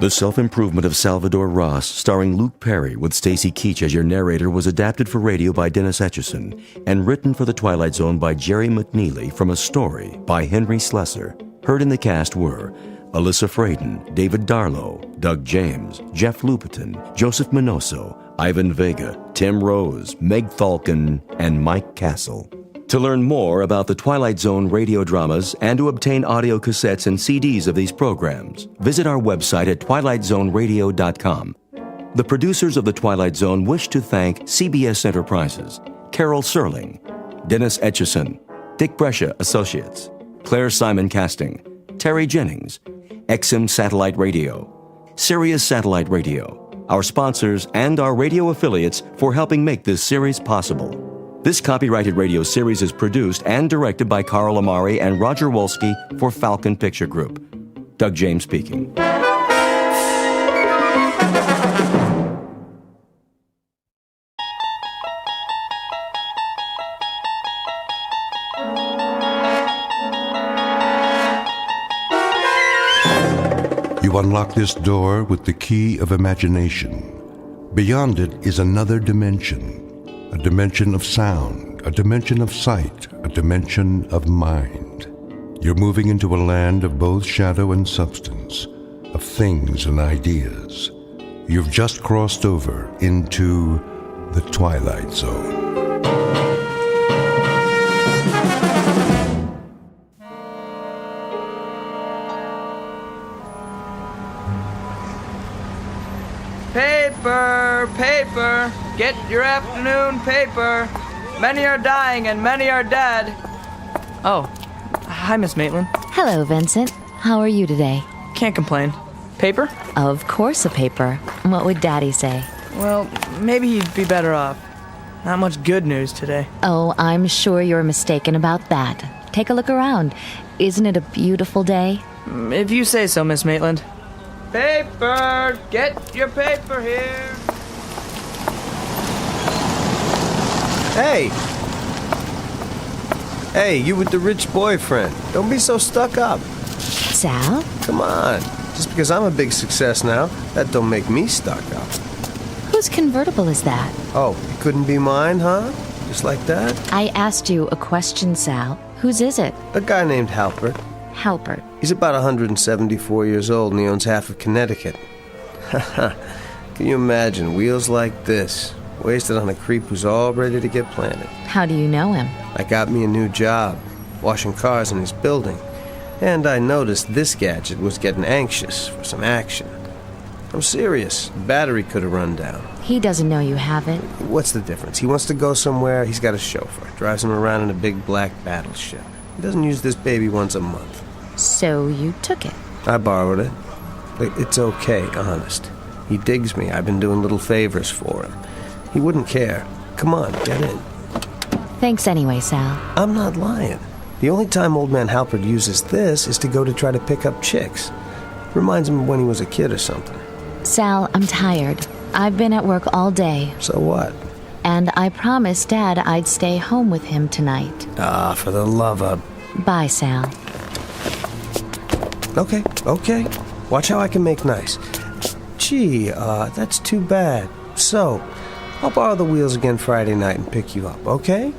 The Self-Improvement of Salvadore Ross, starring Luke Perry with Stacy Keach as your narrator, was adapted for radio by Dennis Etchison and written for The Twilight Zone by Jerry McNeely from a story by Henry Slesser. Heard in the cast were Alyssa Fraden, David Darlow, Doug James, Jeff Lupetin, Joseph Minoso, Ivan Vega, Tim Rose, Meg Thalken, and Mike Castle. To learn more about the Twilight Zone radio dramas and to obtain audio cassettes and CDs of these programs, visit our website at twilightzoneradio.com. The producers of The Twilight Zone wish to thank CBS Enterprises, Carol Serling, Dennis Etchison, Dick Brescia Associates, Claire Simon Casting, Terry Jennings, XM Satellite Radio, Sirius Satellite Radio, our sponsors and our radio affiliates for helping make this series possible. This copyrighted radio series is produced and directed by Carl Amari and Roger Wolski for Falcon Picture Group. Doug James speaking. You unlock this door with the key of imagination. Beyond it is another dimension. A dimension of sound, a dimension of sight, a dimension of mind. You're moving into a land of both shadow and substance, of things and ideas. You've just crossed over into the Twilight Zone. Paper, paper, get your afternoon paper. Many are dying and many are dead. Oh, hi, Miss Maitland. Hello, Vincent. How are you today? Can't complain. Paper? Of course a paper. What would Daddy say? Well, maybe he'd be better off. Not much good news today. Oh, I'm sure you're mistaken about that. Take a look around. Isn't it a beautiful day? If you say so, Miss Maitland. Paper! Get your paper here! Hey! Hey, you with the rich boyfriend. Don't be so stuck up. Sal? Come on. Just because I'm a big success now, that don't make me stuck up. Whose convertible is that? Oh, it couldn't be mine, huh? Just like that? I asked you a question, Sal. Whose is it? A guy named Halpert. Halpert. He's about 174 years old and he owns half of Connecticut. Can you imagine wheels like this, wasted on a creep who's all ready to get planted? How do you know him? I got me a new job, washing cars in his building, and I noticed this gadget was getting anxious for some action. I'm serious. The battery could have run down. He doesn't know you have it. What's the difference? He wants to go somewhere, he's got a chauffeur. Drives him around in a big black battleship. He doesn't use this baby once a month. So you took it? I borrowed it. It's okay, honest. He digs me. I've been doing little favors for him. He wouldn't care. Come on, get in. Thanks anyway, Sal. I'm not lying. The only time old man Halpert uses this is to go to try to pick up chicks. Reminds him of when he was a kid or something. Sal, I'm tired. I've been at work all day. So what? And I promised Dad I'd stay home with him tonight. Ah, for the love of... Bye, Sal. Okay. Watch how I can make nice. Gee, that's too bad. So, I'll borrow the wheels again Friday night and pick you up, okay?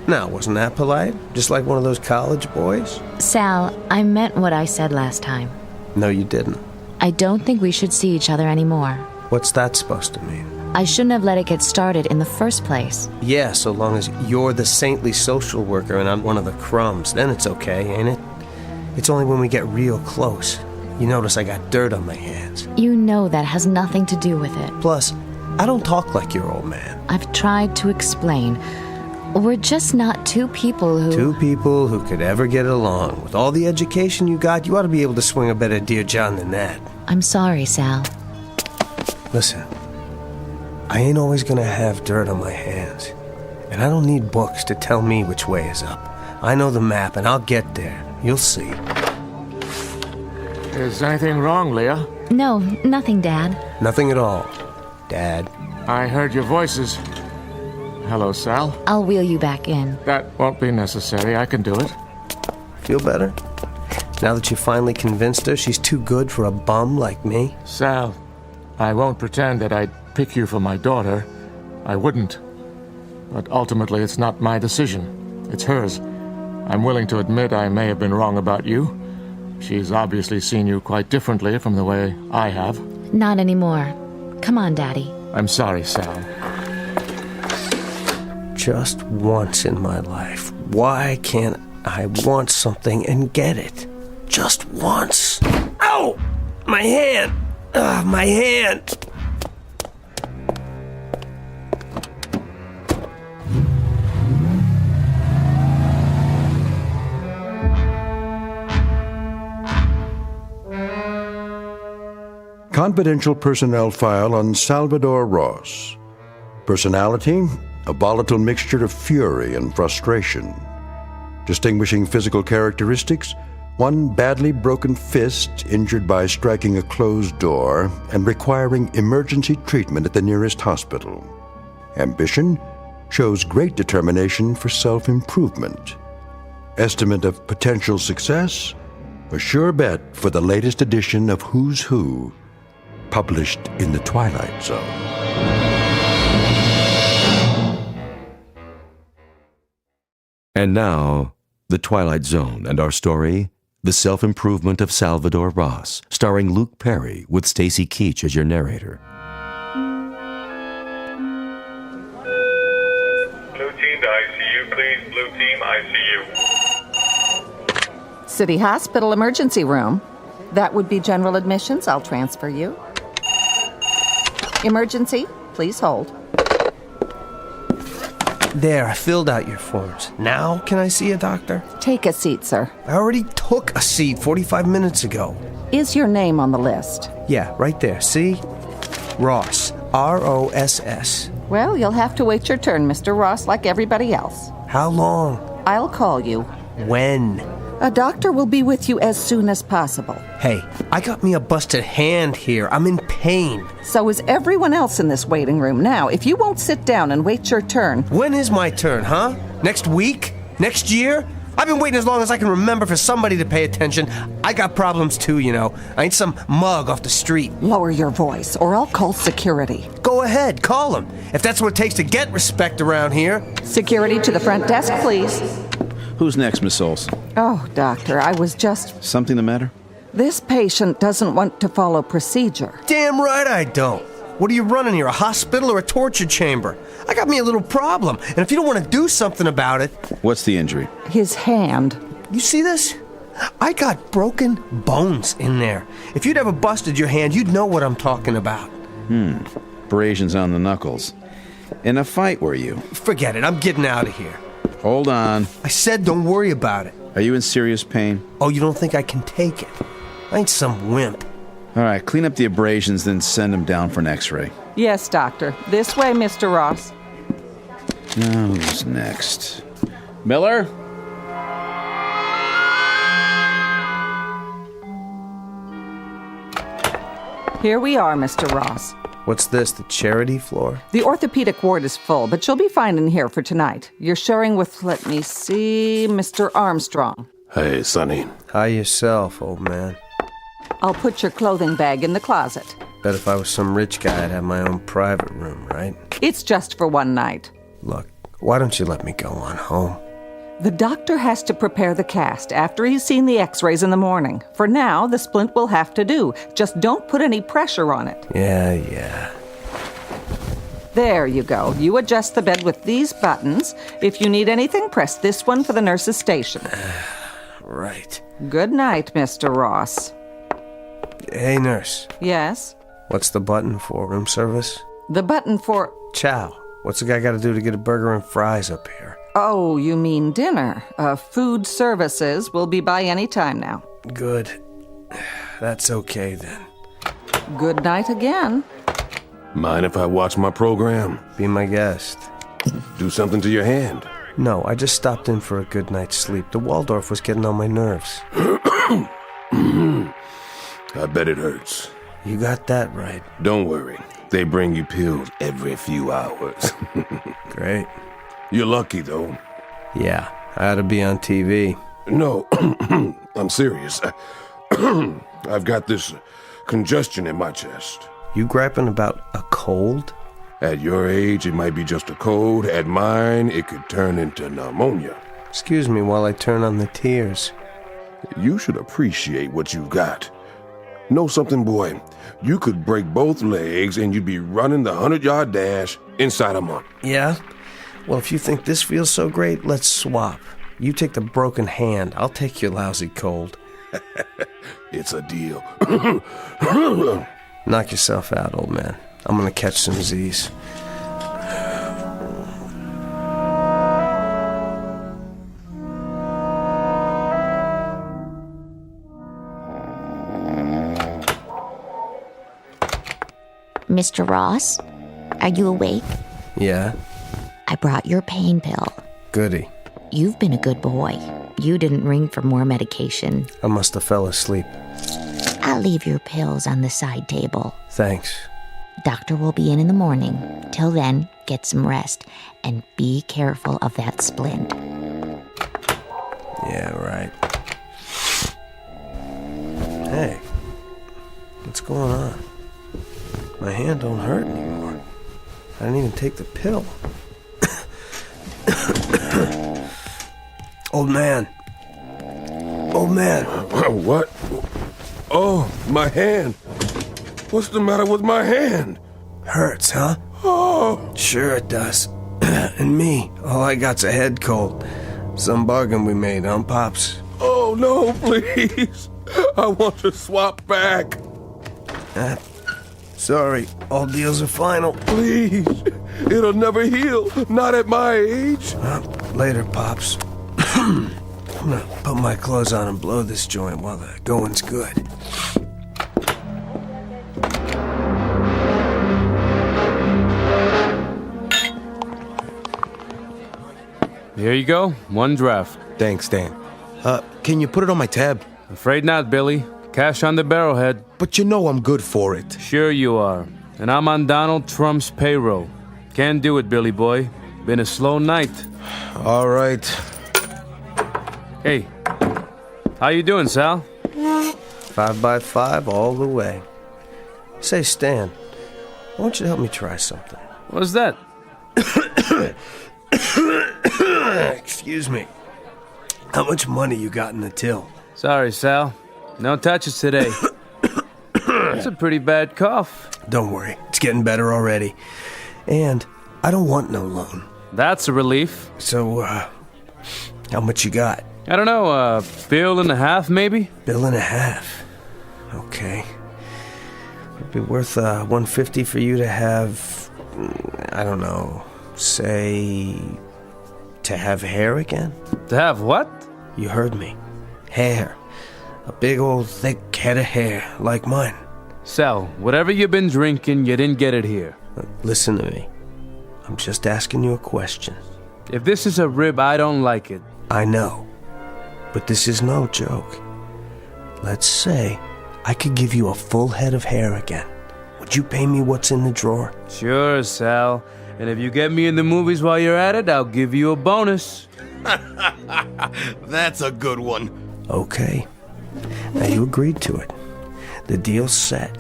Now, wasn't that polite? Just like one of those college boys? Sal, I meant what I said last time. No, you didn't. I don't think we should see each other anymore. What's that supposed to mean? I shouldn't have let it get started in the first place. Yeah, so long as you're the saintly social worker and I'm one of the crumbs, then it's okay, ain't it? It's only when we get real close. You notice I got dirt on my hands. You know that has nothing to do with it. Plus, I don't talk like your old man. I've tried to explain. We're just not two people who could ever get along. With all the education you got, you ought to be able to swing a better Dear John than that. I'm sorry, Sal. Listen, I ain't always gonna have dirt on my hands. And I don't need books to tell me which way is up. I know the map, and I'll get there. You'll see. Is anything wrong, Leah? No, nothing, Dad. Nothing at all, Dad. I heard your voices. Hello, Sal. I'll wheel you back in. That won't be necessary. I can do it. Feel better? Now that you finally convinced her she's too good for a bum like me? Sal, I won't pretend that I'd pick you for my daughter. I wouldn't. But ultimately, it's not my decision. It's hers. I'm willing to admit I may have been wrong about you. She's obviously seen you quite differently from the way I have. Not anymore. Come on, Daddy. I'm sorry, Sal. Just once in my life, why can't I want something and get it? Just once. Ow! My hand! My hand! Confidential personnel file on Salvadore Ross. Personality, a volatile mixture of fury and frustration. Distinguishing physical characteristics, one badly broken fist injured by striking a closed door and requiring emergency treatment at the nearest hospital. Ambition shows great determination for self-improvement. Estimate of potential success, a sure bet for the latest edition of Who's Who, published in the Twilight Zone. And now, The Twilight Zone and our story, The Self-Improvement of Salvadore Ross, starring Luke Perry with Stacy Keach as your narrator. Blue team to ICU, please. Blue team, ICU. City Hospital emergency room. That would be general admissions. I'll transfer you. Emergency, please hold. There, I filled out your forms. Now can I see a doctor? Take a seat, sir. I already took a seat 45 minutes ago. Is your name on the list? Yeah, right there. See? Ross. R-O-S-S. Well, you'll have to wait your turn, Mr. Ross, like everybody else. How long? I'll call you. When? A doctor will be with you as soon as possible. Hey, I got me a busted hand here. I'm in pain. So is everyone else in this waiting room. Now, if you won't sit down and wait your turn... When is my turn, huh? Next week? Next year? I've been waiting as long as I can remember for somebody to pay attention. I got problems too, you know. I ain't some mug off the street. Lower your voice, or I'll call security. Go ahead, call them. If that's what it takes to get respect around here. Security to the front desk, please. Who's next, Miss Olson? Oh, doctor, I was just... Something the matter? This patient doesn't want to follow procedure. Damn right I don't. What are you running here, a hospital or a torture chamber? I got me a little problem, and if you don't want to do something about it... What's the injury? His hand. You see this? I got broken bones in there. If you'd ever busted your hand, you'd know what I'm talking about. Abrasions on the knuckles. In a fight, were you? Forget it, I'm getting out of here. Hold on. I said don't worry about it. Are you in serious pain? Oh, you don't think I can take it? I ain't some wimp. All right, clean up the abrasions, then send him down for an x-ray. Yes, doctor. This way, Mr. Ross. Now, who's next? Miller? Here we are, Mr. Ross. What's this, the charity floor? The orthopedic ward is full, but you'll be fine in here for tonight. You're sharing with, let me see, Mr. Armstrong. Hey, Sonny. Hi yourself, old man. I'll put your clothing bag in the closet. Bet if I was some rich guy, I'd have my own private room, right? It's just for one night. Look, why don't you let me go on home? The doctor has to prepare the cast after he's seen the x-rays in the morning. For now, the splint will have to do. Just don't put any pressure on it. Yeah. There you go. You adjust the bed with these buttons. If you need anything, press this one for the nurse's station. Right. Good night, Mr. Ross. Hey, nurse. Yes? What's the button for room service? The button for... Chow. What's the guy got to do to get a burger and fries up here? Oh, you mean dinner. Food services will be by any time now. Good. That's okay, then. Good night again. Mind if I watch my program? Be my guest. Do something to your hand? No, I just stopped in for a good night's sleep. The Waldorf was getting on my nerves. I bet it hurts. You got that right. Don't worry. They bring you pills every few hours. Great. You're lucky, though. Yeah, I ought to be on TV. No, I'm serious. I've got this congestion in my chest. You griping about a cold? At your age, it might be just a cold. At mine, it could turn into pneumonia. Excuse me while I turn on the tears. You should appreciate what you've got. Know something, boy? You could break both legs and you'd be running the 100-yard dash inside a month. Yeah? Well, if you think this feels so great, let's swap. You take the broken hand. I'll take your lousy cold. It's a deal. Knock yourself out, old man. I'm gonna catch some Z's. Mr. Ross, are you awake? Yeah? I brought your pain pill. Goody. You've been a good boy. You didn't ring for more medication. I must have fell asleep. I'll leave your pills on the side table. Thanks. Doctor will be in the morning. Till then, get some rest. And be careful of that splint. Yeah, right. Hey, what's going on? My hand don't hurt anymore. I didn't even take the pill. Old man. Old man. What? Oh, my hand. What's the matter with my hand? Hurts, huh? Oh. Sure it does. And me, all I got's a head cold. Some bargain we made, huh, Pops? Oh, no, please. I want to swap back. Sorry, all deals are final. Please. It'll never heal. Not at my age. Later, Pops. I'm gonna put my clothes on and blow this joint while the going's good. Here you go. One draft. Thanks, Dan. Can you put it on my tab? Afraid not, Billy. Cash on the barrelhead. But you know I'm good for it. Sure you are. And I'm on Donald Trump's payroll. Can't do it, Billy boy. Been a slow night. All right. Hey, how you doing, Sal? 5 by 5 all the way. Say, Stan, I want you to help me try something. What's that? Excuse me. How much money you got in the till? Sorry, Sal. No touches today. That's a pretty bad cough. Don't worry. It's getting better already. And I don't want no loan. That's a relief. So, how much you got? I don't know, $1.50 maybe? $1.50. Okay. It'd be worth $150 for you to have, I don't know, say, to have hair again? To have what? You heard me. Hair. A big old thick head of hair, like mine. Sal, whatever you've been drinking, you didn't get it here. Listen to me. I'm just asking you a question. If this is a rib, I don't like it. I know. But this is no joke. Let's say I could give you a full head of hair again. Would you pay me what's in the drawer? Sure, Sal. And if you get me in the movies while you're at it, I'll give you a bonus. That's a good one. Okay. Now you agreed to it. The deal's set.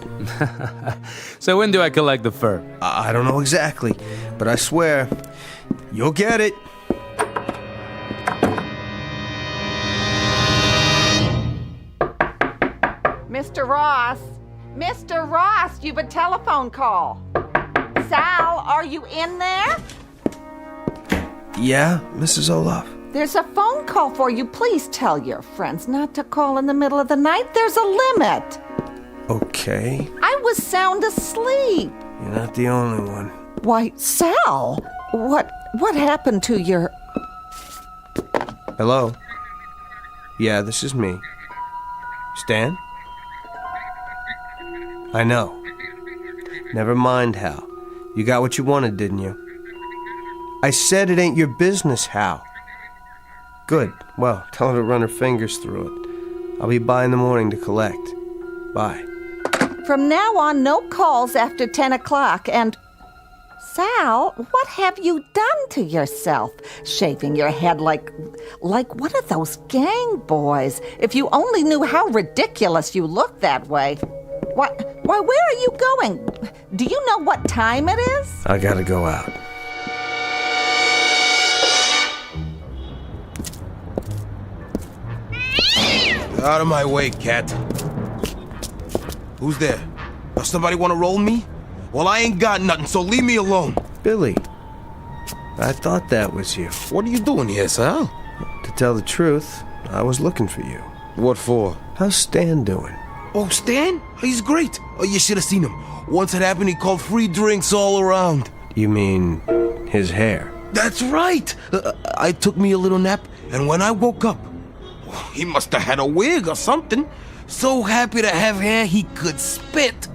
So when do I collect the fur? I don't know exactly, but I swear, you'll get it. Mr. Ross! Mr. Ross, you've a telephone call. Sal, are you in there? Yeah, Mrs. Olaf? There's a phone call for you. Please tell your friends not to call in the middle of the night. There's a limit. Okay. I was sound asleep. You're not the only one. Why, Sal, what happened to your... Hello? Yeah, this is me. Stan? I know. Never mind, Hal. You got what you wanted, didn't you? I said it ain't your business, Hal. Good. Well, tell her to run her fingers through it. I'll be by in the morning to collect. Bye. From now on, no calls after 10 o'clock, and... Sal, what have you done to yourself? Shaving your head like one of those gang boys. If you only knew how ridiculous you look that way. Why, where are you going? Do you know what time it is? I gotta go out. Out of my way, cat. Who's there? Does somebody want to roll me? Well, I ain't got nothing, so leave me alone. Billy, I thought that was you. What are you doing here, Sal? To tell the truth, I was looking for you. What for? How's Stan doing? Oh, Stan? He's great. Oh, you should have seen him. Once it happened, he called free drinks all around. You mean his hair? That's right. I took me a little nap, and when I woke up, he must have had a wig or something. So happy to have hair he could spit.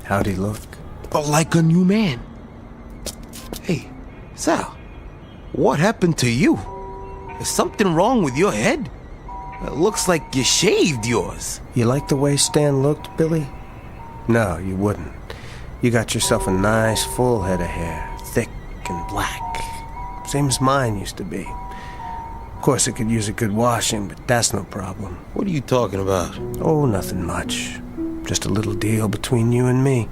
How'd he look? Oh, like a new man. Hey, Sal, what happened to you? Is something wrong with your head? It looks like you shaved yours. You like the way Stan looked, Billy? No, you wouldn't. You got yourself a nice full head of hair, thick and black. Same as mine used to be. Of course, it could use a good washing, but that's no problem. What are you talking about? Oh, nothing much. Just a little deal between you and me.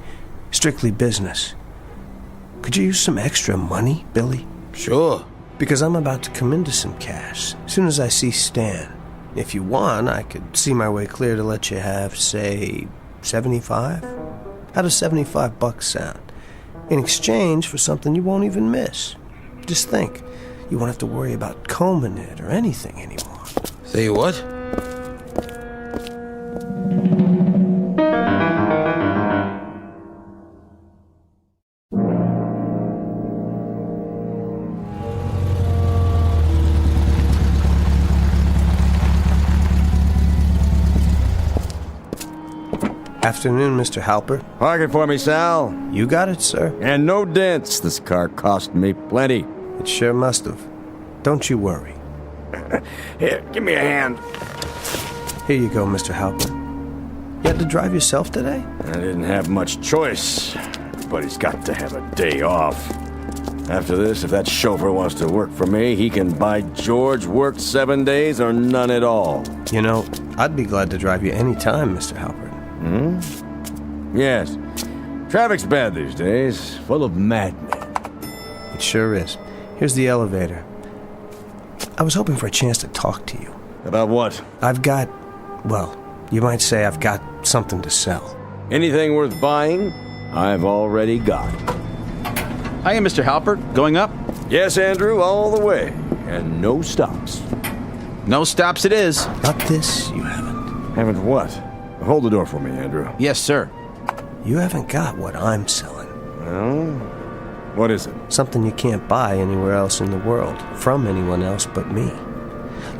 Strictly business. Could you use some extra money, Billy? Sure. Because I'm about to come into some cash as soon as I see Stan. If you want, I could see my way clear to let you have, say, 75? How does $75 sound? In exchange for something you won't even miss. Just think. You won't have to worry about combing it or anything anymore. Say what? Afternoon, Mr. Halpert. Park it for me, Sal. You got it, sir. And no dents. This car cost me plenty. It sure must have. Don't you worry. Here, give me a hand. Here you go, Mr. Halpert. You had to drive yourself today? I didn't have much choice. Everybody's got to have a day off. After this, if that chauffeur wants to work for me, he can by George work 7 days or none at all. You know, I'd be glad to drive you any time, Mr. Halpert. Yes. Traffic's bad these days, full of madmen. It sure is. Here's the elevator. I was hoping for a chance to talk to you. About what? I've got, well, you might say I've got something to sell. Anything worth buying, I've already got. Hiya, Mr. Halpert. Going up? Yes, Andrew, all the way. And no stops. No stops it is. Not this, you haven't. Haven't what? Hold the door for me, Andrew. Yes, sir. You haven't got what I'm selling. Well, what is it? Something you can't buy anywhere else in the world, from anyone else but me.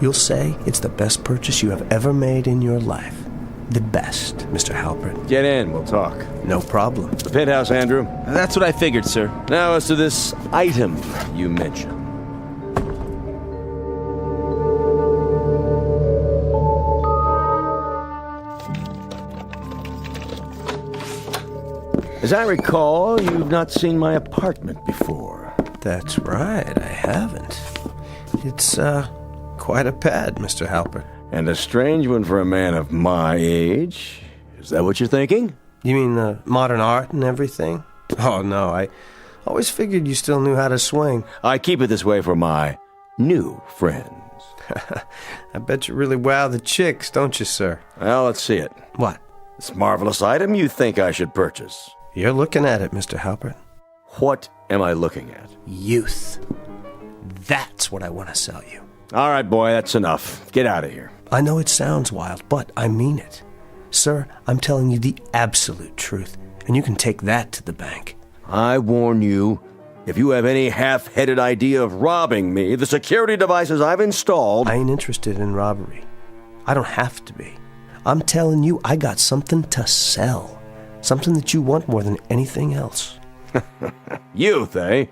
You'll say it's the best purchase you have ever made in your life. The best, Mr. Halpert. Get in, we'll talk. No problem. The penthouse, Andrew. That's what I figured, sir. Now, as to this item you mentioned. As I recall, you've not seen my apartment before. That's right, I haven't. It's, quite a pad, Mr. Halpert. And a strange one for a man of my age. Is that what you're thinking? You mean the modern art and everything? Oh, no, I always figured you still knew how to swing. I keep it this way for my new friends. I bet you really wow the chicks, don't you, sir? Well, let's see it. What? This marvelous item you think I should purchase. You're looking at it, Mr. Halpert. What am I looking at? Youth. That's what I want to sell you. All right, boy, that's enough. Get out of here. I know it sounds wild, but I mean it. Sir, I'm telling you the absolute truth, and you can take that to the bank. I warn you, if you have any half-headed idea of robbing me, the security devices I've installed... I ain't interested in robbery. I don't have to be. I'm telling you, I got something to sell. Something that you want more than anything else. Youth, eh?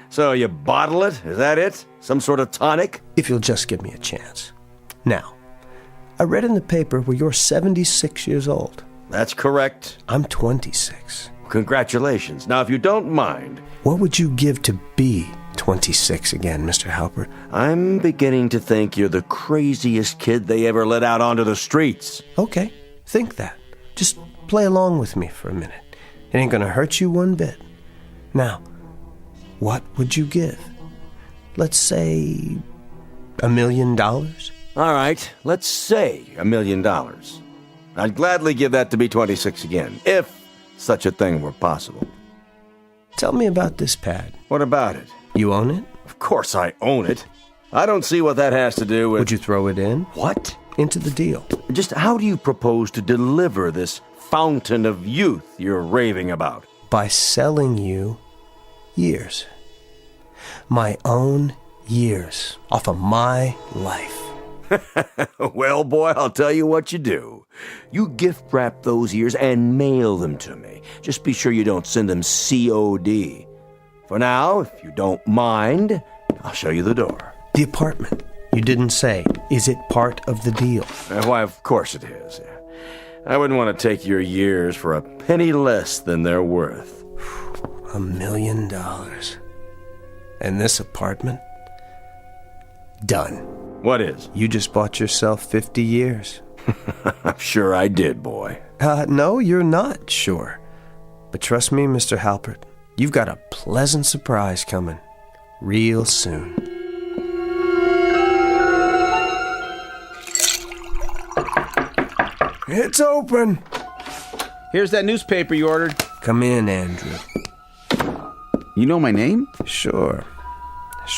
So you bottle it? Is that it? Some sort of tonic? If you'll just give me a chance. Now, I read in the paper where you're 76 years old. That's correct. I'm 26. congratulations. Now, if you don't mind... What would you give to be 26 again, Mr. Halpert? I'm beginning to think you're the craziest kid they ever let out onto the streets. Okay, think that. Just play along with me for a minute. It ain't gonna hurt you one bit. Now, what would you give? Let's say $1 million? All right, let's say $1 million. I'd gladly give that to be 26 again, if such a thing were possible. Tell me about this pad. What about it? You own it? Of course I own it. I don't see what that has to do with... Would you throw it in? What? Into the deal. Just how do you propose to deliver this fountain of youth you're raving about? By selling you years. My own years. Off of my life. Well, boy, I'll tell you what you do. You gift wrap those years and mail them to me. Just be sure you don't send them COD. For now, if you don't mind, I'll show you the door. The apartment. You didn't say. Is it part of the deal? Why, of course it is. I wouldn't want to take your years for a penny less than they're worth. $1 million. And this apartment? Done. What is? You just bought yourself 50 years. I'm sure I did, boy. No, you're not sure. But trust me, Mr. Halpert, you've got a pleasant surprise coming real soon. It's open. Here's that newspaper you ordered. Come in, Andrew. You know my name? Sure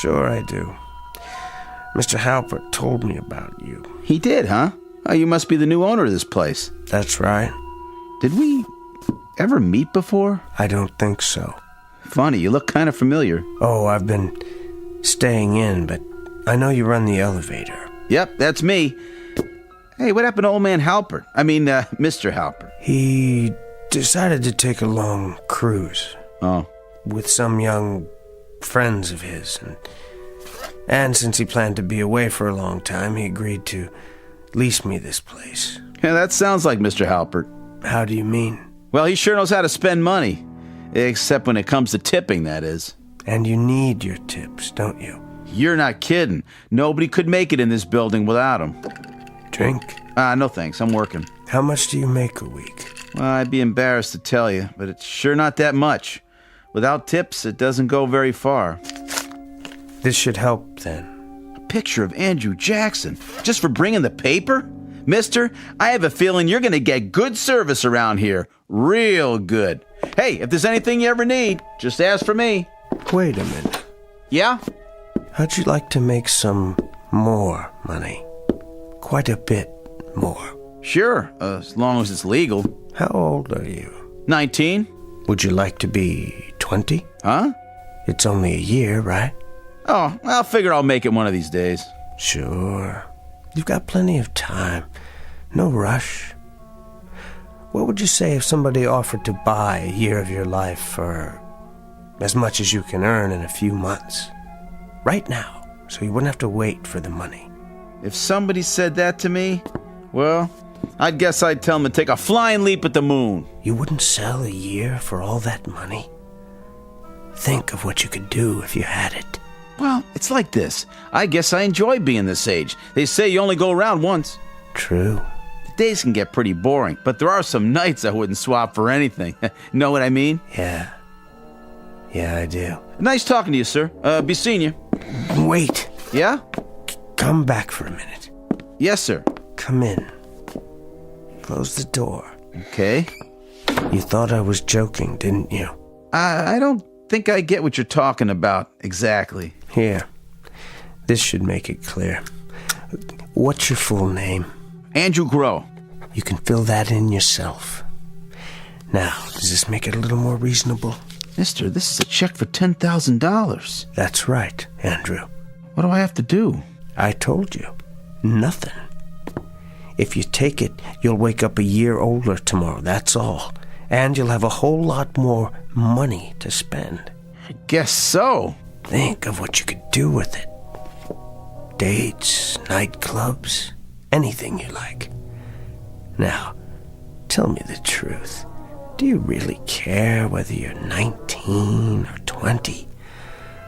I do. Mr. Halpert told me about you. He did, huh? Oh, you must be the new owner of this place. That's right. Did we ever meet before? I don't think so. Funny, you look kind of familiar. Oh, I've been staying in, but I know you run the elevator. Yep, that's me. Hey, what happened to old man Halpert? I mean, Mr. Halpert. He decided to take a long cruise. Oh. With some young friends of his, and since he planned to be away for a long time, he agreed to lease me this place. Yeah, that sounds like Mr. Halpert. How do you mean? Well, he sure knows how to spend money. Except when it comes to tipping, that is. And you need your tips, don't you? You're not kidding. Nobody could make it in this building without them. Drink? No thanks, I'm working. How much do you make a week? Well, I'd be embarrassed to tell you, but it's sure not that much. Without tips, it doesn't go very far. This should help, then. A picture of Andrew Jackson, just for bringing the paper? Mister, I have a feeling you're going to get good service around here. Real good. Hey, if there's anything you ever need, just ask for me. Wait a minute. Yeah? How'd you like to make some more money? Quite a bit more. Sure, as long as it's legal. How old are you? 19. Would you like to be 20? Huh? It's only a year, right? Oh, I'll figure I'll make it one of these days. Sure. You've got plenty of time. No rush. What would you say if somebody offered to buy a year of your life for as much as you can earn in a few months? Right now, so you wouldn't have to wait for the money. If somebody said that to me, well, I guess I'd tell them to take a flying leap at the moon. You wouldn't sell a year for all that money? Think of what you could do if you had it. Well, it's like this. I guess I enjoy being this age. They say you only go around once. True. The days can get pretty boring, but there are some nights I wouldn't swap for anything. Know what I mean? Yeah, I do. Nice talking to you, sir. Be seeing you. Wait. Yeah? Come back for a minute. Yes, sir. Come in. Close the door. Okay. You thought I was joking, didn't you? I don't think I get what you're talking about exactly. Here. This should make it clear. What's your full name? Andrew Grow. You can fill that in yourself. Now, does this make it a little more reasonable? Mister, this is a check for $10,000. That's right, Andrew. What do I have to do? I told you. Nothing. If you take it, you'll wake up a year older tomorrow, that's all. And you'll have a whole lot more money to spend. I guess so. Think of what you could do with it. Dates, nightclubs, anything you like. Now, tell me the truth. Do you really care whether you're 19 or 20?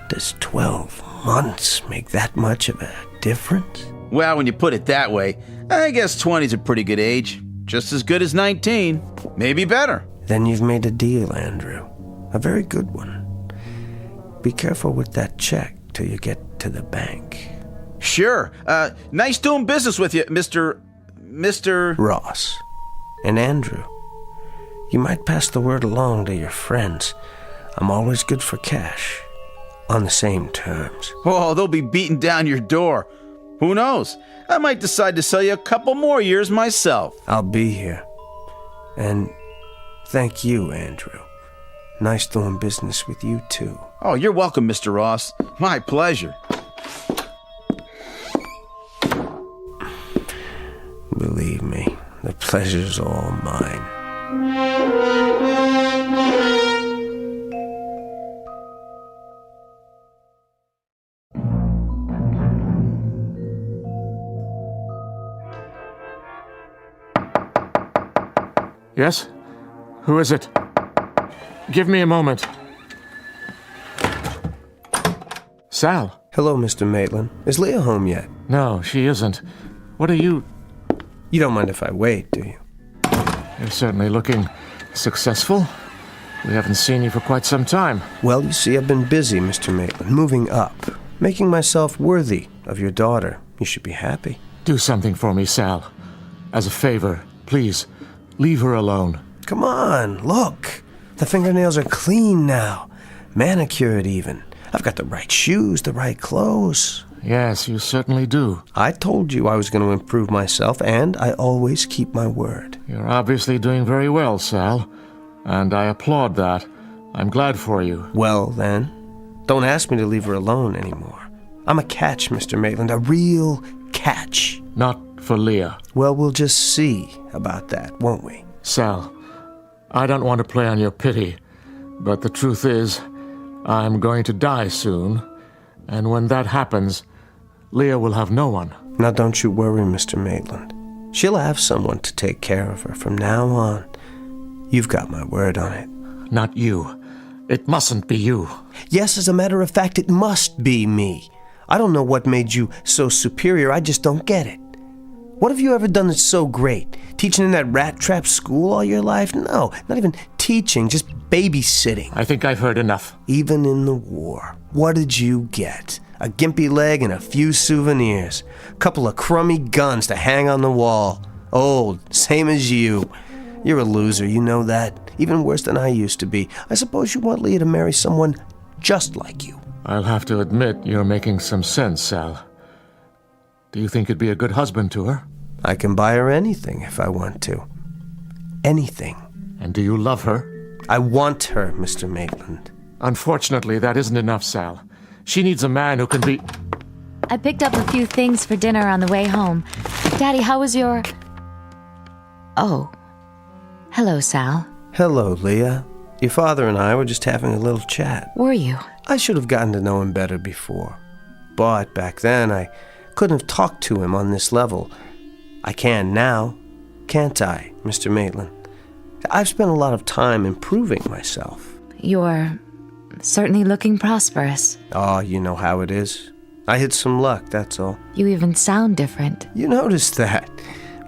Does 12 months make that much of a difference? Well, when you put it that way, I guess 20's a pretty good age. Just as good as 19. Maybe better. Then you've made a deal, Andrew. A very good one. Be careful with that check till you get to the bank. Sure. Nice doing business with you, Mr. Ross. And Andrew, you might pass the word along to your friends. I'm always good for cash. On the same terms. Oh, they'll be beating down your door. Who knows? I might decide to sell you a couple more years myself. I'll be here. And thank you, Andrew. Nice doing business with you, too. Oh, you're welcome, Mr. Ross. My pleasure. Believe me, the pleasure's all mine. Yes? Who is it? Give me a moment. Sal. Hello, Mr. Maitland. Is Leah home yet? No, she isn't. What are you... You don't mind if I wait, do you? You're certainly looking successful. We haven't seen you for quite some time. Well, you see, I've been busy, Mr. Maitland, moving up, making myself worthy of your daughter. You should be happy. Do something for me, Sal. As a favor, please, leave her alone. Come on, look. The fingernails are clean now. Manicured, even. I've got the right shoes, the right clothes. Yes, you certainly do. I told you I was going to improve myself, and I always keep my word. You're obviously doing very well, Sal, and I applaud that. I'm glad for you. Well, then, don't ask me to leave her alone anymore. I'm a catch, Mr. Maitland, a real catch. Not for Leah. Well, we'll just see about that, won't we? Sal, I don't want to play on your pity, but the truth is, I'm going to die soon, and when that happens, Leah will have no one. Now don't you worry, Mr. Maitland. She'll have someone to take care of her from now on. You've got my word on it. Not you. It mustn't be you. Yes, as a matter of fact, it must be me. I don't know what made you so superior, I just don't get it. What have you ever done that's so great? Teaching in that rat trap school all your life? No, not even teaching, just babysitting. I think I've heard enough. Even in the war, what did you get? A gimpy leg and a few souvenirs. A couple of crummy guns to hang on the wall. Old, same as you. You're a loser, you know that. Even worse than I used to be. I suppose you want Leah to marry someone just like you. I'll have to admit you're making some sense, Sal. Do you think you'd be a good husband to her? I can buy her anything if I want to. Anything. And do you love her? I want her, Mr. Maitland. Unfortunately, that isn't enough, Sal. She needs a man who can be... I picked up a few things for dinner on the way home. Daddy, how was your... Oh. Hello, Sal. Hello, Leah. Your father and I were just having a little chat. Were you? I should have gotten to know him better before. But back then, I couldn't have talked to him on this level. I can now, can't I, Mr. Maitland? I've spent a lot of time improving myself. You're certainly looking prosperous. Oh, you know how it is. I hit some luck, that's all. You even sound different. You noticed that.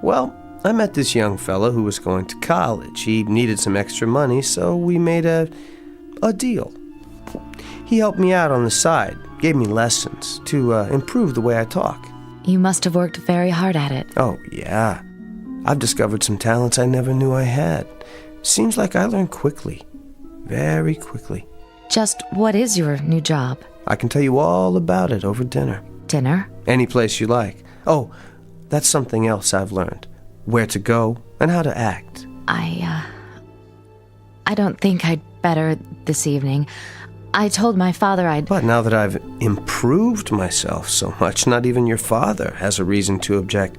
Well, I met this young fellow who was going to college. He needed some extra money, so we made a deal. He helped me out on the side, gave me lessons to improve the way I talk. You must have worked very hard at it. Oh, yeah. I've discovered some talents I never knew I had. Seems like I learn quickly. Very quickly. Just what is your new job? I can tell you all about it over dinner. Dinner? Any place you like. Oh, that's something else I've learned. Where to go and how to act. I don't think I'd better this evening. I told my father I'd... But now that I've improved myself so much, not even your father has a reason to object.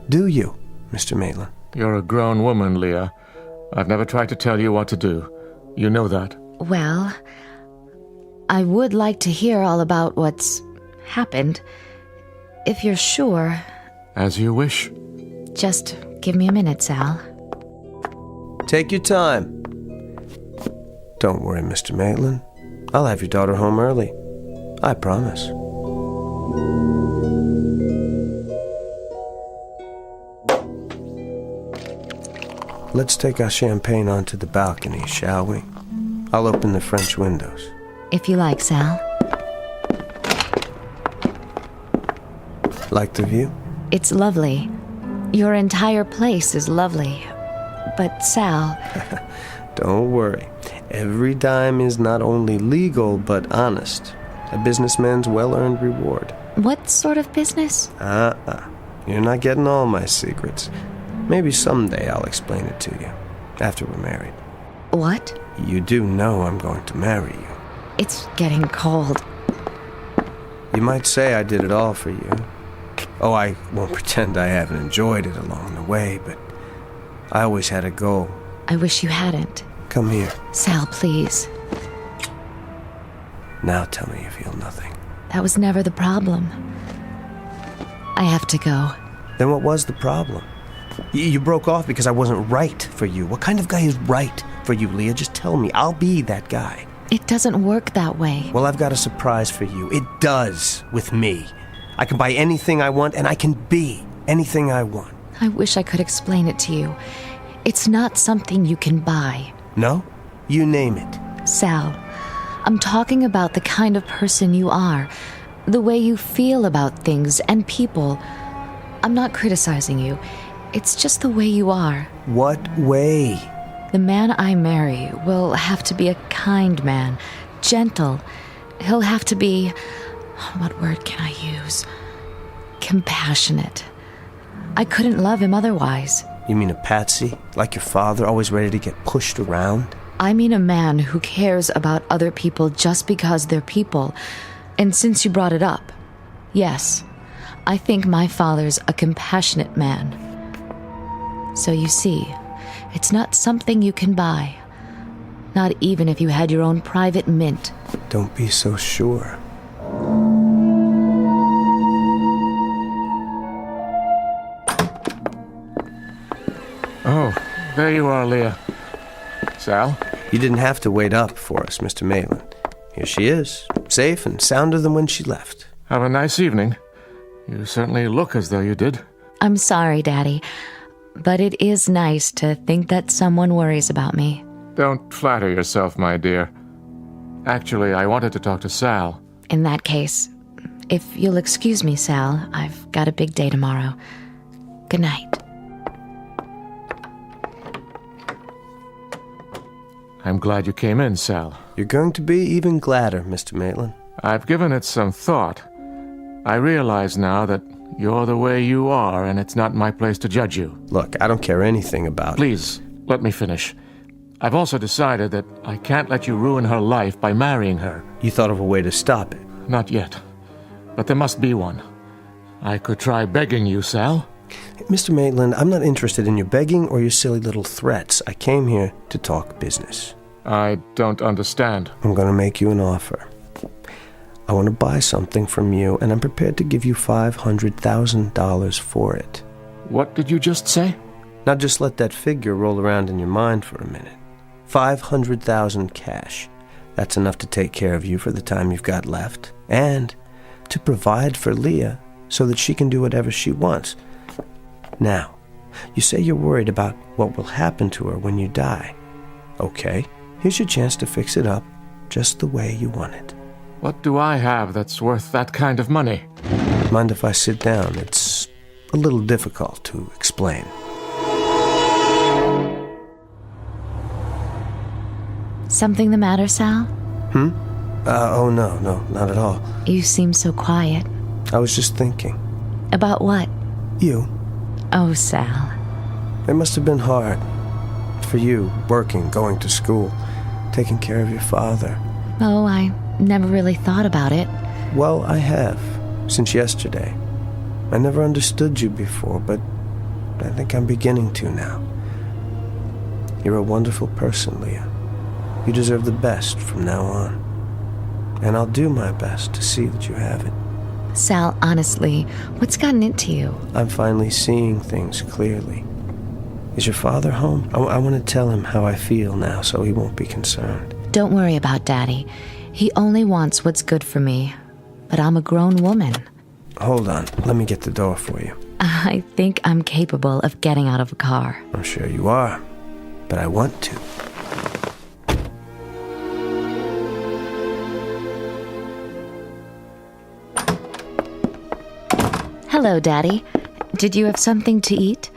Do you, Mr. Maitland? You're a grown woman, Leah. I've never tried to tell you what to do. You know that. Well, I would like to hear all about what's happened. If you're sure. As you wish. Just give me a minute, Sal. Take your time. Don't worry, Mr. Maitland. I'll have your daughter home early. I promise. Let's take our champagne onto the balcony, shall we? I'll open the French windows. If you like, Sal. Like the view? It's lovely. Your entire place is lovely. But, Sal... Don't worry. Every dime is not only legal, but honest. A businessman's well-earned reward. What sort of business? You're not getting all my secrets. Maybe someday I'll explain it to you, after we're married. What? You do know I'm going to marry you. It's getting cold. You might say I did it all for you. Oh, I won't pretend I haven't enjoyed it along the way, but I always had a goal. I wish you hadn't. Come here. Sal, please. Now tell me you feel nothing. That was never the problem. I have to go. Then what was the problem? You broke off because I wasn't right for you. What kind of guy is right for you, Leah? Just tell me. I'll be that guy. It doesn't work that way. Well, I've got a surprise for you. It does with me. I can buy anything I want, and I can be anything I want. I wish I could explain it to you. It's not something you can buy. No? You name it. Sal, I'm talking about the kind of person you are, the way you feel about things and people. I'm not criticizing you. It's just the way you are. What way? The man I marry will have to be a kind man, gentle. He'll have to be... what word can I use? Compassionate. I couldn't love him otherwise. You mean a patsy? Like your father, always ready to get pushed around? I mean a man who cares about other people just because they're people. And since you brought it up, yes, I think my father's a compassionate man. So you see, it's not something you can buy. Not even if you had your own private mint. Don't be so sure. Oh, there you are, Leah. Sal? You didn't have to wait up for us, Mr. Maitland. Here she is, safe and sounder than when she left. Have a nice evening. You certainly look as though you did. I'm sorry, Daddy, but it is nice to think that someone worries about me. Don't flatter yourself, my dear. Actually, I wanted to talk to Sal. In that case, if you'll excuse me, Sal, I've got a big day tomorrow. Good night. I'm glad you came in, Sal. You're going to be even gladder, Mr. Maitland. I've given it some thought. I realize now that you're the way you are, and it's not my place to judge you. Look, I don't care anything about... Please, let me finish. I've also decided that I can't let you ruin her life by marrying her. You thought of a way to stop it? Not yet. But there must be one. I could try begging you, Sal. Mr. Maitland, I'm not interested in your begging or your silly little threats. I came here to talk business. I don't understand. I'm going to make you an offer. I want to buy something from you, and I'm prepared to give you $500,000 for it. What did you just say? Now just let that figure roll around in your mind for a minute. $500,000 cash. That's enough to take care of you for the time you've got left, and to provide for Leah so that she can do whatever she wants. Now, you say you're worried about what will happen to her when you die. Okay, here's your chance to fix it up just the way you want it. What do I have that's worth that kind of money? Mind if I sit down? It's a little difficult to explain. Something the matter, Sal? Oh, no, not at all. You seem so quiet. I was just thinking. About what? You. Oh, Sal. It must have been hard. For you, working, going to school, taking care of your father. Oh, I never really thought about it. Well, I have, since yesterday. I never understood you before, but I think I'm beginning to now. You're a wonderful person, Leah. You deserve the best from now on. And I'll do my best to see that you have it. Sal, honestly, what's gotten into you? I'm finally seeing things clearly. Is your father home? I want to tell him how I feel now so he won't be concerned. Don't worry about Daddy. He only wants what's good for me. But I'm a grown woman. Hold on. Let me get the door for you. I think I'm capable of getting out of a car. I'm sure you are. But I want to. Hello, Daddy. Did you have something to eat?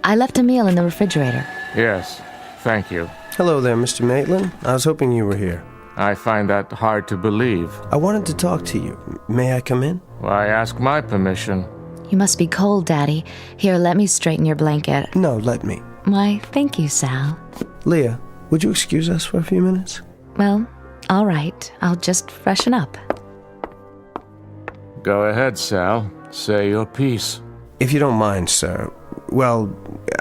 I left a meal in the refrigerator. Yes, thank you. Hello there, Mr. Maitland. I was hoping you were here. I find that hard to believe. I wanted to talk to you. May I come in? Why ask my permission? You must be cold, Daddy. Here, let me straighten your blanket. No, let me. Why, thank you, Sal. Leah, would you excuse us for a few minutes? Well, all right. I'll just freshen up. Go ahead, Sal. Say your piece. If you don't mind, sir. Well,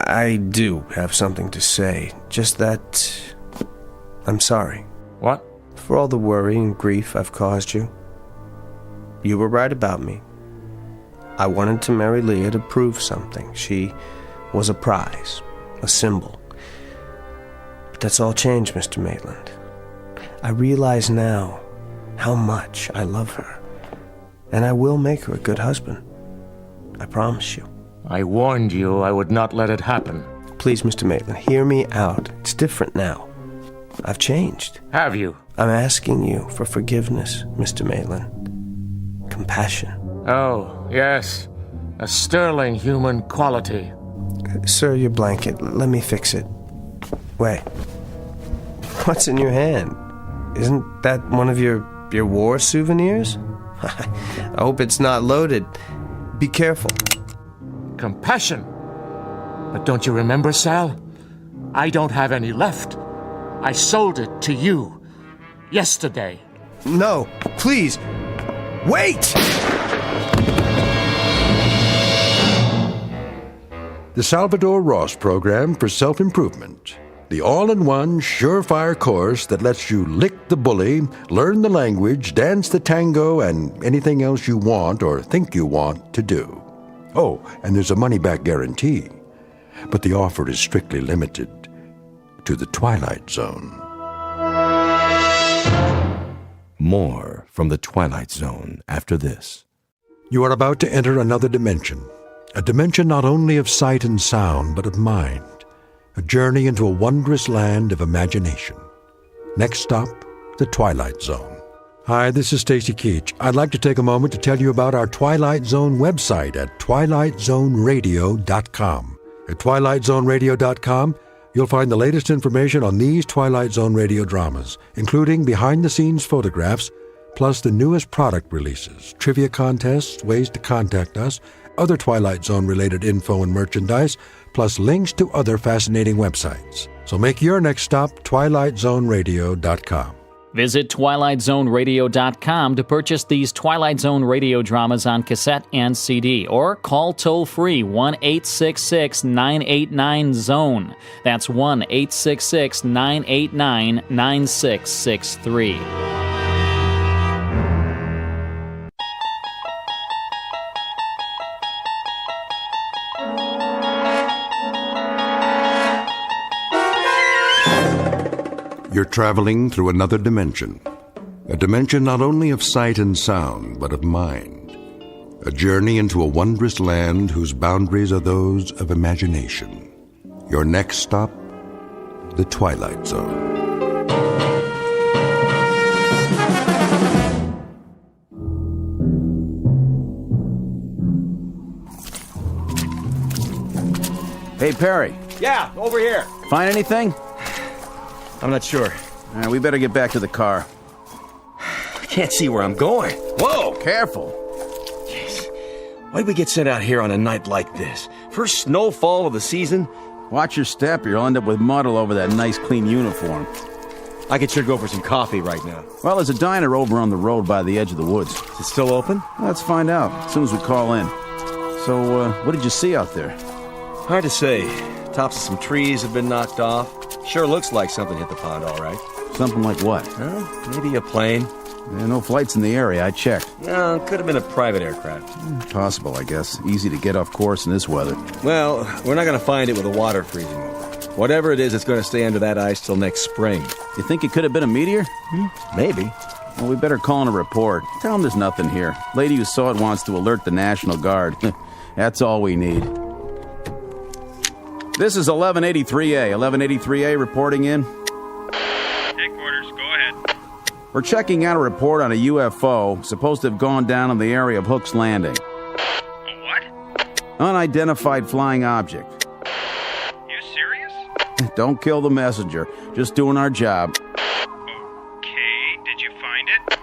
I do have something to say. Just that I'm sorry. What? For all the worry and grief I've caused you. You were right about me. I wanted to marry Leah to prove something. She was a prize, a symbol. But that's all changed, Mr. Maitland. I realize now how much I love her. And I will make her a good husband. I promise you. I warned you I would not let it happen. Please, Mr. Maitland, hear me out. It's different now. I've changed. Have you? I'm asking you for forgiveness, Mr. Maitland. Compassion. Oh, yes. A sterling human quality. Sir, your blanket. Let me fix it. Wait. What's in your hand? Isn't that one of your war souvenirs? I hope it's not loaded. Be careful. Compassion. But don't you remember, Sal? I don't have any left. I sold it to you yesterday. No, please. Wait! The Salvadore Ross Program for Self-Improvement. The all-in-one, surefire course that lets you lick the bully, learn the language, dance the tango, and anything else you want or think you want to do. Oh, and there's a money-back guarantee. But the offer is strictly limited to the Twilight Zone. More from the Twilight Zone after this. You are about to enter another dimension. A dimension not only of sight and sound, but of mind. A journey into a wondrous land of imagination. Next stop, the Twilight Zone. Hi, this is Stacy Keach. I'd like to take a moment to tell you about our Twilight Zone website at twilightzoneradio.com. At twilightzoneradio.com, you'll find the latest information on these Twilight Zone radio dramas, including behind-the-scenes photographs, plus the newest product releases, trivia contests, ways to contact us, other Twilight Zone-related info and merchandise, plus links to other fascinating websites. So make your next stop twilightzoneradio.com. Visit twilightzoneradio.com to purchase these Twilight Zone radio dramas on cassette and CD, or call toll-free 1-866-989-ZONE. That's 1-866-989-9663. You're traveling through another dimension. A dimension not only of sight and sound, but of mind. A journey into a wondrous land whose boundaries are those of imagination. Your next stop, the Twilight Zone. Hey, Perry. Yeah, over here. Find anything? I'm not sure. All right, we better get back to the car. I can't see where I'm going. Whoa, careful. Jeez. Why'd we get sent out here on a night like this? First snowfall of the season? Watch your step, or you'll end up with mud all over that nice, clean uniform. I could sure go for some coffee right now. Well, there's a diner over on the road by the edge of the woods. Is it still open? Let's find out as soon as we call in. So, what did you see out there? Hard to say. Tops of some trees have been knocked off. Sure looks like something hit the pond, all right. Something like what? Maybe a plane. Yeah, no flights in the area. I checked. No, could have been a private aircraft. Possible, I guess. Easy to get off course in this weather. Well, we're not going to find it with the water freezing over. Whatever it is, it's going to stay under that ice till next spring. You think it could have been a meteor? Maybe. Well, we better call in a report. Tell them there's nothing here. Lady who saw it wants to alert the National Guard. That's all we need. This is 1183A. 1183A reporting in. Headquarters, go ahead. We're checking out a report on a UFO supposed to have gone down in the area of Hook's Landing. A what? Unidentified flying object. You serious? Don't kill the messenger. Just doing our job. Okay, did you find it?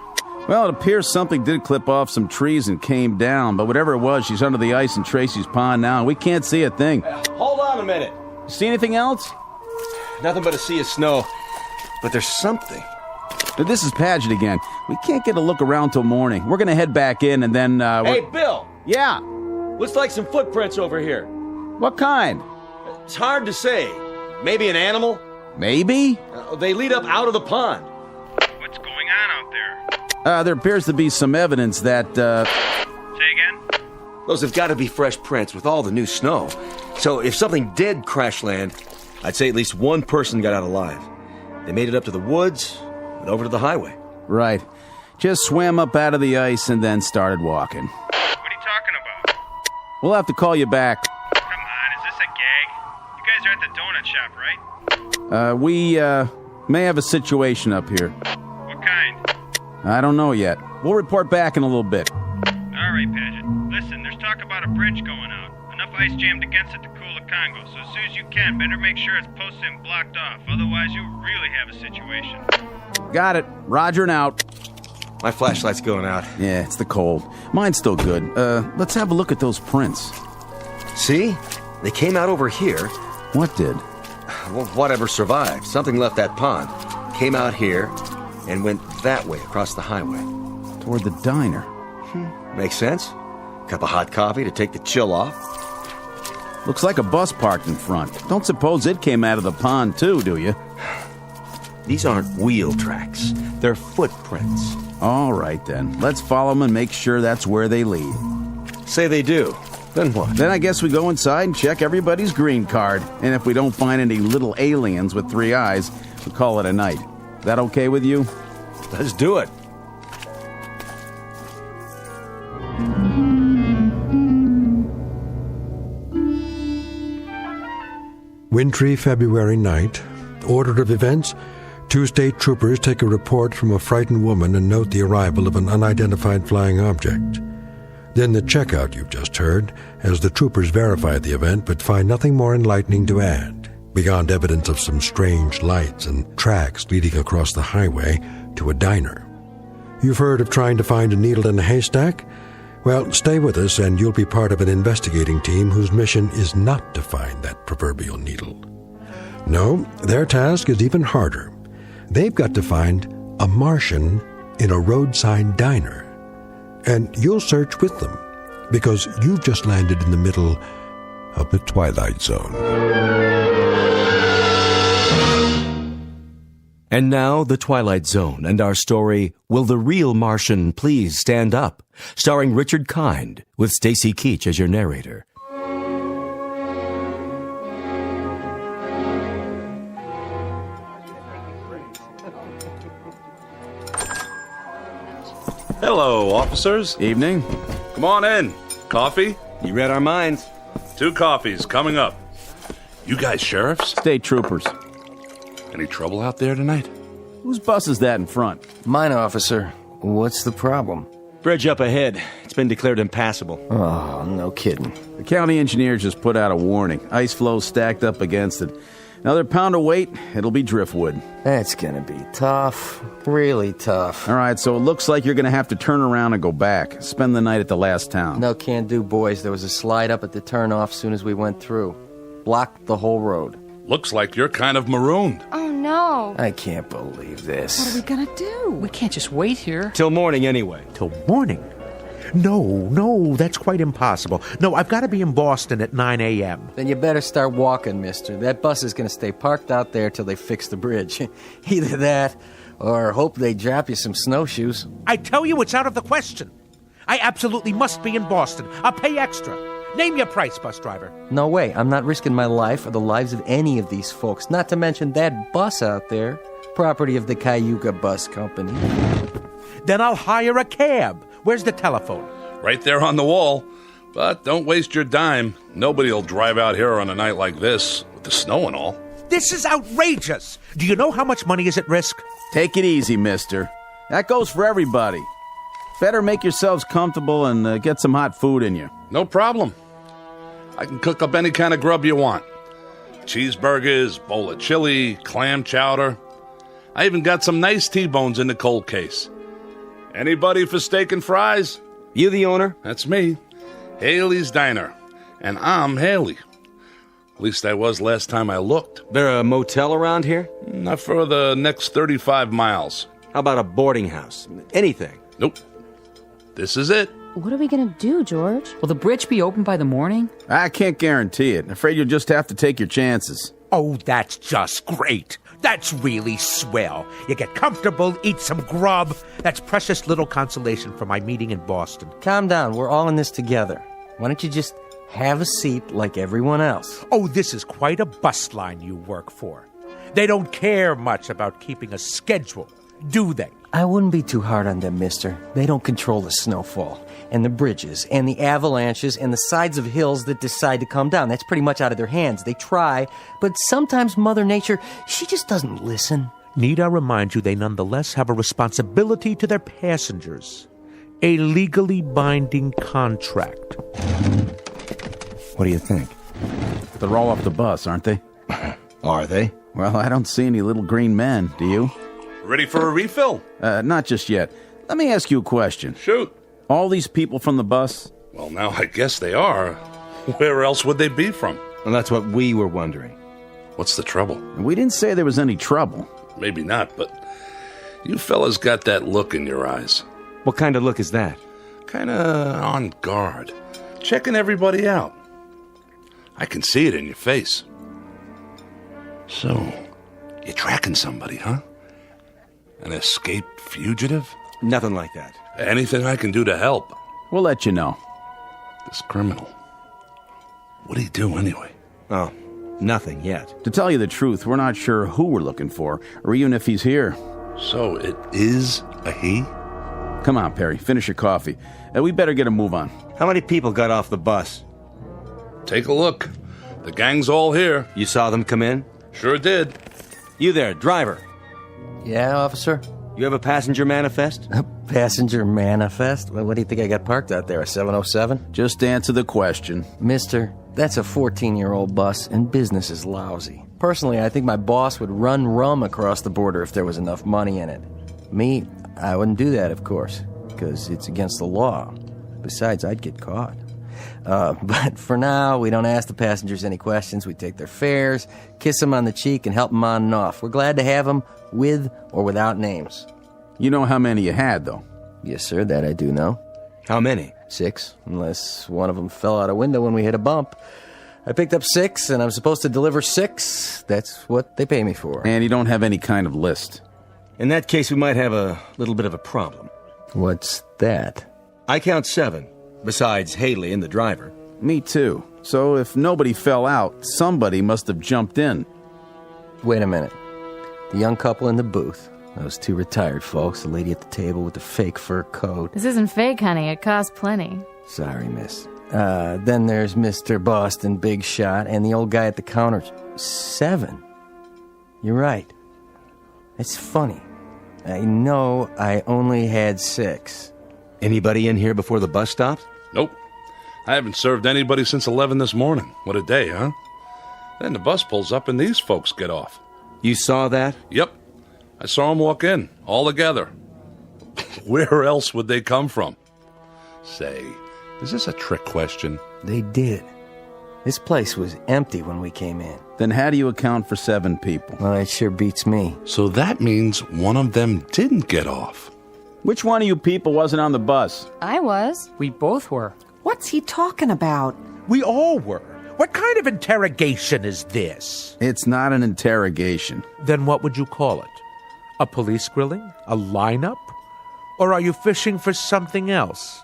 Well, it appears something did clip off some trees and came down, but whatever it was, she's under the ice in Tracy's pond now, and we can't see a thing. Hold on a minute. See anything else? Nothing but a sea of snow. But there's something. This is Paget again. We can't get a look around till morning. We're going to head back in and then, Hey, Bill! Yeah? Looks like some footprints over here. What kind? It's hard to say. Maybe an animal? Maybe? They lead up out of the pond. What's going on out there? There appears to be some evidence that, Say again? Those have got to be fresh prints with all the new snow. So if something did crash land, I'd say at least one person got out alive. They made it up to the woods and over to the highway. Right. Just swam up out of the ice and then started walking. What are you talking about? We'll have to call you back. Come on, is this a gag? You guys are at the donut shop, right? We may have a situation up here. What kind? I don't know yet. We'll report back in a little bit. All right, Paget. Listen, there's talk about a bridge going out. Enough ice jammed against it to cool the Congo, so as soon as you can, better make sure it's posted and blocked off. Otherwise, you really have a situation. Got it. Roger and out. My flashlight's going out. Yeah, it's the cold. Mine's still good. Let's have a look at those prints. See? They came out over here. What did? Well, whatever survived. Something left that pond. Came out here and went that way across the highway. Toward the diner. Makes sense. Cup of hot coffee to take the chill off. Looks like a bus parked in front. Don't suppose it came out of the pond too, do you? These aren't wheel tracks. They're footprints. All right, then. Let's follow them and make sure that's where they lead. Say they do. Then what? Then I guess we go inside and check everybody's green card. And if we don't find any little aliens with 3 eyes, we call it a night. That okay with you? Let's do it. Wintry February night. Order of events. 2 state troopers take a report from a frightened woman and note the arrival of an unidentified flying object. Then the checkout you've just heard, as the troopers verify the event but find nothing more enlightening to add, beyond evidence of some strange lights and tracks leading across the highway to a diner. You've heard of trying to find a needle in a haystack? Well, stay with us and you'll be part of an investigating team whose mission is not to find that proverbial needle. No, their task is even harder. They've got to find a Martian in a roadside diner. And you'll search with them, because you've just landed in the middle of the Twilight Zone. And now, The Twilight Zone and our story, Will the Real Martian Please Stand Up? Starring Richard Kind, with Stacy Keach as your narrator. Hello, officers. Evening. Come on in. Coffee? You read our minds. 2 coffees coming up. You guys sheriffs? State troopers. Any trouble out there tonight? Whose bus is that in front? Mine, officer. What's the problem? Bridge up ahead. It's been declared impassable. Oh, no kidding. The county engineer just put out a warning. Ice flow stacked up against it. Another pound of weight, it'll be driftwood. That's gonna be tough. Really tough. All right, so it looks like you're gonna have to turn around and go back. Spend the night at the last town. No, can't do, boys. There was a slide up at the turnoff soon as we went through. Blocked the whole road. Looks like you're kind of marooned. Oh, no. I can't believe this. What are we gonna do? We can't just wait here. Till morning anyway. Till morning? No, that's quite impossible. No, I've got to be in Boston at 9 a.m. Then you better start walking, mister. That bus is going to stay parked out there till they fix the bridge. Either that, or hope they drop you some snowshoes. I tell you, it's out of the question. I absolutely must be in Boston. I'll pay extra. Name your price, bus driver. No way. I'm not risking my life or the lives of any of these folks. Not to mention that bus out there, property of the Cayuga Bus Company. Then I'll hire a cab. Where's the telephone? Right there on the wall. But don't waste your dime. Nobody will drive out here on a night like this, with the snow and all. This is outrageous. Do you know how much money is at risk? Take it easy, mister. That goes for everybody. Better make yourselves comfortable and get some hot food in you. No problem. I can cook up any kind of grub you want. Cheeseburgers, bowl of chili, clam chowder. I even got some nice T-bones in the cold case. Anybody for steak and fries? You the owner? That's me. Haley's Diner. And I'm Haley. At least I was last time I looked. There a motel around here? Not for the next 35 miles. How about a boarding house? Anything? Nope. This is it. What are we gonna do, George? Will the bridge be open by the morning? I can't guarantee it. I'm afraid you'll just have to take your chances. Oh, that's just great. That's really swell. You get comfortable, eat some grub. That's precious little consolation for my meeting in Boston. Calm down. We're all in this together. Why don't you just have a seat like everyone else? Oh, this is quite a bus line you work for. They don't care much about keeping a schedule, do they? I wouldn't be too hard on them, mister. They don't control the snowfall, and the bridges, and the avalanches, and the sides of hills that decide to come down. That's pretty much out of their hands. They try, but sometimes Mother Nature, she just doesn't listen. Need I remind you they nonetheless have a responsibility to their passengers. A legally binding contract. What do you think? They're all off the bus, aren't they? Are they? Well, I don't see any little green men, do you? Ready for a refill? Not just yet. Let me ask you a question. Shoot. All these people from the bus? Well, now I guess they are. Where else would they be from? Well, that's what we were wondering. What's the trouble? We didn't say there was any trouble. Maybe not, but you fellas got that look in your eyes. What kind of look is that? Kinda on guard. Checking everybody out. I can see it in your face. So, you're tracking somebody, huh? An escaped fugitive? Nothing like that. Anything I can do to help? We'll let you know. This criminal. What'd he do anyway? Oh, nothing yet. To tell you the truth, we're not sure who we're looking for, or even if he's here. So it is a he? Come on, Perry, finish your coffee. We better get a move on. How many people got off the bus? Take a look. The gang's all here. You saw them come in? Sure did. You there, driver. Yeah, officer? You have a passenger manifest? A passenger manifest? Well, what do you think I got parked out there, a 707? Just answer the question. Mister, that's a 14-year-old bus, and business is lousy. Personally, I think my boss would run rum across the border if there was enough money in it. Me, I wouldn't do that, of course, because it's against the law. Besides, I'd get caught. But for now, we don't ask the passengers any questions. We take their fares, kiss them on the cheek, and help them on and off. We're glad to have them with or without names. You know how many you had, though? Yes, sir, that I do know. How many? 6, unless one of them fell out a window when we hit a bump. I picked up 6, and I'm supposed to deliver 6. That's what they pay me for. And you don't have any kind of list. In that case, we might have a little bit of a problem. What's that? I count 7. Besides Haley and the driver. Me too. So if nobody fell out, somebody must have jumped in. Wait a minute. The young couple in the booth. Those 2 retired folks. The lady at the table with the fake fur coat. This isn't fake, honey. It costs plenty. Sorry, miss. Then there's Mr. Boston Big Shot and the old guy at the counter. 7. You're right. It's funny. I know I only had 6. Anybody in here before the bus stopped? Nope. I haven't served anybody since 11 this morning. What a day, huh? Then the bus pulls up and these folks get off. You saw that? Yep. I saw them walk in, all together. Where else would they come from? Say, is this a trick question? They did. This place was empty when we came in. Then how do you account for 7 people? Well, it sure beats me. So that means one of them didn't get off. Which one of you people wasn't on the bus? I was. We both were. What's he talking about? We all were. What kind of interrogation is this? It's not an interrogation. Then what would you call it? A police grilling? A lineup? Or are you fishing for something else?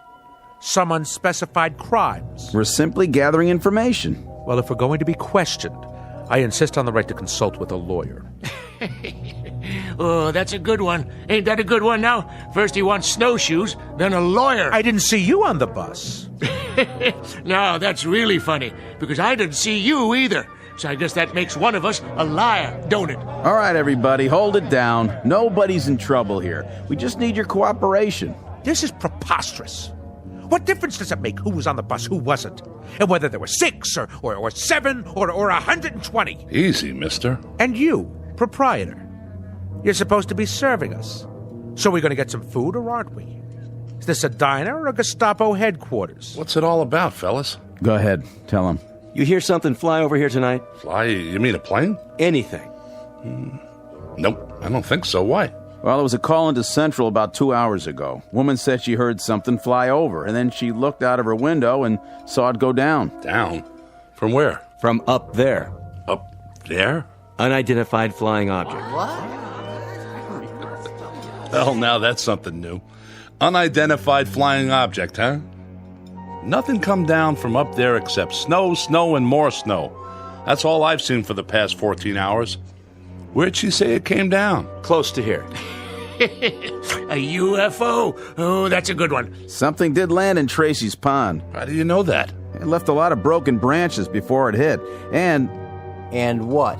some unspecified crimes. We're simply gathering information. Well, if we're going to be questioned, I insist on the right to consult with a lawyer. Oh, that's a good one. Ain't that a good one now? First he wants snowshoes, then a lawyer. I didn't see you on the bus. No, that's really funny, because I didn't see you either. So I guess that makes one of us a liar, don't it? All right, everybody, hold it down. Nobody's in trouble here. We just need your cooperation. This is preposterous. What difference does it make who was on the bus, who wasn't? And whether there were 6 or 7 or 120? Easy, mister. And you, proprietor, you're supposed to be serving us. So we're going to get some food, or aren't we? Is this a diner or a Gestapo headquarters? What's it all about, fellas? Go ahead, tell him. You hear something fly over here tonight? Fly? You mean a plane? Anything. Nope, I don't think so. Why? Well, it was a call into Central about 2 hours ago. Woman said she heard something fly over, and then she looked out of her window and saw it go down. Down? From where? From up there. Up there? Unidentified flying object. Well, now that's something new. Unidentified flying object, huh? Nothing come down from up there except snow, snow, and more snow. That's all I've seen for the past 14 hours. Where'd she say it came down? Close to here. A UFO? Oh, that's a good one. Something did land in Tracy's pond. How do you know that? It left a lot of broken branches before it hit. And what?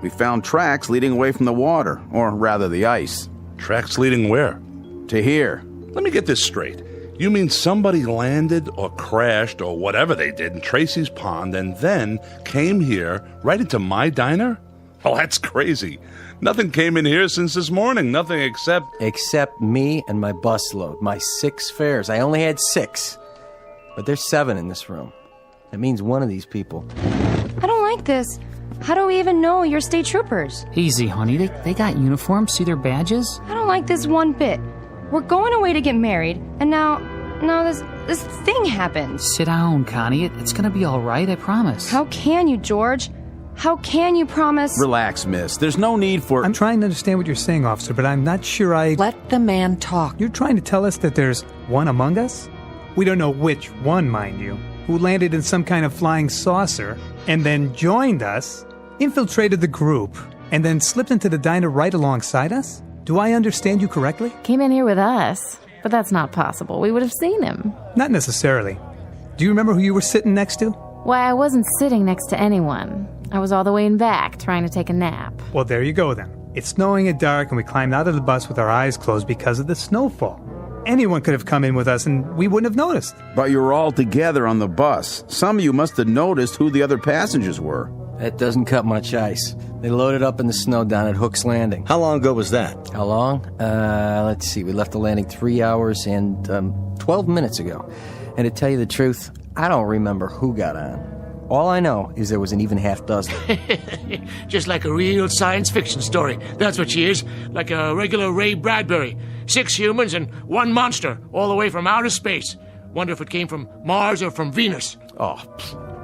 We found tracks leading away from the water, or rather the ice. Tracks leading where? To here. Let me get this straight. You mean somebody landed or crashed or whatever they did in Tracy's pond and then came here right into my diner? Oh, that's crazy. Nothing came in here since this morning. Nothing except... Except me and my busload. My 6 fares. I only had 6. But there's 7 in this room. That means one of these people. I don't like this. How do we even know you're state troopers? Easy, honey. They got uniforms. See their badges? I don't like this one bit. We're going away to get married, and now this thing happens. Sit down, Connie. It's gonna be all right, I promise. How can you, George? How can you promise? Relax, miss. There's no need for... I'm trying to understand what you're saying, officer, but I'm not sure I... Let the man talk. You're trying to tell us that there's one among us? We don't know which one, mind you, who landed in some kind of flying saucer and then joined us, infiltrated the group, and then slipped into the diner right alongside us? Do I understand you correctly? Came in here with us, but that's not possible. We would have seen him. Not necessarily. Do you remember who you were sitting next to? Why, I wasn't sitting next to anyone. I was all the way in back, trying to take a nap. Well, there you go then. It's snowing and dark, and we climbed out of the bus with our eyes closed because of the snowfall. Anyone could have come in with us, and we wouldn't have noticed. But you were all together on the bus. Some of you must have noticed who the other passengers were. That doesn't cut much ice. They loaded up in the snow down at Hook's Landing. How long ago was that? How long? Let's see. We left the landing 3 hours and 12 minutes ago. And to tell you the truth, I don't remember who got on. All I know is there was an even half dozen. Just like a real science fiction story. That's what she is. Like a regular Ray Bradbury. 6 humans and 1 monster, all the way from outer space. Wonder if it came from Mars or from Venus. Oh,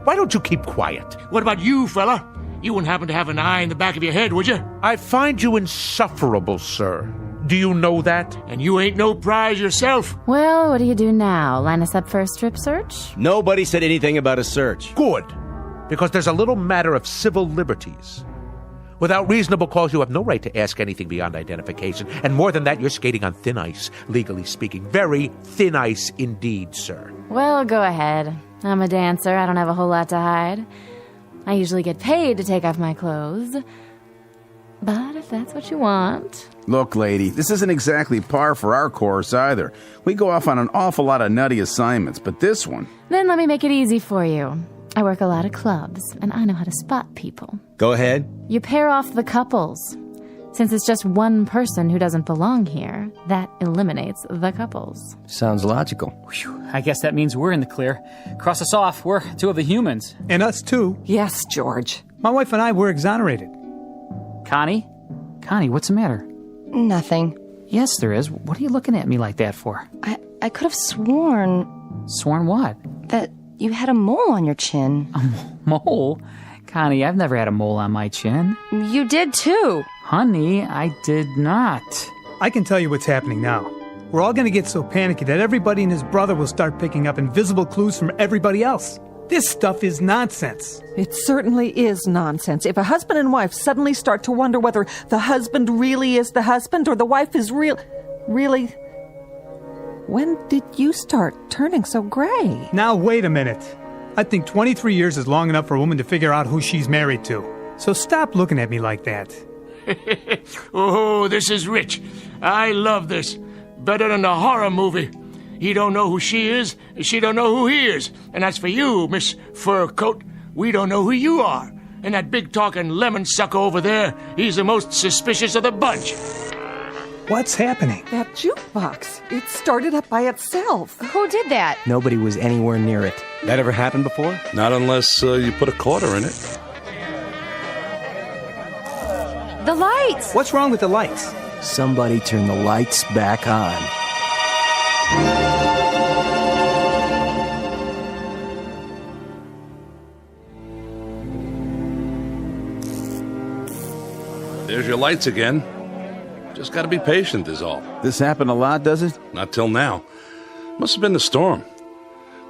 why don't you keep quiet? What about you, fella? You wouldn't happen to have an eye in the back of your head, would you? I find you insufferable, sir. Do you know that? And you ain't no prize yourself. Well, what do you do now? Line us up for a strip search? Nobody said anything about a search. Good. Because there's a little matter of civil liberties. Without reasonable cause, you have no right to ask anything beyond identification. And more than that, you're skating on thin ice, legally speaking. Very thin ice indeed, sir. Well, go ahead. I'm a dancer. I don't have a whole lot to hide. I usually get paid to take off my clothes. But if that's what you want... Look, lady, this isn't exactly par for our course either. We go off on an awful lot of nutty assignments, but this one... Then let me make it easy for you. I work a lot of clubs, and I know how to spot people. Go ahead. You pair off the couples. Since it's just one person who doesn't belong here, that eliminates the couples. Sounds logical. Whew, I guess that means we're in the clear. Cross us off. We're 2 of the humans. And us too. Yes, George. My wife and I were exonerated. Connie? Connie, what's the matter? Nothing. Yes, there is. What are you looking at me like that for? I could have sworn... Sworn what? That you had a mole on your chin. A mole? Connie, I've never had a mole on my chin. You did too. Honey, I did not. I can tell you what's happening now. We're all gonna get so panicky that everybody and his brother will start picking up invisible clues from everybody else. This stuff is nonsense. It certainly is nonsense. If a husband and wife suddenly start to wonder whether the husband really is the husband or the wife is really... When did you start turning so gray? Now, wait a minute. I think 23 years is long enough for a woman to figure out who she's married to. So stop looking at me like that. Oh, this is rich. I love this. Better than a horror movie. He don't know who she is, and she don't know who he is. And as for you, Miss Fur Coat, we don't know who you are. And that big-talking lemon sucker over there, he's the most suspicious of the bunch. What's happening? That jukebox. It started up by itself. Who did that? Nobody was anywhere near it. That ever happened before? Not unless you put a quarter in it. The lights! What's wrong with the lights? Somebody turned the lights back on. There's your lights again. Just gotta be patient is all. This happened a lot, does it? Not till now. Must have been the storm.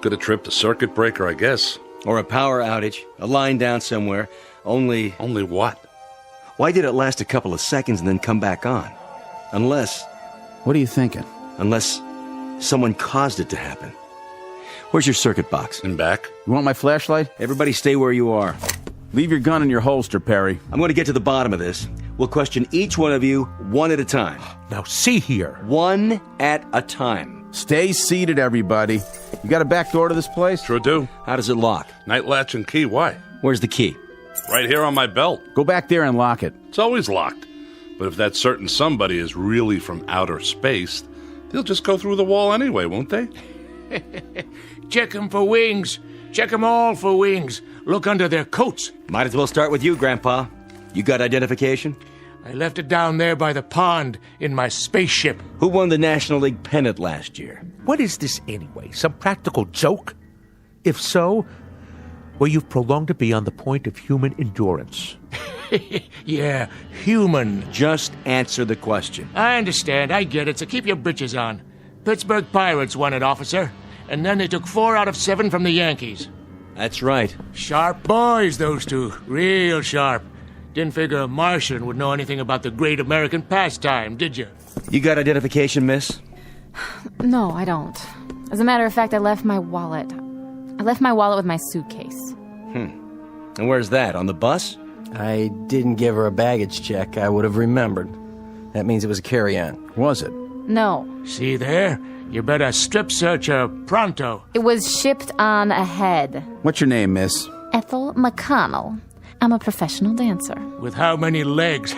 Could have tripped a circuit breaker, I guess. Or a power outage, a line down somewhere. Only what? Why did it last a couple of seconds and then come back on? Unless... What are you thinking? Unless someone caused it to happen. Where's your circuit box? In back. You want my flashlight? Everybody stay where you are. Leave your gun in your holster, Perry. I'm going to get to the bottom of this. We'll question each one of you one at a time. Now, see here. One at a time. Stay seated, everybody. You got a back door to this place? Sure do. How does it lock? Night latch and key, why? Where's the key? Right here on my belt. Go back there and lock it. It's always locked. But if that certain somebody is really from outer space, they'll just go through the wall anyway, won't they? Check 'em for wings. Check 'em all for wings. Look under their coats. Might as well start with you, Grandpa. You got identification? I left it down there by the pond in my spaceship. Who won the National League pennant last year? What is this anyway? Some practical joke? If so, well, you've prolonged it beyond the point of human endurance. Yeah, human. Just answer the question. I understand. I get it. So keep your britches on. Pittsburgh Pirates won it, officer. And then they took 4 out of 7 from the Yankees. That's right. Sharp boys, those two. Real sharp. Didn't figure Martian would know anything about the great American pastime, did you? You got identification, miss? No, I don't. As a matter of fact, I left my wallet. I left my wallet with my suitcase. And where's that? On the bus? I didn't give her a baggage check. I would have remembered. That means it was a carry-on. Was it? No. See there? You better strip search her pronto. It was shipped on ahead. What's your name, miss? Ethel McConnell. I'm a professional dancer. With how many legs?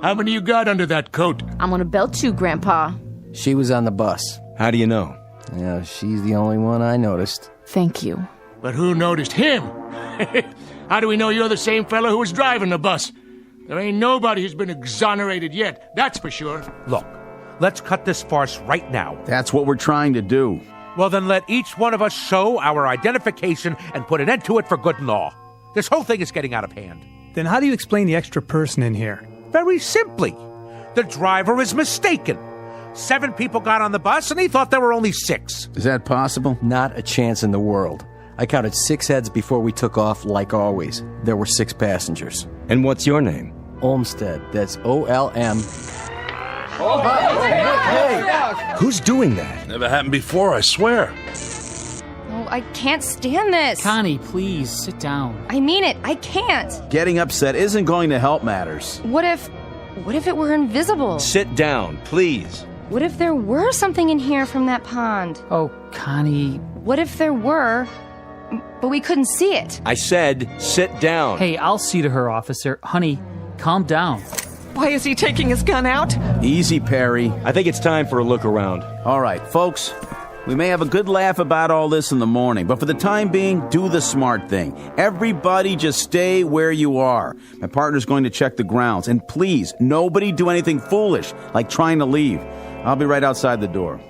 How many you got under that coat? I'm gonna belt you, Grandpa. She was on the bus. How do you know? Yeah, she's the only one I noticed. Thank you. But who noticed him? How do we know you're the same fella who was driving the bus? There ain't nobody who's been exonerated yet, that's for sure. Look, let's cut this farce right now. That's what we're trying to do. Well, then let each one of us show our identification and put an end to it for good and all. This whole thing is getting out of hand. Then how do you explain the extra person in here? Very simply. The driver is mistaken. 7 people got on the bus, and he thought there were only 6. Is that possible? Not a chance in the world. I counted 6 heads before we took off, like always. There were 6 passengers. And what's your name? Olmsted. That's O-L-M. Hey! Who's doing that? Never happened before, I swear. Oh, I can't stand this. Connie, please, sit down. I mean it. I can't. Getting upset isn't going to help matters. What if it were invisible? Sit down, please. What if there were something in here from that pond? Oh, Connie. What if there were, but we couldn't see it? I said, sit down. Hey, I'll see to her, officer. Honey, calm down. Why is he taking his gun out? Easy, Perry. I think it's time for a look around. All right, folks. We may have a good laugh about all this in the morning, but for the time being, do the smart thing. Everybody just stay where you are. My partner's going to check the grounds. And please, nobody do anything foolish, like trying to leave. I'll be right outside the door.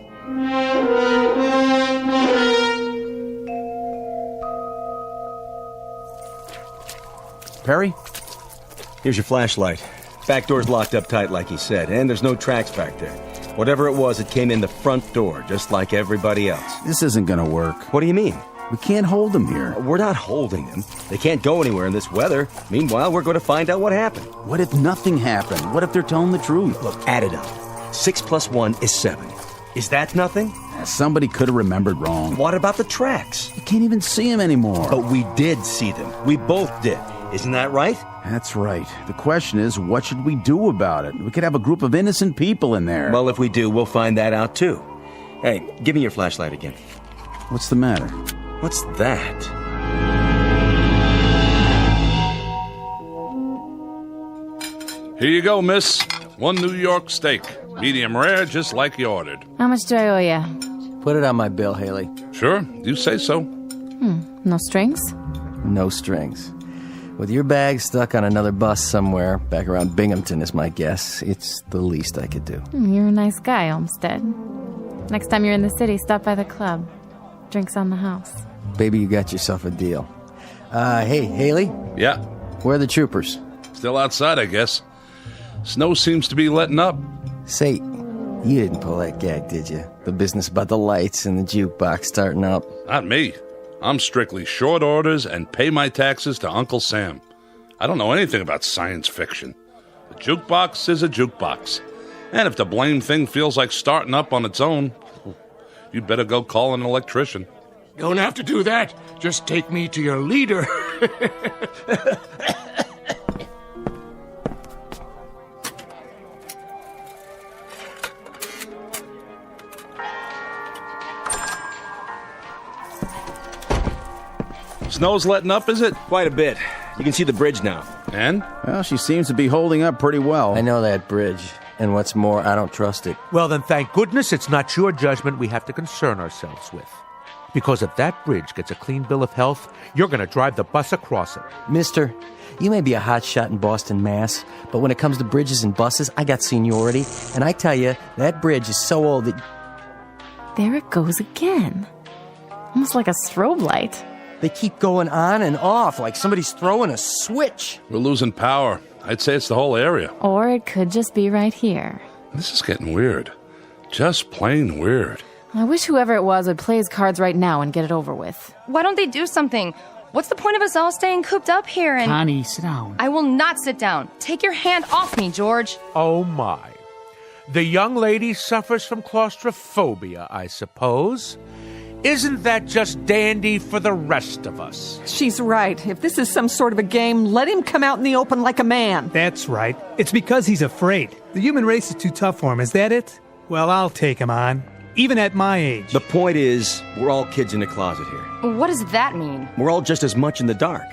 Perry? Here's your flashlight. Back door's locked up tight like he said, and there's no tracks back there. Whatever it was, it came in the front door, just like everybody else. This isn't gonna work. What do you mean? We can't hold them here. We're not holding them. They can't go anywhere in this weather. Meanwhile, we're going to find out what happened. What if nothing happened? What if they're telling the truth? Look, add it up. 6 + 1 is 7. Is that nothing? Somebody could have remembered wrong. What about the tracks? You can't even see them anymore. But we did see them. We both did. Isn't that right? That's right. The question is, what should we do about it? We could have a group of innocent people in there. Well, if we do, we'll find that out too. Hey, give me your flashlight again. What's the matter? What's that? Here you go, miss. 1 New York steak. Medium rare, just like you ordered. How much do I owe you? Put it on my bill, Haley. Sure, you say so. No strings? No strings. With your bag stuck on another bus somewhere, back around Binghamton is my guess, it's the least I could do. You're a nice guy, Olmsted. Next time you're in the city, stop by the club. Drinks on the house. Baby, you got yourself a deal. Hey, Haley? Yeah? Where are the troopers? Still outside, I guess. Snow seems to be letting up. Say, you didn't pull that gag, did you? The business about the lights and the jukebox starting up. Not me. I'm strictly short orders and pay my taxes to Uncle Sam. I don't know anything about science fiction. A jukebox is a jukebox. And if the blame thing feels like starting up on its own, you'd better go call an electrician. Don't have to do that. Just take me to your leader. Snow's letting up, is it? Quite a bit. You can see the bridge now. And? Well, she seems to be holding up pretty well. I know that bridge. And what's more, I don't trust it. Well, then thank goodness it's not your judgment we have to concern ourselves with. Because if that bridge gets a clean bill of health, you're going to drive the bus across it. Mister, you may be a hotshot in Boston, Mass., but when it comes to bridges and buses, I got seniority. And I tell you, that bridge is so old that... There it goes again. Almost like a strobe light. They keep going on and off like somebody's throwing a switch. We're losing power. I'd say it's the whole area. Or it could just be right here. This is getting weird. Just plain weird. I wish whoever it was would play his cards right now and get it over with. Why don't they do something? What's the point of us all staying cooped up here and... Connie, sit down. I will not sit down. Take your hand off me, George. Oh, my. The young lady suffers from claustrophobia, I suppose. Isn't that just dandy for the rest of us? She's right. If this is some sort of a game, let him come out in the open like a man. That's right. It's because he's afraid. The human race is too tough for him. Is that it? Well, I'll take him on. Even at my age. The point is, we're all kids in a closet here. What does that mean? We're all just as much in the dark.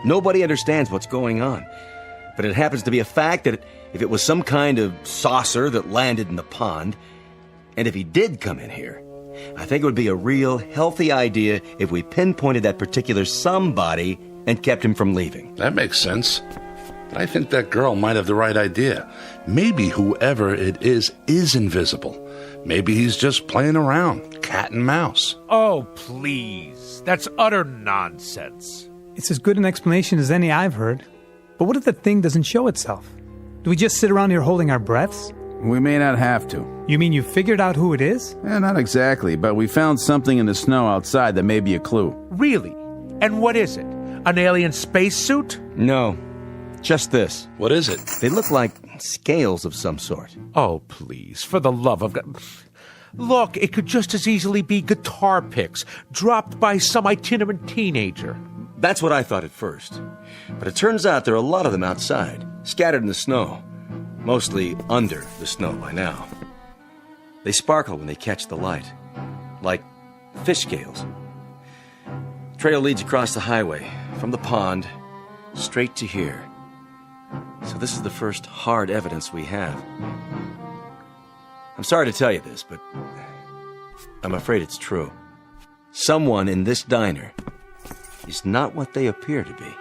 Nobody understands what's going on. But it happens to be a fact that if it was some kind of saucer that landed in the pond, and if he did come in here, I think it would be a real healthy idea if we pinpointed that particular somebody and kept him from leaving. That makes sense. But I think that girl might have the right idea. Maybe whoever it is invisible. Maybe he's just playing around, cat and mouse. Oh, please. That's utter nonsense. It's as good an explanation as any I've heard. But what if the thing doesn't show itself? Do we just sit around here holding our breaths? We may not have to. You mean you figured out who it is? Not exactly, but we found something in the snow outside that may be a clue. Really? And what is it? An alien spacesuit? No, just this. What is it? They look like scales of some sort. Oh, please, for the love of God. Look, it could just as easily be guitar picks dropped by some itinerant teenager. That's what I thought at first. But it turns out there are a lot of them outside, scattered in the snow. Mostly under the snow by now. They sparkle when they catch the light, like fish scales. The trail leads across the highway, from the pond, straight to here. So this is the first hard evidence we have. I'm sorry to tell you this, but I'm afraid it's true. Someone in this diner is not what they appear to be.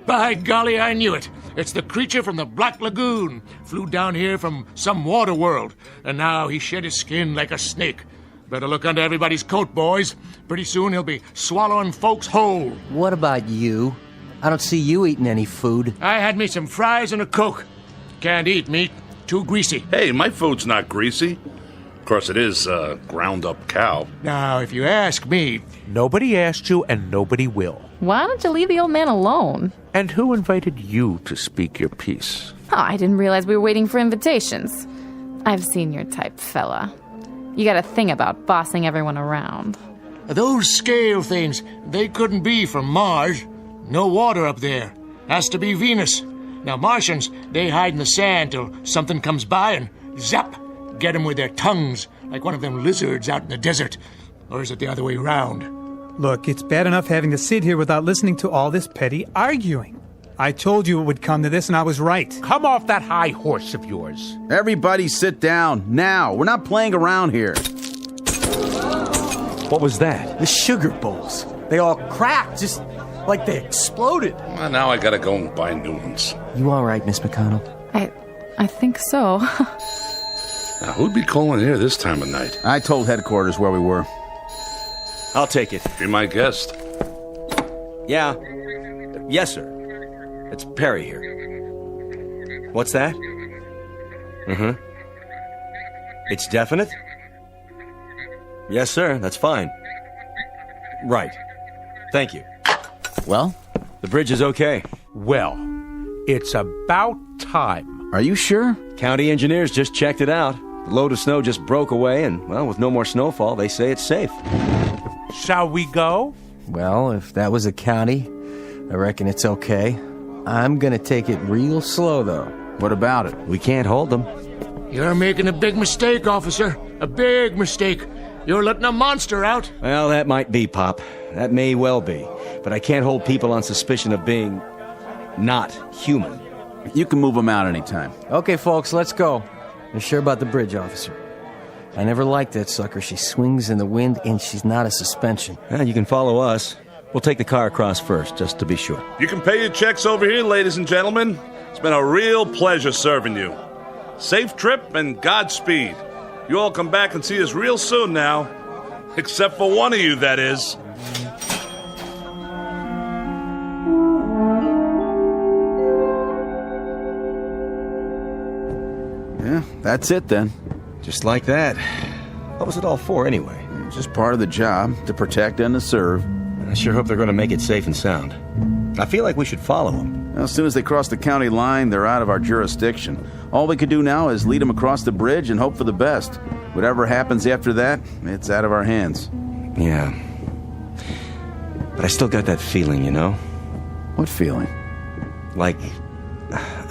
By golly, I knew it. It's the creature from the Black Lagoon. Flew down here from some water world, and now he shed his skin like a snake. Better look under everybody's coat, boys. Pretty soon he'll be swallowing folks whole. What about you? I don't see you eating any food. I had me some fries and a Coke. Can't eat meat. Too greasy. Hey, my food's not greasy. Of course, it is ground-up cow. Now, if you ask me... Nobody asked you, and nobody will. Why don't you leave the old man alone? And who invited you to speak your piece? Oh, I didn't realize we were waiting for invitations. I've seen your type, fella. You got a thing about bossing everyone around. Those scale things, they couldn't be from Mars. No water up there. Has to be Venus. Now, Martians, they hide in the sand till something comes by and zap, get them with their tongues, like one of them lizards out in the desert. Or is it the other way round? Look, it's bad enough having to sit here without listening to all this petty arguing. I told you it would come to this, and I was right. Come off that high horse of yours. Everybody sit down, now. We're not playing around here. What was that? The sugar bowls. They all cracked, just like they exploded. Well, now I gotta go and buy new ones. You all right, Miss McConnell? I think so. Now, who'd be calling here this time of night? I told headquarters where we were. I'll take it. Be my guest. Yeah. Yes, sir. It's Perry here. What's that? Mm-hmm. It's definite? Yes, sir. That's fine. Right. Thank you. Well? The bridge is okay. Well, it's about time. Are you sure? County engineers just checked it out. The load of snow just broke away, and, well, with no more snowfall, they say it's safe. Shall we go? Well, if that was a county, I reckon it's okay. I'm gonna take it real slow, though. What about it? We can't hold them. You're making a big mistake, officer. A big mistake. You're letting a monster out. Well, that might be, Pop. That may well be. But I can't hold people on suspicion of being not human. You can move them out anytime. Okay, folks, let's go. You're sure about the bridge, officer? I never liked that sucker. She swings in the wind, and she's not a suspension. Well, you can follow us. We'll take the car across first, just to be sure. You can pay your checks over here, ladies and gentlemen. It's been a real pleasure serving you. Safe trip and Godspeed. You all come back and see us real soon now. Except for one of you, that is. Yeah, that's it then. Just like that. What was it all for, anyway? It's just part of the job, to protect and to serve. I sure hope they're going to make it safe and sound. I feel like we should follow them. Well, as soon as they cross the county line, they're out of our jurisdiction. All we could do now is lead them across the bridge and hope for the best. Whatever happens after that, it's out of our hands. Yeah. But I still got that feeling, you know? What feeling? Like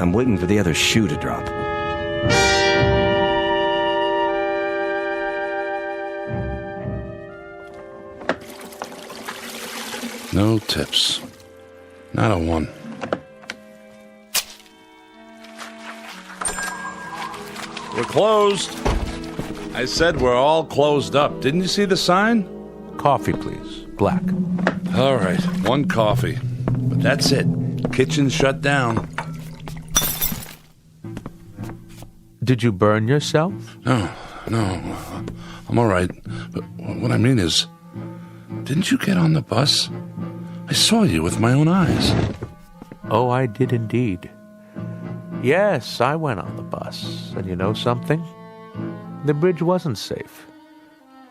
I'm waiting for the other shoe to drop. No tips. Not a one. We're closed. I said we're all closed up. Didn't you see the sign? Coffee, please. Black. All right, one coffee. But that's it. Kitchen's shut down. Did you burn yourself? No. I'm all right. But what I mean is, didn't you get on the bus? I saw you with my own eyes. Oh, I did indeed. Yes, I went on the bus. And you know something? The bridge wasn't safe.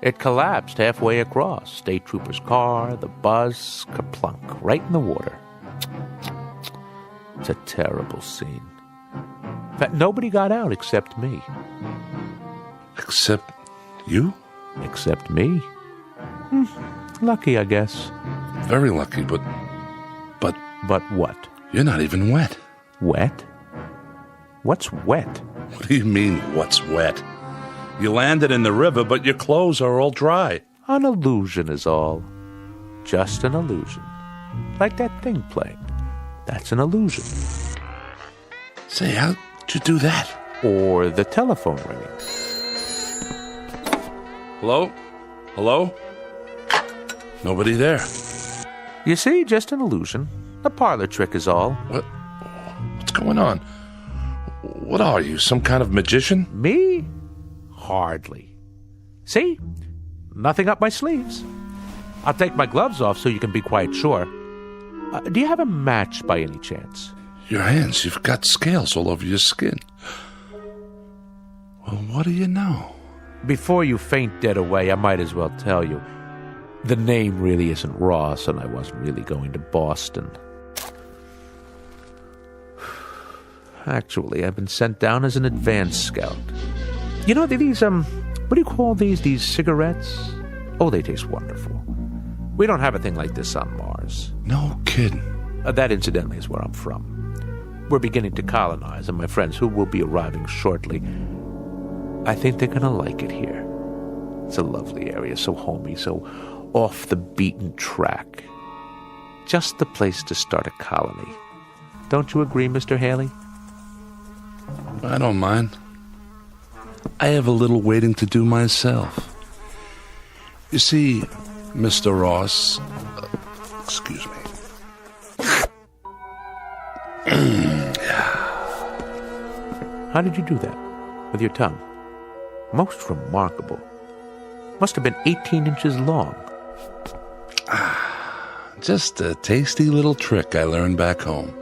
It collapsed halfway across. State trooper's car, the bus, kerplunk, right in the water. It's a terrible scene. In fact, nobody got out except me. Except you? Except me. Lucky, I guess. Very lucky, but... But what? You're not even wet. Wet? What's wet? What do you mean, what's wet? You landed in the river, but your clothes are all dry. An illusion is all. Just an illusion. Like that thing playing. That's an illusion. Say, how'd you do that? Or the telephone ringing. Hello? Hello? Nobody there. You see, just an illusion. A parlor trick is all. What's going on? What are you, some kind of magician? Me? Hardly. See? nothing up my sleeves. I'll take my gloves off so you can be quite sure. Do you have a match by any chance? Your hands, you've got scales all over your skin. Well, what do you know? Before you faint dead away, I might as well tell you. The name really isn't Ross, and I wasn't really going to Boston. Actually, I've been sent down as an advance scout. You know, these, what do you call these? These cigarettes? Oh, they taste wonderful. We don't have a thing like this on Mars. No kidding. That, incidentally, is where I'm from. We're beginning to colonize, and my friends, who will be arriving shortly, I think they're going to like it here. It's a lovely area, so homey, so off the beaten track. Just the place to start a colony. Don't you agree, Mr. Haley? I don't mind. I have a little waiting to do myself. You see, Mr. Ross... excuse me. How did you do that? With your tongue? Most remarkable. Must have been 18 inches long. Just a tasty little trick I learned back home.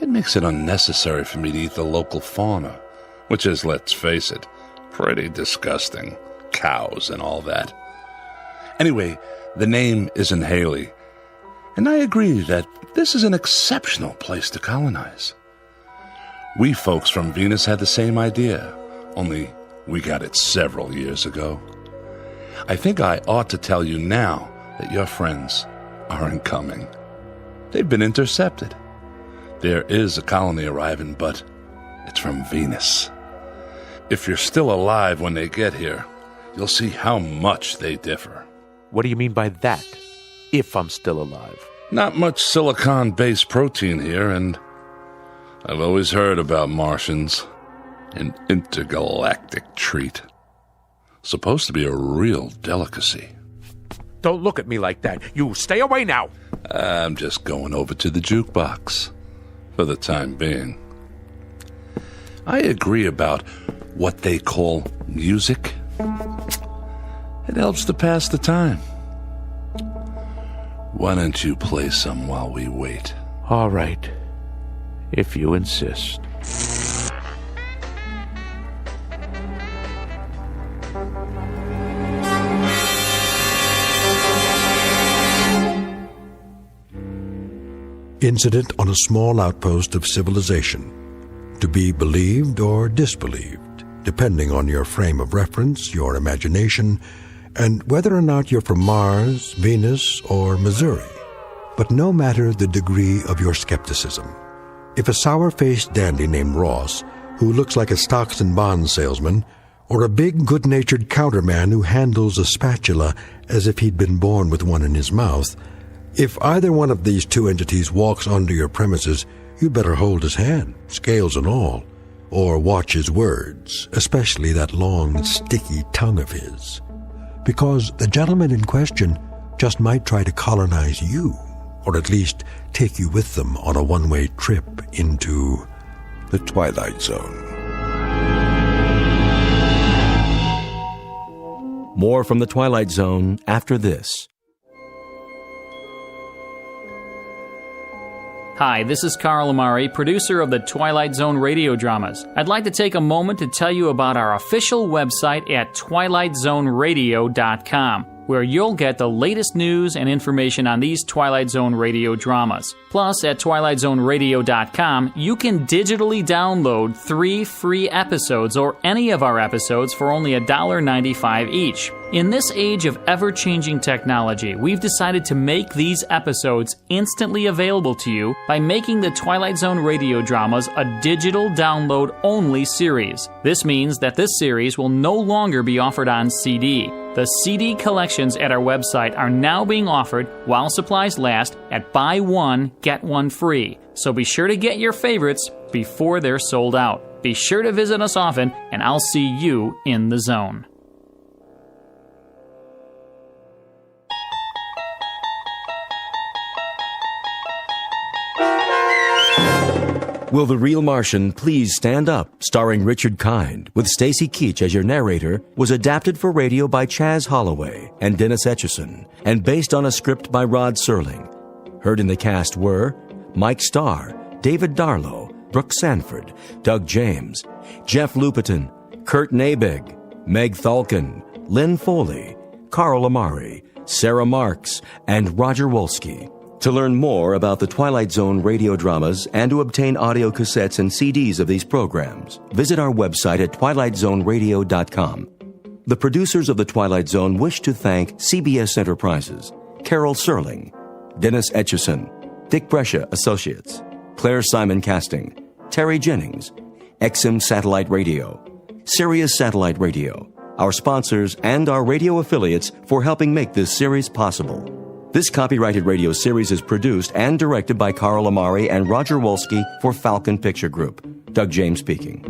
It makes it unnecessary for me to eat the local fauna, which is, let's face it, pretty disgusting. Cows and all that. Anyway, the name isn't Haley, and I agree that this is an exceptional place to colonize. We folks from Venus had the same idea, only we got it several years ago. I think I ought to tell you now that your friends aren't coming. They've been intercepted. There is a colony arriving, but it's from Venus. If you're still alive when they get here, you'll see how much they differ. What do you mean by that, if I'm still alive? Not much silicon-based protein here, and I've always heard about Martians. An intergalactic treat. Supposed to be a real delicacy. Don't look at me like that. You stay away now. I'm just going over to the jukebox. For the time being. I agree about what they call music. It helps to pass the time. Why don't you play some while we wait? All right. If you insist. Incident on a small outpost of civilization, to be believed or disbelieved, depending on your frame of reference, your imagination, and whether or not you're from Mars, Venus, or Missouri. But no matter the degree of your skepticism, if a sour-faced dandy named Ross, who looks like a stocks and bonds salesman, or a big, good-natured counterman who handles a spatula as if he'd been born with one in his mouth, if either one of these two entities walks onto your premises, you'd better hold his hand, scales and all, or watch his words, especially that long, sticky tongue of his. Because the gentleman in question just might try to colonize you, or at least take you with them on a one-way trip into the Twilight Zone. More from the Twilight Zone after this. Hi, this is Carl Amari, producer of the Twilight Zone radio dramas. I'd like to take a moment to tell you about our official website at twilightzoneradio.com, where you'll get the latest news and information on these Twilight Zone radio dramas. Plus, at twilightzoneradio.com, you can digitally download 3 free episodes or any of our episodes for only $1.95 each. In this age of ever-changing technology, we've decided to make these episodes instantly available to you by making the Twilight Zone radio dramas a digital download-only series. This means that this series will no longer be offered on CD. The CD collections at our website are now being offered while supplies last at buy one, get one free. So be sure to get your favorites before they're sold out. Be sure to visit us often, and I'll see you in the zone. Will the Real Martian Please Stand Up, starring Richard Kind, with Stacy Keach as your narrator, was adapted for radio by Chaz Holloway and Dennis Etchison, and based on a script by Rod Serling. Heard in the cast were Mike Starr, David Darlow, Brooke Sanford, Doug James, Jeff Lupetin, Kurt Nabig, Meg Thalkin, Lynn Foley, Carl Amari, Sarah Marks, and Roger Wolski. To learn more about the Twilight Zone radio dramas and to obtain audio cassettes and CDs of these programs, visit our website at twilightzoneradio.com. The producers of The Twilight Zone wish to thank CBS Enterprises, Carol Serling, Dennis Etchison, Dick Brescia Associates, Claire Simon Casting, Terry Jennings, XM Satellite Radio, Sirius Satellite Radio, our sponsors, and our radio affiliates for helping make this series possible. This copyrighted radio series is produced and directed by Carl Amari and Roger Wolski for Falcon Picture Group. Doug James speaking.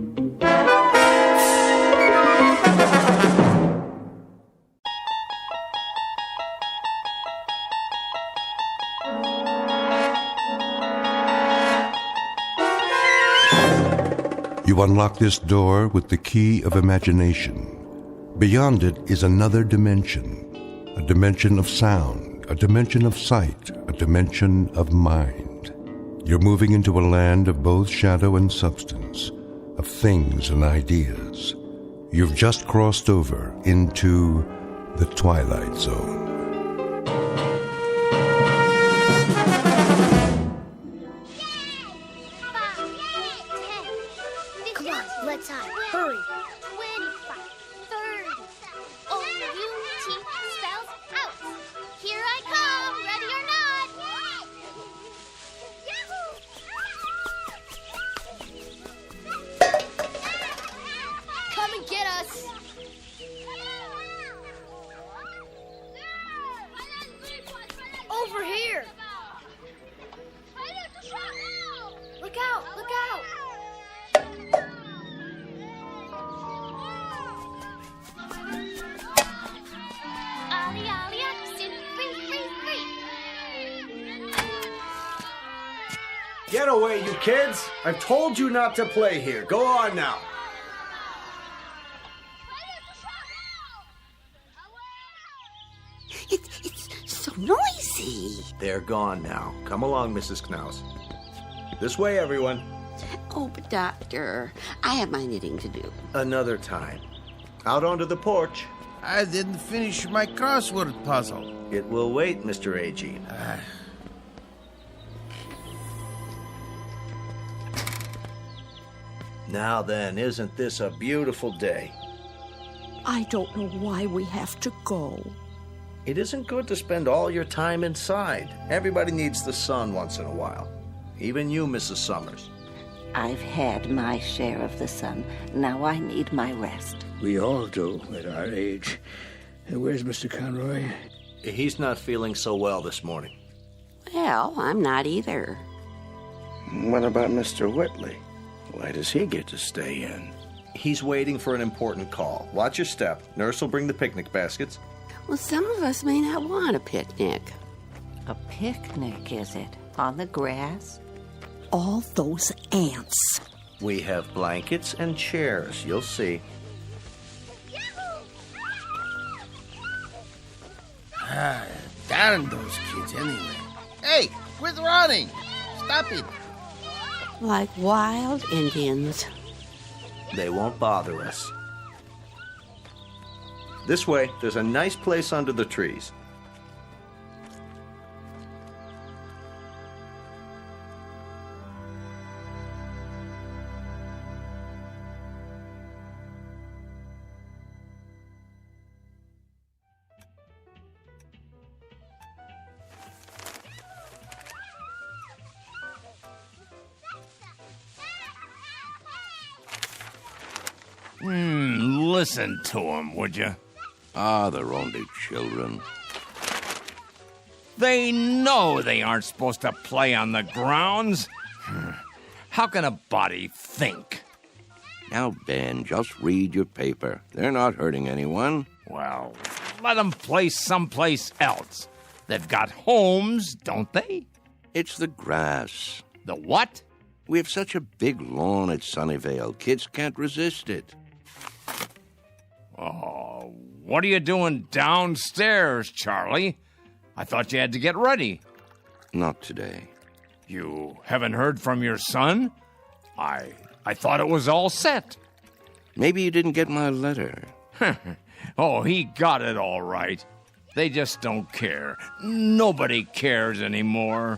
You unlock this door with the key of imagination. Beyond it is another dimension, a dimension of sound, a dimension of sight, a dimension of mind. You're moving into a land of both shadow and substance, of things and ideas. You've just crossed over into the Twilight Zone. Come on, let's hide. Hurry. 30. O-U-T spells out. Here I come, ready or not. Come and get us. Over here. Look out, look out. Ollie, ollie, oxen, free, free, free. Get away, you kids! I've told you not to play here. Go on now. It's so noisy. They're gone now. Come along, Mrs. Knaus. This way, everyone. Oh, but Doctor, I have my knitting to do. Another time. Out onto the porch. I didn't finish my crossword puzzle. It will wait, Mr. A.G. Now then, isn't this a beautiful day? I don't know why we have to go. It isn't good to spend all your time inside. Everybody needs the sun once in a while. Even you, Mrs. Summers. I've had my share of the sun. Now I need my rest. We all do at our age. Where's Mr. Conroy? He's not feeling so well this morning. Well, I'm not either. What about Mr. Whitley? Why does he get to stay in? He's waiting for an important call. Watch your step. Nurse will bring the picnic baskets. Well, some of us may not want a picnic. A picnic, is it? On the grass? All those ants. We have blankets and chairs. You'll see. Darn those kids anyway. Hey, quit running! Stop it! Like wild Indians. They won't bother us. This way, there's a nice place under the trees. Listen to them, would you? They're only children. They know they aren't supposed to play on the grounds. How can a body think? Now, Ben, just read your paper. They're not hurting anyone. Well, let them play someplace else. They've got homes, don't they? It's the grass. The what? We have such a big lawn at Sunnyvale. Kids can't resist it. Oh, what are you doing downstairs, Charlie? I thought you had to get ready. Not today. You haven't heard from your son? I thought it was all set. Maybe you didn't get my letter. Oh, he got it all right. They just don't care. Nobody cares anymore.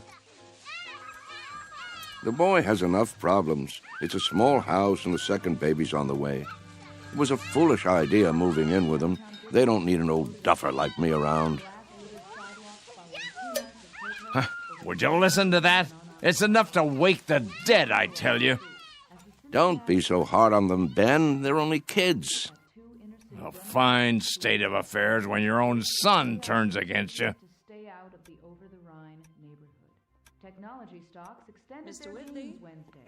The boy has enough problems. It's a small house and the second baby's on the way. It was a foolish idea moving in with him. They don't need an old duffer like me around. Would you listen to that? It's enough to wake the dead, I tell you. Don't be so hard on them, Ben. They're only kids. A fine state of affairs when your own son turns against you. Stay out of the over-the-Rhine neighborhood. Technology stocks extended Mr. their Whitley? gains Wednesday.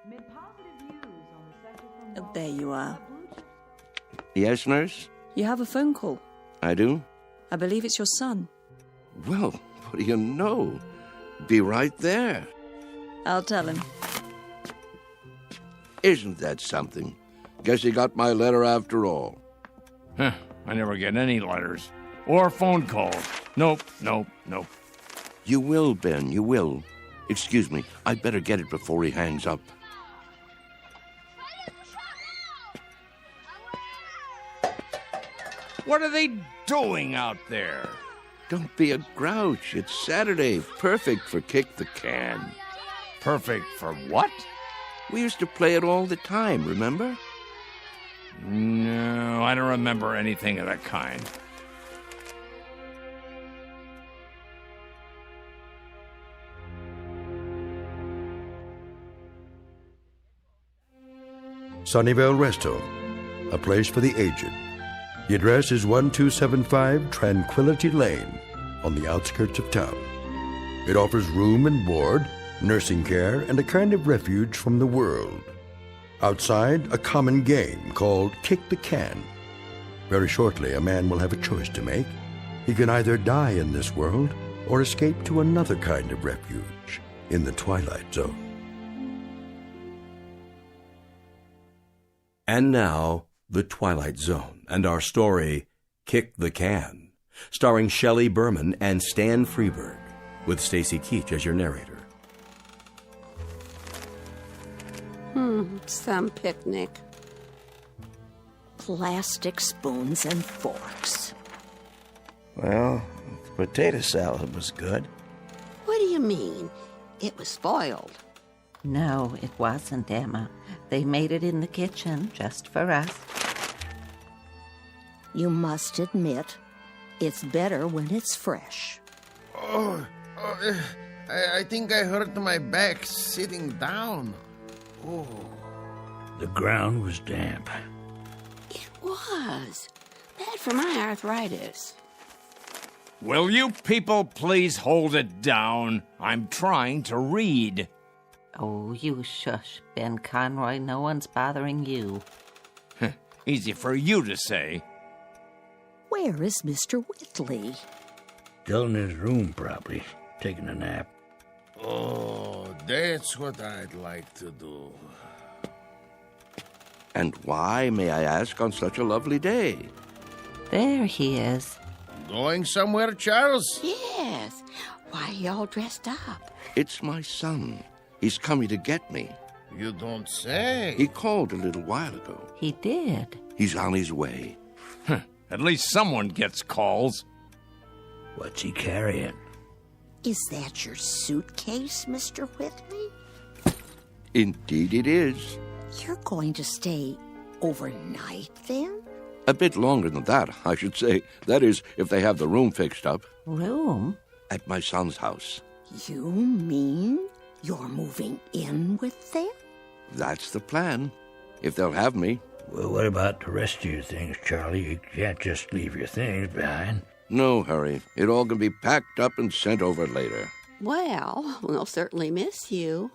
Mid positive views on the sector from There you are. Yes, nurse? You have a phone call. I do? I believe it's your son. Well, what do you know? Be right there. I'll tell him. Isn't that something? Guess he got my letter after all. I never get any letters. Or phone calls. Nope. You will, Ben, you will. Excuse me, I'd better get it before he hangs up. What are they doing out there? Don't be a grouch. It's Saturday. Perfect for kick the can. Perfect for what? We used to play it all the time, remember? No, I don't remember anything of that kind. Sunnyvale Rest Home, a place for the aged. The address is 1275 Tranquility Lane, on the outskirts of town. It offers room and board, nursing care, and a kind of refuge from the world. Outside, a common game called Kick the Can. Very shortly, a man will have a choice to make. He can either die in this world or escape to another kind of refuge in the Twilight Zone. And now, The Twilight Zone, and our story, Kick the Can, starring Shelley Berman and Stan Freberg, with Stacy Keach as your narrator. Some picnic. Plastic spoons and forks. Well, potato salad was good. What do you mean? It was spoiled. No, it wasn't, Emma. They made it in the kitchen just for us. You must admit, it's better when it's fresh. I think I hurt my back sitting down. Oh. The ground was damp. It was. Bad for my arthritis. Will you people please hold it down? I'm trying to read. Oh, you shush, Ben Conroy. No one's bothering you. Easy for you to say. Where is Mr. Whitley? Still in his room, probably, taking a nap. Oh, that's what I'd like to do. And why, may I ask, on such a lovely day? There he is. Going somewhere, Charles? Yes. Why are you all dressed up? It's my son. He's coming to get me. You don't say. He called a little while ago. He did. He's on his way. At least someone gets calls. What's he carrying? Is that your suitcase, Mr. Whitley? Indeed it is. You're going to stay overnight, then? A bit longer than that, I should say. That is, if they have the room fixed up. Room? At my son's house. You mean you're moving in with them? That's the plan. If they'll have me. Well, what about the rest of your things, Charlie? You can't just leave your things behind. No hurry. It all can be packed up and sent over later. Well, we'll certainly miss you.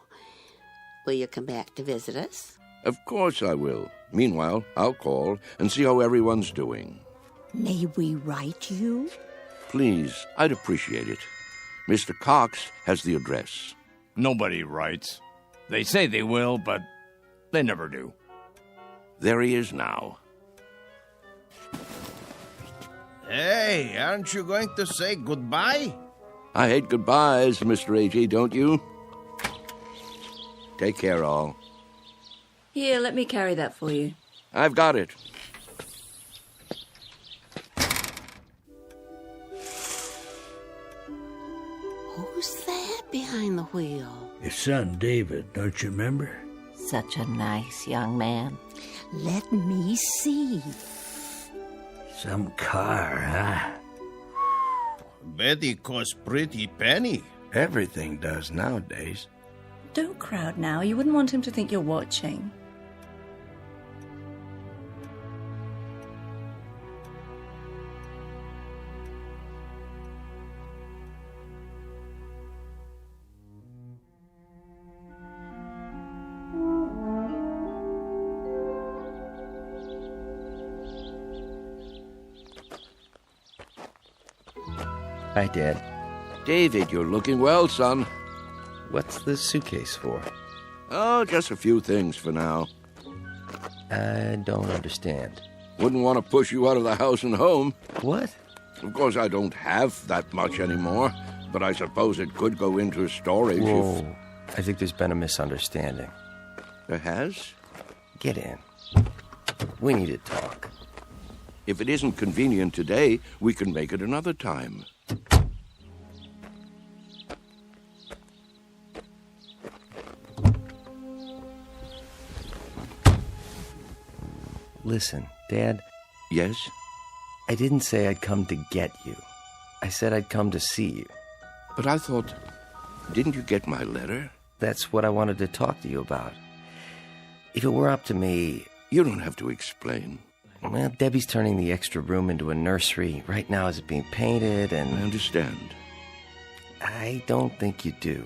Will you come back to visit us? Of course I will. Meanwhile, I'll call and see how everyone's doing. May we write you? Please, I'd appreciate it. Mr. Cox has the address. Nobody writes. They say they will, but they never do. There he is now. Hey, aren't you going to say goodbye? I hate goodbyes, Mr. A.G., don't you? Take care, all. Here, let me carry that for you. I've got it. Who's that behind the wheel? Your son, David, don't you remember? Such a nice young man. Let me see. Some car, huh? Betty costs pretty penny. Everything does nowadays. Don't crowd now. You wouldn't want him to think you're watching. Hi, Dad. David, you're looking well, son. What's the suitcase for? Oh, just a few things for now. I don't understand. Wouldn't want to push you out of the house and home. What? Of course, I don't have that much anymore, but I suppose it could go into storage Whoa. if... I think there's been a misunderstanding. There has? Get in. We need to talk. If it isn't convenient today, we can make it another time. Listen, Dad. Yes? I didn't say I'd come to get you. I said I'd come to see you. But I thought... Didn't you get my letter? That's what I wanted to talk to you about. If it were up to me... You don't have to explain. Well, Debbie's turning the extra room into a nursery. Right now it's being painted and... I understand. I don't think you do.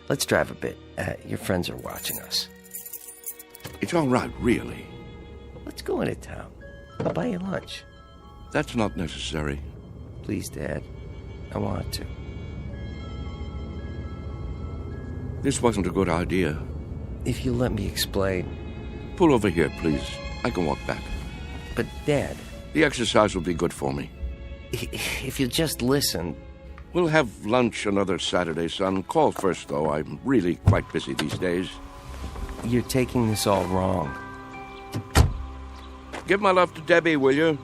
Let's drive a bit. Your friends are watching us. It's all right, really. Let's go into town. I'll buy you lunch. That's not necessary. Please, Dad. I want to. This wasn't a good idea. If you let me explain. Pull over here, please. I can walk back. But, Dad... The exercise will be good for me. If you just listen... We'll have lunch another Saturday, son. Call first, though. I'm really quite busy these days. You're taking this all wrong. Give my love to Debbie, will you?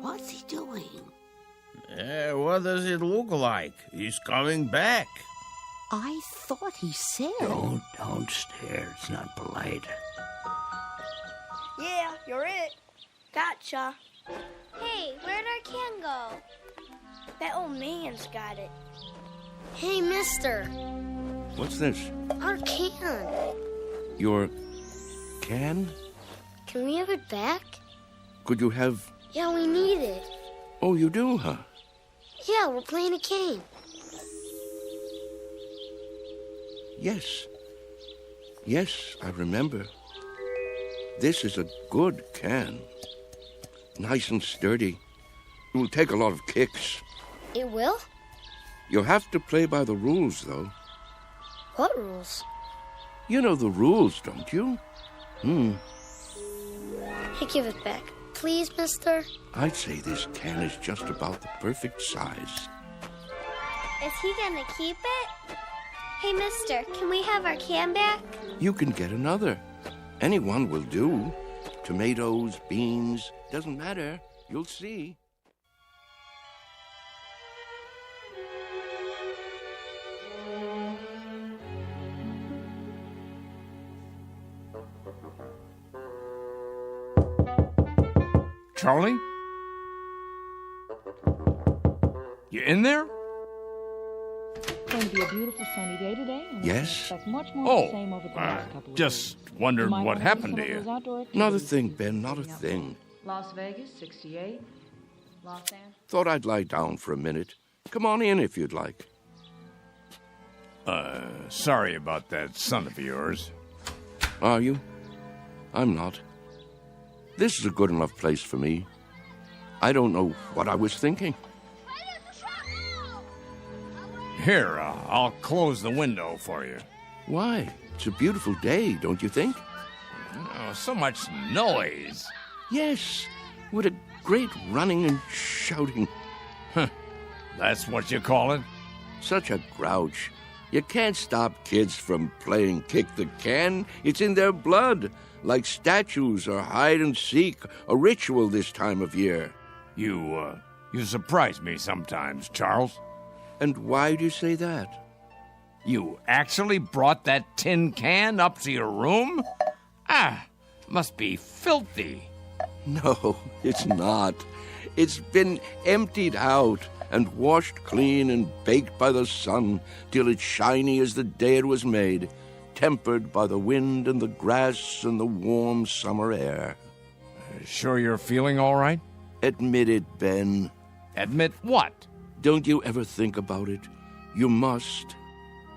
What's he doing? What does it look like? He's coming back. I thought he said... Don't stare. It's not polite. Yeah, you're it. Gotcha. Hey, where'd our can go? That old man's got it. Hey, mister. What's this? Our can. Your can? Can we have it back? Could you have... Yeah, we need it. Oh, you do, huh? Yeah, we're playing a game. Yes. Yes, I remember. This is a good can. Nice and sturdy. It will take a lot of kicks. It will? You'll have to play by the rules, though. What rules? You know the rules, don't you? Hey, give it back. Please, mister? I'd say this can is just about the perfect size. Is he gonna keep it? Hey, mister, can we have our can back? You can get another. Any one will do. Tomatoes, beans, doesn't matter. You'll see. Charlie? You in there? It's going to be a beautiful sunny day today. And Yes? we expect much more of the same over the next couple of Just days. wondered You might what wanna do happened some to of you. those outdoor Not a activities. thing, Ben, not a thing. Las Vegas, 68. Los Angeles. Thought I'd lie down for a minute. Come on in if you'd like. Sorry about that son of yours. Are you? I'm not. This is a good enough place for me. I don't know what I was thinking. Here, I'll close the window for you. Why? It's a beautiful day, don't you think? Oh, so much noise. Yes, what a great running and shouting. Huh. That's what you call it? Such a grouch. You can't stop kids from playing kick the can. It's in their blood, like statues or hide and seek, a ritual this time of year. You surprise me sometimes, Charles. And why do you say that? You actually brought that tin can up to your room? Must be filthy. No, it's not. It's been emptied out and washed clean and baked by the sun till it's shiny as the day it was made, tempered by the wind and the grass and the warm summer air. Sure you're feeling all right? Admit it, Ben. Admit what? Don't you ever think about it? You must.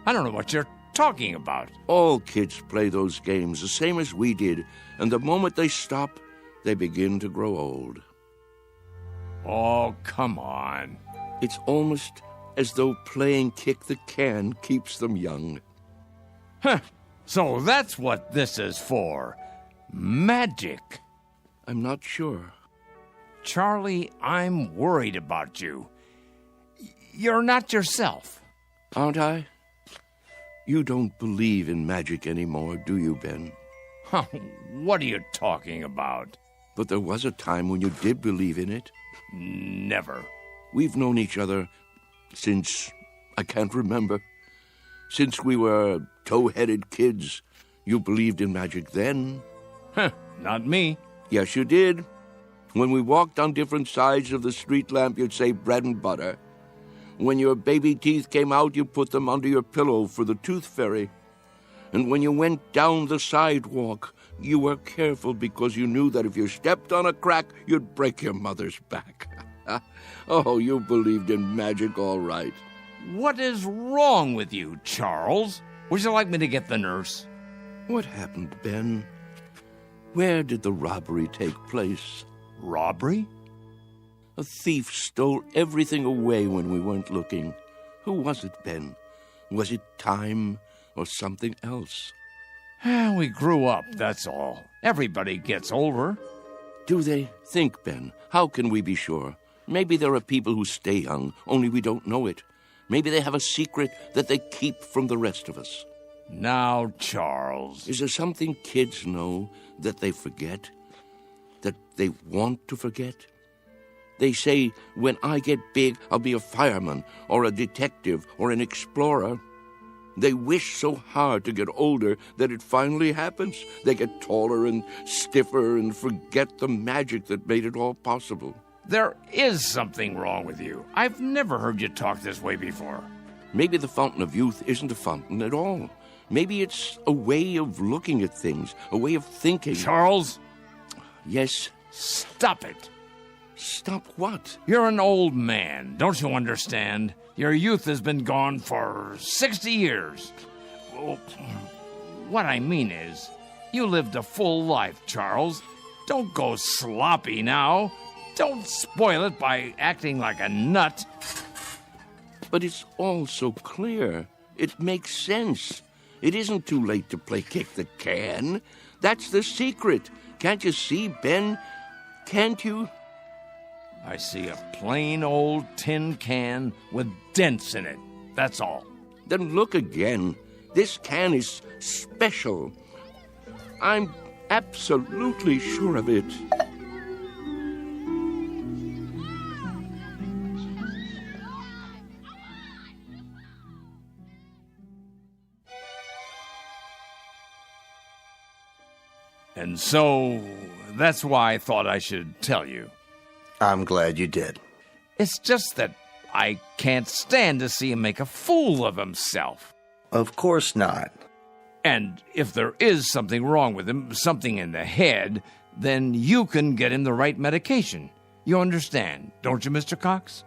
I don't know what you're talking about. All kids play those games the same as we did, and the moment they stop, they begin to grow old. Oh, come on. It's almost as though playing kick the can keeps them young. Huh. So that's what this is for. Magic. I'm not sure. Charlie, I'm worried about you. You're not yourself. Aren't I? You don't believe in magic anymore, do you, Ben? Huh, what are you talking about? But there was a time when you did believe in it. Never. We've known each other since, I can't remember. Since we were tow-headed kids. You believed in magic then. Huh, not me. Yes, you did. When we walked on different sides of the street lamp, you'd say bread and butter. When your baby teeth came out, you put them under your pillow for the tooth fairy. And when you went down the sidewalk, you were careful because you knew that if you stepped on a crack, you'd break your mother's back. Oh, you believed in magic all right. What is wrong with you, Charles? Would you like me to get the nurse? What happened, Ben? Where did the robbery take place? Robbery? A thief stole everything away when we weren't looking. Who was it, Ben? Was it time or something else? We grew up, that's all. Everybody gets older. Do they? Think, Ben. How can we be sure? Maybe there are people who stay young, only we don't know it. Maybe they have a secret that they keep from the rest of us. Now, Charles. Is there something kids know that they forget? That they want to forget? They say, when I get big, I'll be a fireman, or a detective, or an explorer. They wish so hard to get older that it finally happens. They get taller and stiffer and forget the magic that made it all possible. There is something wrong with you. I've never heard you talk this way before. Maybe the fountain of youth isn't a fountain at all. Maybe it's a way of looking at things, a way of thinking. Charles? Yes? Stop it. Stop what? You're an old man. Don't you understand? Your youth has been gone for 60 years. What I mean is, you lived a full life, Charles. Don't go sloppy now. Don't spoil it by acting like a nut. But it's all so clear. It makes sense. It isn't too late to play kick the can. That's the secret. Can't you see, Ben? Can't you? I see a plain old tin can with dents in it. That's all. Then look again. This can is special. I'm absolutely sure of it. And so, that's why I thought I should tell you. I'm glad you did. It's just that I can't stand to see him make a fool of himself. Of course not. And if there is something wrong with him, something in the head, then you can get him the right medication. You understand, don't you, Mr. Cox?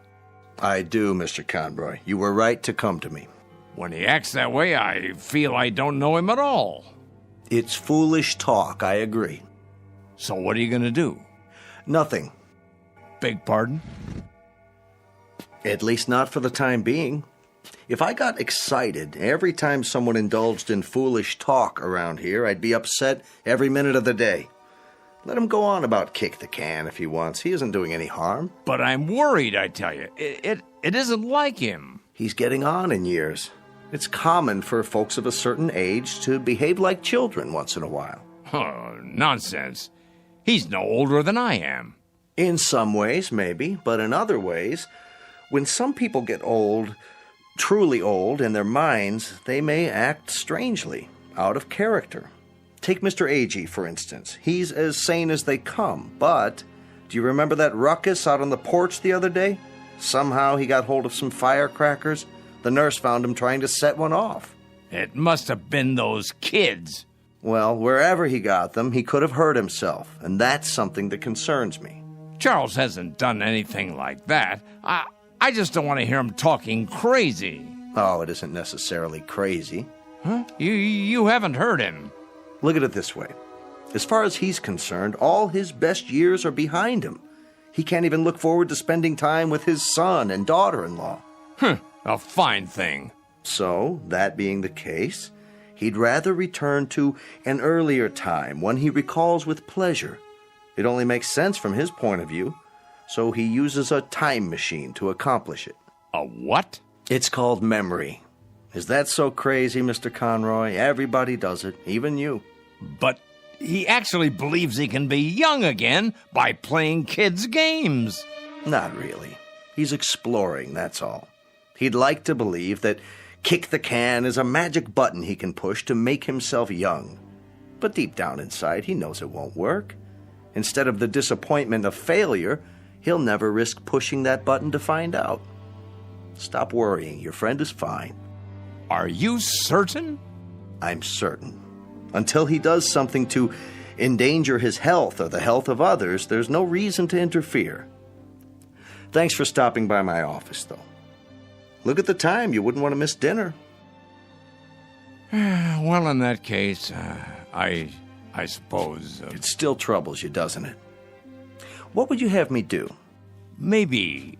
I do, Mr. Conroy. You were right to come to me. When he acts that way, I feel I don't know him at all. It's foolish talk, I agree. So what are you going to do? Nothing. Beg pardon? At least not for the time being. If I got excited every time someone indulged in foolish talk around here, I'd be upset every minute of the day. Let him go on about kick the can if he wants. He isn't doing any harm. But I'm worried, I tell you. It isn't like him. He's getting on in years. It's common for folks of a certain age to behave like children once in a while. Oh, nonsense. He's no older than I am. In some ways, maybe, but in other ways, when some people get old, truly old in their minds, they may act strangely, out of character. Take Mr. Agee, for instance. He's as sane as they come, but do you remember that ruckus out on the porch the other day? Somehow he got hold of some firecrackers. The nurse found him trying to set one off. It must have been those kids. Well, wherever he got them, he could have hurt himself, and that's something that concerns me. Charles hasn't done anything like that. I just don't want to hear him talking crazy. Oh, it isn't necessarily crazy. Huh? You haven't heard him. Look at it this way. As far as he's concerned, all his best years are behind him. He can't even look forward to spending time with his son and daughter-in-law. A fine thing. So, that being the case, he'd rather return to an earlier time, one he recalls with pleasure. It only makes sense from his point of view, so he uses a time machine to accomplish it. A what? It's called memory. Is that so crazy, Mr. Conroy? Everybody does it, even you. But he actually believes he can be young again by playing kids' games. Not really. He's exploring, that's all. He'd like to believe that kick the can is a magic button he can push to make himself young. But deep down inside, he knows it won't work. Instead of the disappointment of failure, he'll never risk pushing that button to find out. Stop worrying. Your friend is fine. Are you certain? I'm certain. Until he does something to endanger his health or the health of others, there's no reason to interfere. Thanks for stopping by my office, though. Look at the time. You wouldn't want to miss dinner. Well, in that case, I suppose... It still troubles you, doesn't it? What would you have me do? Maybe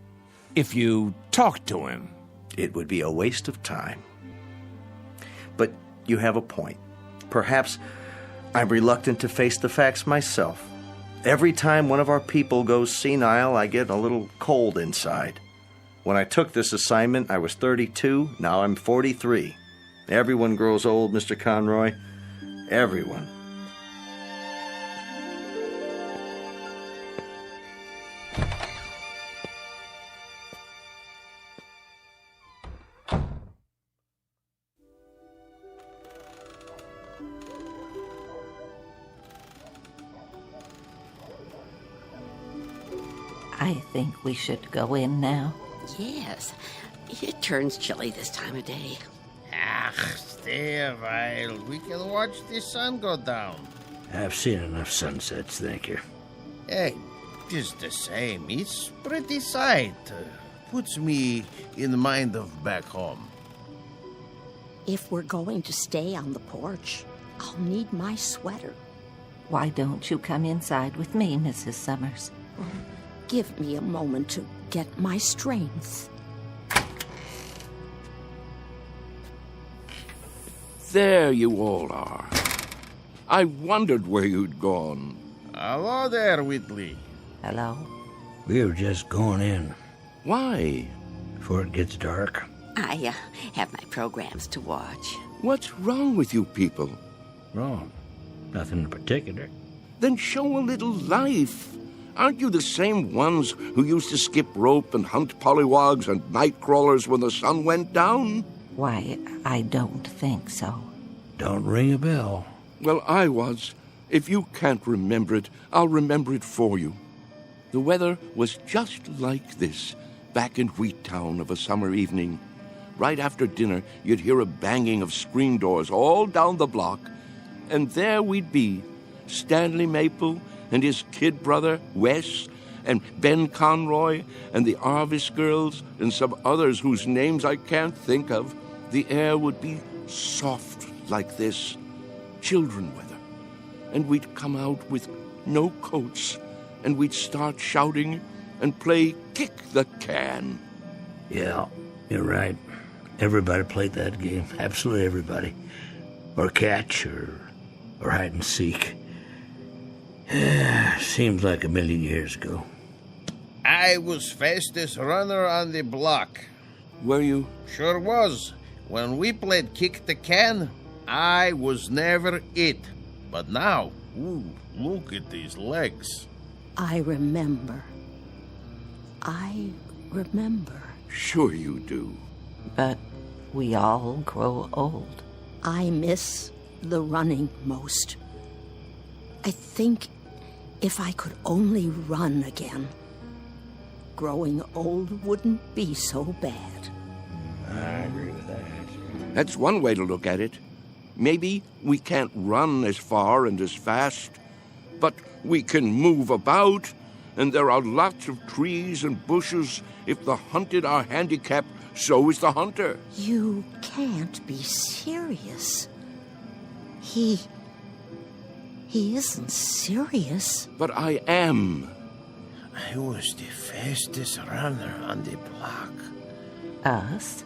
if you talk to him. It would be a waste of time. But you have a point. Perhaps I'm reluctant to face the facts myself. Every time one of our people goes senile, I get a little cold inside. When I took this assignment, I was 32. Now I'm 43. Everyone grows old, Mr. Conroy. Everyone. I think we should go in now. Yes. It turns chilly this time of day. Stay a while. We can watch the sun go down. I've seen enough sunsets, thank you. Hey, just the same. It's pretty sight. Puts me in the mind of back home. If we're going to stay on the porch, I'll need my sweater. Why don't you come inside with me, Mrs. Summers? Give me a moment to get my strength. There you all are. I wondered where you'd gone. Hello there, Whitley. Hello. We were just going in. Why? Before it gets dark. I have my programs to watch. What's wrong with you people? Wrong. Nothing in particular. Then show a little life. Aren't you the same ones who used to skip rope and hunt pollywogs and night crawlers when the sun went down? Why, I don't think so. Don't ring a bell. Well, I was. If you can't remember it, I'll remember it for you. The weather was just like this back in Wheattown of a summer evening. Right after dinner, you'd hear a banging of screen doors all down the block, and there we'd be, Stanley Maple and his kid brother, Wes, and Ben Conroy, and the Arvis girls, and some others whose names I can't think of, the air would be soft like this, children weather. And we'd come out with no coats, and we'd start shouting and play kick the can. Yeah, you're right. Everybody played that game. Absolutely everybody. Or catch, or hide and seek. Seems like a million years ago. I was fastest runner on the block. Were you? Sure was. When we played kick the can, I was never it. But now, ooh, look at these legs. I remember. Sure you do. But we all grow old. I miss the running most. I think if I could only run again, growing old wouldn't be so bad. I agree with that. That's one way to look at it. Maybe we can't run as far and as fast, but we can move about, and there are lots of trees and bushes. If the hunted are handicapped, so is the hunter. You can't be serious. He isn't serious. But I am. I was the fastest runner on the block. Us?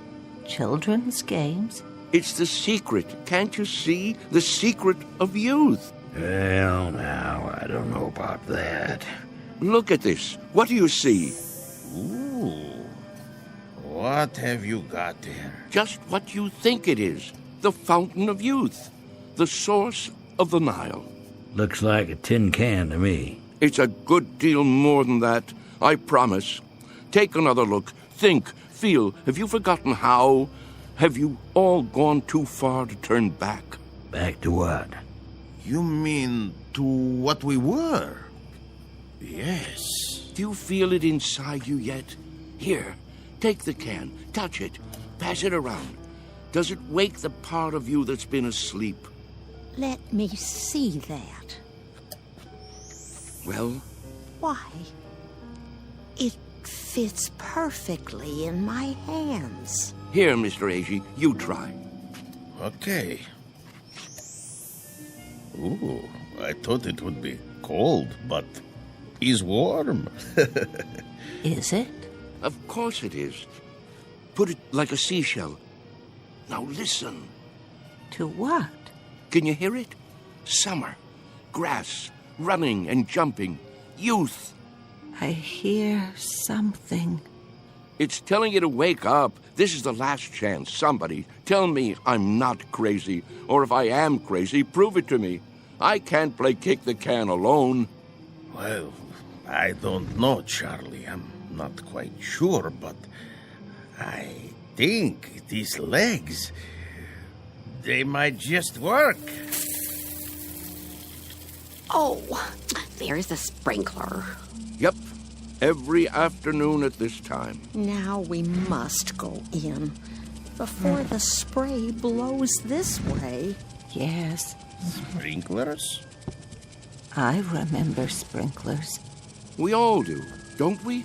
Children's games? It's the secret. Can't you see? The secret of youth. Well, now, I don't know about that. Look at this. What do you see? Ooh. What have you got there? Just what you think it is. The fountain of youth. The source of the Nile. Looks like a tin can to me. It's a good deal more than that, I promise. Take another look. Think, feel. Have you forgotten how? Have you all gone too far to turn back? Back to what? You mean to what we were? Yes. Do you feel it inside you yet? Here, take the can, touch it, pass it around. Does it wake the part of you that's been asleep? Let me see that. Well? Why? It fits perfectly in my hands. Here, Mr. Agee, you try. Okay. Ooh, I thought it would be cold, but it's warm. Is it? Of course it is. Put it like a seashell. Now listen. To what? Can you hear it? Summer, grass, running and jumping, youth. I hear something. It's telling you to wake up. This is the last chance. Somebody, tell me I'm not crazy. Or if I am crazy, prove it to me. I can't play kick the can alone. Well, I don't know, Charlie. I'm not quite sure, but I think these legs, they might just work. Oh, there's a sprinkler. Yep, every afternoon at this time. Now we must go in before the spray blows this way. Yes. Sprinklers? I remember sprinklers. We all do, don't we?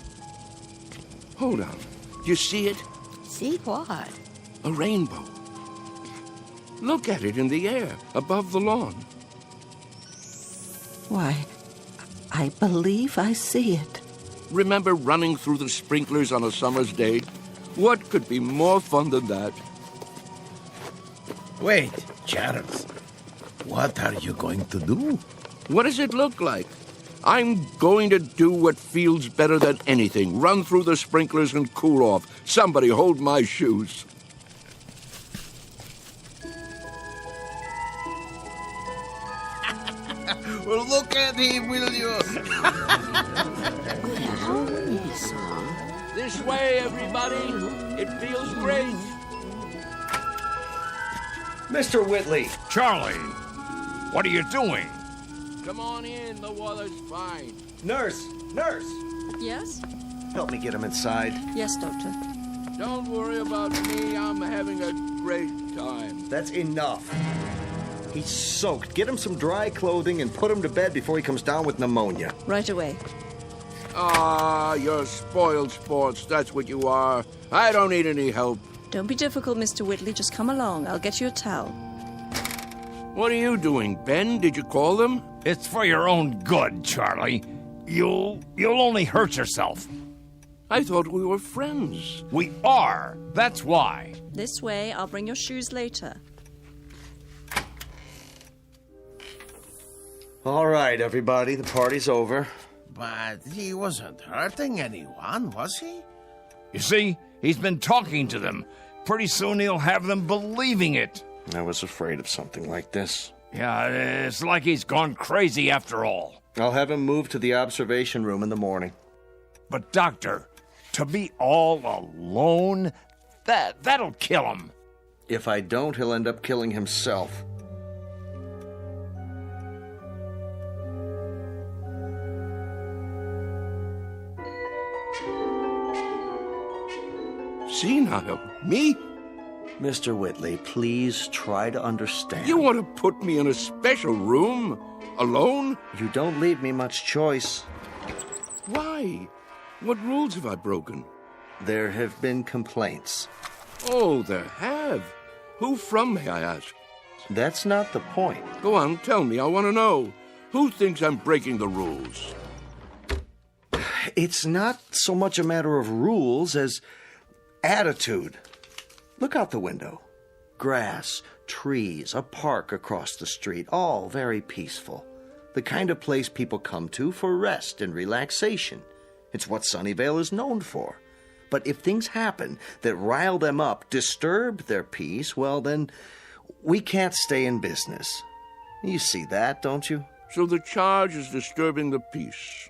Hold on. Do you see it? See what? A rainbow. Look at it in the air, above the lawn. Why, I believe I see it. Remember running through the sprinklers on a summer's day? What could be more fun than that? Wait, Charles. What are you going to do? What does it look like? I'm going to do what feels better than anything. Run through the sprinklers and cool off. Somebody hold my shoes. Well, look at him, will you? This way, everybody. It feels great. Mr. Whitley. Charlie, what are you doing? Come on in. The water's fine. Nurse! Nurse! Yes? Help me get him inside. Yes, Doctor. Don't worry about me. I'm having a great time. That's enough. He's soaked. Get him some dry clothing and put him to bed before he comes down with pneumonia. Right away. Ah, you're spoiled sports, that's what you are. I don't need any help. Don't be difficult, Mr. Whitley. Just come along. I'll get you a towel. What are you doing, Ben? Did you call them? It's for your own good, Charlie. You'll only hurt yourself. I thought we were friends. We are. That's why. This way. I'll bring your shoes later. All right, everybody, the party's over. But he wasn't hurting anyone, was he? You see, he's been talking to them. Pretty soon he'll have them believing it. I was afraid of something like this. Yeah, it's like he's gone crazy after all. I'll have him moved to the observation room in the morning. But, Doctor, to be all alone, that'll kill him. If I don't, he'll end up killing himself. Senile? Me? Mr. Whitley, please try to understand. You want to put me in a special room? Alone? You don't leave me much choice. Why? What rules have I broken? There have been complaints. Oh, there have. Who from, may I ask? That's not the point. Go on, tell me. I want to know. Who thinks I'm breaking the rules? It's not so much a matter of rules as attitude. Look out the window. Grass, trees, a park across the street, all very peaceful. The kind of place people come to for rest and relaxation. It's what Sunnyvale is known for. But if things happen that rile them up, disturb their peace, well, then we can't stay in business. You see that, don't you? So the charge is disturbing the peace.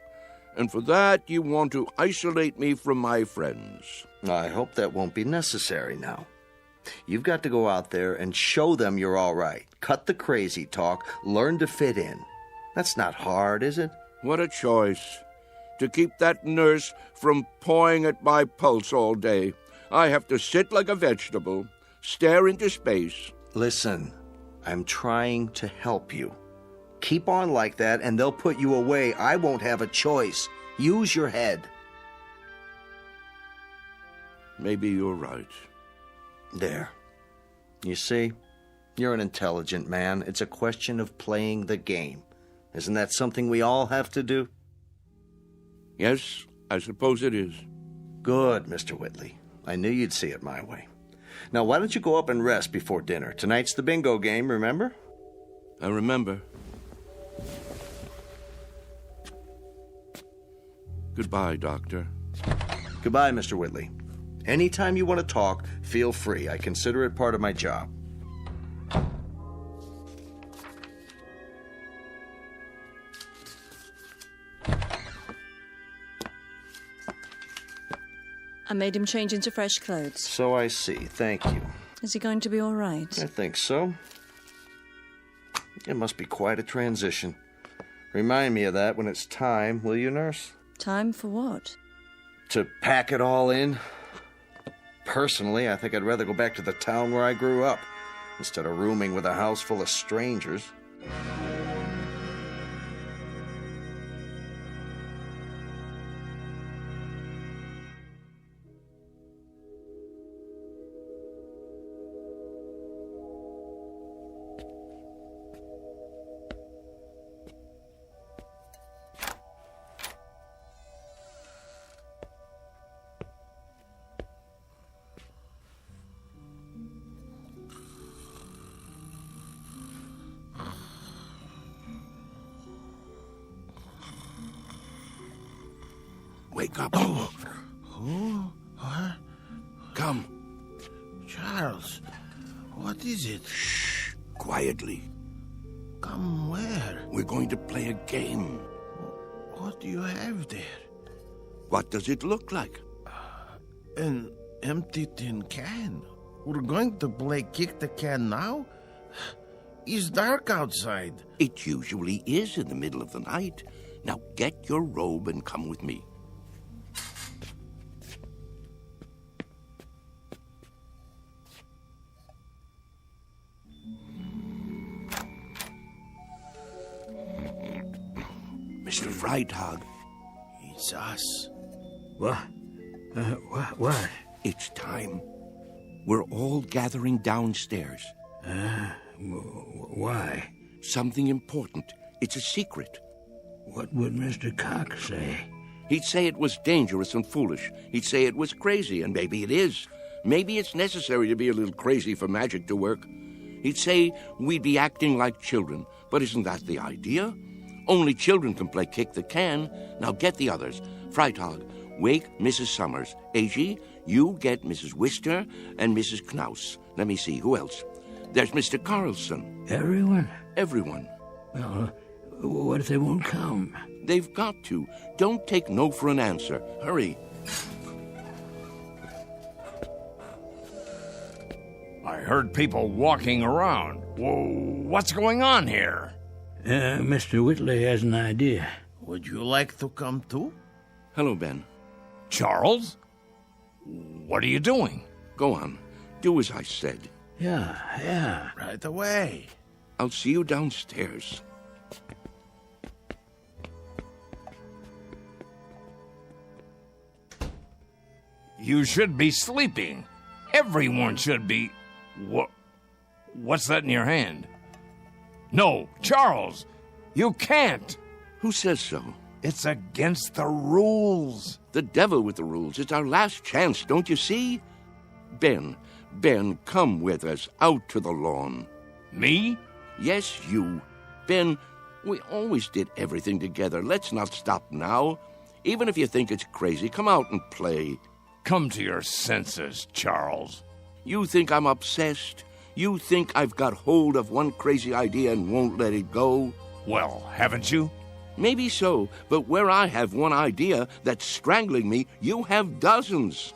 And for that, you want to isolate me from my friends. I hope that won't be necessary now. You've got to go out there and show them you're all right. Cut the crazy talk. Learn to fit in. That's not hard, is it? What a choice. To keep that nurse from pawing at my pulse all day, I have to sit like a vegetable, stare into space. Listen, I'm trying to help you. Keep on like that, and they'll put you away. I won't have a choice. Use your head. Maybe you're right. There. You see? You're an intelligent man. It's a question of playing the game. Isn't that something we all have to do? Yes, I suppose it is. Good, Mr. Whitley. I knew you'd see it my way. Now, why don't you go up and rest before dinner? Tonight's the bingo game, remember? I remember. Goodbye, Doctor. Goodbye, Mr. Whitley. Anytime you want to talk, feel free. I consider it part of my job. I made him change into fresh clothes. So I see. Thank you. Is he going to be all right? I think so. It must be quite a transition. Remind me of that when it's time, will you, nurse? Time for what? To pack it all in. Personally, I think I'd rather go back to the town where I grew up instead of rooming with a house full of strangers. Wake up. Who? What? Come. Charles, what is it? Shh. Quietly. Come where? We're going to play a game. What do you have there? What does it look like? An empty tin can. We're going to play kick the can now? It's dark outside. It usually is in the middle of the night. Now get your robe and come with me. Mr. Freitag. It's us. What? What? It's time. We're all gathering downstairs. Why? Something important. It's a secret. What would Mr. Cox say? He'd say it was dangerous and foolish. He'd say it was crazy, and maybe it is. Maybe it's necessary to be a little crazy for magic to work. He'd say we'd be acting like children, but isn't that the idea? Only children can play kick the can. Now get the others. Freitag, wake Mrs. Summers. A.G., you get Mrs. Wister and Mrs. Knaus. Let me see, who else? There's Mr. Carlson. Everyone? Everyone. Well, what if they won't come? They've got to. Don't take no for an answer. Hurry. I heard people walking around. Whoa, what's going on here? Mr. Whitley has an idea. Would you like to come too? Hello, Ben. Charles? What are you doing? Go on. Do as I said. Yeah. Right away. I'll see you downstairs. You should be sleeping. Everyone should be. What's that in your hand? No, Charles, you can't. Who says so? It's against the rules. The devil with the rules. It's our last chance, don't you see? Ben, come with us out to the lawn. Me? Yes, you. Ben, we always did everything together. Let's not stop now. Even if you think it's crazy, come out and play. Come to your senses, Charles. You think I'm obsessed? You think I've got hold of one crazy idea and won't let it go? Well, haven't you? Maybe so, but where I have one idea that's strangling me, you have dozens.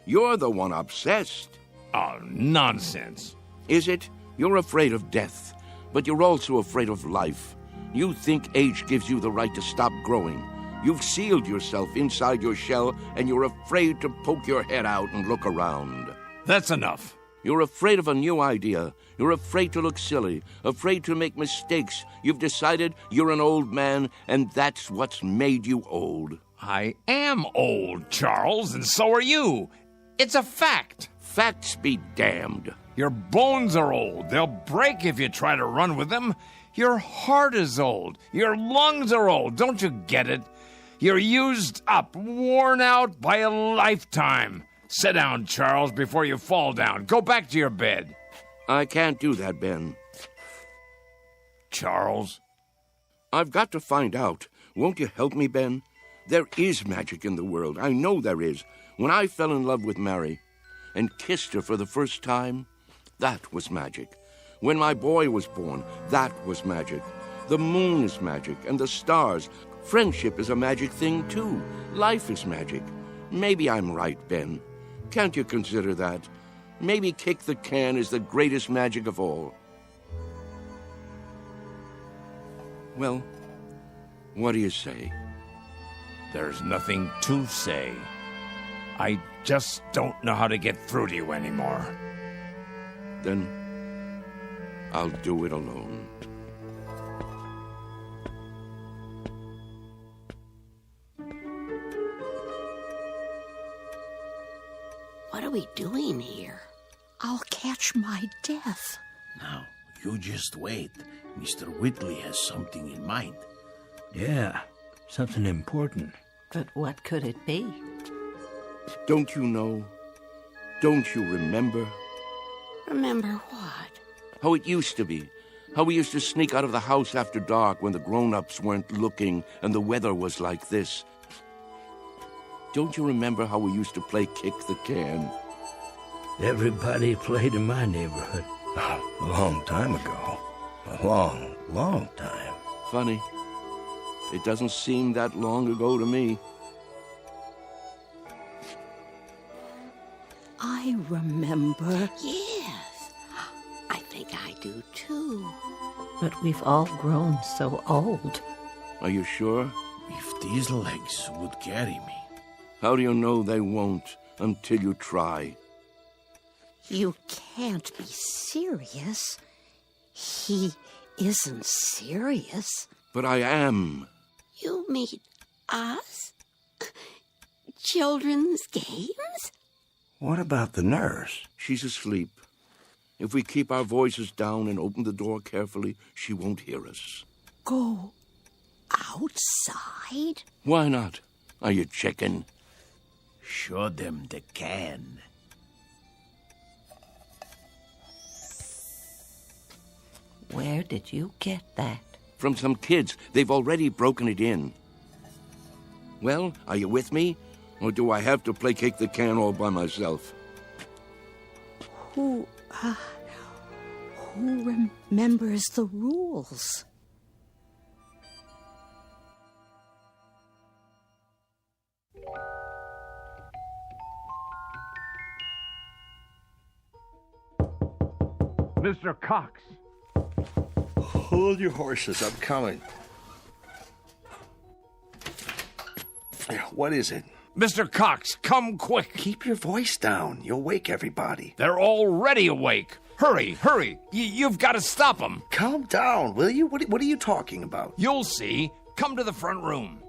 You're the one obsessed. Oh, nonsense. Is it? You're afraid of death, but you're also afraid of life. You think age gives you the right to stop growing. You've sealed yourself inside your shell, and you're afraid to poke your head out and look around. That's enough. You're afraid of a new idea. You're afraid to look silly, afraid to make mistakes. You've decided you're an old man, and that's what's made you old. I am old, Charles, and so are you. It's a fact. Facts be damned. Your bones are old. They'll break if you try to run with them. Your heart is old. Your lungs are old. Don't you get it? You're used up, worn out by a lifetime. Sit down, Charles, before you fall down. Go back to your bed. I can't do that, Ben. Charles? I've got to find out. Won't you help me, Ben? There is magic in the world. I know there is. When I fell in love with Mary and kissed her for the first time, that was magic. When my boy was born, that was magic. The moon is magic, and the stars. Friendship is a magic thing, too. Life is magic. Maybe I'm right, Ben. Can't you consider that? Maybe kick the can is the greatest magic of all. Well, what do you say? There's nothing to say. I just don't know how to get through to you anymore. Then I'll do it alone. What are we doing here? I'll catch my death. Now, you just wait. Mr. Whitley has something in mind. Yeah, something important. But what could it be? Don't you know? Don't you remember? Remember what? How it used to be. How we used to sneak out of the house after dark when the grown-ups weren't looking and the weather was like this. Don't you remember how we used to play kick the can? Everybody played in my neighborhood. A long time ago. A long, long time. Funny. It doesn't seem that long ago to me. I remember. Yes. I think I do too. But we've all grown so old. Are you sure? If these legs would carry me. How do you know they won't until you try? You can't be serious. He isn't serious. But I am. You mean us? Children's games? What about the nurse? She's asleep. If we keep our voices down and open the door carefully, she won't hear us. Go outside? Why not? Are you checking? Show them the can. Where did you get that? From some kids. They've already broken it in. Well, are you with me? Or do I have to play kick the can all by myself? Who remembers the rules? Mr. Cox. Hold your horses. I'm coming. What is it? Mr. Cox, come quick. Keep your voice down. You'll wake everybody. They're already awake. Hurry, hurry. You've got to stop them. Calm down, will you? What are you talking about? You'll see. Come to the front room.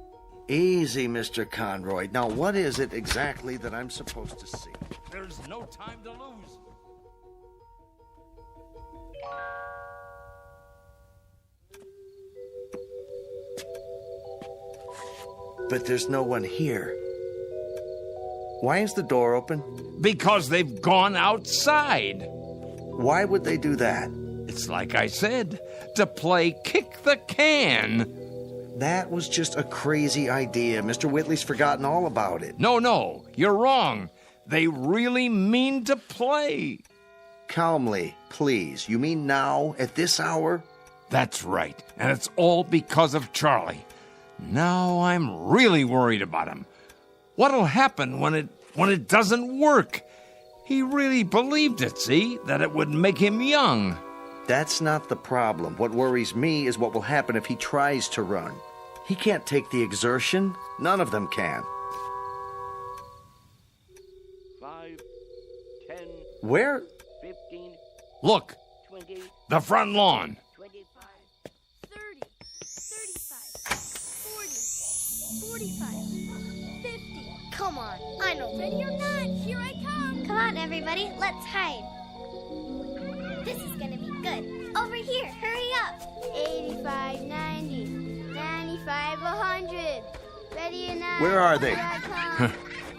Easy, Mr. Conroy. Now, what is it exactly that I'm supposed to see? There's no time to lose. But there's no one here. Why is the door open? Because they've gone outside. Why would they do that? It's like I said, to play kick the can. That was just a crazy idea. Mr. Whitley's forgotten all about it. No, you're wrong. They really mean to play. Calmly, please. You mean now, at this hour? That's right, and it's all because of Charlie. Now I'm really worried about him. What'll happen when it doesn't work? He really believed it, see? That it would make him young. That's not the problem. What worries me is what will happen if he tries to run. He can't take the exertion. None of them can. 5, 10. Where? 15. Look, 20. the front lawn. 25. 30. 35. 40. 45. 50. Come on. I know. Ready or not, here I come. Come on, everybody. Let's hide. This is gonna be good. Over here. Hurry up. 85, 90, 95, 100. Ready or not? Where are they? Here I come.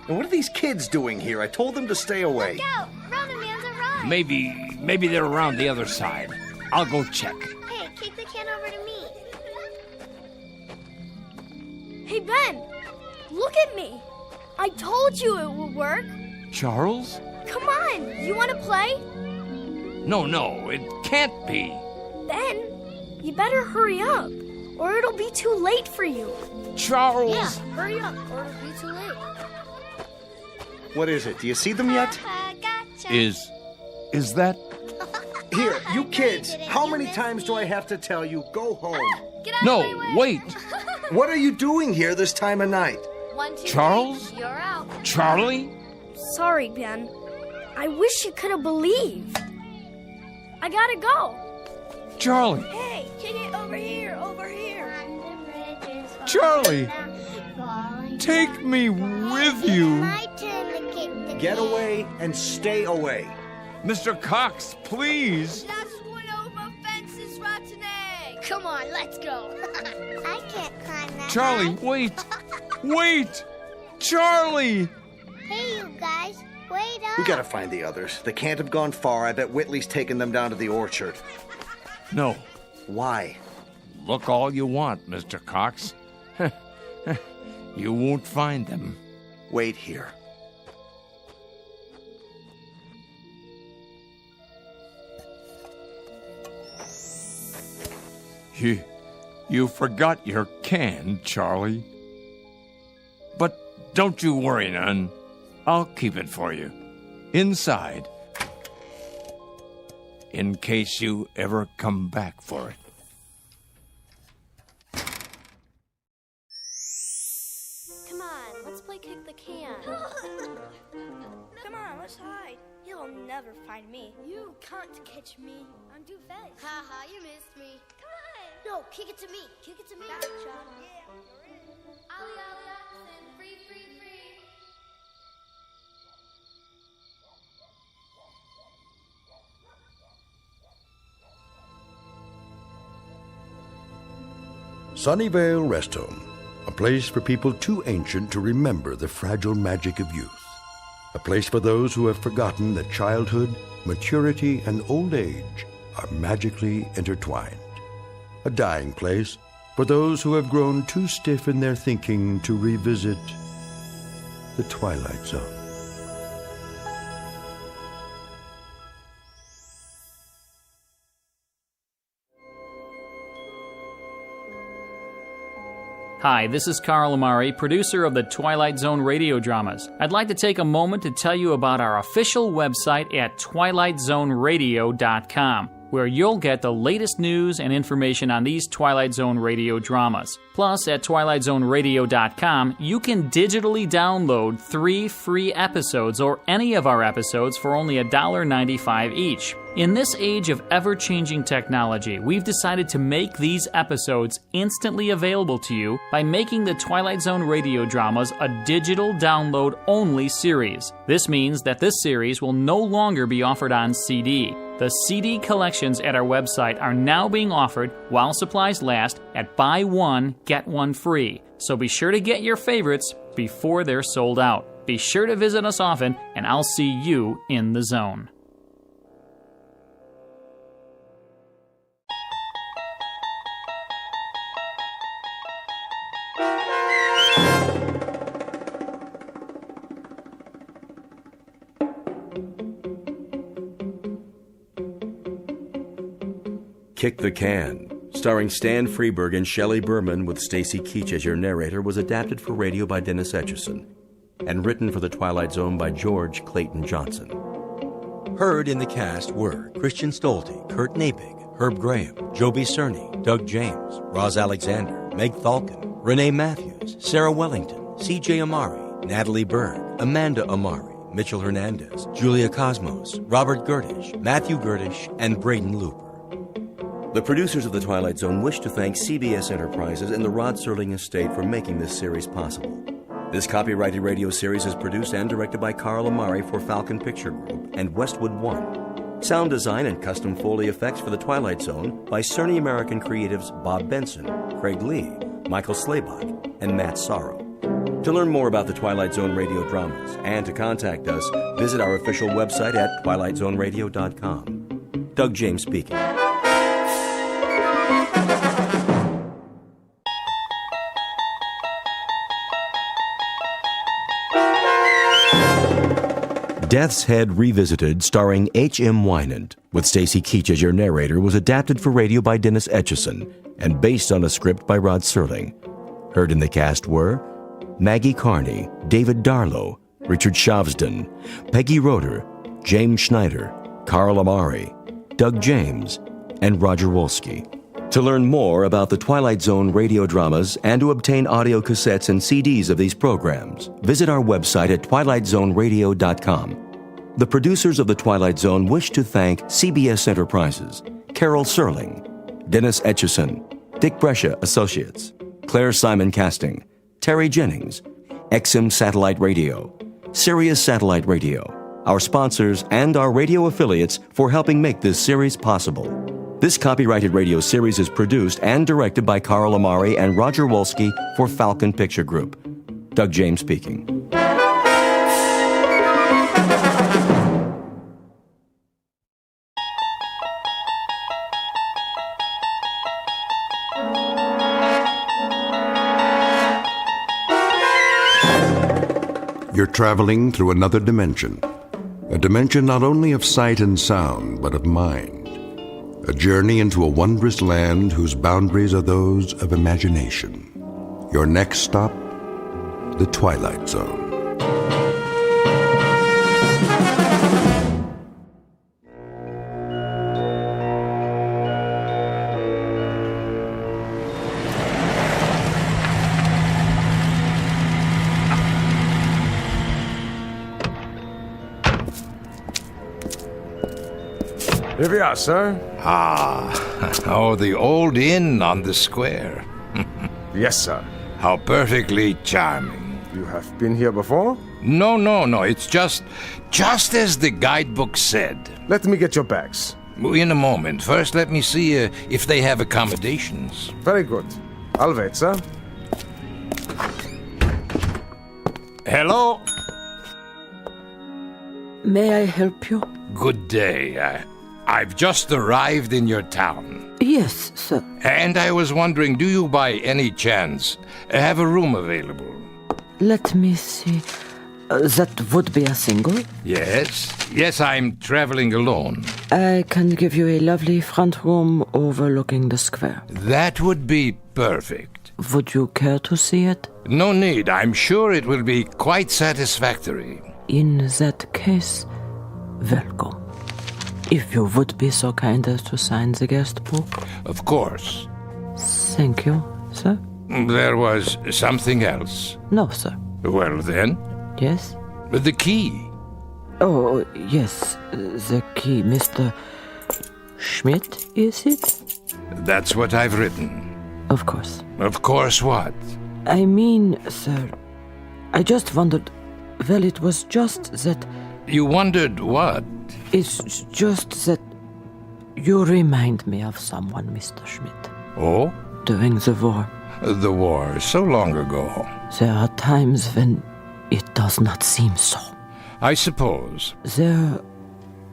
And what are these kids doing here? I told them to stay away. Look out. Run, Amanda, run. Maybe they're around the other side. I'll go check. Hey, kick the can over to me. Hey, Ben. Look at me. I told you it would work. Charles? Come on. You want to play? No, it can't be. Ben, you better hurry up, or it'll be too late for you. Charles! Yeah, hurry up, or it'll be too late. What is it? Do you see them yet? Gotcha. Is that... Here, you kids. How many times do I have to tell you, go home? Get out No, of my way. wait. What are you doing here this time of night? 1, 2, Charles? 3, you're out. Charlie? Sorry, Ben. I wish you could have believed. I gotta go. Charlie! Hey, kick it over here, Charlie! Take me with you! My turn to kick the Get away and stay away. Mr. Cox, please! Last one over fences, rotten egg. Come on, let's go. I can't climb that. Charlie, wait! Wait! Charlie! Hey, you guys, wait up. We gotta find the others. They can't have gone far. I bet Whitley's taken them down to the orchard. No. Why? Look all you want, Mr. Cox. You won't find them. Wait here. You forgot your can, Charlie. But don't you worry none. I'll keep it for you. Inside. In case you ever come back for it. Come on, let's play kick the can. Come on, let's hide. You'll never find me. You can't catch me. I'm too fast. Haha, you missed me. Come on. No, kick it to me. Kick it to me. Gotcha. Yeah. Sunnyvale Rest Home, a place for people too ancient to remember the fragile magic of youth. A place for those who have forgotten that childhood, maturity, and old age are magically intertwined. A dying place for those who have grown too stiff in their thinking to revisit the Twilight Zone. Hi, this is Carl Amari, producer of the Twilight Zone radio dramas. I'd like to take a moment to tell you about our official website at twilightzoneradio.com, where you'll get the latest news and information on these Twilight Zone radio dramas. Plus, at twilightzoneradio.com, you can digitally download 3 free episodes or any of our episodes for only $1.95 each. In this age of ever-changing technology, we've decided to make these episodes instantly available to you by making the Twilight Zone radio dramas a digital download-only series. This means that this series will no longer be offered on CD. The CD collections at our website are now being offered while supplies last at buy one, get one free. So be sure to get your favorites before they're sold out. Be sure to visit us often, and I'll see you in the zone. Kick the Can, starring Stan Freberg and Shelley Berman with Stacy Keach as your narrator, was adapted for radio by Dennis Etchison and written for the Twilight Zone by George Clayton Johnson. Heard in the cast were Christian Stolte, Kurt Nabig, Herb Graham, Joby Cerny, Doug James, Roz Alexander, Meg Thalken, Renee Matthews, Sarah Wellington, C.J. Amari, Natalie Berg, Amanda Amari, Mitchell Hernandez, Julia Cosmos, Robert Gerdish, Matthew Gerdish, and Braden Looper. The producers of The Twilight Zone wish to thank CBS Enterprises and the Rod Serling Estate for making this series possible. This copyrighted radio series is produced and directed by Carl Amari for Falcon Picture Group and Westwood One. Sound design and custom Foley effects for The Twilight Zone by Cerny American creatives Bob Benson, Craig Lee, Michael Slaybach, and Matt Sorrow. To learn more about the Twilight Zone radio dramas and to contact us, visit our official website at twilightzoneradio.com. Doug James speaking. Death's Head Revisited, starring H.M. Wynant, with Stacy Keach as your narrator, was adapted for radio by Dennis Etchison and based on a script by Rod Serling. Heard in the cast were Maggie Carney, David Darlow, Richard Shavsden, Peggy Roeder, James Schneider, Carl Amari, Doug James, and Roger Wolski. To learn more about the Twilight Zone radio dramas and to obtain audio cassettes and CDs of these programs, visit our website at twilightzoneradio.com. The producers of The Twilight Zone wish to thank CBS Enterprises, Carol Serling, Dennis Etchison, Dick Brescia Associates, Claire Simon Casting, Terry Jennings, XM Satellite Radio, Sirius Satellite Radio, our sponsors, and our radio affiliates for helping make this series possible. This copyrighted radio series is produced and directed by Carl Amari and Roger Wolski for Falcon Picture Group. Doug James speaking. You're traveling through another dimension. A dimension not only of sight and sound, but of mind. A journey into a wondrous land whose boundaries are those of imagination. Your next stop, the Twilight Zone. Here we are, sir. Oh, the old inn on the square. Yes, sir. How perfectly charming. You have been here before? No. It's just as the guidebook said. Let me get your bags. In a moment. First, let me see if they have accommodations. Very good. I'll wait, sir. Hello? May I help you? Good day. I've just arrived in your town. Yes, sir. And I was wondering, do you by any chance have a room available? Let me see. That would be a single? Yes, I'm traveling alone. I can give you a lovely front room overlooking the square. That would be perfect. Would you care to see it? No need. I'm sure it will be quite satisfactory. In that case, welcome. If you would be so kind as to sign the guest book. Of course. Thank you, sir. There was something else. No, sir. Well, then? Yes? The key. Oh, yes, the key. Mr. Schmidt, is it? That's what I've written. Of course. Of course what? I mean, sir, I just wondered. Well, it was just that... You wondered what? It's just that you remind me of someone, Mr. Schmidt. Oh? During the war. The war, so long ago. There are times when it does not seem so. I suppose. There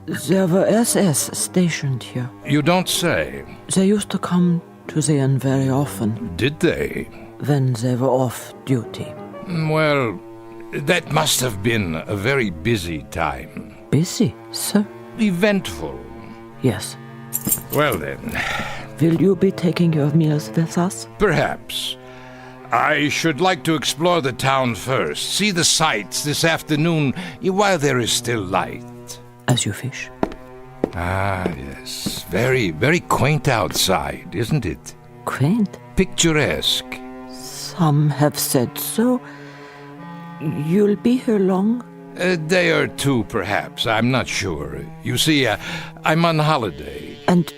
were SS stationed here. You don't say. They used to come to the inn very often. Did they? When they were off duty. Well, that must have been a very busy time. Busy, sir? Eventful. Yes. Well then. Will you be taking your meals with us? Perhaps. I should like to explore the town first, see the sights this afternoon while there is still light. As you wish. Ah, yes. Very, very quaint outside, isn't it? Quaint? Picturesque. Some have said so. You'll be here long? A day or two, perhaps. I'm not sure. You see, I'm on holiday. And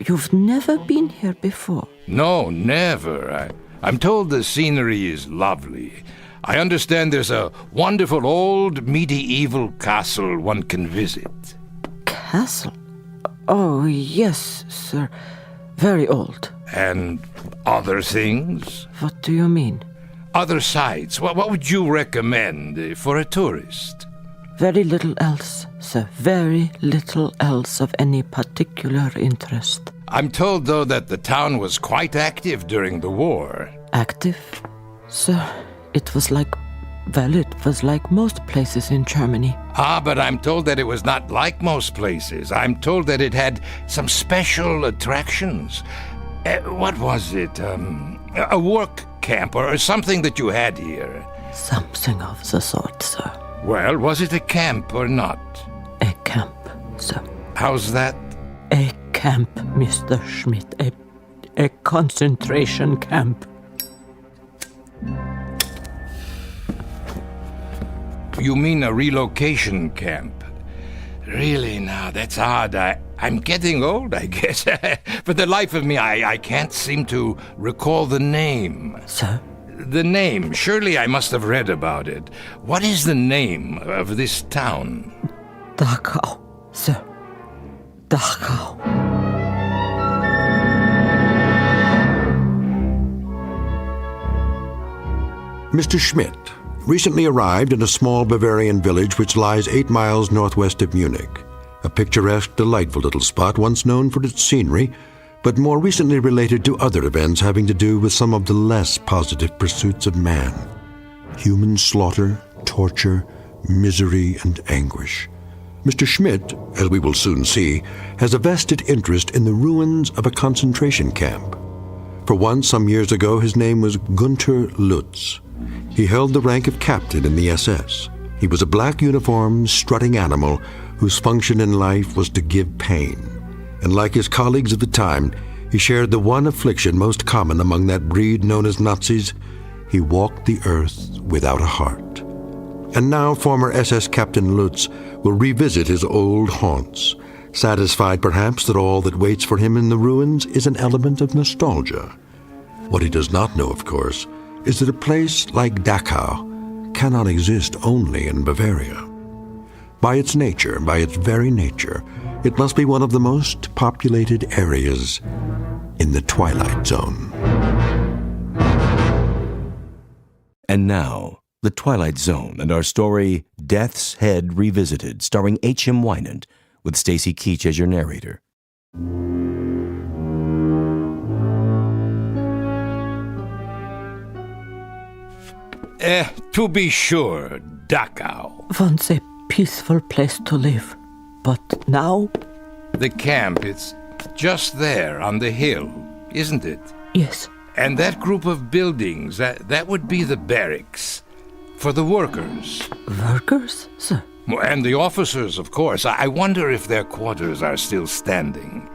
you've never been here before? No, never. I'm told the scenery is lovely. I understand there's a wonderful old medieval castle one can visit. Castle? Oh, yes, sir. Very old. And other things? What do you mean? Other sights. What would you recommend for a tourist? Very little else, sir. Very little else of any particular interest. I'm told, though, that the town was quite active during the war. Active? Sir, it was like most places in Germany. Ah, but I'm told that it was not like most places. I'm told that it had some special attractions. What was it? A work camp or something that you had here? Something of the sort, sir. Well, was it a camp or not? A camp, sir. How's that? A camp, Mr. Schmidt. A concentration camp. You mean a relocation camp? Really, now, that's odd. I'm getting old, I guess. For the life of me, I can't seem to recall the name. Sir? The name. Surely I must have read about it. What is the name of this town? Dachau, sir. Dachau. Mr. Schmidt recently arrived in a small Bavarian village which lies 8 miles northwest of Munich. A picturesque, delightful little spot once known for its scenery, but more recently related to other events having to do with some of the less positive pursuits of man. Human slaughter, torture, misery, and anguish. Mr. Schmidt, as we will soon see, has a vested interest in the ruins of a concentration camp. For once, some years ago, his name was Gunther Lutz. He held the rank of captain in the SS. He was a black-uniformed, strutting animal whose function in life was to give pain. And like his colleagues of the time, he shared the one affliction most common among that breed known as Nazis. He walked the earth without a heart. And now former SS Captain Lutz will revisit his old haunts, satisfied perhaps that all that waits for him in the ruins is an element of nostalgia. What he does not know, of course, is that a place like Dachau cannot exist only in Bavaria. By its nature, by its very nature, it must be one of the most populated areas in the Twilight Zone. And now, The Twilight Zone and our story, Death's Head Revisited, starring H.M. Wynant, with Stacy Keach as your narrator. To be sure, Dachau. Once a peaceful place to live, but now? The camp, it's just there on the hill, isn't it? Yes. And that group of buildings, that would be the barracks. For the workers. Workers, sir? And the officers, of course. I wonder if their quarters are still standing.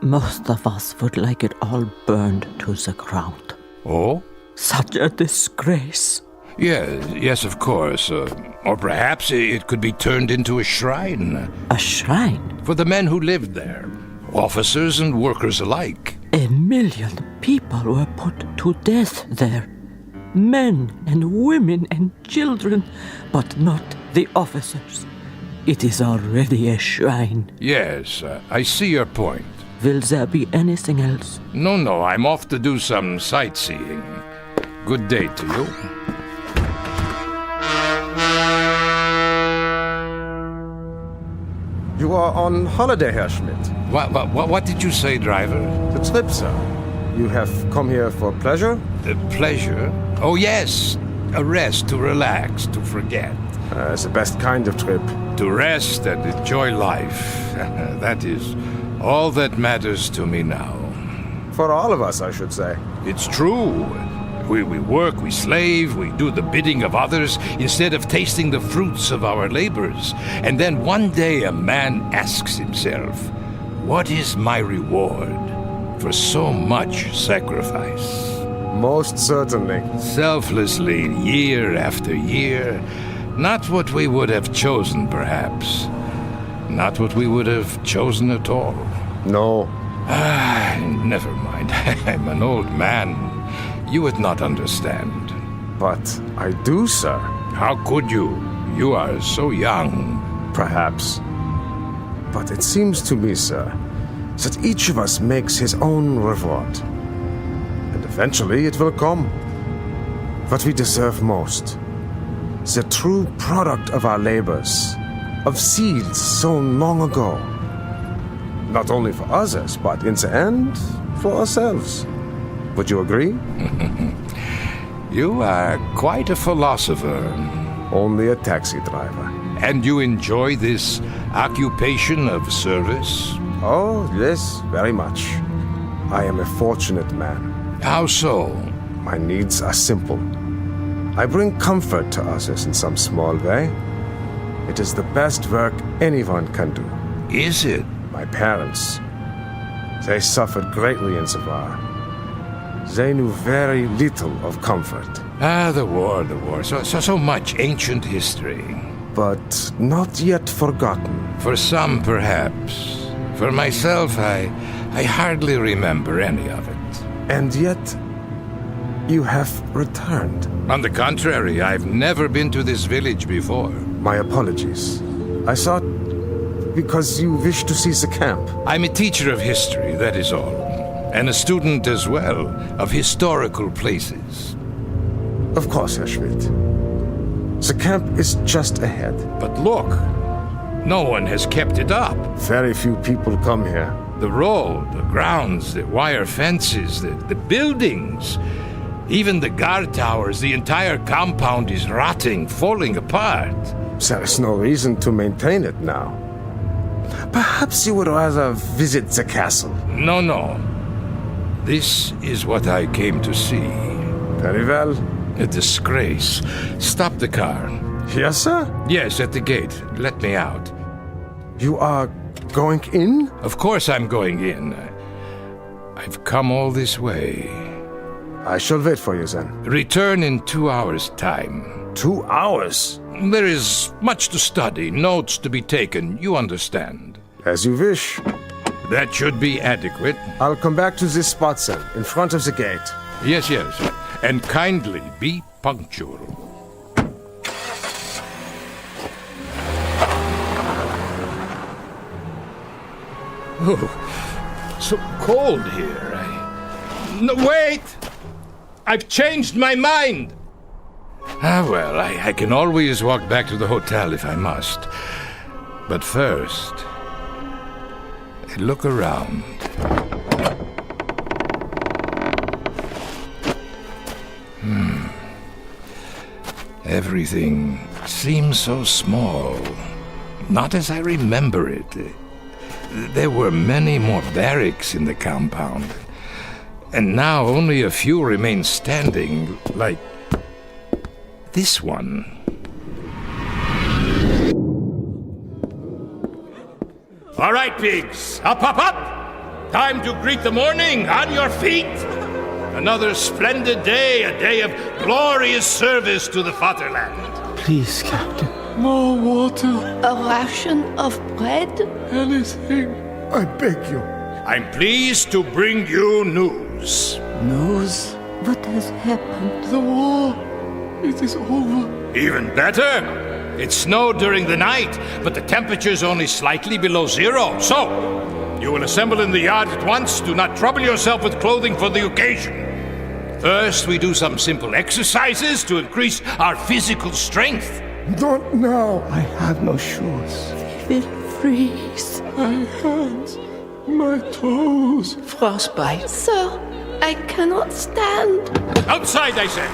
Most of us would like it all burned to the ground. Oh? Such a disgrace. Yes, of course. Or perhaps it could be turned into a shrine. A shrine? For the men who lived there. Officers and workers alike. 1 million people were put to death there. Men and women and children, but not the officers. It is already a shrine. Yes, I see your point. Will there be anything else? No, I'm off to do some sightseeing. Good day to you. You are on holiday, Herr Schmidt. What did you say, driver? The trip, sir. You have come here for pleasure? Pleasure? Oh, yes. A rest, to relax, to forget. It's the best kind of trip. To rest and enjoy life. That is all that matters to me now. For all of us, I should say. It's true. We work, we slave, we do the bidding of others instead of tasting the fruits of our labors. And then one day a man asks himself, what is my reward for so much sacrifice? Most certainly. Selflessly, year after year. Not what we would have chosen, perhaps. Not what we would have chosen at all. No. Never mind. I'm an old man. You would not understand. But I do, sir. How could you? You are so young. Perhaps. But it seems to me, sir, that each of us makes his own reward. And eventually it will come. What we deserve most. The true product of our labors. Of seeds sown long ago. Not only for others, but in the end, for ourselves. Would you agree? You are quite a philosopher. Only a taxi driver. And you enjoy this occupation of service? Oh, yes, very much. I am a fortunate man. How so? My needs are simple. I bring comfort to others in some small way. It is the best work anyone can do. Is it? My parents. They suffered greatly in the war. They knew very little of comfort. The war. So much ancient history. But not yet forgotten. For some, perhaps. For myself, I hardly remember any of it. And yet, you have returned. On the contrary, I've never been to this village before. My apologies. I thought because you wish to see the camp. I'm a teacher of history, that is all. And a student as well of historical places. Of course, Herr Schmidt. The camp is just ahead. But look, no one has kept it up. Very few people come here. The road, the grounds, the wire fences, the buildings, even the guard towers, the entire compound is rotting, falling apart. There is no reason to maintain it now. Perhaps you would rather visit the castle. No. This is what I came to see. Very well. A disgrace. Stop the car. Yes, sir? Yes, at the gate. Let me out. You are going in? Of course I'm going in. I've come all this way. I shall wait for you then. Return in 2 hours' time. 2 hours? There is much to study, notes to be taken, you understand. As you wish. That should be adequate. I'll come back to this spot, then, in front of the gate. Yes. and kindly be punctual. Oh, so cold here. No, wait! I've changed my mind! Well, I can always walk back to the hotel if I must. But first, look around. Everything seems so small. Not as I remember it. There were many more barracks in the compound. And now only a few remain standing, like this one. All right, pigs. Up, up, up! Time to greet the morning on your feet. Another splendid day, a day of glorious service to the fatherland. Please, Captain. More water. A ration of bread? Anything. I beg you. I'm pleased to bring you news. News? What has happened? The war. It is over. Even better. It snowed during the night, but the temperature's only slightly below zero. So, you will assemble in the yard at once. Do not trouble yourself with clothing for the occasion. First, we do some simple exercises to increase our physical strength. Not now. I have no shoes. We will freeze. My hands, my toes. Frostbite. Sir, I cannot stand. Outside, I said.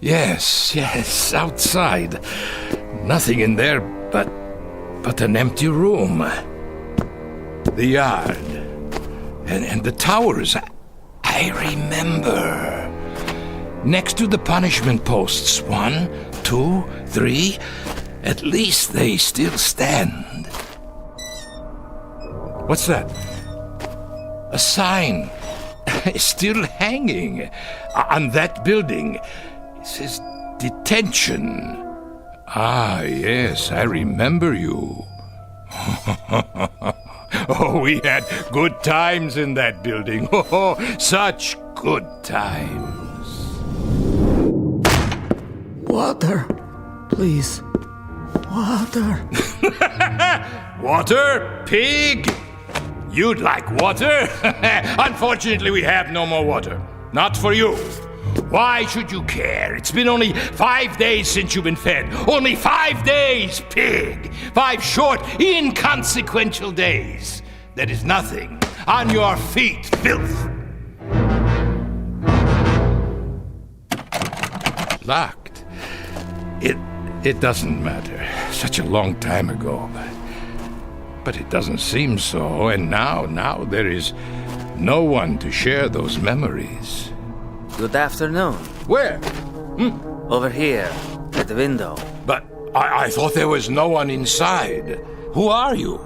Yes, outside. Nothing in there but an empty room. The yard. And the towers. I remember. Next to the punishment posts. 1, 2, 3. At least they still stand. What's that? A sign. Still hanging. On that building. It says detention. Ah, yes, I remember you. Oh, we had good times in that building. Oh, such good times. Water. Please. Water. Water? Pig? You'd like water? Unfortunately, we have no more water. Not for you. Why should you care? It's been only 5 days since you've been fed. Only 5 days, pig. 5 short, inconsequential days. That is nothing. On your feet, filth. Locked. It doesn't matter. Such a long time ago. But it doesn't seem so. And now there is no one to share those memories. Good afternoon. Where? Over here, at the window. But I thought there was no one inside. Who are you?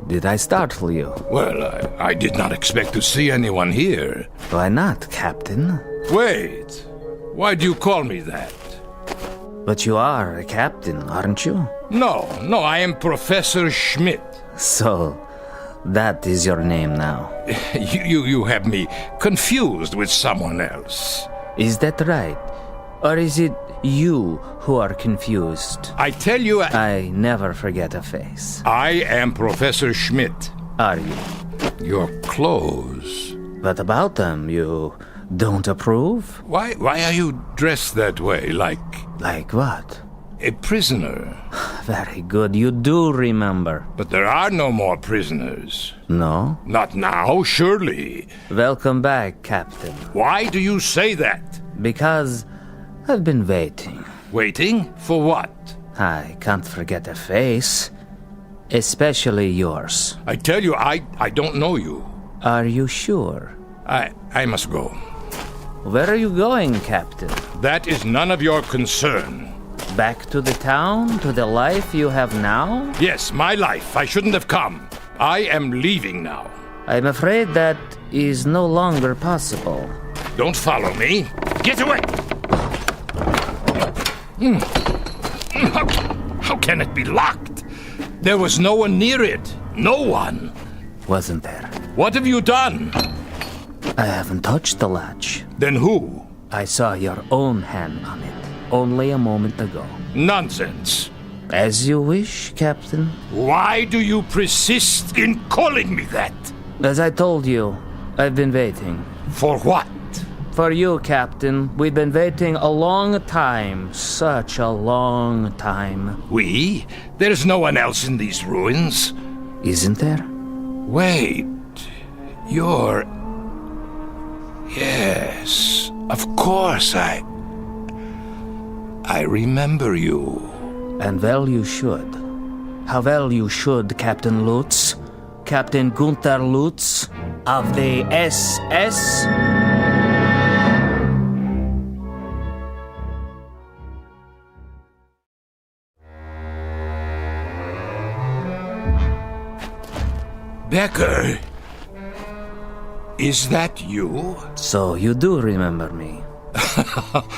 Did I startle you? Well, I did not expect to see anyone here. Why not, Captain? Wait. Why do you call me that? But you are a captain, aren't you? No, I am Professor Schmidt. So, that is your name now. You have me confused with someone else. Is that right? Or is it you who are confused? I tell you... I never forget a face. I am Professor Schmidt. Are you? Your clothes. But about them, you don't approve? Why are you dressed that way, like... Like what? A prisoner. Very good, you do remember. But there are no more prisoners. No? Not now, surely. Welcome back, Captain. Why do you say that? Because I've been waiting. Waiting? For what? I can't forget a face. Especially yours. I tell you, I don't know you. Are you sure? I must go. Where are you going, Captain? That is none of your concern. Back to the town? To the life you have now? Yes, my life. I shouldn't have come. I am leaving now. I'm afraid that is no longer possible. Don't follow me. Get away! How can it be locked? There was no one near it. No one. Wasn't there? What have you done? I haven't touched the latch. Then who? I saw your own hand on it only a moment ago. Nonsense. As you wish, Captain. Why do you persist in calling me that? As I told you, I've been waiting. For what? For you, Captain. We've been waiting a long time. Such a long time. We? There's no one else in these ruins. Isn't there? Wait. You're... Yes. Of course, I remember you. And well you should. How well you should, Captain Lutz. Captain Gunther Lutz of the SS. Becker, is that you? So you do remember me.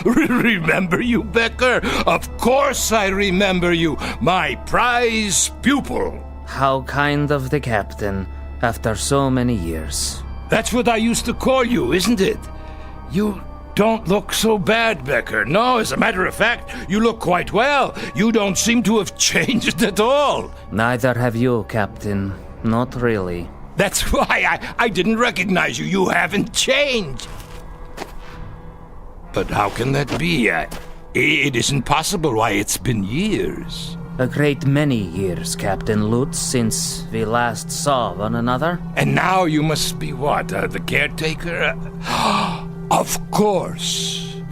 Remember you, Becker? Of course I remember you, my prize pupil. How kind of the captain, after so many years. That's what I used to call you, isn't it? You don't look so bad, Becker. No, as a matter of fact, you look quite well. You don't seem to have changed at all. Neither have you, Captain. Not really. That's why I didn't recognize you. You haven't changed. But how can that be? It isn't possible. Why, it's been years. A great many years, Captain Lutz, since we last saw one another. And now you must be what, the caretaker? Of course.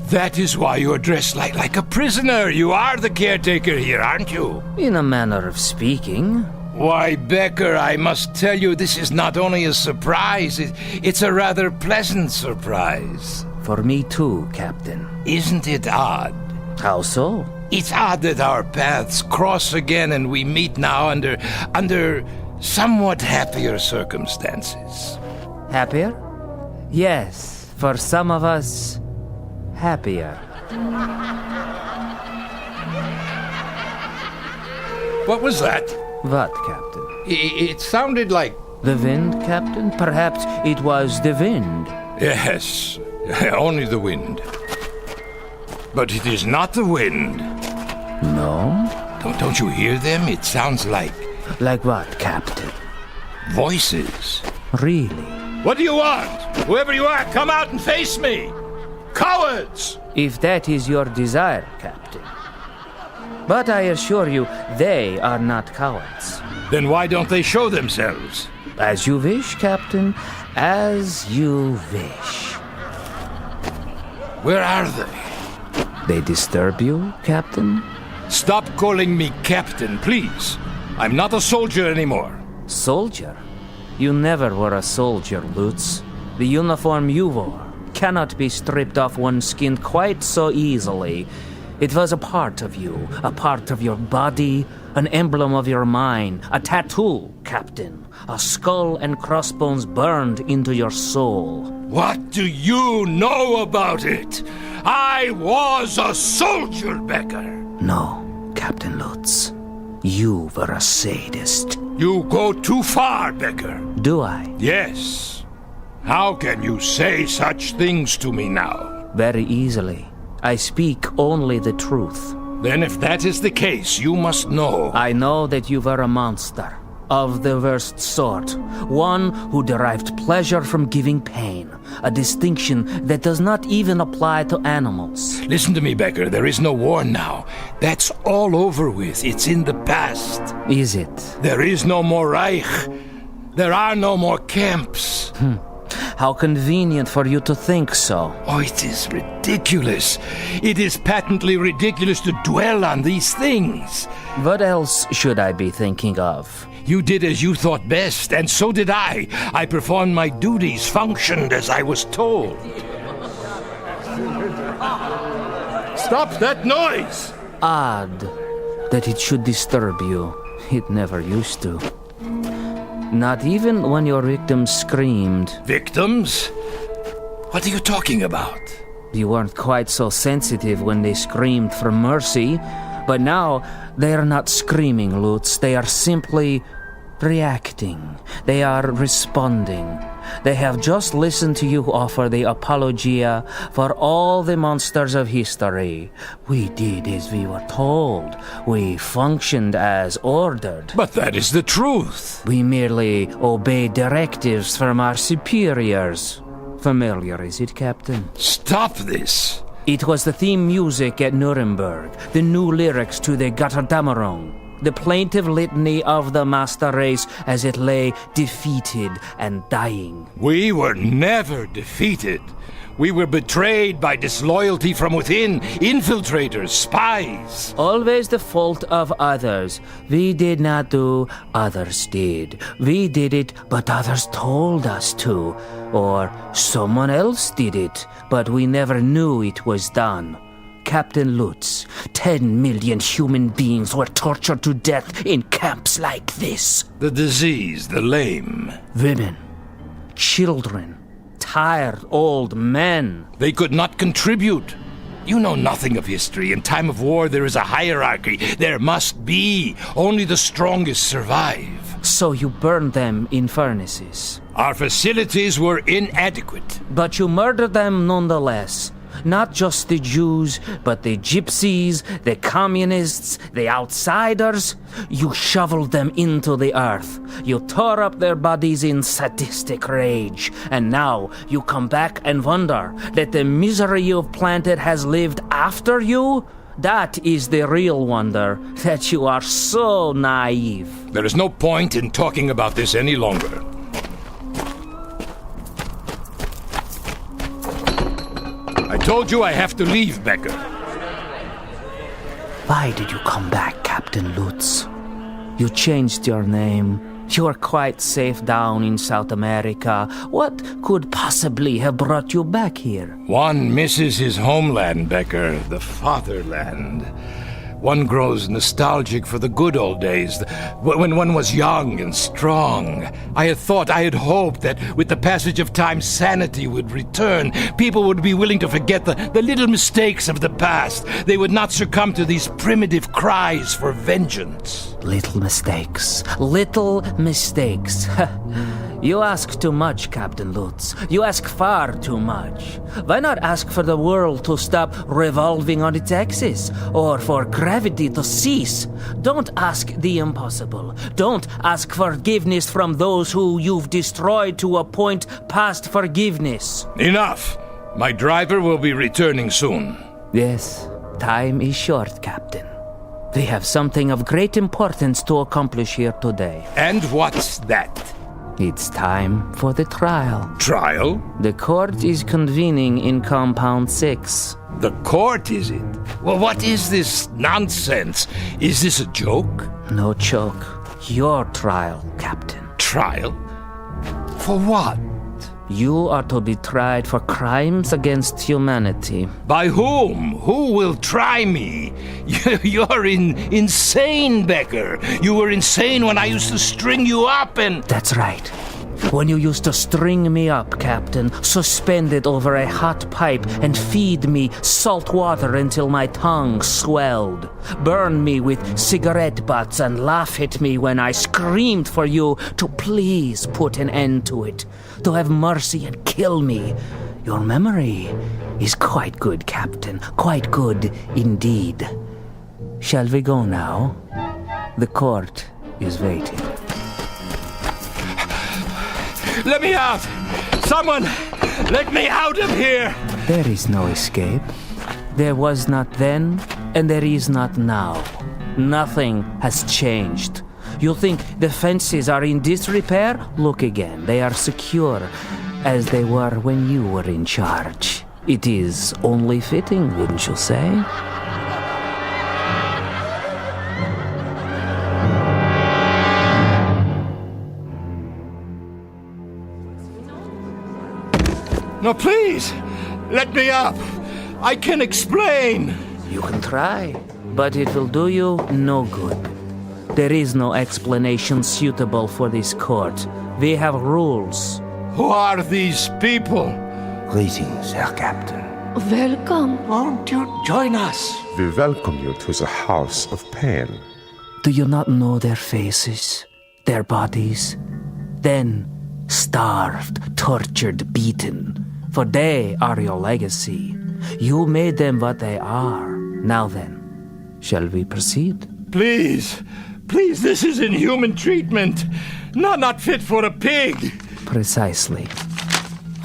That is why you're dressed like a prisoner. You are the caretaker here, aren't you? In a manner of speaking. Why, Becker, I must tell you, this is not only a surprise, it's a rather pleasant surprise. For me too, Captain. Isn't it odd? How so? It's odd that our paths cross again and we meet now under somewhat happier circumstances. Happier? Yes, for some of us, happier. What was that? What, Captain? It sounded like... The wind, Captain? Perhaps it was the wind. Yes, only the wind. But it is not the wind. No? Don't you hear them? It sounds like... Like what, Captain? Voices. Really? What do you want? Whoever you are, come out and face me! Cowards! If that is your desire, Captain. But I assure you, they are not cowards. Then why don't they show themselves? As you wish, Captain. As you wish. Where are they? They disturb you, Captain? Stop calling me Captain, please. I'm not a soldier anymore. Soldier? You never were a soldier, Lutz. The uniform you wore cannot be stripped off one's skin quite so easily. It was a part of you, a part of your body, an emblem of your mind, a tattoo, Captain. A skull and crossbones burned into your soul. What do you know about it? I was a soldier, Becker. No, Captain Lutz. You were a sadist. You go too far, Becker. Do I? Yes. How can you say such things to me now? Very easily. I speak only the truth. Then if that is the case, you must know. I know that you were a monster. Of the worst sort. One who derived pleasure from giving pain. A distinction that does not even apply to animals. Listen to me, Becker. There is no war now. That's all over with. It's in the past. Is it? There is no more Reich. There are no more camps. How convenient for you to think so. Oh, it is ridiculous. It is patently ridiculous to dwell on these things. What else should I be thinking of? You did as you thought best, and so did I. I performed my duties, functioned as I was told. Stop that noise! Odd that it should disturb you. It never used to. Not even when your victims screamed. Victims? What are you talking about? You weren't quite so sensitive when they screamed for mercy, But now, they are not screaming, Lutz. They are simply reacting. They are responding. They have just listened to you offer the apologia for all the monsters of history. We did as we were told. We functioned as ordered. But that is the truth. We merely obeyed directives from our superiors. Familiar, is it, Captain? Stop this. It was the theme music at Nuremberg, the new lyrics to the Götterdämmerung, the plaintive litany of the master race as it lay defeated and dying. We were never defeated. We were betrayed by disloyalty from within, infiltrators, spies. Always the fault of others. We did not do, others did. We did it, but others told us to. Or someone else did it, but we never knew it was done. Captain Lutz, 10 million human beings were tortured to death in camps like this. The diseased, the lame. Women, children, tired old men. They could not contribute. You know nothing of history. In time of war, there is a hierarchy. There must be. Only the strongest survive. So you burned them in furnaces. Our facilities were inadequate. But you murdered them nonetheless. Not just the Jews, but the gypsies, the communists, the outsiders. You shoveled them into the earth. You tore up their bodies in sadistic rage. And now you come back and wonder that the misery you've planted has lived after you? That is the real wonder, that you are so naive. There is no point in talking about this any longer. I told you I have to leave, Becker. Why did you come back, Captain Lutz? You changed your name. You are quite safe down in South America. What could possibly have brought you back here? One misses his homeland, Becker, the fatherland. One grows nostalgic for the good old days, when one was young and strong. I had hoped that with the passage of time, sanity would return. People would be willing to forget the little mistakes of the past. They would not succumb to these primitive cries for vengeance. Little mistakes. Little mistakes. You ask too much, Captain Lutz. You ask far too much. Why not ask for the world to stop revolving on its axis, or for gravity to cease? Don't ask the impossible. Don't ask forgiveness from those who you've destroyed to a point past forgiveness. Enough. My driver will be returning soon. Yes, time is short, Captain. We have something of great importance to accomplish here today. And what's that? It's time for the trial. Trial? The court is convening in Compound 6. The court, is it? Well, what is this nonsense? Is this a joke? No joke. Your trial, Captain. Trial? For what? You are to be tried for crimes against humanity. By whom? Who will try me? You're insane, Becker. You were insane when I used to string you up and... That's right. When you used to string me up, Captain, suspended over a hot pipe and feed me salt water until my tongue swelled, burn me with cigarette butts and laugh at me when I screamed for you to please put an end to it, to have mercy and kill me. Your memory is quite good, Captain, quite good indeed. Shall we go now? The court is waiting. Let me out! Someone, let me out of here! There is no escape. There was not then, and there is not now. Nothing has changed. You think the fences are in disrepair? Look again. They are secure, as they were when you were in charge. It is only fitting, wouldn't you say? No, please, let me up. I can explain. You can try, but it will do you no good. There is no explanation suitable for this court. We have rules. Who are these people? Greetings, Herr Captain. Welcome. Won't you join us? We welcome you to the house of pain. Do you not know their faces, their bodies? Then, starved, tortured, beaten, for they are your legacy. You made them what they are. Now then, shall we proceed? Please, this is inhuman treatment. Not fit for a pig. Precisely.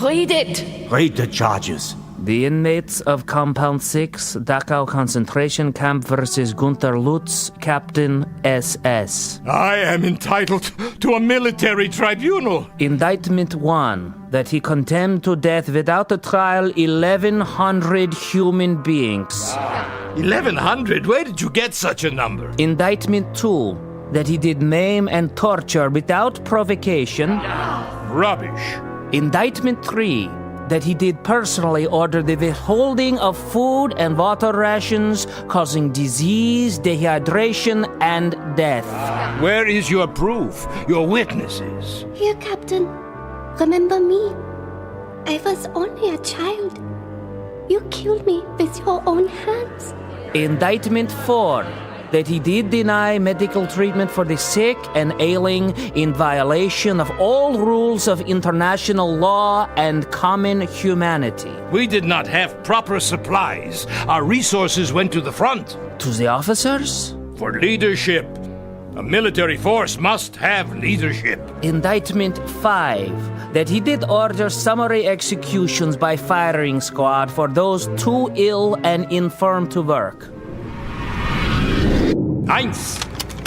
Read it. Read the charges. The inmates of Compound 6, Dachau Concentration Camp versus Gunther Lutz, Captain SS. I am entitled to a military tribunal. Indictment 1, that he condemned to death without a trial 1,100 human beings. 1,100? Where did you get such a number? Indictment 2, that he did maim and torture without provocation. Rubbish. Indictment 3, that he did personally order the withholding of food and water rations, causing disease, dehydration, and death. Where is your proof, your witnesses? Here, Captain. Remember me? I was only a child. You killed me with your own hands. Indictment 4, that he did deny medical treatment for the sick and ailing in violation of all rules of international law and common humanity. We did not have proper supplies. Our resources went to the front. To the officers? For leadership. A military force must have leadership. Indictment 5, that he did order summary executions by firing squad for those too ill and infirm to work. 1, 2,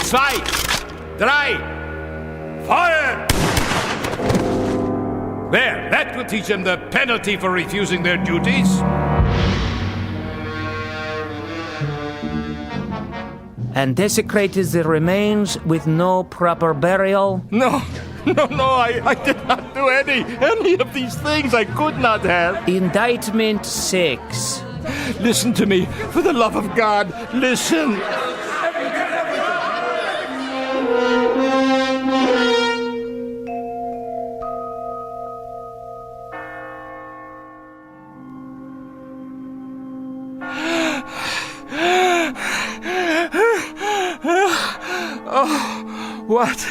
3, fire! There, that will teach them the penalty for refusing their duties. And desecrated the remains with no proper burial? No, I did not do any of these things. I could not have. Indictment 6. Listen to me, for the love of God, listen. What?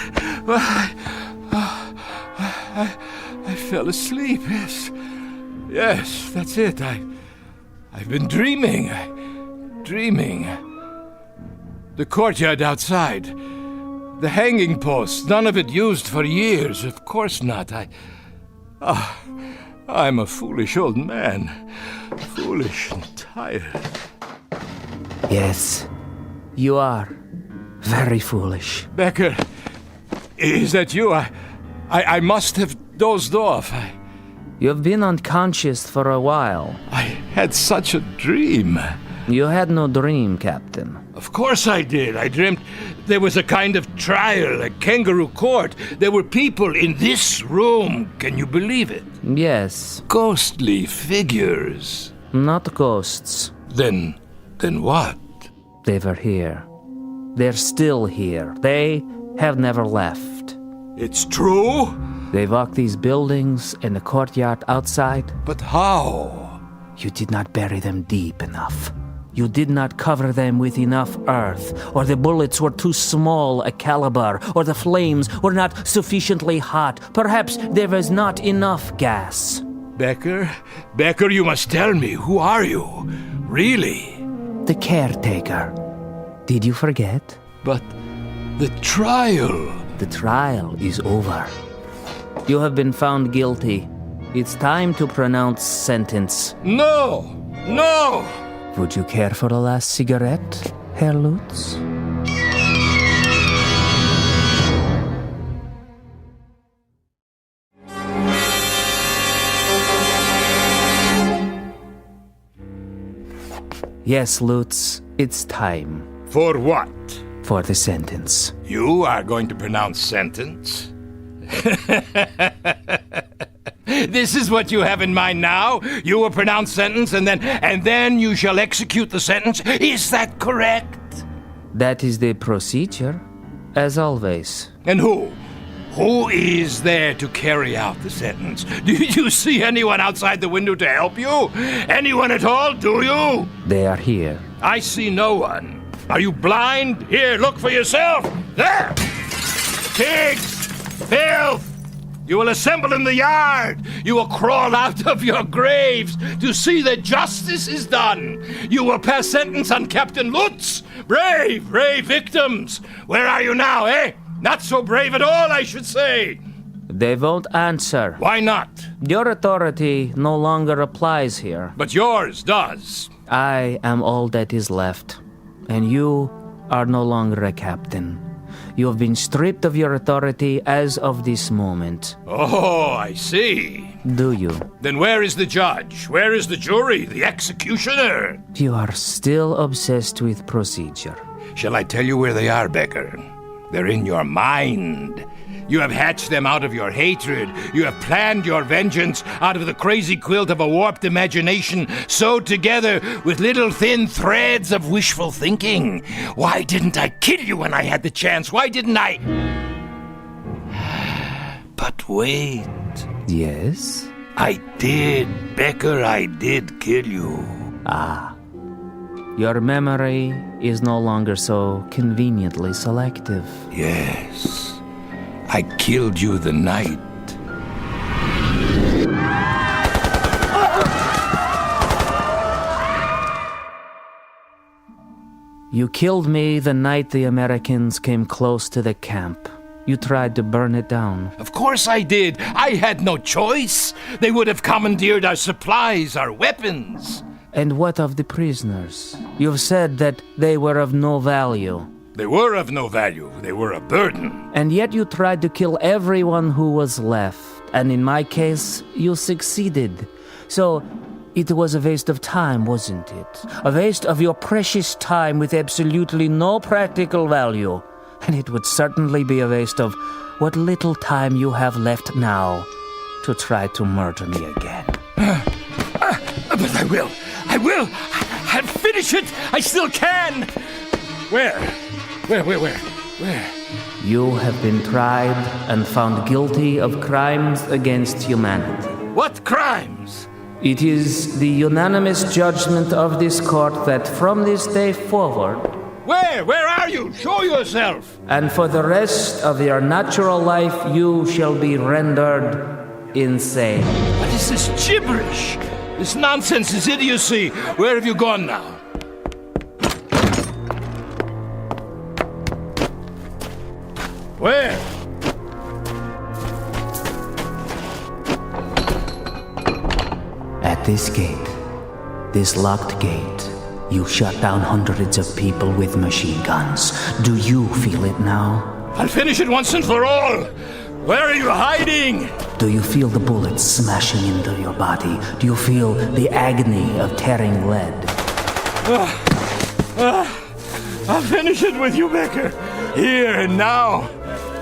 I fell asleep, Yes, that's it. I've been dreaming. The courtyard outside. The hanging post, none of it used for years. Of course not. I'm a foolish old man. Foolish and tired. Yes, you are. Very foolish. Becker, is that you? I must have dozed off. You've been unconscious for a while. I had such a dream. You had no dream, Captain. Of course I did. I dreamt there was a kind of trial, a kangaroo court. There were people in this room. Can you believe it? Yes. Ghostly figures. Not ghosts. Then what? They were here. They're still here. They have never left. It's true? They walk these buildings and the courtyard outside. But how? You did not bury them deep enough. You did not cover them with enough earth, or the bullets were too small a caliber, or the flames were not sufficiently hot. Perhaps there was not enough gas. Becker, you must tell me, who are you? Really? The caretaker. Did you forget? But the trial... The trial is over. You have been found guilty. It's time to pronounce sentence. No! Would you care for a last cigarette, Herr Lutz? Yes, Lutz, it's time. For what? For the sentence. You are going to pronounce sentence? This is what you have in mind now? You will pronounce sentence and then you shall execute the sentence? Is that correct? That is the procedure, as always. And who Who is there to carry out the sentence? Do you see anyone outside the window to help you? Anyone at all, do you? They are here. I see no one. Are you blind? Here, look for yourself. There! Pigs! Filth! You will assemble in the yard. You will crawl out of your graves to see that justice is done. You will pass sentence on Captain Lutz. Brave victims. Where are you now, eh? Not so brave at all, I should say. They won't answer. Why not? Your authority no longer applies here. But yours does. I am all that is left, and you are no longer a captain. You have been stripped of your authority as of this moment. Oh, I see. Do you? Then where is the judge? Where is the jury? The executioner? You are still obsessed with procedure. Shall I tell you where they are, Becker? They're in your mind. You have hatched them out of your hatred. You have planned your vengeance out of the crazy quilt of a warped imagination sewed together with little thin threads of wishful thinking. Why didn't I kill you when I had the chance? Why didn't I? But wait. Yes? I did, Becker, I did kill you. Ah. Your memory is no longer so conveniently selective. Yes. I killed you the night. You killed me the night the Americans came close to the camp. You tried to burn it down. Of course I did. I had no choice. They would have commandeered our supplies, our weapons. And what of the prisoners? You've said that they were of no value. They were of no value. They were a burden. And yet you tried to kill everyone who was left. And in my case, you succeeded. So, it was a waste of time, wasn't it? A waste of your precious time with absolutely no practical value. And it would certainly be a waste of what little time you have left now to try to murder me again. But I will. I'll finish it. I still can. Where? You have been tried and found guilty of crimes against humanity. What crimes? It is the unanimous judgment of this court that from this day forward... Where are you? Show yourself! And for the rest of your natural life, you shall be rendered insane. What is this gibberish? This nonsense, this idiocy. Where have you gone now? Where? At this gate, this locked gate, you shut down hundreds of people with machine guns. Do you feel it now? I'll finish it once and for all. Where are you hiding? Do you feel the bullets smashing into your body? Do you feel the agony of tearing lead? I'll finish it with you, Becker. Here and now.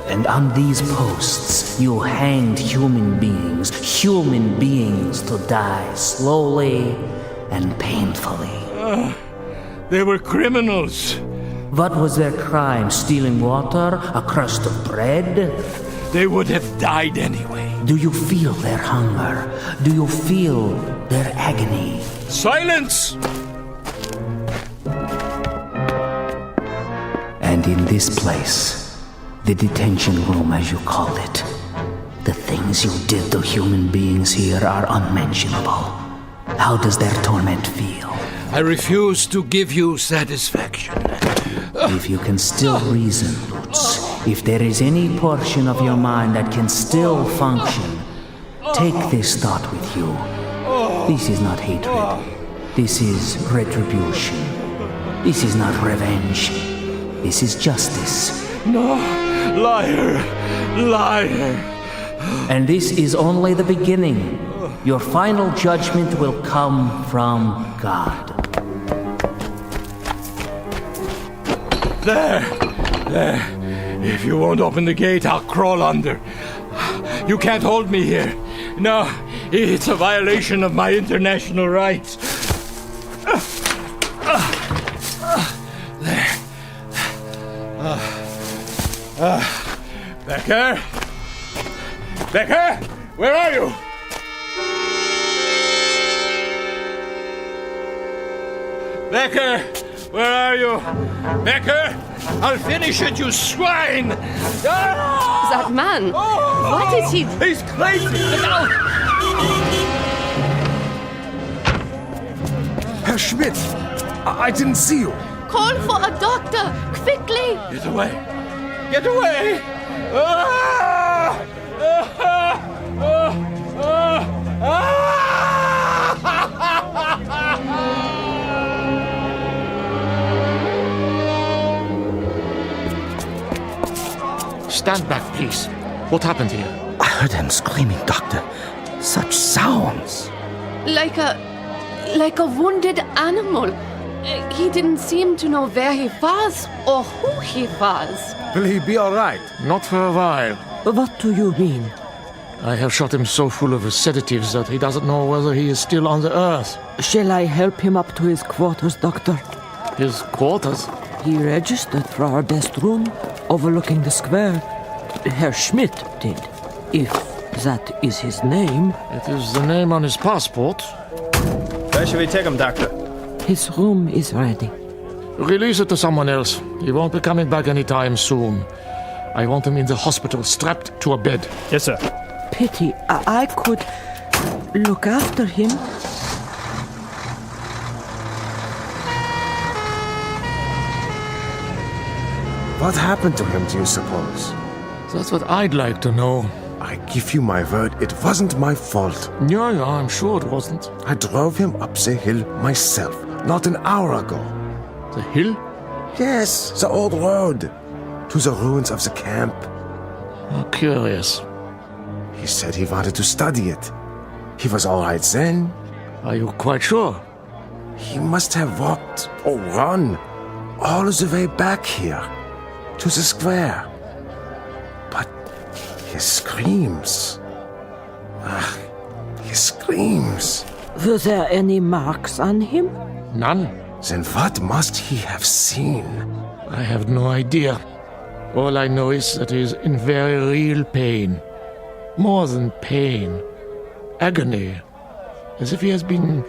And on these posts, you hanged human beings to die slowly and painfully. They were criminals. What was their crime? Stealing water? A crust of bread? They would have died anyway. Do you feel their hunger? Do you feel their agony? Silence! And in this place, the detention room as you call it, the things you did to human beings here are unmentionable. How does their torment feel? I refuse to give you satisfaction. If you can still reason, Lutz, if there is any portion of your mind that can still function, take this thought with you. This is not hatred. This is retribution. This is not revenge. This is justice. No, liar. And this is only the beginning. Your final judgment will come from God. There. If you won't open the gate, I'll crawl under. You can't hold me here. No, it's a violation of my international rights. There. Becker? Becker, where are you? Becker, where are you? Becker, I'll finish it, you swine! Ah! That man, what is he? He's crazy! Look out! Herr Schmidt, I didn't see you. Call for a doctor, quickly! Get away! Get away! Ah! Ah! Ah! Ah! Stand back, please. What happened here? I heard him screaming, Doctor. Such sounds. Like a wounded animal. He didn't seem to know where he was or who he was. Will he be all right? Not for a while. What do you mean? I have shot him so full of sedatives that he doesn't know whether he is still on the earth. Shall I help him up to his quarters, Doctor? His quarters? He registered for our best room, overlooking the square. Herr Schmidt did, if that is his name. It is the name on his passport. Where should we take him, Doctor? His room is ready. Release it to someone else. He won't be coming back anytime soon. I want him in the hospital, strapped to a bed. Yes, sir. Pity, I could look after him. What happened to him, do you suppose? That's what I'd like to know. I give you my word, it wasn't my fault. Yeah, I'm sure it wasn't. I drove him up the hill myself, not an hour ago. The hill? Yes, the old road. To the ruins of the camp. Oh, curious. He said he wanted to study it. He was all right then. Are you quite sure? He must have walked or run all the way back here to the square. But his screams. His screams. Were there any marks on him? None. Then what must he have seen? I have no idea. All I know is that he is in very real pain. More than pain. Agony. As if he has been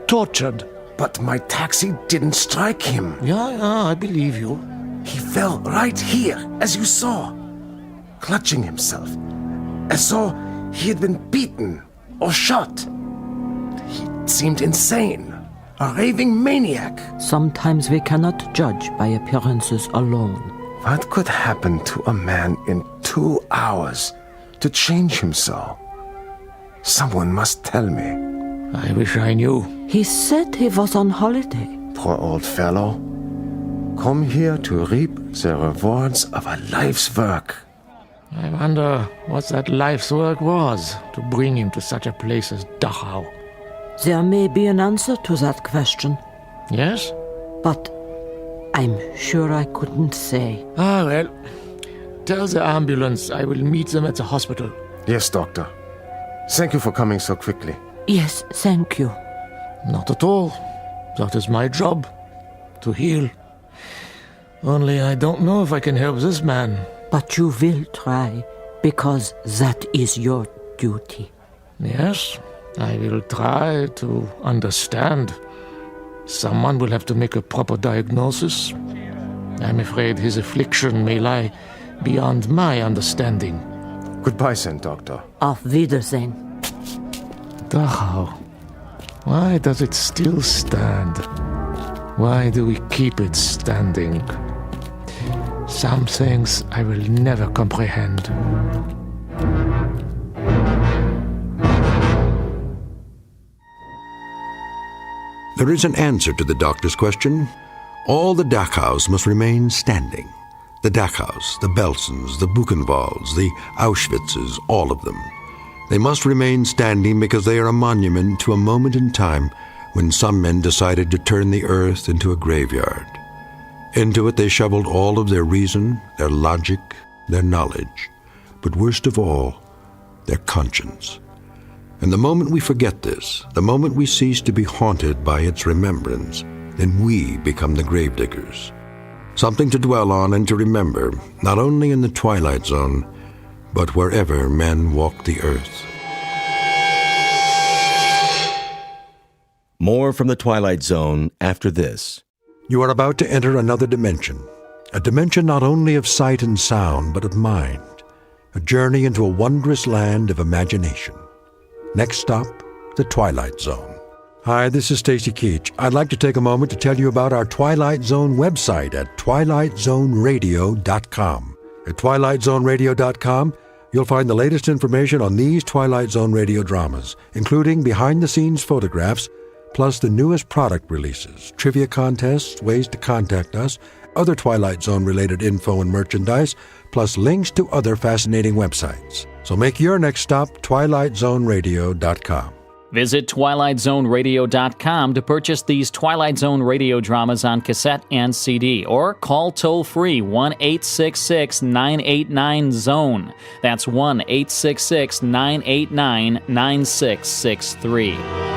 tortured. But my taxi didn't strike him. Yeah, I believe you. He fell right here, as you saw. Clutching himself. As though he had been beaten or shot. He seemed insane. A raving maniac. Sometimes we cannot judge by appearances alone. What could happen to a man in 2 hours to change him so? Someone must tell me. I wish I knew. He said he was on holiday. Poor old fellow. Come here to reap the rewards of a life's work. I wonder what that life's work was to bring him to such a place as Dachau. There may be an answer to that question. Yes? But I'm sure I couldn't say. Ah, well, tell the ambulance I will meet them at the hospital. Yes, Doctor. Thank you for coming so quickly. Yes, thank you. Not at all. That is my job. To heal. Only I don't know if I can help this man. But you will try, because that is your duty. Yes, I will try to understand. Someone will have to make a proper diagnosis. I'm afraid his affliction may lie beyond my understanding. Goodbye, then, Doctor. Auf Wiedersehen. Dachau. Why does it still stand? Why do we keep it standing? Some things I will never comprehend. There is an answer to the doctor's question. All the Dachaus must remain standing. The Dachaus, the Belsens, the Buchenwalds, the Auschwitzes, all of them. They must remain standing because they are a monument to a moment in time when some men decided to turn the earth into a graveyard. Into it they shoveled all of their reason, their logic, their knowledge, but worst of all, their conscience. And the moment we forget this, the moment we cease to be haunted by its remembrance, then we become the gravediggers. Something to dwell on and to remember, not only in the Twilight Zone, but wherever men walk the earth. More from the Twilight Zone after this. You are about to enter another dimension, a dimension not only of sight and sound, but of mind, a journey into a wondrous land of imagination. Next stop, the Twilight Zone. Hi, this is Stacy Keach. I'd like to take a moment to tell you about our Twilight Zone website at twilightzoneradio.com. At twilightzoneradio.com, you'll find the latest information on these Twilight Zone radio dramas, including behind-the-scenes photographs, plus the newest product releases, trivia contests, ways to contact us, other Twilight Zone-related info and merchandise, plus links to other fascinating websites. So make your next stop twilightzoneradio.com. Visit twilightzoneradio.com to purchase these Twilight Zone radio dramas on cassette and CD, or call toll-free 1-866-989-ZONE. That's 1-866-989-9663.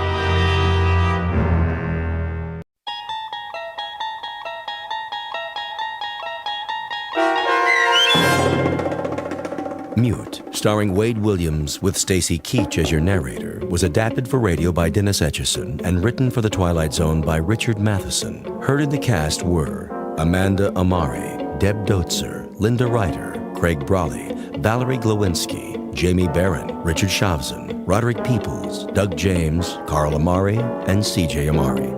Mute, starring Wade Williams with Stacy Keach as your narrator, was adapted for radio by Dennis Etchison and written for The Twilight Zone by Richard Matheson. Heard in the cast were Amanda Amari, Deb Dotzer, Linda Ryder, Craig Brawley, Valerie Glowinski, Jamie Barron, Richard Shavzin, Roderick Peoples, Doug James, Carl Amari, and CJ Amari.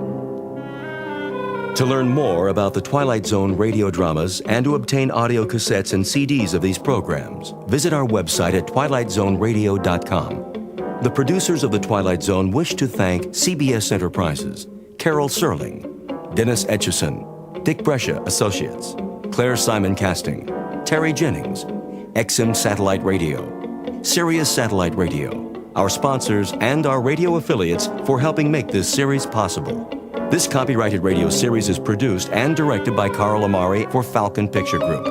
To learn more about the Twilight Zone radio dramas and to obtain audio cassettes and CDs of these programs, visit our website at twilightzoneradio.com. The producers of The Twilight Zone wish to thank CBS Enterprises, Carol Serling, Dennis Etchison, Dick Brescia Associates, Claire Simon Casting, Terry Jennings, XM Satellite Radio, Sirius Satellite Radio, our sponsors, and our radio affiliates for helping make this series possible. This copyrighted radio series is produced and directed by Carl Amari for Falcon Picture Group.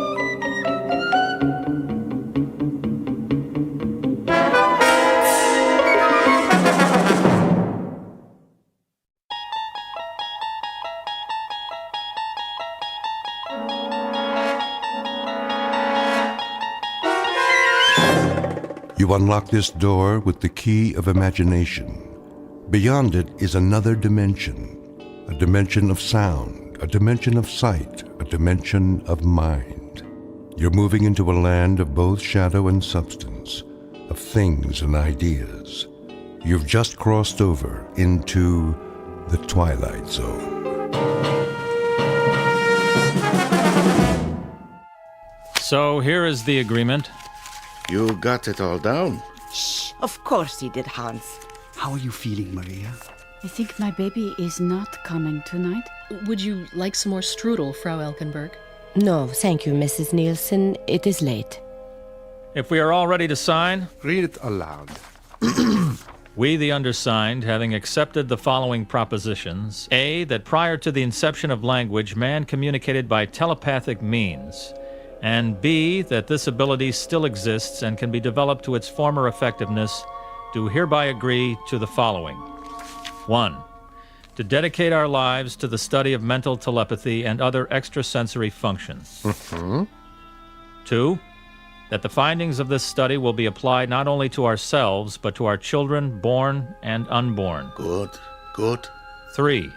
You unlock this door with the key of imagination. Beyond it is another dimension. A dimension of sound, a dimension of sight, a dimension of mind. You're moving into a land of both shadow and substance, of things and ideas. You've just crossed over into the Twilight Zone. So here is the agreement. You got it all down. Shh, of course he did, Hans. How are you feeling, Maria? I think my baby is not coming tonight. Would you like some more strudel, Frau Elkenberg? No, thank you, Mrs. Nielsen. It is late. If we are all ready to sign, Read it aloud. we, the undersigned, having accepted the following propositions: A, that prior to the inception of language, man communicated by telepathic means, and B, that this ability still exists and can be developed to its former effectiveness, do hereby agree to the following. 1. To dedicate our lives to the study of mental telepathy and other extrasensory functions. 2. That the findings of this study will be applied not only to ourselves, but to our children, born and unborn. Good, good. 3.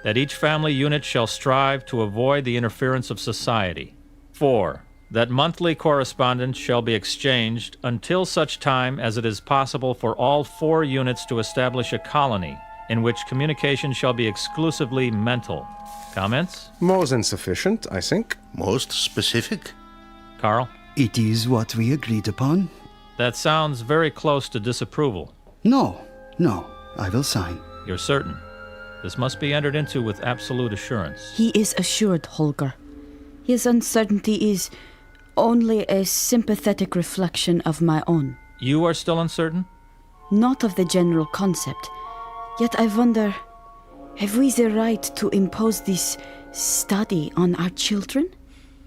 That each family unit shall strive to avoid the interference of society. 4. That monthly correspondence shall be exchanged until such time as it is possible for all 4 units to establish a colony in which communication shall be exclusively mental. Comments? More than sufficient, I think. Most specific? Carl? It is what we agreed upon. That sounds very close to disapproval. No, I will sign. You're certain? This must be entered into with absolute assurance. He is assured, Holger. His uncertainty is only a sympathetic reflection of my own. You are still uncertain? Not of the general concept. Yet I wonder, have we the right to impose this study on our children?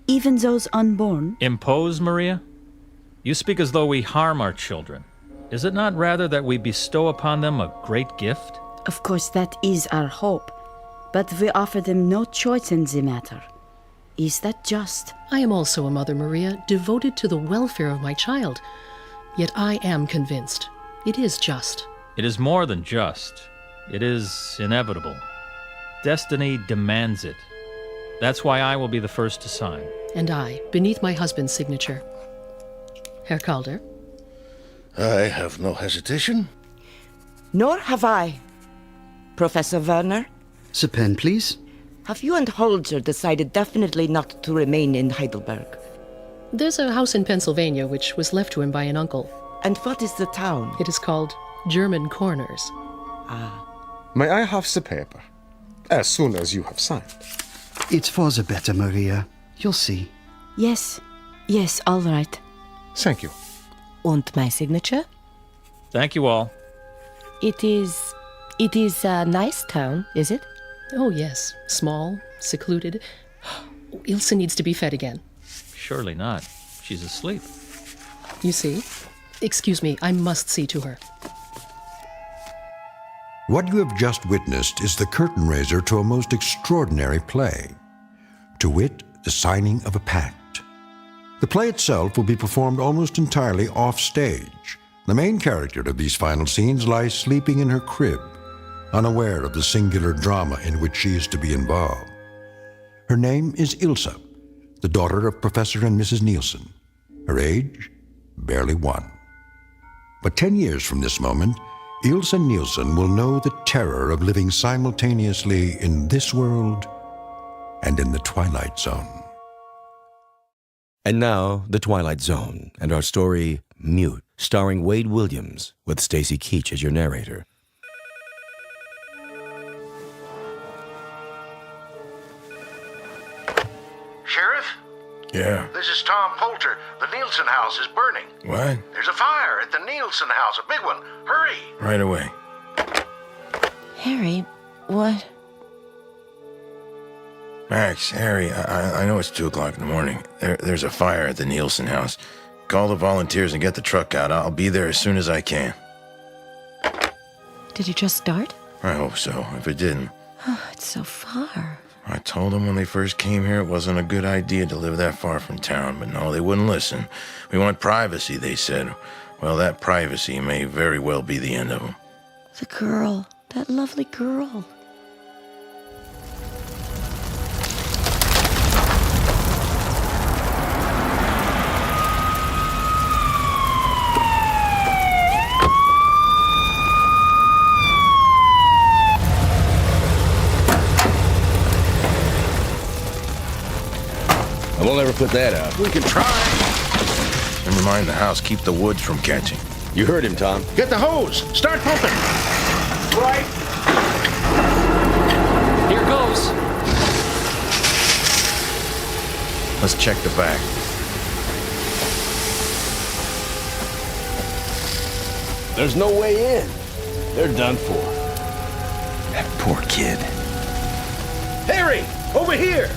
Even those unborn? Impose, Maria? You speak as though we harm our children. Is it not rather that we bestow upon them a great gift? Of course, that is our hope. But we offer them no choice in the matter. Is that just? I am also a mother, Maria, devoted to the welfare of my child. Yet I am convinced it is just. It is more than just. It is inevitable. Destiny demands it. That's why I will be the first to sign. And I, beneath my husband's signature. Herr Calder? I have no hesitation. Nor have I. Professor Werner? The pen, please. Have you and Holzer decided definitely not to remain in Heidelberg? There's a house in Pennsylvania which was left to him by an uncle. And what is the town? It is called German Corners. May I have the paper? As soon as you have signed. It's for the better, Maria. You'll see. Yes. Yes, all right. Thank you. And my signature? Thank you all. It is a nice town, is it? Oh, yes. Small, secluded. Ilse needs to be fed again. Surely not. She's asleep. You see? Excuse me, I must see to her. What you have just witnessed is the curtain raiser to a most extraordinary play, to wit, the signing of a pact. The play itself will be performed almost entirely off stage. The main character of these final scenes lies sleeping in her crib, unaware of the singular drama in which she is to be involved. Her name is Ilse, the daughter of Professor and Mrs. Nielsen. Her age, barely 1. But 10 years from this moment, Ilse Nielsen will know the terror of living simultaneously in this world and in the Twilight Zone. And now, The Twilight Zone, and our story, Mute, starring Wade Williams, with Stacy Keach as your narrator. Sheriff? Yeah. This is Tom Poulter. The Nielsen house is burning. What? There's a fire at the Nielsen house, a big one. Hurry! Right away. Harry, what? Max, Harry, I know it's 2 o'clock in the morning. There's a fire at the Nielsen house. Call the volunteers and get the truck out. I'll be there as soon as I can. Did it just start? I hope so. If it didn't, Oh, it's so far. I told them when they first came here it wasn't a good idea to live that far from town, but no, they wouldn't listen. We want privacy, they said. Well, that privacy may very well be the end of them. The girl, that lovely girl. I won't ever put that out. We can try. Never mind the house. Keep the woods from catching. You heard him, Tom. Get the hose! Start pumping! Right. Here goes. Let's check the back. There's no way in. They're done for. That poor kid. Harry! Over here!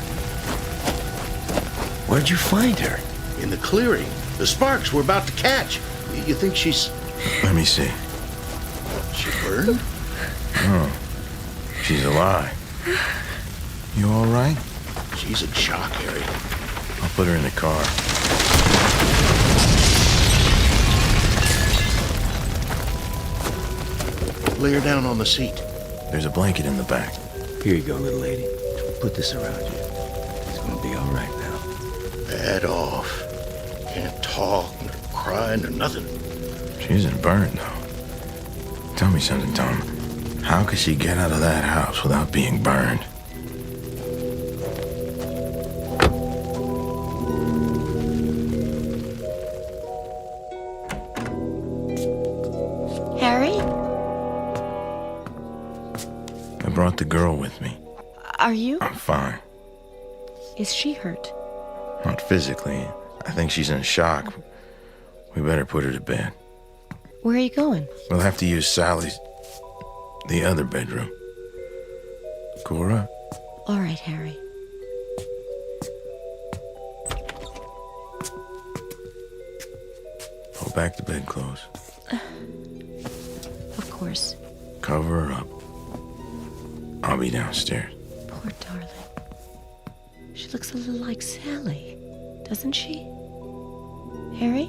Where'd you find her? In the clearing. The sparks we're about to catch. You think she's... Let me see. She burned? Oh. She's alive. You all right? She's in shock, Harry. I'll put her in the car. Lay her down on the seat. There's a blanket in the back. Here you go, little lady. Put this around you. It's gonna be all right now. Bad off. Can't talk, nor cry, nor nothing. She isn't burned, though. Tell me something, Tom. How could she get out of that house without being burned? Harry? I brought the girl with me. Are you? I'm fine. Is she hurt? Not physically. I think she's in shock. We better put her to bed. Where are you going? We'll have to use Sally's... the other bedroom. Cora? All right, Harry. Pull back the bedclothes. Of course. Cover her up. I'll be downstairs. Poor darling. She looks a little like Sally, doesn't she? Harry?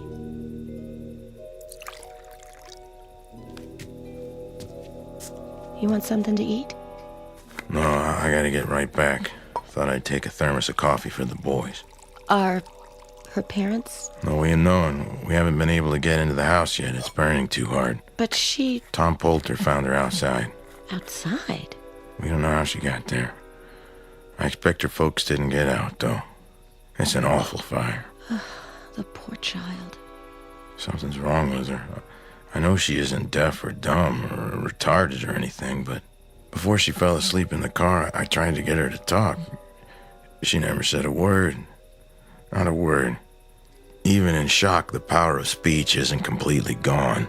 You want something to eat? No, I gotta get right back. Thought I'd take a thermos of coffee for the boys. Are her parents? No way of knowing. We haven't been able to get into the house yet. It's burning too hard. But she... Tom Poulter found her outside. Outside? We don't know how she got there. I expect her folks didn't get out, though. It's an awful fire. The poor child. Something's wrong with her. I know she isn't deaf or dumb or retarded or anything, but before she fell asleep in the car, I tried to get her to talk. She never said a word. Not a word. Even in shock, the power of speech isn't completely gone.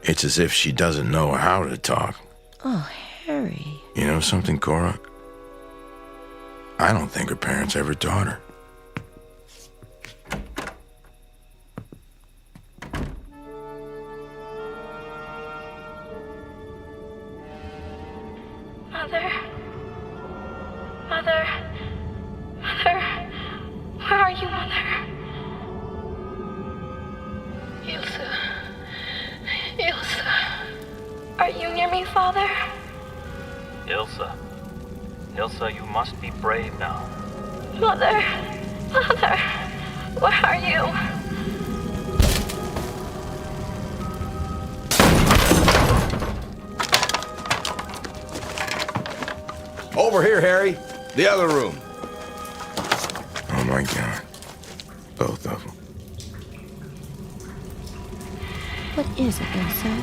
It's as if she doesn't know how to talk. Oh, Harry. You know something, Cora? I don't think her parents ever taught her. Mother. Mother. Mother. Where are you, Mother? Ilsa. Ilsa. Are you near me, Father? Ilsa. Ilsa, you must be brave now. Mother. Mother. Where are you? Over here, Harry. The other room. Oh, my God. Both of them. What is it, Ilsa?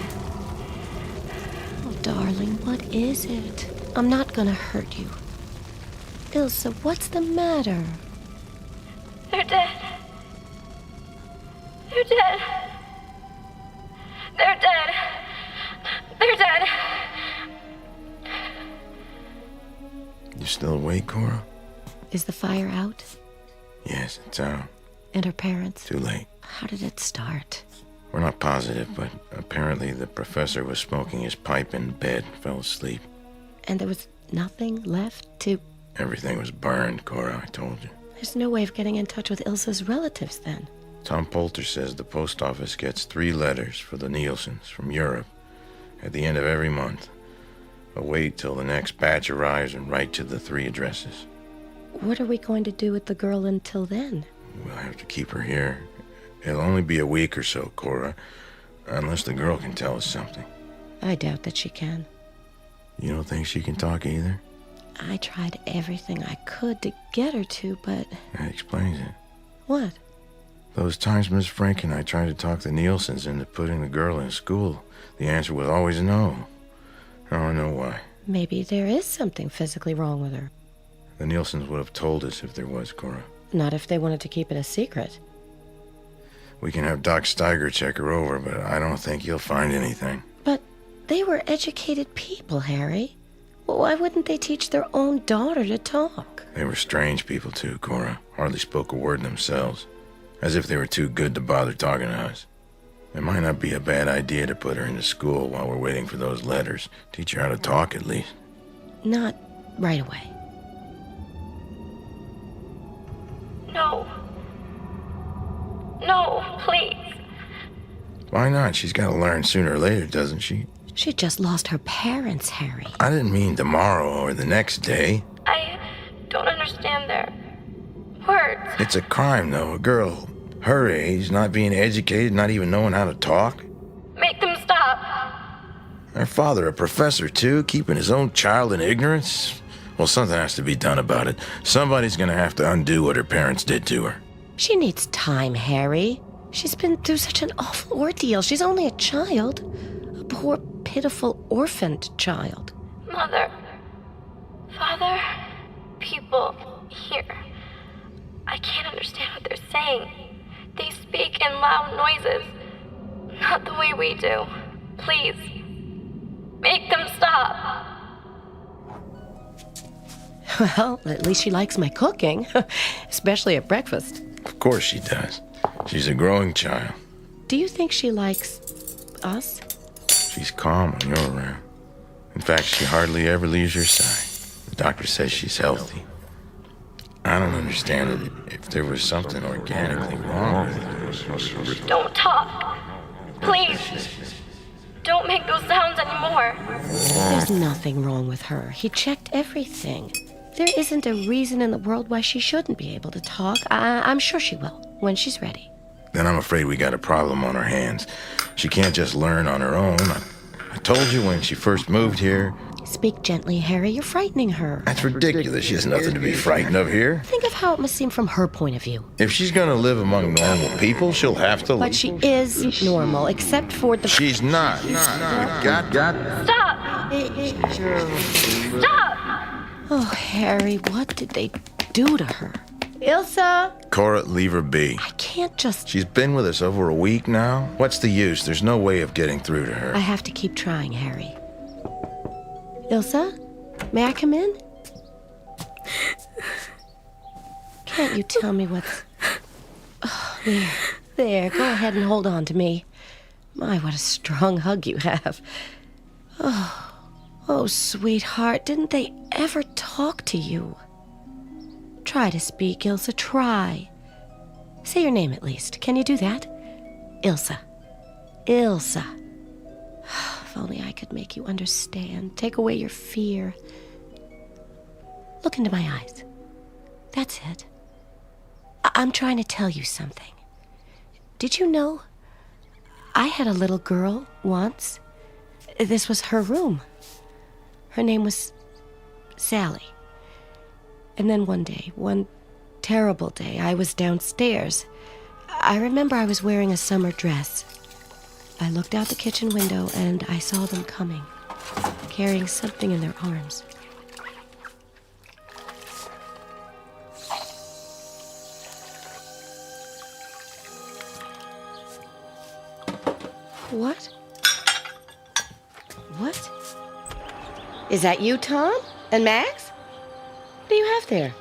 Oh, darling, what is it? I'm not gonna hurt you. Ilsa, what's the matter? They're dead. They're dead. They're dead. They're dead. You still awake, Cora? Is the fire out? Yes, it's out. And her parents? Too late. How did it start? We're not positive, but apparently the professor was smoking his pipe in bed and fell asleep. And there was nothing left to... Everything was burned, Cora, I told you. There's no way of getting in touch with Ilsa's relatives, then. Tom Poulter says the post office gets 3 letters for the Nielsens from Europe at the end of every month. But wait till the next batch arrives and write to the 3 addresses. What are we going to do with the girl until then? We'll have to keep her here. It'll only be a week or so, Cora, unless the girl can tell us something. I doubt that she can. You don't think she can talk either? I tried everything I could to get her to, but... That explains it. What? Those times Miss Frank and I tried to talk the Nielsens into putting the girl in school, the answer was always no. I don't know why. Maybe there is something physically wrong with her. The Nielsens would have told us if there was, Cora. Not if they wanted to keep it a secret. We can have Doc Steiger check her over, but I don't think he'll find anything. But they were educated people, Harry. Well, why wouldn't they teach their own daughter to talk? They were strange people, too, Cora. Hardly spoke a word themselves. As if they were too good to bother talking to us. It might not be a bad idea to put her into school while we're waiting for those letters. Teach her how to talk, at least. Not right away. No. No, please. Why not? She's got to learn sooner or later, doesn't she? She just lost her parents, Harry. I didn't mean tomorrow or the next day. I don't understand their words. It's a crime, though. A girl her age, not being educated, not even knowing how to talk. Make them stop. Her father, a professor, too, keeping his own child in ignorance. Well, something has to be done about it. Somebody's going to have to undo what her parents did to her. She needs time, Harry. She's been through such an awful ordeal. She's only a child. A poor, pitiful, orphaned child. Mother. Father. People here. I can't understand what they're saying. They speak in loud noises. Not the way we do. Please. Make them stop. Well, at least she likes my cooking. Especially at breakfast. Of course she does. She's a growing child. Do you think she likes us? She's calm when you're around. In fact, she hardly ever leaves your side. The doctor says she's healthy. I don't understand it. If there was something organically wrong with it. Don't talk. Please. Don't make those sounds anymore. There's nothing wrong with her. He checked everything. There isn't a reason in the world why she shouldn't be able to talk. I'm sure she will, when she's ready. Then I'm afraid we got a problem on our hands. She can't just learn on her own. I told you when she first moved here. Speak gently, Harry. You're frightening her. That's ridiculous. She has nothing to be frightened of here. Think of how it must seem from her point of view. If she's going to live among normal people, she'll have to... But she is normal, except for the... She's not. Got. Stop! Stop! Oh, Harry, what did they do to her? Ilsa! Cora, leave her be. I can't just... She's been with us over a week now. What's the use? There's no way of getting through to her. I have to keep trying, Harry. Ilsa? May I come in? Can't you tell me what's... Oh, there. Go ahead and hold on to me. My, what a strong hug you have. Oh, sweetheart, didn't they ever talk to you? Try to speak, Ilsa, try. Say your name at least. Can you do that? Ilsa. Ilsa. If only I could make you understand. Take away your fear. Look into my eyes. That's it. I'm trying to tell you something. Did you know I had a little girl once? This was her room. Her name was Sally. And then one day, one terrible day, I was downstairs. I remember I was wearing a summer dress. I looked out the kitchen window and I saw them coming, carrying something in their arms. What? What? Is that you, Tom? And Max? What do you have there?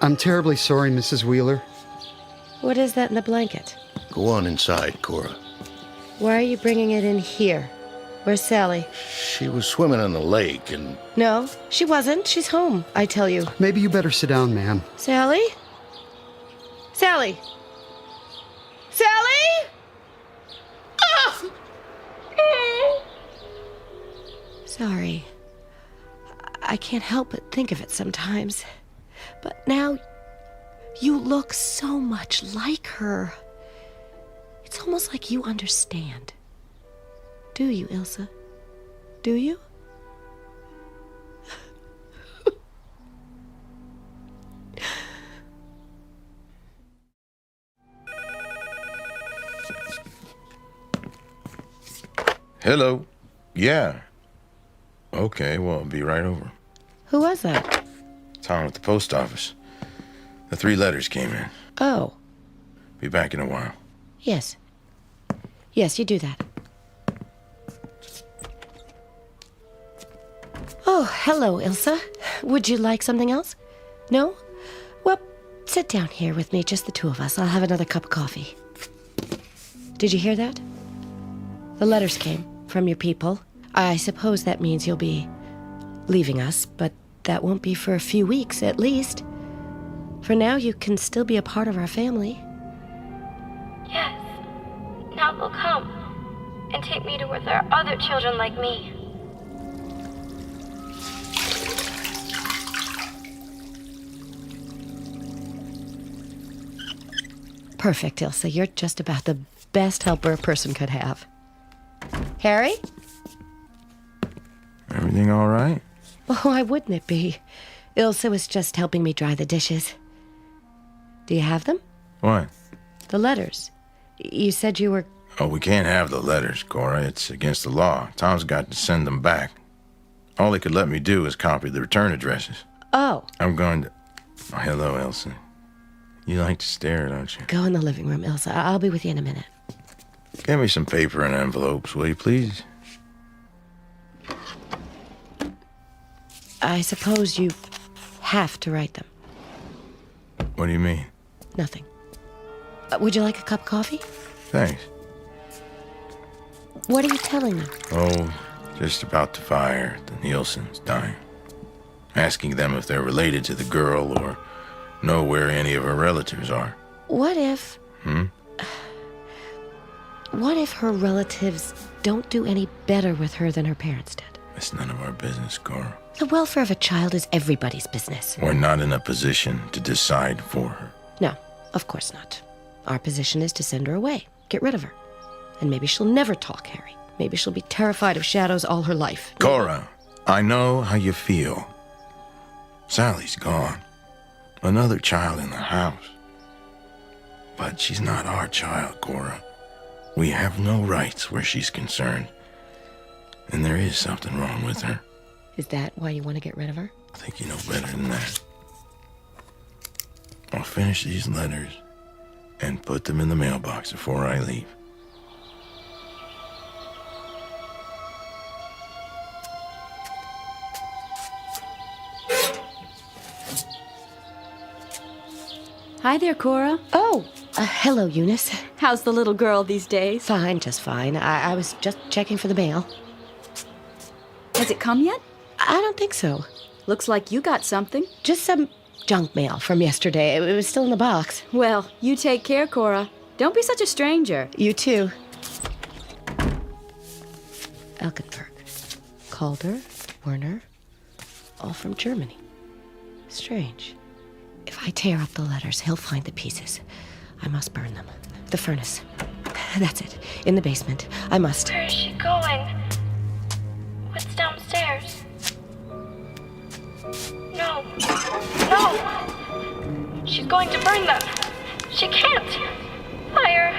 I'm terribly sorry, Mrs. Wheeler. What is that in the blanket? Go on inside, Cora. Why are you bringing it in here? Where's Sally? She was swimming in the lake and... No, she wasn't. She's home, I tell you. Maybe you better sit down, ma'am. Sally? Sally? Sally? Oh! Sorry. I can't help but think of it sometimes. But now, you look so much like her. It's almost like you understand. Do you, Ilsa? Do you? Hello. Yeah. Okay, well, I'll be right over. Who was that? Tom at the post office. The 3 letters came in. Oh. Be back in a while. Yes. Yes, you do that. Oh, hello, Ilsa. Would you like something else? No? Well, sit down here with me, just the 2 of us. I'll have another cup of coffee. Did you hear that? The letters came from your people. I suppose that means you'll be leaving us, but that won't be for a few weeks, at least. For now, you can still be a part of our family. Yes. Now they'll come and take me to where there are other children like me. Perfect, Ilsa. You're just about the best helper a person could have. Harry? Everything all right? Oh, why wouldn't it be? Ilsa was just helping me dry the dishes. Do you have them? What? The letters. You said you were... Oh, we can't have the letters, Cora. It's against the law. Tom's got to send them back. All he could let me do is copy the return addresses. Oh. I'm going to... Oh, hello, Elsa. You like to stare, don't you? Go in the living room, Ilsa. I'll be with you in a minute. Get me some paper and envelopes, will you, please? I suppose you have to write them. What do you mean? Nothing. Would you like a cup of coffee? Thanks. What are you telling me? Oh, just about the fire, the Nielsen's dying. Asking them if they're related to the girl or know where any of her relatives are. What if... Hmm? What if her relatives don't do any better with her than her parents did? It's none of our business, Cora. The welfare of a child is everybody's business. We're not in a position to decide for her. No, of course not. Our position is to send her away. Get rid of her. And maybe she'll never talk, Harry. Maybe she'll be terrified of shadows all her life. Cora, I know how you feel. Sally's gone. Another child in the house. But she's not our child, Cora. We have no rights where she's concerned. And there is something wrong with her. Is that why you want to get rid of her? I think you know better than that. I'll finish these letters and put them in the mailbox before I leave. Hi there, Cora. Oh, hello, Eunice. How's the little girl these days? Fine, just fine. I was just checking for the mail. Has it come yet? I don't think so. Looks like you got something. Just some junk mail from yesterday. It was still in the box. Well, you take care, Cora. Don't be such a stranger. You too. Elkenberg, Calder, Werner, all from Germany. Strange. If I tear up the letters, he'll find the pieces. I must burn them. The furnace. That's it. In the basement. I must. Where is she going? What's downstairs? No. No! She's going to burn them. She can't. Fire!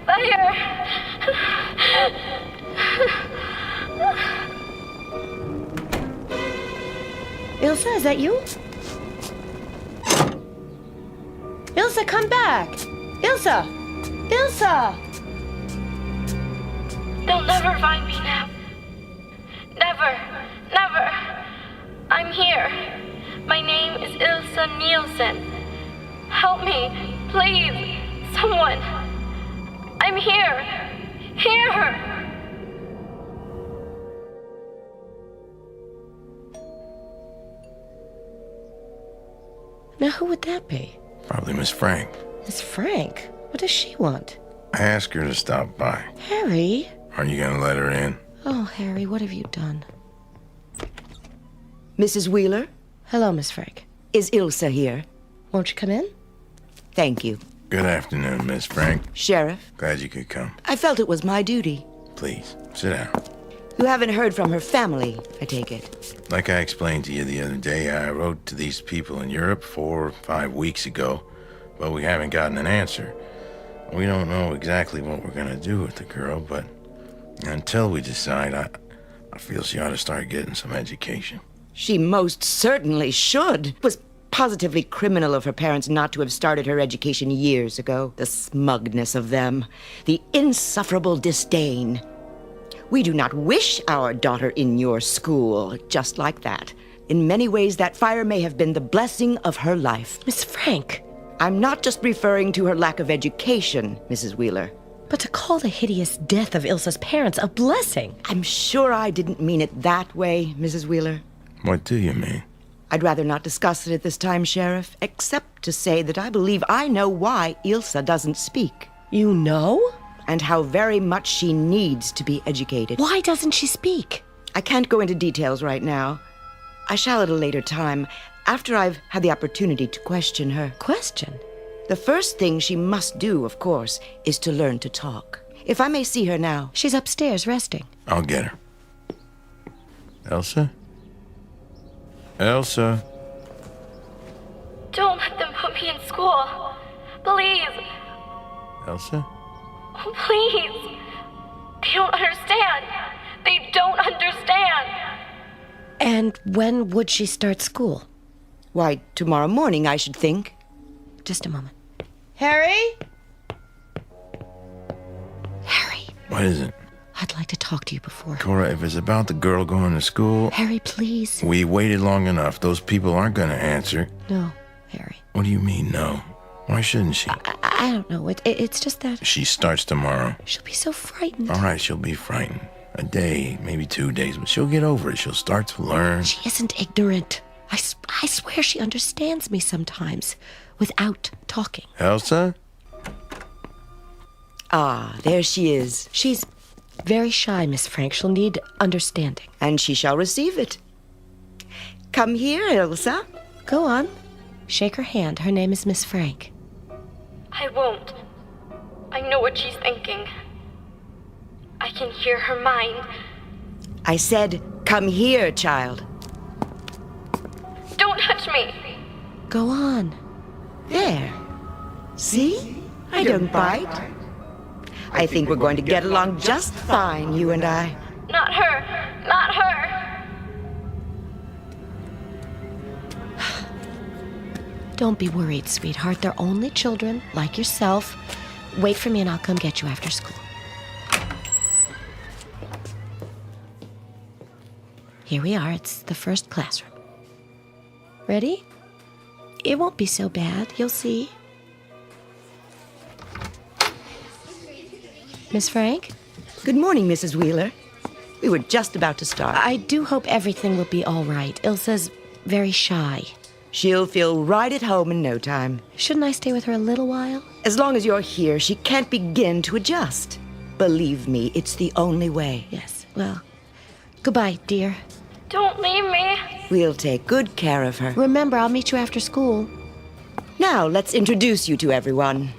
Fire! Ilsa, is that you? Ilsa, come back! Ilsa! Ilsa! They'll never find me now. Never. Never. I'm here. My name is Ilsa Nielsen. Help me, please. Someone. I'm here. Here. Now, who would that be? Probably Miss Frank. Miss Frank? What does she want? I asked her to stop by. Harry? Aren't you gonna let her in? Oh, Harry, what have you done? Mrs. Wheeler? Hello, Miss Frank. Is Ilsa here? Won't you come in? Thank you. Good afternoon, Miss Frank. Sheriff? Glad you could come. I felt it was my duty. Please, sit down. You haven't heard from her family, I take it. Like I explained to you the other day, I wrote to these people in Europe 4 or 5 weeks ago, but we haven't gotten an answer. We don't know exactly what we're gonna do with the girl, but until we decide, I feel she ought to start getting some education. She most certainly should. It was positively criminal of her parents not to have started her education years ago. The smugness of them. The insufferable disdain. We do not wish our daughter in your school, just like that. In many ways, that fire may have been the blessing of her life. Miss Frank. I'm not just referring to her lack of education, Mrs. Wheeler. But to call the hideous death of Ilsa's parents a blessing. I'm sure I didn't mean it that way, Mrs. Wheeler. What do you mean? I'd rather not discuss it at this time, Sheriff, except to say that I believe I know why Ilsa doesn't speak. You know? And how very much she needs to be educated. Why doesn't she speak? I can't go into details right now. I shall at a later time, after I've had the opportunity to question her. Question? The first thing she must do, of course, is to learn to talk. If I may see her now. She's upstairs resting. I'll get her. Elsa? Elsa? Don't let them put me in school. Please. Elsa? Oh, please. They don't understand. They don't understand. And when would she start school? Why, tomorrow morning, I should think. Just a moment. Harry? Harry. What is it? I'd like to talk to you before. Cora, if it's about the girl going to school... Harry, please. We waited long enough. Those people aren't going to answer. No, Harry. What do you mean, no? Why shouldn't she? I don't know. It's just that... She starts tomorrow. She'll be so frightened. All right, she'll be frightened. A day, maybe 2 days, but she'll get over it. She'll start to learn. She isn't ignorant. I swear she understands me sometimes, without talking. Elsa? Ah, there she is. She's very shy, Miss Frank. She'll need understanding. And she shall receive it. Come here, Elsa. Go on. Shake her hand. Her name is Miss Frank. I won't. I know what she's thinking. I can hear her mind. I said, come here, child. Don't touch me. Go on. There. See? I don't bite. I think we're going to get along just fine, you and I. Not her. Not her. Don't be worried, sweetheart. They're only children, like yourself. Wait for me and I'll come get you after school. Here we are. It's the first classroom. Ready? It won't be so bad. You'll see. Miss Frank? Good morning, Mrs. Wheeler. We were just about to start. I do hope everything will be all right. Ilsa's very shy. She'll feel right at home in no time. Shouldn't I stay with her a little while? As long as you're here, she can't begin to adjust. Believe me, it's the only way. Yes, well, goodbye, dear. Don't leave me. We'll take good care of her. Remember, I'll meet you after school. Now, let's introduce you to everyone.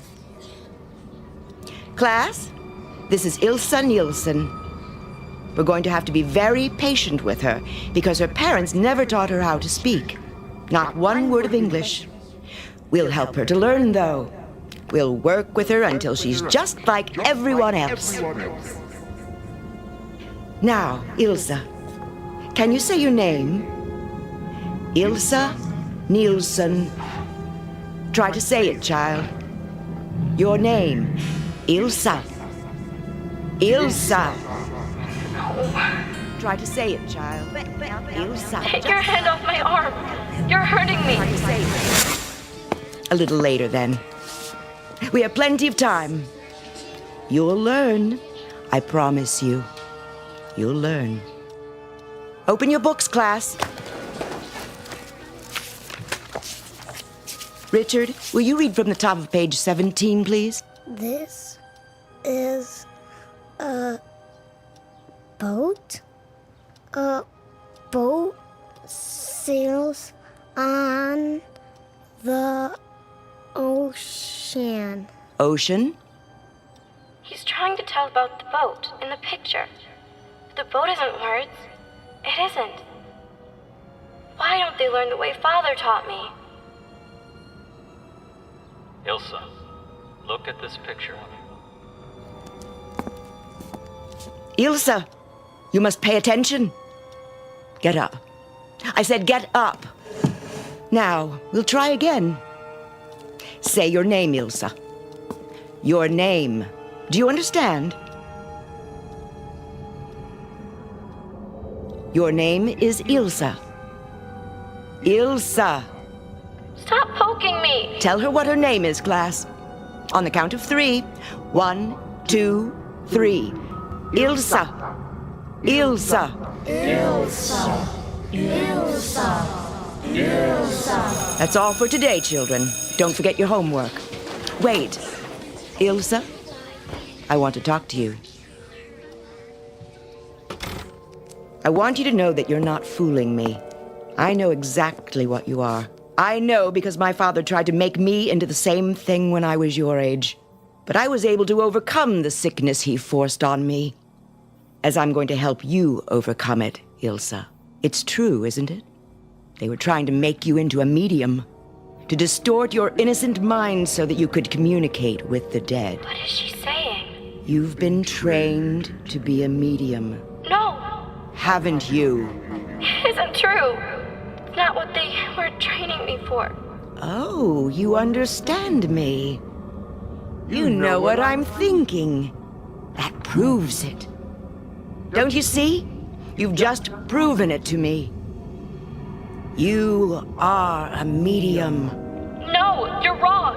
Class, this is Ilsa Nielsen. We're going to have to be very patient with her because her parents never taught her how to speak. Not one word of English. We'll help her to learn, though. We'll work with her until she's just like everyone else. Now, Ilsa, can you say your name? Ilsa Nielsen. Try to say it, child. Your name, Ilsa. Ilsa. Try to say it, child. Ilsa. Take your hand off my arm. You're hurting me. Try to say it. A little later, then. We have plenty of time. You'll learn. I promise you. You'll learn. Open your books, class. Richard, will you read from the top of page 17, please? This is a boat. A boat sails on the ocean. Ocean? He's trying to tell about the boat in the picture. The boat isn't words. It isn't. Why don't they learn the way Father taught me? Ilsa, look at this picture. Ilsa, you must pay attention. Get up. I said get up. Now, we'll try again. Say your name, Ilsa. Your name. Do you understand? Your name is Ilsa. Ilsa. Stop poking me. Tell her what her name is, class. On the count of 3. 1, 2, 3. Ilsa. Ilsa. Ilsa. Ilsa. Ilsa. That's all for today, children. Don't forget your homework. Wait. Ilsa, I want to talk to you. I want you to know that you're not fooling me. I know exactly what you are. I know because my father tried to make me into the same thing when I was your age. But I was able to overcome the sickness he forced on me. As I'm going to help you overcome it, Ilsa. It's true, isn't it? They were trying to make you into a medium. To distort your innocent mind so that you could communicate with the dead. What is she saying? You've been trained to be a medium. No. Haven't you? It isn't true. It's not what they were training me for. Oh, you understand me. You know what I'm thinking. That proves it. Don't you see? You've just proven it to me. You are a medium. No, you're wrong.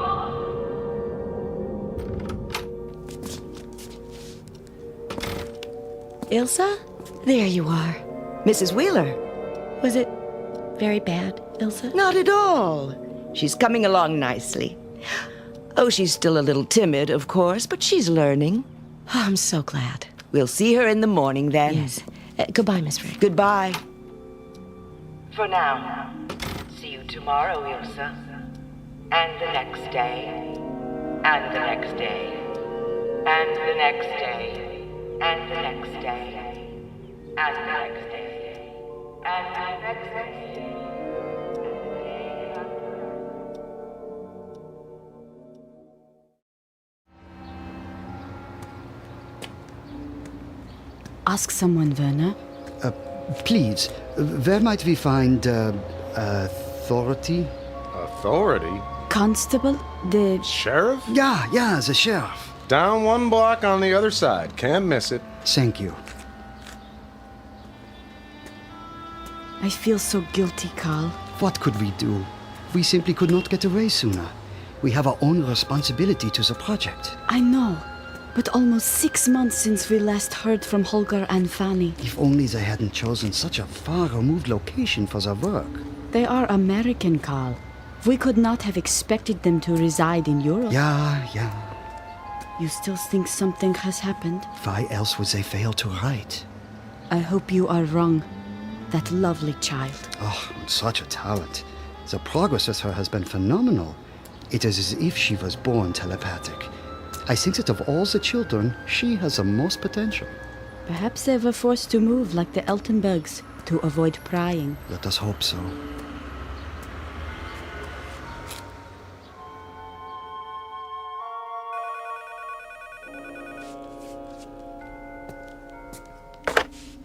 Ilsa? There you are. Mrs. Wheeler. Was it very bad? Ilsa? Not at all. She's coming along nicely. Oh, she's still a little timid, of course, but she's learning. Oh, I'm so glad. We'll see her in the morning then. Yes. Goodbye, Miss Ray. Goodbye. For now. See you tomorrow, Ilsa. And the next day. And the next day. And the next day. And the next day. And the next day. And the next day. Ask someone, Werner. Please, where might we find authority? Authority? Constable? The sheriff? Yeah, the sheriff. Down one block on the other side. Can't miss it. Thank you. I feel so guilty, Carl. What could we do? We simply could not get away sooner. We have our own responsibility to the project. I know. But almost 6 months since we last heard from Holger and Fanny. If only they hadn't chosen such a far-removed location for their work. They are American, Carl. We could not have expected them to reside in Europe. Yeah. You still think something has happened? Why else would they fail to write? I hope you are wrong. That lovely child. Oh, such a talent. The progress with her has been phenomenal. It is as if she was born telepathic. I think that of all the children, she has the most potential. Perhaps they were forced to move like the Eltenbergs to avoid prying. Let us hope so.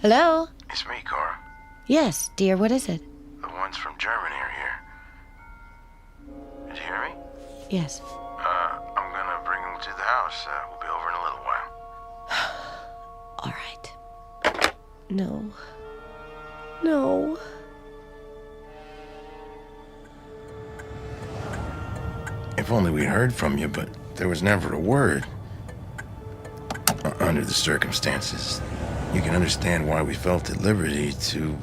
Hello? It's me, Cora. Yes, dear, what is it? The ones from Germany are here. Did you hear me? Yes. I'm gonna bring them to the house. We'll be over in a little while. All right. No. If only we heard from you, but there was never a word. Under the circumstances, you can understand why we felt at liberty to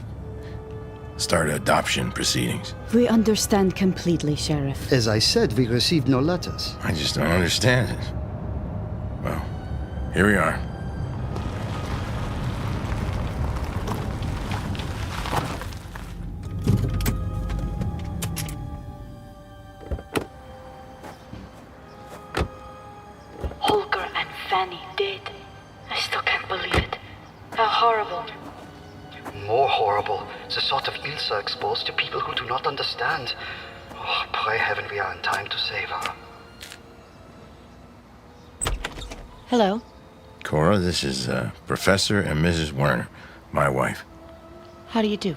start adoption proceedings. We understand completely, Sheriff. As I said, we received no letters. I just don't understand it. Well, here we are. Holger and Fanny dead. I still can't believe it. How horrible. More horrible, the thought of Ilsa exposed to people who do not understand. Oh, pray heaven we are in time to save her. Hello. Cora, this is Professor and Mrs. Werner, my wife. How do you do?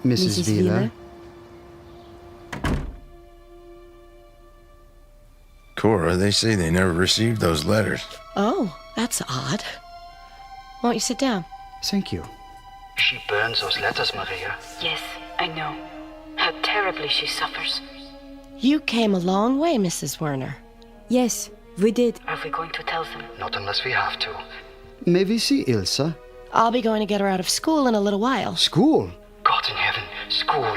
Mrs. Wheeler. Cora, they say they never received those letters. Oh, that's odd. Won't you sit down? Thank you. She burns those letters, Maria. Yes, I know. How terribly she suffers. You came a long way, Mrs. Werner. Yes, we did. Are we going to tell them? Not unless we have to. May we see Ilsa? I'll be going to get her out of school in a little while. School? God in heaven, school.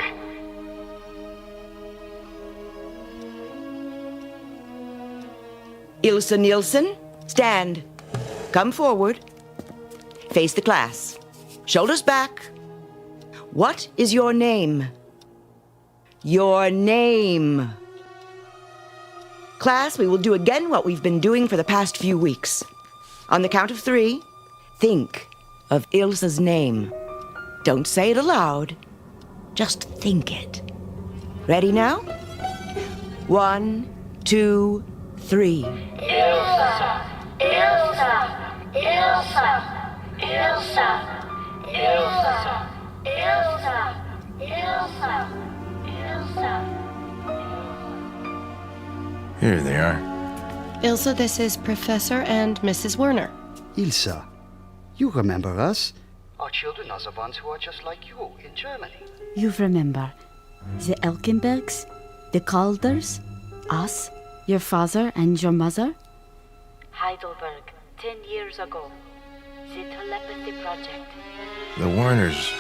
Ilsa Nielsen, stand. Come forward. Face the class. Shoulders back. What is your name? Your name. Class, we will do again what we've been doing for the past few weeks. On the count of 3, think of Ilsa's name. Don't say it aloud. Just think it. Ready now? 1, 2, 3. Ilsa, Ilsa, Ilsa, Ilsa, Ilsa, Ilsa, Ilsa, Ilsa. Here they are. Ilsa, this is Professor and Mrs. Werner. Ilsa, you remember us? Our children are the ones who are just like you in Germany. You remember the Elkenbergs, the Calders, us, your father and your mother? Heidelberg, 10 years ago. The telepathy project. The Werners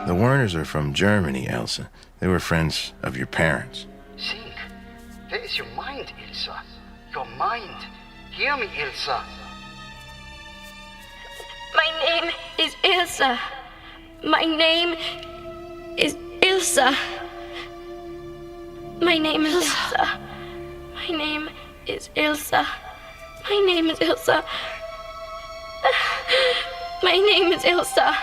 The Werners are from Germany, Elsa. They were friends of your parents. Think. Where is your mind, Ilsa? Your mind. Hear me, Ilsa. My name is Ilsa. My name is Ilsa. My name is Ilsa. My name is Ilsa. My name is Ilsa. My name is Ilsa.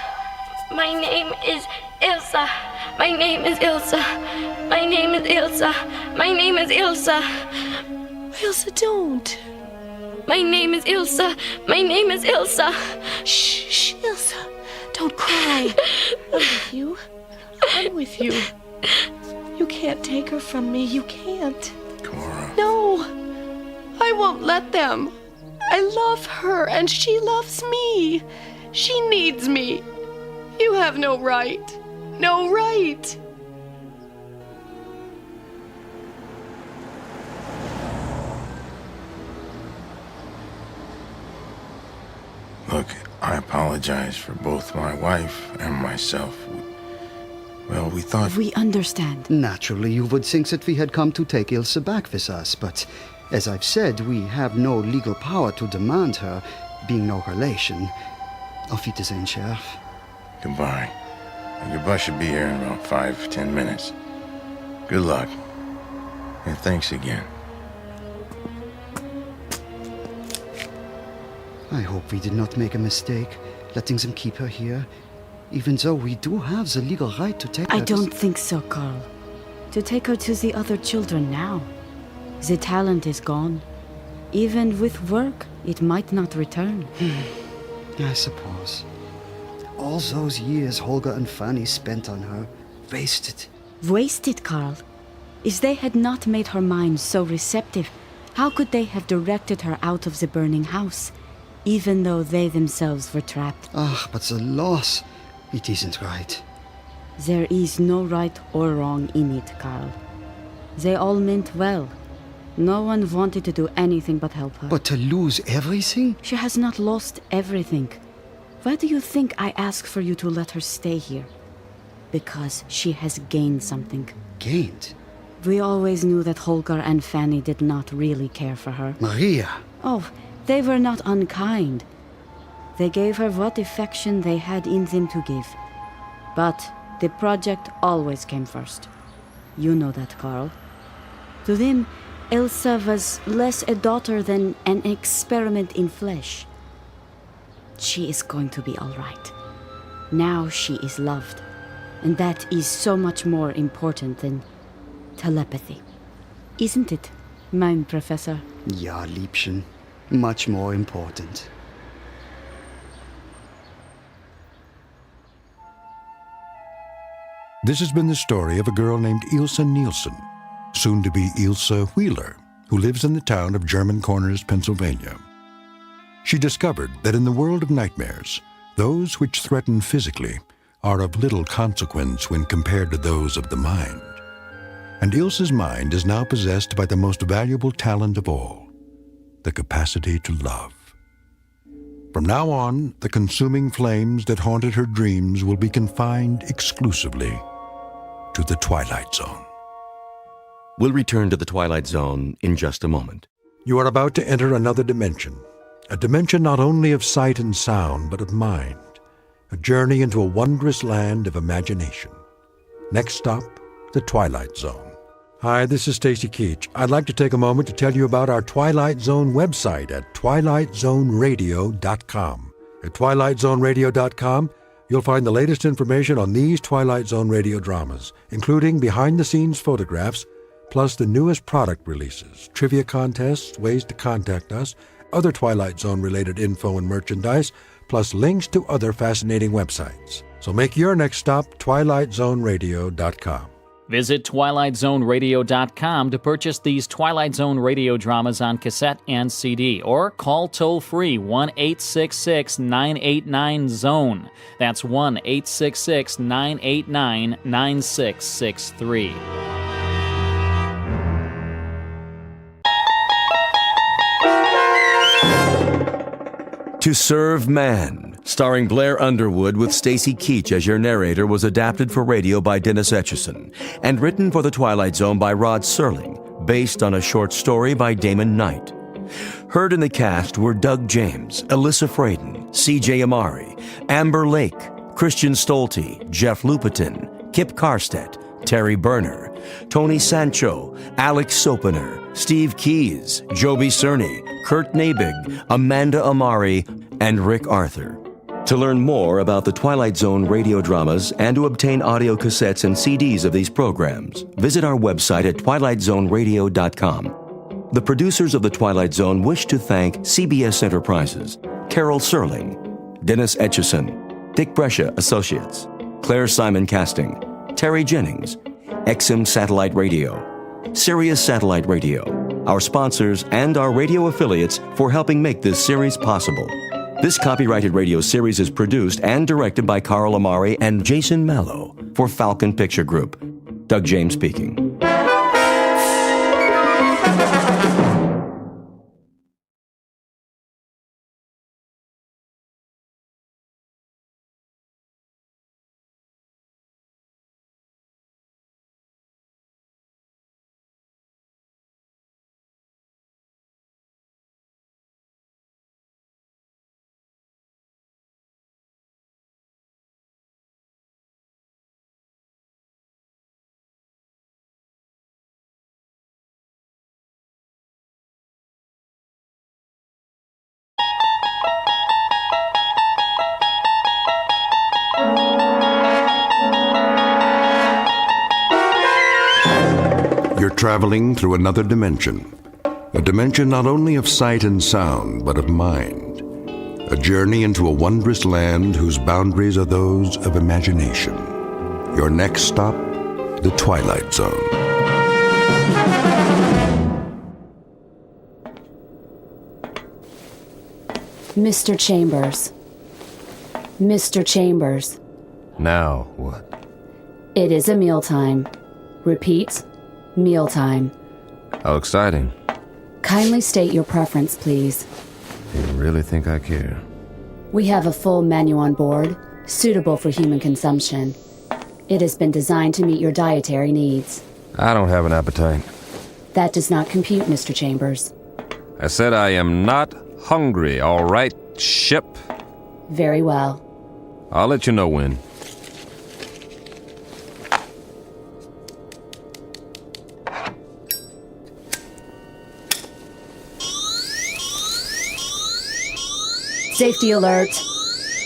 My name is Ilsa. My name is Ilsa. My name is Ilsa. My name is Ilsa. Ilsa, don't. My name is Ilsa. My name is Ilsa. Shh, Ilsa. Don't cry. I'm with you. I'm with you. You can't take her from me. You can't. Cora. No. I won't let them. I love her, and she loves me. She needs me. You have no right. No right. Look, I apologize for both my wife and myself. Well, we thought... We understand. Naturally, you would think that we had come to take Ilse back with us, but as I've said, we have no legal power to demand her, being no relation. Auf Wiedersehen, Sheriff. Goodbye. Your bus should be here in about 5-10 minutes. Good luck. And thanks again. I hope we did not make a mistake, letting them keep her here, even though we do have the legal right to take her. I don't think so, Carl. To take her to the other children now. The talent is gone. Even with work, it might not return. I suppose. All those years Holger and Fanny spent on her, wasted. Wasted, Carl? If they had not made her mind so receptive, how could they have directed her out of the burning house, even though they themselves were trapped? Ah, but the loss, it isn't right. There is no right or wrong in it, Carl. They all meant well. No one wanted to do anything but help her. But to lose everything? She has not lost everything. Why do you think I ask for you to let her stay here? Because she has gained something. Gained? We always knew that Holger and Fanny did not really care for her. Maria! Oh, they were not unkind. They gave her what affection they had in them to give. But the project always came first. You know that, Carl. To them, Elsa was less a daughter than an experiment in flesh. She is going to be all right. Now she is loved. And that is so much more important than telepathy. Isn't it, mein Professor? Ja, Liebchen. Much more important. This has been the story of a girl named Ilse Nielsen, soon to be Ilse Wheeler, who lives in the town of German Corners, Pennsylvania. She discovered that in the world of nightmares, those which threaten physically are of little consequence when compared to those of the mind. And Ilse's mind is now possessed by the most valuable talent of all, the capacity to love. From now on, the consuming flames that haunted her dreams will be confined exclusively to the Twilight Zone. We'll return to the Twilight Zone in just a moment. You are about to enter another dimension, a dimension not only of sight and sound, but of mind, a journey into a wondrous land of imagination. Next stop, the Twilight Zone. Hi, this is Stacy Keach. I'd like to take a moment to tell you about our Twilight Zone website at twilightzoneradio.com. At twilightzoneradio.com, you'll find the latest information on these Twilight Zone radio dramas, including behind-the-scenes photographs, plus the newest product releases, trivia contests, ways to contact us, other Twilight Zone-related info and merchandise, plus links to other fascinating websites. So make your next stop twilightzoneradio.com. Visit twilightzoneradio.com to purchase these Twilight Zone radio dramas on cassette and CD, or call toll-free 1-866-989-ZONE. That's 1-866-989-9663. To serve man, starring Blair Underwood with Stacy Keach as your narrator, was adapted for radio by Dennis Etchison and written for The Twilight Zone by Rod Serling, based on a short story by Damon Knight. Heard in the cast were Doug James, Alyssa Fraden, C.J. Amari, Amber Lake, Christian Stolte, Jeff Lupetin, Kip Karstedt, Terry Berner, Tony Sancho, Alex Sopener, Steve Keys, Joby Cerny, Kurt Nabig, Amanda Amari, and Rick Arthur. To learn more about the Twilight Zone radio dramas and to obtain audio cassettes and CDs of these programs, visit our website at twilightzoneradio.com. The producers of The Twilight Zone wish to thank CBS Enterprises, Carol Serling, Dennis Etchison, Dick Brescia Associates, Claire Simon Casting, Terry Jennings, XM Satellite Radio, Sirius Satellite Radio, our sponsors, and our radio affiliates for helping make this series possible. This copyrighted radio series is produced and directed by Carl Amari and Jason Mallow for Falcon Picture Group. Doug James speaking. You're traveling through another dimension. A dimension not only of sight and sound, but of mind. A journey into a wondrous land whose boundaries are those of imagination. Your next stop, the Twilight Zone. Mr. Chambers. Mr. Chambers. Now what? It is a mealtime. Repeat, mealtime. How exciting. Kindly state your preference, please. You really think I care? We have a full menu on board, suitable for human consumption. It has been designed to meet your dietary needs. I don't have an appetite. That does not compute, Mr. Chambers. I said I am not hungry, all right, ship? Very well. I'll let you know when. Safety alert.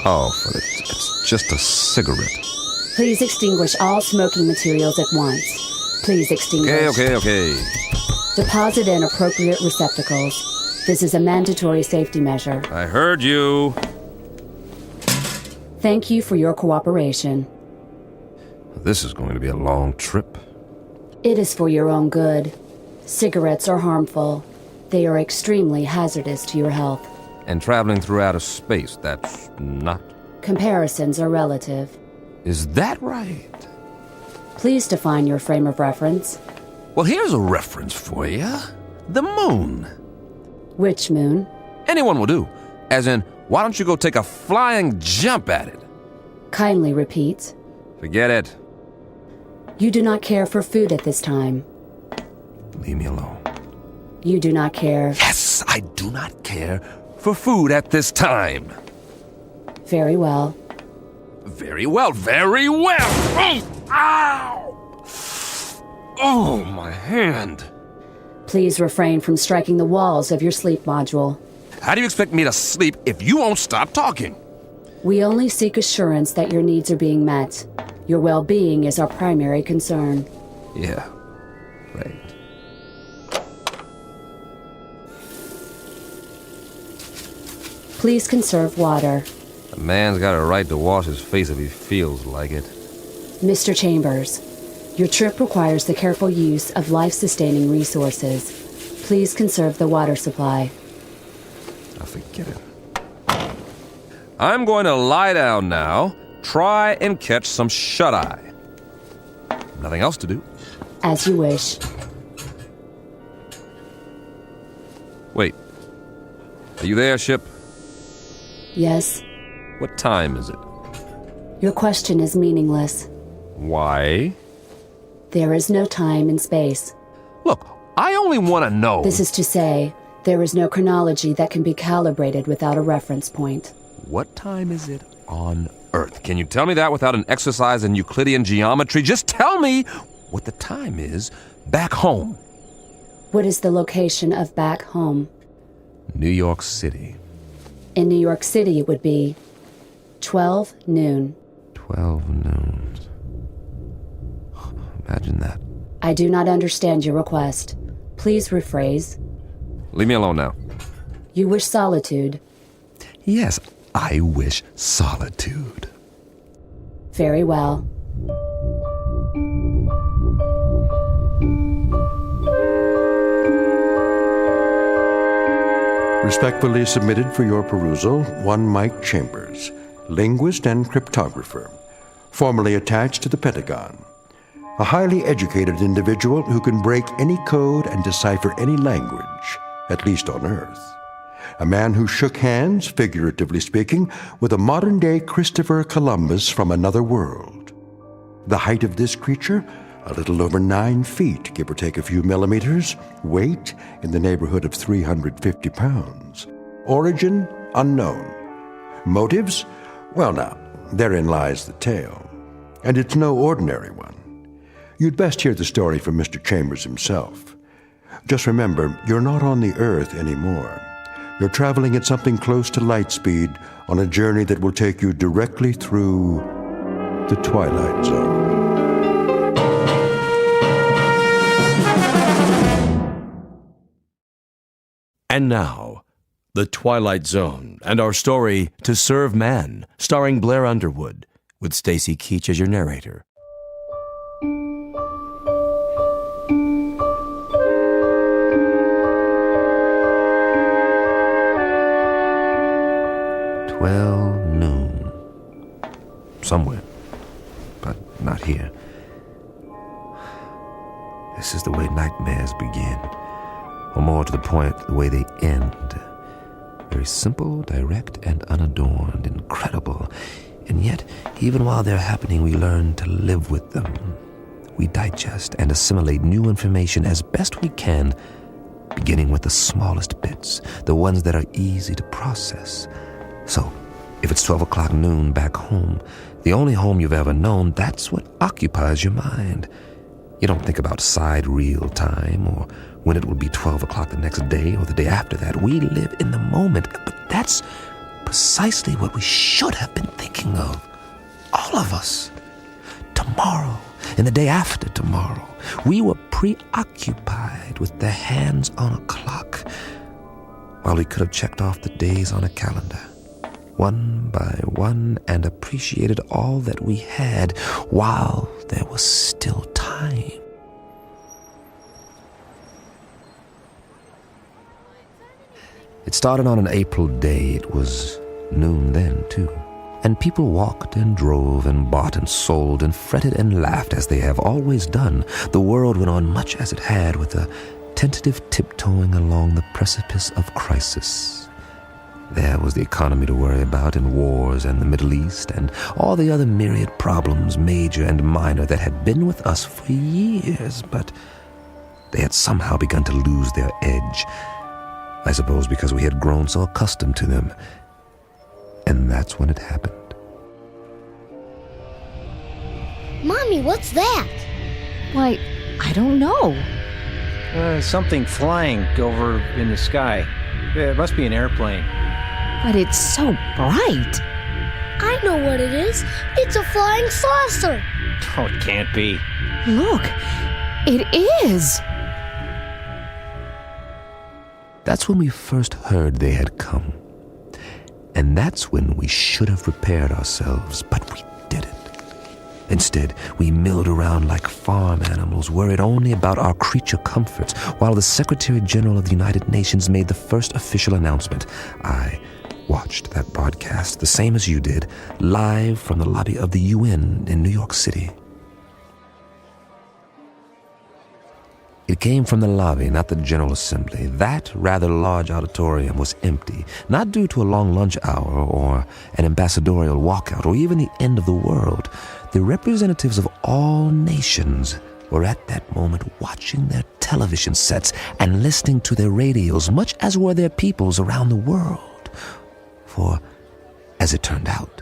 Oh, it's just a cigarette. Please extinguish all smoking materials at once. Please extinguish. Okay. Deposit in appropriate receptacles. This is a mandatory safety measure. I heard you. Thank you for your cooperation. This is going to be a long trip. It is for your own good. Cigarettes are harmful. They are extremely hazardous to your health. And traveling through outer space, that's not. Comparisons are relative. Is that right? Please define your frame of reference. Well, here's a reference for you. The moon. Which moon? Anyone will do. As in, why don't you go take a flying jump at it? Kindly repeat. Forget it. You do not care for food at this time. Leave me alone. You do not care. Yes, I do not care for food at this time. Very well. Very well. Oh! Ow! Oh, my hand. Please refrain from striking the walls of your sleep module. How do you expect me to sleep if you won't stop talking? We only seek assurance that your needs are being met. Your well-being is our primary concern. Yeah, right. Please conserve water. A man's got a right to wash his face if he feels like it. Mr. Chambers, your trip requires the careful use of life-sustaining resources. Please conserve the water supply. I forget it. I'm going to lie down now. Try and catch some shut-eye. Nothing else to do. As you wish. Wait. Are you there, ship? Yes. What time is it? Your question is meaningless. Why? There is no time and space. Look, I only want to know. This is to say, there is no chronology that can be calibrated without a reference point. What time is it on Earth? Can you tell me that without an exercise in Euclidean geometry? Just tell me what the time is back home. What is the location of back home? New York City. In New York City, it would be 12 noon. 12 noon. Imagine that. I do not understand your request. Please rephrase. Leave me alone now. You wish solitude. Yes, I wish solitude. Very well. Respectfully submitted for your perusal, one Mike Chambers, linguist and cryptographer, formerly attached to the Pentagon. A highly educated individual who can break any code and decipher any language, at least on Earth. A man who shook hands, figuratively speaking, with a modern-day Christopher Columbus from another world. The height of this creature, a little over 9 feet, give or take a few millimeters. Weight, in the neighborhood of 350 pounds. Origin, unknown. Motives? Well now, therein lies the tale. And it's no ordinary one. You'd best hear the story from Mr. Chambers himself. Just remember, you're not on the Earth anymore. You're traveling at something close to light speed on a journey that will take you directly through the Twilight Zone. And now, The Twilight Zone and our story, To Serve Man, starring Blair Underwood, with Stacy Keach as your narrator. Noon. Somewhere, but not here. This is the way nightmares begin, or more to the point, the way they end. Very simple, direct, and unadorned, incredible. And yet, even while they're happening, we learn to live with them. We digest and assimilate new information as best we can, beginning with the smallest bits, the ones that are easy to process. So, if it's 12 o'clock noon back home, the only home you've ever known, that's what occupies your mind. You don't think about sidereal time or when it will be 12 o'clock the next day or the day after that. We live in the moment, but that's precisely what we should have been thinking of. All of us. Tomorrow and the day after tomorrow. We were preoccupied with the hands on a clock while we could have checked off the days on a calendar, one by one, and appreciated all that we had while there was still time. It started on an April day. It was noon then, too. And people walked and drove and bought and sold and fretted and laughed as they have always done. The world went on much as it had, with a tentative tiptoeing along the precipice of crisis. There was the economy to worry about, and wars, and the Middle East, and all the other myriad problems, major and minor, that had been with us for years, but they had somehow begun to lose their edge. I suppose because we had grown so accustomed to them. And that's when it happened. Mommy, what's that? Why, I don't know. Something flying over in the sky. It must be an airplane. But it's so bright. I know what it is. It's a flying saucer. Oh, it can't be. Look, it is. That's when we first heard they had come. And that's when we should have prepared ourselves, but we didn't. Instead, we milled around like farm animals, worried only about our creature comforts, while the Secretary General of the United Nations made the first official announcement. I watched that broadcast, the same as you did, live from the lobby of the UN in New York City. It came from the lobby, not the General Assembly. That rather large auditorium was empty, not due to a long lunch hour or an ambassadorial walkout or even the end of the world. The representatives of all nations were at that moment watching their television sets and listening to their radios, much as were their peoples around the world. For, as it turned out,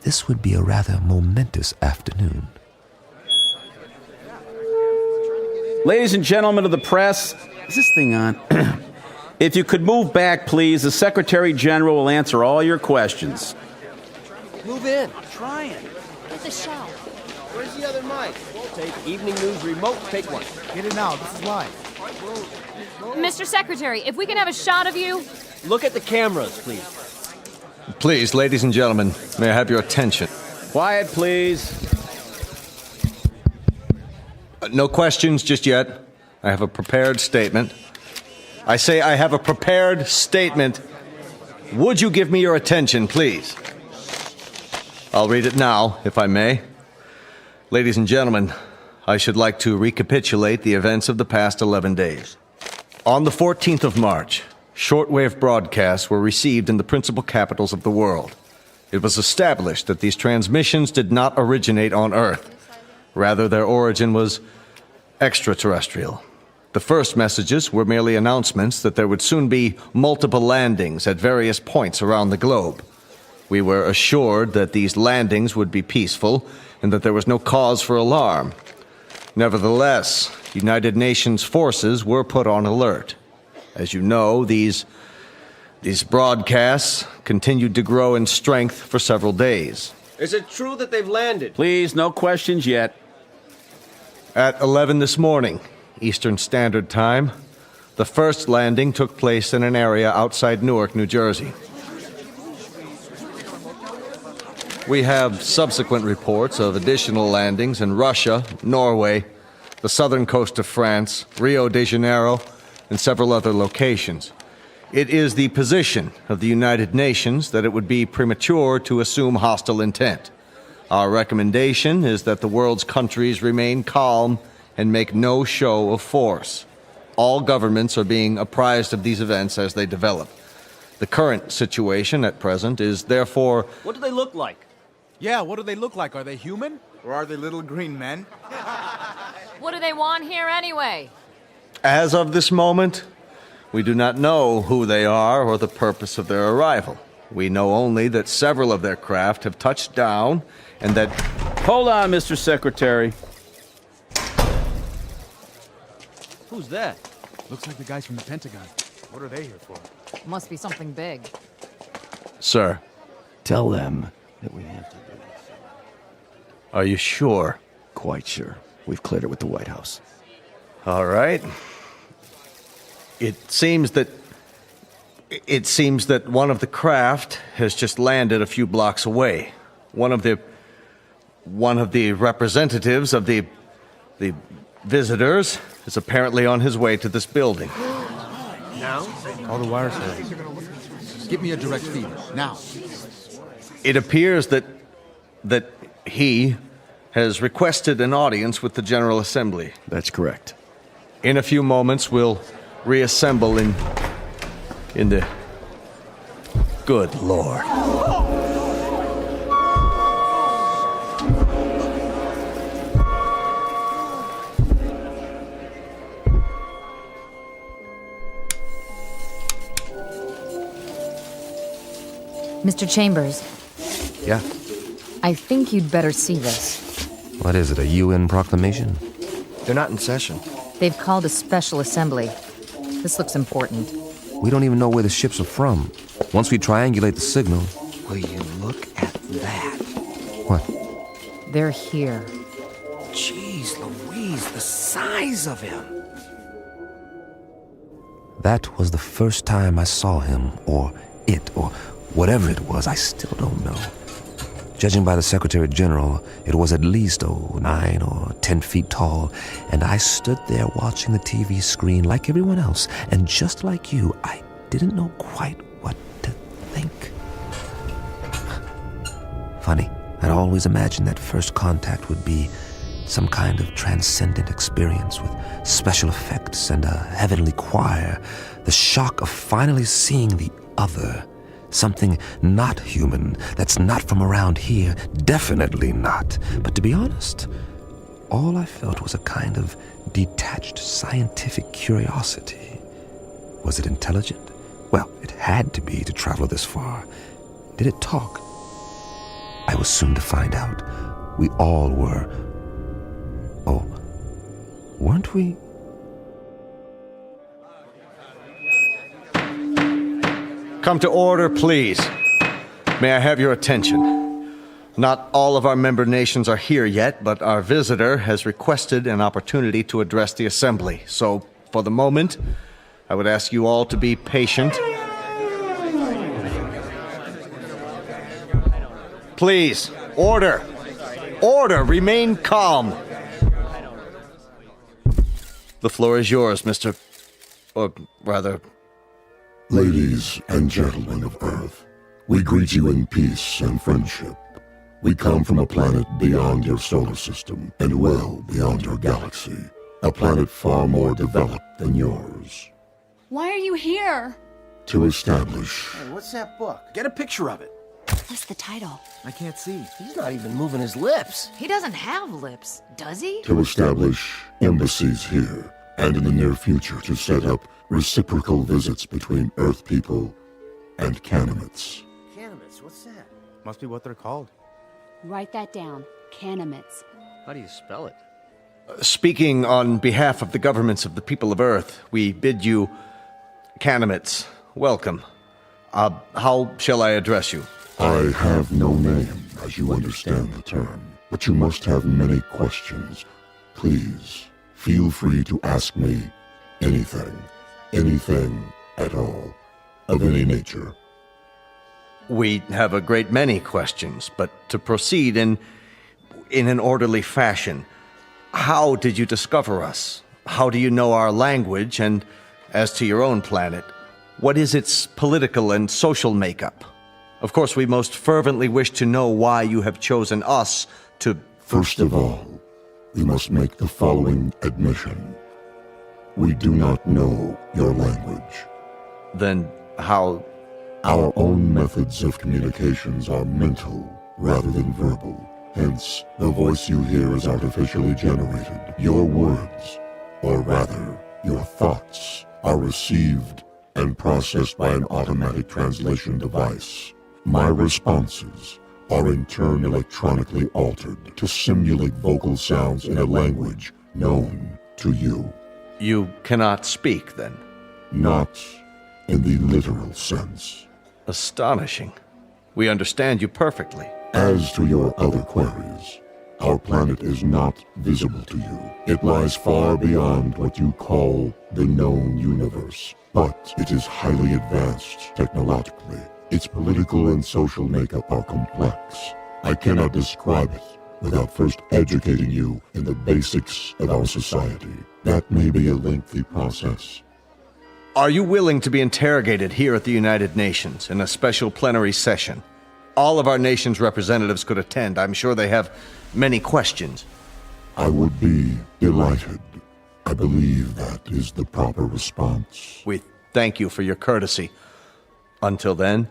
this would be a rather momentous afternoon. Ladies and gentlemen of the press, is this thing on? If you could move back, please, the Secretary General will answer all your questions. Move in. I'm trying. Get the shot. Where's the other mic? Take evening news remote. Take one. Get it now. This is live. Mr. Secretary, if we can have a shot of you. Look at the cameras, please. Please, ladies and gentlemen, may I have your attention? Quiet, please. No questions just yet. I have a prepared statement. I say I have a prepared statement. Would you give me your attention, please? I'll read it now, if I may. Ladies and gentlemen, I should like to recapitulate the events of the past 11 days. On the 14th of March, shortwave broadcasts were received in the principal capitals of the world. It was established that these transmissions did not originate on Earth. Rather, their origin was extraterrestrial. The first messages were merely announcements that there would soon be multiple landings at various points around the globe. We were assured that these landings would be peaceful and that there was no cause for alarm. Nevertheless, United Nations forces were put on alert. As you know, these broadcasts continued to grow in strength for several days. Is it true that they've landed? Please, no questions yet. At 11 this morning, Eastern Standard Time, the first landing took place in an area outside Newark, New Jersey. We have subsequent reports of additional landings in Russia, Norway, the southern coast of France, Rio de Janeiro, and several other locations. It is the position of the United Nations that it would be premature to assume hostile intent. Our recommendation is that the world's countries remain calm and make no show of force. All governments are being apprised of these events as they develop. The current situation at present is therefore... What do they look like? Yeah, what do they look like? Are they human? Or are they little green men? What do they want here anyway? As of this moment, we do not know who they are or the purpose of their arrival. We know only that several of their craft have touched down and that... Hold on, Mr. Secretary. Who's that? Looks like the guys from the Pentagon. What are they here for? Must be something big. Sir. Tell them that we have to do this. Are you sure? Quite sure. We've cleared it with the White House. All right. It seems that one of the craft has just landed a few blocks away. One of the representatives of the visitors is apparently on his way to this building. Now? Call the wire service. Give me a direct feed. Now. It appears that he has requested an audience with the General Assembly. That's correct. In a few moments, we'll reassemble in the... Good Lord. Mr. Chambers, Yeah? I think you'd better see this. What is it, a UN proclamation? They're not in session. They've called a special assembly. This looks important. We don't even know where the ships are from. Once we triangulate the signal... Will you look at that? What? They're here. Jeez Louise, the size of him. That was the first time I saw him, or it, or whatever it was. I still don't know. Judging by the Secretary General, it was at least 9 or 10 feet tall, and I stood there watching the TV screen like everyone else, and just like you, I didn't know quite what to think. Funny, I'd always imagined that first contact would be some kind of transcendent experience with special effects and a heavenly choir. The shock of finally seeing the other, something not human, that's not from around here, definitely not. But to be honest, all I felt was a kind of detached scientific curiosity. Was it intelligent? Well, it had to be to travel this far. Did it talk? I was soon to find out. We all were. Oh, weren't we? Come to order, please. May I have your attention? Not all of our member nations are here yet, but our visitor has requested an opportunity to address the assembly. So, for the moment, I would ask you all to be patient. Please, order! Order! Remain calm! The floor is yours, Mr. Or rather... Ladies and gentlemen of Earth, we greet you in peace and friendship. We come from a planet beyond your solar system and well beyond your galaxy. A planet far more developed than yours. Why are you here? To establish... Hey, what's that book? Get a picture of it. What's the title? I can't see. He's not even moving his lips. He doesn't have lips, does he? To establish embassies here, and in the near future to set up reciprocal visits between Earth people and Canimets. Canimets? What's that? Must be what they're called. Write that down. Canimets. How do you spell it? Speaking on behalf of the governments of the people of Earth, we bid you, Canimets, welcome. How shall I address you? I have no name, as you understand the term, but you must have many questions. Please, feel free to ask me anything at all, of any nature. We have a great many questions, but to proceed in an orderly fashion, how did you discover us? How do you know our language? And as to your own planet, what is its political and social makeup? Of course, we most fervently wish to know why you have chosen us to... First of all, we must make the following admission. We do not know your language. Then how... Our own methods of communications are mental rather than verbal. Hence, the voice you hear is artificially generated. Your words, or rather, your thoughts, are received and processed by an automatic translation device. My responses are in turn electronically altered to simulate vocal sounds in a language known to you. You cannot speak, then? Not in the literal sense. Astonishing. We understand you perfectly. As to your other queries, our planet is not visible to you. It lies far beyond what you call the known universe, but it is highly advanced technologically. Its political and social makeup are complex. I cannot describe it without first educating you in the basics of our society. That may be a lengthy process. Are you willing to be interrogated here at the United Nations in a special plenary session? All of our nation's representatives could attend. I'm sure they have many questions. I would be delighted. I believe that is the proper response. We thank you for your courtesy. Until then...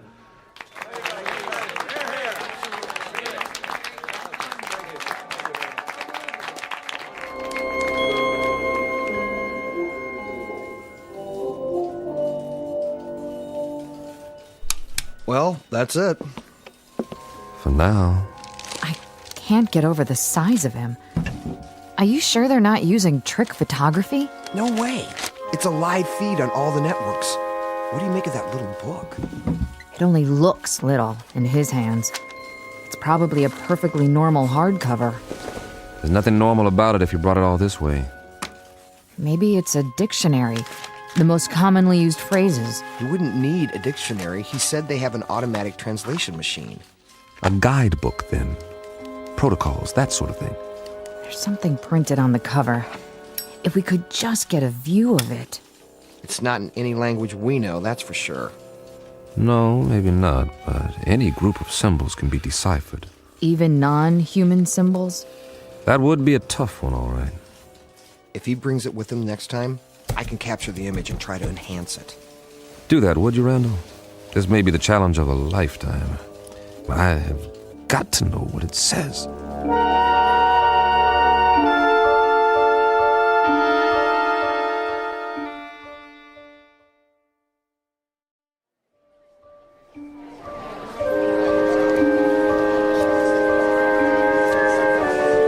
Well, that's it. For now. I can't get over the size of him. Are you sure they're not using trick photography? No way. It's a live feed on all the networks. What do you make of that little book? It only looks little in his hands. It's probably a perfectly normal hardcover. There's nothing normal about it if you brought it all this way. Maybe it's a dictionary. The most commonly used phrases. You wouldn't need a dictionary. He said they have an automatic translation machine. A guidebook, then. Protocols, that sort of thing. There's something printed on the cover. If we could just get a view of it. It's not in any language we know, that's for sure. No, maybe not, but any group of symbols can be deciphered. Even non-human symbols? That would be a tough one, all right. If he brings it with him next time, I can capture the image and try to enhance it. Do that, would you, Randall? This may be the challenge of a lifetime. I have got to know what it says.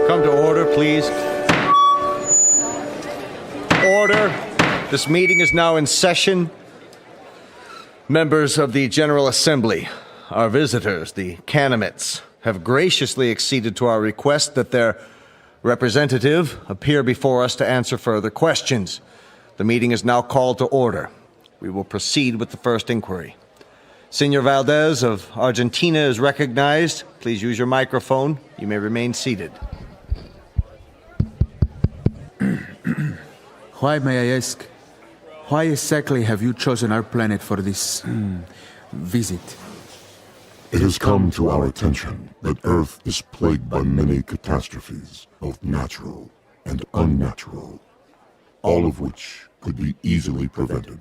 Come to order, please. Order. This meeting is now in session. Members of the General Assembly, our visitors, the Canamits, have graciously acceded to our request that their representative appear before us to answer further questions. The meeting is now called to order. We will proceed with the first inquiry. Senor Valdez of Argentina is recognized. Please use your microphone. You may remain seated. Why, may I ask, why exactly have you chosen our planet for this visit? It has come to our attention that Earth is plagued by many catastrophes, both natural and unnatural, all of which could be easily prevented.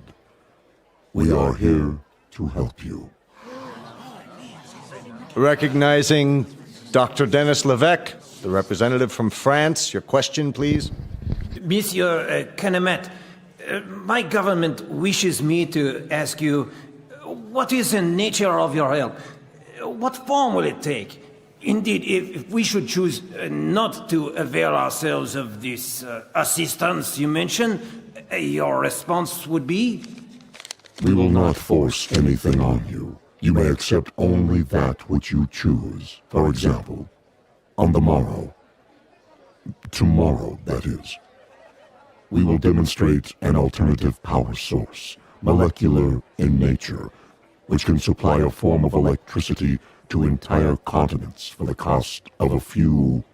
We are here to help you. Recognizing Dr. Denis Levesque, the representative from France. Your question, please. Monsieur Canamet, my government wishes me to ask you, what is the nature of your help? What form will it take? Indeed, if we should choose not to avail ourselves of this assistance you mentioned, your response would be? We will not force anything on you. You may accept only that which you choose. For example, on the morrow, tomorrow, that is, we will demonstrate an alternative power source, molecular in nature, which can supply a form of electricity to entire continents for the cost of a few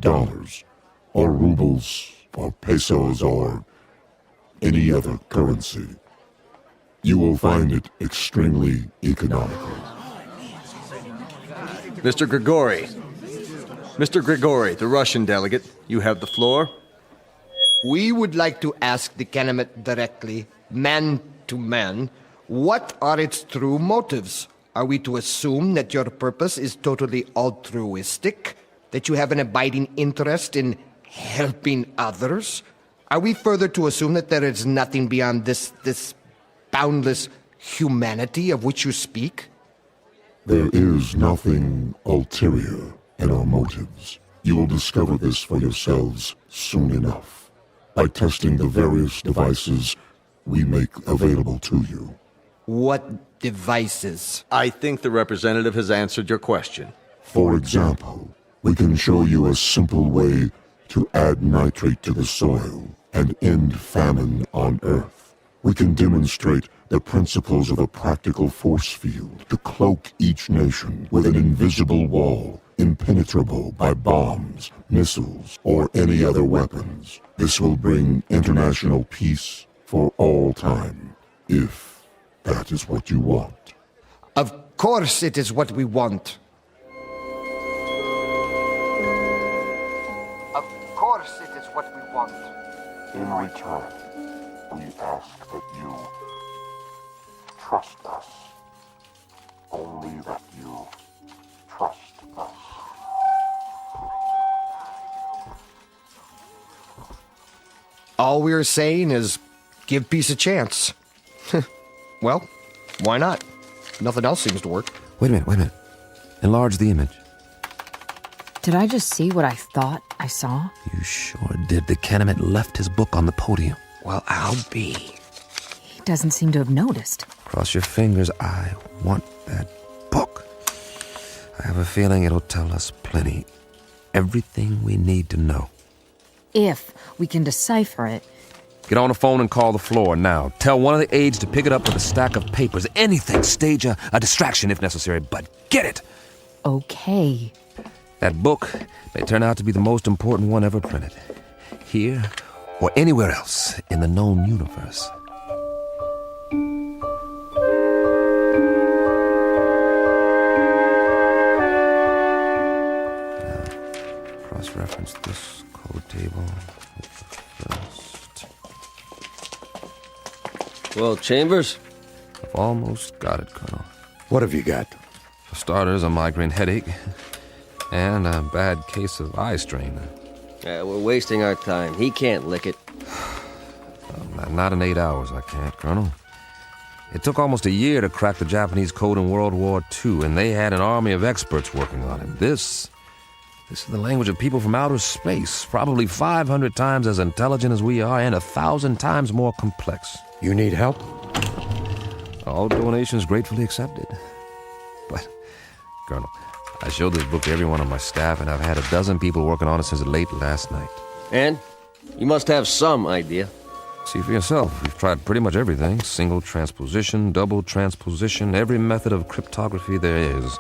dollars, or rubles, or pesos, or any other currency. You will find it extremely economical. Mr. Grigori. Mr. Grigori, the Russian delegate, you have the floor. We would like to ask the Canamit directly, man to man, what are its true motives? Are we to assume that your purpose is totally altruistic? That you have an abiding interest in helping others? Are we further to assume that there is nothing beyond this boundless humanity of which you speak? There is nothing ulterior in our motives. You will discover this for yourselves soon enough, by testing the various devices we make available to you. What devices? I think the representative has answered your question. For example, we can show you a simple way to add nitrate to the soil and end famine on Earth. We can demonstrate the principles of a practical force field to cloak each nation with an invisible wall, impenetrable by bombs, missiles, or any other weapons. This will bring international peace for all time, if that is what you want. Of course it is what we want. Of course it is what we want. In return, we ask that you trust us. Only that you trust us. All we're saying is give peace a chance. Well, why not? Nothing else seems to work. Wait a minute. Enlarge the image. Did I just see what I thought I saw? You sure did. The Canamit left his book on the podium. Well, I'll be. He doesn't seem to have noticed. Cross your fingers. I want that book. I have a feeling it'll tell us plenty. Everything we need to know. If we can decipher it. Get on the phone and call the floor now. Tell one of the aides to pick it up with a stack of papers. Anything. Stage a distraction if necessary, but get it. Okay. That book may turn out to be the most important one ever printed. Here or anywhere else in the known universe. reference this code table. First. Well, Chambers? I've almost got it, Colonel. What have you got? For starters, a migraine headache and a bad case of eye strain. We're wasting our time. He can't lick it. Not in 8 hours, I can't, Colonel. It took almost a year to crack the Japanese code in World War II, and they had an army of experts working on it. This is the language of people from outer space, probably 500 times as intelligent as we are and 1,000 times more complex. You need help? All donations gratefully accepted. But, Colonel, I showed this book to everyone on my staff, and I've had a dozen people working on it since late last night. And? You must have some idea. See for yourself. We've tried pretty much everything. Single transposition, double transposition, every method of cryptography there is.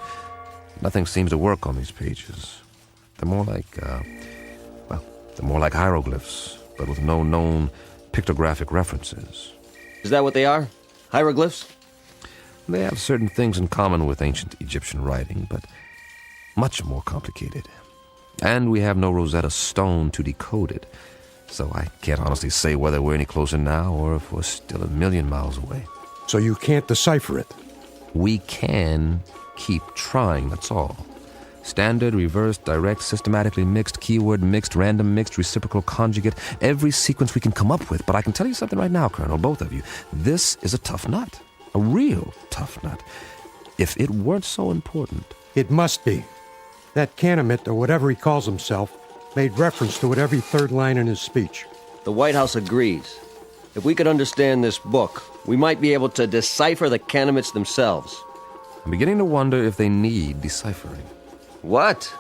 Nothing seems to work on these pages. They're more like, they're more like hieroglyphs, but with no known pictographic references. Is that what they are? Hieroglyphs? They have certain things in common with ancient Egyptian writing, but much more complicated. And we have no Rosetta Stone to decode it. So I can't honestly say whether we're any closer now or if we're still a million miles away. So you can't decipher it? We can keep trying, that's all. Standard, reverse, direct, systematically mixed, keyword mixed, random mixed, reciprocal conjugate, every sequence we can come up with. But I can tell you something right now, Colonel, both of you. This is a tough nut. A real tough nut. If it weren't so important. It must be. That Canamit, or whatever he calls himself, made reference to it every third line in his speech. The White House agrees. If we could understand this book, we might be able to decipher the Canamits themselves. I'm beginning to wonder if they need deciphering. What?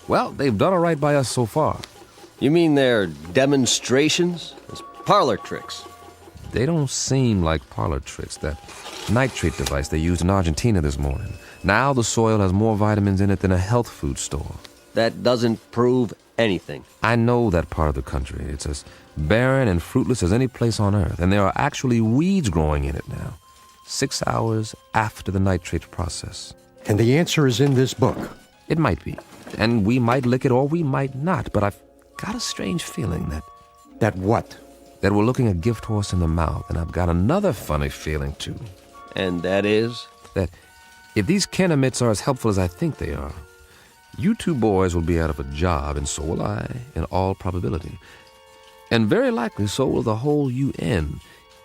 Well, they've done all right by us so far. You mean they're demonstrations? As parlor tricks? They don't seem like parlor tricks. That nitrate device they used in Argentina this morning. Now the soil has more vitamins in it than a health food store. That doesn't prove anything. I know that part of the country. It's as barren and fruitless as any place on Earth, and there are actually weeds growing in it now. 6 hours after the nitrate process. And the answer is in this book. It might be. And we might lick it or we might not, but I've got a strange feeling that... That what? That we're looking a gift horse in the mouth, and I've got another funny feeling, too. And that is? That if these Canamits are as helpful as I think they are, you two boys will be out of a job, and so will I, in all probability. And very likely so will the whole UN.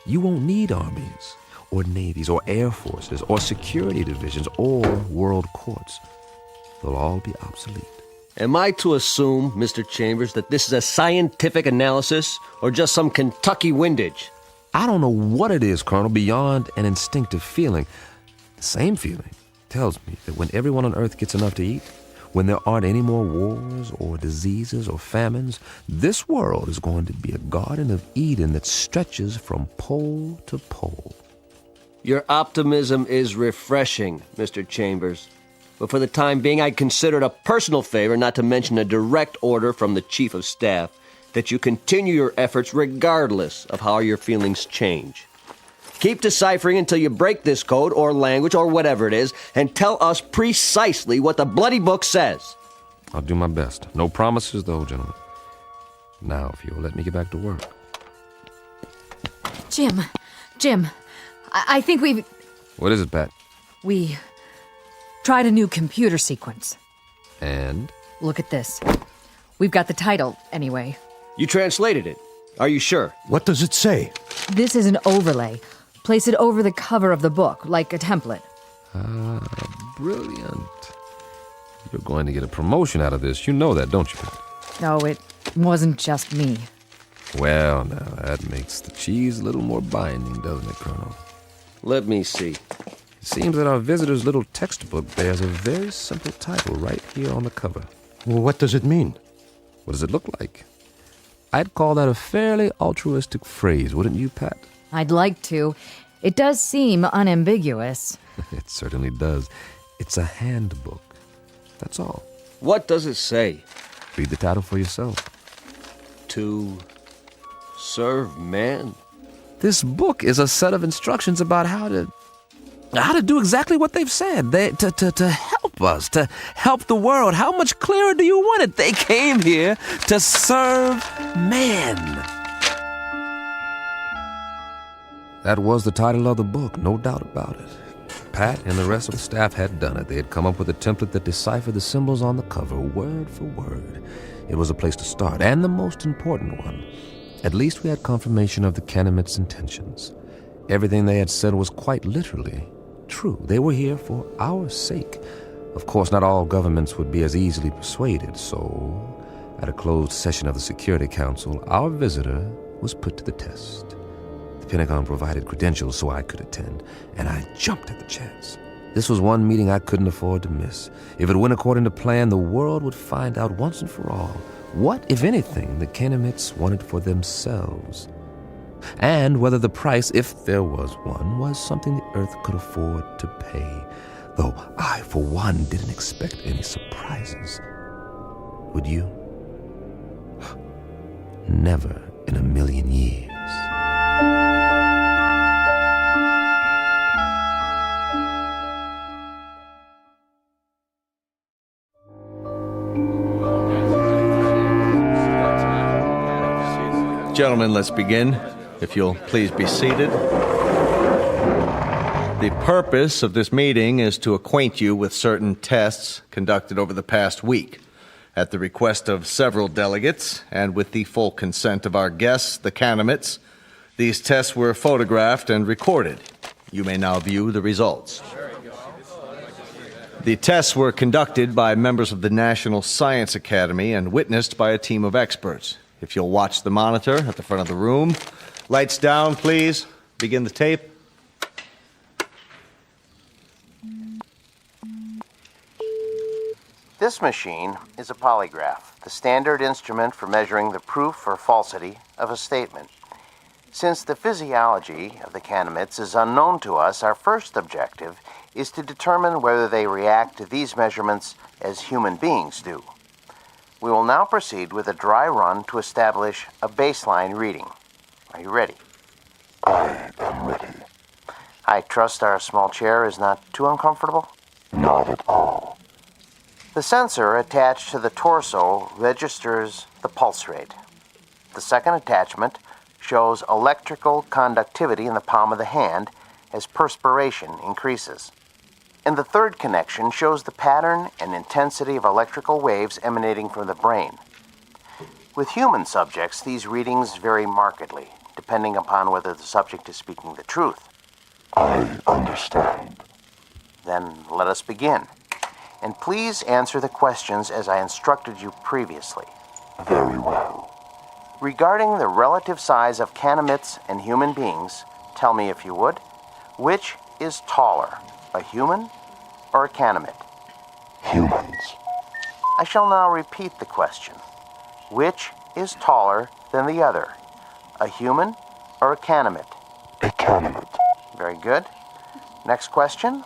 You won't need armies, or navies, or air forces, or security divisions, or world courts. They'll all be obsolete. Am I to assume, Mr. Chambers, that this is a scientific analysis, or just some Kentucky windage? I don't know what it is, Colonel, beyond an instinctive feeling. The same feeling tells me that when everyone on Earth gets enough to eat, when there aren't any more wars or diseases or famines, this world is going to be a Garden of Eden that stretches from pole to pole. Your optimism is refreshing, Mr. Chambers. But for the time being, I consider it a personal favor, not to mention a direct order from the Chief of Staff, that you continue your efforts regardless of how your feelings change. Keep deciphering until you break this code or language or whatever it is, and tell us precisely what the bloody book says. I'll do my best. No promises, though, gentlemen. Now, if you'll let me get back to work. Jim, I think we've... What is it, Pat? We tried a new computer sequence. And? Look at this. We've got the title, anyway. You translated it. Are you sure? What does it say? This is an overlay. Place it over the cover of the book, like a template. Ah, brilliant. You're going to get a promotion out of this. You know that, don't you, Pat? No, it wasn't just me. Well, now, that makes the cheese a little more binding, doesn't it, Colonel? Let me see. It seems that our visitor's little textbook bears a very simple title right here on the cover. Well, what does it mean? What does it look like? I'd call that a fairly altruistic phrase, wouldn't you, Pat? I'd like to. It does seem unambiguous. It certainly does. It's a handbook. That's all. What does it say? Read the title for yourself. To serve man? This book is a set of instructions about how to do exactly what they've said. To help help us, to help the world. How much clearer do you want it? They came here to serve man. That was the title of the book, no doubt about it. Pat and the rest of the staff had done it. They had come up with a template that deciphered the symbols on the cover, word for word. It was a place to start, and the most important one. At least we had confirmation of the Canamit's intentions. Everything they had said was quite literally true. They were here for our sake. Of course, not all governments would be as easily persuaded, so at a closed session of the Security Council, our visitor was put to the test. The Pentagon provided credentials so I could attend, and I jumped at the chance. This was one meeting I couldn't afford to miss. If it went according to plan, the world would find out once and for all what, if anything, the Canamites wanted for themselves, and whether the price, if there was one, was something the Earth could afford to pay. Though I, for one, didn't expect any surprises. Would you? Never in a million years. Gentlemen, let's begin. If you'll please be seated. The purpose of this meeting is to acquaint you with certain tests conducted over the past week. At the request of several delegates, and with the full consent of our guests, the Canamites, these tests were photographed and recorded. You may now view the results. The tests were conducted by members of the National Science Academy and witnessed by a team of experts. If you'll watch the monitor at the front of the room. Lights down, please. Begin the tape. This machine is a polygraph, the standard instrument for measuring the proof or falsity of a statement. Since the physiology of the Canamites is unknown to us, our first objective is to determine whether they react to these measurements as human beings do. We will now proceed with a dry run to establish a baseline reading. Are you ready? I am ready. I trust our small chair is not too uncomfortable? Not at all. The sensor attached to the torso registers the pulse rate. The second attachment shows electrical conductivity in the palm of the hand as perspiration increases. And the third connection shows the pattern and intensity of electrical waves emanating from the brain. With human subjects, these readings vary markedly, depending upon whether the subject is speaking the truth. I understand. Then let us begin. And please answer the questions as I instructed you previously. Very well. Regarding the relative size of Canamites and human beings, tell me if you would, which is taller? A human or a Canamite? Humans. I shall now repeat the question. Which is taller than the other? A human or a Canamite? A Canamite. Very good. Next question.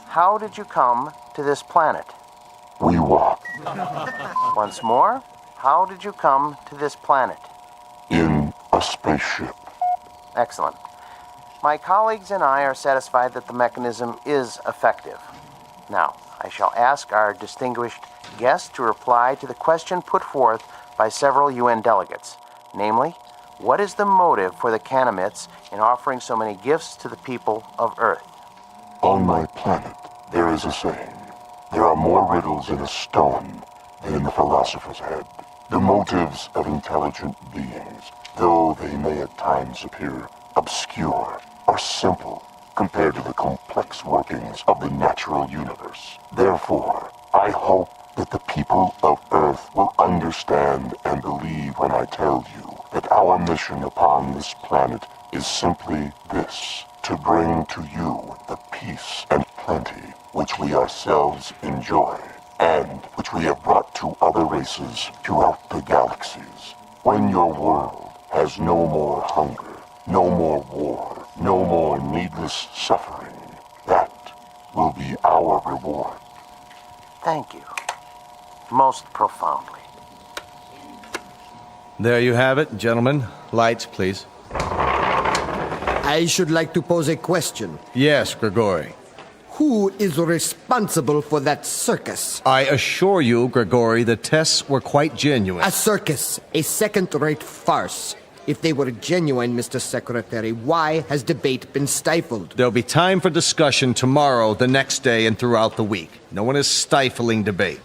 How did you come to this planet? We walk. Once more. How did you come to this planet? In a spaceship. Excellent. My colleagues and I are satisfied that the mechanism is effective. Now, I shall ask our distinguished guest to reply to the question put forth by several UN delegates. Namely, what is the motive for the Canamites in offering so many gifts to the people of Earth? On my planet, there is a saying. There are more riddles in a stone than in the philosopher's head. The motives of intelligent beings, though they may at times appear obscure or simple compared to the complex workings of the natural universe. Therefore, I hope that the people of Earth will understand and believe when I tell you that our mission upon this planet is simply this: to bring to you the peace and plenty which we ourselves enjoy, and which we have brought to other races throughout the galaxies. When your world has no more hunger, no more war, no more needless suffering, that will be our reward. Thank you. Most profoundly. There you have it, gentlemen. Lights, please. I should like to pose a question. Yes, Grigori. Who is responsible for that circus? I assure you, Grigori, the tests were quite genuine. A circus, a second-rate farce. If they were genuine, Mr. Secretary, why has debate been stifled? There'll be time for discussion tomorrow, the next day, and throughout the week. No one is stifling debate.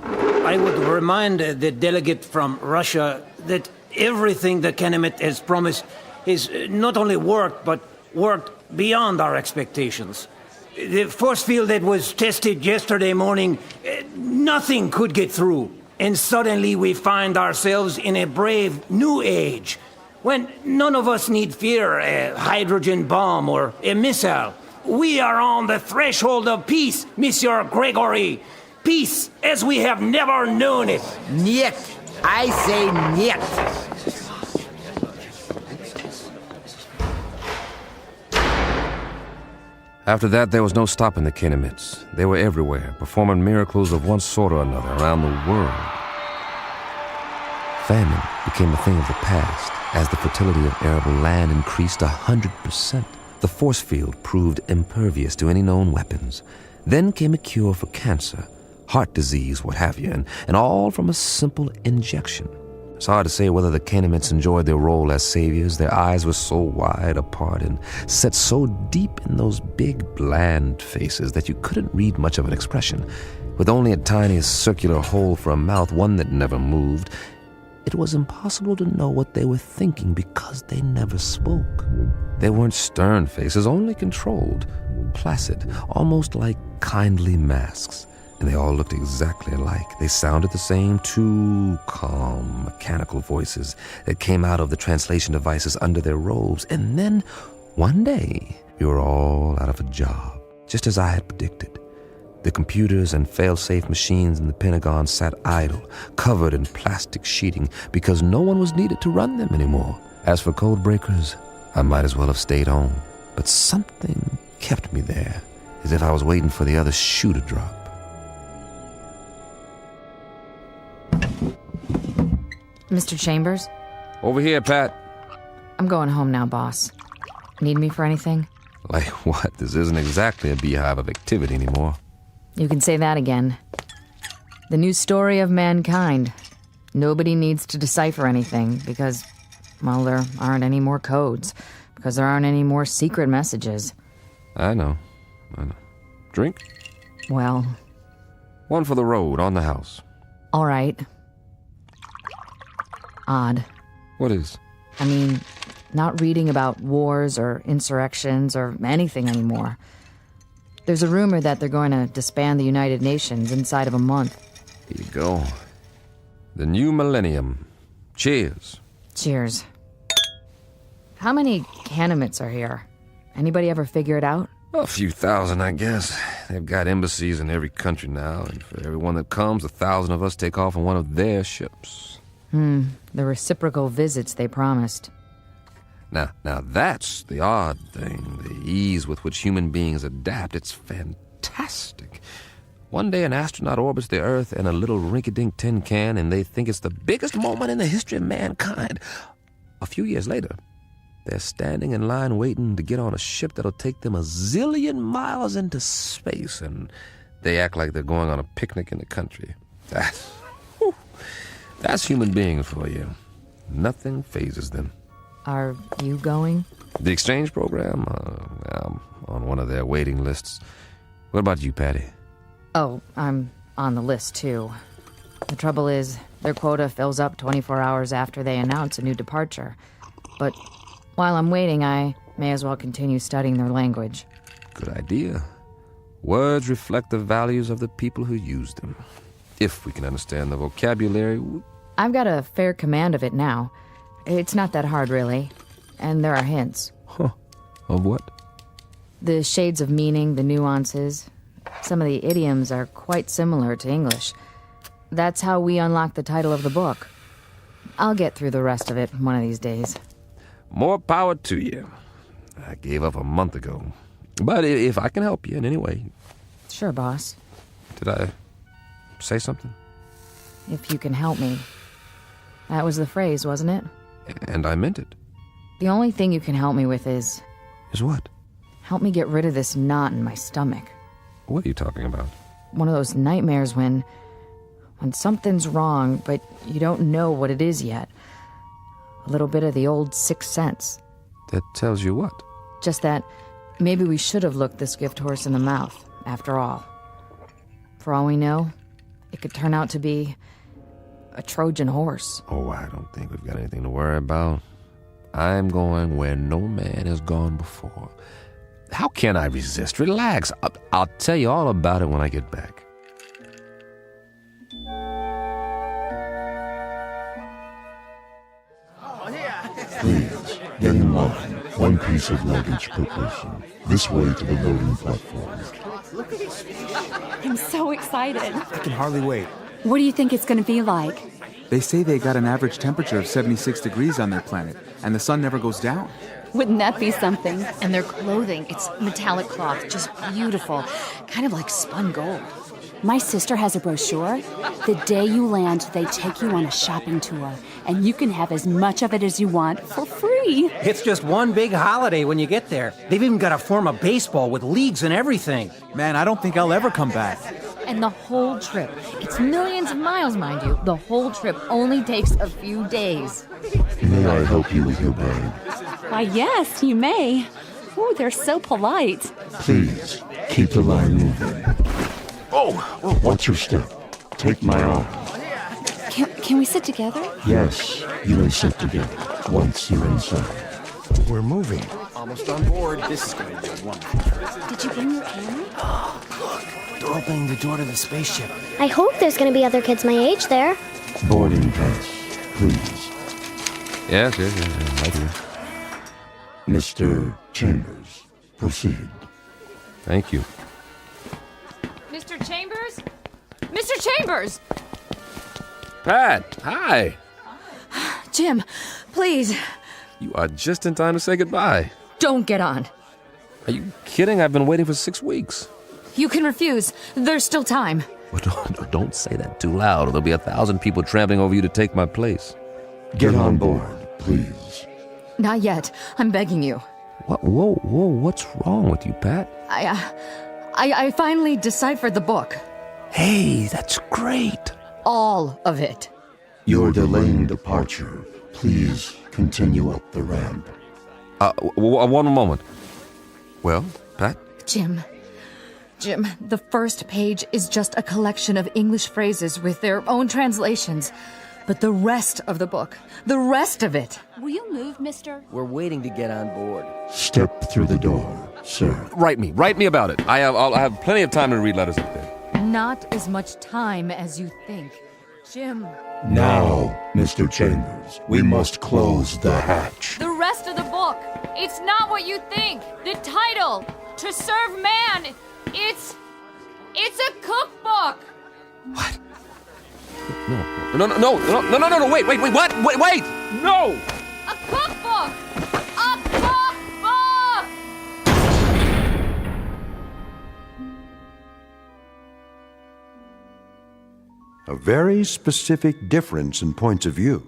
I would remind the delegate from Russia that everything the Kenemet has promised has not only worked, but worked beyond our expectations. The force field that was tested yesterday morning, nothing could get through. And suddenly we find ourselves in a brave new age, when none of us need fear a hydrogen bomb or a missile. We are on the threshold of peace, Monsieur Gregory. Peace as we have never known it. Niet. I say niet. After that, there was no stopping the Kenemets. They were everywhere, performing miracles of one sort or another around the world. Famine became a thing of the past as the fertility of arable land increased 100%. The force field proved impervious to any known weapons. Then came a cure for cancer, heart disease, what have you, and all from a simple injection. It's hard to say whether the Kenemets enjoyed their role as saviors. Their eyes were so wide apart and set so deep in those big, bland faces that you couldn't read much of an expression. With only a tiny circular hole for a mouth, one that never moved, it was impossible to know what they were thinking because they never spoke. They weren't stern faces, only controlled, placid, almost like kindly masks. And they all looked exactly alike. They sounded the same, two calm, mechanical voices that came out of the translation devices under their robes. And then, one day, we were all out of a job, just as I had predicted. The computers and fail-safe machines in the Pentagon sat idle, covered in plastic sheeting, because no one was needed to run them anymore. As for code breakers, I might as well have stayed home. But something kept me there, as if I was waiting for the other shoe to drop. Mr. Chambers? Over here, Pat. I'm going home now, boss. Need me for anything? Like what? This isn't exactly a beehive of activity anymore. You can say that again. The new story of mankind. Nobody needs to decipher anything because, well, there aren't any more codes. Because there aren't any more secret messages. I know. Drink? Well... One for the road, on the house. All right. Odd. What is? I mean, not reading about wars or insurrections or anything anymore. There's a rumor that they're going to disband the United Nations inside of a month. Here you go. The new millennium. Cheers. Cheers. How many Kenemets are here? Anybody ever figure it out? A few thousand, I guess. They've got embassies in every country now, and for everyone that comes, 1,000 of us take off on one of their ships. The reciprocal visits they promised. Now that's the odd thing, the ease with which human beings adapt. It's fantastic. One day an astronaut orbits the Earth in a little rinky-dink tin can, and they think it's the biggest moment in the history of mankind. A few years later, they're standing in line waiting to get on a ship that'll take them 1 zillion miles into space, and they act like they're going on a picnic in the country. That's human beings for you. Nothing phases them. Are you going? The exchange program? I'm on one of their waiting lists. What about you, Patty? Oh, I'm on the list, too. The trouble is, their quota fills up 24 hours after they announce a new departure. But while I'm waiting, I may as well continue studying their language. Good idea. Words reflect the values of the people who use them. If we can understand the vocabulary... I've got a fair command of it now. It's not that hard, really. And there are hints. Huh. Of what? The shades of meaning, the nuances. Some of the idioms are quite similar to English. That's how we unlock the title of the book. I'll get through the rest of it one of these days. More power to you. I gave up a month ago. But if I can help you in any way... Sure, boss. Did I say something? If you can help me. That was the phrase, wasn't it? And I meant it. The only thing you can help me with is... Is what? Help me get rid of this knot in my stomach. What are you talking about? One of those nightmares when something's wrong, but you don't know what it is yet. A little bit of the old sixth sense. That tells you what? Just that maybe we should have looked this gift horse in the mouth, after all. For all we know, it could turn out to be a Trojan horse. Oh, I don't think we've got anything to worry about. I'm going where no man has gone before. How can I resist? Relax. I'll tell you all about it when I get back. Please, get in line. One piece of luggage per person. This way to the loading platform. I'm so excited. I can hardly wait. What do you think it's going to be like? They say they got an average temperature of 76 degrees on their planet, and the sun never goes down. Wouldn't that be something? And their clothing, it's metallic cloth, just beautiful. Kind of like spun gold. My sister has a brochure. The day you land, they take you on a shopping tour, and you can have as much of it as you want for free. It's just one big holiday when you get there. They've even got a form of baseball with leagues and everything. Man, I don't think I'll ever come back. And the whole trip, it's millions of miles, mind you. The whole trip only takes a few days. May I help you with your bag? Why, yes, you may. Ooh, they're so polite. Please, keep the line moving. Oh, watch your step. Take my arm. Can we sit together? Yes, you may sit together once you're inside. We're moving. Almost on board. This is going to be wonderful. Did you bring your camera? They're opening the door to the spaceship. I hope there's going to be other kids my age there. Boarding pass, please. Yes, right here. Mr. Chambers, proceed. Thank you. Mr. Chambers? Mr. Chambers! Pat, hi. Jim, please, You are just in time to say goodbye. don't get on. Are you kidding? I've been waiting for 6 weeks. You can refuse. There's still time. Well, don't say that too loud, or there'll be 1,000 people trampling over you to take my place. Get on board, please. Not yet. I'm begging you. What? Whoa, what's wrong with you, Pat? I finally deciphered the book. Hey, that's great. All of it. You're delaying departure. Please continue up the ramp. One moment. Well, Pat? Jim, the first page is just a collection of English phrases with their own translations. But the rest of the book, the rest of it. Will you move, mister? We're waiting to get on board. Step through the door, sir. Write me about it. I'll have plenty of time to read letters up there. Not as much time as you think. Jim. Now, Mr. Chambers, we must close the hatch. The rest of the book. It's not what you think. The title, To Serve Man, it's a cookbook. What? No, wait, what? Wait, no! A cookbook! A cookbook! A very specific difference in points of view.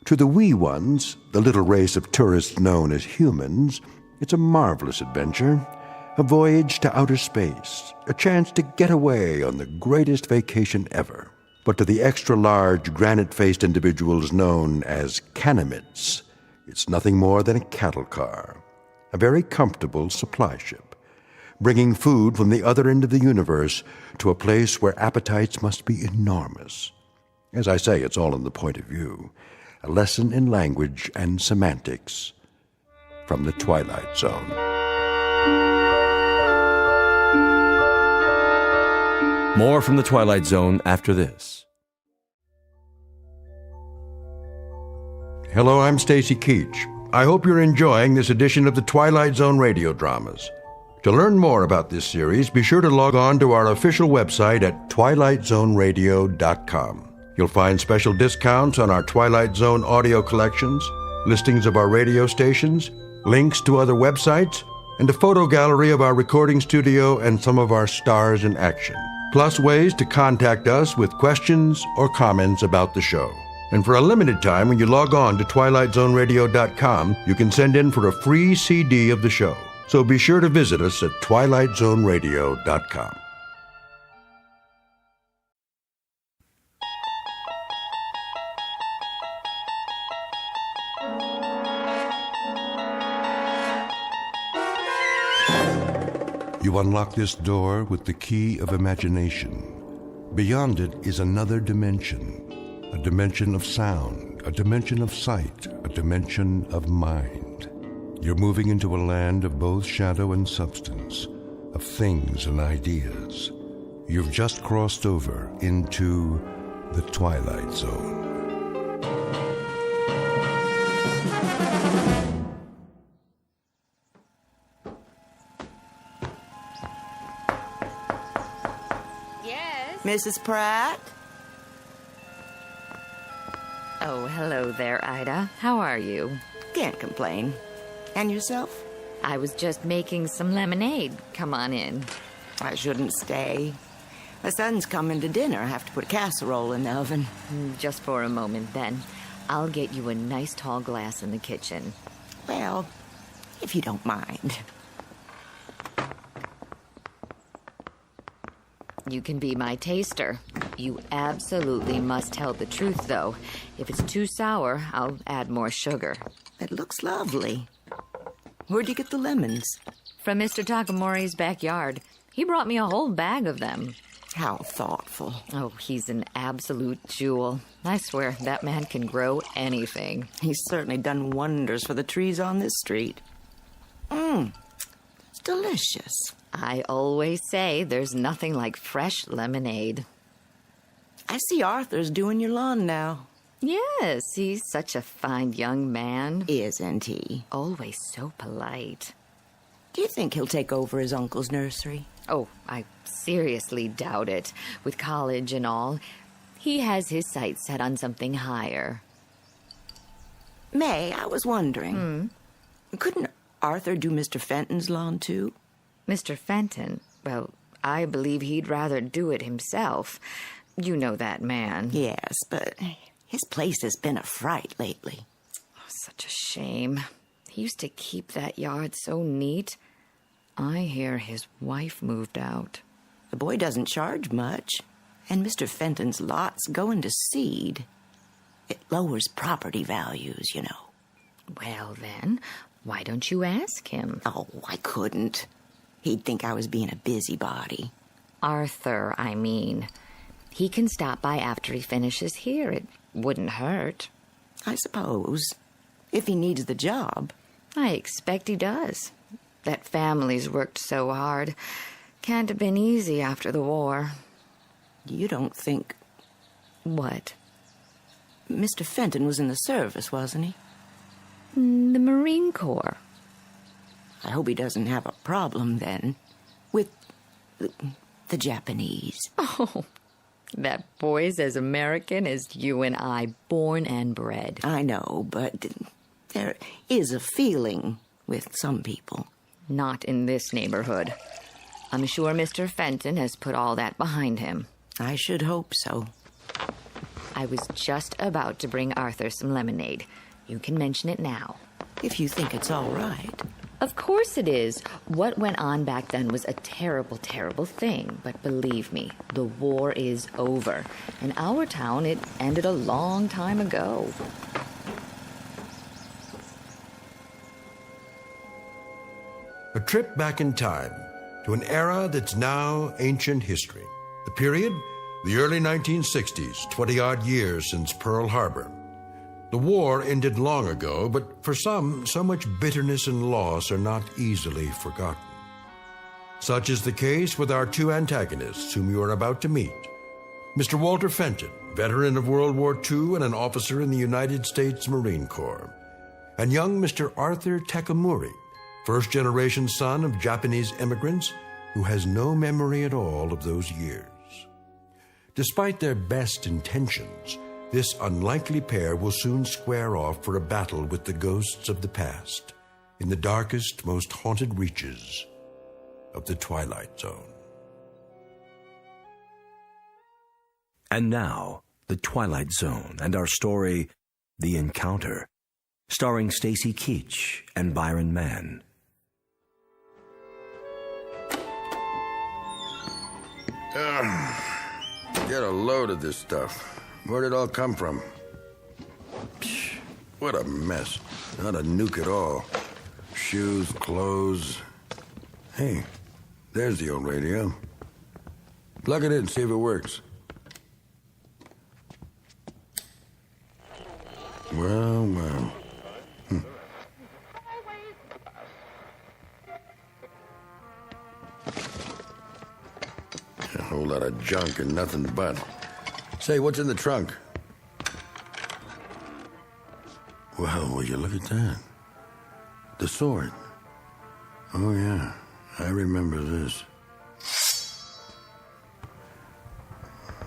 To the wee ones, the little race of tourists known as humans, it's a marvelous adventure, a voyage to outer space, a chance to get away on the greatest vacation ever. But to the extra-large, granite-faced individuals known as Canamites, it's nothing more than a cattle car, a very comfortable supply ship, bringing food from the other end of the universe to a place where appetites must be enormous. As I say, it's all in the point of view, a lesson in language and semantics from the Twilight Zone. More from the Twilight Zone after this. Hello, I'm Stacy Keach. I hope you're enjoying this edition of the Twilight Zone radio dramas. To learn more about this series, be sure to log on to our official website at twilightzoneradio.com. You'll find special discounts on our Twilight Zone audio collections, listings of our radio stations, links to other websites, and a photo gallery of our recording studio and some of our stars in action. Plus ways to contact us with questions or comments about the show. And for a limited time, when you log on to twilightzoneradio.com, you can send in for a free CD of the show. So be sure to visit us at twilightzoneradio.com. You unlock this door with the key of imagination. Beyond it is another dimension, a dimension of sound, a dimension of sight, a dimension of mind. You're moving into a land of both shadow and substance, of things and ideas. You've just crossed over into the Twilight Zone. Mrs. Pratt? Oh, hello there, Ida. How are you? Can't complain. And yourself? I was just making some lemonade. Come on in. I shouldn't stay. My son's coming to dinner. I have to put a casserole in the oven. Just for a moment, then. I'll get you a nice tall glass in the kitchen. Well, if you don't mind. You can be my taster. You absolutely must tell the truth, though. If it's too sour, I'll add more sugar. It looks lovely. Where'd you get the lemons? From Mr. Takamori's backyard. He brought me a whole bag of them. How thoughtful. Oh, he's an absolute jewel. I swear, that man can grow anything. He's certainly done wonders for the trees on this street. It's delicious. I always say there's nothing like fresh lemonade. I see Arthur's doing your lawn now. Yes, he's such a fine young man. Isn't he? Always so polite. Do you think he'll take over his uncle's nursery? Oh, I seriously doubt it. With college and all, he has his sights set on something higher. May, I was wondering. Couldn't Arthur do Mr. Fenton's lawn, too? Mr. Fenton? Well, I believe he'd rather do it himself. You know that man. Yes, but his place has been a fright lately. Oh, such a shame. He used to keep that yard so neat. I hear his wife moved out. The boy doesn't charge much, and Mr. Fenton's lots go into seed. It lowers property values, you know. Well, then, why don't you ask him? Oh, I couldn't. He'd think I was being a busybody. Arthur, I mean. He can stop by after he finishes here. It wouldn't hurt. I suppose. If he needs the job. I expect he does. That family's worked so hard. Can't have been easy after the war. You don't think... What? Mr. Fenton was in the service, wasn't he? The Marine Corps. I hope he doesn't have a problem, then, with the Japanese. Oh, that boy's as American as you and I, born and bred. I know, but there is a feeling with some people. Not in this neighborhood. I'm sure Mr. Fenton has put all that behind him. I should hope so. I was just about to bring Arthur some lemonade. You can mention it now. If you think it's all right. Of course it is. What went on back then was a terrible, terrible thing. But believe me, the war is over. In our town, it ended a long time ago. A trip back in time to an era that's now ancient history. The period, the early 1960s, 20-odd years since Pearl Harbor. The war ended long ago, but for some, so much bitterness and loss are not easily forgotten. Such is the case with our two antagonists whom you are about to meet. Mr. Walter Fenton, veteran of World War II and an officer in the United States Marine Corps, and young Mr. Arthur Takamori, first-generation son of Japanese immigrants who has no memory at all of those years. Despite their best intentions, this unlikely pair will soon square off for a battle with the ghosts of the past in the darkest, most haunted reaches of the Twilight Zone. And now, the Twilight Zone and our story, The Encounter, starring Stacy Keach and Byron Mann. Get a load of this stuff. Where'd it all come from? Psh, what a mess. Not a nuke at all. Shoes, clothes. Hey, there's the old radio. Plug it in, see if it works. Well, well. A whole lot of junk and nothing but. Say, what's in the trunk? Well, will you look at that? The sword. Oh, yeah. I remember this.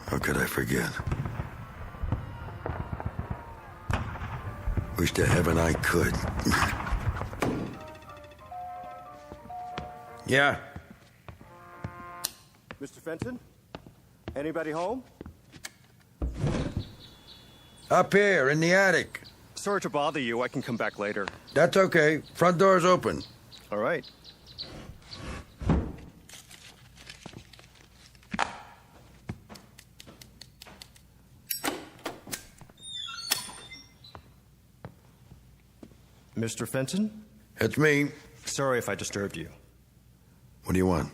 How could I forget? Wish to heaven I could. Yeah. Mr. Fenton? Anybody home? Up here, in the attic. Sorry to bother you. I can come back later. That's okay. Front door's open. All right. Mr. Fenton? It's me. Sorry if I disturbed you. What do you want?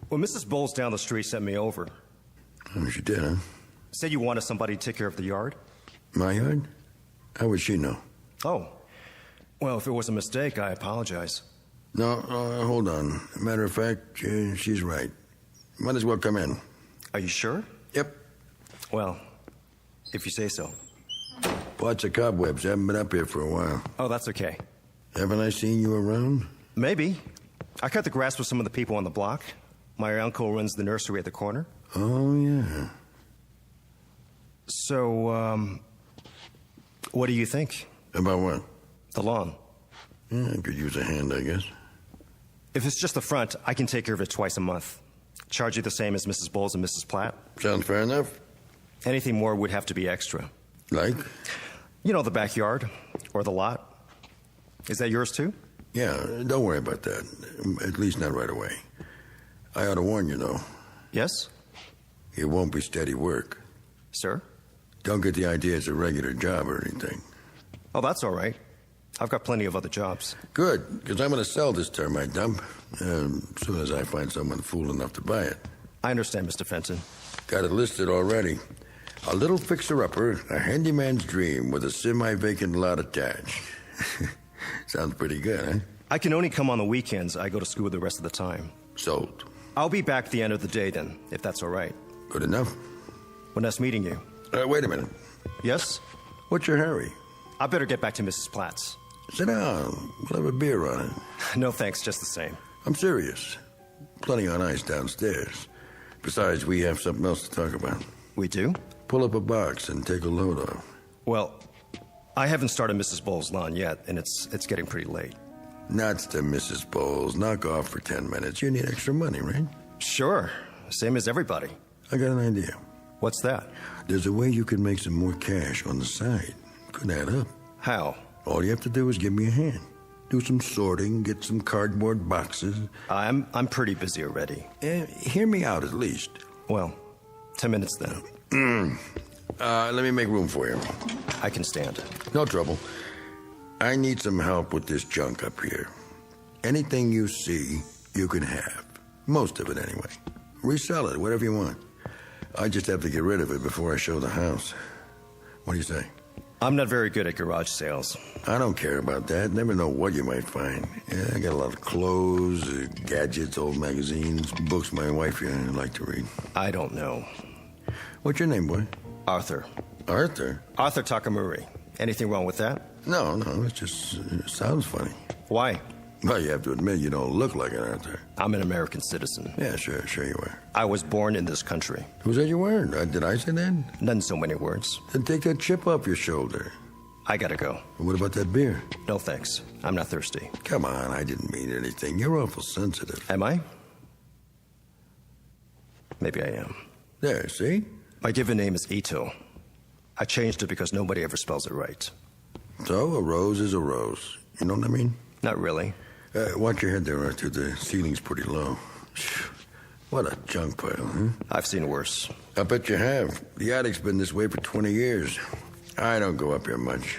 Well, Mrs. Bowles down the street sent me over. Oh, she did, huh? Said you wanted somebody to take care of the yard? My yard? How would she know? Oh. Well, if it was a mistake, I apologize. No, hold on. Matter of fact, she's right. Might as well come in. Are you sure? Yep. Well, if you say so. Lots of cobwebs. Haven't been up here for a while. Oh, that's okay. Haven't I seen you around? Maybe. I cut the grass with some of the people on the block. My uncle runs the nursery at the corner. Oh, yeah. So, what do you think? About what? The lawn. Yeah, I could use a hand, I guess. If it's just the front, I can take care of it twice a month. Charge you the same as Mrs. Bowles and Mrs. Platt. Sounds fair enough. Anything more would have to be extra. Like? You know, the backyard or the lot. Is that yours too? Yeah, don't worry about that. At least not right away. I ought to warn you, though. Yes? It won't be steady work. Sir? Don't get the idea it's a regular job or anything. Oh, that's all right. I've got plenty of other jobs. Good, because I'm going to sell this termite dump as soon as I find someone fool enough to buy it. I understand, Mr. Fenton. Got it listed already. A little fixer-upper, a handyman's dream with a semi-vacant lot attached. Sounds pretty good, huh? I can only come on the weekends. I go to school the rest of the time. Sold. I'll be back at the end of the day then, if that's all right. Good enough. Well, nice meeting you. Wait a minute. Yes? What's your hurry? I better get back to Mrs. Platt's. Sit down. We'll have a beer on it. No thanks, just the same. I'm serious. Plenty on ice downstairs. Besides, we have something else to talk about. We do? Pull up a box and take a load off. Well, I haven't started Mrs. Bowles' lawn yet, and it's getting pretty late. Nuts to Mrs. Bowles. Knock off for 10 minutes. You need extra money, right? Sure. Same as everybody. I got an idea. What's that? There's a way you can make some more cash on the side. Could add up. How? All you have to do is give me a hand. Do some sorting, get some cardboard boxes. I'm pretty busy already. Hear me out at least. Well, 10 minutes then. Let me make room for you. I can stand. No trouble. I need some help with this junk up here. Anything you see, you can have. Most of it, anyway. Resell it, whatever you want. I just have to get rid of it before I show the house. What do you say? I'm not very good at garage sales. I don't care about that. Never know what you might find. Yeah, I got a lot of clothes, gadgets, old magazines, books my wife like to read. I don't know. What's your name, boy? Arthur. Arthur? Arthur Takamori. Anything wrong with that? No, it just sounds funny. Why? Well, you have to admit you don't look like an Arthur. I'm an American citizen. Yeah, sure you are. I was born in this country. Who said you weren't? Did I say that? None so many words. Then take that chip off your shoulder. I gotta go. What about that beer? No thanks. I'm not thirsty. Come on, I didn't mean anything. You're awful sensitive. Am I? Maybe I am. There, see? My given name is Ito. I changed it because nobody ever spells it right. So, a rose is a rose. You know what I mean? Not really. Watch your head there, Arthur. The ceiling's pretty low. What a junk pile, huh? I've seen worse. I bet you have. The attic's been this way for 20 years. I don't go up here much.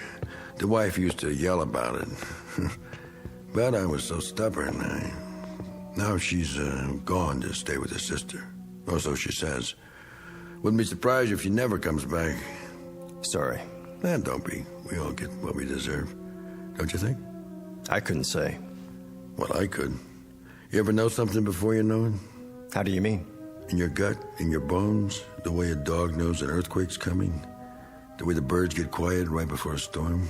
The wife used to yell about it. But I was so stubborn. Now she's gone to stay with her sister. Or so she says. Wouldn't be surprised if she never comes back. Sorry. Don't be. We all get what we deserve. Don't you think? I couldn't say. Well, I could. You ever know something before you know it? How do you mean? In your gut, in your bones, the way a dog knows an earthquake's coming, the way the birds get quiet right before a storm.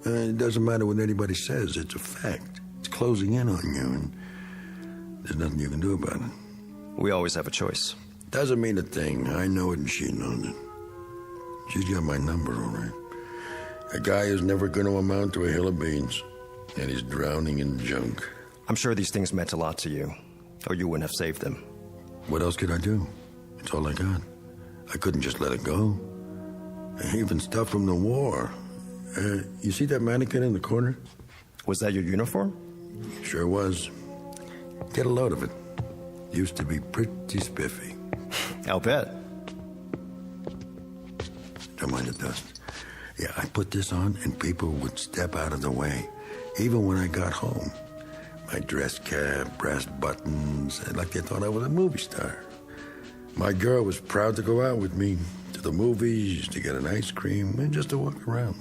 It doesn't matter what anybody says, it's a fact. It's closing in on you, and there's nothing you can do about it. We always have a choice. Doesn't mean a thing. I know it and she knows it. She's got my number, all right. A guy who's never going to amount to a hill of beans, and he's drowning in junk. I'm sure these things meant a lot to you, or you wouldn't have saved them. What else could I do? It's all I got. I couldn't just let it go. Even stuff from the war. You see that mannequin in the corner? Was that your uniform? Sure was. Get a load of it. Used to be pretty spiffy. I'll bet. Don't mind the dust. Yeah, I put this on and people would step out of the way. Even when I got home. My dress cap, brass buttons, like they thought I was a movie star. My girl was proud to go out with me to the movies, to get an ice cream, and just to walk around.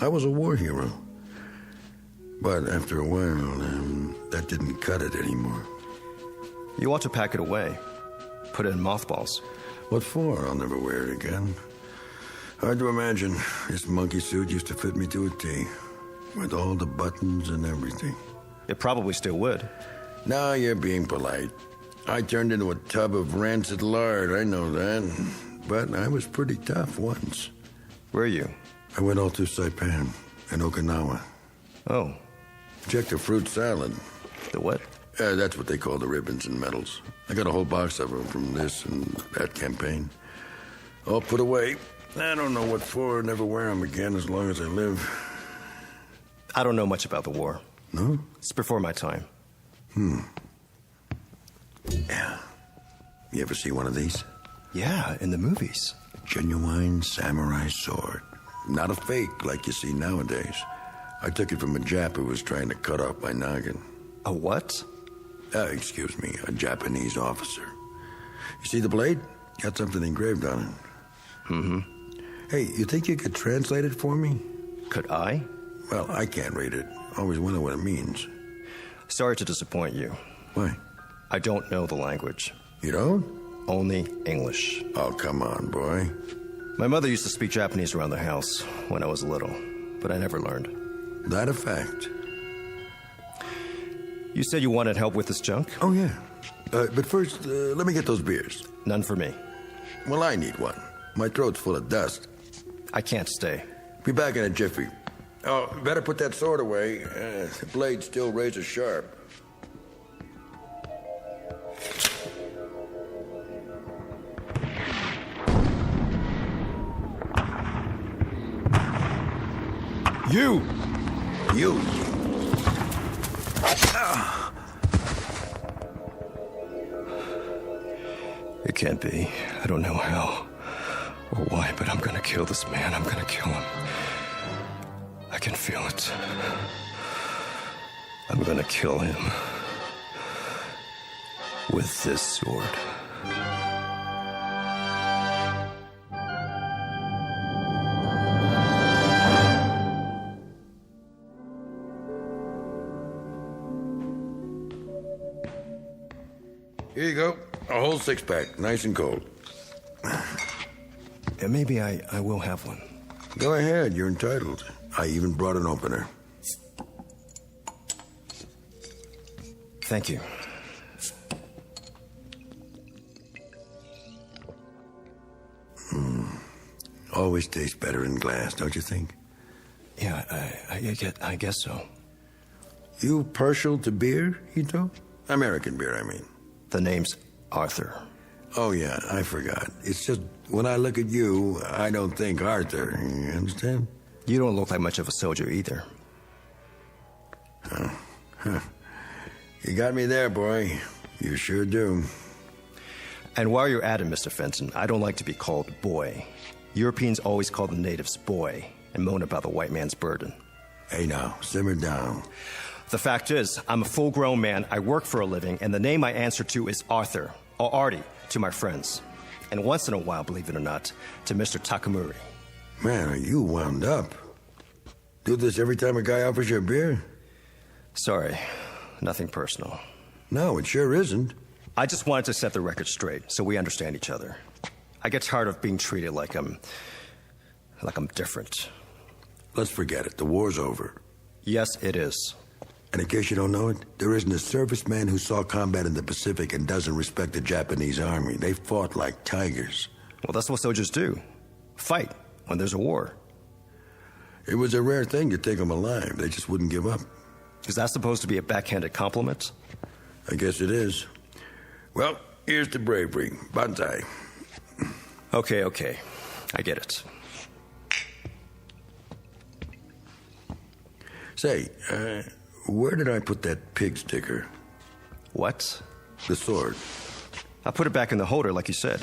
I was a war hero. But after a while, that didn't cut it anymore. You ought to pack it away. Put it in mothballs. What for? I'll never wear it again. Hard to imagine. This monkey suit used to fit me to a T. With all the buttons and everything. It probably still would. No, you're being polite. I turned into a tub of rancid lard, I know that. But I was pretty tough once. Were you? I went all through Saipan and Okinawa. Oh. Checked the fruit salad. The what? That's what they call the ribbons and medals. I got a whole box of them from this and that campaign. All put away. I don't know what for. Never wear them again as long as I live. I don't know much about the war. No? It's before my time. Yeah. You ever see one of these? Yeah, in the movies. Genuine samurai sword. Not a fake like you see nowadays. I took it from a Jap who was trying to cut off my noggin. A what? Excuse me, a Japanese officer. You see the blade? Got something engraved on it. Mm-hmm. Hey, you think you could translate it for me? Could I? Well, I can't read it. Always wonder what it means. Sorry to disappoint you. Why? I don't know the language. You don't? Only English. Oh, come on, boy. My mother used to speak Japanese around the house when I was little, but I never learned. That a fact. You said you wanted help with this junk? Oh, yeah. But first, let me get those beers. None for me. Well, I need one. My throat's full of dust. I can't stay. Be back in a jiffy. Oh, better put that sword away. The blade's still razor sharp. You! It can't be. I don't know how or why, but I'm gonna kill this man. I'm gonna kill him. I can feel it. I'm gonna kill him with this sword. Here you go. A whole six-pack, nice and cold. Maybe I will have one. Go ahead, you're entitled. I even brought an opener. Thank you. Always tastes better in glass, don't you think? Yeah, I guess so. You partial to beer, Hito? American beer, I mean. The name's Arthur. Oh, yeah, I forgot. It's just, when I look at you, I don't think Arthur. You understand? You don't look like much of a soldier either. Huh. You got me there, boy. You sure do. And while you're at it, Mr. Fenton, I don't like to be called boy. Europeans always call the natives boy and moan about the white man's burden. Hey now, simmer down. The fact is, I'm a full-grown man, I work for a living, and the name I answer to is Arthur, or Artie, to my friends. And once in a while, believe it or not, to Mr. Takamuri. Man, are you wound up? Do this every time a guy offers you a beer? Sorry, nothing personal. No, it sure isn't. I just wanted to set the record straight, so we understand each other. I get tired of being treated like I'm different. Let's forget it. The war's over. Yes, it is. And in case you don't know it, there isn't a serviceman who saw combat in the Pacific and doesn't respect the Japanese army. They fought like tigers. Well, that's what soldiers do. Fight when there's a war. It was a rare thing to take them alive. They just wouldn't give up. Is that supposed to be a backhanded compliment? I guess it is. Well, here's to bravery. Banzai. Okay. I get it. Say, where did I put that pig sticker? What? The sword. I put it back in the holder, like you said.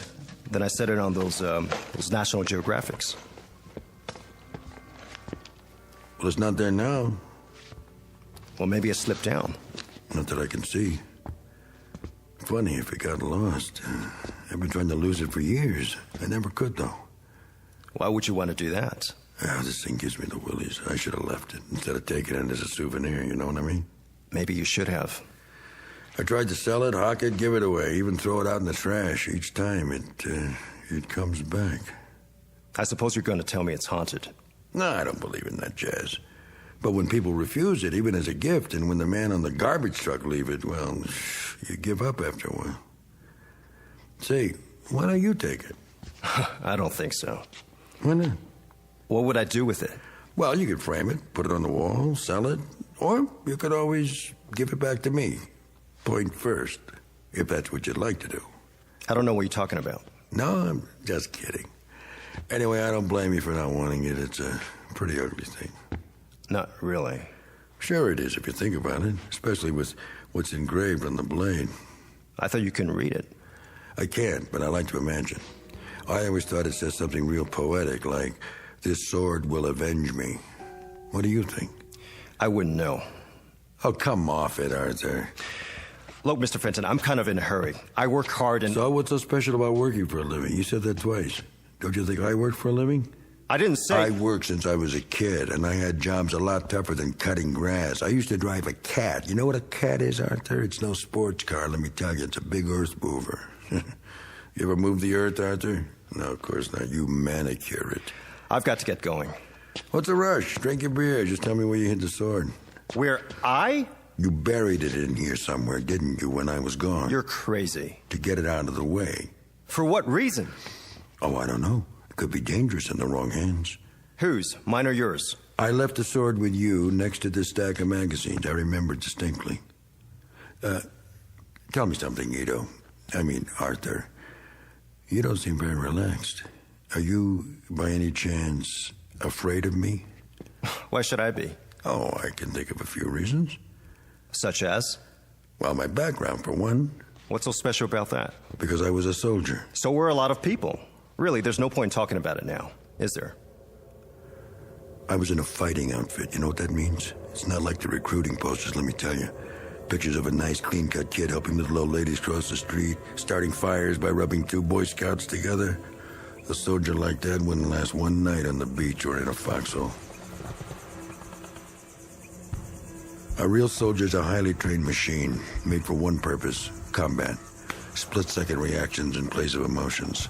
Then I set it on those National Geographics. Well, it's not there now. Well, maybe it slipped down. Not that I can see. Funny if it got lost. I've been trying to lose it for years. I never could, though. Why would you want to do that? This thing gives me the willies. I should have left it instead of taking it as a souvenir, you know what I mean? Maybe you should have. I tried to sell it, hawk it, give it away, even throw it out in the trash. Each time it comes back. I suppose you're going to tell me it's haunted. No, I don't believe in that jazz. But when people refuse it, even as a gift, and when the man on the garbage truck leave it, well, you give up after a while. Say, why don't you take it? I don't think so. Why not? What would I do with it? Well, you could frame it, put it on the wall, sell it, or you could always give it back to me. Point first, if that's what you'd like to do. I don't know what you're talking about. No, I'm just kidding. Anyway, I don't blame you for not wanting it. It's a pretty ugly thing. Not really. Sure it is, if you think about it, especially with what's engraved on the blade. I thought you couldn't read it. I can't, but I like to imagine. I always thought it says something real poetic, like, "This sword will avenge me." What do you think? I wouldn't know. Oh, come off it, Arthur. Look, Mr. Fenton, I'm kind of in a hurry. I work hard and... So what's so special about working for a living? You said that twice. Don't you think I work for a living? I didn't say... I worked since I was a kid, and I had jobs a lot tougher than cutting grass. I used to drive a cat. You know what a cat is, Arthur? It's no sports car, let me tell you. It's a big earth mover. You ever move the earth, Arthur? No, of course not. You manicure it. I've got to get going. What's the rush? Drink your beer. Just tell me where you hid the sword. Where I? You buried it in here somewhere, didn't you, when I was gone? You're crazy. To get it out of the way. For what reason? Oh, I don't know. It could be dangerous in the wrong hands. Whose? Mine or yours? I left the sword with you next to this stack of magazines. I remember distinctly. Tell me something, Arthur. You don't seem very relaxed. Are you, by any chance, afraid of me? Why should I be? Oh, I can think of a few reasons. Such as? Well, my background, for one. What's so special about that? Because I was a soldier. So were a lot of people. Really, there's no point talking about it now, is there? I was in a fighting outfit. You know what that means? It's not like the recruiting posters, let me tell you. Pictures of a nice, clean-cut kid helping little old ladies cross the street, starting fires by rubbing two Boy Scouts together. A soldier like that wouldn't last one night on the beach or in a foxhole. A real soldier's a highly trained machine, made for one purpose, combat. Split-second reactions in place of emotions.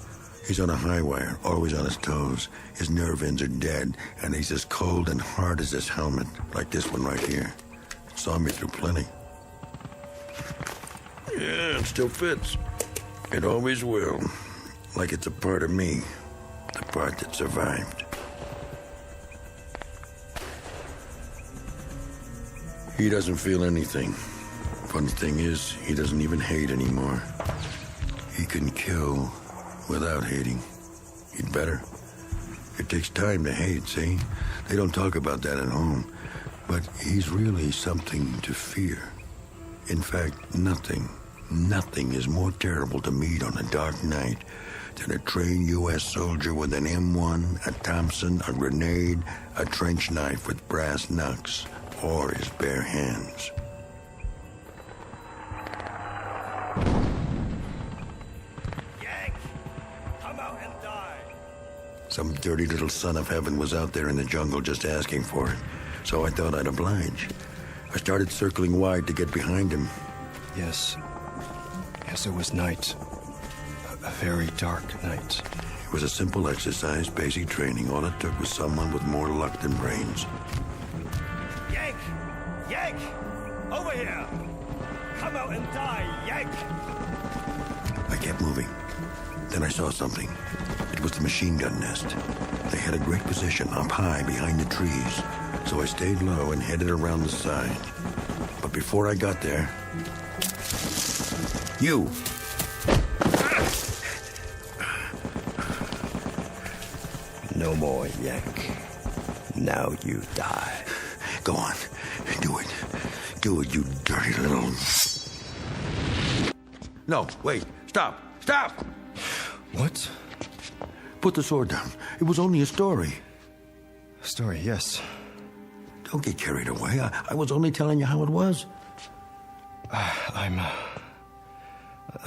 He's on a high wire, always on his toes. His nerve ends are dead, and he's as cold and hard as this helmet, like this one right here. Saw me through plenty. Yeah, it still fits. It always will. Like it's a part of me, the part that survived. He doesn't feel anything. Funny thing is, he doesn't even hate anymore. He can kill without hating. He'd better. It takes time to hate, see? They don't talk about that at home. But he's really something to fear. In fact, nothing Nothing is more terrible to meet on a dark night than a trained U.S. soldier with an M1, a Thompson, a grenade, a trench knife with brass knucks, or his bare hands. Yank! Come out and die! Some dirty little son of heaven was out there in the jungle just asking for it, so I thought I'd oblige. I started circling wide to get behind him. Yes. Yes, it was night. A very dark night. It was a simple exercise, basic training. All it took was someone with more luck than brains. Yank! Yank! Over here! Come out and die, Yank! I kept moving. Then I saw something. It was the machine gun nest. They had a great position up high behind the trees, so I stayed low and headed around the side. But before I got there... You! No more, Yank. Now you die. Go on. Do it. Do it, you dirty little... No, wait. Stop. Stop! What? Put the sword down. It was only a story. Story, yes. Don't get carried away. I was only telling you how it was. I'm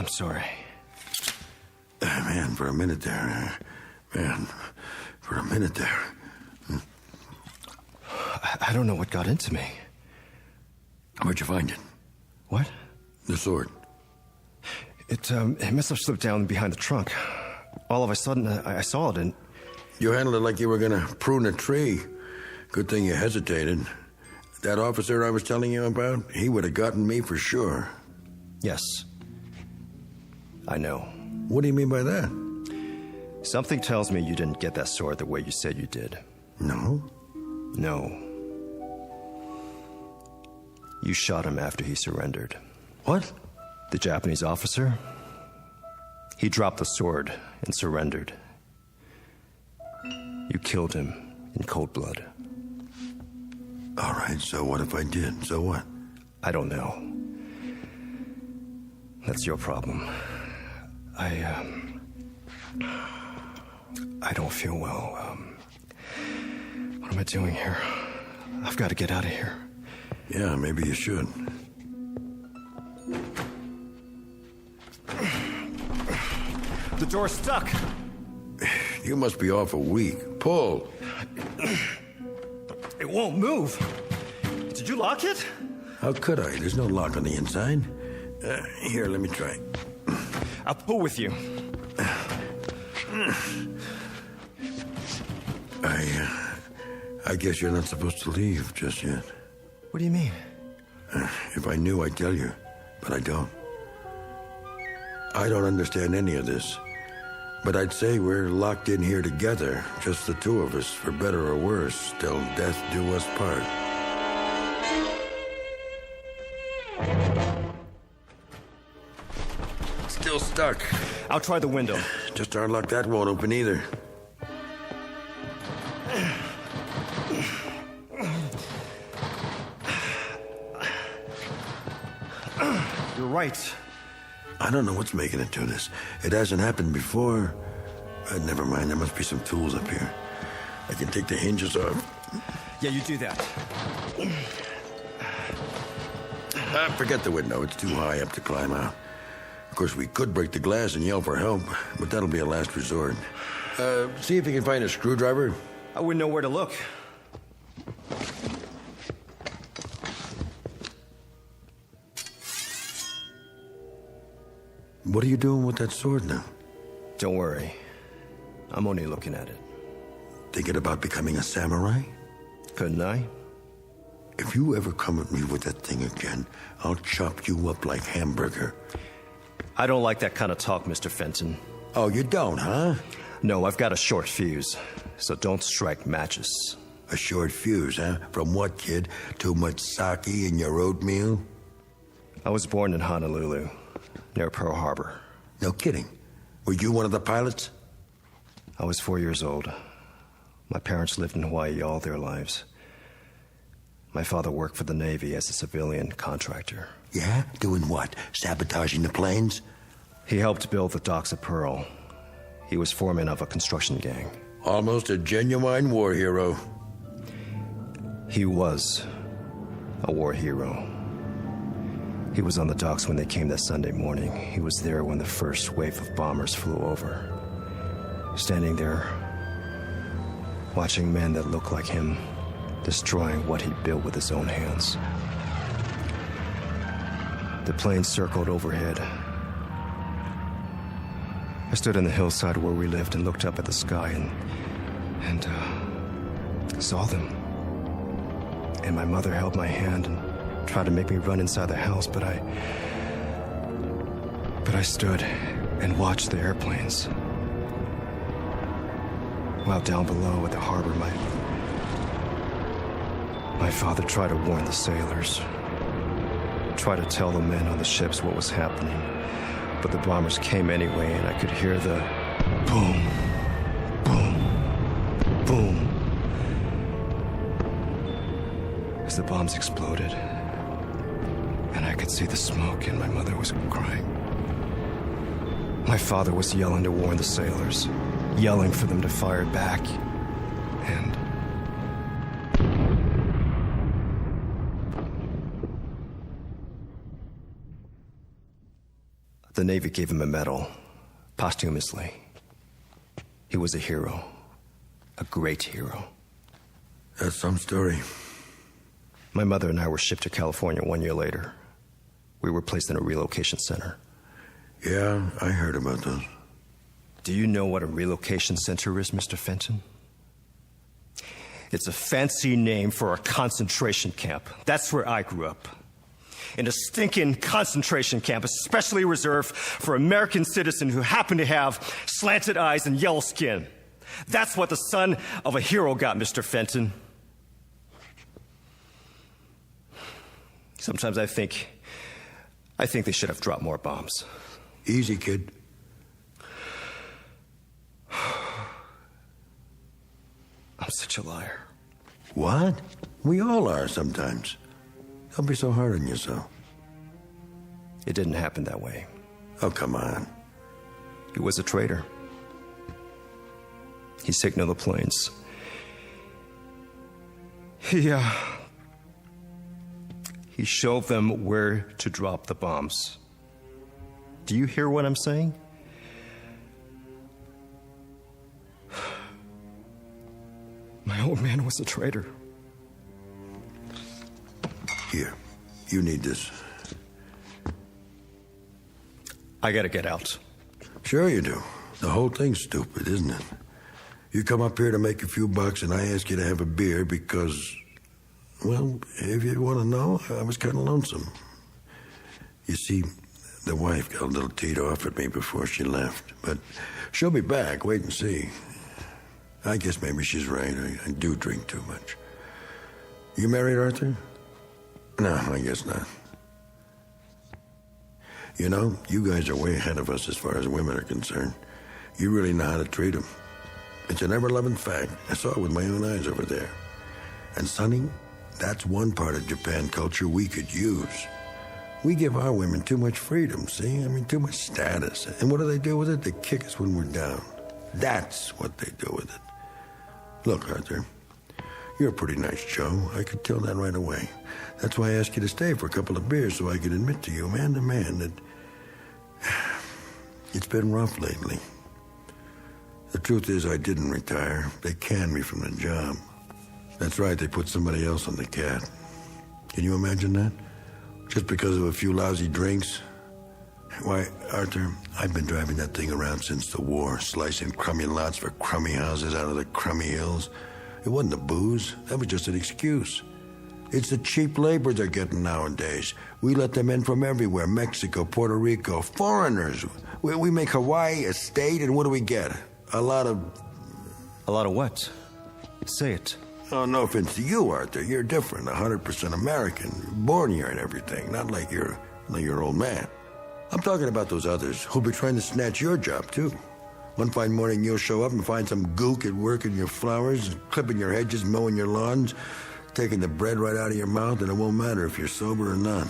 sorry. Man, for a minute there. For a minute there. I don't know what got into me. Where'd you find it? What? The sword. It must have slipped down behind the trunk. All of a sudden, I saw it and... You handled it like you were gonna prune a tree. Good thing you hesitated. That officer I was telling you about, he would have gotten me for sure. Yes. I know. What do you mean by that? Something tells me you didn't get that sword the way you said you did. No? No. You shot him after he surrendered. What? The Japanese officer? He dropped the sword and surrendered. You killed him in cold blood. All right, so what if I did? So what? I don't know. That's your problem. I don't feel well. What am I doing here? I've got to get out of here. Yeah, maybe you should. The door's stuck. You must be awful weak. Pull. It won't move. Did you lock it? How could I? There's no lock on the inside. Here, let me try. I'll pull with you. I guess you're not supposed to leave just yet. What do you mean? If I knew, I'd tell you, but I don't. I don't understand any of this, but I'd say we're locked in here together, just the two of us, for better or worse, till death do us part. Still stuck. I'll try the window. Just our luck that won't open either. You're right. I don't know what's making it do this. It hasn't happened before. Never mind, there must be some tools up here. I can take the hinges off. Yeah, you do that. Forget the window. It's too high up to climb out. Of course, we could break the glass and yell for help, but that'll be a last resort. See if you can find a screwdriver. I wouldn't know where to look. What are you doing with that sword now? Don't worry. I'm only looking at it. Thinking about becoming a samurai? Couldn't I? If you ever come at me with that thing again, I'll chop you up like hamburger. I don't like that kind of talk, Mr. Fenton. Oh, you don't, huh? No, I've got a short fuse, so don't strike matches. A short fuse, huh? From what, kid? Too much sake in your oatmeal? I was born in Honolulu, near Pearl Harbor. No kidding. Were you one of the pilots? I was 4 years old. My parents lived in Hawaii all their lives. My father worked for the Navy as a civilian contractor. Yeah? Doing what? Sabotaging the planes? He helped build the docks at Pearl. He was foreman of a construction gang. Almost a genuine war hero. He was a war hero. He was on the docks when they came that Sunday morning. He was there when the first wave of bombers flew over. Standing there, watching men that looked like him, destroying what he built with his own hands. The plane circled overhead. I stood on the hillside where we lived and looked up at the sky and saw them. And my mother held my hand and tried to make me run inside the house, but I stood and watched the airplanes. While down below at the harbor, my father tried to warn the sailors, tried to tell the men on the ships what was happening, but the bombers came anyway, and I could hear the boom, boom, boom as the bombs exploded. And I could see the smoke, and my mother was crying. My father was yelling to warn the sailors, yelling for them to fire back, and the Navy gave him a medal, posthumously. He was a hero, a great hero. That's some story. My mother and I were shipped to California 1 year later. We were placed in a relocation center. Yeah, I heard about those. Do you know what a relocation center is, Mr. Fenton? It's a fancy name for a concentration camp. That's where I grew up. In a stinking concentration camp, especially reserved for American citizens who happen to have slanted eyes and yellow skin. That's what the son of a hero got, Mr. Fenton. Sometimes I think they should have dropped more bombs. Easy, kid. I'm such a liar. What? We all are sometimes. Don't be so hard on yourself. It didn't happen that way. Oh, come on. He was a traitor. He signaled the planes. He showed them where to drop the bombs. Do you hear what I'm saying? My old man was a traitor. Here, you need this. I gotta get out. Sure you do. The whole thing's stupid, isn't it? You come up here to make a few bucks and I ask you to have a beer because, well, if you want to know, I was kind of lonesome. You see, the wife got a little teed off at me before she left, but she'll be back. Wait and see. I guess maybe she's right. I do drink too much. You married, Arthur? No, I guess not. You know, you guys are way ahead of us as far as women are concerned. You really know how to treat them. It's an ever-loving fact. I saw it with my own eyes over there. And, Sonny, that's one part of Japan culture we could use. We give our women too much freedom, see? I mean, too much status. And what do they do with it? They kick us when we're down. That's what they do with it. Look, Arthur, you're a pretty nice Joe. I could tell that right away. That's why I asked you to stay for a couple of beers so I could admit to you, man to man, that it's been rough lately. The truth is I didn't retire. They canned me from the job. That's right, they put somebody else on the cat. Can you imagine that? Just because of a few lousy drinks? Why, Arthur, I've been driving that thing around since the war, slicing crummy lots for crummy houses out of the crummy hills. It wasn't the booze. That was just an excuse. It's the cheap labor they're getting nowadays. We let them in from everywhere, Mexico, Puerto Rico, foreigners. We make Hawaii a state, and what do we get? A lot of what? Say it. Oh, no offense to you, Arthur. You're different, 100% American. Born here and everything, not like you're old man. I'm talking about those others who'll be trying to snatch your job, too. One fine morning, you'll show up and find some gook at work in your flowers, clipping your hedges, mowing your lawns, taking the bread right out of your mouth, and it won't matter if you're sober or not.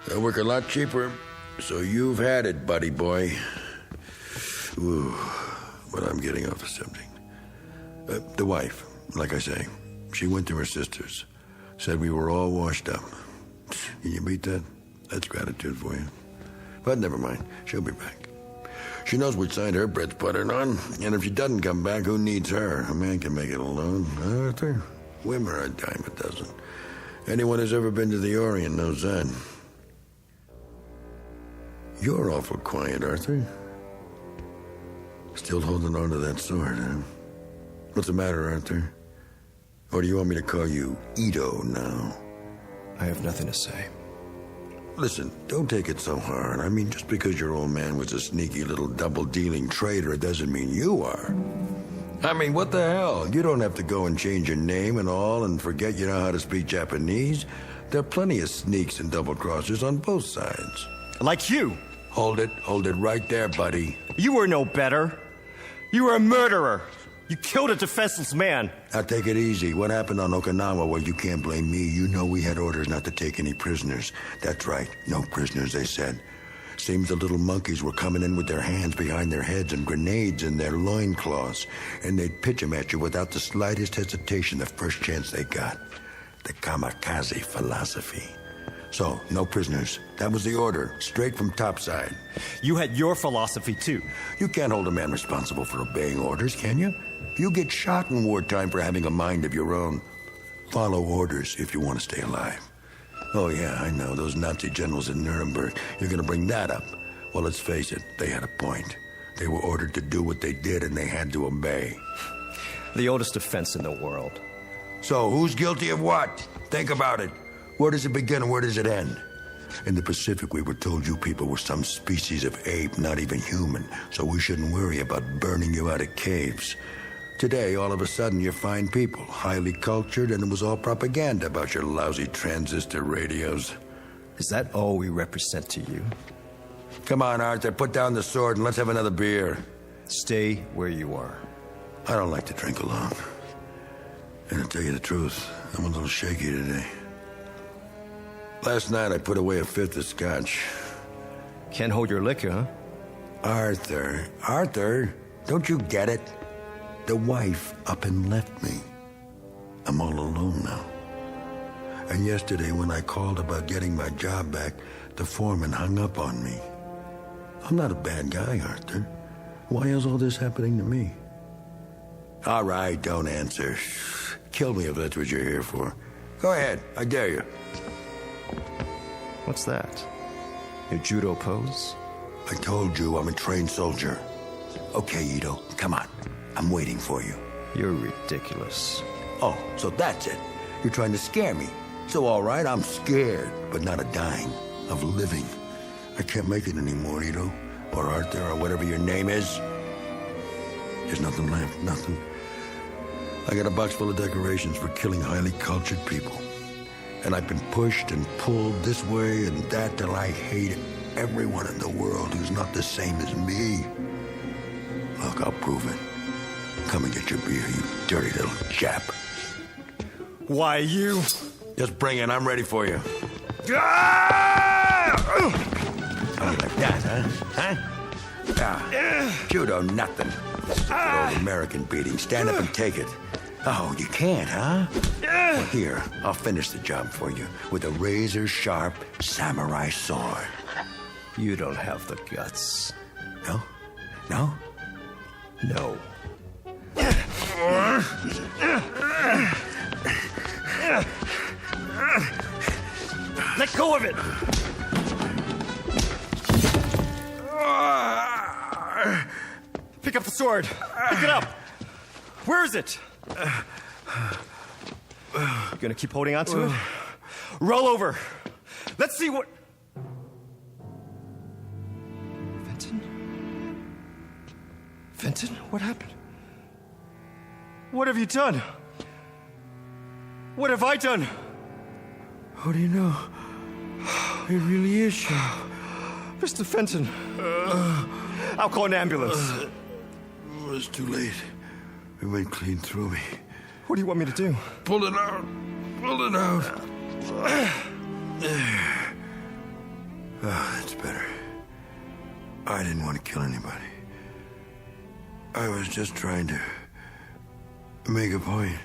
They'll work a lot cheaper. So you've had it, buddy boy. Ooh, but I'm getting off the subject. The wife, like I say, she went to her sister's. Said we were all washed up. Can you beat that? That's gratitude for you. But never mind, she'll be back. She knows which side her bread's buttered on, and if she doesn't come back, who needs her? A man can make it alone. Arthur? Women are a dime a dozen. Anyone who's ever been to the Orient knows that. You're awful quiet, Arthur. Still holding on to that sword, huh? What's the matter, Arthur? Or do you want me to call you Ito now? I have nothing to say. Listen, don't take it so hard. I mean, just because your old man was a sneaky little double-dealing traitor, it doesn't mean you are. I mean, what the hell? You don't have to go and change your name and all and forget you know how to speak Japanese. There are plenty of sneaks and double-crossers on both sides. Like you. Hold it right there, buddy. You were no better. You were a murderer. You killed a defenseless man. Now take it easy. What happened on Okinawa? Well, you can't blame me. You know we had orders not to take any prisoners. That's right. No prisoners, they said. Seems the little monkeys were coming in with their hands behind their heads and grenades in their loincloths. And they'd pitch them at you without the slightest hesitation the first chance they got. The kamikaze philosophy. So, no prisoners. That was the order, straight from topside. You had your philosophy, too. You can't hold a man responsible for obeying orders, can you? You get shot in wartime for having a mind of your own. Follow orders if you want to stay alive. Oh, yeah, I know, those Nazi generals in Nuremberg. You're going to bring that up. Well, let's face it, they had a point. They were ordered to do what they did, and they had to obey. The oldest defense in the world. So, who's guilty of what? Think about it. Where does it begin and where does it end? In the Pacific, we were told you people were some species of ape, not even human, so we shouldn't worry about burning you out of caves. Today, all of a sudden, you're fine people, highly cultured, and it was all propaganda about your lousy transistor radios. Is that all we represent to you? Come on, Arthur, put down the sword and let's have another beer. Stay where you are. I don't like to drink alone. And to tell you the truth, I'm a little shaky today. Last night, I put away a fifth of scotch. Can't hold your liquor, huh? Arthur, don't you get it? The wife up and left me. I'm all alone now. And yesterday, when I called about getting my job back, the foreman hung up on me. I'm not a bad guy, Arthur. Why is all this happening to me? All right, don't answer. Kill me if that's what you're here for. Go ahead, I dare you. What's that? Your judo pose? I told you I'm a trained soldier. Okay, Ito, come on. I'm waiting for you. You're ridiculous. Oh, so that's it. You're trying to scare me. So all right, I'm scared, but not a dime of living. I can't make it anymore, Ito. Or Arthur, or whatever your name is. There's nothing left, nothing. I got a box full of decorations for killing highly cultured people. And I've been pushed and pulled this way and that till I hate everyone in the world who's not the same as me. Look, I'll prove it. Come and get your beer, you dirty little chap. Why, you? Just bring it, I'm ready for you. Oh, like that, huh? Judo, nothing. Good old American beating. Stand up and take it. Oh, you can't, huh? Well, here, I'll finish the job for you with a razor-sharp samurai sword. You don't have the guts. No? No? No. Let go of it! Pick up the sword. Pick it up. Where is it? You gonna keep holding on to it? Roll over. Let's see what... Fenton? What happened? What have you done? What have I done? How do you know? It really is sharp. Mr. Fenton. I'll call an ambulance. It's too late. It went clean through me. What do you want me to do? Pull it out. Pull it out. There. that's better. I didn't want to kill anybody. I was just trying to make a point.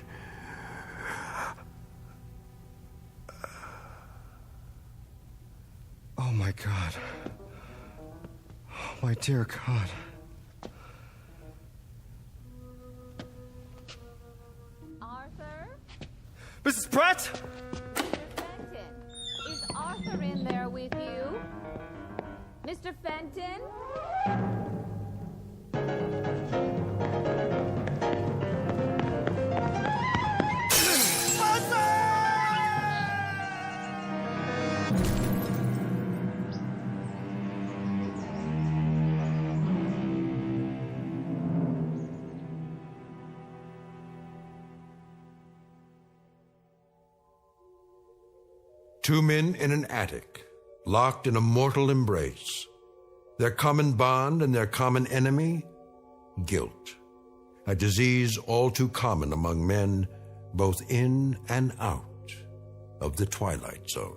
Oh my God. Oh my dear God. Arthur? Mrs. Pratt? Mr. Fenton, is Arthur in there with you? Mr. Fenton? Two men in an attic, locked in a mortal embrace. Their common bond and their common enemy? Guilt. A disease all too common among men, both in and out of the Twilight Zone.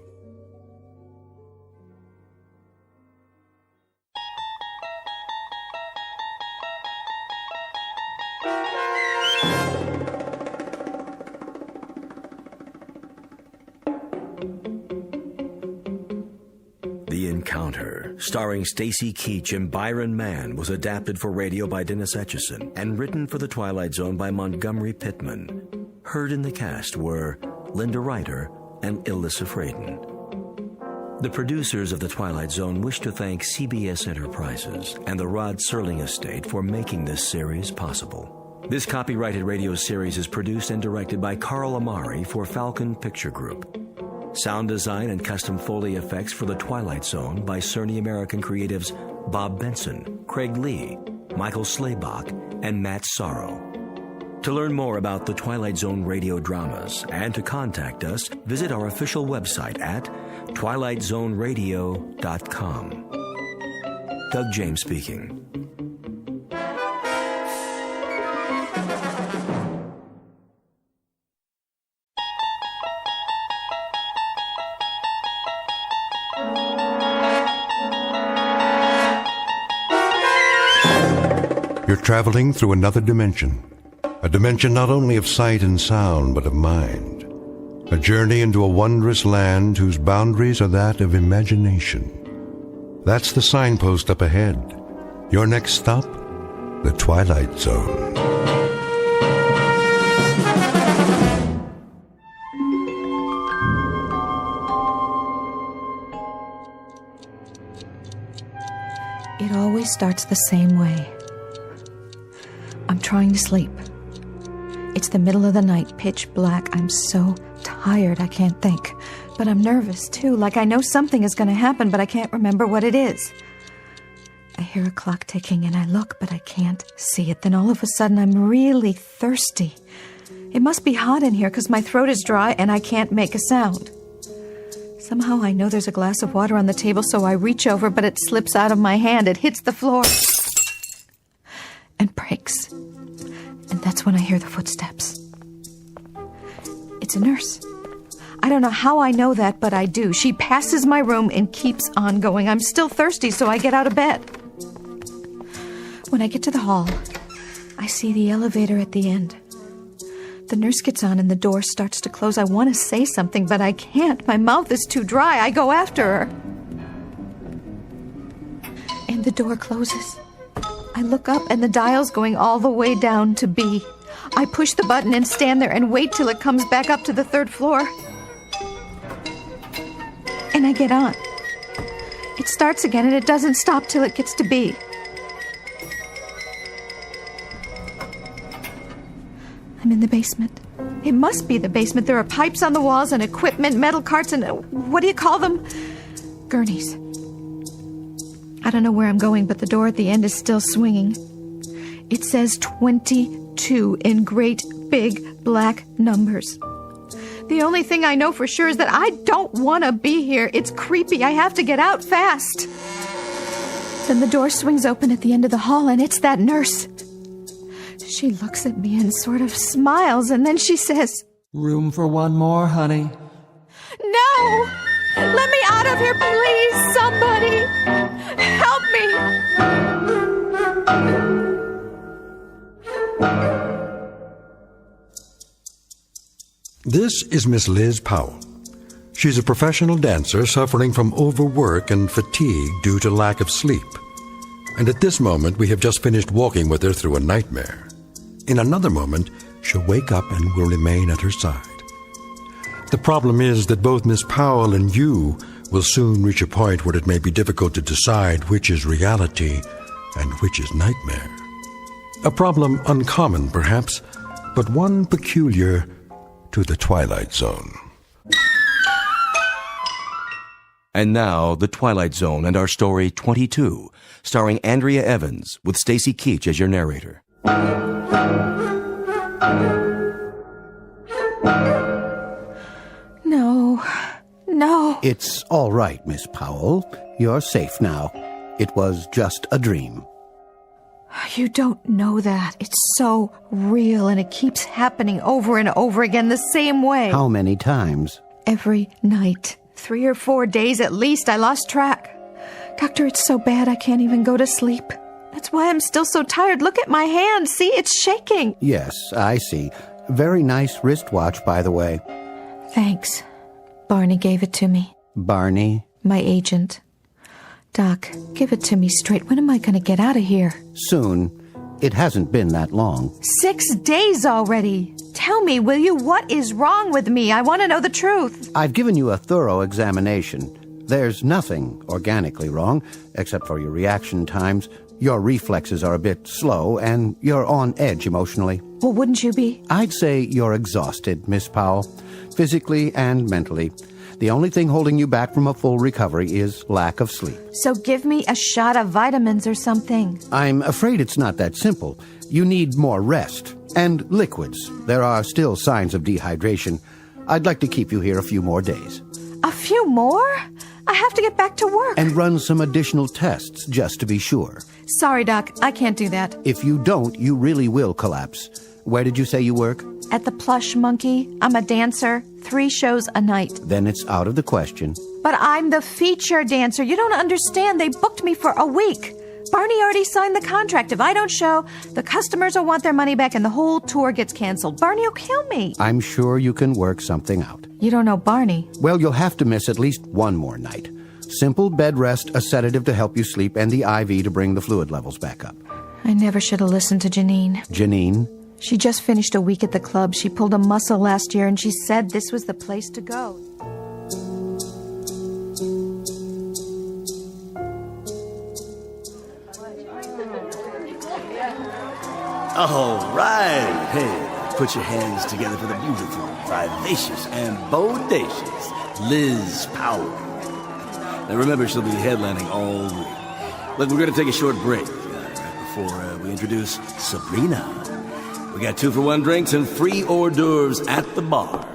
The Encounter, starring Stacy Keach and Byron Mann, was adapted for radio by Dennis Etchison and written for The Twilight Zone by Montgomery Pittman. Heard in the cast were Linda Ryder and Ilissa Fraden. The producers of The Twilight Zone wish to thank CBS Enterprises and the Rod Serling Estate for making this series possible. This copyrighted radio series is produced and directed by Carl Amari for Falcon Picture Group. Sound design and custom Foley effects for The Twilight Zone by Cerny American creatives Bob Benson, Craig Lee, Michael Slaybach, and Matt Sorrow. To learn more about The Twilight Zone radio dramas and to contact us, visit our official website at twilightzoneradio.com. Doug James speaking. You're traveling through another dimension. A dimension not only of sight and sound, but of mind. A journey into a wondrous land whose boundaries are that of imagination. That's the signpost up ahead. Your next stop, the Twilight Zone. It always starts the same way. I'm trying to sleep. It's the middle of the night, pitch black. I'm so tired I can't think. But I'm nervous, too, like I know something is going to happen, but I can't remember what it is. I hear a clock ticking, and I look, but I can't see it. Then all of a sudden, I'm really thirsty. It must be hot in here, because my throat is dry, and I can't make a sound. Somehow I know there's a glass of water on the table, so I reach over, but it slips out of my hand. It hits the floor and breaks. And that's when I hear the footsteps. It's a nurse. I don't know how I know that, but I do. She passes my room and keeps on going. I'm still thirsty, so I get out of bed. When I get to the hall, I see the elevator at the end. The nurse gets on and the door starts to close. I want to say something, but I can't. My mouth is too dry. I go after her. And the door closes. I look up and the dial's going all the way down to B. I push the button and stand there and wait till it comes back up to the third floor. And I get on. It starts again and it doesn't stop till it gets to B. I'm in the basement. It must be the basement. There are pipes on the walls and equipment, metal carts, and what do you call them? Gurneys. I don't know where I'm going, but the door at the end is still swinging. It says 22 in great big black numbers. The only thing I know for sure is that I don't want to be here. It's creepy. I have to get out fast. Then the door swings open at the end of the hall, and it's that nurse. She looks at me and sort of smiles, and then she says, "Room for one more, honey." "No! Let me out of here, please, somebody!" This is Miss Liz Powell. She's a professional dancer suffering from overwork and fatigue due to lack of sleep. And at this moment, we have just finished walking with her through a nightmare. In another moment, she'll wake up and will remain at her side. The problem is that both Miss Powell and you will soon reach a point where it may be difficult to decide which is reality and which is nightmare. A problem uncommon, perhaps, but one peculiar to the Twilight Zone. And now, The Twilight Zone and our story 22, starring Andrea Evans, with Stacy Keach as your narrator. No. It's all right, Miss Powell. You're safe now. It was just a dream. You don't know that. It's so real, and it keeps happening over and over again the same way. How many times? Every night. 3 or 4 days at least. I lost track. Doctor, it's so bad I can't even go to sleep. That's why I'm still so tired. Look at my hand. See, it's shaking. Yes, I see. Very nice wristwatch, by the way. Thanks. Barney gave it to me. Barney? My agent. Doc, give it to me straight. When am I going to get out of here? Soon. It hasn't been that long. 6 days already. Tell me, will you, what is wrong with me? I want to know the truth. I've given you a thorough examination. There's nothing organically wrong, except for your reaction times. Your reflexes are a bit slow, and you're on edge emotionally. Well, wouldn't you be? I'd say you're exhausted, Miss Powell, physically and mentally. The only thing holding you back from a full recovery is lack of sleep. So give me a shot of vitamins or something. I'm afraid it's not that simple. You need more rest. And liquids. There are still signs of dehydration. I'd like to keep you here a few more days. A few more? I have to get back to work. And run some additional tests, just to be sure. Sorry, Doc. I can't do that. If you don't, you really will collapse. Where did you say you work? At the Plush Monkey. I'm a dancer. 3 shows a night. Then it's out of the question. But I'm the feature dancer. You don't understand. They booked me for a week. Barney already signed the contract. If I don't show, the customers will want their money back and the whole tour gets canceled. Barney will kill me. I'm sure you can work something out. You don't know Barney. Well, you'll have to miss at least one more night. Simple bed rest, a sedative to help you sleep, and the IV to bring the fluid levels back up. I never should have listened to Janine. Janine? She just finished a week at the club. She pulled a muscle last year, and she said this was the place to go. All right. Hey, put your hands together for the beautiful, vivacious, and bodacious Liz Powell. Now remember, she'll be headlining all week. Look, we're going to take a short break right before we introduce Sabrina. We got 2-for-1 drinks and free hors d'oeuvres at the bar.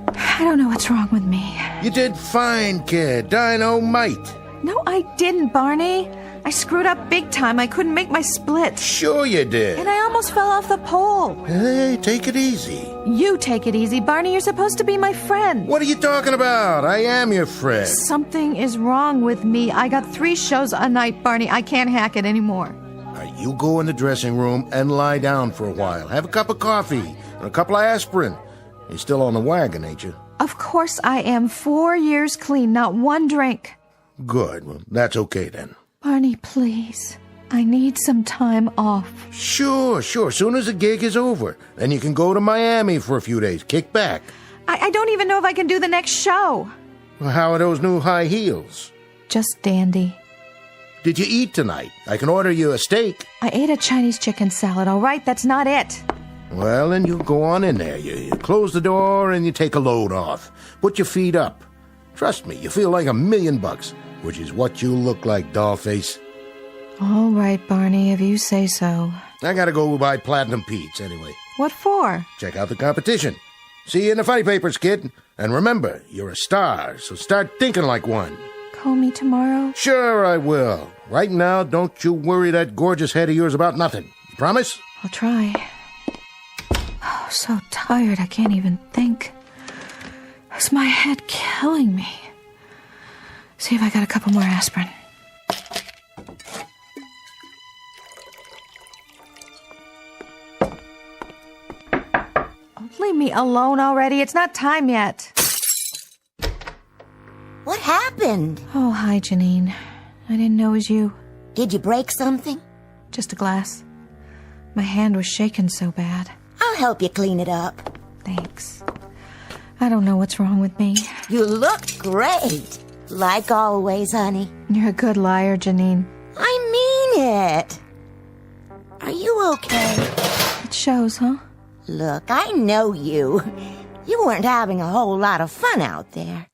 I don't know what's wrong with me. You did fine, kid. Dynamite. No, I didn't, Barney. I screwed up big time. I couldn't make my split. Sure you did. And I almost fell off the pole. Hey, take it easy. You take it easy, Barney. You're supposed to be my friend. What are you talking about? I am your friend. Something is wrong with me. I got 3 shows a night, Barney. I can't hack it anymore. You go in the dressing room and lie down for a while. Have a cup of coffee and a couple of aspirin. You're still on the wagon, ain't you? Of course I am. 4 years clean, not one drink. Good. Well, that's okay then. Barney, please. I need some time off. Sure. Soon as the gig is over. Then you can go to Miami for a few days. Kick back. I don't even know if I can do the next show. Well, how are those new high heels? Just dandy. Did you eat tonight? I can order you a steak. I ate a Chinese chicken salad, all right? That's not it. Well, then you go on in there. You close the door and you take a load off. Put your feet up. Trust me, you feel like $1 million, which is what you look like, dollface. All right, Barney, if you say so. I gotta go buy Platinum Pete's anyway. What for? Check out the competition. See you in the funny papers, kid. And remember, you're a star, so start thinking like one. Call me tomorrow? Sure I will. Right now, don't you worry that gorgeous head of yours about nothing. You promise? I'll try. Oh, so tired I can't even think. Is my head killing me? See if I got a couple more aspirin. alone already? It's not time yet. What happened? Oh, hi, Janine. I didn't know it was you. Did you break something? Just a glass. My hand was shaking so bad. I'll help you clean it up. Thanks. I don't know what's wrong with me. You look great. Like always, honey. You're a good liar, Janine. I mean it. Are you okay? It shows, huh? Look, I know you. You weren't having a whole lot of fun out there.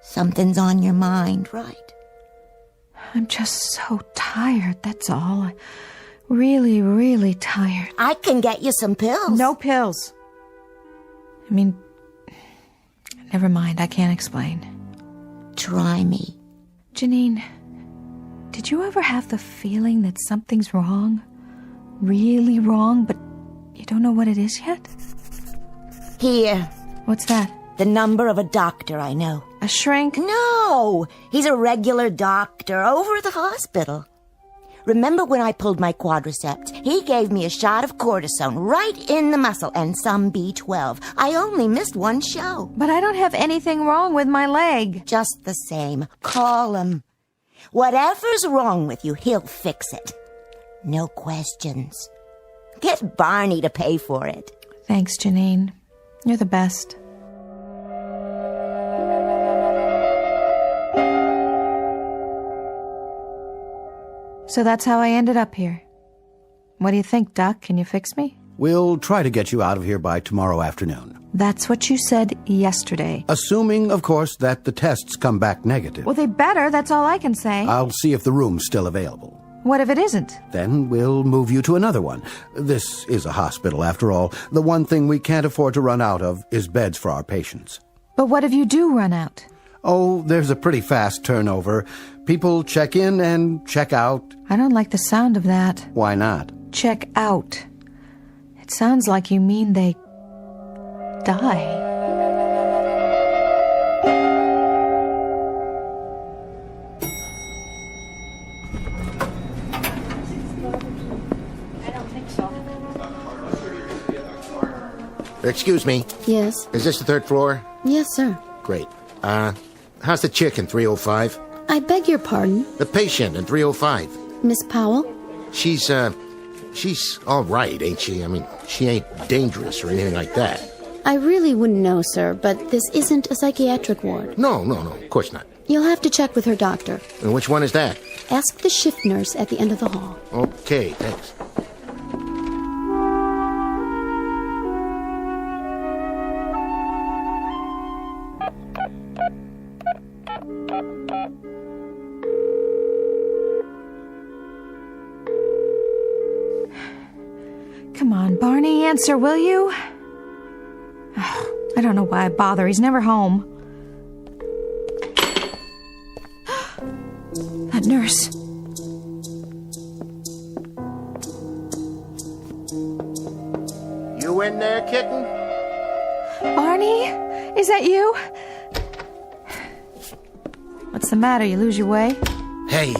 Something's on your mind, right? I'm just so tired, that's all. Really, really tired. I can get you some pills. No pills. I mean, never mind, I can't explain. Try me. Janine, did you ever have the feeling that something's wrong? Really wrong, but you don't know what it is yet? Here. What's that? The number of a doctor I know. A shrink? No, he's a regular doctor over at the hospital. Remember when I pulled my quadriceps? He gave me a shot of cortisone right in the muscle and some B12. I only missed one show. But I don't have anything wrong with my leg. Just the same. Call him. Whatever's wrong with you, he'll fix it. No questions. Get Barney to pay for it. Thanks, Janine. You're the best. So that's how I ended up here. What do you think, Doc? Can you fix me? We'll try to get you out of here by tomorrow afternoon. That's what you said yesterday. Assuming, of course, that the tests come back negative. Well, they better. That's all I can say. I'll see if the room's still available. What if it isn't? Then we'll move you to another one. This is a hospital, after all. The one thing we can't afford to run out of is beds for our patients. But what if you do run out? Oh, there's a pretty fast turnover. People check in and check out. I don't like the sound of that. Why not? Check out. It sounds like you mean they die. Excuse me. Yes. Is this the third floor? Yes, sir. Great. How's the chick in 305? I beg your pardon? The patient in 305. Miss Powell? She's all right, ain't she? I mean, she ain't dangerous or anything like that. I really wouldn't know, sir, but this isn't a psychiatric ward. No, of course not. You'll have to check with her doctor. And which one is that? Ask the shift nurse at the end of the hall. Okay, thanks. Come on, Barney, answer, will you? I don't know why I bother. He's never home. That nurse. You in there, kitten? Barney? Is that you? What's the matter? You lose your way? Hey,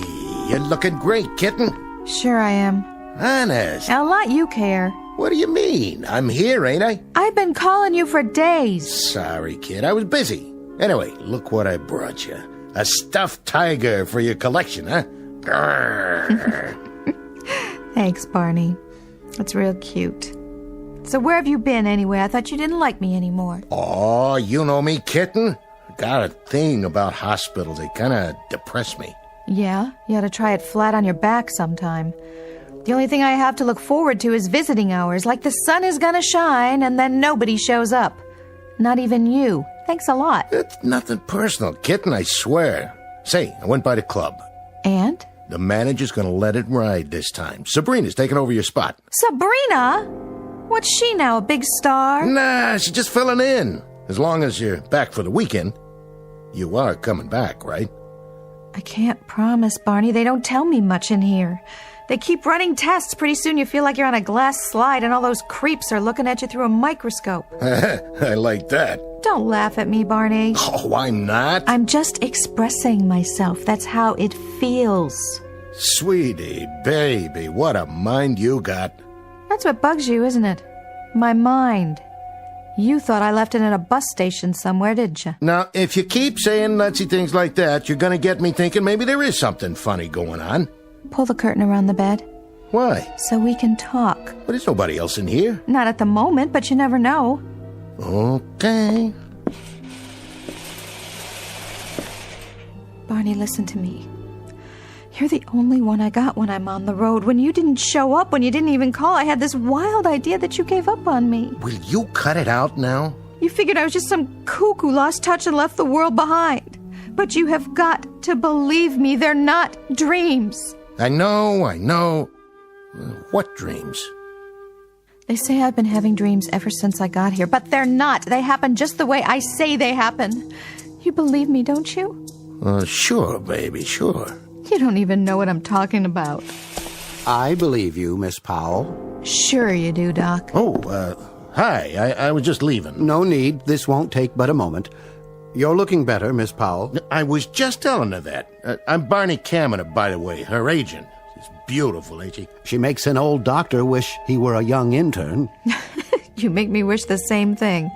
you're looking great, kitten. Sure I am. Honest. I'll let you care. What do you mean? I'm here, ain't I? I've been calling you for days. Sorry, kid. I was busy. Anyway, look what I brought you. A stuffed tiger for your collection, huh? Thanks, Barney. That's real cute. So where have you been, anyway? I thought you didn't like me anymore. Oh, you know me, kitten. Got a thing about hospitals. They kind of depress me. Yeah? You ought to try it flat on your back sometime. The only thing I have to look forward to is visiting hours, like the sun is gonna shine and then nobody shows up. Not even you. Thanks a lot. It's nothing personal, kitten, I swear. Say, I went by the club. And? The manager's gonna let it ride this time. Sabrina's taking over your spot. Sabrina? What's she now, a big star? Nah, she's just filling in. As long as you're back for the weekend. You are coming back, right? I can't promise, Barney. They don't tell me much in here. They keep running tests. Pretty soon you feel like you're on a glass slide and all those creeps are looking at you through a microscope. I like that. Don't laugh at me, Barney. Oh, I'm not. I'm just expressing myself. That's how it feels. Sweetie, baby, what a mind you got. That's what bugs you, isn't it? My mind. You thought I left it at a bus station somewhere, didn't you? Now, if you keep saying nutsy things like that, you're going to get me thinking maybe there is something funny going on. Pull the curtain around the bed. Why? So we can talk. Well, there's nobody else in here. Not at the moment, but you never know. Okay. Barney, listen to me. You're the only one I got when I'm on the road. When you didn't show up, when you didn't even call, I had this wild idea that you gave up on me. Will you cut it out now? You figured I was just some kook who lost touch and left the world behind. But you have got to believe me, they're not dreams. I know. What dreams? They say I've been having dreams ever since I got here, but they're not. They happen just the way I say they happen. You believe me, don't you? Sure, baby, sure. You don't even know what I'm talking about. I believe you, Miss Powell. Sure you do, Doc. Hi. I was just leaving. No need. This won't take but a moment. You're looking better, Miss Powell. I was just telling her that. I'm Barney Kaminer, by the way, her agent. She's beautiful, ain't she? She makes an old doctor wish he were a young intern. You make me wish the same thing.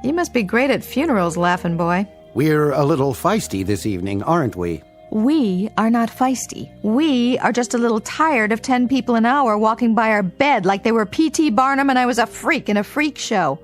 You must be great at funerals, laughing boy. We're a little feisty this evening, aren't we? We are not feisty. We are just a little tired of 10 people an hour walking by our bed like they were P.T. Barnum and I was a freak in a freak show.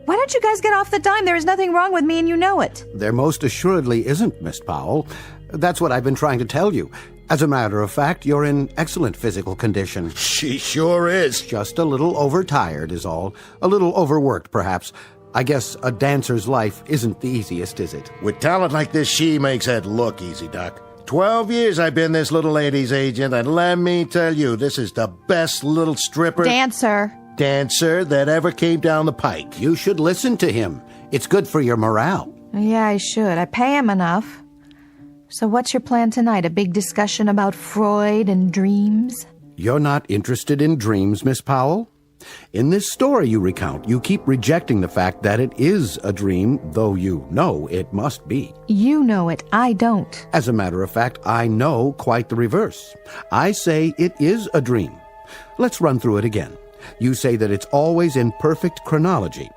Why don't you guys get off the dime? There is nothing wrong with me and you know it. There most assuredly isn't, Miss Powell. That's what I've been trying to tell you. As a matter of fact, you're in excellent physical condition. She sure is. Just a little overtired is all. A little overworked, perhaps. I guess a dancer's life isn't the easiest, is it? With talent like this, she makes it look easy, Doc. 12 years I've been this little lady's agent, and let me tell you, this is the best little stripper... Dancer that ever came down the pike. You should listen to him. It's good for your morale. Yeah, I should. I pay him enough. So what's your plan tonight? A big discussion about Freud and dreams? You're not interested in dreams, Miss Powell? In this story you recount, you keep rejecting the fact that it is a dream, though you know it must be. You know it. I don't. As a matter of fact, I know quite the reverse. I say it is a dream. Let's run through it again. You say that it's always in perfect chronology.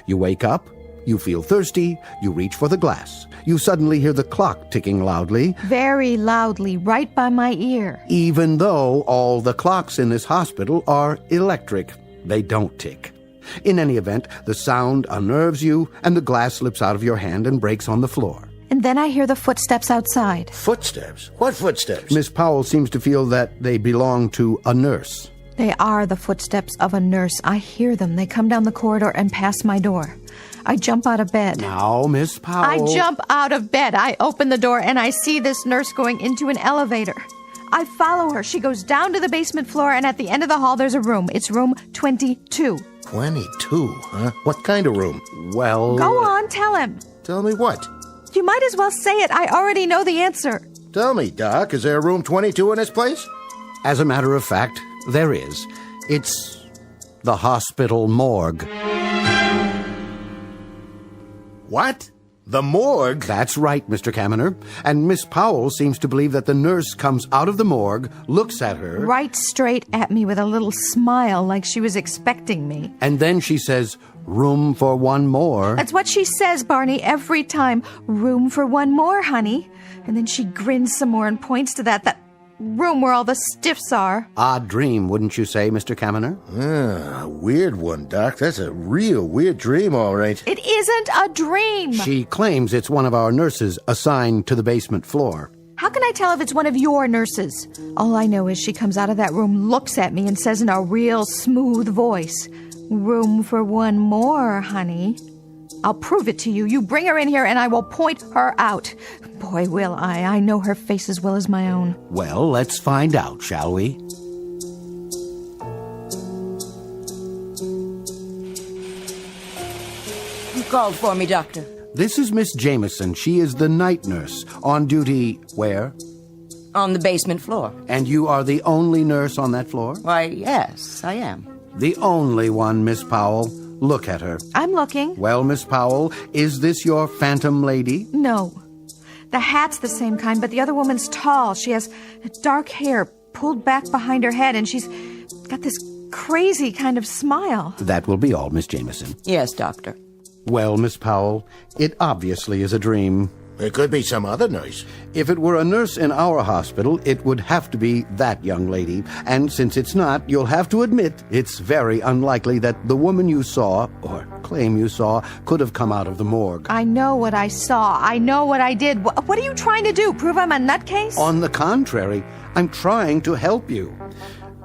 You wake up, you feel thirsty, you reach for the glass. You suddenly hear the clock ticking loudly. Very loudly, right by my ear. Even though all the clocks in this hospital are electric. They don't tick. In any event, the sound unnerves you, and the glass slips out of your hand and breaks on the floor. And then I hear the footsteps outside. Footsteps? What footsteps? Miss Powell seems to feel that they belong to a nurse. They are the footsteps of a nurse. I hear them. They come down the corridor and pass my door. I jump out of bed. Now, Miss Powell... I jump out of bed. I open the door and I see this nurse going into an elevator. I follow her. She goes down to the basement floor, and at the end of the hall there's a room. It's room 22. 22, huh? What kind of room? Well... Go on, tell him. Tell me what? You might as well say it. I already know the answer. Tell me, Doc, is there a room 22 in this place? As a matter of fact, there is. It's the hospital morgue. What? The morgue? That's right, Mr. Kaminer. And Miss Powell seems to believe that the nurse comes out of the morgue, looks at her... Right straight at me with a little smile like she was expecting me. And then she says, room for one more. That's what she says, Barney, every time. Room for one more, honey. And then she grins some more and points to that room where all the stiffs are. Odd dream, wouldn't you say, Mr. Kaminer? A weird one, Doc. That's a real weird dream, all right. It isn't a dream. She claims it's one of our nurses assigned to the basement floor. How can I tell if it's one of your nurses? All I know is she comes out of that room, looks at me, and says in a real smooth voice, room for one more, honey. I'll prove it to you. You bring her in here and I will point her out. Boy, will I. I know her face as well as my own. Well, let's find out, shall we? You called for me, Doctor. This is Miss Jameson. She is the night nurse. On duty where? On the basement floor. And you are the only nurse on that floor? Why, yes, I am. The only one, Miss Powell. Look at her. I'm looking. Well, Miss Powell, is this your phantom lady? No. The hat's the same kind, but the other woman's tall. She has dark hair pulled back behind her head, and she's got this crazy kind of smile. That will be all, Miss Jameson. Yes, Doctor. Well, Miss Powell, it obviously is a dream. It could be some other nurse. If it were a nurse in our hospital, it would have to be that young lady. And since it's not, you'll have to admit it's very unlikely that the woman you saw, or claim you saw, could have come out of the morgue. I know what I saw. I know what I did. What are you trying to do? Prove I'm a nutcase? On the contrary, I'm trying to help you.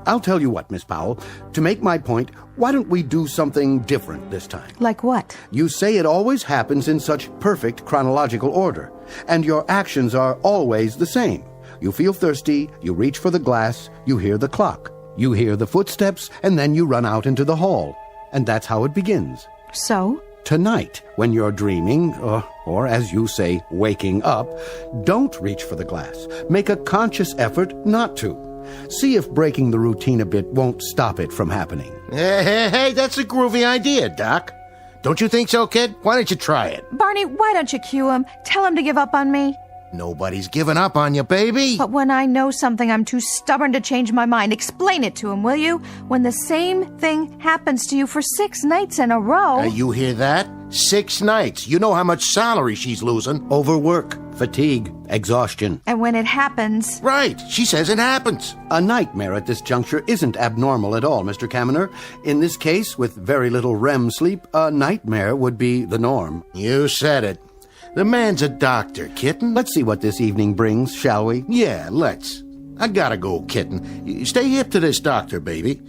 I'll tell you what, Miss Powell. To make my point, why don't we do something different this time? Like what? You say it always happens in such perfect chronological order, and your actions are always the same. You feel thirsty, you reach for the glass, you hear the clock, you hear the footsteps, and then you run out into the hall. And that's how it begins. So? Tonight, when you're dreaming, or as you say, waking up, don't reach for the glass. Make a conscious effort not to. See if breaking the routine a bit won't stop it from happening. Hey, that's a groovy idea, Doc. Don't you think so, kid? Why don't you try it? Barney, why don't you cue him? Tell him to give up on me. Nobody's giving up on you, baby. But when I know something, I'm too stubborn to change my mind. Explain it to him, will you? When the same thing happens to you for 6 nights in a row... You hear that? 6 nights. You know how much salary she's losing. Overwork, fatigue, exhaustion. And when it happens... Right. She says it happens. A nightmare at this juncture isn't abnormal at all, Mr. Kaminer. In this case, with very little REM sleep, a nightmare would be the norm. You said it. The man's a doctor, kitten. Let's see what this evening brings, shall we? Yeah, let's. I gotta go, kitten. Stay hip to this doctor, baby.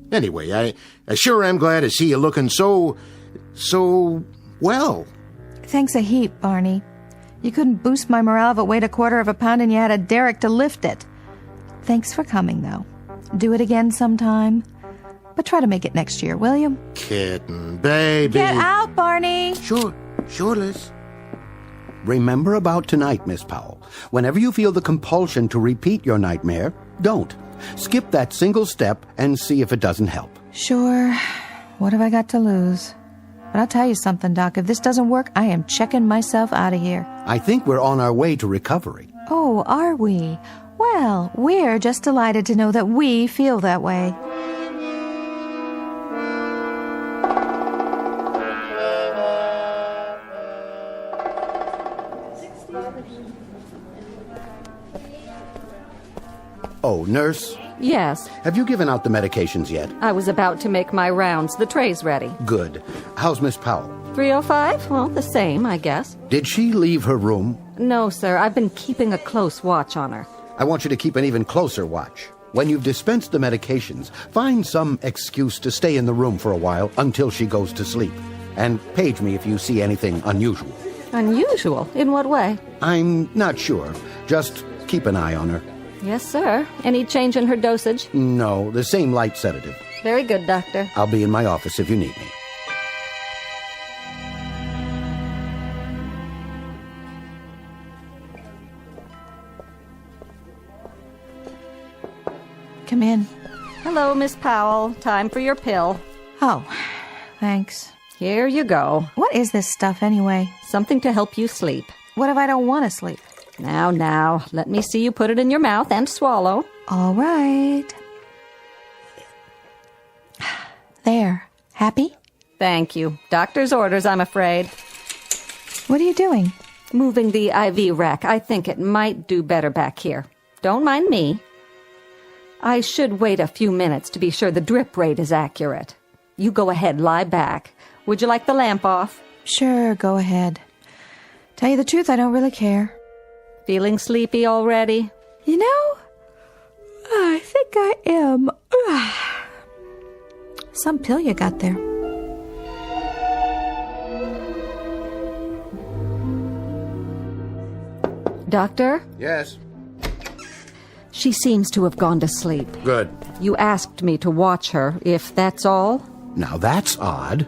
Anyway, I sure am glad to see you looking so well. Thanks a heap, Barney. You couldn't boost my morale if it weighed 1/4 pound and you had a derrick to lift it. Thanks for coming, though. Do it again sometime. But try to make it next year, will you? Kitten, baby. Get out, Barney! Sure, Liz. Remember about tonight, Miss Powell. Whenever you feel the compulsion to repeat your nightmare, don't. Skip that single step and see if it doesn't help. Sure. What have I got to lose? But I'll tell you something, Doc. If this doesn't work, I am checking myself out of here. I think we're on our way to recovery. Oh, are we? Well, we're just delighted to know that we feel that way. Oh, nurse? Yes. Have you given out the medications yet? I was about to make my rounds. The tray's ready. Good. How's Miss Powell? 305? Well, the same, I guess. Did she leave her room? No, sir. I've been keeping a close watch on her. I want you to keep an even closer watch. When you've dispensed the medications, find some excuse to stay in the room for a while until she goes to sleep. And page me if you see anything unusual. Unusual? In what way? I'm not sure. Just keep an eye on her. Yes, sir. Any change in her dosage? No, the same light sedative. Very good, Doctor. I'll be in my office if you need me. Come in. Hello, Miss Powell. Time for your pill. Oh, thanks. Here you go. What is this stuff, anyway? Something to help you sleep. What if I don't want to sleep? Now, let me see you put it in your mouth and swallow. All right. There. Happy? Thank you. Doctor's orders, I'm afraid. What are you doing? Moving the IV rack. I think it might do better back here. Don't mind me. I should wait a few minutes to be sure the drip rate is accurate. You go ahead, lie back. Would you like the lamp off? Sure, go ahead. Tell you the truth, I don't really care. Feeling sleepy already? You know, I think I am. Some pill you got there. Doctor? Yes? She seems to have gone to sleep. Good. You asked me to watch her, if that's all. Now that's odd.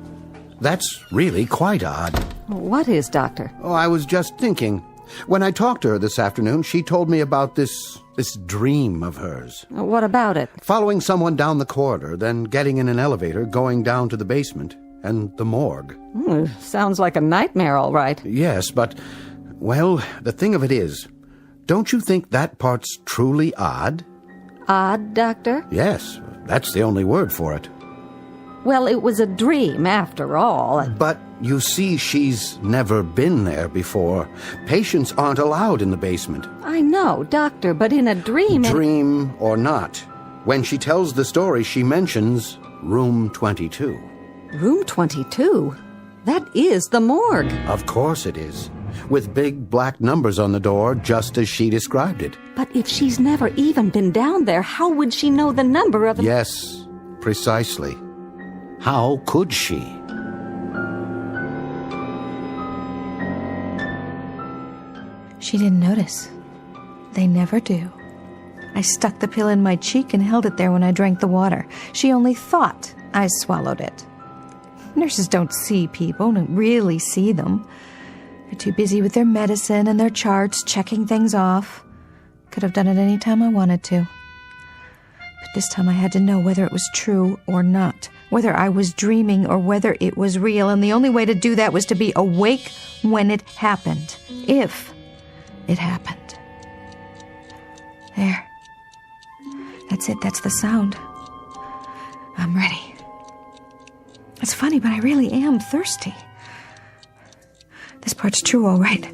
That's really quite odd. What is, Doctor? Oh, I was just thinking. When I talked to her this afternoon, she told me about this dream of hers. What about it? Following someone down the corridor, then getting in an elevator, going down to the basement, and the morgue. Sounds like a nightmare, all right. Yes, but, well, the thing of it is, don't you think that part's truly odd? odd, Doctor? Yes, that's the only word for it. Well, it was a dream, after all. But you see, she's never been there before. Patients aren't allowed in the basement. I know, Doctor, but in a dream... Dream or not, when she tells the story, she mentions room 22. Room 22? That is the morgue. Of course it is. With big black numbers on the door, just as she described it. But if she's never even been down there, how would she know the number of... Yes, precisely. How could she? She didn't notice. They never do. I stuck the pill in my cheek and held it there when I drank the water. She only thought I swallowed it. Nurses don't see people, don't really see them. They're too busy with their medicine and their charts, checking things off. Could have done it any time I wanted to. But this time I had to know whether it was true or not, whether I was dreaming or whether it was real, and the only way to do that was to be awake when it happened. If it happened. There. That's it, that's the sound. I'm ready. It's funny, but I really am thirsty. This part's true, all right.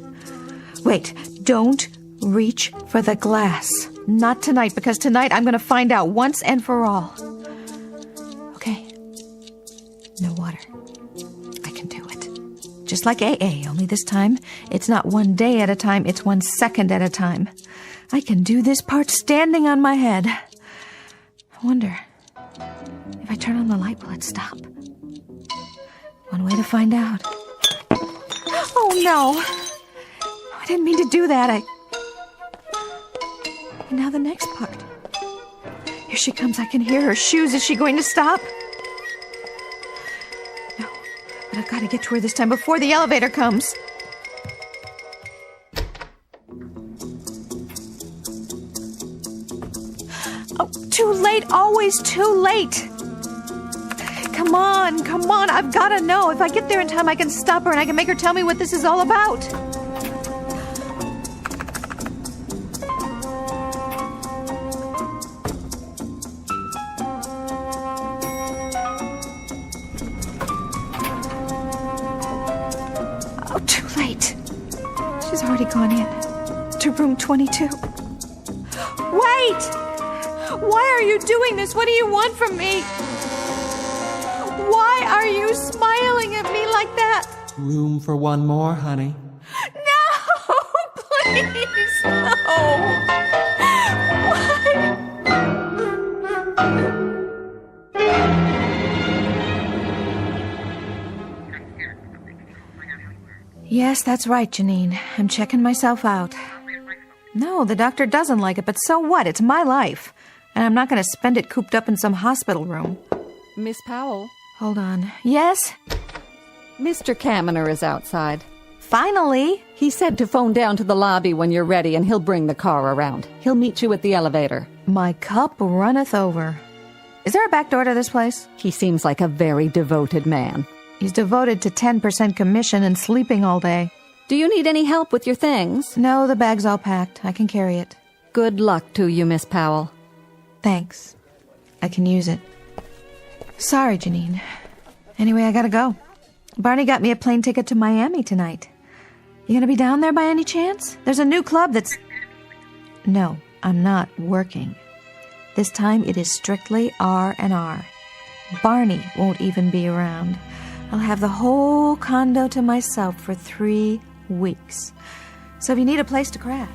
Wait, don't reach for the glass. Not tonight, because tonight I'm going to find out once and for all. Okay. No water. I can do it. Just like AA, only this time, it's not 1 day at a time, it's 1 second at a time. I can do this part standing on my head. I wonder, if I turn on the light, will it stop? One way to find out. Oh, no. I didn't mean to do that. And now the next part. Here she comes. I can hear her shoes. Is she going to stop? No. But I've got to get to her this time before the elevator comes. Oh, too late. Always too late. Come on, I've got to know. If I get there in time, I can stop her and I can make her tell me what this is all about. Oh, too late. She's already gone in to room 22. Wait! Why are you doing this? What do you want from me? Why are you smiling at me like that? Room for one more, honey. No! Please, no! Yes, that's right, Janine. I'm checking myself out. No, the doctor doesn't like it, but so what? It's my life. And I'm not going to spend it cooped up in some hospital room. Miss Powell? Hold on. Yes? Mr. Kaminer is outside. Finally? He said to phone down to the lobby when you're ready, and he'll bring the car around. He'll meet you at the elevator. My cup runneth over. Is there a back door to this place? He seems like a very devoted man. He's devoted to 10% commission and sleeping all day. Do you need any help with your things? No, the bag's all packed. I can carry it. Good luck to you, Miss Powell. Thanks. I can use it. Sorry, Janine. Anyway, I gotta go. Barney got me a plane ticket to Miami tonight. You gonna be down there by any chance? There's a new club that's... No, I'm not working. This time it is strictly R&R. Barney won't even be around. I'll have the whole condo to myself for 3 weeks. So if you need a place to crash...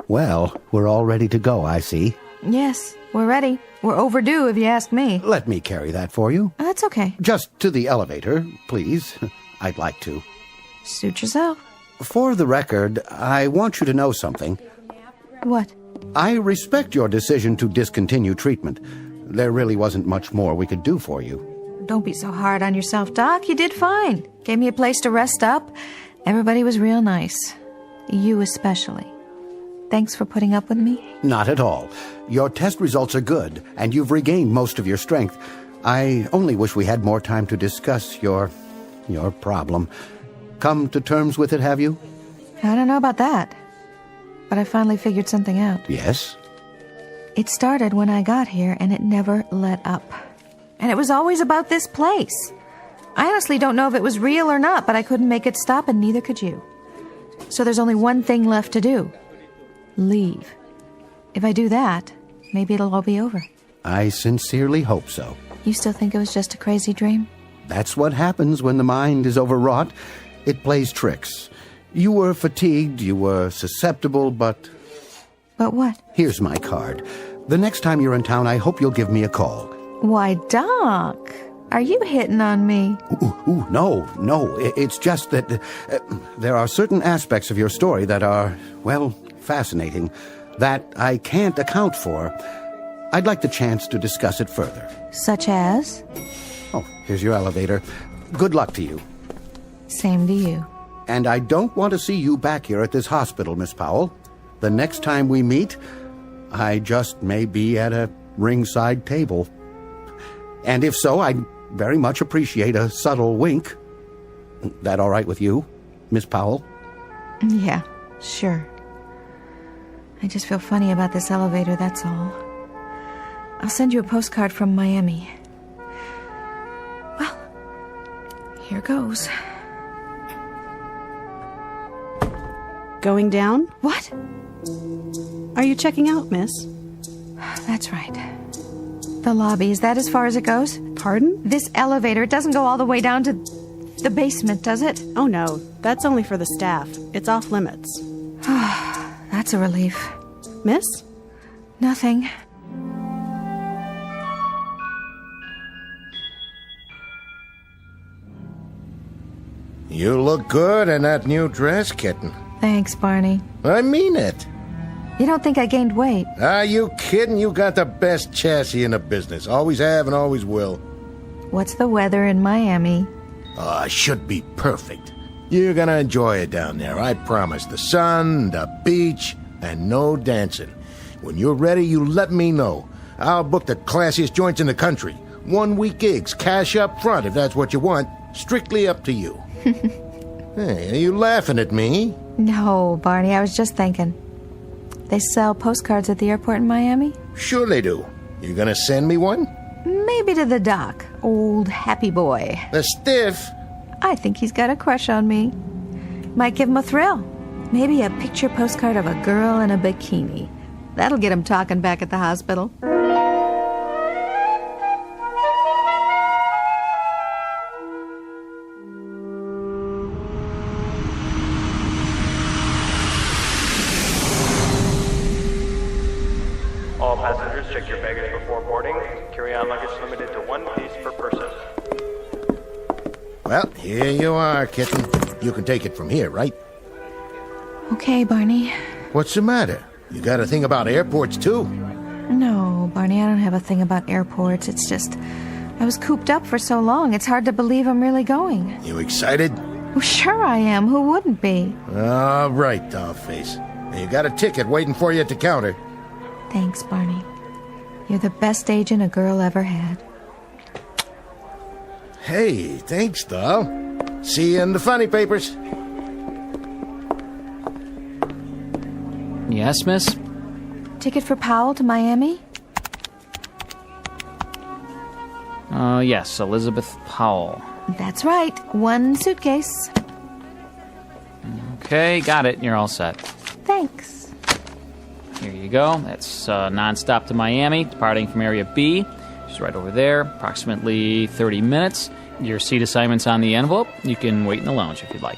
Well, we're all ready to go, I see. Yes, we're ready. We're overdue, if you ask me. Let me carry that for you. That's okay. Just to the elevator, please. I'd like to. Suit yourself. For the record, I want you to know something. What? I respect your decision to discontinue treatment. There really wasn't much more we could do for you. Don't be so hard on yourself, Doc. You did fine. Gave me a place to rest up. Everybody was real nice. You especially. Thanks for putting up with me. Not at all. Your test results are good, and you've regained most of your strength. I only wish we had more time to discuss your problem. Come to terms with it, have you? I don't know about that, but I finally figured something out. Yes? It started when I got here, and it never let up. And it was always about this place. I honestly don't know if it was real or not, but I couldn't make it stop, and neither could you. So there's only one thing left to do. Leave. If I do that, maybe it'll all be over. I sincerely hope so. You still think it was just a crazy dream? That's what happens when the mind is overwrought. It plays tricks. You were fatigued, you were susceptible, but... But what? Here's my card. The next time you're in town, I hope you'll give me a call. Why, Doc, are you hitting on me? No. It's just that there are certain aspects of your story that are, well, fascinating, that I can't account for. I'd like the chance to discuss it further. Such as? Oh, here's your elevator. Good luck to you. Same to you. And I don't want to see you back here at this hospital, Miss Powell. The next time we meet, I just may be at a ringside table. And if so, I'd very much appreciate a subtle wink. That all right with you, Miss Powell? Yeah, sure. I just feel funny about this elevator, that's all. I'll send you a postcard from Miami. Well, here goes. Going down? What? Are you checking out, miss? That's right. The lobby, is that as far as it goes? Pardon? This elevator, it doesn't go all the way down to the basement, does it? Oh, no. That's only for the staff. It's off limits. That's a relief. Miss? Nothing. You look good in that new dress, kitten. Thanks, Barney. I mean it. You don't think I gained weight? Are you kidding? You got the best chassis in the business. Always have and always will. What's the weather in Miami? Should be perfect. You're gonna enjoy it down there, I promise. The sun, the beach, and no dancing. When you're ready, you let me know. I'll book the classiest joints in the country. 1 week gigs, cash up front if that's what you want. Strictly up to you. Hey, are you laughing at me? No, Barney, I was just thinking. They sell postcards at the airport in Miami? Sure they do. You gonna send me one? Maybe to the doc. Old happy boy. The stiff? I think he's got a crush on me. Might give him a thrill. Maybe a picture postcard of a girl in a bikini. That'll get him talking back at the hospital. All passengers, check your baggage before boarding. Carry-on luggage limited to 1 piece per person. Well, here you are, kitten. You can take it from here, right? Okay, Barney. What's the matter? You got a thing about airports, too? No, Barney, I don't have a thing about airports. It's just, I was cooped up for so long, it's hard to believe I'm really going. You excited? Well, sure I am. Who wouldn't be? All right, dollface. And you got a ticket waiting for you at the counter. Thanks, Barney. You're the best agent a girl ever had. Hey, thanks, doll. See you in the funny papers. Yes, miss? Ticket for Powell to Miami? Yes, Elizabeth Powell. That's right. 1 suitcase. Okay, got it. You're all set. Thanks. Here you go. That's non-stop to Miami, departing from Area B. Just right over there, approximately 30 minutes. Your seat assignment's on the envelope. You can wait in the lounge if you'd like.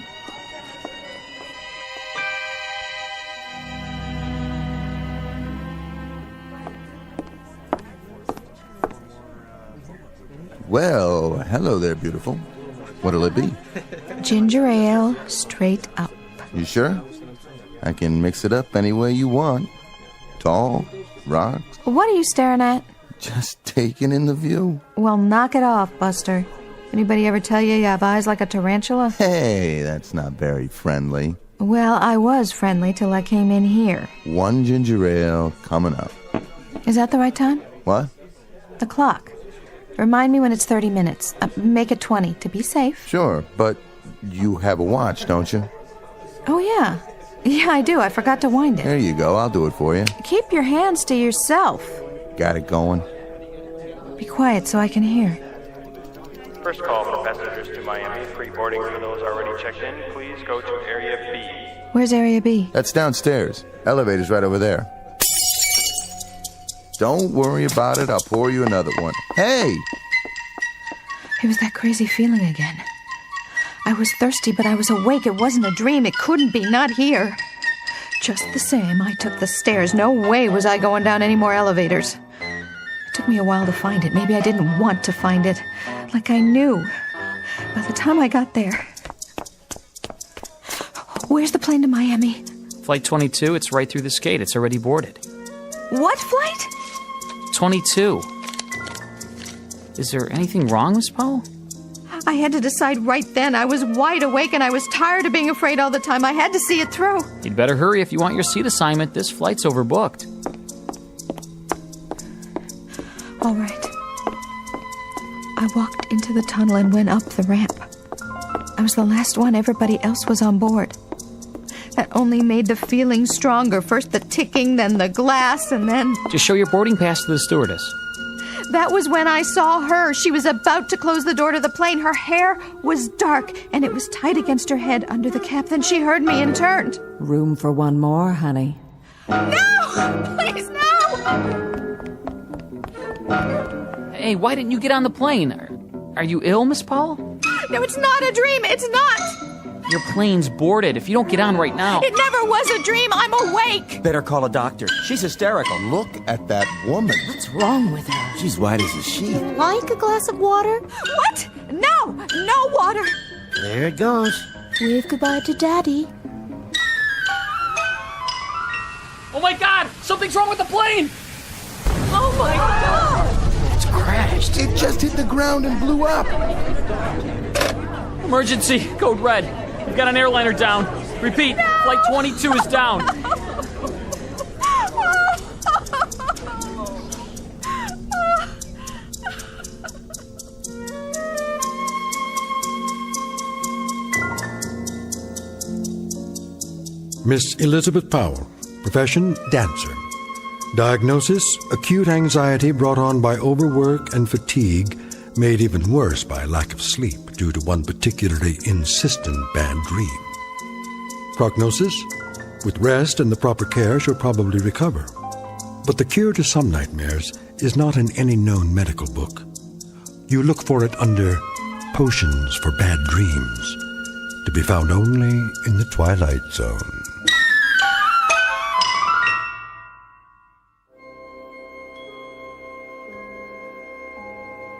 Well, hello there, beautiful. What'll it be? Ginger ale, straight up. You sure? I can mix it up any way you want. Tall, rocks. What are you staring at? Just taking in the view. Well, knock it off, Buster. Anybody ever tell you have eyes like a tarantula? Hey, that's not very friendly. Well, I was friendly till I came in here. 1 ginger ale coming up. Is that the right time? What? The clock. Remind me when it's 30 minutes. Make it 20 to be safe. Sure, but you have a watch, don't you? Oh, yeah. Yeah, I do. I forgot to wind it. There you go. I'll do it for you. Keep your hands to yourself. Got it going? Be quiet so I can hear. First call for passengers to Miami. Pre-boarding for those already checked in. Please go to Area B. Where's Area B? That's downstairs. Elevator's right over there. Don't worry about it. I'll pour you another one. Hey! It was that crazy feeling again. I was thirsty, but I was awake. It wasn't a dream. It couldn't be. Not here. Just the same, I took the stairs. No way was I going down any more elevators. It took me a while to find it. Maybe I didn't want to find it. Like I knew. By the time I got there... Where's the plane to Miami? Flight 22, it's right through this gate. It's already boarded. What flight? 22. Is there anything wrong, Miss Powell? I had to decide right then. I was wide awake and I was tired of being afraid all the time. I had to see it through. You'd better hurry if you want your seat assignment. This flight's overbooked. All right. I walked into the tunnel and went up the ramp. I was the last one. Everybody else was on board. That only made the feeling stronger. First the ticking, then the glass, and then... Just show your boarding pass to the stewardess. That was when I saw her. She was about to close the door to the plane. Her hair was dark, and it was tight against her head under the cap. Then she heard me and turned. Room for one more, honey. No! Please, no! Hey, why didn't you get on the plane? Are you ill, Miss Powell? No, it's not a dream. It's not. Your plane's boarded. If you don't get on right now... It never was a dream. I'm awake. Better call a doctor. She's hysterical. Look at that woman. What's wrong with her? She's white as a sheet. Like a glass of water? What? No! No water! There it goes. Wave goodbye to Daddy. Oh my God! Something's wrong with the plane! Oh my God! It's crashed. It just hit the ground and blew up. Emergency. Code red. We've got an airliner down. Repeat. No! Flight 22 is down. Miss Elizabeth Powell, profession, dancer. Diagnosis, acute anxiety brought on by overwork and fatigue, made even worse by lack of sleep due to one particularly insistent bad dream. Prognosis, with rest and the proper care, she'll probably recover. But the cure to some nightmares is not in any known medical book. You look for it under Potions for Bad Dreams, to be found only in the Twilight Zone.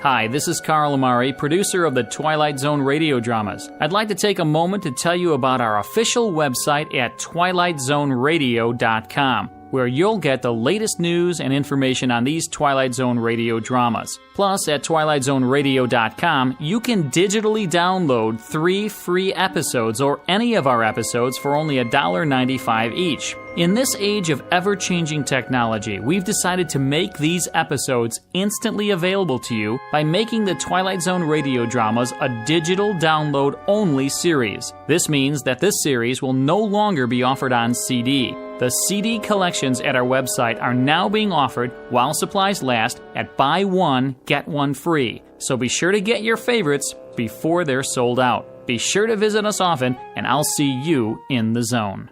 Hi, this is Carl Amari, producer of the Twilight Zone radio dramas. I'd like to take a moment to tell you about our official website at twilightzoneradio.com, where you'll get the latest news and information on these Twilight Zone radio dramas. Plus, at twilightzoneradio.com, you can digitally download 3 free episodes or any of our episodes for only $1.95 each. In this age of ever-changing technology, we've decided to make these episodes instantly available to you by making the Twilight Zone radio dramas a digital download-only series. This means that this series will no longer be offered on CD. The CD collections at our website are now being offered, while supplies last, at buy one, get one free. So be sure to get your favorites before they're sold out. Be sure to visit us often, and I'll see you in the zone.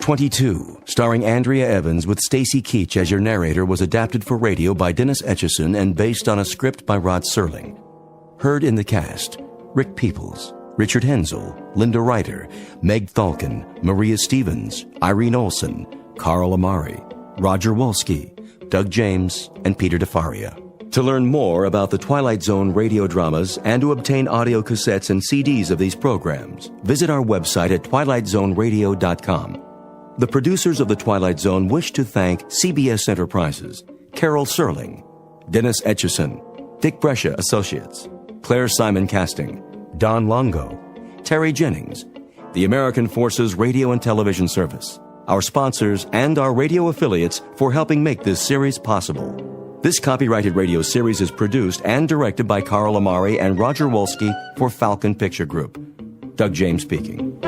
22, starring Andrea Evans with Stacy Keach as your narrator, was adapted for radio by Dennis Etchison and based on a script by Rod Serling. Heard in the cast: Rick Peoples, Richard Hensel, Linda Ryder, Meg Thalken, Maria Stevens, Irene Olson, Carl Amari, Roger Wolski, Doug James, and Peter DeFaria. To learn more about the Twilight Zone radio dramas and to obtain audio cassettes and CDs of these programs, visit our website at twilightzoneradio.com. The producers of The Twilight Zone wish to thank CBS Enterprises, Carol Serling, Dennis Etchison, Dick Brescia Associates, Claire Simon Casting, Don Longo, Terry Jennings, the American Forces Radio and Television Service, our sponsors, and our radio affiliates for helping make this series possible. This copyrighted radio series is produced and directed by Carl Amari and Roger Wolski for Falcon Picture Group. Doug James speaking.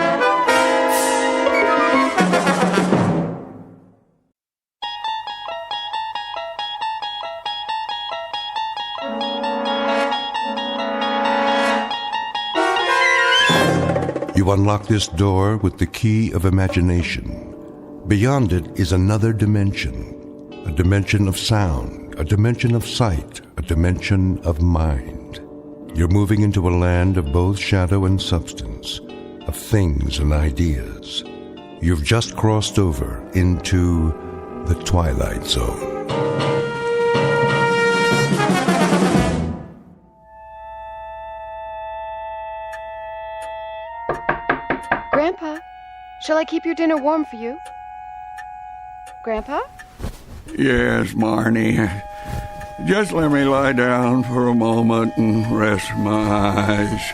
You unlock this door with the key of imagination. Beyond it is another dimension, a dimension of sound, a dimension of sight, a dimension of mind. You're moving into a land of both shadow and substance, of things and ideas. You've just crossed over into the Twilight Zone. Grandpa, shall I keep your dinner warm for you? Grandpa? Yes, Marnie. Just let me lie down for a moment and rest my eyes.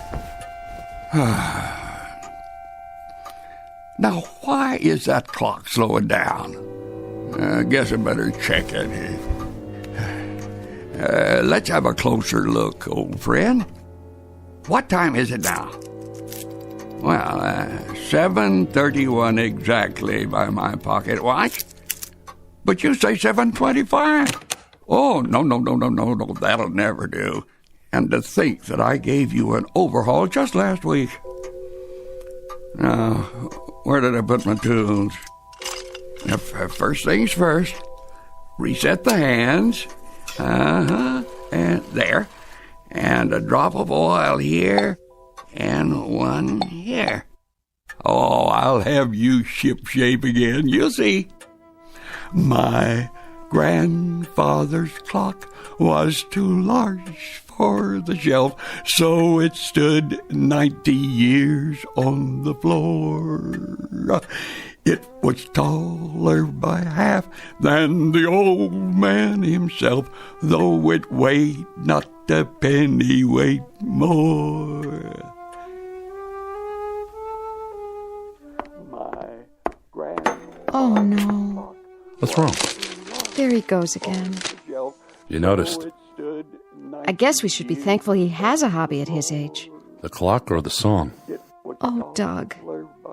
Now, why is that clock slowing down? I guess I better check it. Let's have a closer look, old friend. What time is it now? Well, 7:31 exactly by my pocket watch. But you say 7:25. Oh, no, that'll never do. And to think that I gave you an overhaul just last week. Now, where did I put my tools? First things first. Reset the hands. And there. And a drop of oil here. And one here. Oh, I'll have you shipshape again. You'll see. My grandfather's clock was too large for the shelf, so it stood 90 years on the floor. It was taller by half than the old man himself, though it weighed not a pennyweight more. Oh, no. What's wrong? There he goes again. You noticed? I guess we should be thankful he has a hobby at his age. The clock or the song? Oh, Doug.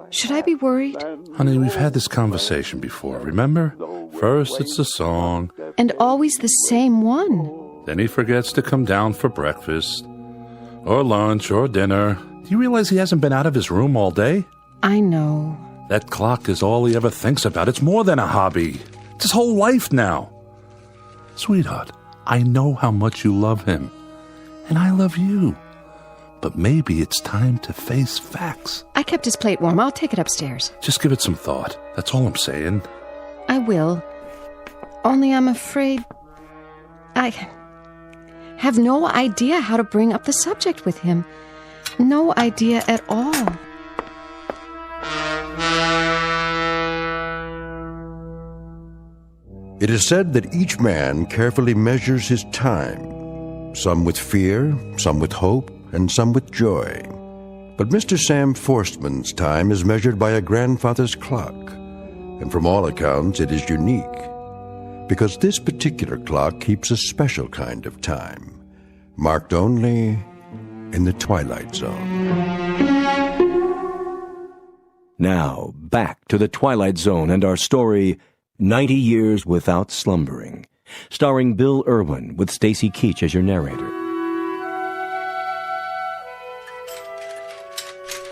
Should I be worried? Honey, we've had this conversation before, remember? First it's the song. And always the same one. Then he forgets to come down for breakfast. Or lunch, or dinner. Do you realize he hasn't been out of his room all day? I know. That clock is all he ever thinks about. It's more than a hobby. It's his whole life now. Sweetheart, I know how much you love him. And I love you. But maybe it's time to face facts. I kept his plate warm. I'll take it upstairs. Just give it some thought. That's all I'm saying. I will. Only I'm afraid I have no idea how to bring up the subject with him. No idea at all. It is said that each man carefully measures his time, some with fear, some with hope, and some with joy. But Mr. Sam Forstman's time is measured by a grandfather's clock, and from all accounts it is unique, because this particular clock keeps a special kind of time, marked only in the Twilight Zone. Now, back to the Twilight Zone and our story, 90 Years Without Slumbering, starring Bill Irwin with Stacy Keach as your narrator.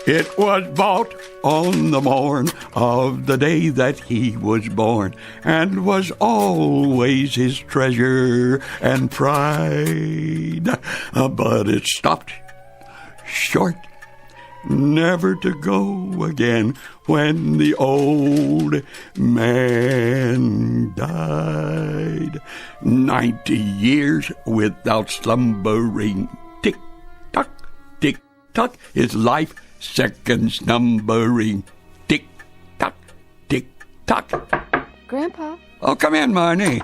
It was bought on the morn of the day that he was born, and was always his treasure and pride. But it stopped short, never to go again when the old man died. 90 years without slumbering. Tick-tock, tick-tock, his life seconds numbering. Tick-tock, tick-tock. Grandpa? Oh, come in, Marnie.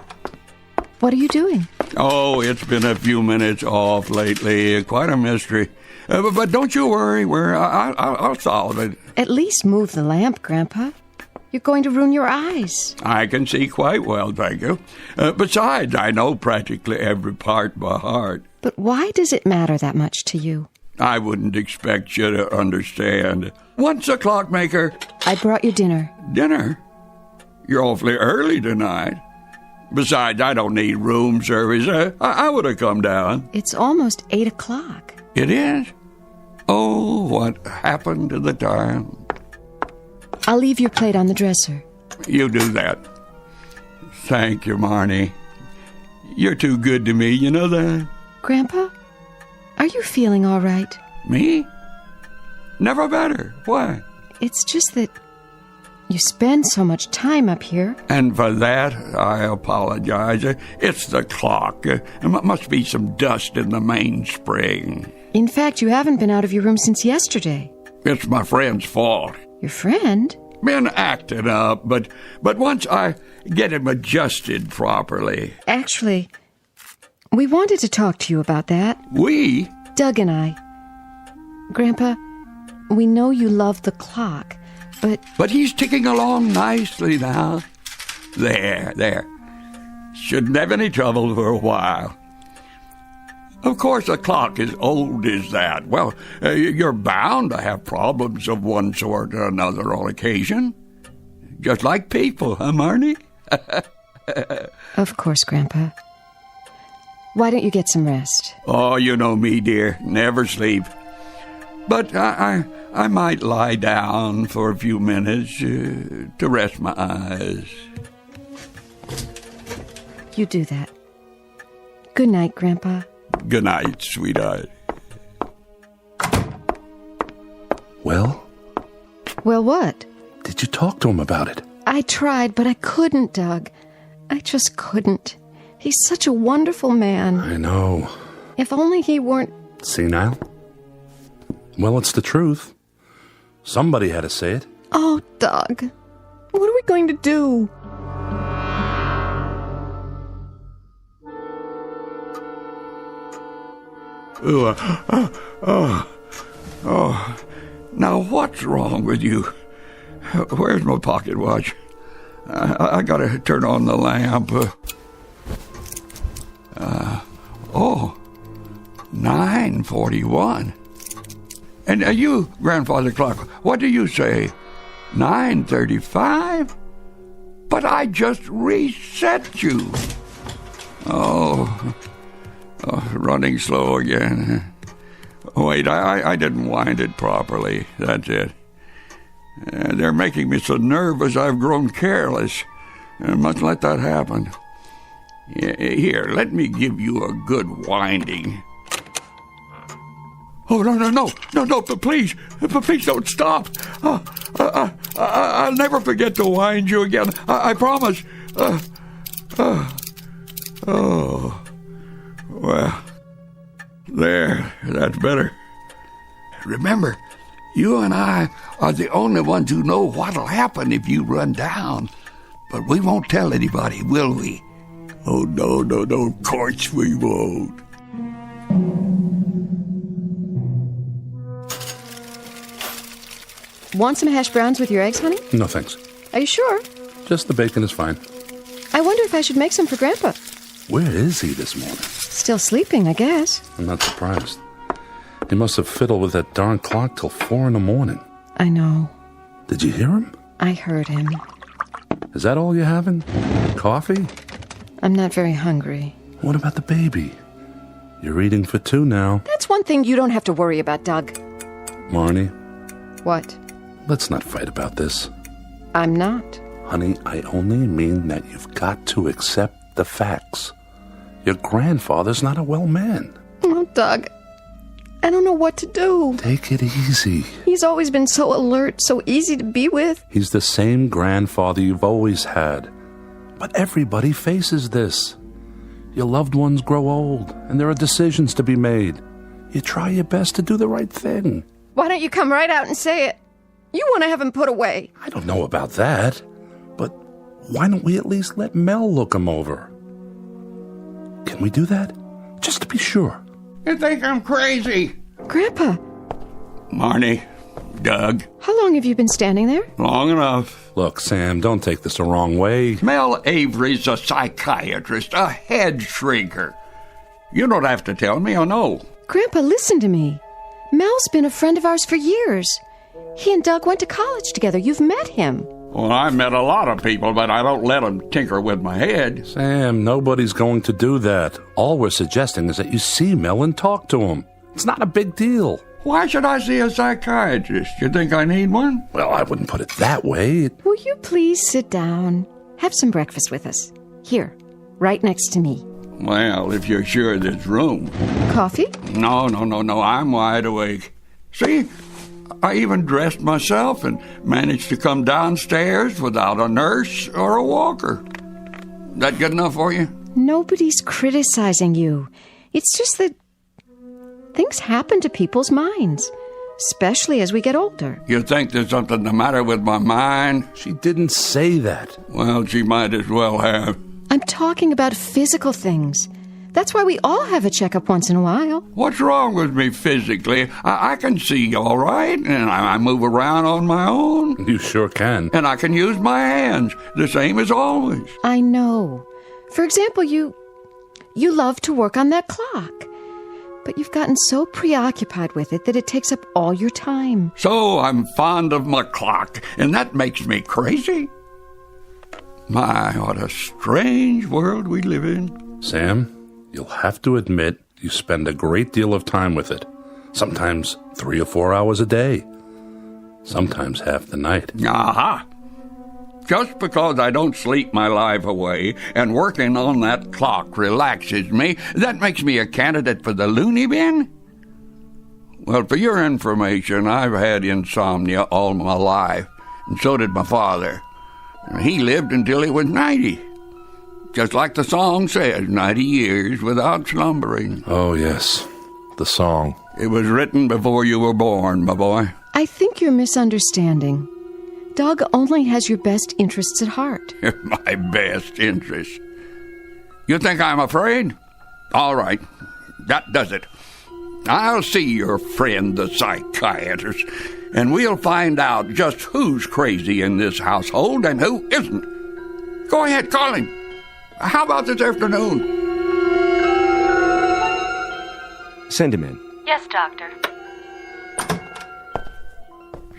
What are you doing? Oh, it's been a few minutes off lately. Quite a mystery. But don't you worry. I'll solve it. At least move the lamp, Grandpa. You're going to ruin your eyes. I can see quite well, thank you. Besides, I know practically every part by heart. But why does it matter that much to you? I wouldn't expect you to understand. What's a clockmaker? I brought you dinner. Dinner? You're awfully early tonight. Besides, I don't need room service. I would have come down. It's almost 8 o'clock. It is? Oh, what happened to the time? I'll leave your plate on the dresser. You do that. Thank you, Marnie. You're too good to me, you know that? Grandpa, are you feeling all right? Me? Never better. Why? It's just that you spend so much time up here. And for that, I apologize. It's the clock. There must be some dust in the mainspring. In fact, you haven't been out of your room since yesterday. It's my friend's fault. Your friend? Been acting up, but once I get him adjusted properly. Actually, we wanted to talk to you about that. We? Doug and I. Grandpa, we know you love the clock, but... But he's ticking along nicely now. There. Shouldn't have any trouble for a while. Of course, a clock as old as that, well, you're bound to have problems of one sort or another on occasion. Just like people, huh, Marnie? Of course, Grandpa. Why don't you get some rest? Oh, you know me, dear. Never sleep. But I might lie down for a few minutes to rest my eyes. You do that. Good night, Grandpa. Good night, sweetheart. Well? Well, what? Did you talk to him about it? I tried, but I couldn't, Doug. I just couldn't. He's such a wonderful man. I know. If only he weren't... Senile? Well, it's the truth. Somebody had to say it. Oh, Doug. What are we going to do? Oh. Now, what's wrong with you? Where's my pocket watch? I gotta turn on the lamp. 9:41. And you, Grandfather Clock, what do you say? 9:35? But I just reset you. Oh, running slow again. Wait, I didn't wind it properly. That's it. They're making me so nervous I've grown careless. I must let that happen. Here, let me give you a good winding. Oh, no, please don't stop. I'll never forget to wind you again. I promise. Oh, well, there, that's better. Remember, you and I are the only ones who know what'll happen if you run down. But we won't tell anybody, will we? Oh, no, of course we won't. Want some hash browns with your eggs, honey? No, thanks. Are you sure? Just the bacon is fine. I wonder if I should make some for Grandpa. Where is he this morning? Still sleeping, I guess. I'm not surprised. He must have fiddled with that darn clock till 4 a.m. I know. Did you hear him? I heard him. Is that all you're having? Coffee? I'm not very hungry. What about the baby? You're eating for two now. That's one thing you don't have to worry about, Doug. Marnie? What? Let's not fight about this. I'm not. Honey, I only mean that you've got to accept the facts. Your grandfather's not a well man. Oh, Doug, I don't know what to do. Take it easy. He's always been so alert, so easy to be with. He's the same grandfather you've always had. But everybody faces this. Your loved ones grow old, and there are decisions to be made. You try your best to do the right thing. Why don't you come right out and say it? You want to have him put away. I don't know about that, but why don't we at least let Mel look him over? Can we do that? Just to be sure. You think I'm crazy? Grandpa, Marnie, Doug, how long have you been standing there? long enough. Look, Sam, don't take this the wrong way. Mel Avery's a psychiatrist, a head shrinker. You don't have to tell me, I know. Grandpa, listen to me. Mel's been a friend of ours for years. He and Doug went to college together. You've met him. Well, I've met a lot of people, but I don't let them tinker with my head. Sam, nobody's going to do that. All we're suggesting is that you see Mel and talk to him. It's not a big deal. Why should I see a psychiatrist? You think I need one? Well, I wouldn't put it that way. Will you please sit down? Have some breakfast with us. Here, right next to me. Well, if you're sure there's room. Coffee? No, I'm wide awake. See, I even dressed myself and managed to come downstairs without a nurse or a walker. That good enough for you? Nobody's criticizing you. It's just that things happen to people's minds, especially as we get older. You think there's something the matter with my mind? She didn't say that. Well, she might as well have. I'm talking about physical things. That's why we all have a checkup once in a while. What's wrong with me physically? I can see all right, and I move around on my own. You sure can. And I can use my hands, the same as always. I know. For example, you love to work on that clock. But you've gotten so preoccupied with it that it takes up all your time. So I'm fond of my clock, and that makes me crazy. My, what a strange world we live in. Sam, you'll have to admit you spend a great deal of time with it. Sometimes 3 or 4 hours a day. Sometimes half the night. Aha! Just because I don't sleep my life away and working on that clock relaxes me, that makes me a candidate for the loony bin? Well, for your information, I've had insomnia all my life, and so did my father. He lived until he was 90. Just like the song says, 90 years without slumbering. Oh, yes, the song. It was written before you were born, my boy. I think you're misunderstanding. Doug only has your best interests at heart. My best interests. You think I'm afraid? All right, that does it. I'll see your friend, the psychiatrist, and we'll find out just who's crazy in this household and who isn't. Go ahead, call him. How about this afternoon? Send him in. Yes, Doctor.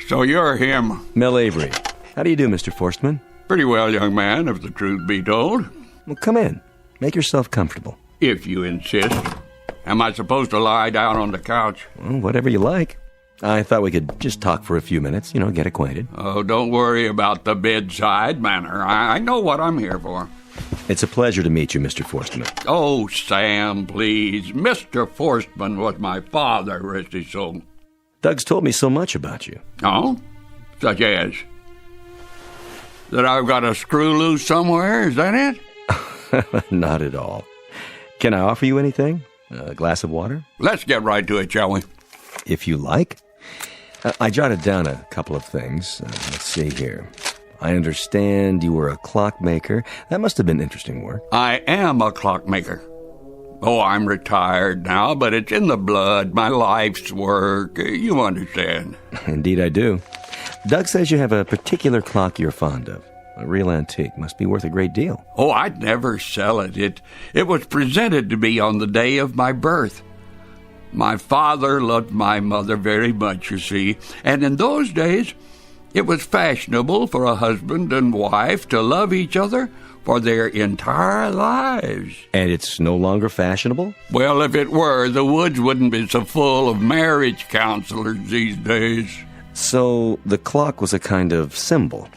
So you're him. Mel Avery. How do you do, Mr. Forstman? Pretty well, young man, if the truth be told. Well, come in. Make yourself comfortable. If you insist. Am I supposed to lie down on the couch? Well, whatever you like. I thought we could just talk for a few minutes, get acquainted. Oh, don't worry about the bedside manner. I know what I'm here for. It's a pleasure to meet you, Mr. Forstman. Oh, Sam, please. Mr. Forstman was my father, rest his soul. Doug's told me so much about you. Oh? Such as? That I've got a screw loose somewhere, is that it? Not at all. Can I offer you anything? A glass of water? Let's get right to it, shall we? If you like. I jotted down a couple of things. Let's see here. I understand you were a clockmaker. That must have been interesting work. I am a clockmaker. Oh, I'm retired now, but it's in the blood, my life's work. You understand. Indeed I do. Doug says you have a particular clock you're fond of. A real antique. Must be worth a great deal. Oh, I'd never sell it. It was presented to me on the day of my birth. My father loved my mother very much, you see, and in those days, it was fashionable for a husband and wife to love each other for their entire lives. And it's no longer fashionable? Well, if it were, the woods wouldn't be so full of marriage counselors these days. So the clock was a kind of symbol.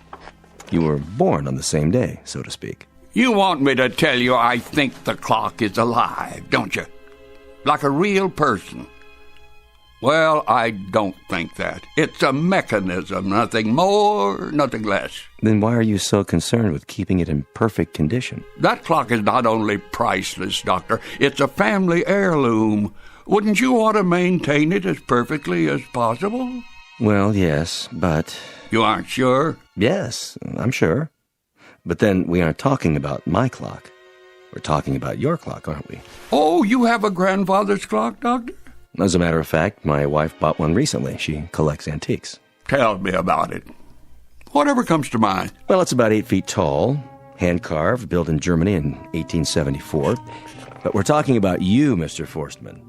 You were born on the same day, so to speak. You want me to tell you I think the clock is alive, don't you? Like a real person. Well, I don't think that. It's a mechanism, nothing more, nothing less. Then why are you so concerned with keeping it in perfect condition? That clock is not only priceless, Doctor, it's a family heirloom. Wouldn't you want to maintain it as perfectly as possible? Well, yes, but... You aren't sure? Yes, I'm sure. But then we aren't talking about my clock. We're talking about your clock, aren't we? Oh, you have a grandfather's clock, Doctor? As a matter of fact, my wife bought one recently. She collects antiques. Tell me about it. Whatever comes to mind. Well, it's about 8 feet tall, hand-carved, built in Germany in 1874. But we're talking about you, Mr. Forstmann.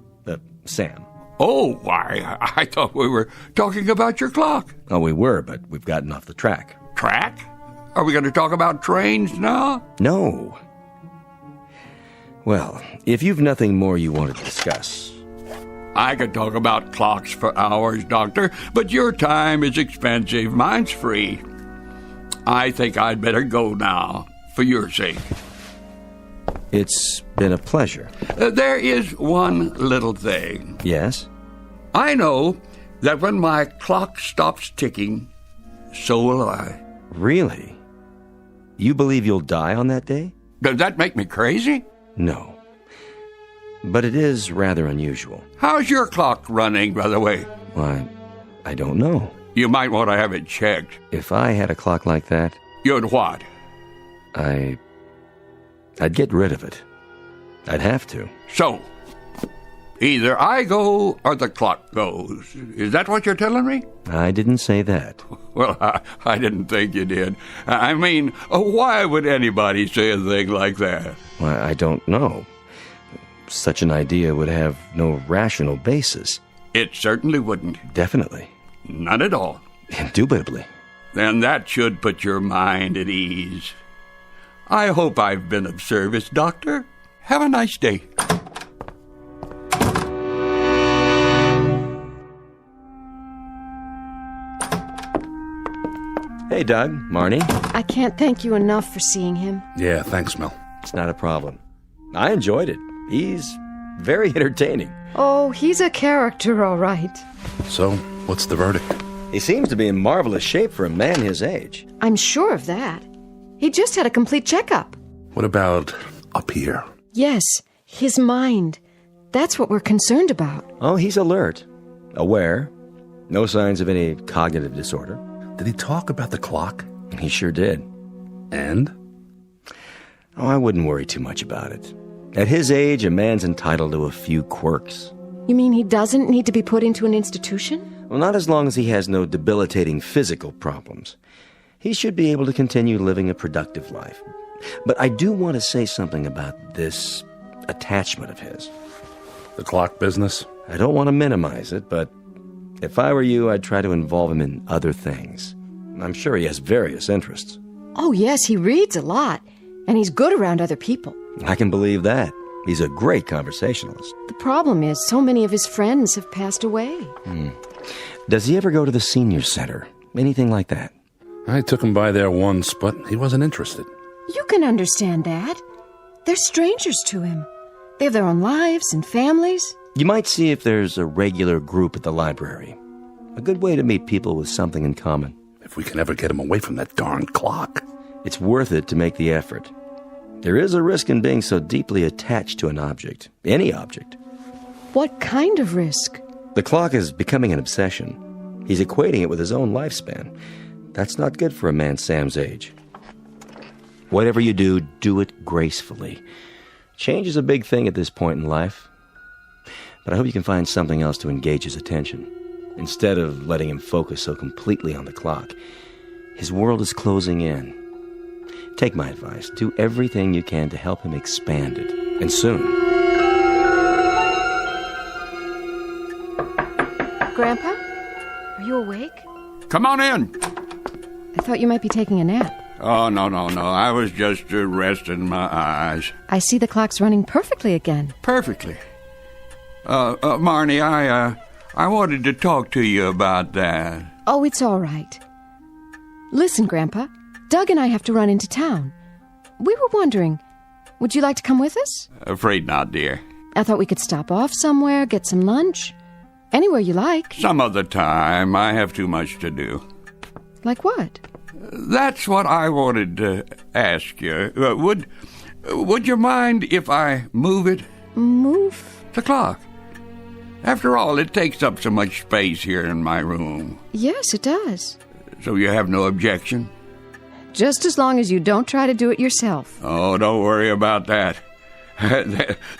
Sam. Oh, why, I thought we were talking about your clock. Oh, we were, but we've gotten off the track. Track? Are we going to talk about trains now? No. Well, if you've nothing more you want to discuss... I could talk about clocks for hours, Doctor, but your time is expensive. Mine's free. I think I'd better go now, for your sake. It's been a pleasure. There is one little thing. Yes? I know that when my clock stops ticking, so will I. Really? You believe you'll die on that day? Does that make me crazy? No. But it is rather unusual. How's your clock running, by the way? Why, I don't know. You might want to have it checked. If I had a clock like that... You'd what? I'd get rid of it. I'd have to. So, either I go or the clock goes. Is that what you're telling me? I didn't say that. Well, I didn't think you did. I mean, why would anybody say a thing like that? Why, I don't know. Such an idea would have no rational basis. It certainly wouldn't. Definitely. None at all. Indubitably. Then that should put your mind at ease. I hope I've been of service, Doctor. Have a nice day. Hey, Doug, Marnie. I can't thank you enough for seeing him. Yeah, thanks, Mel. It's not a problem. I enjoyed it. He's very entertaining. Oh, he's a character, all right. So, what's the verdict? He seems to be in marvelous shape for a man his age. I'm sure of that. He just had a complete checkup. What about up here? Yes, his mind. That's what we're concerned about. Oh, he's alert, aware. No signs of any cognitive disorder. Did he talk about the clock? He sure did. And? Oh, I wouldn't worry too much about it. At his age, a man's entitled to a few quirks. You mean he doesn't need to be put into an institution? Well, not as long as he has no debilitating physical problems. He should be able to continue living a productive life. But I do want to say something about this attachment of his. The clock business? I don't want to minimize it, but if I were you, I'd try to involve him in other things. I'm sure he has various interests. Oh, yes, he reads a lot, and he's good around other people. I can believe that. He's a great conversationalist. The problem is, so many of his friends have passed away. Does he ever go to the senior center? Anything like that? I took him by there once, but he wasn't interested. You can understand that. They're strangers to him. They have their own lives and families. You might see if there's a regular group at the library. A good way to meet people with something in common. If we can ever get him away from that darn clock. It's worth it to make the effort. There is a risk in being so deeply attached to an object. Any object. What kind of risk? The clock is becoming an obsession. He's equating it with his own lifespan. That's not good for a man Sam's age. Whatever you do, do it gracefully. Change is a big thing at this point in life. But I hope you can find something else to engage his attention, instead of letting him focus so completely on the clock. His world is closing in. Take my advice. Do everything you can to help him expand it. And soon. Grandpa? Are you awake? Come on in. I thought you might be taking a nap. Oh, no. I was just resting my eyes. I see the clock's running perfectly again. Perfectly. Marnie, I wanted to talk to you about that. Oh, it's all right. Listen, Grandpa. Doug and I have to run into town. We were wondering, would you like to come with us? Afraid not, dear. I thought we could stop off somewhere, get some lunch. Anywhere you like. Some other time. I have too much to do. Like what? That's what I wanted to ask you. Would you mind if I move it? Move? The clock. After all, it takes up so much space here in my room. Yes, it does. So you have no objection? Just as long as you don't try to do it yourself. Oh, don't worry about that.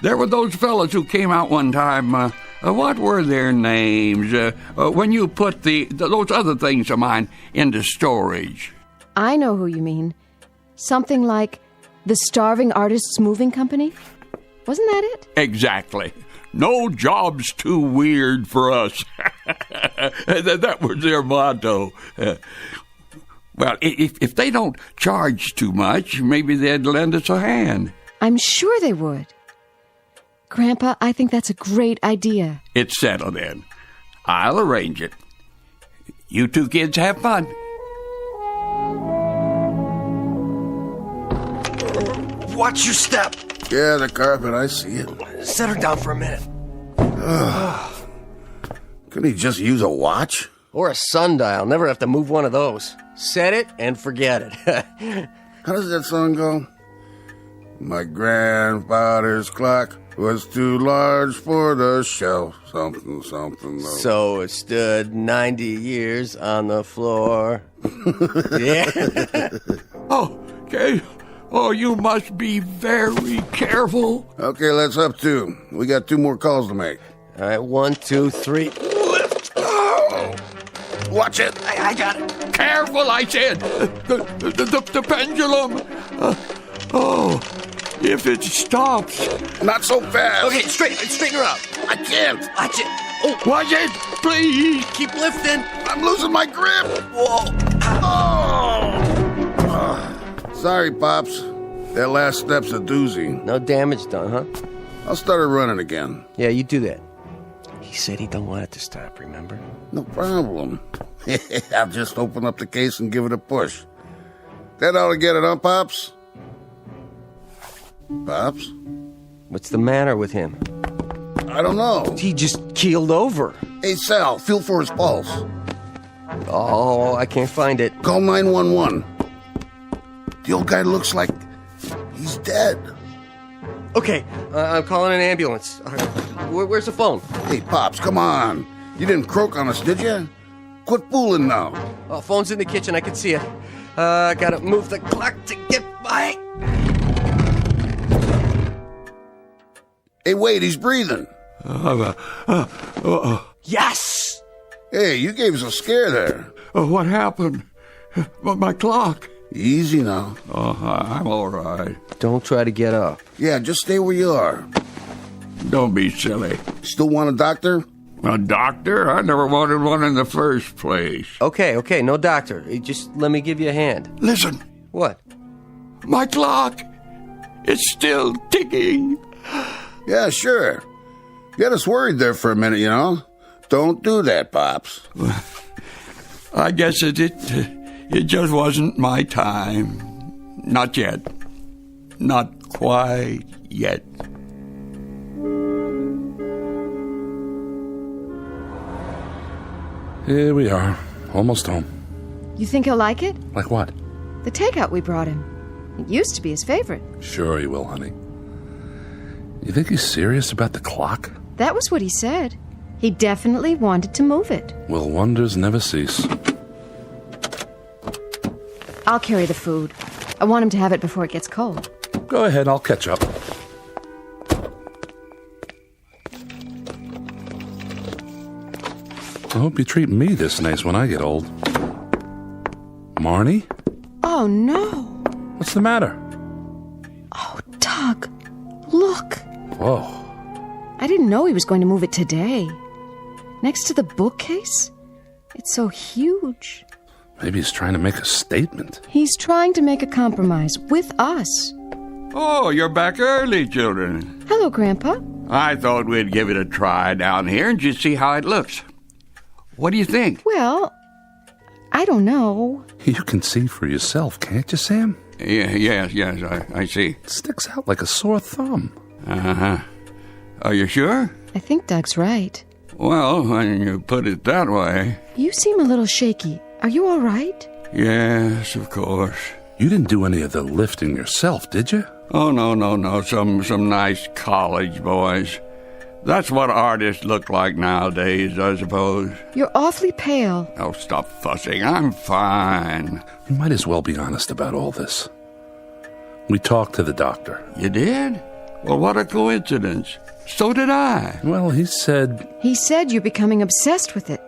There were those fellas who came out one time. What were their names? When you put those other things of mine into storage. I know who you mean. Something like the Starving Artists Moving Company? Wasn't that it? Exactly. No job's too weird for us. That was their motto. Well, if they don't charge too much, maybe they'd lend us a hand. I'm sure they would. Grandpa, I think that's a great idea. It's settled then. I'll arrange it. You two kids have fun. Watch your step. Yeah, the carpet, I see it. Set her down for a minute. Couldn't he just use a watch? Or a sundial. Never have to move one of those. Set it and forget it. How does that song go? My grandfather's clock was too large for the shelf. Something, something. So it stood 90 years on the floor. Yeah. Okay. Oh, you must be very careful. Okay, let's up two. We got 2 more calls to make. All right, 1, 2, 3. Lift. Oh. Watch it. I got it. Careful, I said. The pendulum. If it stops. Not so fast. Okay, straighten her out. I can't. Watch it. Oh, watch it, please. Keep lifting. I'm losing my grip. Whoa. Sorry, Pops. That last step's a doozy. No damage done, huh? I'll start her running again. Yeah, you do that. He said he don't want it to stop, remember? No problem. I'll just open up the case and give it a push. That ought to get it, huh, Pops? Pops? What's the matter with him? I don't know. He just keeled over. Hey, Sal, feel for his pulse. Oh, I can't find it. Call 911. The old guy looks like he's dead. Okay, I'm calling an ambulance. Where's the phone? Hey, Pops, come on. You didn't croak on us, did you? Quit fooling now. Oh, phone's in the kitchen. I can see it. Gotta move the clock to get by. Hey, wait, he's breathing. Yes! Hey, you gave us a scare there. What happened? My clock. Easy now. I'm all right. Don't try to get up. Yeah, just stay where you are. Don't be silly. Still want a doctor? A doctor? I never wanted one in the first place. Okay, no doctor. Just let me give you a hand. Listen. What? My clock. It's still ticking. Yeah, sure. You had us worried there for a minute, you know. Don't do that, Pops. I guess it just wasn't my time. Not yet. Not quite yet. Here we are, almost home. You think he'll like it? Like what? The takeout we brought him. It used to be his favorite. Sure he will, honey. You think he's serious about the clock? That was what he said. He definitely wanted to move it. Will wonders never cease? I'll carry the food. I want him to have it before it gets cold. Go ahead, I'll catch up. I hope you treat me this nice when I get old. Marnie? Oh, no. What's the matter? Oh, Doug, look. Whoa. I didn't know he was going to move it today. Next to the bookcase? It's so huge. Maybe he's trying to make a statement. He's trying to make a compromise with us. Oh, you're back early, children. Hello, Grandpa. I thought we'd give it a try down here and just see how it looks. What do you think? Well, I don't know. You can see for yourself, can't you, Sam? Yes, I see. It sticks out like a sore thumb. Uh-huh. Are you sure? I think Doug's right. Well, when you put it that way... You seem a little shaky. Are you all right? Yes, of course. You didn't do any of the lifting yourself, did you? Oh, no. Some nice college boys. That's what artists look like nowadays, I suppose. You're awfully pale. Oh, stop fussing. I'm fine. You might as well be honest about all this. We talked to the doctor. You did? Well, what a coincidence. So did I. Well, he said you're becoming obsessed with it.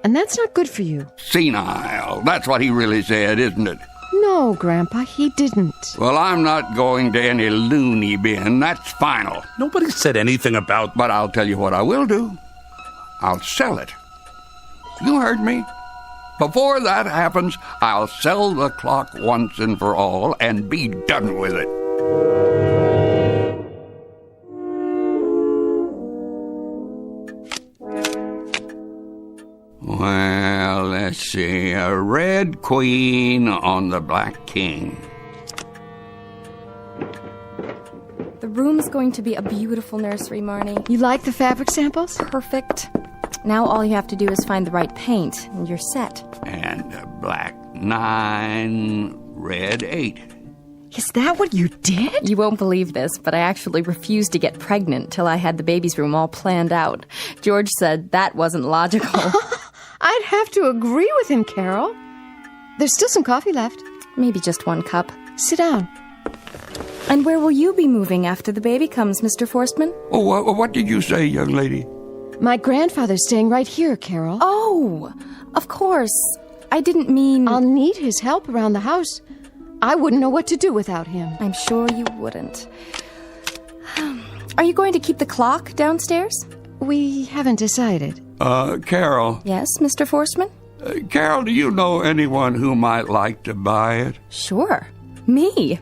And that's not good for you. Senile. That's what he really said, isn't it? No, Grandpa, he didn't. Well, I'm not going to any loony bin. That's final. Nobody said anything about... But I'll tell you what I will do. I'll sell it. You heard me. Before that happens, I'll sell the clock once and for all and be done with it. Well, let's see. A red queen on the black king. The room's going to be a beautiful nursery, Marnie. You like the fabric samples? Perfect. Now all you have to do is find the right paint, and you're set. And a black 9, red 8. Is that what you did? You won't believe this, but I actually refused to get pregnant till I had the baby's room all planned out. George said that wasn't logical. I'd have to agree with him, Carol. There's still some coffee left. Maybe just 1 cup. Sit down. And where will you be moving after the baby comes, Mr. Forstmann? Oh, what did you say, young lady? My grandfather's staying right here, Carol. Oh, of course. I didn't mean... I'll need his help around the house. I wouldn't know what to do without him. I'm sure you wouldn't. Are you going to keep the clock downstairs? We haven't decided. Carol. Yes, Mr. Forstmann? Carol, do you know anyone who might like to buy it? Sure. Me.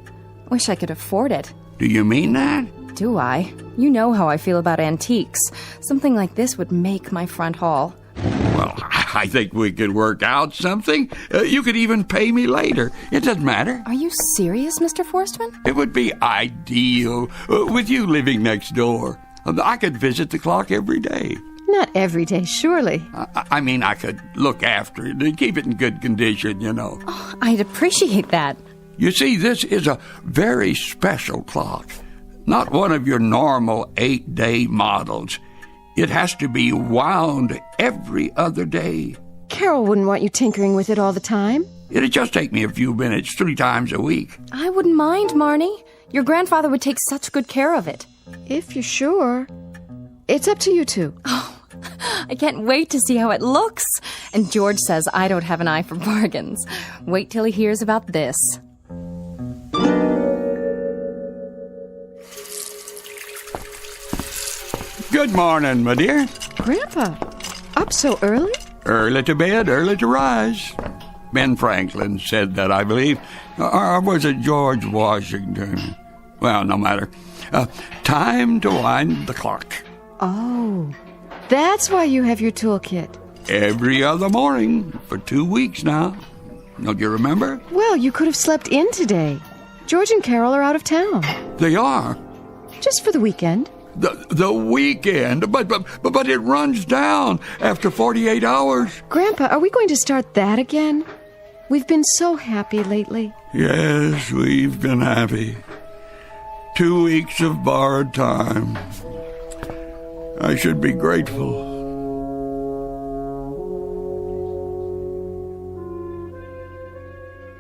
Wish I could afford it. Do you mean that? Do I? You know how I feel about antiques. Something like this would make my front hall. Well, I think we could work out something. You could even pay me later. It doesn't matter. Are you serious, Mr. Forstmann? It would be ideal with you living next door. I could visit the clock every day. Not every day, surely. I mean, I could look after it and keep it in good condition, you know. Oh, I'd appreciate that. You see, this is a very special clock. Not one of your normal 8-day models. It has to be wound every other day. Carol wouldn't want you tinkering with it all the time. It'd just take me a few minutes 3 times a week. I wouldn't mind, Marnie. Your grandfather would take such good care of it. If you're sure. It's up to you two. Oh, I can't wait to see how it looks. And George says I don't have an eye for bargains. Wait till he hears about this. Good morning, my dear. Grandpa, up so early? Early to bed, early to rise. Ben Franklin said that, I believe. Or was it George Washington? Well, no matter. Time to wind the clock. Oh, that's why you have your toolkit. Every other morning for 2 weeks now. Don't you remember? Well, you could have slept in today. George and Carol are out of town. They are? Just for the weekend. The weekend? But it runs down after 48 hours. Grandpa, are we going to start that again? We've been so happy lately. Yes, we've been happy. 2 weeks of borrowed time. I should be grateful.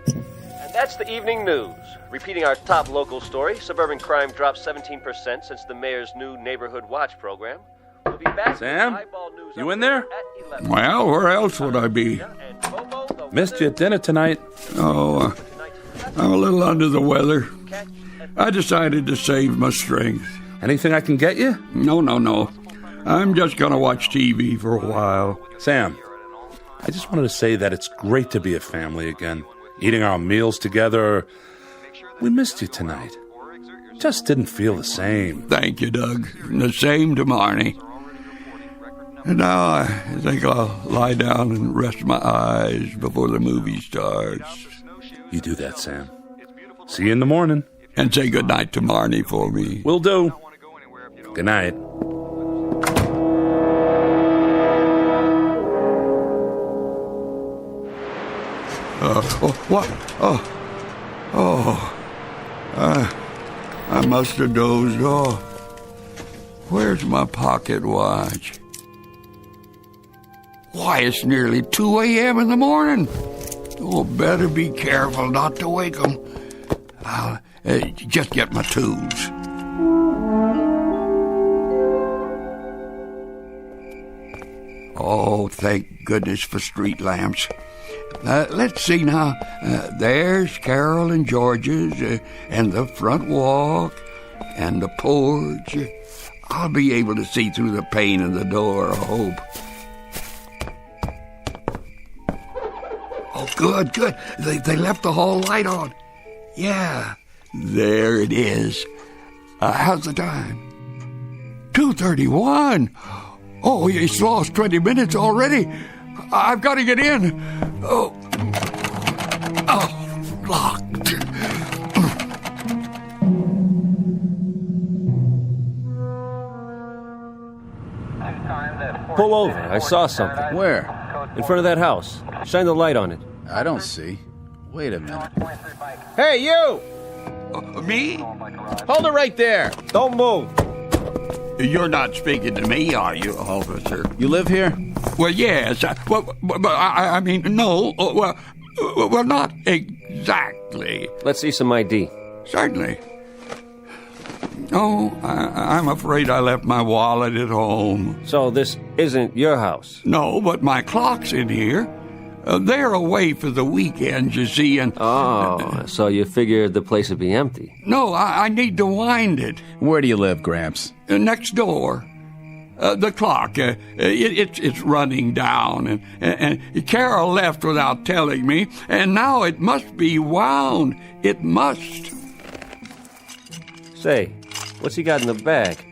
And that's the evening news. Repeating our top local story, suburban crime dropped 17% since the mayor's new Neighborhood Watch program. We'll be back Sam, with Eyeball News you in there? at 11. Well, where else would I be? Missed you at dinner tonight. Oh, I'm a little under the weather. I decided to save my strength. Anything I can get you? No. I'm just going to watch TV for a while. Sam, I just wanted to say that it's great to be a family again. Eating our meals together. We missed you tonight. Just didn't feel the same. Thank you, Doug. The same to Marnie. And now I think I'll lie down and rest my eyes before the movie starts. You do that, Sam. See you in the morning. And say goodnight to Marnie for me. Will do. Good night. What? I must have dozed off. Where's my pocket watch? Why, it's nearly 2 a.m. in the morning. Oh, better be careful not to wake them. I'll just get my tools. Oh, thank goodness for street lamps. Let's see now. There's Carol and George's, and the front walk, and the porch. I'll be able to see through the pane in the door, I hope. Oh, good. They left the hall light on. Yeah, there it is. How's the time? 2:31. Oh, he's lost 20 minutes already. I've got to get in. Oh, locked. Pull over. I saw something. Where? In front of that house. Shine the light on it. I don't see. Wait a minute. Hey, you! Me? Hold it right there. Don't move. You're not speaking to me, are you, officer? You live here? Well, yes. I mean, no. Well, not exactly. Let's see some ID. Certainly. Oh, I'm afraid I left my wallet at home. So this isn't your house? No, but my clock's in here. They're away for the weekend, you see, and... Oh, so you figured the place would be empty? No, I need to wind it. Where do you live, Gramps? Next door. The clock, it's running down, and Carol left without telling me, and now it must be wound. It must. Say, what's he got in the bag?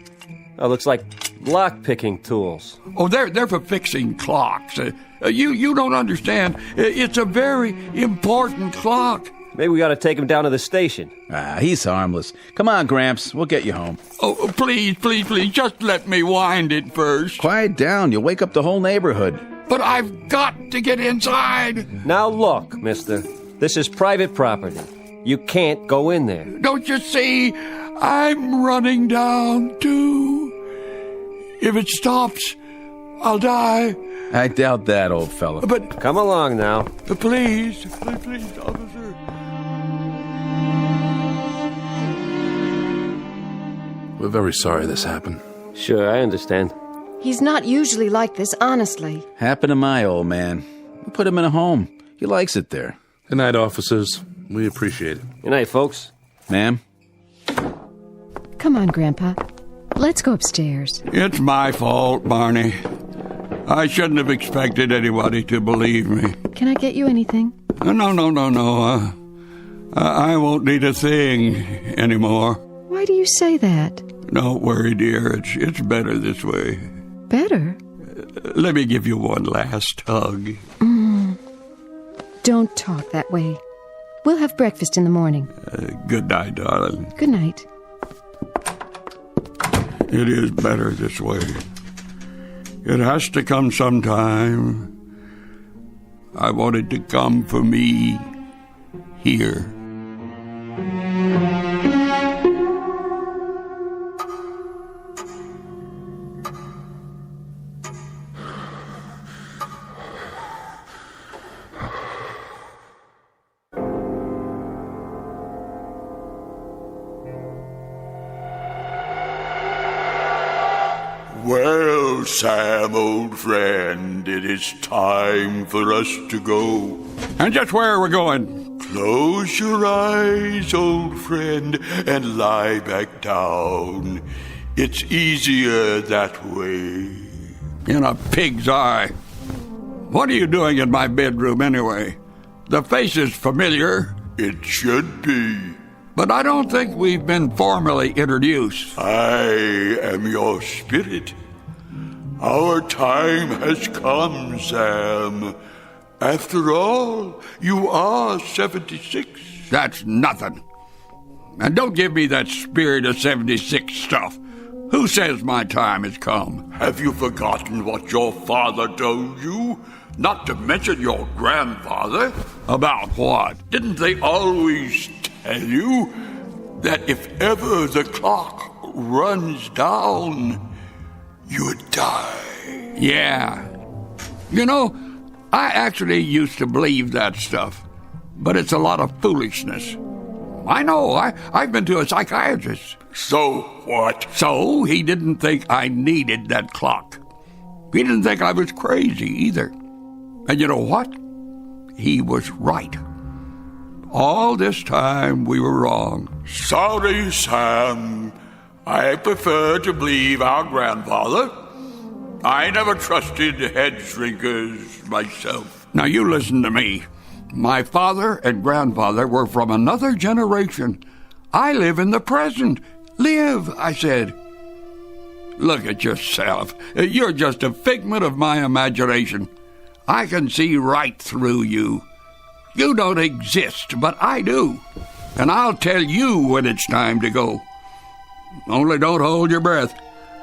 Oh, looks like lock-picking tools. Oh, they're for fixing clocks. You don't understand. It's a very important clock. Maybe we ought to take him down to the station. He's harmless. Come on, Gramps. We'll get you home. Oh, please, just let me wind it first. Quiet down. You'll wake up the whole neighborhood. But I've got to get inside. Now look, mister. This is private property. You can't go in there. Don't you see? I'm running down, too. If it stops, I'll die. I doubt that, old fella. But... Come along now. Please, officer. We're very sorry this happened. Sure, I understand. He's not usually like this, honestly. Happened to my old man. We put him in a home. He likes it there. Good night, officers. We appreciate it. Good night, folks. Ma'am? Come on, Grandpa. Let's go upstairs. It's my fault, Barney. I shouldn't have expected anybody to believe me. Can I get you anything? No. I won't need a thing anymore. Why do you say that? Don't worry, dear. It's better this way. Better? Let me give you one last hug. Don't talk that way. We'll have breakfast in the morning. Good night, darling. Good night. It is better this way. It has to come sometime. I want it to come for me here. Well, Sam, old friend, it is time for us to go. And just where are we going? Close your eyes, old friend, and lie back down. It's easier that way. In a pig's eye. What are you doing in my bedroom anyway? The face is familiar. It should be. But I don't think we've been formally introduced. I am your spirit. Our time has come, Sam. After all, you are 76. That's nothing. And don't give me that spirit of 76 stuff. Who says my time has come? Have you forgotten what your father told you? Not to mention your grandfather. About what? Didn't they always tell you that if ever the clock runs down, you'd die? Yeah. You know, I actually used to believe that stuff, but it's a lot of foolishness. I know, I've been to a psychiatrist. So what? So he didn't think I needed that clock. He didn't think I was crazy either. And you know what? He was right. All this time we were wrong. Sorry, Sam. I prefer to believe our grandfather. I never trusted head shrinkers myself. Now you listen to me. My father and grandfather were from another generation. I live in the present. Live, I said. Look at yourself. You're just a figment of my imagination. I can see right through you. You don't exist, but I do. And I'll tell you when it's time to go. Only don't hold your breath.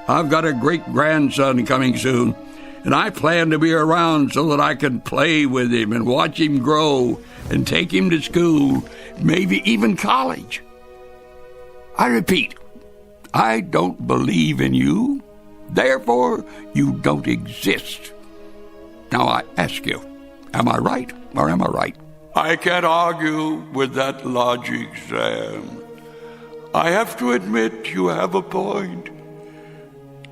I've got a great-grandson coming soon, and I plan to be around so that I can play with him and watch him grow and take him to school, maybe even college. I repeat, I don't believe in you. Therefore, you don't exist. Now I ask you, am I right or am I right? I can't argue with that logic, Sam. I have to admit you have a point.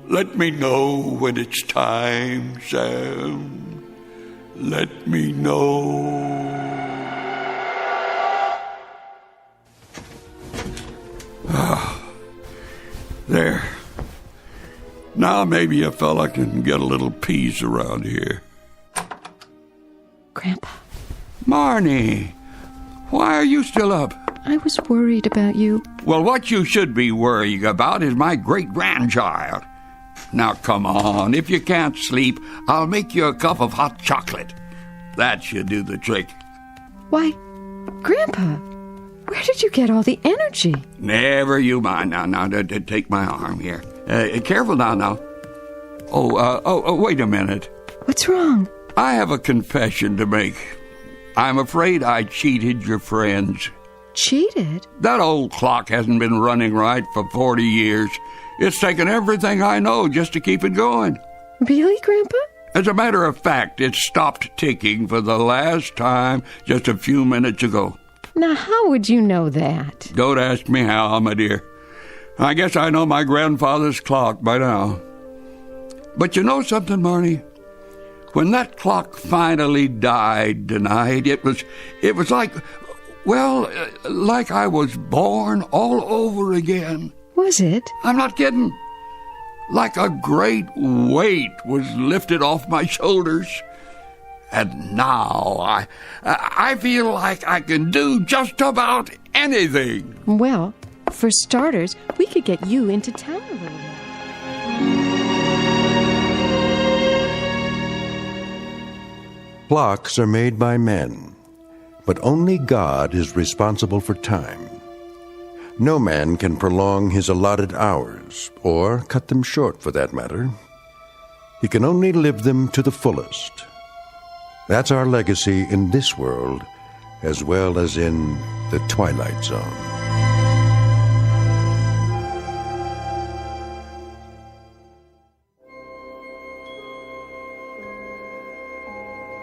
Let me know when it's time, Sam. Let me know. There. Now maybe a fella can get a little peace around here. Grandpa. Marnie, why are you still up? I was worried about you. Well, what you should be worrying about is my great-grandchild. Now, come on. If you can't sleep, I'll make you a cup of hot chocolate. That should do the trick. Why, Grandpa, where did you get all the energy? Never you mind. Now, take my arm here. Careful now. Oh, wait a minute. What's wrong? I have a confession to make. I'm afraid I cheated your friends. Cheated? That old clock hasn't been running right for 40 years. It's taken everything I know just to keep it going. Really, Grandpa? As a matter of fact, it stopped ticking for the last time just a few minutes ago. Now, how would you know that? Don't ask me how, my dear. I guess I know my grandfather's clock by now. But you know something, Marnie? When that clock finally died tonight, it was like, well, like I was born all over again. Was it? I'm not kidding. Like a great weight was lifted off my shoulders. And now I feel like I can do just about anything. Well, for starters, we could get you into town a little bit. Clocks are made by men, but only God is responsible for time. No man can prolong his allotted hours, or cut them short for that matter. He can only live them to the fullest. That's our legacy in this world, as well as in the Twilight Zone.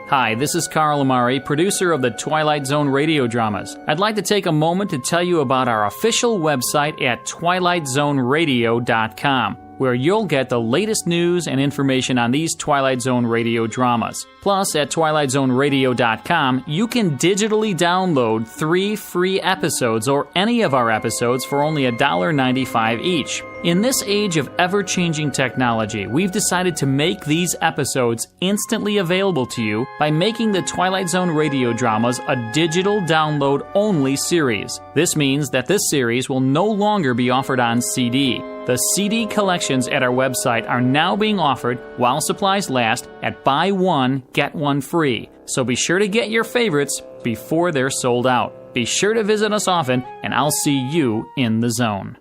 Hi, this is Carl Amari, producer of the Twilight Zone radio dramas. I'd like to take a moment to tell you about our official website at twilightzoneradio.com, where you'll get the latest news and information on these Twilight Zone radio dramas. Plus, at twilightzoneradio.com, you can digitally download 3 free episodes or any of our episodes for only $1.95 each. In this age of ever-changing technology, we've decided to make these episodes instantly available to you by making the Twilight Zone radio dramas a digital download-only series. This means that this series will no longer be offered on CD. The CD collections at our website are now being offered while supplies last at buy one, get one free. So be sure to get your favorites before they're sold out. Be sure to visit us often, and I'll see you in the zone.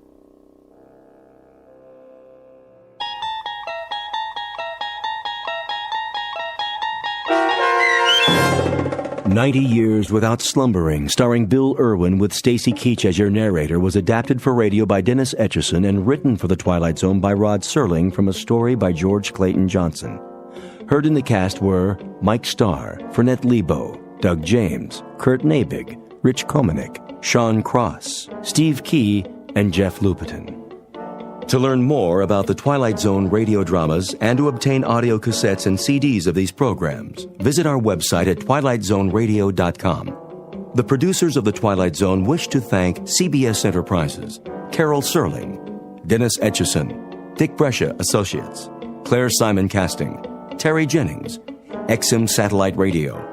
90 Years Without Slumbering, starring Bill Irwin with Stacy Keach as your narrator, was adapted for radio by Dennis Etchison and written for The Twilight Zone by Rod Serling from a story by George Clayton Johnson. Heard in the cast were Mike Starr, Fernette Lebo, Doug James, Kurt Nabig, Rich Komanek, Sean Cross, Steve Key, and Jeff Lupetin. To learn more about the Twilight Zone radio dramas and to obtain audio cassettes and CDs of these programs, visit our website at twilightzoneradio.com. The producers of The Twilight Zone wish to thank CBS Enterprises, Carol Serling, Dennis Etchison, Dick Brescia Associates, Claire Simon Casting, Terry Jennings, XM Satellite Radio,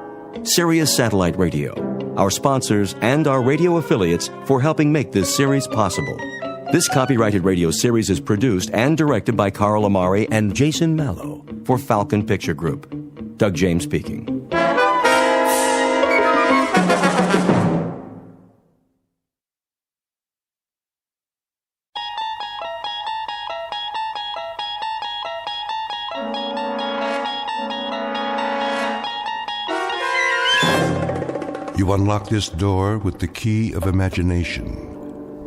Sirius Satellite Radio, our sponsors, and our radio affiliates for helping make this series possible. This copyrighted radio series is produced and directed by Carl Amari and Jason Mallow for Falcon Picture Group. Doug James speaking. You unlock this door with the key of imagination.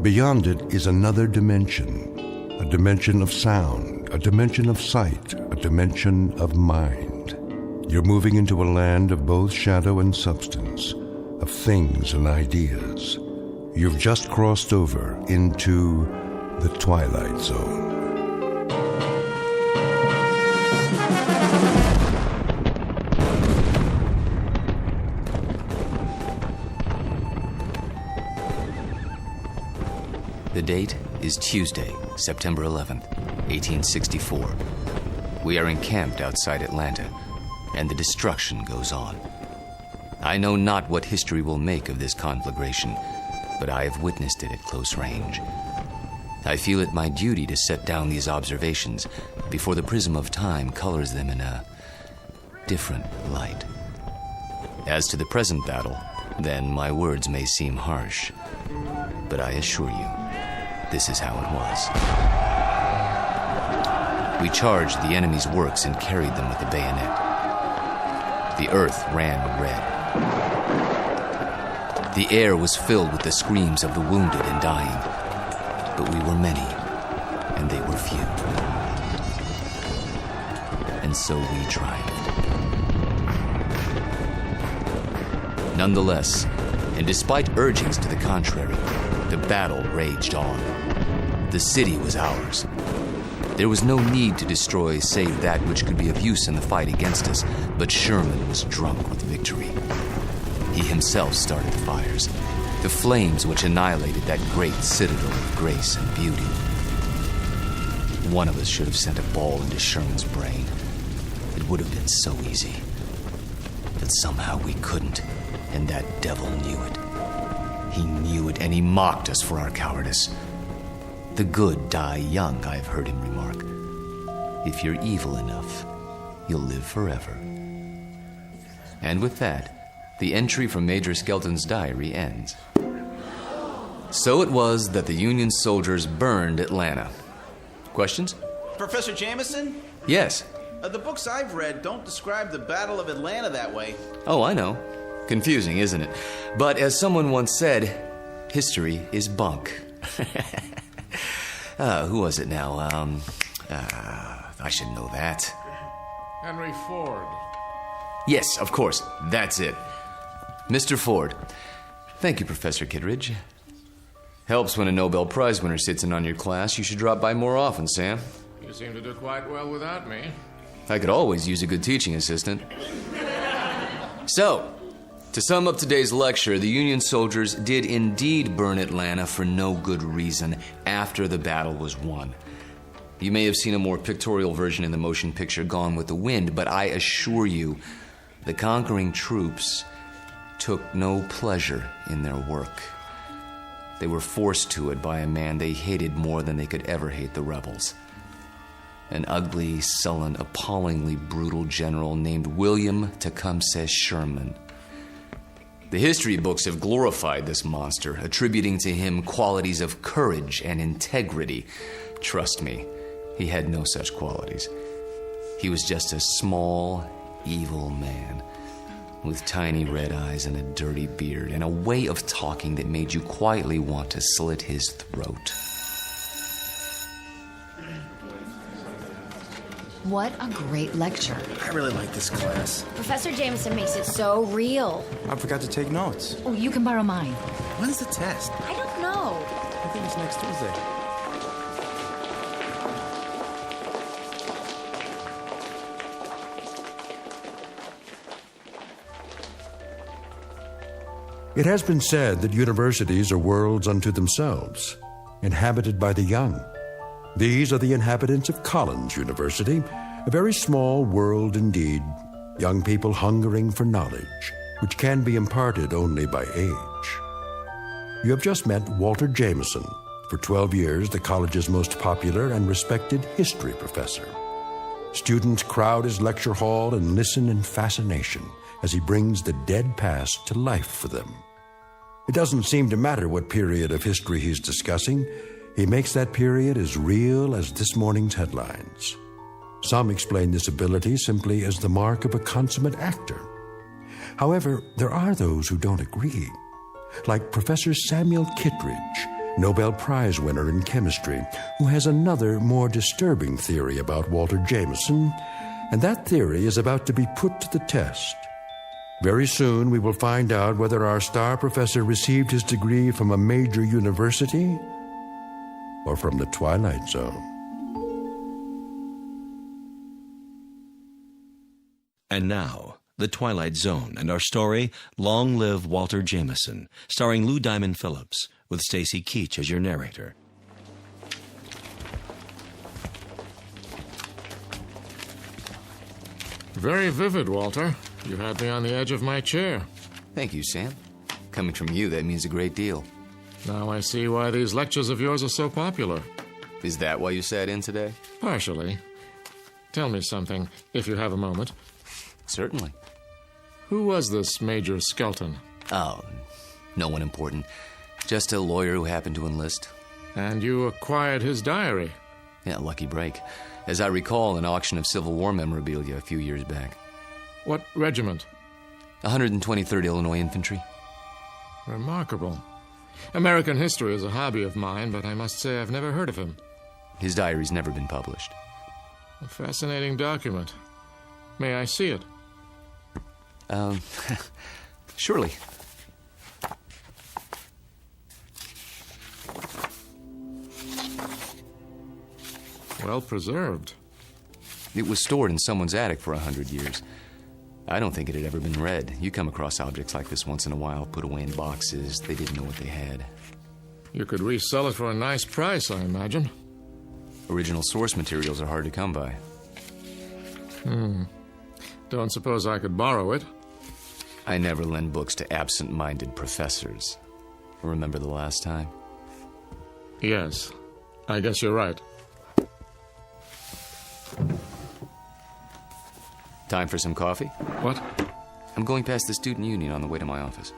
Beyond it is another dimension, a dimension of sound, a dimension of sight, a dimension of mind. You're moving into a land of both shadow and substance, of things and ideas. You've just crossed over into the Twilight Zone. The date is Tuesday, September 11th, 1864. We are encamped outside Atlanta, and the destruction goes on. I know not what history will make of this conflagration, but I have witnessed it at close range. I feel it my duty to set down these observations before the prism of time colors them in a different light. As to the present battle, then my words may seem harsh, but I assure you, this is how it was. We charged the enemy's works and carried them with the bayonet. The earth ran red. The air was filled with the screams of the wounded and dying, but we were many, and they were few. And so we triumphed. Nonetheless, and despite urgings to the contrary, the battle raged on. The city was ours. There was no need to destroy save that which could be of use in the fight against us, but Sherman was drunk with victory. He himself started the fires, the flames which annihilated that great citadel of grace and beauty. One of us should have sent a ball into Sherman's brain. It would have been so easy. But somehow we couldn't, and that devil knew it. He knew it, and he mocked us for our cowardice. The good die young, I've heard him remark. If you're evil enough, you'll live forever. And with that, the entry from Major Skelton's diary ends. So it was that the Union soldiers burned Atlanta. Questions? Professor Jameson? Yes. The books I've read don't describe the Battle of Atlanta that way. Oh, I know. Confusing, isn't it? But as someone once said, history is bunk. Who was it now? I should know that. Henry Ford. Yes, of course. That's it. Mr. Ford. Thank you, Professor Kittredge. Helps when a Nobel Prize winner sits in on your class. You should drop by more often, Sam. You seem to do quite well without me. I could always use a good teaching assistant. So, to sum up today's lecture, the Union soldiers did indeed burn Atlanta for no good reason after the battle was won. You may have seen a more pictorial version in the motion picture Gone with the Wind, but I assure you, the conquering troops took no pleasure in their work. They were forced to it by a man they hated more than they could ever hate the rebels. An ugly, sullen, appallingly brutal general named William Tecumseh Sherman. The history books have glorified this monster, attributing to him qualities of courage and integrity. Trust me, he had no such qualities. He was just a small, evil man with tiny red eyes and a dirty beard and a way of talking that made you quietly want to slit his throat. What a great lecture. I really like this class. Professor Jameson makes it so real. I forgot to take notes. Oh, you can borrow mine. When's the test? I don't know. I think it's next Tuesday. It has been said that universities are worlds unto themselves, inhabited by the young. These are the inhabitants of Collins University, a very small world indeed, young people hungering for knowledge, which can be imparted only by age. You have just met Walter Jameson, for 12 years the college's most popular and respected history professor. Students crowd his lecture hall and listen in fascination as he brings the dead past to life for them. It doesn't seem to matter what period of history he's discussing. He makes that period as real as this morning's headlines. Some explain this ability simply as the mark of a consummate actor. However, there are those who don't agree, like Professor Samuel Kittredge, Nobel Prize winner in chemistry, who has another, more disturbing theory about Walter Jameson, and that theory is about to be put to the test. Very soon we will find out whether our star professor received his degree from a major university or from the Twilight Zone. And now, The Twilight Zone and our story, Long Live Walter Jameson, starring Lou Diamond Phillips, with Stacy Keach as your narrator. Very vivid, Walter. You had me on the edge of my chair. Thank you, Sam. Coming from you, that means a great deal. Now I see why these lectures of yours are so popular. Is that why you sat in today? Partially. Tell me something, if you have a moment. Certainly. Who was this Major Skelton? Oh, no one important. Just a lawyer who happened to enlist. And you acquired his diary? Yeah, lucky break. As I recall, an auction of Civil War memorabilia a few years back. What regiment? 123rd Illinois Infantry. Remarkable. American history is a hobby of mine, but I must say I've never heard of him. His diary's never been published. A fascinating document. May I see it? Surely. Well preserved. It was stored in someone's attic for 100 years. I don't think it had ever been read. You come across objects like this once in a while, put away in boxes. They didn't know what they had. You could resell it for a nice price, I imagine. Original source materials are hard to come by. Don't suppose I could borrow it? I never lend books to absent-minded professors. Remember the last time? Yes. I guess you're right. Time for some coffee? What? I'm going past the student union on the way to my office.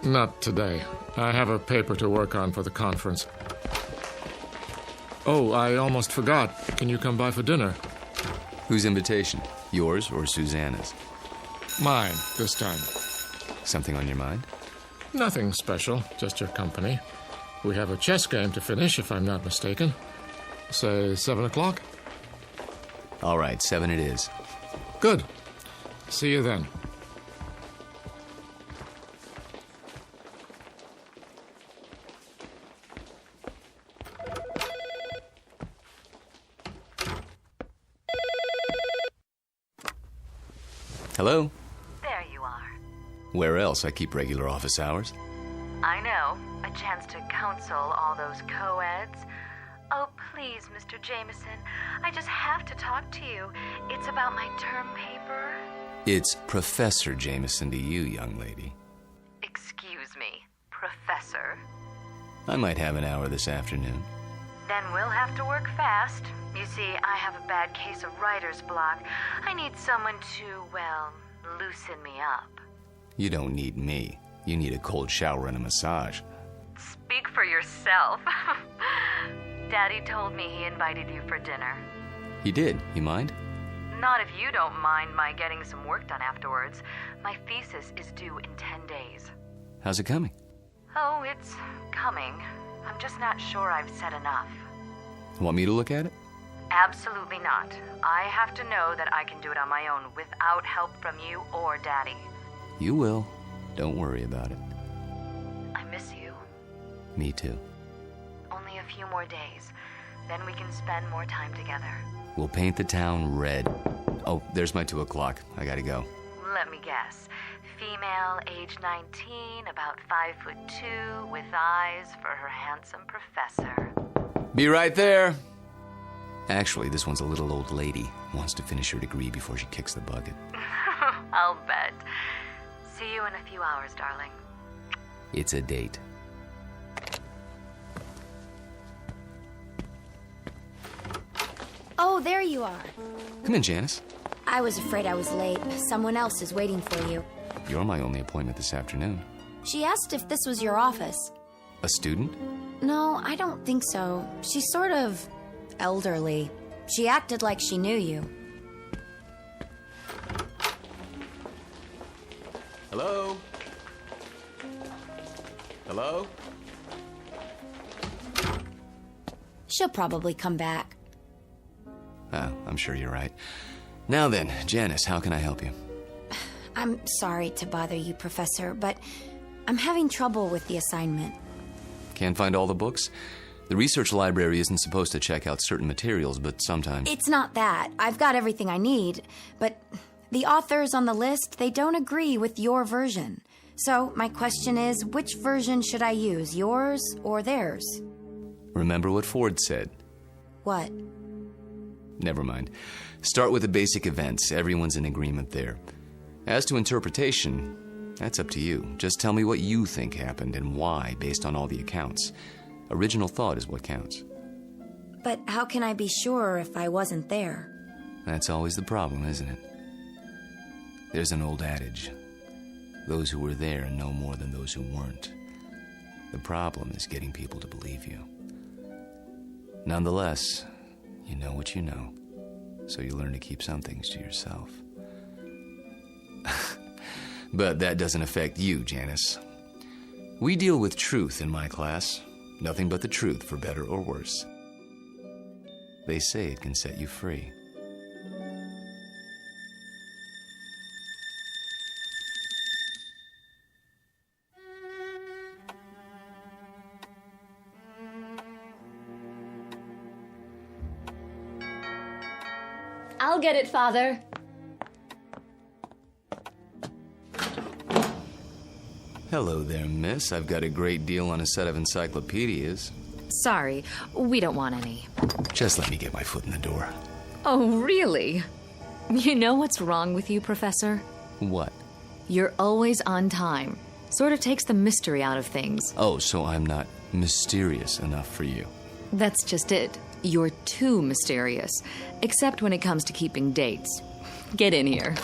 Not today. I have a paper to work on for the conference. Oh, I almost forgot. Can you come by for dinner? Whose invitation? Yours or Susanna's? Mine, this time. Something on your mind? Nothing special, just your company. We have a chess game to finish, if I'm not mistaken. Say 7 o'clock? All right, 7 it is. Good. See you then. Hello? There you are. Where else? I keep regular office hours. I know. A chance to counsel all those co-eds. Oh, please, Mr. Jameson. I just have to talk to you. It's about my term paper. It's Professor Jameson to you, young lady. Excuse me, Professor. I might have an hour this afternoon. Then we'll have to work fast. You see, I have a bad case of writer's block. I need someone to, well, loosen me up. You don't need me. You need a cold shower and a massage. Speak for yourself. Daddy told me he invited you for dinner. He did. You mind? Not if you don't mind my getting some work done afterwards. My thesis is due in 10 days. How's it coming? Oh, it's coming. I'm just not sure I've said enough. Want me to look at it? Absolutely not. I have to know that I can do it on my own without help from you or Daddy. You will. Don't worry about it. I miss you. Me too. Only a few more days. Then we can spend more time together. We'll paint the town red. Oh, there's my 2 o'clock. I gotta go. Let me guess. Female, age 19, about 5'2", with eyes for her handsome professor. Be right there. Actually, this one's a little old lady. Wants to finish her degree before she kicks the bucket. I'll bet. See you in a few hours, darling. It's a date. Oh, there you are. Come in, Janice. I was afraid I was late. Someone else is waiting for you. You're my only appointment this afternoon. She asked if this was your office. A student? No, I don't think so. She's sort of elderly. She acted like she knew you. Hello? Hello? She'll probably come back. Oh, I'm sure you're right. Now then, Janice, how can I help you? I'm sorry to bother you, Professor, but I'm having trouble with the assignment. Can't find all the books? The research library isn't supposed to check out certain materials, but sometimes... It's not that. I've got everything I need, but the authors on the list, they don't agree with your version. So my question is, which version should I use, yours or theirs? Remember what Ford said. What? Never mind. Start with the basic events. Everyone's in agreement there. As to interpretation, that's up to you. Just tell me what you think happened and why, based on all the accounts. Original thought is what counts. But how can I be sure if I wasn't there? That's always the problem, isn't it? There's an old adage. Those who were there know more than those who weren't. The problem is getting people to believe you. Nonetheless, you know what you know, so you learn to keep some things to yourself. But that doesn't affect you, Janice. We deal with truth in my class. Nothing but the truth, for better or worse. They say it can set you free. I'll get it, Father. Hello there, miss. I've got a great deal on a set of encyclopedias. Sorry, we don't want any. Just let me get my foot in the door. Oh, really? You know what's wrong with you, Professor? What? You're always on time. Sort of takes the mystery out of things. Oh, so I'm not mysterious enough for you. That's just it. You're too mysterious. Except when it comes to keeping dates. Get in here.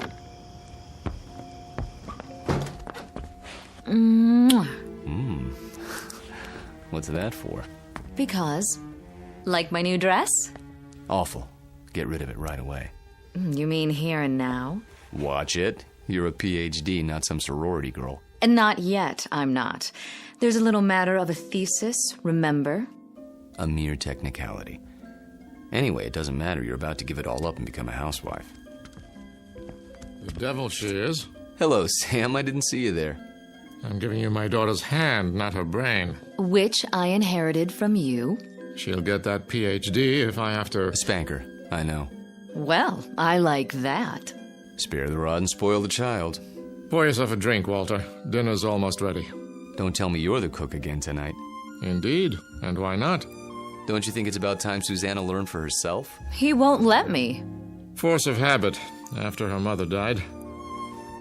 Mwah. What's that for? Because, like my new dress? Awful. Get rid of it right away. You mean here and now? Watch it. You're a PhD, not some sorority girl. And not yet, I'm not. There's a little matter of a thesis, remember? A mere technicality. Anyway, it doesn't matter. You're about to give it all up and become a housewife. The devil she is. Hello, Sam. I didn't see you there. I'm giving you my daughter's hand, not her brain. Which I inherited from you. She'll get that PhD if I have to... Spank her. I know. Well, I like that. Spare the rod and spoil the child. Pour yourself a drink, Walter. Dinner's almost ready. Don't tell me you're the cook again tonight. Indeed. And why not? Don't you think it's about time Susanna learned for herself? He won't let me. Force of habit, after her mother died.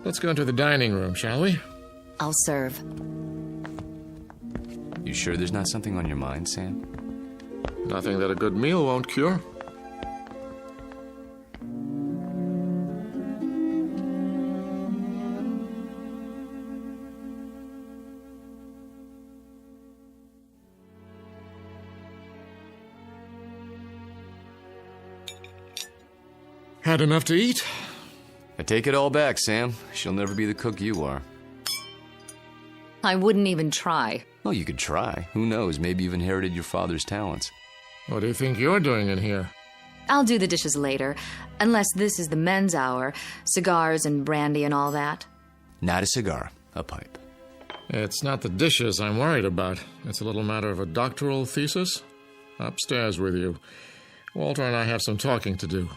Let's go into the dining room, shall we? I'll serve. You sure there's not something on your mind, Sam? Nothing that a good meal won't cure. Had enough to eat? I take it all back, Sam. She'll never be the cook you are. I wouldn't even try. Well, you could try. Who knows? Maybe you've inherited your father's talents. What do you think you're doing in here? I'll do the dishes later, unless this is the men's hour. Cigars and brandy and all that. Not a cigar, a pipe. It's not the dishes I'm worried about. It's a little matter of a doctoral thesis. Upstairs with you. Walter and I have some talking to do.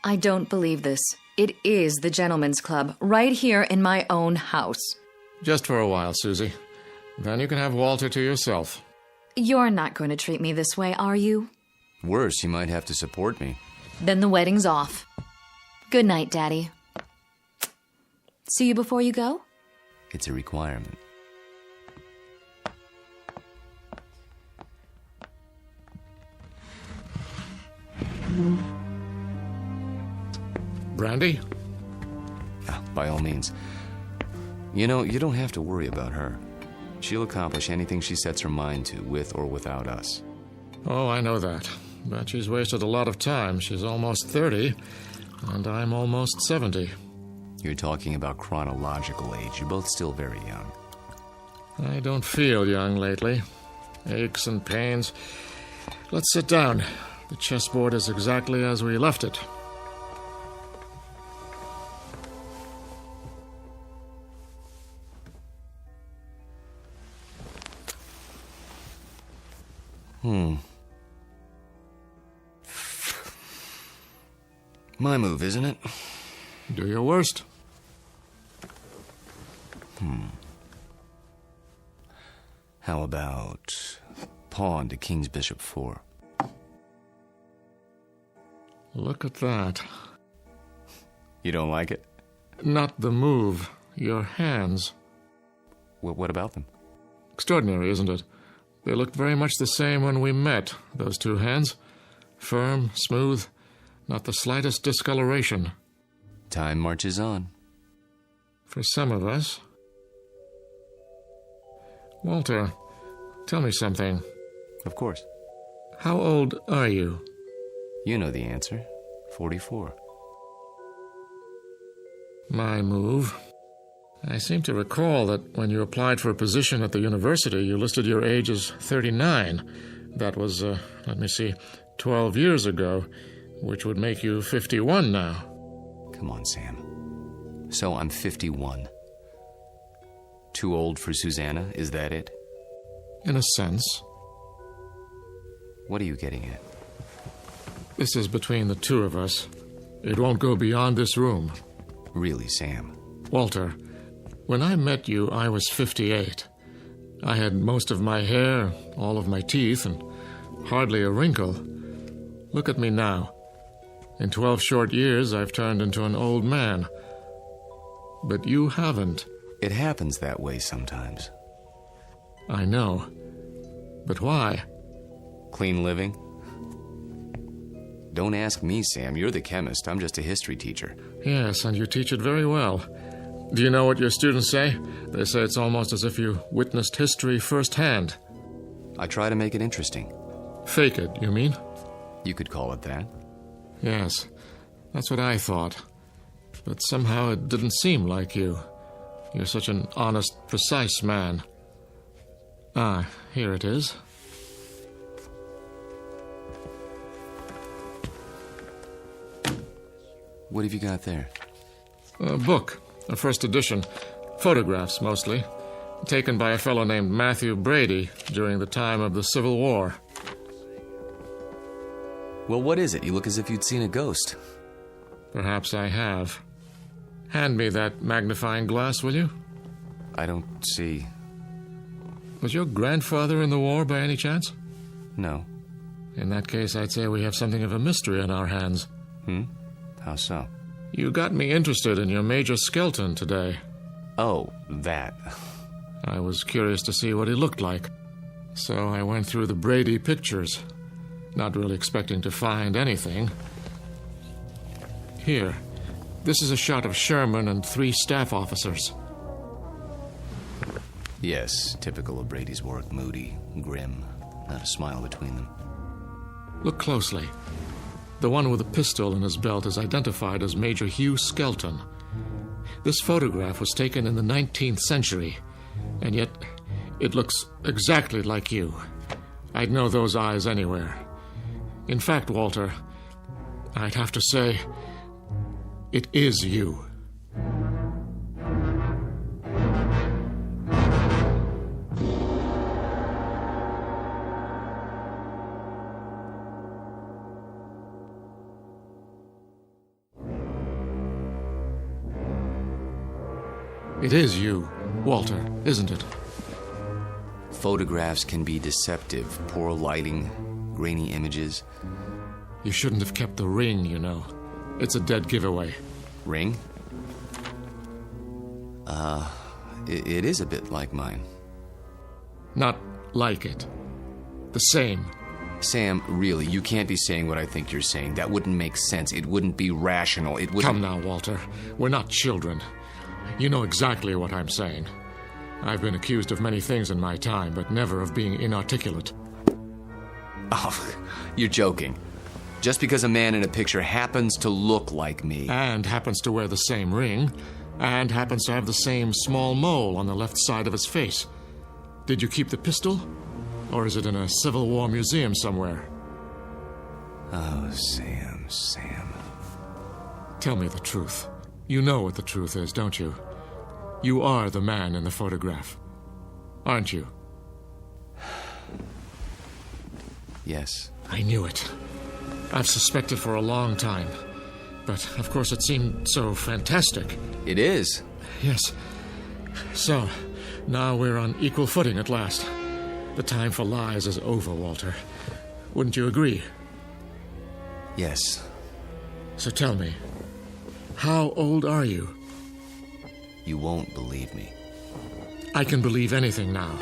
I don't believe this. It is the gentleman's club, right here in my own house. Just for a while, Susie. Then you can have Walter to yourself. You're not going to treat me this way, are you? Worse, you might have to support me. Then the wedding's off. Good night, Daddy. See you before you go? It's a requirement. Brandy? Yeah, by all means. You know, you don't have to worry about her. She'll accomplish anything she sets her mind to, with or without us. Oh, I know that. But she's wasted a lot of time. She's almost 30, and I'm almost 70. You're talking about chronological age. You're both still very young. I don't feel young lately. Aches and pains. Let's sit down. The chessboard is exactly as we left it. My move, isn't it? Do your worst. How about pawn to king's bishop 4? Look at that. You don't like it? Not the move. Your hands. What about them? Extraordinary, isn't it? They looked very much the same when we met, those two hands. Firm, smooth, not the slightest discoloration. Time marches on. For some of us. Walter, tell me something. Of course. How old are you? You know the answer. 44. My move. I seem to recall that when you applied for a position at the university, you listed your age as 39. That was, 12 years ago, which would make you 51 now. Come on, Sam. So I'm 51. Too old for Susanna, is that it? In a sense. What are you getting at? This is between the two of us. It won't go beyond this room. Really, Sam? Walter, when I met you, I was 58. I had most of my hair, all of my teeth, and hardly a wrinkle. Look at me now. In 12 short years, I've turned into an old man. But you haven't. It happens that way sometimes. I know. But why? Clean living? Don't ask me, Sam. You're the chemist. I'm just a history teacher. Yes, and you teach it very well. Do you know what your students say? They say it's almost as if you witnessed history firsthand. I try to make it interesting. Fake it, you mean? You could call it that. Yes, that's what I thought. But somehow it didn't seem like you. You're such an honest, precise man. Ah, here it is. What have you got there? A book, a first edition. Photographs, mostly. Taken by a fellow named Matthew Brady during the time of the Civil War. Well, what is it? You look as if you'd seen a ghost. Perhaps I have. Hand me that magnifying glass, will you? I don't see. Was your grandfather in the war by any chance? No. In that case, I'd say we have something of a mystery on our hands. How so? You got me interested in your Major Skelton today. Oh, that. I was curious to see what he looked like. So I went through the Brady pictures, not really expecting to find anything. Here, this is a shot of Sherman and 3 staff officers. Yes, typical of Brady's work. Moody, grim, not a smile between them. Look closely. The one with a pistol in his belt is identified as Major Hugh Skelton. This photograph was taken in the 19th century, and yet it looks exactly like you. I'd know those eyes anywhere. In fact, Walter, I'd have to say, it is you. It is you, Walter, isn't it? Photographs can be deceptive. Poor lighting, grainy images. You shouldn't have kept the ring, you know. It's a dead giveaway. Ring? It is a bit like mine. Not like it. The same. Sam, really, you can't be saying what I think you're saying. That wouldn't make sense. It wouldn't be rational. It wouldn't... Come now, Walter. We're not children. You know exactly what I'm saying. I've been accused of many things in my time, but never of being inarticulate. Oh, you're joking. Just because a man in a picture happens to look like me... And happens to wear the same ring, and happens to have the same small mole on the left side of his face. Did you keep the pistol? Or is it in a Civil War museum somewhere? Oh, Sam. Tell me the truth. You know what the truth is, don't you? You are the man in the photograph, aren't you? Yes. I knew it. I've suspected for a long time. But, of course, it seemed so fantastic. It is. Yes. So, now we're on equal footing at last. The time for lies is over, Walter. Wouldn't you agree? Yes. So tell me, how old are you? You won't believe me. I can believe anything now.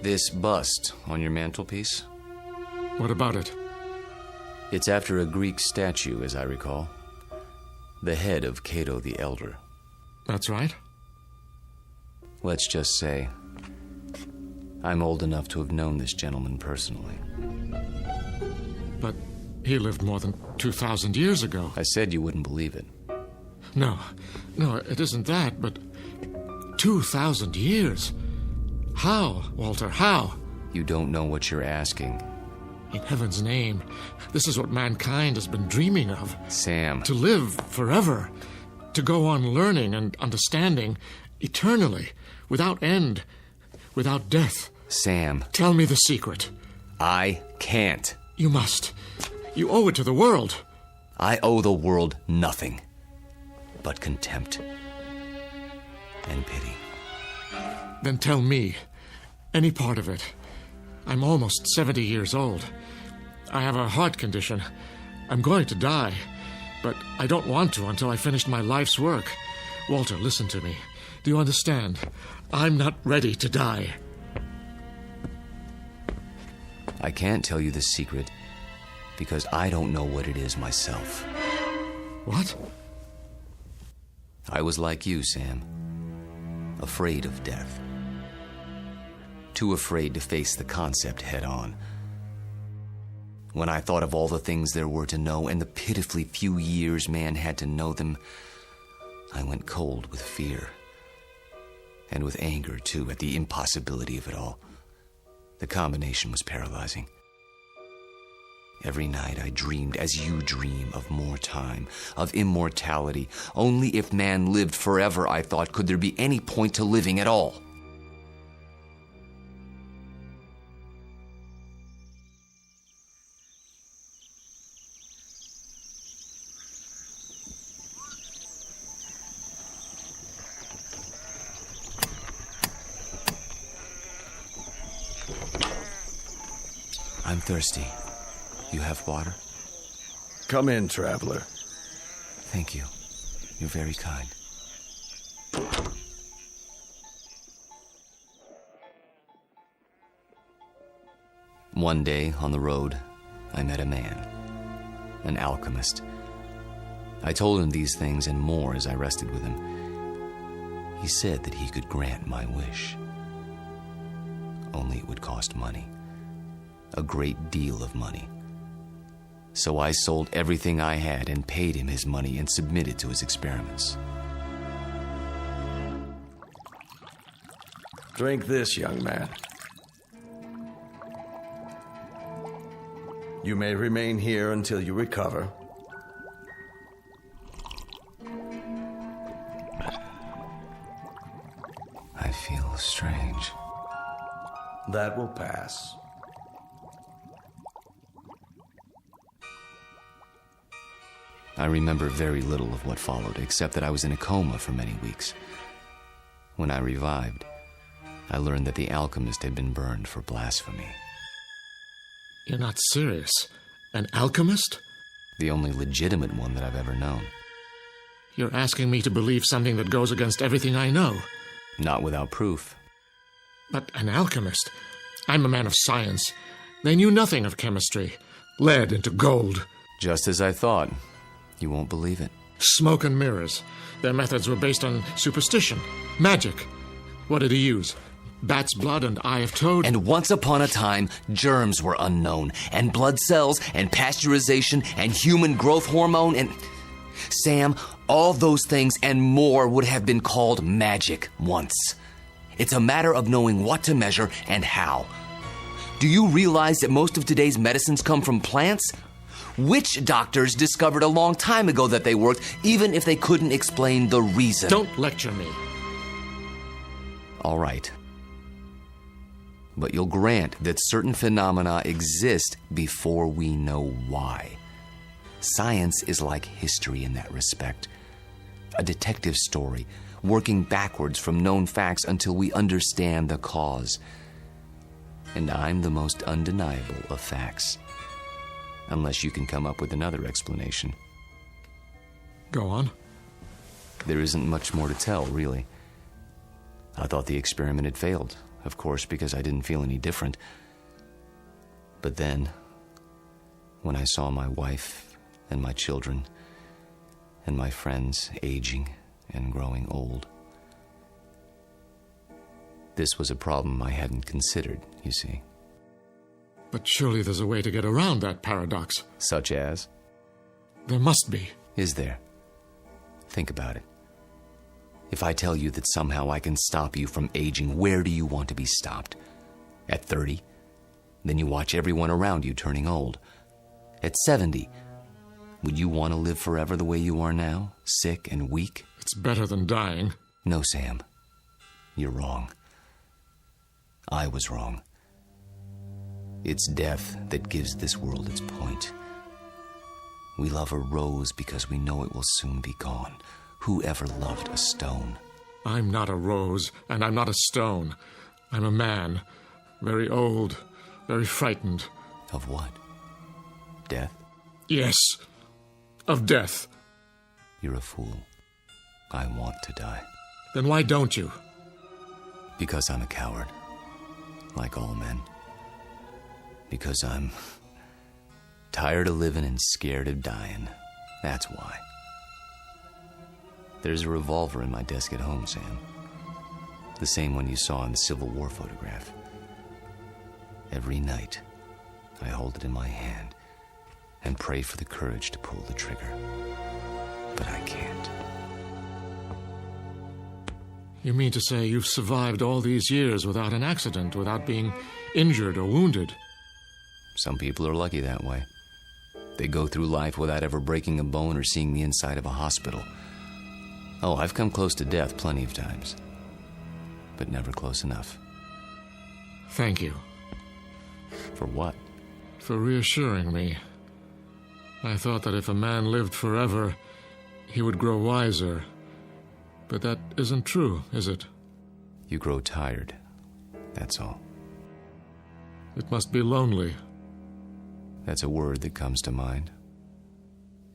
This bust on your mantelpiece? What about it? It's after a Greek statue, as I recall. The head of Cato the Elder. That's right. Let's just say, I'm old enough to have known this gentleman personally. But he lived more than 2,000 years ago. I said you wouldn't believe it. No, it isn't that, but 2,000 years? How, Walter, how? You don't know what you're asking. In heaven's name, this is what mankind has been dreaming of. Sam. To live forever. To go on learning and understanding eternally, without end, without death. Sam. Tell me the secret. I can't. You must. You owe it to the world. I owe the world nothing but contempt and pity. Then tell me any part of it. I'm almost 70 years old. I have a heart condition. I'm going to die, but I don't want to until I finish my life's work. Walter, listen to me. Do you understand? I'm not ready to die. I can't tell you the secret because I don't know what it is myself. What? I was like you, Sam. Afraid of death. Too afraid to face the concept head on. When I thought of all the things there were to know and the pitifully few years man had to know them, I went cold with fear. And with anger, too, at the impossibility of it all. The combination was paralyzing. Every night I dreamed, as you dream, of more time, of immortality. Only if man lived forever, I thought, could there be any point to living at all. I'm thirsty. You have water? Come in, traveler. Thank you. You're very kind. One day, on the road, I met a man. An alchemist. I told him these things and more as I rested with him. He said that he could grant my wish. Only it would cost money. A great deal of money. So I sold everything I had and paid him his money and submitted to his experiments. Drink this, young man. You may remain here until you recover. I feel strange. That will pass. I remember very little of what followed, except that I was in a coma for many weeks. When I revived, I learned that the alchemist had been burned for blasphemy. You're not serious? An alchemist? The only legitimate one that I've ever known. You're asking me to believe something that goes against everything I know. Not without proof. But an alchemist? I'm a man of science. They knew nothing of chemistry. Lead into gold. Just as I thought. You won't believe it. Smoke and mirrors. Their methods were based on superstition. Magic. What did he use? Bat's blood and eye of toad? And once upon a time, germs were unknown. And blood cells, and pasteurization, and human growth hormone, and... Sam, all those things and more would have been called magic once. It's a matter of knowing what to measure and how. Do you realize that most of today's medicines come from plants? Witch doctors discovered a long time ago that they worked, even if they couldn't explain the reason. Don't lecture me. All right. But you'll grant that certain phenomena exist before we know why. Science is like history in that respect. A detective story, working backwards from known facts until we understand the cause. And I'm the most undeniable of facts. Unless you can come up with another explanation. Go on. There isn't much more to tell, really. I thought the experiment had failed, of course, because I didn't feel any different. But then, when I saw my wife and my children and my friends aging and growing old, this was a problem I hadn't considered, you see. But surely there's a way to get around that paradox. Such as? There must be. Is there? Think about it. If I tell you that somehow I can stop you from aging, where do you want to be stopped? At 30? Then you watch everyone around you turning old. At 70? Would you want to live forever the way you are now? Sick and weak? It's better than dying. No, Sam. You're wrong. I was wrong. It's death that gives this world its point. We love a rose because we know it will soon be gone. Who ever loved a stone? I'm not a rose, and I'm not a stone. I'm a man. Very old, very frightened. Of what? Death? Yes, of death. You're a fool. I want to die. Then why don't you? Because I'm a coward. Like all men. Because I'm tired of living and scared of dying. That's why. There's a revolver in my desk at home, Sam. The same one you saw in the Civil War photograph. Every night, I hold it in my hand and pray for the courage to pull the trigger. But I can't. You mean to say you've survived all these years without an accident, without being injured or wounded? Some people are lucky that way. They go through life without ever breaking a bone or seeing the inside of a hospital. Oh, I've come close to death plenty of times. But never close enough. Thank you. For what? For reassuring me. I thought that if a man lived forever, he would grow wiser. But that isn't true, is it? You grow tired. That's all. It must be lonely. That's a word that comes to mind.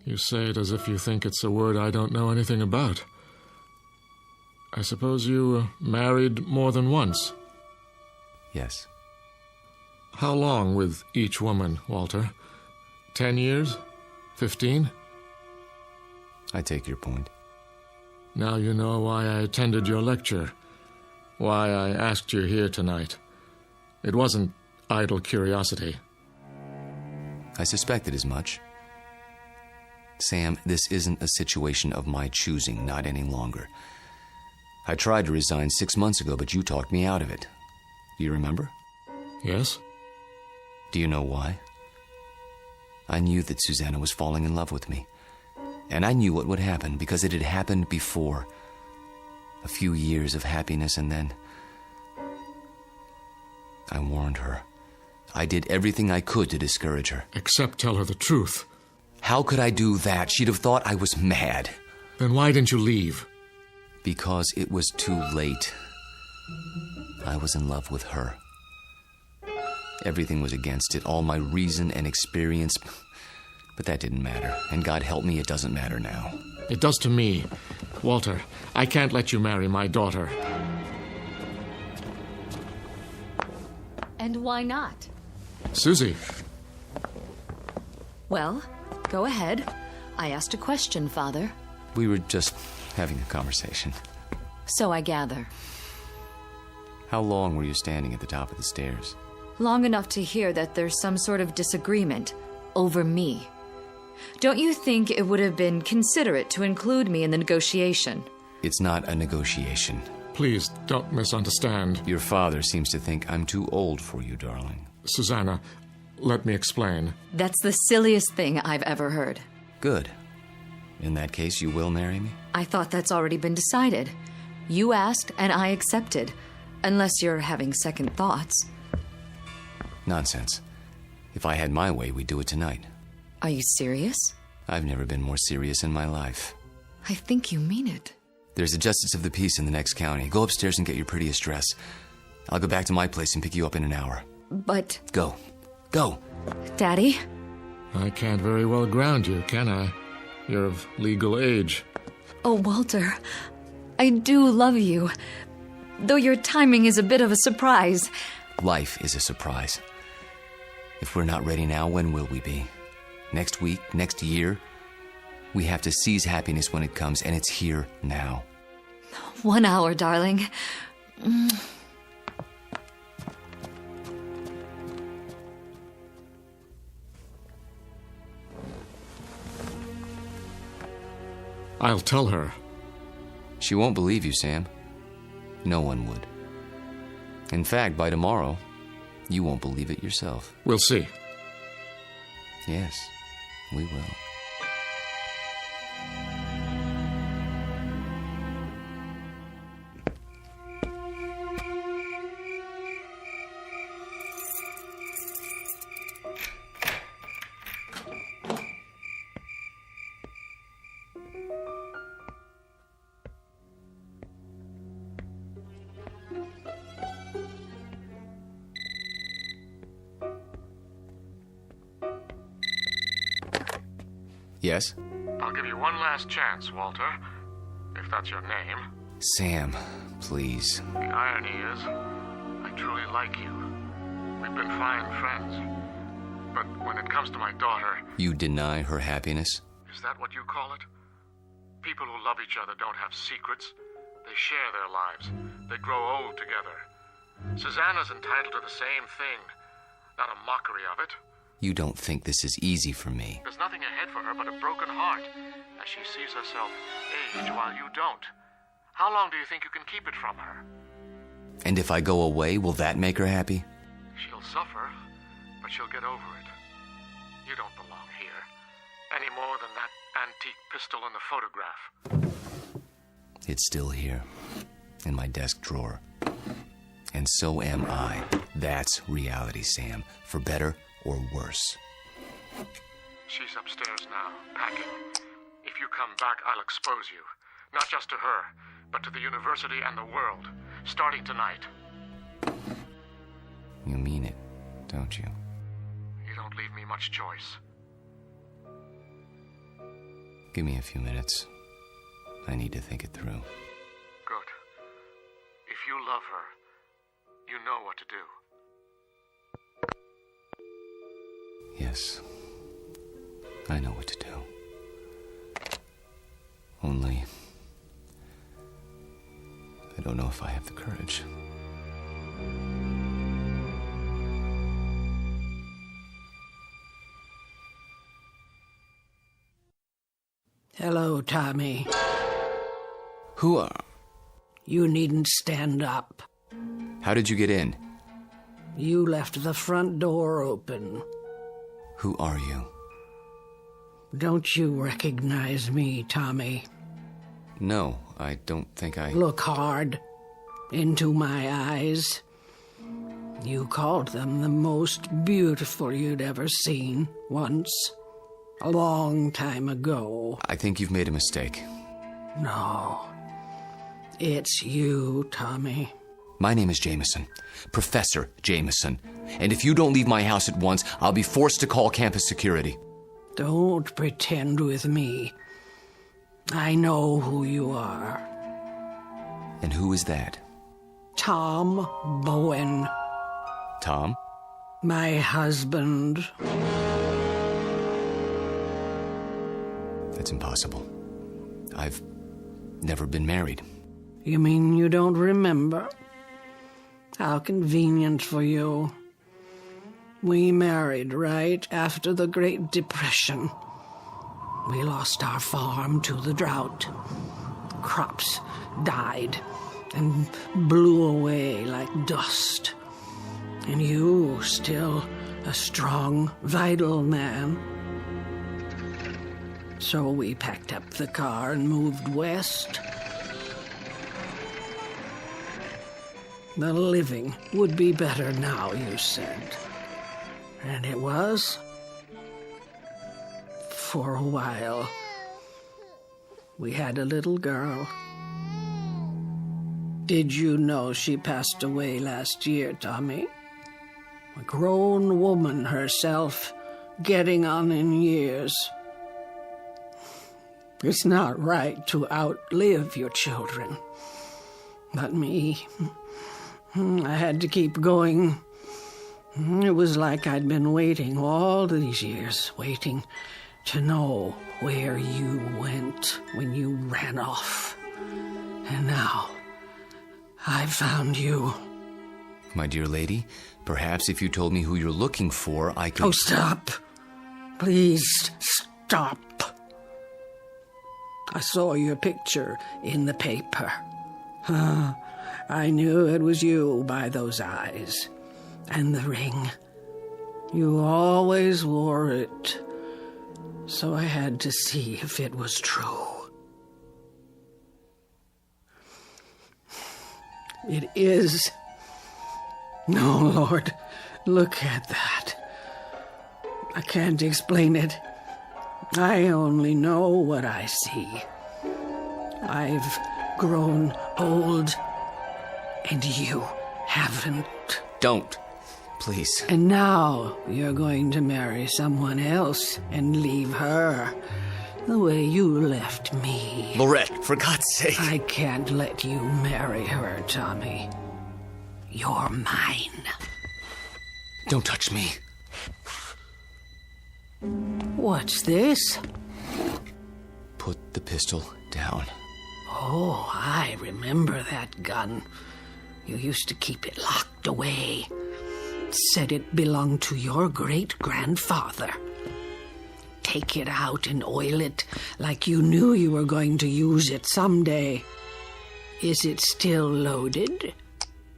You say it as if you think it's a word I don't know anything about. I suppose you married more than once? Yes. How long with each woman, Walter? 10 years? 15? I take your point. Now you know why I attended your lecture. Why I asked you here tonight. It wasn't idle curiosity. I suspected as much. Sam, this isn't a situation of my choosing, not any longer. I tried to resign 6 months ago, but you talked me out of it. Do you remember? Yes. Do you know why? I knew that Susanna was falling in love with me. And I knew what would happen because it had happened before. A few years of happiness and then... I warned her. I did everything I could to discourage her. Except tell her the truth. How could I do that? She'd have thought I was mad. Then why didn't you leave? Because it was too late. I was in love with her. Everything was against it, all my reason and experience. But that didn't matter. And God help me, it doesn't matter now. It does to me. Walter, I can't let you marry my daughter. And why not? Susie. Well, go ahead. I asked a question, Father. We were just having a conversation. So I gather. How long were you standing at the top of the stairs? Long enough to hear that there's some sort of disagreement over me. Don't you think it would have been considerate to include me in the negotiation? It's not a negotiation. Please, don't misunderstand. Your father seems to think I'm too old for you, darling. Susanna, let me explain. That's the silliest thing I've ever heard. Good. In that case, you will marry me? I thought that's already been decided. You asked, and I accepted. Unless you're having second thoughts. Nonsense. If I had my way, we'd do it tonight. Are you serious? I've never been more serious in my life. I think you mean it. There's a justice of the peace in the next county. Go upstairs and get your prettiest dress. I'll go back to my place and pick you up in an hour. But... Go. Go. Daddy? I can't very well ground you, can I? You're of legal age. Oh, Walter, I do love you. Though your timing is a bit of a surprise. Life is a surprise. If we're not ready now, when will we be? Next week? Next year? We have to seize happiness when it comes, and it's here now. 1 hour, darling. I'll tell her. She won't believe you, Sam. No one would. In fact, by tomorrow, you won't believe it yourself. We'll see. Yes, we will. Yes? I'll give you one last chance, Walter, if that's your name. Sam, please. The irony is, I truly like you. We've been fine friends. But when it comes to my daughter... You deny her happiness? Is that what you call it? People who love each other don't have secrets. They share their lives. They grow old together. Susanna's entitled to the same thing. Not a mockery of it. You don't think this is easy for me. There's nothing ahead for her but a broken heart, as she sees herself age while you don't. How long do you think you can keep it from her? And if I go away, will that make her happy? She'll suffer, but she'll get over it. You don't belong here, any more than that antique pistol in the photograph. It's still here, in my desk drawer. And so am I. That's reality, Sam, for better or worse. She's upstairs now, packing. If you come back, I'll expose you. Not just to her, but to the university and the world, starting tonight. You mean it, don't you? You don't leave me much choice. Give me a few minutes. I need to think it through. Good. If you love her, you know what to do. Yes, I know what to do. Only, I don't know if I have the courage. Hello, Tommy. Who are... You needn't stand up. How did you get in? You left the front door open. Who are you? Don't you recognize me, Tommy? No, I don't think I... Look hard into my eyes. You called them the most beautiful you'd ever seen once. A long time ago. I think you've made a mistake. No. It's you, Tommy. My name is Jameson. Professor Jameson. And if you don't leave my house at once, I'll be forced to call campus security. Don't pretend with me. I know who you are. And who is that? Tom Bowen. Tom? My husband. That's impossible. I've never been married. You mean you don't remember? How convenient for you. We married right after the Great Depression. We lost our farm to the drought. Crops died and blew away like dust. And you, still a strong, vital man. So we packed up the car and moved west. The living would be better now, you said. And it was. For a while. We had a little girl. Did you know she passed away last year, Tommy? A grown woman herself, getting on in years. It's not right to outlive your children. But me, I had to keep going. It was like I'd been waiting all these years, waiting to know where you went when you ran off. And now, I found you. My dear lady, perhaps if you told me who you're looking for, I could... Oh, stop. Please, stop. I saw your picture in the paper. I knew it was you by those eyes. And the ring. You always wore it. So I had to see if it was true. It is. No, Lord, look at that. I can't explain it. I only know what I see. I've grown old, and you haven't. Don't. Please. And now you're going to marry someone else and leave her the way you left me. Lorette, for God's sake. I can't let you marry her, Tommy. You're mine. Don't touch me. What's this? Put the pistol down. Oh, I remember that gun. You used to keep it locked away. Said it belonged to your great-grandfather. Take it out and oil it like you knew you were going to use it someday. Is it still loaded?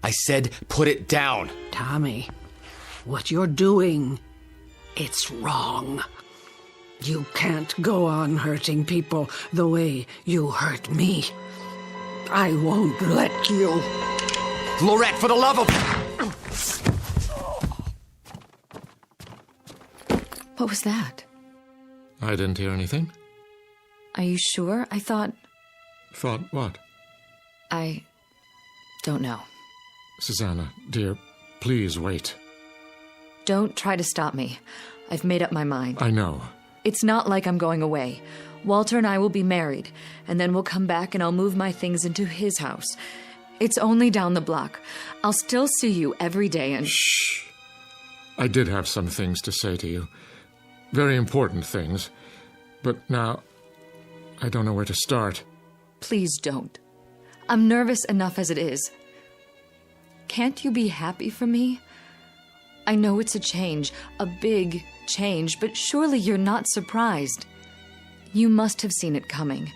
I said put it down. Tommy, what you're doing, it's wrong. You can't go on hurting people the way you hurt me. I won't let you. Lorette, for the love of... What was that? I didn't hear anything. Are you sure? I thought... Thought what? I don't know. Susanna, dear, please wait. Don't try to stop me. I've made up my mind. I know. It's not like I'm going away. Walter and I will be married, and then we'll come back and I'll move my things into his house. It's only down the block. I'll still see you every day and... Shh. I did have some things to say to you. Very important things. But now, I don't know where to start. Please don't. I'm nervous enough as it is. Can't you be happy for me? I know it's a change, a big change, but surely you're not surprised. You must have seen it coming.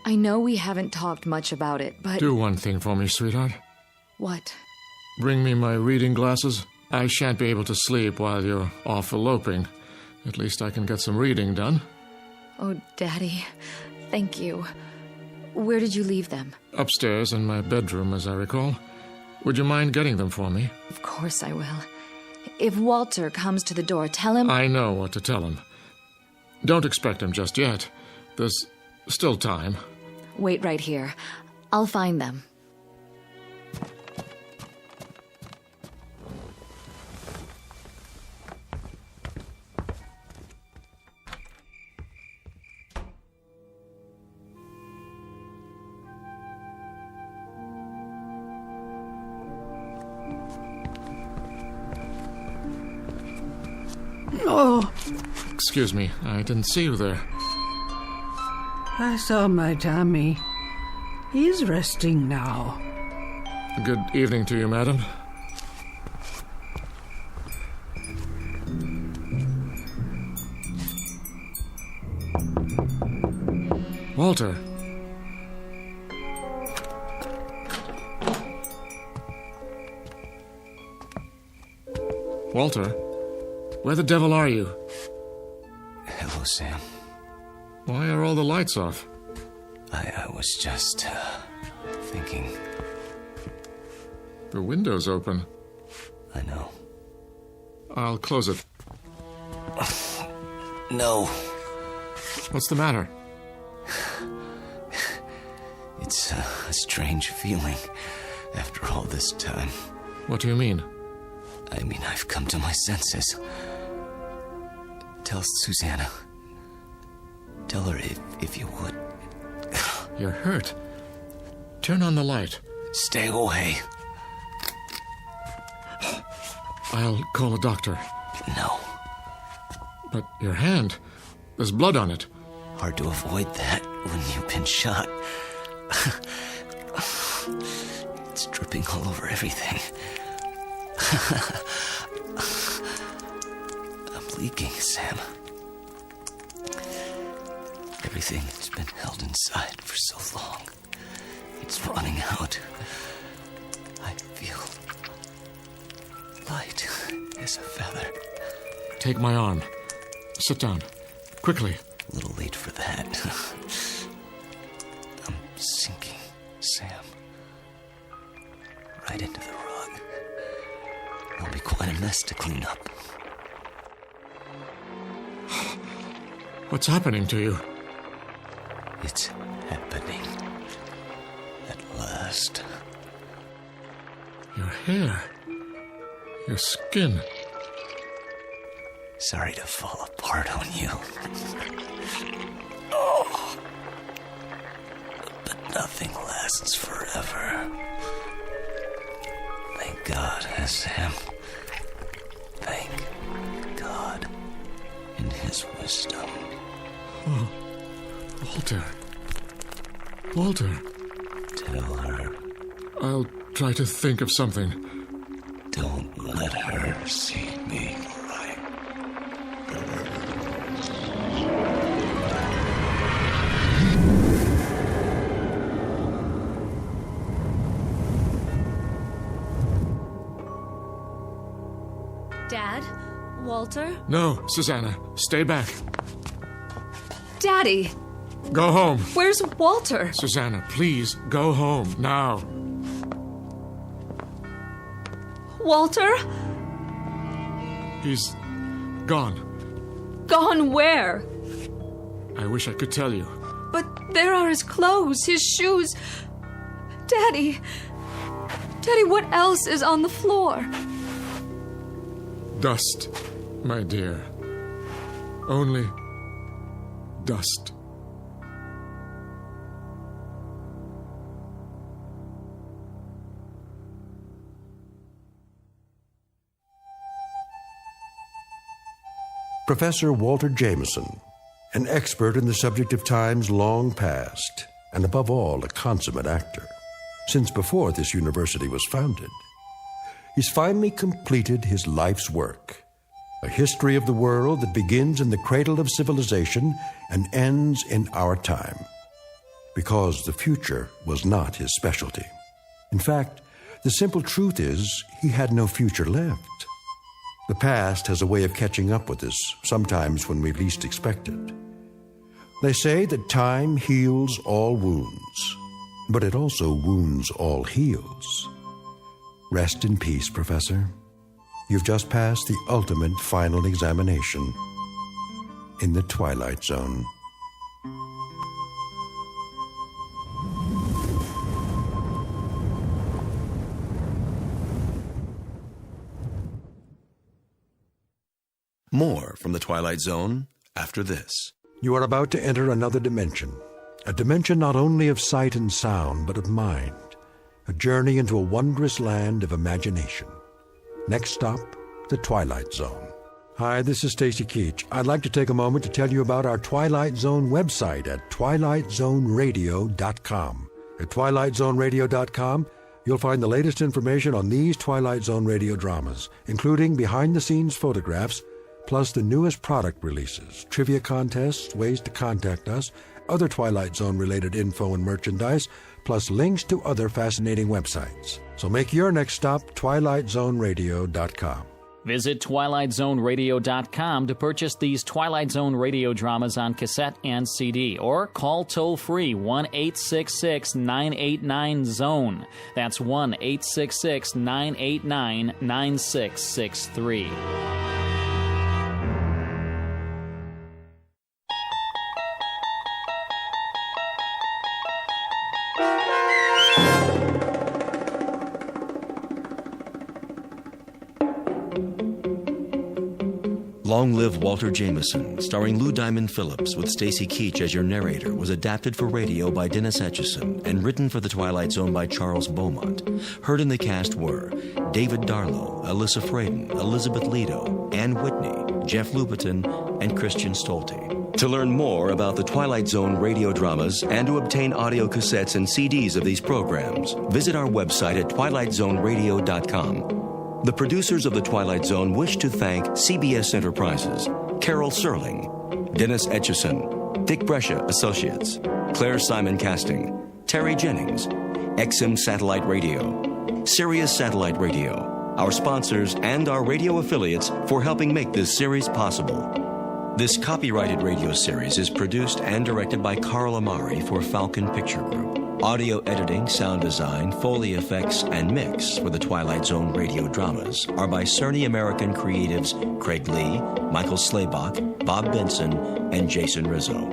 I know we haven't talked much about it, but... Do one thing for me, sweetheart. What? Bring me my reading glasses. I shan't be able to sleep while you're off eloping. At least I can get some reading done. Oh, Daddy, thank you. Where did you leave them? Upstairs in my bedroom, as I recall. Would you mind getting them for me? Of course I will. If Walter comes to the door, tell him... I know what to tell him. Don't expect him just yet. There's still time. Wait right here. I'll find them. Oh, Excuse me, I didn't see you there. I saw my Tommy. He's resting now. Good evening to you, madam. Walter. Walter, where the devil are you? Hello, Sam. Why are all the lights off? I was just, thinking. The window's open. I know. I'll close it. No. What's the matter? It's a strange feeling after all this time. What do you mean? I mean, I've come to my senses. Tell Susanna. Tell her if you would. You're hurt. Turn on the light. Stay away. I'll call a doctor. No. But your hand, there's blood on it. Hard to avoid that when you've been shot. It's dripping all over everything. I'm leaking, Sam. Everything that's been held inside for so long, it's running out. I feel light as a feather. Take my arm. Sit down. Quickly. A little late for that. I'm sinking, Sam. Right into the rug. It'll be quite a mess to clean up. What's happening to you? It's happening. At last. Your hair. Your skin. Sorry to fall apart on you. Oh. But nothing lasts forever. Thank God, Sam. Thank God in His wisdom. Oh, Walter. Walter. Tell her. I'll try to think of something. Don't let her see me cry. Dad? Walter? No, Susanna. Stay back. Daddy! Go home. Where's Walter? Susanna, please, go home, now. Walter? He's gone. Gone where? I wish I could tell you. But there are his clothes, his shoes. Daddy! Daddy, what else is on the floor? Dust, my dear. Only dust. Professor Walter Jameson, an expert in the subject of times long past, and above all, a consummate actor, since before this university was founded. He's finally completed his life's work, a history of the world that begins in the cradle of civilization and ends in our time, because the future was not his specialty. In fact, the simple truth is he had no future left. The past has a way of catching up with us, sometimes when we least expect it. They say that time heals all wounds, but it also wounds all heals. Rest in peace, Professor. You've just passed the ultimate final examination. in the Twilight Zone. More from the Twilight Zone after this. You are about to enter another dimension. A dimension not only of sight and sound, but of mind. A journey into a wondrous land of imagination. Next stop, the Twilight Zone. Hi, this is Stacy Keach. I'd like to take a moment to tell you about our Twilight Zone website at twilightzoneradio.com. At twilightzoneradio.com, you'll find the latest information on these Twilight Zone radio dramas, including behind-the-scenes photographs, plus the newest product releases, trivia contests, ways to contact us, other Twilight Zone-related info and merchandise, plus links to other fascinating websites. So make your next stop twilightzoneradio.com. Visit twilightzoneradio.com to purchase these Twilight Zone radio dramas on cassette and CD, or call toll-free 1-866-989-ZONE. That's 1-866-989-9663. Long Live Walter Jameson, starring Lou Diamond Phillips with Stacy Keach as your narrator, was adapted for radio by Dennis Etchison and written for the Twilight Zone by Charles Beaumont. Heard in the cast were David Darlow, Alyssa Fraden, Elizabeth Lido, Ann Whitney, Jeff Lupetin, and Christian Stolte. To learn more about the Twilight Zone radio dramas and to obtain audio cassettes and CDs of these programs, visit our website at twilightzoneradio.com. The producers of The Twilight Zone wish to thank CBS Enterprises, Carol Serling, Dennis Etchison, Dick Brescia Associates, Claire Simon Casting, Terry Jennings, XM Satellite Radio, Sirius Satellite Radio, our sponsors, and our radio affiliates for helping make this series possible. This copyrighted radio series is produced and directed by Carl Amari for Falcon Picture Group. Audio editing, sound design, Foley effects, and mix for the Twilight Zone radio dramas are by Cerny American creatives Craig Lee, Michael Slaybach, Bob Benson, and Jason Rizzo.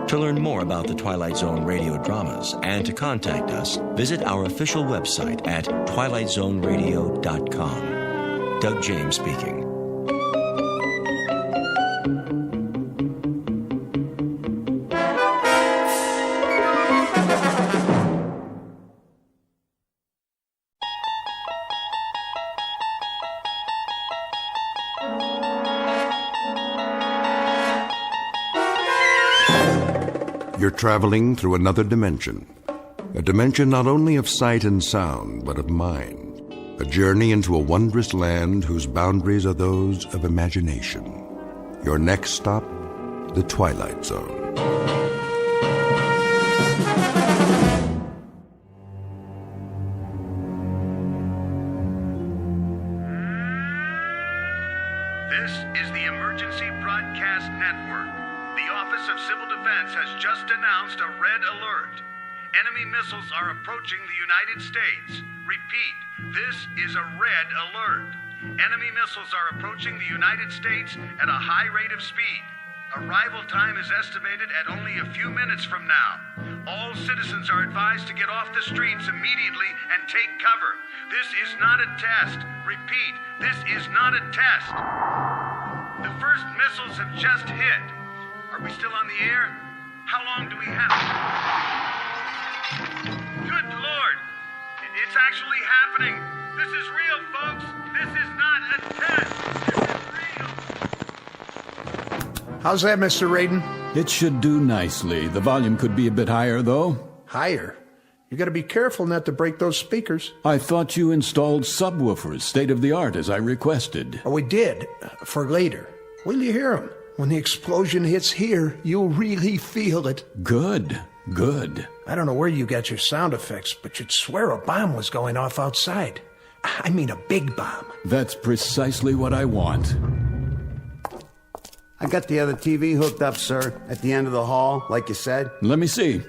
To learn more about the Twilight Zone radio dramas and to contact us, visit our official website at twilightzoneradio.com. Doug James speaking. You're traveling through another dimension. A dimension not only of sight and sound, but of mind. A journey into a wondrous land whose boundaries are those of imagination. Your next stop, the Twilight Zone. This is the Emergency Broadcast Network. The Office of Civil Defense has just announced a red alert. Enemy missiles are approaching the United States. Repeat, this is a red alert. Enemy missiles are approaching the United States at a high rate of speed. Arrival time is estimated at only a few minutes from now. All citizens are advised to get off the streets immediately and take cover. This is not a test. Repeat, this is not a test. The first missiles have just hit. Are we still on the air? How long do we have? Good Lord! It's actually happening. This is real, folks. This is not a test. This is real. How's that, Mr. Raiden? It should do nicely. The volume could be a bit higher, though. Higher? You gotta be careful not to break those speakers. I thought you installed subwoofers, state-of-the-art, as I requested. Oh, we did. For later. Wait till you hear them. When the explosion hits here, you'll really feel it. Good. I don't know where you got your sound effects, but you'd swear a bomb was going off outside. I mean a big bomb. That's precisely what I want. I got the other TV hooked up, sir, at the end of the hall, like you said. Let me see.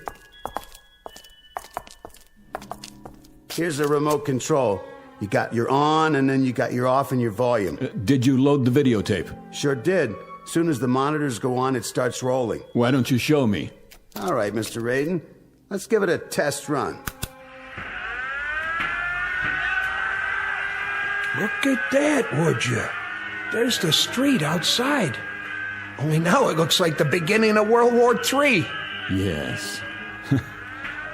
Here's the remote control. You got your on, and then you got your off and your volume. Did you load the videotape? Sure did. Soon as the monitors go on, it starts rolling. Why don't you show me? All right, Mr. Raiden. Let's give it a test run. Look at that, would you? There's the street outside. Only now it looks like the beginning of World War III. Yes.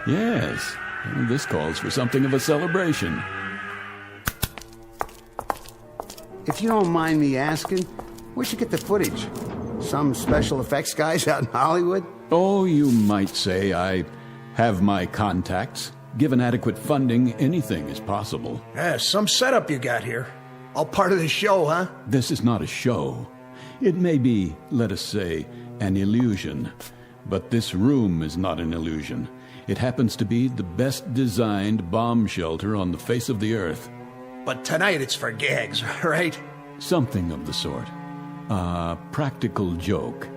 Yes. This calls for something of a celebration. If you don't mind me asking, where'd you get the footage? Some special effects guys out in Hollywood? Oh, you might say I have my contacts. Given adequate funding, anything is possible. Yeah, some setup you got here. All part of the show, huh? This is not a show. It may be, let us say, an illusion. But this room is not an illusion. It happens to be the best designed bomb shelter on the face of the earth. But tonight it's for gags, right? Something of the sort. A practical joke,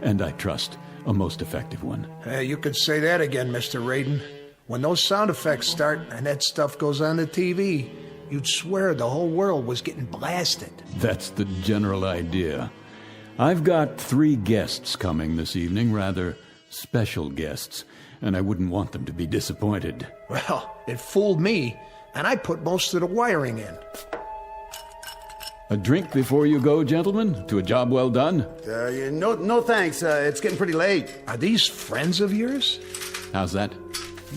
and I trust a most effective one. You could say that again, Mr. Raiden. When those sound effects start and that stuff goes on the TV, you'd swear the whole world was getting blasted. That's the general idea. I've got 3 guests coming this evening, rather special guests, and I wouldn't want them to be disappointed. Well, it fooled me, and I put most of the wiring in. A drink before you go, gentlemen, to a job well done? No thanks. It's getting pretty late. Are these friends of yours? How's that?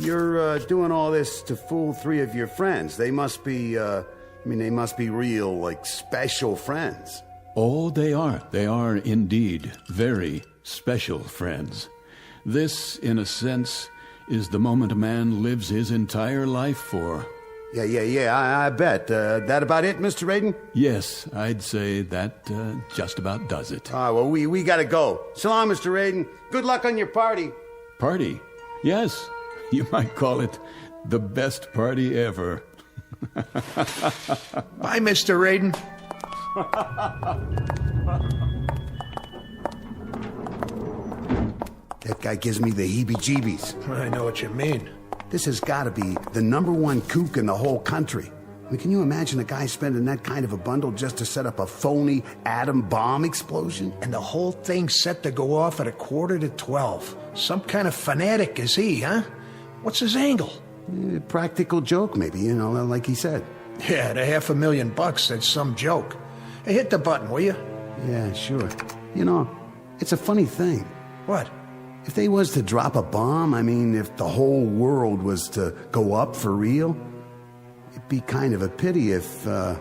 You're doing all this to fool 3 of your friends. They must be, they must be real, like, special friends. Oh, they are. They are indeed very special friends. This, in a sense, is the moment a man lives his entire life for. Yeah, I bet. That about it, Mr. Raiden? Yes, I'd say that just about does it. Well, we gotta go. So long, Mr. Raiden. Good luck on your party. Party? Yes, you might call it the best party ever. Bye, Mr. Raiden. That guy gives me the heebie-jeebies. I know what you mean. This has got to be the #1 kook in the whole country. I mean, can you imagine a guy spending that kind of a bundle just to set up a phony atom bomb explosion? And the whole thing's set to go off at 11:45. Some kind of fanatic is he, huh? What's his angle? Practical joke, maybe, like he said. Yeah, the $500,000, that's some joke. Hey, hit the button, will you? Yeah, sure. It's a funny thing. What? If they was to drop a bomb, if the whole world was to go up for real, it'd be kind of a pity if the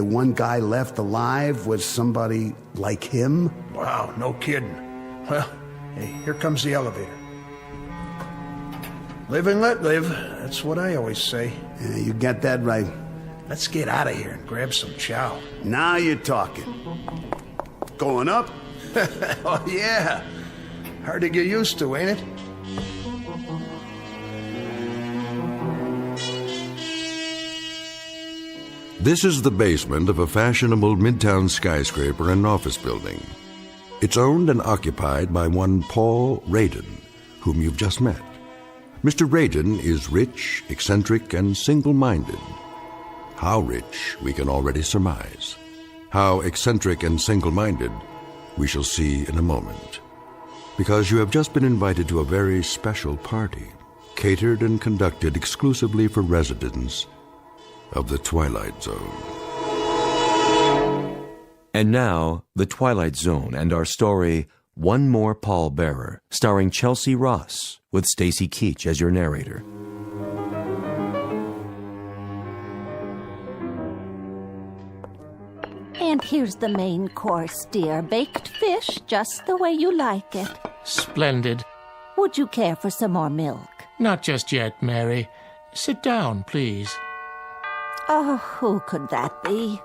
one guy left alive was somebody like him. Wow, no kidding. Well, hey, here comes the elevator. Live and let live. That's what I always say. Yeah, you got that right. Let's get out of here and grab some chow. Now you're talking. Going up? Oh, yeah. Hard to get used to, ain't it? This is the basement of a fashionable midtown skyscraper and office building. It's owned and occupied by one Paul Raiden, whom you've just met. Mr. Raiden is rich, eccentric, and single-minded. How rich, we can already surmise. How eccentric and single-minded, we shall see in a moment. Because you have just been invited to a very special party, catered and conducted exclusively for residents of the Twilight Zone. And now, The Twilight Zone and our story, One More Pall Bearer, starring Chelsea Ross, with Stacy Keach as your narrator. And here's the main course, dear. Baked fish, just the way you like it. Splendid. Would you care for some more milk? Not just yet, Mary. Sit down, please. Oh, who could that be?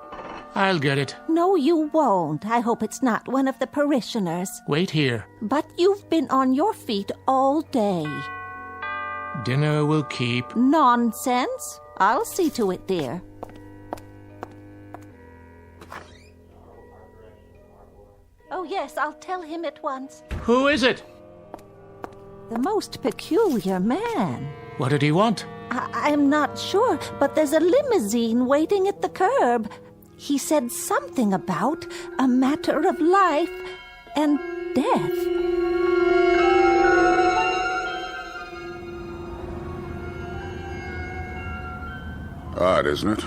I'll get it. No, you won't. I hope it's not one of the parishioners. Wait here. But you've been on your feet all day. Dinner will keep. Nonsense. I'll see to it, dear. Oh, yes, I'll tell him at once. Who is it? The most peculiar man. What did he want? I'm not sure, but there's a limousine waiting at the curb. He said something about a matter of life and death. Odd, isn't it?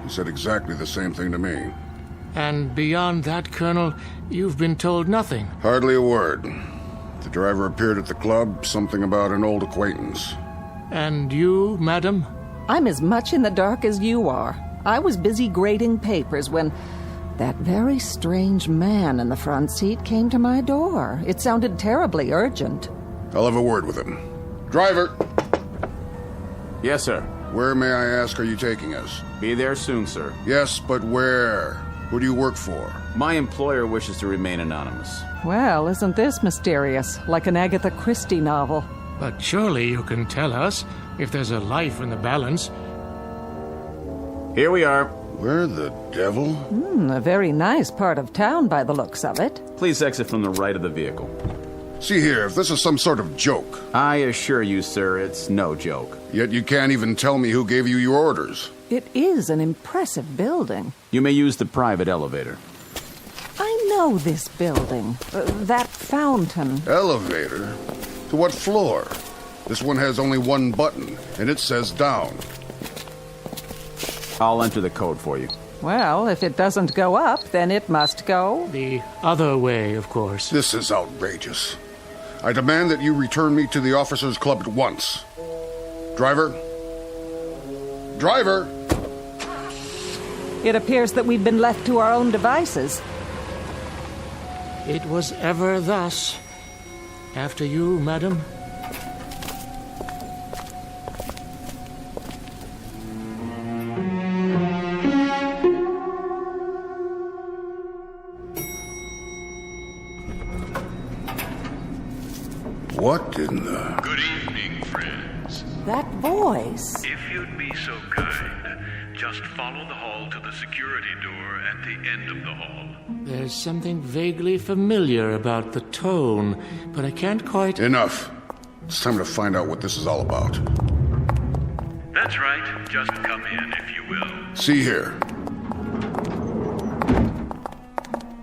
He said exactly the same thing to me. And beyond that, Colonel, you've been told nothing. Hardly a word. The driver appeared at the club, something about an old acquaintance. And you, madam? I'm as much in the dark as you are. I was busy grading papers when that very strange man in the front seat came to my door. It sounded terribly urgent. I'll have a word with him. Driver! Yes, sir. Where, may I ask, are you taking us? Be there soon, sir. Yes, but where? Who do you work for? My employer wishes to remain anonymous. Well, isn't this mysterious? Like an Agatha Christie novel. But surely you can tell us if there's a life in the balance. Here we are. Where the devil? A very nice part of town by the looks of it. Please exit from the right of the vehicle. See here, if this is some sort of joke. I assure you, sir, it's no joke. Yet you can't even tell me who gave you your orders. It is an impressive building. You may use the private elevator. I know this building. That fountain. Elevator? To what floor? This one has only one button, and it says down. I'll enter the code for you. Well, if it doesn't go up, then it must go the other way, of course. This is outrageous. I demand that you return me to the officers' club at once. Driver? Driver! It appears that we've been left to our own devices. It was ever thus. After you, madam. What in the... Good evening, friends. That voice. If you'd be so kind, just follow the hall to the security door at the end of the hall. There's something vaguely familiar about the tone, but I can't quite... Enough. It's time to find out what this is all about. That's right. Just come in, if you will. See here.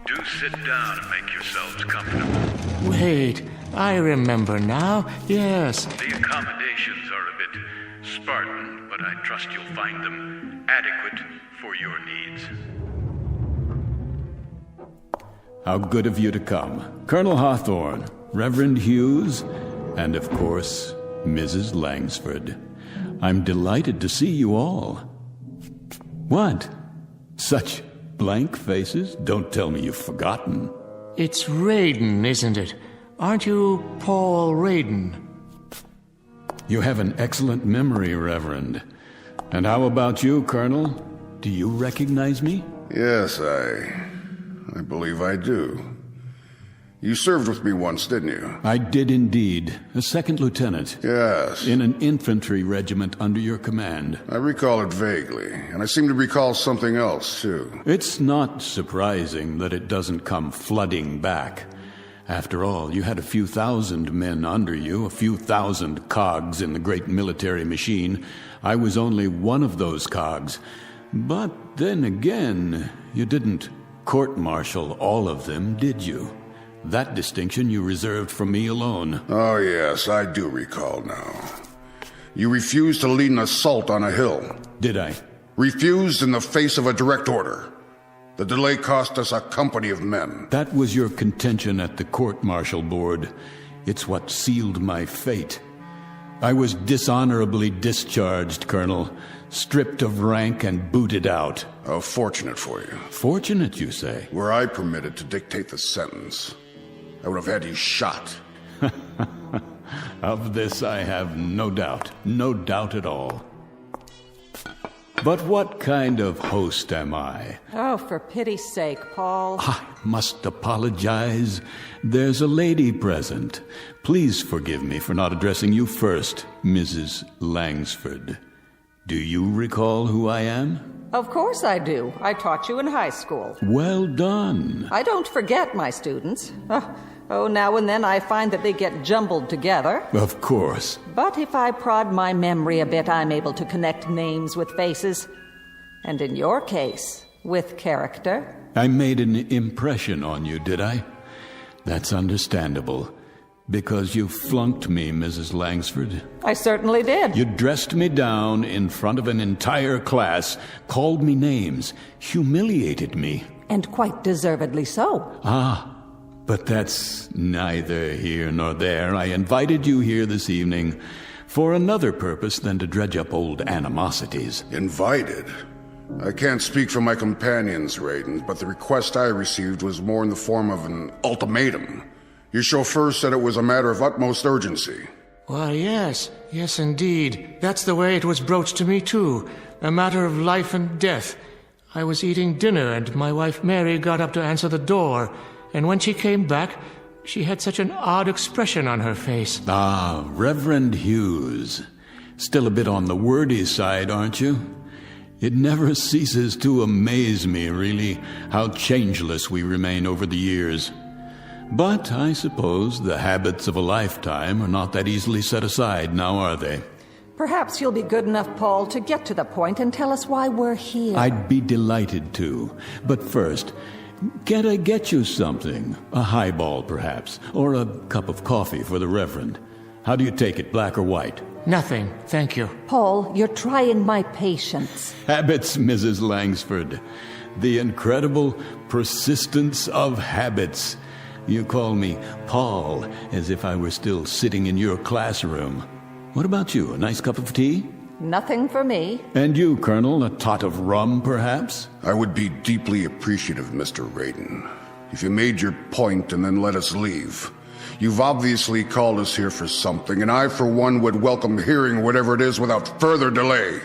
Do sit down and make yourselves comfortable. Wait, I remember now. Yes. The accommodations are a bit Spartan, but I trust you'll find them adequate for your needs. How good of you to come. Colonel Hawthorne, Reverend Hughes, and of course, Mrs. Langsford. I'm delighted to see you all. What? Such blank faces? Don't tell me you've forgotten. It's Raiden, isn't it? Aren't you Paul Raiden? You have an excellent memory, Reverend. And how about you, Colonel? Do you recognize me? Yes, I believe I do. You served with me once, didn't you? I did indeed. A second lieutenant. Yes. In an infantry regiment under your command. I recall it vaguely, and I seem to recall something else, too. It's not surprising that it doesn't come flooding back. After all, you had a few thousand men under you, a few thousand cogs in the great military machine. I was only one of those cogs. But then again, you didn't court-martial all of them, did you? That distinction you reserved for me alone. Oh, yes, I do recall now. You refused to lead an assault on a hill. Did I? Refused in the face of a direct order. The delay cost us a company of men. That was your contention at the court-martial board. It's what sealed my fate. I was dishonorably discharged, Colonel, stripped of rank and booted out. Oh, fortunate for you. Fortunate, you say? Were I permitted to dictate the sentence, I would have had you shot. Of this I have no doubt. No doubt at all. But what kind of host am I? Oh, for pity's sake, Paul. I must apologize. There's a lady present. Please forgive me for not addressing you first, Mrs. Langsford. Do you recall who I am? Of course I do. I taught you in high school. Well done. I don't forget my students. Oh, now and then I find that they get jumbled together. Of course. But if I prod my memory a bit, I'm able to connect names with faces. And in your case, with character. I made an impression on you, did I? That's understandable. Because you flunked me, Mrs. Langsford. I certainly did. You dressed me down in front of an entire class, called me names, humiliated me. And quite deservedly so. But that's neither here nor there. I invited you here this evening for another purpose than to dredge up old animosities. Invited? I can't speak for my companions, Raiden, but the request I received was more in the form of an ultimatum. Your chauffeur said it was a matter of utmost urgency. Why, yes. Yes, indeed. That's the way it was broached to me, too. A matter of life and death. I was eating dinner, and my wife Mary got up to answer the door. And when she came back, she had such an odd expression on her face. Reverend Hughes. Still a bit on the wordy side, aren't you? It never ceases to amaze me, really, how changeless we remain over the years. But I suppose the habits of a lifetime are not that easily set aside, now are they? Perhaps you'll be good enough, Paul, to get to the point and tell us why we're here. I'd be delighted to. But first, can't I get you something? A highball, perhaps, or a cup of coffee for the Reverend. How do you take it, black or white? Nothing, thank you. Paul, you're trying my patience. Habits, Mrs. Langsford. The incredible persistence of habits. You call me Paul, as if I were still sitting in your classroom. What about you, a nice cup of tea? Nothing for me. And you, Colonel, a tot of rum, perhaps? I would be deeply appreciative, Mr. Raiden, if you made your point and then let us leave. You've obviously called us here for something, and I, for one, would welcome hearing whatever it is without further delay.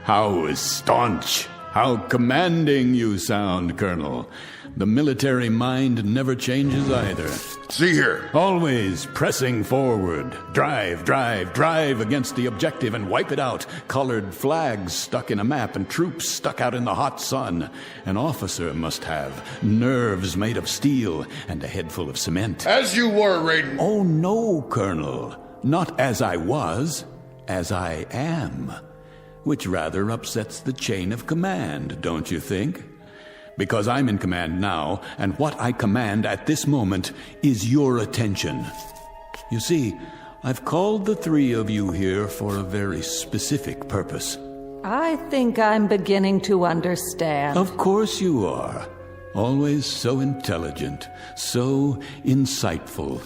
How staunch, how commanding you sound, Colonel. The military mind never changes either. See here. Always pressing forward. Drive, drive, drive against the objective and wipe it out. Colored flags stuck in a map and troops stuck out in the hot sun. An officer must have nerves made of steel and a head full of cement. As you were, Raiden. Oh, no, Colonel. Not as I was, as I am. Which rather upsets the chain of command, don't you think? Because I'm in command now, and what I command at this moment is your attention. You see, I've called the three of you here for a very specific purpose. I think I'm beginning to understand. Of course you are. Always so intelligent, so insightful.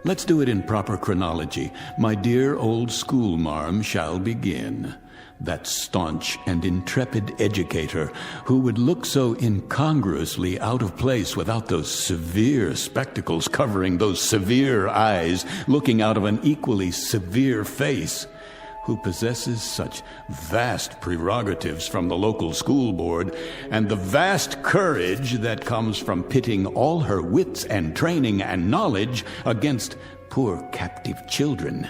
Let's do it in proper chronology. My dear old schoolmarm shall begin. That staunch and intrepid educator who would look so incongruously out of place without those severe spectacles covering those severe eyes looking out of an equally severe face, who possesses such vast prerogatives from the local school board and the vast courage that comes from pitting all her wits and training and knowledge against poor captive children.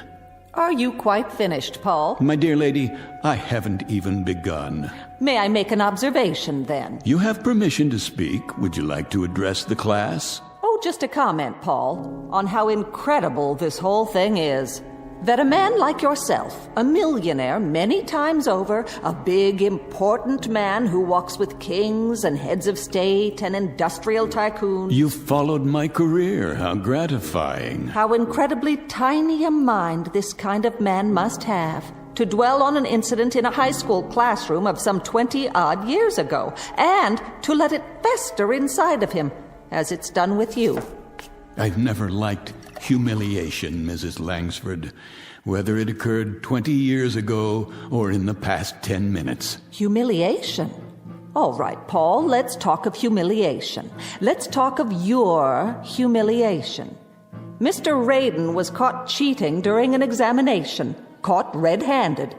Are you quite finished, Paul? My dear lady, I haven't even begun. May I make an observation, then? You have permission to speak. Would you like to address the class? Oh, just a comment, Paul, on how incredible this whole thing is. That a man like yourself, a millionaire many times over, a big, important man who walks with kings and heads of state and industrial tycoons... You followed my career. How gratifying. How incredibly tiny a mind this kind of man must have, to dwell on an incident in a high school classroom of some 20-odd years ago, and to let it fester inside of him, as it's done with you. I've never liked humiliation, Mrs. Langsford, whether it occurred 20 years ago or in the past 10 minutes. Humiliation? All right, Paul, let's talk of humiliation. Let's talk of your humiliation. Mr. Raiden was caught cheating during an examination, caught red-handed.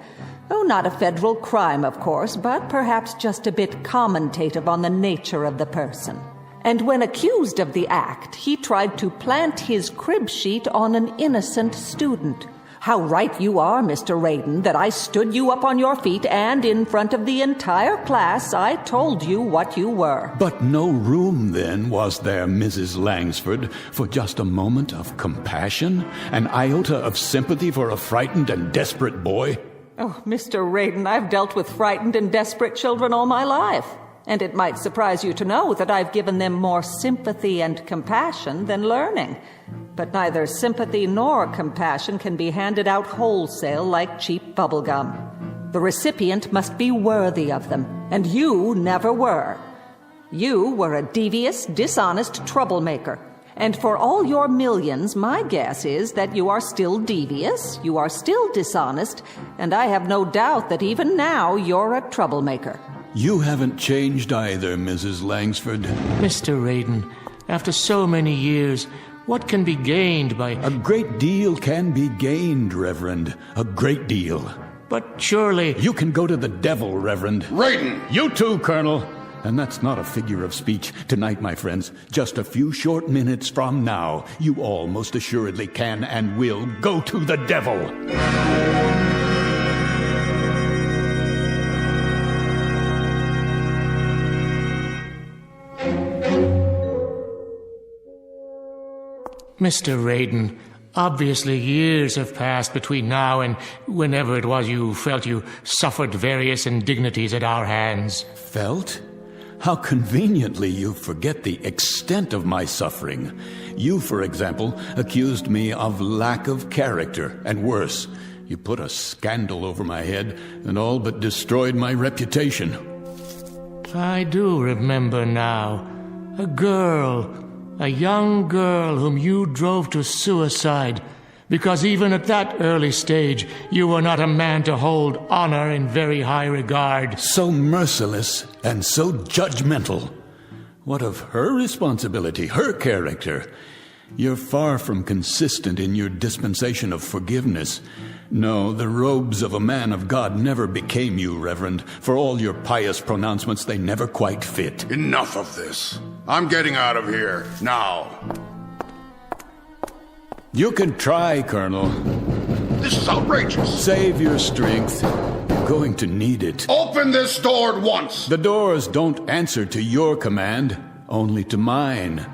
Oh, not a federal crime, of course, but perhaps just a bit commentative on the nature of the person. And when accused of the act, he tried to plant his crib sheet on an innocent student. How right you are, Mr. Raiden, that I stood you up on your feet and in front of the entire class I told you what you were. But no room then, was there, Mrs. Langsford, for just a moment of compassion? An iota of sympathy for a frightened and desperate boy? Oh, Mr. Raiden, I've dealt with frightened and desperate children all my life. And it might surprise you to know that I've given them more sympathy and compassion than learning. But neither sympathy nor compassion can be handed out wholesale like cheap bubblegum. The recipient must be worthy of them, and you never were. You were a devious, dishonest troublemaker. And for all your millions, my guess is that you are still devious, you are still dishonest, and I have no doubt that even now you're a troublemaker. You haven't changed either, Mrs. Langsford. Mr. Raiden, after so many years, what can be gained by... A great deal can be gained, Reverend. A great deal. But surely... You can go to the devil, Reverend. Raiden! You too, Colonel. And that's not a figure of speech. Tonight, my friends, just a few short minutes from now, you all most assuredly can and will go to the devil. Mr. Raiden, obviously years have passed between now and whenever it was you felt you suffered various indignities at our hands. Felt? How conveniently you forget the extent of my suffering. You, for example, accused me of lack of character, and worse, you put a scandal over my head and all but destroyed my reputation. I do remember now. A young girl whom you drove to suicide, because even at that early stage you were not a man to hold honor in very high regard. So merciless and so judgmental. What of her responsibility, her character? You're far from consistent in your dispensation of forgiveness. No, the robes of a man of God never became you, Reverend. For all your pious pronouncements, they never quite fit. Enough of this. I'm getting out of here, now. You can try, Colonel. This is outrageous. Save your strength. You're going to need it. Open this door at once. The doors don't answer to your command, only to mine.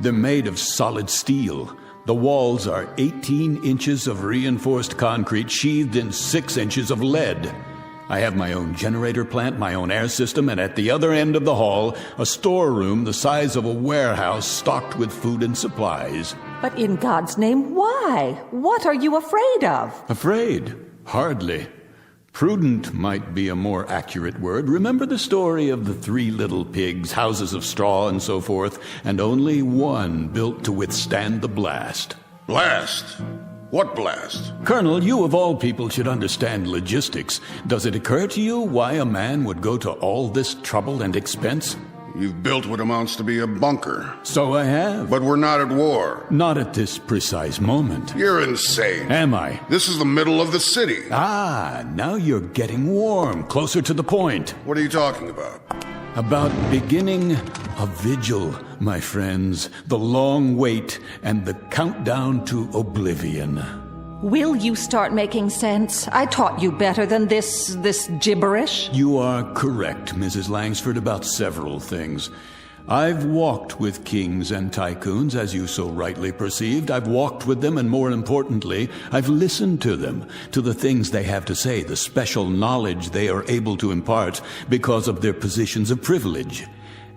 They're made of solid steel. The walls are 18 inches of reinforced concrete sheathed in 6 inches of lead. I have my own generator plant, my own air system, and at the other end of the hall, a storeroom the size of a warehouse stocked with food and supplies. But in God's name, why? What are you afraid of? Afraid? Hardly. Prudent might be a more accurate word. Remember the story of the 3 little pigs, houses of straw and so forth, and only one built to withstand the blast. Blast? What blast? Colonel, you of all people should understand logistics. Does it occur to you why a man would go to all this trouble and expense? You've built what amounts to be a bunker. So I have. But we're not at war. Not at this precise moment. You're insane. Am I? This is the middle of the city. Ah, now you're getting warm, closer to the point. What are you talking about? About beginning a vigil, my friends. The long wait and the countdown to oblivion. Will you start making sense? I taught you better than this gibberish. You are correct, Mrs. Langsford, about several things. I've walked with kings and tycoons, as you so rightly perceived. I've walked with them, and more importantly, I've listened to them, to the things they have to say, the special knowledge they are able to impart because of their positions of privilege.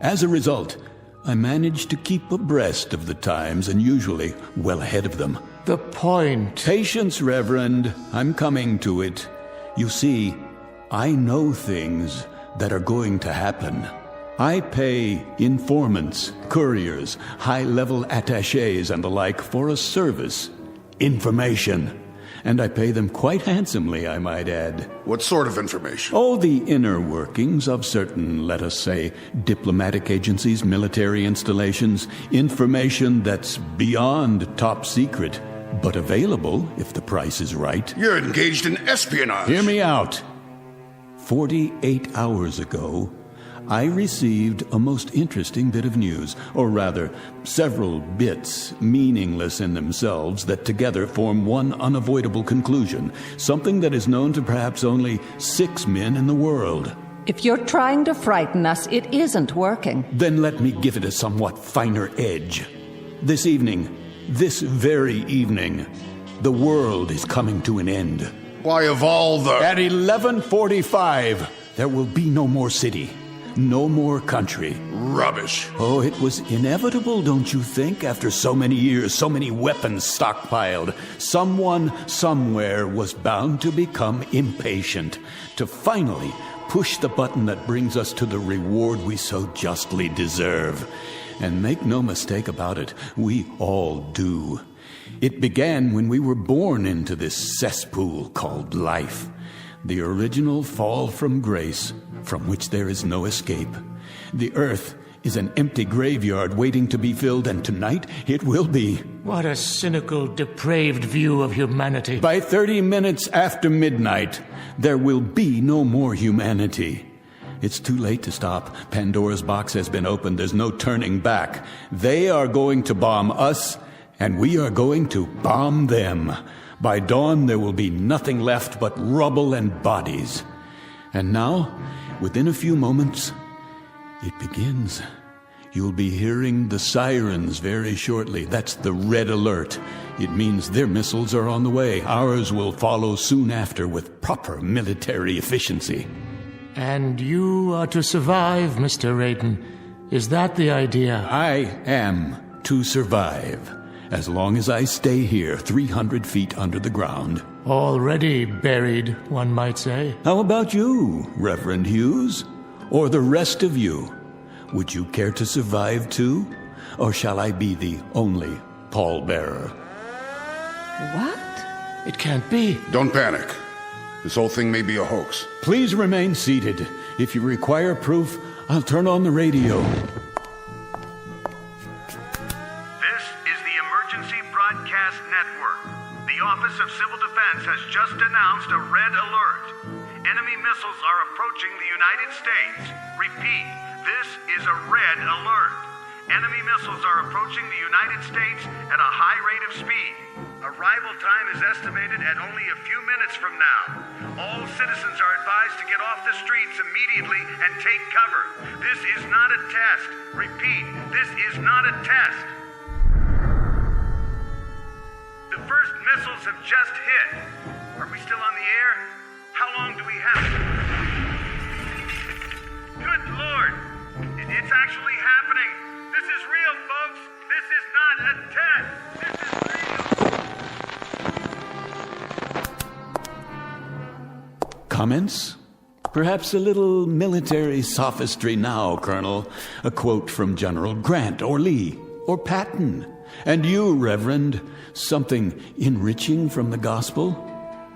As a result, I managed to keep abreast of the times and usually well ahead of them. The point. Patience, Reverend. I'm coming to it. You see, I know things that are going to happen. I pay informants, couriers, high-level attachés and the like for a service, information. And I pay them quite handsomely, I might add. What sort of information? Oh, the inner workings of certain, let us say, diplomatic agencies, military installations, information that's beyond top secret, but available if the price is right. You're engaged in espionage. Hear me out. 48 hours ago, I received a most interesting bit of news, or rather, several bits, meaningless in themselves, that together form one unavoidable conclusion, something that is known to perhaps only 6 men in the world. If you're trying to frighten us, it isn't working. Then let me give it a somewhat finer edge. This evening, this very evening, the world is coming to an end. Why, of all the... At 11:45, there will be no more city. No more country. Rubbish. Oh, it was inevitable, don't you think? After so many years, so many weapons stockpiled, someone somewhere was bound to become impatient, to finally push the button that brings us to the reward we so justly deserve. And make no mistake about it, we all do. It began when we were born into this cesspool called life. The original fall from grace, from which there is no escape. The earth is an empty graveyard waiting to be filled, and tonight it will be. What a cynical, depraved view of humanity. By 30 minutes after midnight, there will be no more humanity. It's too late to stop. Pandora's box has been opened. There's no turning back. They are going to bomb us, and we are going to bomb them. By dawn, there will be nothing left but rubble and bodies. And now, within a few moments, it begins. You'll be hearing the sirens very shortly. That's the red alert. It means their missiles are on the way. Ours will follow soon after with proper military efficiency. And you are to survive, Mr. Raiden. Is that the idea? I am to survive. As long as I stay here 300 feet under the ground. Already buried, one might say. How about you, Reverend Hughes? Or the rest of you? Would you care to survive too? Or shall I be the only Pall Bearer? What? It can't be. Don't panic. This whole thing may be a hoax. Please remain seated. If you require proof, I'll turn on the radio. Broadcast Network. The Office of Civil Defense has just announced a red alert. Enemy missiles are approaching the United States. Repeat, this is a red alert. Enemy missiles are approaching the United States at a high rate of speed. Arrival time is estimated at only a few minutes from now. All citizens are advised to get off the streets immediately and take cover. This is not a test. Repeat, this is not a test. The first missiles have just hit. Are we still on the air? How long do we have? Good Lord! It's actually happening. This is real, folks. This is not a test. This is real. Comments? Perhaps a little military sophistry now, Colonel. A quote from General Grant or Lee or Patton. And you, Reverend, something enriching from the gospel?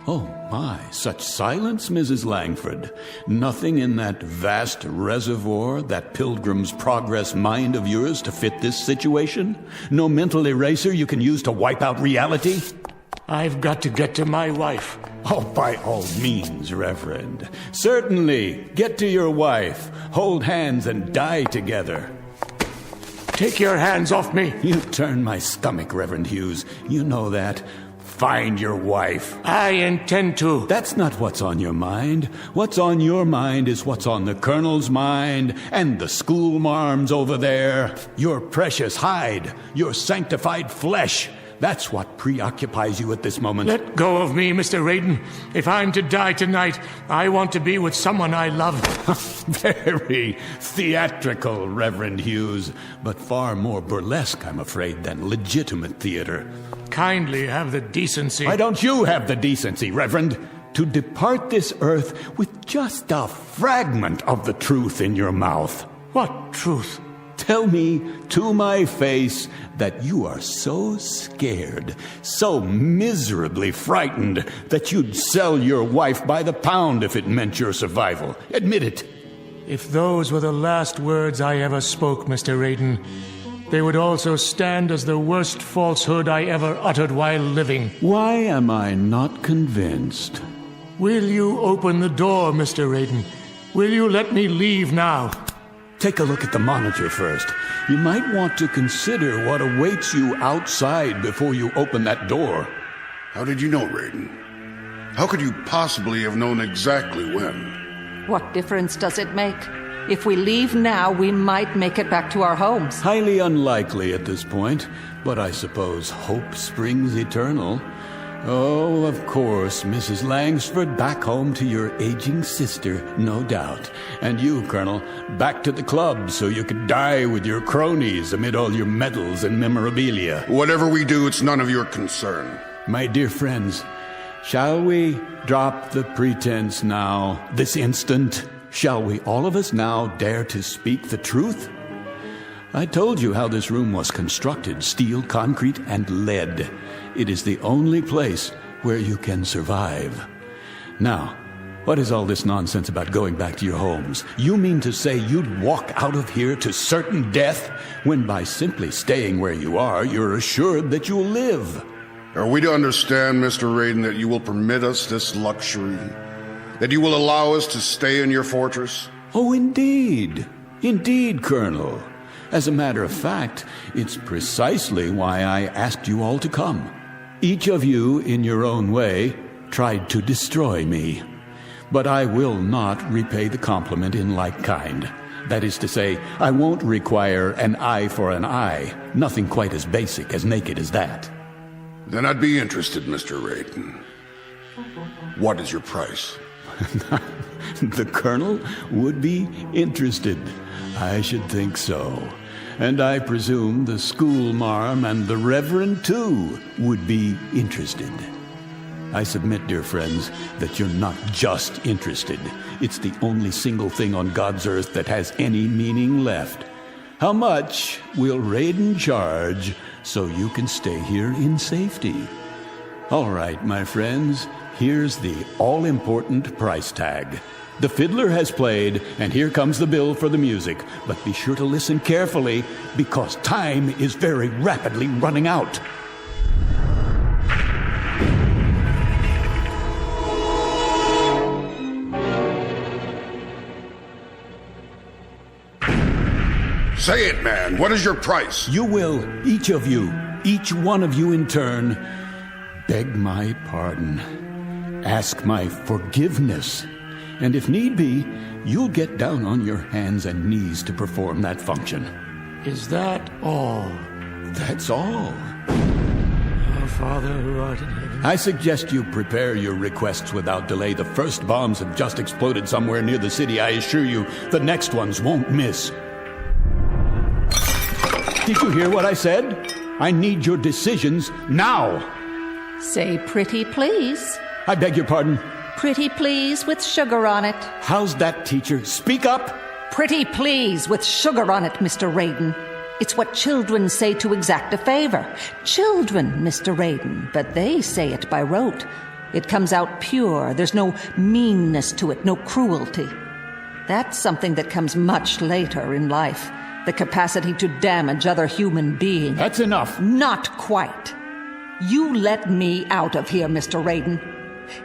Oh, my, such silence, Mrs. Langford. Nothing in that vast reservoir, that Pilgrim's Progress mind of yours to fit this situation? No mental eraser you can use to wipe out reality? I've got to get to my wife. Oh, by all means, Reverend. Certainly, get to your wife. Hold hands and die together. Take your hands off me. You turn my stomach, Reverend Hughes. You know that. Find your wife. I intend to. That's not what's on your mind. What's on your mind is what's on the Colonel's mind and the school marms over there. Your precious hide, your sanctified flesh. That's what preoccupies you at this moment. Let go of me, Mr. Raiden. If I'm to die tonight, I want to be with someone I love. Very theatrical, Reverend Hughes, but far more burlesque, I'm afraid, than legitimate theater. Kindly have the decency. Why don't you have the decency, Reverend, to depart this earth with just a fragment of the truth in your mouth? What truth? Tell me to my face that you are so scared, so miserably frightened, that you'd sell your wife by the pound if it meant your survival. Admit it. If those were the last words I ever spoke, Mr. Raiden, they would also stand as the worst falsehood I ever uttered while living. Why am I not convinced? Will you open the door, Mr. Raiden? Will you let me leave now? Take a look at the monitor first. You might want to consider what awaits you outside before you open that door. How did you know, Raiden? How could you possibly have known exactly when? What difference does it make? If we leave now, we might make it back to our homes. Highly unlikely at this point, but I suppose hope springs eternal. Oh, of course, Mrs. Langsford, back home to your aging sister, no doubt. And you, Colonel, back to the club so you could die with your cronies amid all your medals and memorabilia. Whatever we do, it's none of your concern. My dear friends, shall we drop the pretense now, this instant? Shall we all of us now dare to speak the truth? I told you how this room was constructed, steel, concrete, and lead. It is the only place where you can survive. Now, what is all this nonsense about going back to your homes? You mean to say you'd walk out of here to certain death, when by simply staying where you are, you're assured that you'll live? Are we to understand, Mr. Raiden, that you will permit us this luxury? That you will allow us to stay in your fortress? Oh, indeed. Indeed, Colonel. As a matter of fact, it's precisely why I asked you all to come. Each of you, in your own way, tried to destroy me. But I will not repay the compliment in like kind. That is to say, I won't require an eye for an eye. Nothing quite as basic, as naked as that. Then I'd be interested, Mr. Raiden. What is your price? The Colonel would be interested. I should think so. And I presume the schoolmarm and the Reverend, too, would be interested. I submit, dear friends, that you're not just interested. It's the only single thing on God's earth that has any meaning left. How much will Raiden charge so you can stay here in safety? All right, my friends, here's the all-important price tag. The fiddler has played, and here comes the bill for the music. But be sure to listen carefully, because time is very rapidly running out. Say it, man. What is your price? You will, each of you, each one of you in turn, beg my pardon, ask my forgiveness. And if need be, you'll get down on your hands and knees to perform that function. Is that all? That's all. Our Father who art in heaven. I suggest you prepare your requests without delay. The first bombs have just exploded somewhere near the city. I assure you, the next ones won't miss. Did you hear what I said? I need your decisions now. Say pretty please. I beg your pardon? Pretty please with sugar on it. How's that, teacher? Speak up! Pretty please with sugar on it, Mr. Raiden. It's what children say to exact a favor. Children, Mr. Raiden, but they say it by rote. It comes out pure. There's no meanness to it, no cruelty. That's something that comes much later in life. The capacity to damage other human beings. That's enough. Not quite. You let me out of here, Mr. Raiden.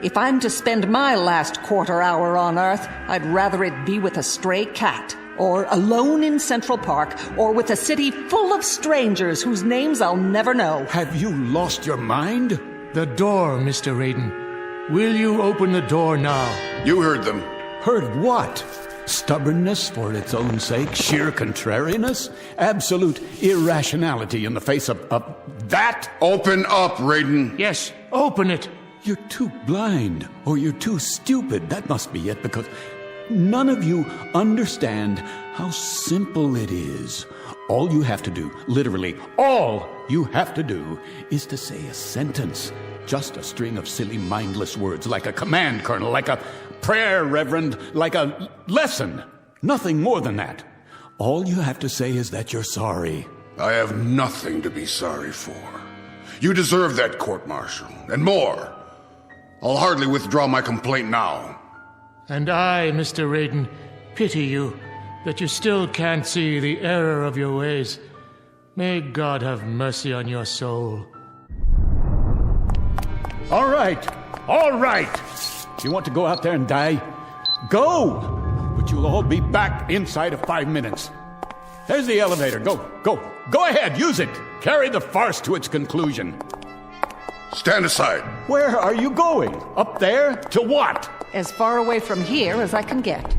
If I'm to spend my last quarter hour on Earth, I'd rather it be with a stray cat, or alone in Central Park, or with a city full of strangers whose names I'll never know. Have you lost your mind? The door, Mr. Raiden. Will you open the door now? You heard them. Heard what? Stubbornness for its own sake? Sheer contrariness? Absolute irrationality in the face of that? Open up, Raiden. Yes, open it. You're too blind, or you're too stupid. That must be it, because none of you understand how simple it is. All you have to do, literally all you have to do, is to say a sentence. Just a string of silly, mindless words, like a command, Colonel, like a prayer, Reverend, like a lesson. Nothing more than that. All you have to say is that you're sorry. I have nothing to be sorry for. You deserve that court-martial, and more. I'll hardly withdraw my complaint now. And I, Mr. Raiden, pity you that you still can't see the error of your ways. May God have mercy on your soul. All right. You want to go out there and die? Go! But you'll all be back inside of 5 minutes. There's the elevator. Go ahead, use it. Carry the farce to its conclusion. Stand aside. Where are you going? Up there? To what? As far away from here as I can get.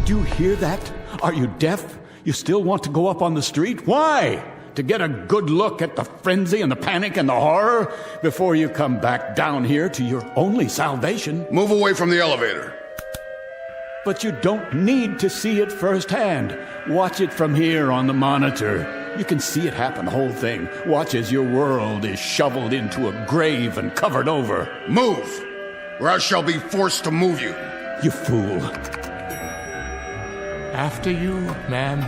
Do you hear that? Are you deaf? You still want to go up on the street? Why? to get a good look at the frenzy and the panic and the horror before you come back down here to your only salvation. Move away from the elevator. But you don't need to see it firsthand. Watch it from here on the monitor. You can see it happen, the whole thing. Watch as your world is shoveled into a grave and covered over. Move, or I shall be forced to move you. You fool. After you, ma'am.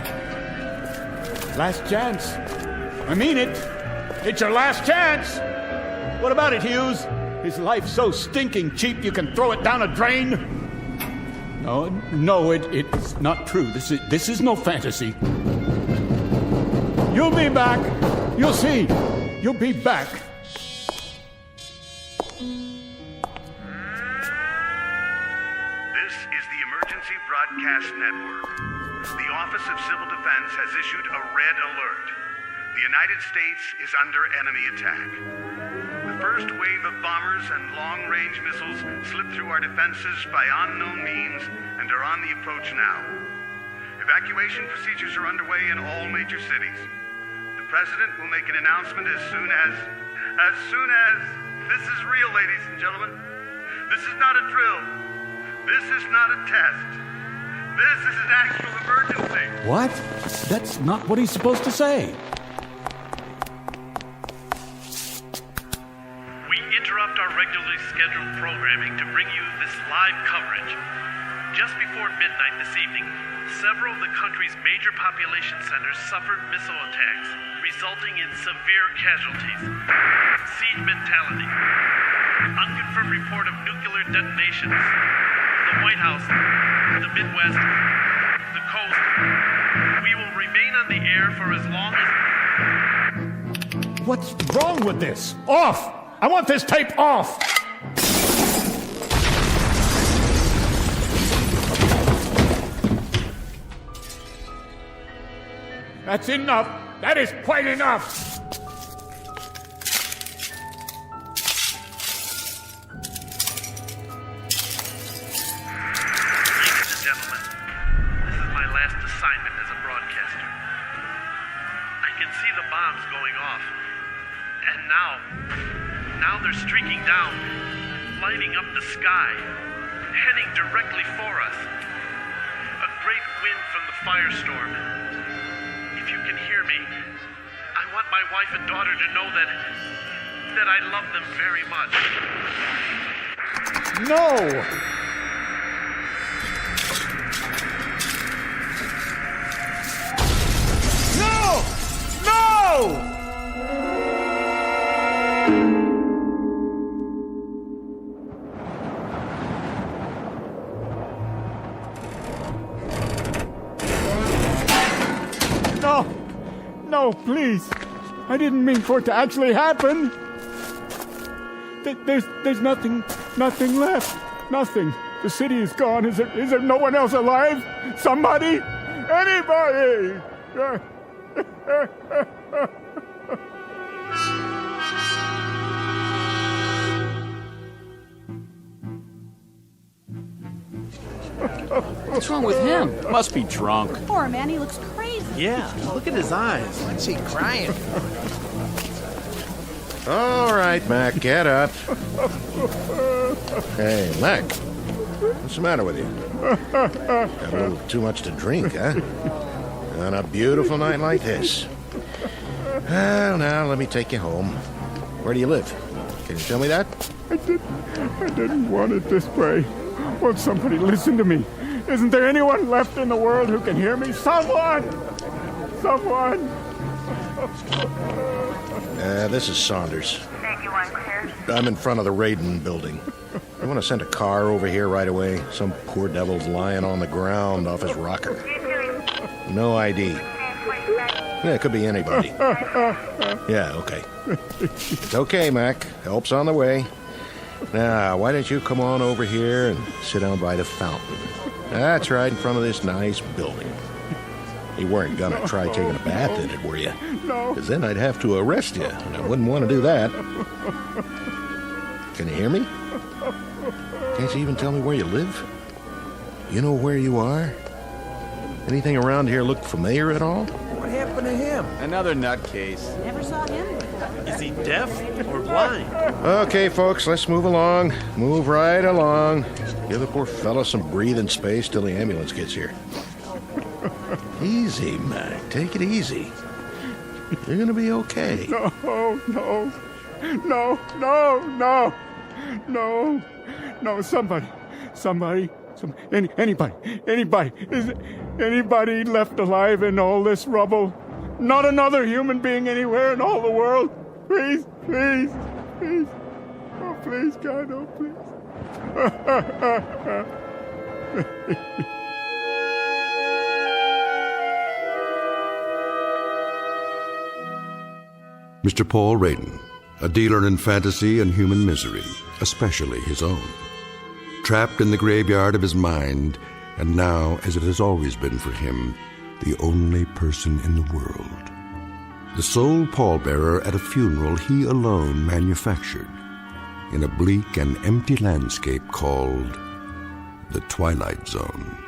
Last chance. I mean it. It's your last chance. What about it, Hughes? Is life so stinking cheap you can throw it down a drain? No, it's not true. This is no fantasy. You'll be back. You'll see. You'll be back. This is the Emergency Broadcast Network. The Office of Civil Defense has issued a red alert. The United States is under enemy attack. The first wave of bombers and long-range missiles slipped through our defenses by unknown means and are on the approach now. Evacuation procedures are underway in all major cities. The President will make an announcement as soon as this is real, ladies and gentlemen. This is not a drill. This is not a test. This is an actual emergency. What? That's not what he's supposed to say. We interrupt our regularly scheduled programming to bring you this live coverage. Just before midnight this evening, several of the country's major population centers suffered missile attacks, resulting in severe casualties. Siege mentality. Unconfirmed report of nuclear detonations. The White House, the Midwest, the coast. We will remain on the air for as long as... What's wrong with this? Off! I want this tape off! That's enough. That is quite enough. Ladies and gentlemen, this is my last assignment as a broadcaster. I can see the bombs going off. And now they're streaking down, lighting up the sky, heading directly for us. A great wind from the firestorm. If you can hear me, I want my wife and daughter to know that I love them very much. No! No! No! No, please. I didn't mean for it to actually happen. There's nothing left. Nothing. The city is gone. Is there no one else alive? Somebody? Anybody? What's wrong with him? Must be drunk. Poor man, he looks crazy. Yeah, look at his eyes. What's he crying? All right, Mac, get up. Hey, Mac, what's the matter with you? Got a little too much to drink, huh? On a beautiful night like this. Well, now, let me take you home. Where do you live? Can you tell me that? I didn't want it this way. Won't somebody listen to me? Isn't there anyone left in the world who can hear me? Someone! This is Saunders. I'm in front of the Raiden building. I want to send a car over here right away. Some poor devil's lying on the ground off his rocker. No ID. Yeah, it could be anybody. Yeah, okay. It's okay, Mac. Help's on the way. Now, why don't you come on over here and sit down by the fountain? That's right in front of this nice building. You weren't gonna try taking a bath in it, were you? No. Because then I'd have to arrest you, and I wouldn't want to do that. Can you hear me? Can't you even tell me where you live? You know where you are? Anything around here look familiar at all? happened to him? Another nutcase. Never saw him before. Is he deaf or blind? Okay, folks, let's move along. Move right along. Give the poor fella some breathing space till the ambulance gets here. Easy, Mac. Take it easy. You're gonna be okay. No, anybody. Is anybody left alive in all this rubble? Not another human being anywhere in all the world? Please. Oh, please, God, oh, please. Mr. Paul Radin, a dealer in fantasy and human misery, especially his own. Trapped in the graveyard of his mind, and now, as it has always been for him, the only person in the world. The sole pallbearer at a funeral he alone manufactured, in a bleak and empty landscape called the Twilight Zone.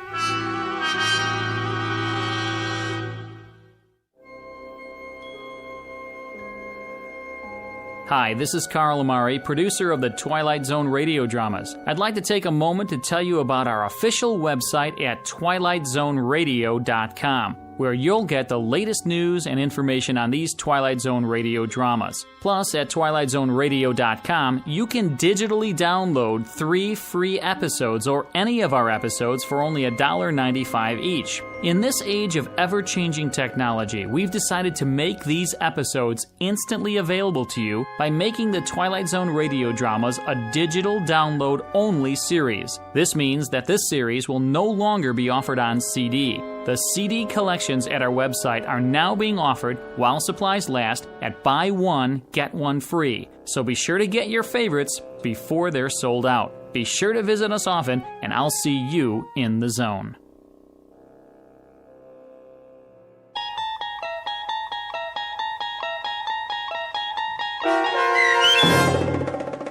Hi, this is Carl Amari, producer of the Twilight Zone radio dramas. I'd like to take a moment to tell you about our official website at twilightzoneradio.com, where you'll get the latest news and information on these Twilight Zone radio dramas. Plus, at twilightzoneradio.com, you can digitally download 3 free episodes or any of our episodes for only $1.95 each. In this age of ever-changing technology, we've decided to make these episodes instantly available to you by making the Twilight Zone radio dramas a digital download-only series. This means that this series will no longer be offered on CD. The CD collections at our website are now being offered while supplies last at buy one, get one free. So be sure to get your favorites before they're sold out. Be sure to visit us often, and I'll see you in the zone.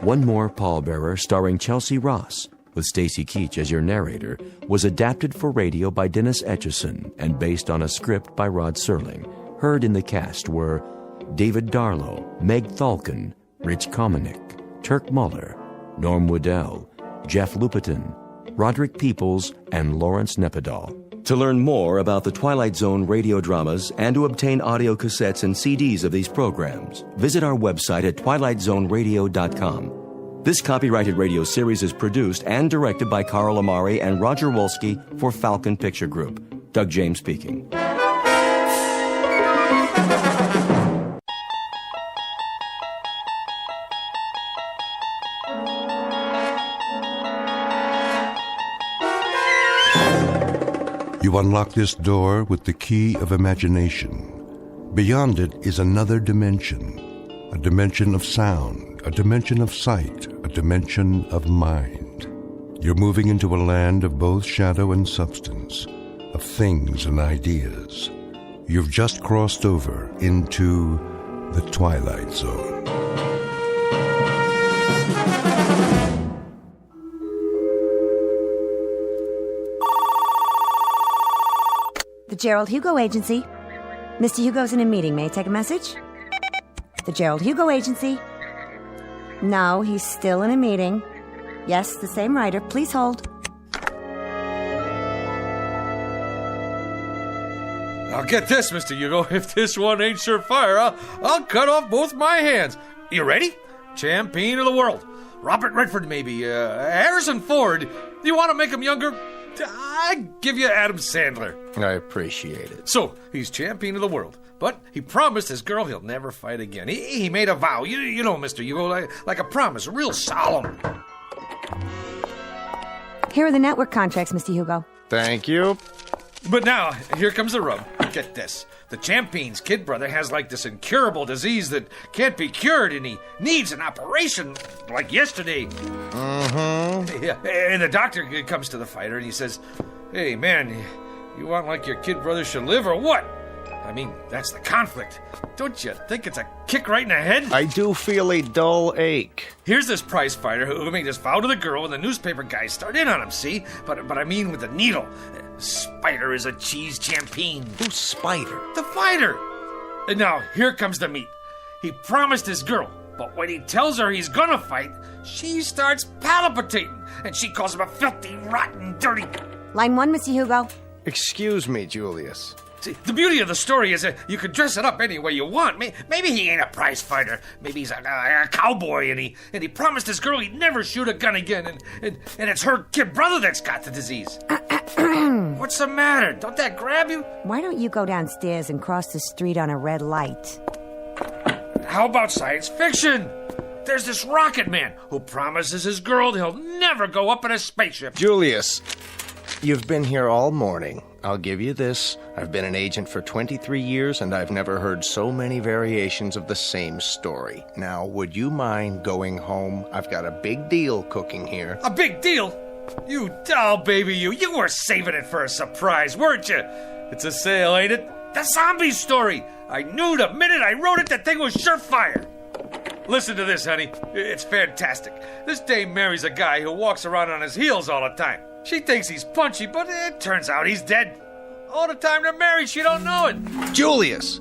One More Pall Bearer, starring Chelsea Ross, with Stacy Keach as your narrator, was adapted for radio by Dennis Etchison and based on a script by Rod Serling. Heard in the cast were David Darlow, Meg Thalken, Rich Kominick, Turk Muller, Norm Woodell, Jeff Lupetin, Roderick Peoples, and Lawrence Nepidal. To learn more about the Twilight Zone radio dramas and to obtain audio cassettes and CDs of these programs, visit our website at twilightzoneradio.com. This copyrighted radio series is produced and directed by Carl Amari and Roger Wolski for Falcon Picture Group. Doug James speaking. You unlock this door with the key of imagination. Beyond it is another dimension, a dimension of sound, a dimension of sight, a dimension of mind. You're moving into a land of both shadow and substance, of things and ideas. You've just crossed over into the Twilight Zone. The Gerald Hugo Agency. Mr. Hugo's in a meeting. May I take a message? The Gerald Hugo Agency. No, he's still in a meeting. Yes, the same writer. Please hold. Now get this, Mr. Hugo. If this one ain't surefire, I'll cut off both my hands. You ready? Champion of the world. Robert Redford, maybe. Harrison Ford. Do you want to make him younger? I give you Adam Sandler. I appreciate it. So, he's champion of the world. But he promised his girl he'll never fight again. He made a vow. You know, Mr. Hugo, like a promise. Real solemn. Here are the network contracts, Mr. Hugo. Thank you. But now, here comes the rub. Get this. The champion's kid brother has like this incurable disease that can't be cured, and he needs an operation like yesterday. Mm-hmm. Yeah, and the doctor comes to the fighter and he says, "Hey, man, you want like your kid brother should live or what?" I mean, that's the conflict. Don't you think it's a kick right in the head? I do feel a dull ache. Here's this prize fighter who made this vow to the girl, and the newspaper guys start in on him, see? But I mean with the needle. Spider is a cheese champion. Who's Spider? The fighter. And now, here comes the meat. He promised his girl, but when he tells her he's gonna fight, she starts palpitating, and she calls him a filthy, rotten, dirty... Line 1, Mr. Hugo. Excuse me, Julius. See, the beauty of the story is that you can dress it up any way you want. Maybe he ain't a prize fighter. Maybe he's a cowboy, and he promised his girl he'd never shoot a gun again, and it's her kid brother that's got the disease. What's the matter? Don't that grab you? Why don't you go downstairs and cross the street on a red light? How about science fiction? There's this rocket man who promises his girl he'll never go up in a spaceship. Julius, you've been here all morning. I'll give you this. I've been an agent for 23 years, and I've never heard so many variations of the same story. Now, would you mind going home? I've got a big deal cooking here. A big deal? You doll baby, you were saving it for a surprise, weren't you? It's a sale, ain't it? The zombie story. I knew the minute I wrote it, that thing was surefire. Listen to this, honey. It's fantastic. This dame marries a guy who walks around on his heels all the time. She thinks he's punchy, but it turns out he's dead. All the time they're married, she don't know it. Julius,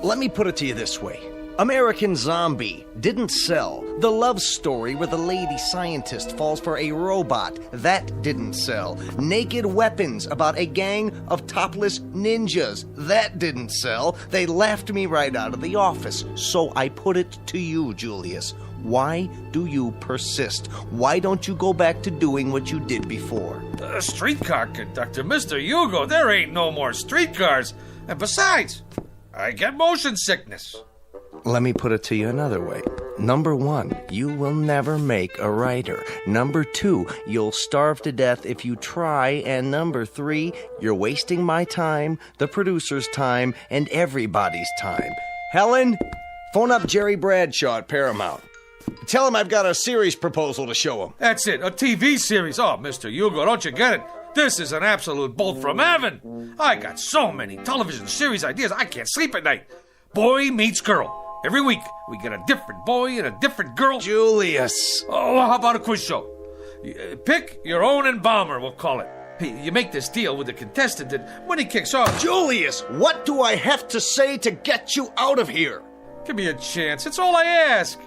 let me put it to you this way. American Zombie didn't sell. The love story where the lady scientist falls for a robot, that didn't sell. Naked Weapons about a gang of topless ninjas, that didn't sell. They laughed me right out of the office. So I put it to you, Julius. Why do you persist? Why don't you go back to doing what you did before? Streetcar conductor, Mr. Hugo, there ain't no more streetcars. And besides, I get motion sickness. Let me put it to you another way. Number 1, you will never make a writer. Number 2, you'll starve to death if you try. And number 3, you're wasting my time, the producer's time, and everybody's time. Helen, phone up Jerry Bradshaw at Paramount. Tell him I've got a series proposal to show him. That's it, a TV series. Oh, Mr. Hugo, don't you get it? This is an absolute bolt from heaven. I got so many television series ideas, I can't sleep at night. Boy meets girl. Every week, we get a different boy and a different girl. Julius. Oh, how about a quiz show? Pick your own embalmer, we'll call it. You make this deal with the contestant, and when he kicks off... Julius, what do I have to say to get you out of here? Give me a chance. It's all I ask.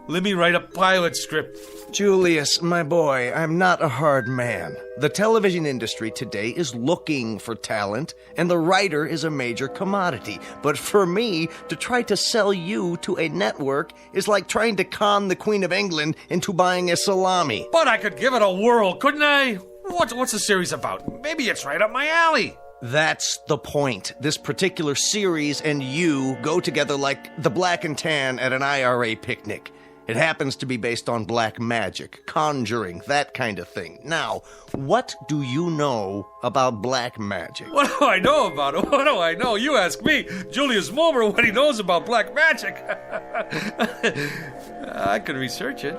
Let me write a pilot script. Julius, my boy, I'm not a hard man. The television industry today is looking for talent, and the writer is a major commodity. But for me, to try to sell you to a network is like trying to con the Queen of England into buying a salami. But I could give it a whirl, couldn't I? What's the series about? Maybe it's right up my alley. That's the point. This particular series and you go together like the black and tan at an IRA picnic. It happens to be based on black magic, conjuring, that kind of thing. Now, what do you know about black magic? What do I know about it? What do I know? You ask me, Julius Mulmer, what he knows about black magic. I could research it.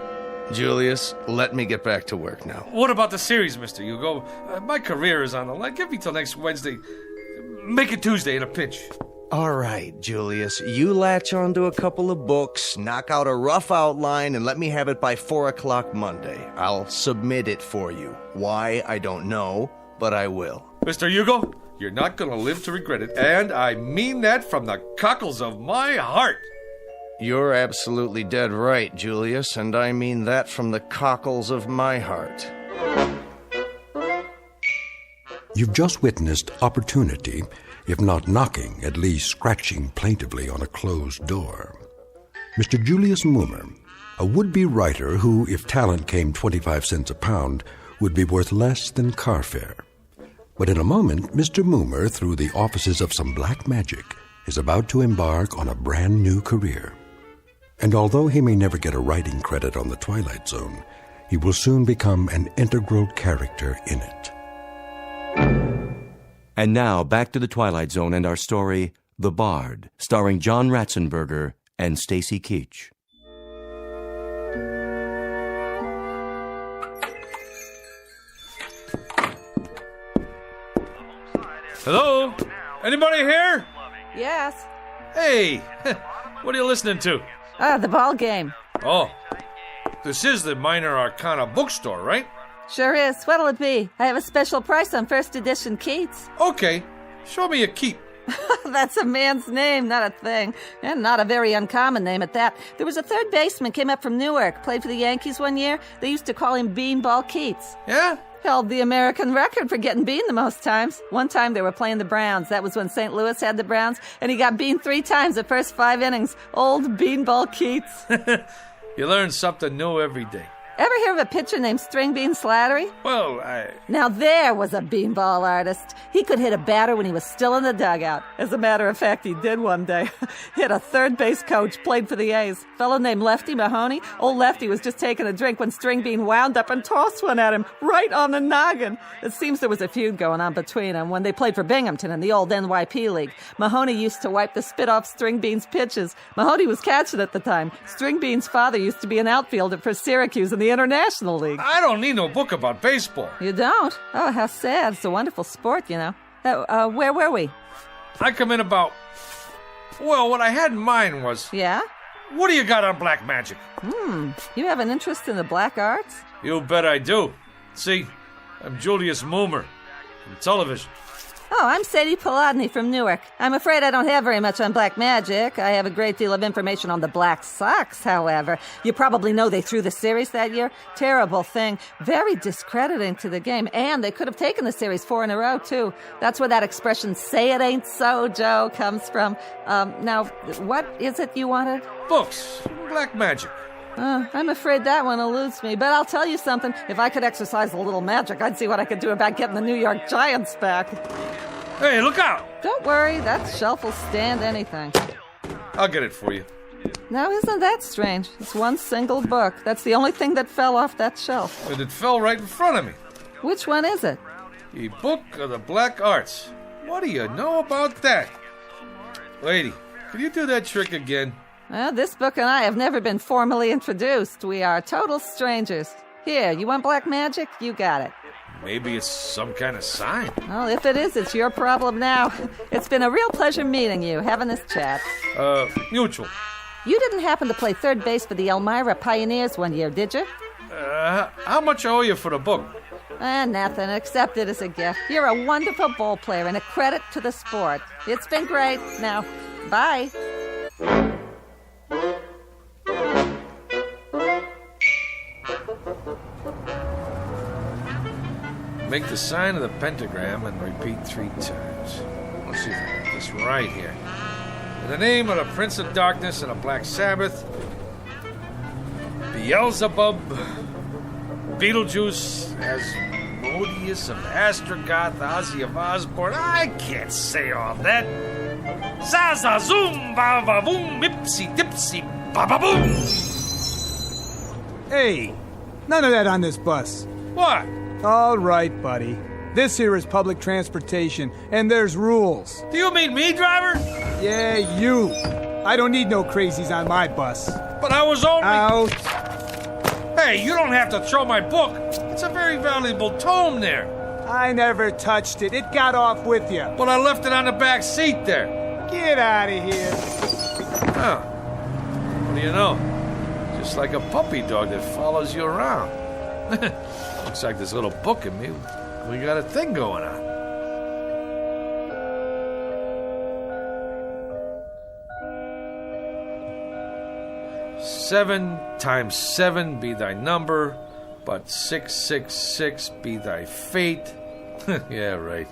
Julius, let me get back to work now. What about the series, Mr. Hugo? My career is on the line. Give me till next Wednesday. Make it Tuesday in a pinch. All right, Julius, you latch onto a couple of books, knock out a rough outline, and let me have it by 4 o'clock Monday. I'll submit it for you. Why, I don't know, but I will. Mr. Hugo, you're not going to live to regret it, and I mean that from the cockles of my heart. You're absolutely dead right, Julius, and I mean that from the cockles of my heart. You've just witnessed opportunity, if not knocking, at least scratching plaintively on a closed door. Mr. Julius Mulmer, a would-be writer who, if talent came 25 cents a pound, would be worth less than car fare. But in a moment, Mr. Mulmer, through the offices of some black magic, is about to embark on a brand new career. And although he may never get a writing credit on the Twilight Zone, he will soon become an integral character in it. And now, back to the Twilight Zone and our story, The Bard, starring John Ratzenberger and Stacy Keach. Hello? Anybody here? Yes. Hey, what are you listening to? The ball game. Oh, this is the Minor Arcana bookstore, right? Sure is. What'll it be? I have a special price on first edition Keats. Okay, show me a keep. That's a man's name, not a thing. And not a very uncommon name at that. There was a third baseman came up from Newark, played for the Yankees one year. They used to call him Beanball Keats. Yeah? Held the American record for getting beaned the most times. One time they were playing the Browns. That was when St. Louis had the Browns, and he got beaned 3 times the first 5 innings. Old Beanball Keats. You learn something new every day. Ever hear of a pitcher named String Bean Slattery? Well, Now there was a beanball artist. He could hit a batter when he was still in the dugout. As a matter of fact, he did one day. Hit a third base coach, played for the A's. Fellow named Lefty Mahoney. Old Lefty was just taking a drink when String Bean wound up and tossed one at him right on the noggin. It seems there was a feud going on between them when they played for Binghamton in the old NYP League. Mahoney used to wipe the spit off String Bean's pitches. Mahoney was catching at the time. String Bean's father used to be an outfielder for Syracuse in the International League. I don't need no book about baseball. You don't? Oh, how sad. It's a wonderful sport, you know. Where were we? I come in about... Well, what I had in mind was... Yeah? What do you got on black magic? You have an interest in the black arts? You bet I do. See, I'm Julius Moomer from television. Oh, I'm Sadie Polodny from Newark. I'm afraid I don't have very much on black magic. I have a great deal of information on the Black Sox, however. You probably know they threw the series that year. Terrible thing. Very discrediting to the game. And they could have taken the series 4 in a row, too. That's where that expression, say it ain't so, Joe, comes from. Now, what is it you wanted? Books. Black magic. I'm afraid that one eludes me, but I'll tell you something. If I could exercise a little magic, I'd see what I could do about getting the New York Giants back. Hey, look out! Don't worry, that shelf will stand anything. I'll get it for you. Now, isn't that strange? It's one single book. That's the only thing that fell off that shelf. And it fell right in front of me. Which one is it? The Book of the Black Arts. What do you know about that? Lady, can you do that trick again? Well, this book and I have never been formally introduced. We are total strangers. Here, you want black magic? You got it. Maybe it's some kind of sign. Well, if it is, it's your problem now. It's been a real pleasure meeting you, having this chat. Mutual. You didn't happen to play third base for the Elmira Pioneers one year, did you? How much I owe you for the book? Nothing. Accept it as a gift. You're a wonderful ball player and a credit to the sport. It's been great. Now, bye. Make the sign of the pentagram and repeat 3 times. Let's see if I got this right here. In the name of the Prince of Darkness and the Black Sabbath, Beelzebub, Beetlejuice, Asmodeus of Astrogoth, Ozzy of Osborne. I can't say all that. Zaza zoom, ba ba boom, ipsy dipsy, ba ba boom. Hey, none of that on this bus. What? All right, buddy. This here is public transportation, and there's rules. Do you mean me, driver? Yeah, you. I don't need no crazies on my bus. But I was only... Out. Hey, you don't have to throw my book. It's a very valuable tome there. I never touched it. It got off with you. But I left it on the back seat there. Get out of here. Oh. What do you know? Just like a puppy dog that follows you around. Looks like this little book in me. We got a thing going on. Seven times 7 be thy number, but 666 be thy fate. Yeah, right.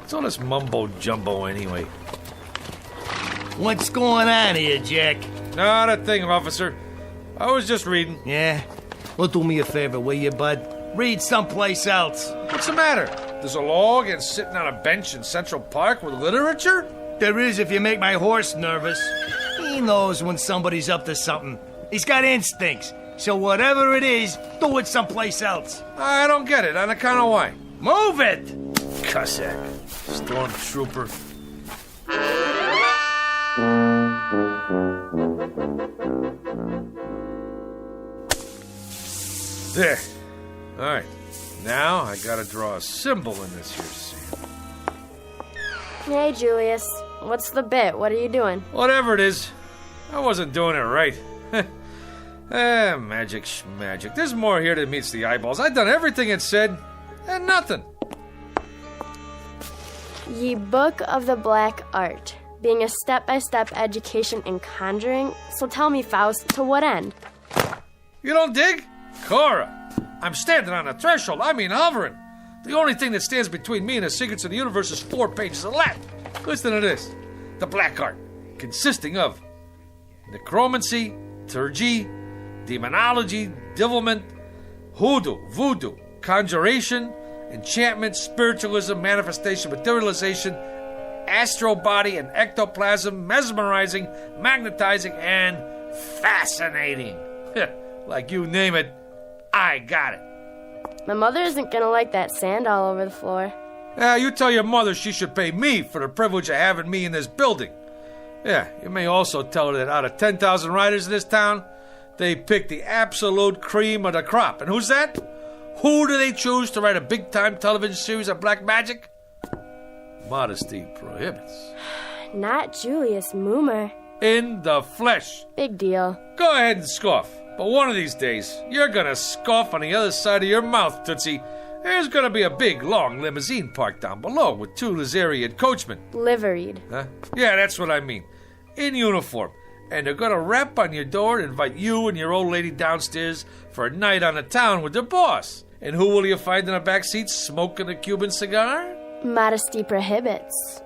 What's all this mumbo-jumbo anyway? What's going on here, Jack? Not a thing, officer. I was just reading. Yeah? Well, do me a favor, will you, bud? Read someplace else. What's the matter? There's a law against sitting on a bench in Central Park with literature? There is if you make my horse nervous. He knows when somebody's up to something. He's got instincts. So whatever it is, do it someplace else. I don't get it. On account of why? Move it! Cossack. Stormtrooper. There. All right. Now I gotta draw a symbol in this here sand. Hey, Julius. What's the bit? What are you doing? Whatever it is, I wasn't doing it right. Magic schmagic. There's more here than meets the eyeballs. I've done everything it said, and nothing. Ye Book of the Black Art, being a step-by-step education in conjuring. So tell me, Faust, to what end? You don't dig? Cora, I'm standing on the threshold. I mean hovering. The only thing that stands between me and the secrets of the universe is 4 pages of Latin. Listen to this. The Black Art, consisting of necromancy, turgy, demonology, devilment, hoodoo, voodoo, conjuration, enchantment, spiritualism, manifestation, materialization, astral body and ectoplasm, mesmerizing, magnetizing, and fascinating. Like you name it, I got it. My mother isn't gonna like that sand all over the floor. You tell your mother she should pay me for the privilege of having me in this building. Yeah, you may also tell her that out of 10,000 writers in this town, they pick the absolute cream of the crop. And who's that? Who do they choose to write a big-time television series of black magic? Modesty prohibits. Not Julius Moomer. In the flesh. Big deal. Go ahead and scoff. But one of these days, you're gonna scoff on the other side of your mouth, Tootsie. There's gonna be a big, long limousine parked down below with 2 Lazarian coachmen. Liveried. Huh? Yeah, that's what I mean. In uniform. And they're gonna rap on your door and invite you and your old lady downstairs for a night on the town with their boss. And who will you find in the back seat smoking a Cuban cigar? Modesty prohibits.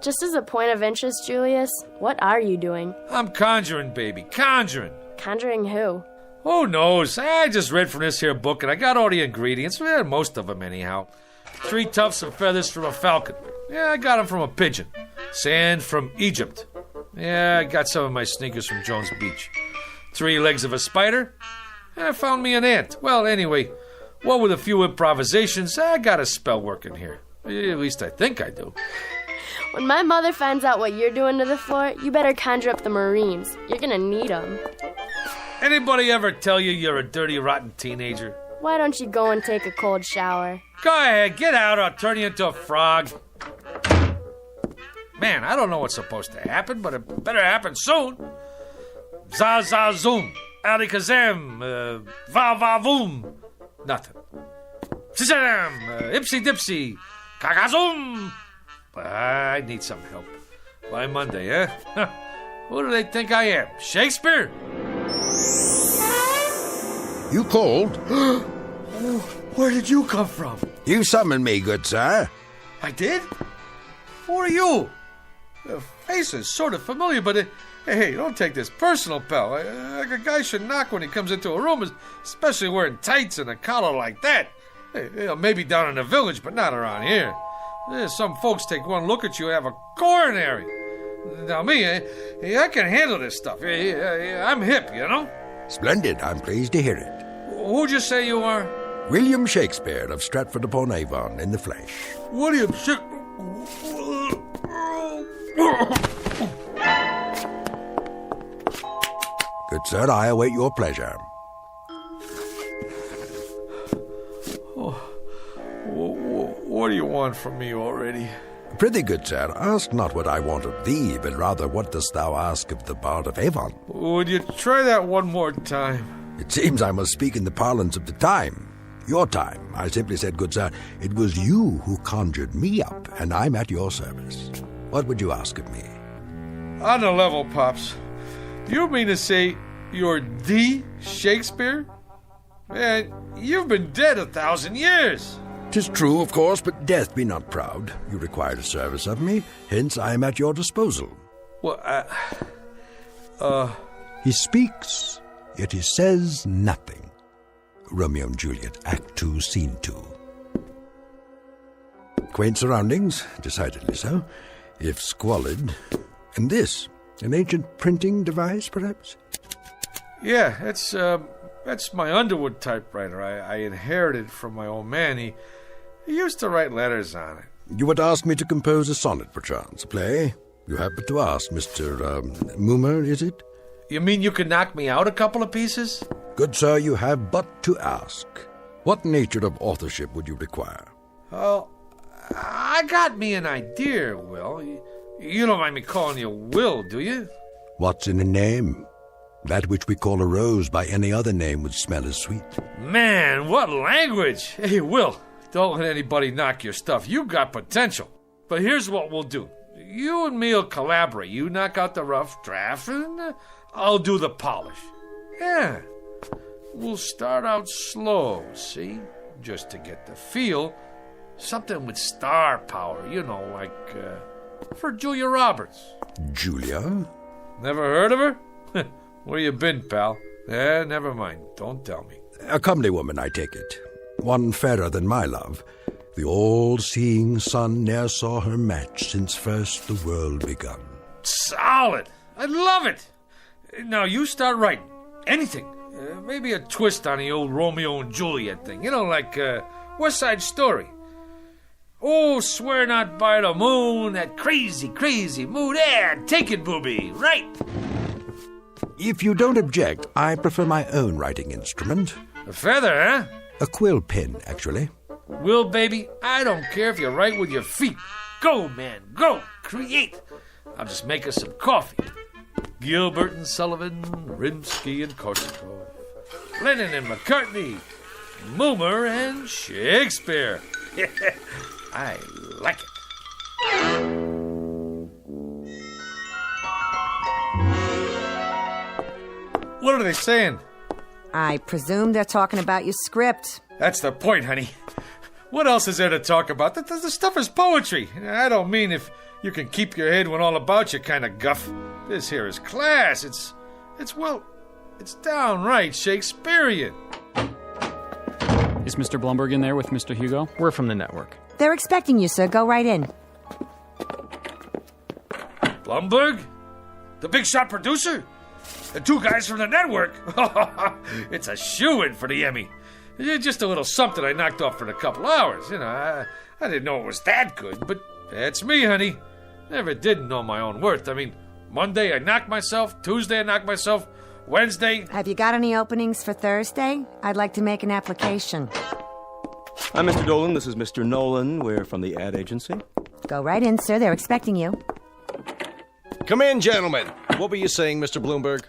Just as a point of interest, Julius, what are you doing? I'm conjuring, baby. Conjuring. Conjuring who? Who knows? I just read from this here book and I got all the ingredients. Well, most of them anyhow. 3 tufts of feathers from a falcon. Yeah, I got them from a pigeon. Sand from Egypt. Yeah, I got some of my sneakers from Jones Beach. 3 legs of a spider. I found me an ant. Well, anyway, what with a few improvisations, I got a spell working here. At least I think I do. When my mother finds out what you're doing to the floor, you better conjure up the Marines. You're gonna need them. Anybody ever tell you you're a dirty, rotten teenager? Why don't you go and take a cold shower? Go ahead, get out or I'll turn you into a frog. Man, I don't know what's supposed to happen, but it better happen soon. Za-za-zoom, alikazam, va-va-voom. Nothing. Shazam, ipsy-dipsy, kakazoom. I need some help. By Monday, eh? Who do they think I am? Shakespeare? You called? Where did you come from? You summoned me, good sir. I did? Who are you? The face is sort of familiar, but hey, don't take this personal, pal. Like a guy should knock when he comes into a room, especially wearing tights and a collar like that. Hey, maybe down in the village, but not around here. Some folks take one look at you and have a coronary. Now me, I can handle this stuff. I'm hip, you know? Splendid. I'm pleased to hear it. Who'd you say you are? William Shakespeare of Stratford-upon-Avon in the flesh. William Shakespeare? Good sir, I await your pleasure. What do you want from me already? Prithee, good sir, ask not what I want of thee, but rather what dost thou ask of the Bard of Avon? Would you try that one more time? It seems I must speak in the parlance of the time. Your time. I simply said, good sir, it was you who conjured me up, and I'm at your service. What would you ask of me? On the level, Pops. You mean to say you're the Shakespeare? Man, you've been dead 1,000 years. 'Tis true, of course, but death be not proud. You required a service of me, hence I am at your disposal. Well, He speaks, yet he says nothing. Romeo and Juliet, Act 2, Scene 2. Quaint surroundings, decidedly so, if squalid. And this, an ancient printing device, perhaps? Yeah, that's my Underwood typewriter. I inherited from my old man. He used to write letters on it. You would ask me to compose a sonnet, perchance, a play? You have but to ask, Mr. Moomer, is it? You mean you could knock me out a couple of pieces? Good sir, you have but to ask. What nature of authorship would you require? Oh, I got me an idea, Will. You don't mind me calling you Will, do you? What's in a name? That which we call a rose by any other name would smell as sweet. Man, what language! Hey, Will, don't let anybody knock your stuff. You got potential. But here's what we'll do. You and me'll collaborate. You knock out the rough draft, and I'll do the polish. Yeah. We'll start out slow, see? Just to get the feel. Something with star power, you know, like, for Julia Roberts. Julia? Never heard of her? Where you been, pal? Never mind. Don't tell me. A comely woman, I take it. One fairer than my love. The all-seeing sun ne'er saw her match since first the world begun. Solid! I love it! Now you start writing. Anything. Maybe a twist on the old Romeo and Juliet thing. You know, like West Side Story. Oh, swear not by the moon, that crazy, crazy moon. Yeah, take it, booby. Right. If you don't object, I prefer my own writing instrument. A feather, huh? A quill pen, actually. Will, baby, I don't care if you write with your feet. Go, man, go. Create. I'll just make us some coffee. Gilbert and Sullivan, Rimsky and Korsakov, Lennon and McCartney, Moomer and Shakespeare. I like it. What are they saying? I presume they're talking about your script. That's the point, honey. What else is there to talk about? The stuff is poetry. I don't mean if you can keep your head when all about you kind of guff. This here is class. It's downright Shakespearean. Is Mr. Blumberg in there with Mr. Hugo? We're from the network. They're expecting you, sir. Go right in. Blumberg? The big shot producer? The two guys from the network? It's a shoo-in for the Emmy. Just a little something I knocked off for a couple hours. You know, I didn't know it was that good, but that's me, honey. Never did know my own worth. I mean, Monday I knocked myself, Tuesday I knocked myself, Wednesday... Have you got any openings for Thursday? I'd like to make an application. I'm Mr. Dolan. This is Mr. Nolan. We're from the ad agency. Go right in, sir. They're expecting you. Come in, gentlemen. What were you saying, Mr. Bloomberg?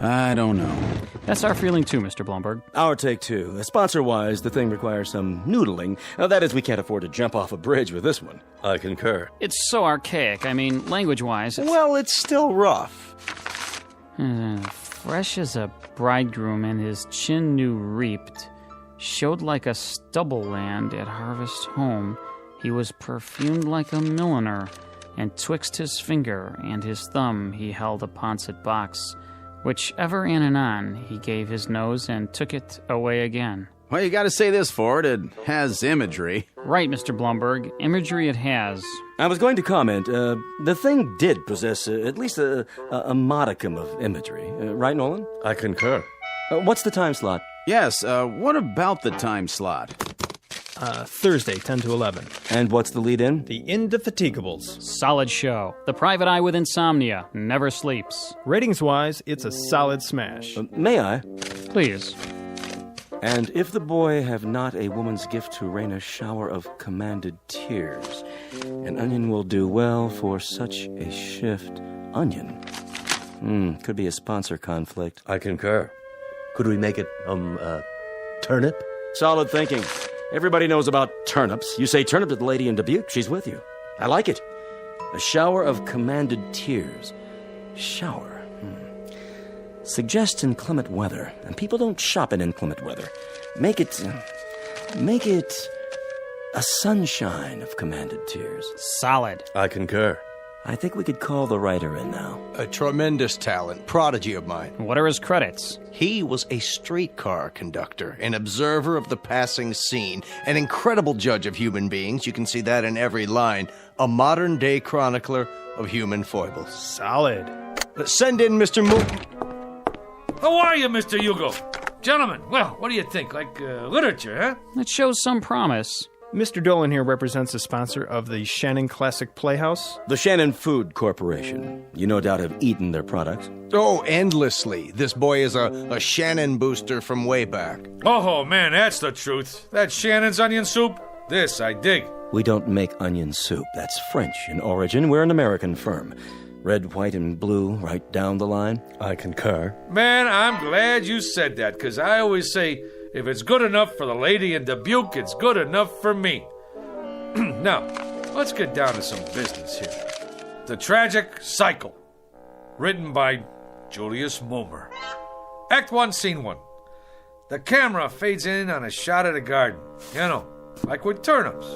I don't know. That's our feeling too, Mr. Blumberg. Our take, too. Sponsor-wise, the thing requires some noodling. That is, we can't afford to jump off a bridge with this one. I concur. It's so archaic. I mean, language-wise, it's... Well, it's still rough. Fresh as a bridegroom and his chin new reaped, showed like a stubble land at harvest home. He was perfumed like a milliner, and twixt his finger and his thumb he held a poncet box, which ever and anon he gave his nose and took it away again. Well, you gotta say this for it. It has imagery. Right, Mr. Blumberg. Imagery it has. I was going to comment, the thing did possess at least a modicum of imagery. Right, Nolan? I concur. What's the time slot? Yes, what about the time slot? Thursday, 10 to 11. And what's the lead-in? The Indefatiguables. Solid show. The private eye with insomnia. Never sleeps. Ratings-wise, it's a solid smash. May I? Please. And if the boy have not a woman's gift to rain a shower of commanded tears, an onion will do well for such a shift. Onion. Could be a sponsor conflict. I concur. Could we make it, turnip? Solid thinking. Everybody knows about turnips. You say turnip to the lady in Dubuque, she's with you. I like it. A shower of commanded tears. Shower. Suggest inclement weather. And people don't shop in inclement weather. Make it a sunshine of commanded tears. Solid. I concur. I think we could call the writer in now. A tremendous talent, prodigy of mine. What are his credits? He was a streetcar conductor, an observer of the passing scene, an incredible judge of human beings. You can see that in every line. A modern-day chronicler of human foibles. Solid. Send in Mr. How are you, Mr. Hugo? Gentlemen, well, what do you think? Like literature, huh? It shows some promise. Mr. Dolan here represents the sponsor of the Shannon Classic Playhouse. The Shannon Food Corporation. You no doubt have eaten their products. Oh, endlessly. This boy is a Shannon booster from way back. Oh, man, that's the truth. That Shannon's onion soup, this I dig. We don't make onion soup. That's French in origin. We're an American firm. Red, white, and blue, right down the line. I concur. Man, I'm glad you said that, because I always say, if it's good enough for the lady in Dubuque, it's good enough for me. Now, let's get down to some business here. The Tragic Cycle, written by Julius Moomer. Act 1, Scene 1. The camera fades in on a shot of the garden. You know, like with turnips.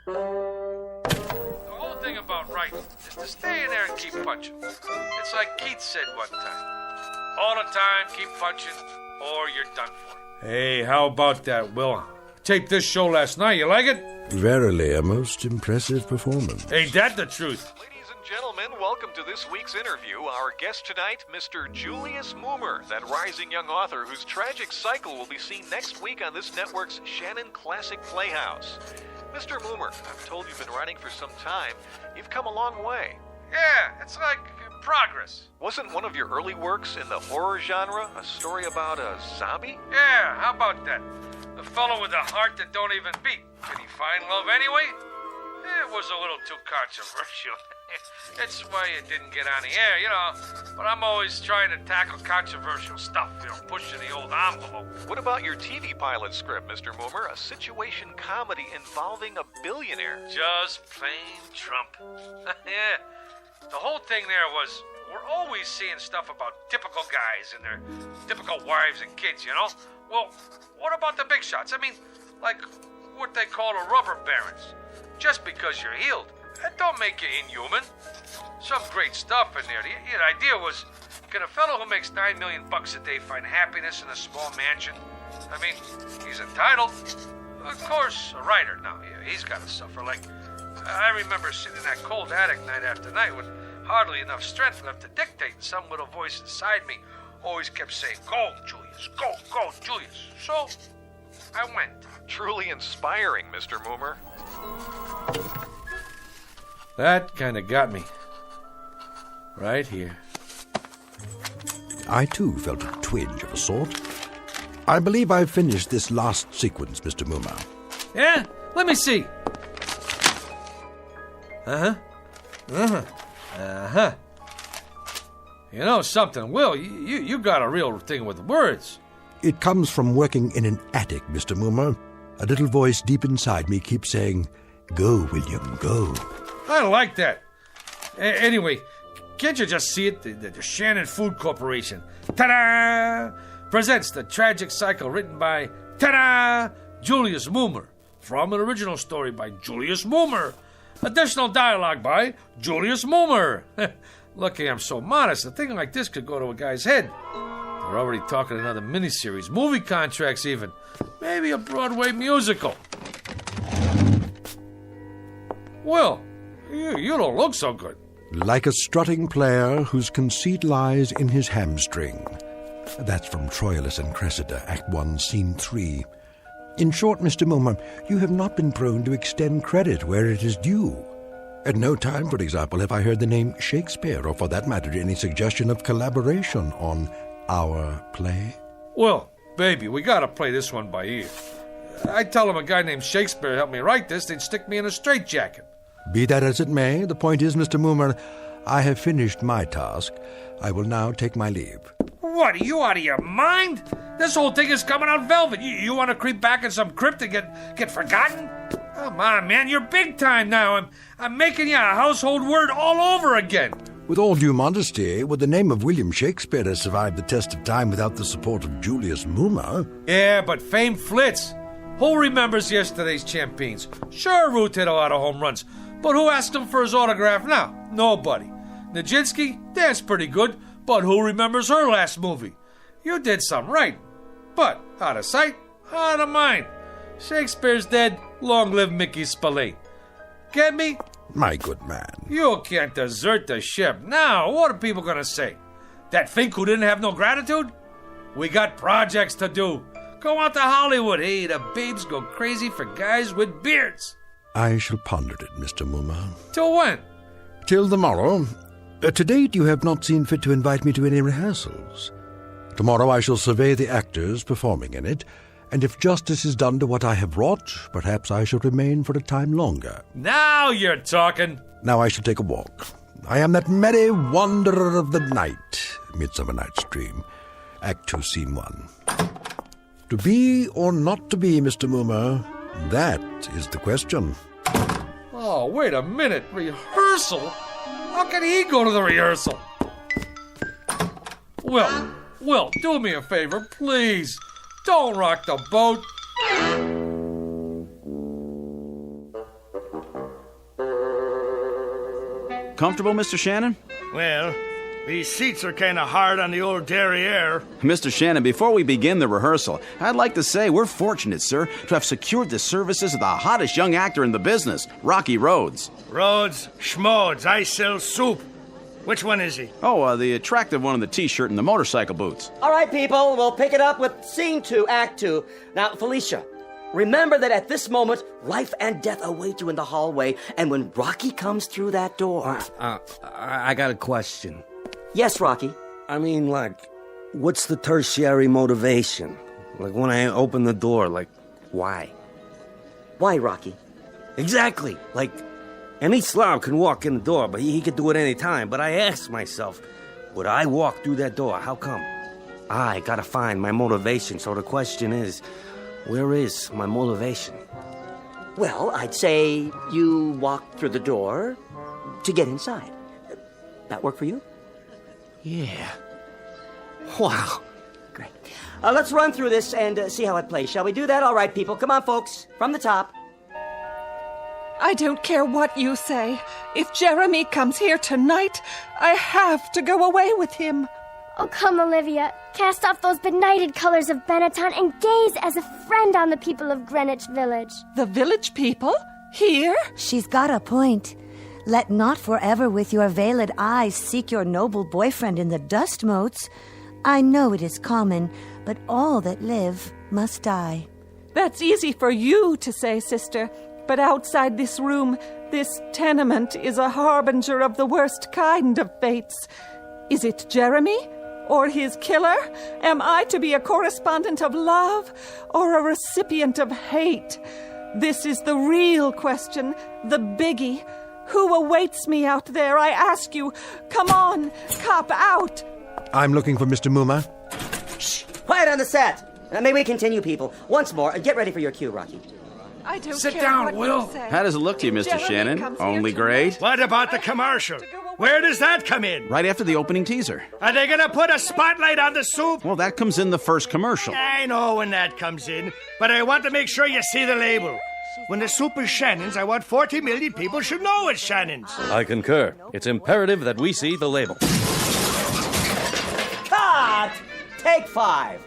The whole thing about writing is to stay in there and keep punching. It's like Keats said one time. All the time, keep punching, or you're done for. Hey, how about that, Will? Taped this show last night. You like it? Verily, a most impressive performance. Ain't that the truth? Gentlemen, welcome to this week's interview. Our guest tonight, Mr. Julius Moomer, that rising young author whose tragic cycle will be seen next week on this network's Shannon Classic Playhouse. Mr. Moomer, I'm told you've been writing for some time. You've come a long way. Yeah, it's like progress. Wasn't one of your early works in the horror genre a story about a zombie? Yeah, how about that? The fellow with a heart that don't even beat. Did he find love anyway? It was a little too controversial. That's why it didn't get on the air, you know. But I'm always trying to tackle controversial stuff, you know, pushing the old envelope. What about your TV pilot script, Mr. Moomer? A situation comedy involving a billionaire. Just plain Trump. Yeah. The whole thing there was, we're always seeing stuff about typical guys and their typical wives and kids, you know? Well, what about the big shots? I mean, like what they call the rubber barons. Just because you're healed, that don't make you inhuman. Some great stuff in there. The idea was, can a fellow who makes $9 million a day find happiness in a small mansion? I mean, he's entitled. Of course, a writer now, yeah, he's got to suffer. Like, I remember sitting in that cold attic night after night with hardly enough strength left to dictate, and some little voice inside me always kept saying, "Go, Julius, go, Julius." So, I went. Truly inspiring, Mr. Moomer. That kind of got me. Right here. I, too, felt a twinge of a sort. I believe I've finished this last sequence, Mr. Moomer. Yeah? Let me see. Uh-huh. Uh-huh. Uh-huh. You know something, Will, you got a real thing with words. It comes from working in an attic, Mr. Moomer. A little voice deep inside me keeps saying, "Go, William, go." I like that. Anyway, can't you just see it? The Shannon Food Corporation, ta-da, presents The Tragic Cycle, written by, ta-da, Julius Moomer, from an original story by Julius Moomer. Additional dialogue by Julius Moomer. Lucky I'm so modest. A thing like this could go to a guy's head. They're already talking another miniseries, movie contracts even. Maybe a Broadway musical. Well, you don't look so good. Like a strutting player whose conceit lies in his hamstring. That's from Troilus and Cressida, Act 1, Scene 3. In short, Mr. Moomer, you have not been prone to extend credit where it is due. At no time, for example, have I heard the name Shakespeare, or for that matter, any suggestion of collaboration on our play. Well, baby, we gotta play this one by ear. I tell them a guy named Shakespeare helped me write this, they'd stick me in a straitjacket. Be that as it may, the point is, Mr. Moomer, I have finished my task. I will now take my leave. What, are you out of your mind? This whole thing is coming out velvet. You want to creep back in some crypt and get forgotten? Come on, man, you're big time now. I'm making you a household word all over again. With all due modesty, would the name of William Shakespeare have survived the test of time without the support of Julius Moomer? Yeah, but fame flits. Who remembers yesterday's champions? Sure, Ruth hit a lot of home runs, but who asked him for his autograph now? Nobody. Nijinsky, that's pretty good, but who remembers her last movie? You did something right, but out of sight, out of mind. Shakespeare's dead, long live Mickey Spillane. Get me? My good man. You can't desert the ship. Now, what are people gonna say? That Fink who didn't have no gratitude? We got projects to do. Go out to Hollywood. Hey, the babes go crazy for guys with beards. I shall ponder it, Mr. Moomer. Till when? Till the morrow. To date, you have not seen fit to invite me to any rehearsals. Tomorrow I shall survey the actors performing in it. And if justice is done to what I have wrought, perhaps I shall remain for a time longer. Now you're talking. Now I shall take a walk. I am that merry wanderer of the night. Midsummer Night's Dream. Act 2, Scene 1. To be or not to be, Mr. Moomer, that is the question. Oh, wait a minute. Rehearsal? How can he go to the rehearsal? Will, do me a favor, please. Don't rock the boat. Comfortable, Mr. Shannon? Well, these seats are kind of hard on the old derriere. Mr. Shannon, before we begin the rehearsal, I'd like to say we're fortunate, sir, to have secured the services of the hottest young actor in the business, Rocky Rhodes. Rhodes, schmodes, I sell soup. Which one is he? Oh, the attractive one in the T-shirt and the motorcycle boots. All right, people, we'll pick it up with Scene 2, Act 2. Now, Felicia, remember that at this moment, life and death await you in the hallway, and when Rocky comes through that door... I got a question. Yes, Rocky? I mean, what's the tertiary motivation? When I open the door, why? Why, Rocky? Exactly. Any slob can walk in the door, but he could do it any time. But I ask myself, would I walk through that door? How come? I gotta find my motivation. So the question is, where is my motivation? Well, I'd say you walk through the door to get inside. That work for you? Yeah. Wow. Great. Let's run through this and see how it plays. Shall we do that? All right, people. Come on, folks. From the top. I don't care what you say. If Jeremy comes here tonight, I have to go away with him. Oh, come, Olivia. Cast off those benighted colors of Benetton and gaze as a friend on the people of Greenwich Village. The village people? Here? She's got a point. Let not forever with your veiled eyes seek your noble boyfriend in the dust motes. I know it is common, but all that live must die. That's easy for you to say, sister. But outside this room, this tenement is a harbinger of the worst kind of fates. Is it Jeremy? Or his killer? Am I to be a correspondent of love or a recipient of hate? This is the real question, the biggie. Who awaits me out there, I ask you? Come on, cop out! I'm looking for Mr. Moomer. Shh! Quiet on the set! May we continue, people? Once more, get ready for your cue, Rocky. I don't Sit care down, what Will. you say. How does it look to you, Mr. Shannon? Only great? What about the commercial? Where does that come in? Right after the opening teaser. Are they gonna put a spotlight on the soup? Well, that comes in the first commercial. I know when that comes in, but I want to make sure you see the label. When the soup is Shannon's, I want 40 million people should know it's Shannon's. I concur. It's imperative that we see the label. Cut! Take 5.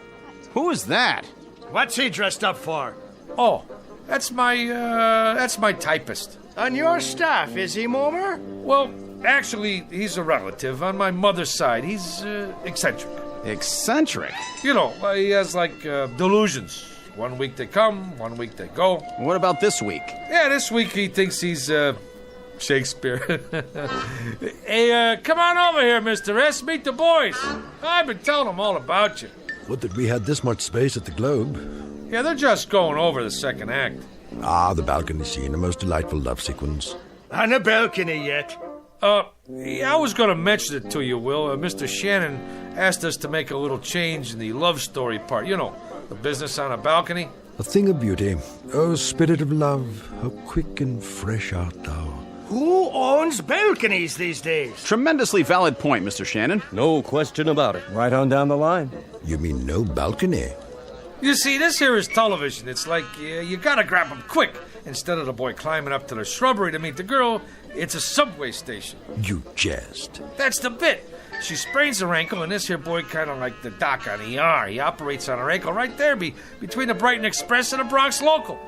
Who is that? What's he dressed up for? Oh, that's my typist. On your staff, is he, Moomer? Well, actually, he's a relative on my mother's side. He's eccentric. Eccentric? You know, he has delusions. 1 week they come, 1 week they go. What about this week? Yeah, this week he thinks he's Shakespeare. Hey, come on over here, Mr. S. Meet the boys. I've been telling them all about you. Would that we had this much space at the Globe. Yeah, they're just going over the second act. Ah, the balcony scene, a most delightful love sequence. On the balcony yet? Yeah, I was going to mention it to you, Will. Mr. Shannon asked us to make a little change in the love story part. You know, the business on a balcony. A thing of beauty. Oh, spirit of love, how quick and fresh art thou. Who owns balconies these days? Tremendously valid point, Mr. Shannon. No question about it. Right on down the line. You mean no balcony? You see, this here is television. It's like you gotta grab them quick. Instead of the boy climbing up to the shrubbery to meet the girl, it's a subway station. You jest. That's the bit. She sprains her ankle, and this here boy kind of like the doc on ER. He operates on her ankle right there between the Brighton Express and the Bronx Local.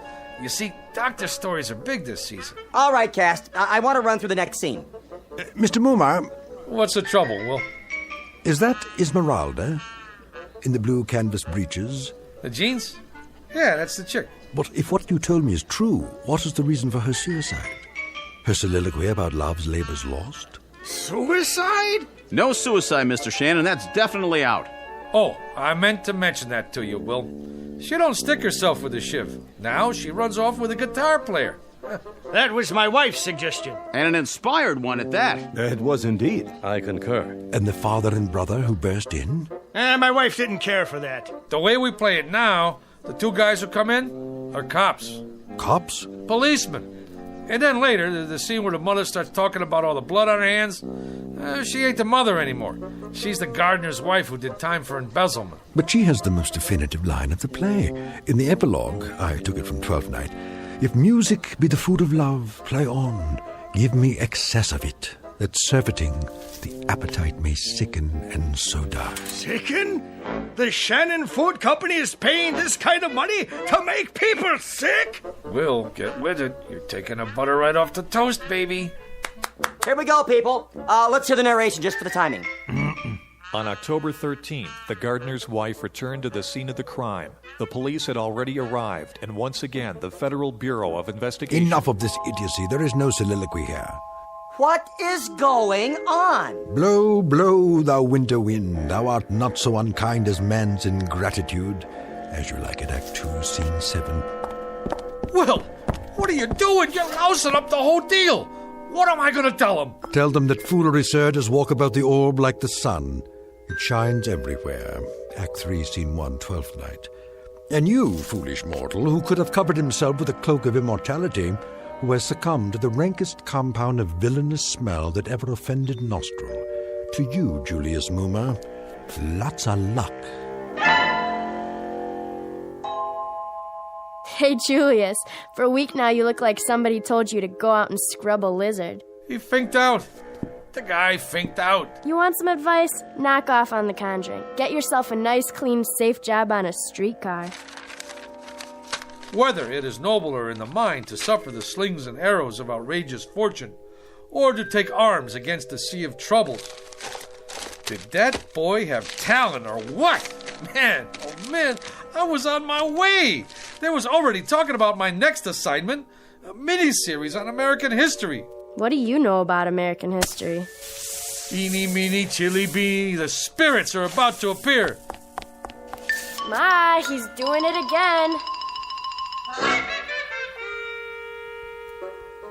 You see, doctor stories are big this season. All right, cast. I want to run through the next scene. Mr. Moomer. What's the trouble, Will? Is that Esmeralda? In the blue canvas breeches? The jeans? Yeah, that's the chick. But if what you told me is true, what is the reason for her suicide? Her soliloquy about love's labor's lost? Suicide? No suicide, Mr. Shannon. That's definitely out. Oh, I meant to mention that to you, Will. She don't stick herself with a shiv. Now she runs off with a guitar player. That was my wife's suggestion. And an inspired one at that. It was indeed. I concur. And the father and brother who burst in? My wife didn't care for that. The way we play it now, the two guys who come in are cops. Cops? Policemen. And then later, the scene where the mother starts talking about all the blood on her hands, she ain't the mother anymore. She's the gardener's wife who did time for embezzlement. But she has the most definitive line of the play. In the epilogue, I took it from Twelfth Night, if music be the food of love, play on, give me excess of it, that surfeiting the appetite may sicken and so die. Sicken? The Shannon Food Company is paying this kind of money to make people sick? Will, get with it. You're taking the butter right off the toast, baby. Here we go, people. Let's hear the narration just for the timing. On October 13th, the gardener's wife returned to the scene of the crime. The police had already arrived, and once again, the Federal Bureau of Investigation... Enough of this idiocy. There is no soliloquy here. What is going on? Blow, blow, thou winter wind. Thou art not so unkind as man's ingratitude. As you like it, Act 2, Scene 7. Will, what are you doing? You're lousing up the whole deal. What am I going to tell them? Tell them that foolery, sir, does walk about the orb like the sun. It shines everywhere. Act 3, Scene 1, 12th Night. And you, foolish mortal, who could have covered himself with a cloak of immortality, who has succumbed to the rankest compound of villainous smell that ever offended nostril. To you, Julius Moomer, lots of luck. Hey, Julius, for a week now you look like somebody told you to go out and scrub a lizard. He finked out. The guy finked out. You want some advice? Knock off on The Conjuring. Get yourself a nice, clean, safe job on a streetcar. Whether it is nobler in the mind to suffer the slings and arrows of outrageous fortune, or to take arms against the sea of troubles. Did that boy have talent or what? Man, oh man, I was on my way. They was already talking about my next assignment, a mini-series on American history. What do you know about American history? Eeny, meeny, chili beanie, the spirits are about to appear. Ma, he's doing it again.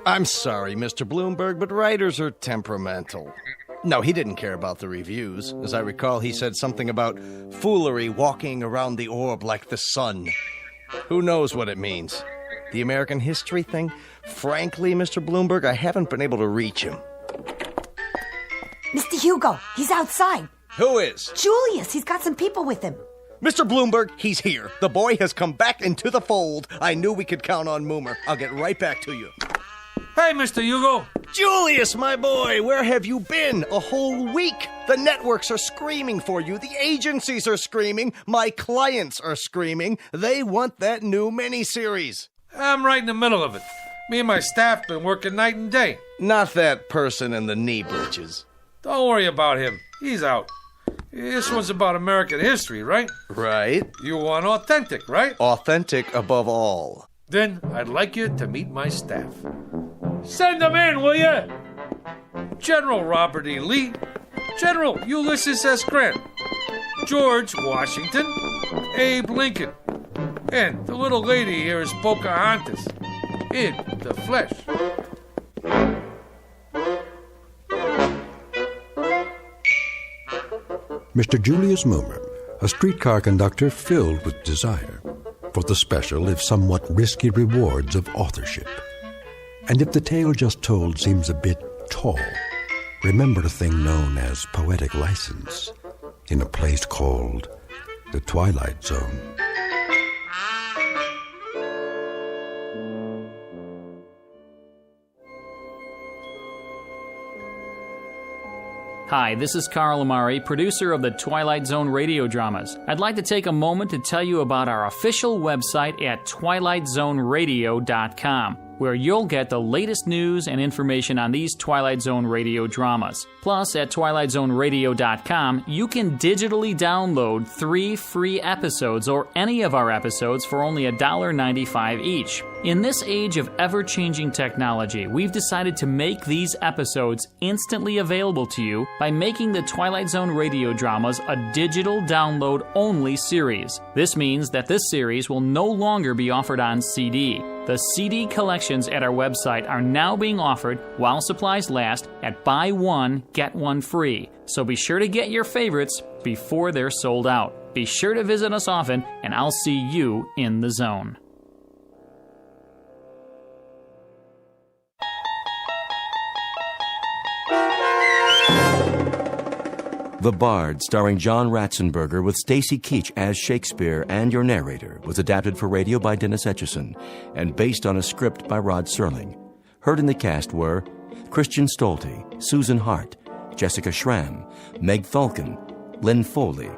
I'm sorry, Mr. Bloomberg, but writers are temperamental. No, he didn't care about the reviews. As I recall, he said something about foolery walking around the orb like the sun. Who knows what it means? The American history thing? Frankly, Mr. Bloomberg, I haven't been able to reach him. Mr. Hugo, he's outside. Who is? Julius, he's got some people with him. Mr. Bloomberg, he's here. The boy has come back into the fold. I knew we could count on Moomer. I'll get right back to you. Hey, Mr. Hugo. Julius, my boy, where have you been? A whole week. The networks are screaming for you. The agencies are screaming. My clients are screaming. They want that new miniseries. I'm right in the middle of it. Me and my staff been working night and day. Not that person in the knee breeches. Don't worry about him. He's out. This one's about American history, right? Right. You want authentic, right? Authentic above all. Then I'd like you to meet my staff. Send them in, will you? General Robert E. Lee, General Ulysses S. Grant, George Washington, Abe Lincoln, and the little lady here is Pocahontas, in the flesh. Mr. Julius Moomer, a streetcar conductor filled with desire for the special, if somewhat risky, rewards of authorship. And if the tale just told seems a bit tall, remember a thing known as poetic license in a place called the Twilight Zone. Hi, this is Carl Amari, producer of the Twilight Zone radio dramas. I'd like to take a moment to tell you about our official website at twilightzoneradio.com. where you'll get the latest news and information on these Twilight Zone radio dramas. Plus, at twilightzoneradio.com, you can digitally download 3 free episodes or any of our episodes for only $1.95 each. In this age of ever-changing technology, we've decided to make these episodes instantly available to you by making the Twilight Zone radio dramas a digital download-only series. This means that this series will no longer be offered on CD. The CD collections at our website are now being offered while supplies last at buy one, get one free. So be sure to get your favorites before they're sold out. Be sure to visit us often, and I'll see you in the zone. The Bard, starring John Ratzenberger with Stacy Keach as Shakespeare and your narrator, was adapted for radio by Dennis Etchison and based on a script by Rod Serling. Heard in the cast were Christian Stolte, Susan Hart, Jessica Schramm, Meg Falcon, Lynn Foley,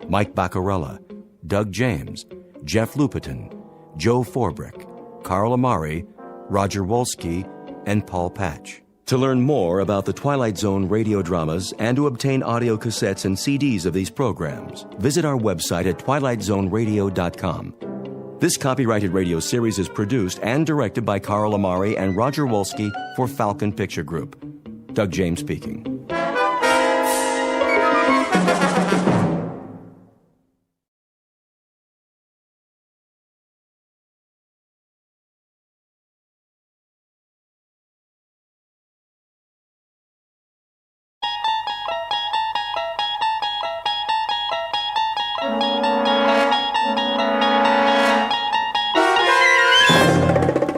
Mike Baccarella, Doug James, Jeff Lupiton, Joe Forbrick, Carl Amari, Roger Wolski, and Paul Patch. To learn more about the Twilight Zone radio dramas and to obtain audio cassettes and CDs of these programs, visit our website at twilightzoneradio.com. This copyrighted radio series is produced and directed by Carl Amari and Roger Wolski for Falcon Picture Group. Doug James speaking.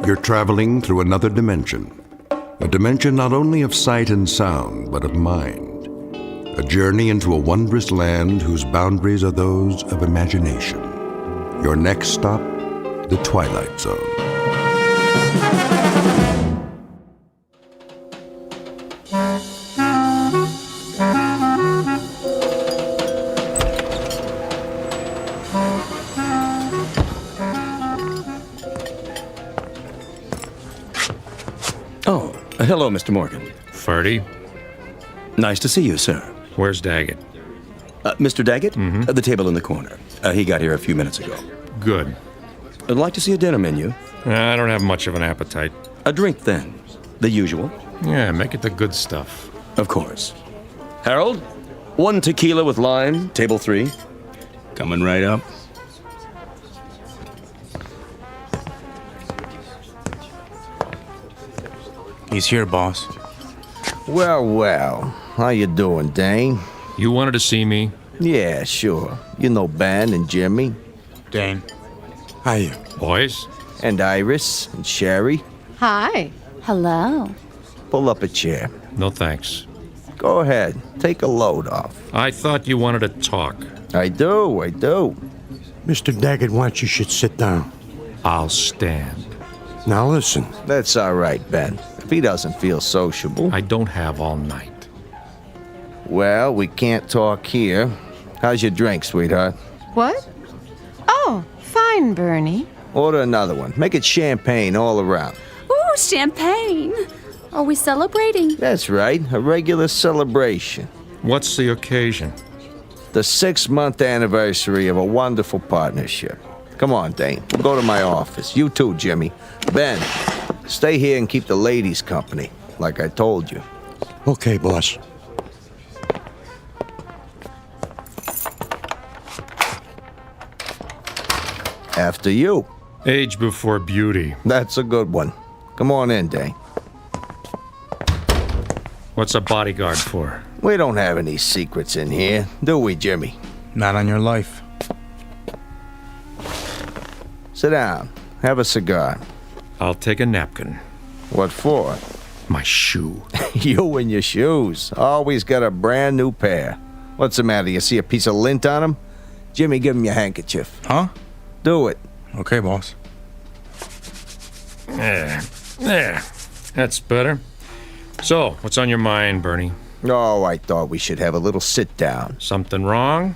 You're traveling through another dimension. A dimension not only of sight and sound, but of mind. A journey into a wondrous land whose boundaries are those of imagination. Your next stop, the Twilight Zone. Hello, Mr. Morgan. Ferdy. Nice to see you, sir. Where's Daggett? Mr. Daggett? At the table in the corner. He got here a few minutes ago. Good. I'd like to see a dinner menu. I don't have much of an appetite. A drink, then. The usual. Yeah, make it the good stuff. Of course. Harold, 1 tequila with lime, table 3. Coming right up. He's here, boss. Well, well. How you doing, Dane? You wanted to see me? Yeah, sure. You know Ben and Jimmy. Dane. How you? Boys? And Iris and Sherry. Hi. Hello. Pull up a chair. No thanks. Go ahead. Take a load off. I thought you wanted to talk. I do. Mr. Daggett wants you should sit down. I'll stand. Now listen. That's all right, Ben. If he doesn't feel sociable. I don't have all night. Well, we can't talk here. How's your drink, sweetheart? What? Oh, fine, Bernie. Order another one. Make it champagne all around. Ooh, champagne. Are we celebrating? That's right. A regular celebration. What's the occasion? The 6-month anniversary of a wonderful partnership. Come on, Dane. We'll go to my office. You too, Jimmy. Ben, stay here and keep the ladies company, like I told you. Okay, boss. After you. Age before beauty. That's a good one. Come on in, Dane. What's a bodyguard for? We don't have any secrets in here, do we, Jimmy? Not on your life. Sit down. Have a cigar. I'll take a napkin. What for? My shoe. You and your shoes. Always got a brand new pair. What's the matter? You see a piece of lint on them? Jimmy, give him your handkerchief. Huh? Do it. Okay, boss. There. That's better. So, what's on your mind, Bernie? Oh, I thought we should have a little sit down. Something wrong?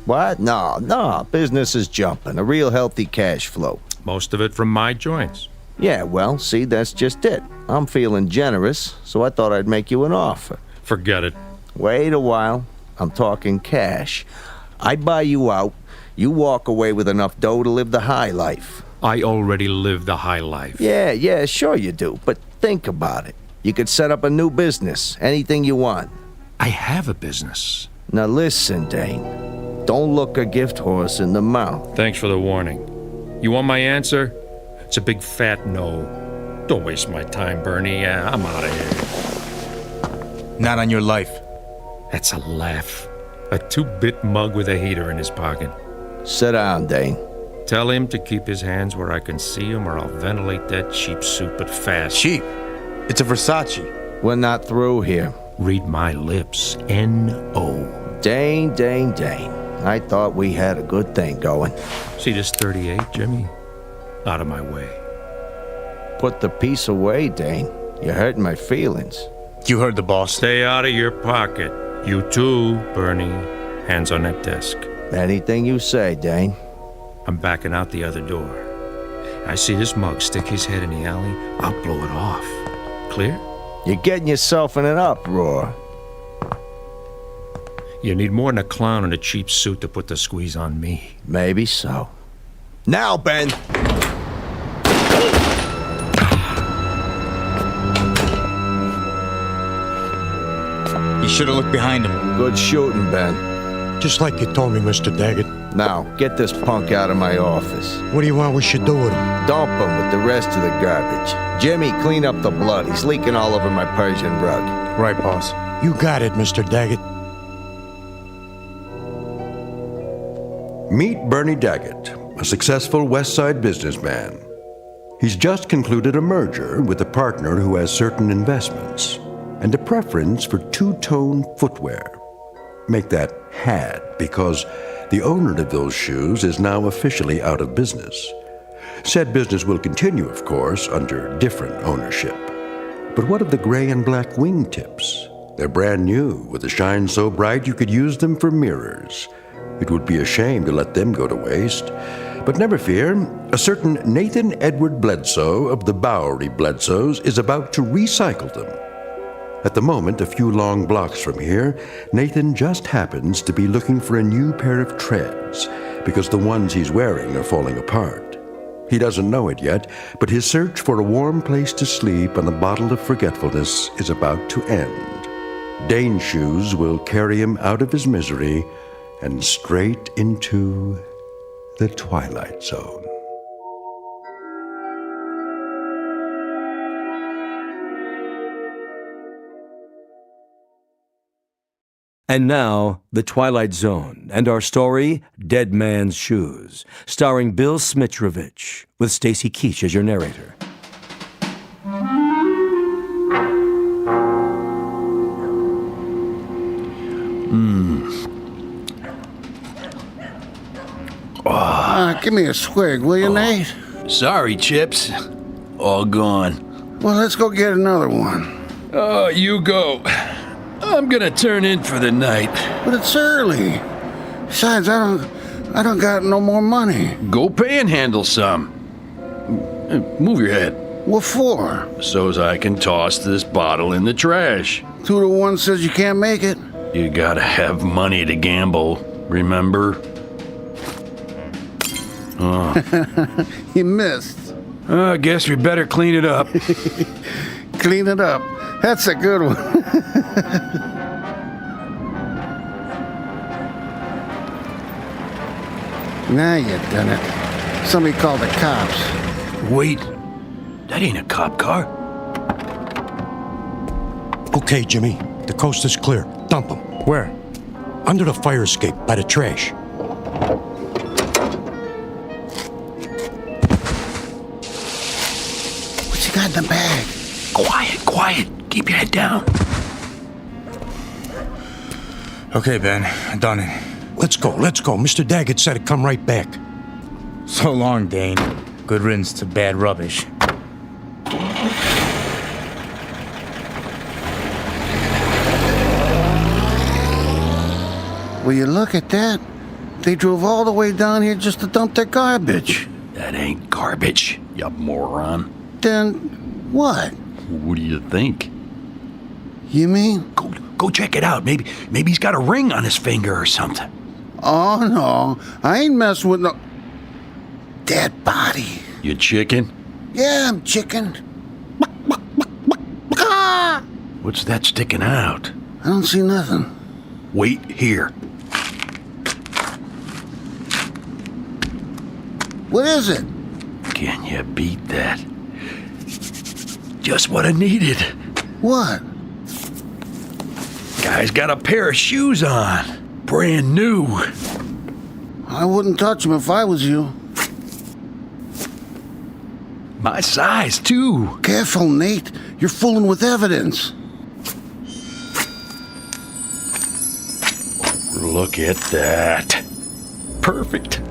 What? No. Business is jumping. A real healthy cash flow. Most of it from my joints. Yeah, well, see, that's just it. I'm feeling generous, so I thought I'd make you an offer. Forget it. Wait a while. I'm talking cash. I buy you out. You walk away with enough dough to live the high life. I already live the high life. Yeah, sure you do. But think about it. You could set up a new business. Anything you want. I have a business. Now listen, Dane. Don't look a gift horse in the mouth. Thanks for the warning. You want my answer? It's a big fat no. Don't waste my time, Bernie. I'm out of here. Not on your life. That's a laugh. A 2-bit mug with a heater in his pocket. Sit down, Dane. Tell him to keep his hands where I can see him, or I'll ventilate that cheap suit, but fast. Cheap? It's a Versace. We're not through here. Read my lips. N-O. Dane. I thought we had a good thing going. See this 38, Jimmy? Out of my way. Put the piece away, Dane. You're hurting my feelings. You heard the boss. Stay out of your pocket. You too, Bernie. Hands on that desk. Anything you say, Dane. I'm backing out the other door. I see this mug stick his head in the alley. I'll blow it off. Clear? You're getting yourself in an uproar. You need more than a clown in a cheap suit to put the squeeze on me. Maybe so. Now, Ben! You should have looked behind him. Good shooting, Ben. Just like you told me, Mr. Daggett. Now, get this punk out of my office. What do you want we should do with him? Dump him with the rest of the garbage. Jimmy, clean up the blood. He's leaking all over my Persian rug. Right, boss. You got it, Mr. Daggett. Meet Bernie Daggett, a successful West Side businessman. He's just concluded a merger with a partner who has certain investments and a preference for two-tone footwear. Make that had, because the owner of those shoes is now officially out of business. Said business will continue, of course, under different ownership. But what of the gray and black wingtips? They're brand new, with a shine so bright you could use them for mirrors. It would be a shame to let them go to waste. But never fear, a certain Nathan Edward Bledsoe of the Bowery Bledsoes is about to recycle them. At the moment, a few long blocks from here, Nathan just happens to be looking for a new pair of treads because the ones he's wearing are falling apart. He doesn't know it yet, but his search for a warm place to sleep and a bottle of forgetfulness is about to end. Dane's shoes will carry him out of his misery and straight into the Twilight Zone. And now, The Twilight Zone, and our story, Dead Man's Shoes, starring Bill Smitrovich, with Stacy Keach as your narrator. Give me a swig, will you, Nate? Sorry, Chips. All gone. Well, let's go get another one. Oh, you go. I'm gonna turn in for the night. But it's early. Besides, I don't got no more money. Go panhandle some. Move your head. What for? So's I can toss this bottle in the trash. 2 to 1 says you can't make it. You gotta have money to gamble, remember? Oh. You missed. I guess we better clean it up. Clean it up. That's a good one. Now you've done it. Somebody called the cops. Wait. That ain't a cop car. Okay, Jimmy. The coast is clear. Dump them. Where? Under the fire escape, by the trash. What you got in the bag? Quiet. Keep your head down. Okay, Ben. I done it. Let's go. Mr. Daggett said to come right back. So long, Dane. Good riddance to bad rubbish. Will you look at that? They drove all the way down here just to dump their garbage. That ain't garbage, you moron. Then what? What do you think? You mean? Go check it out. Maybe he's got a ring on his finger or something. Oh, no. I ain't messing with no dead body. You chicken? Yeah, I'm chicken. What's that sticking out? I don't see nothing. Wait here. What is it? Can you beat that? Just what I needed. What? Guy's got a pair of shoes on. Brand new. I wouldn't touch them if I was you. My size, too. Careful, Nate. You're fooling with evidence. Look at that. Perfect.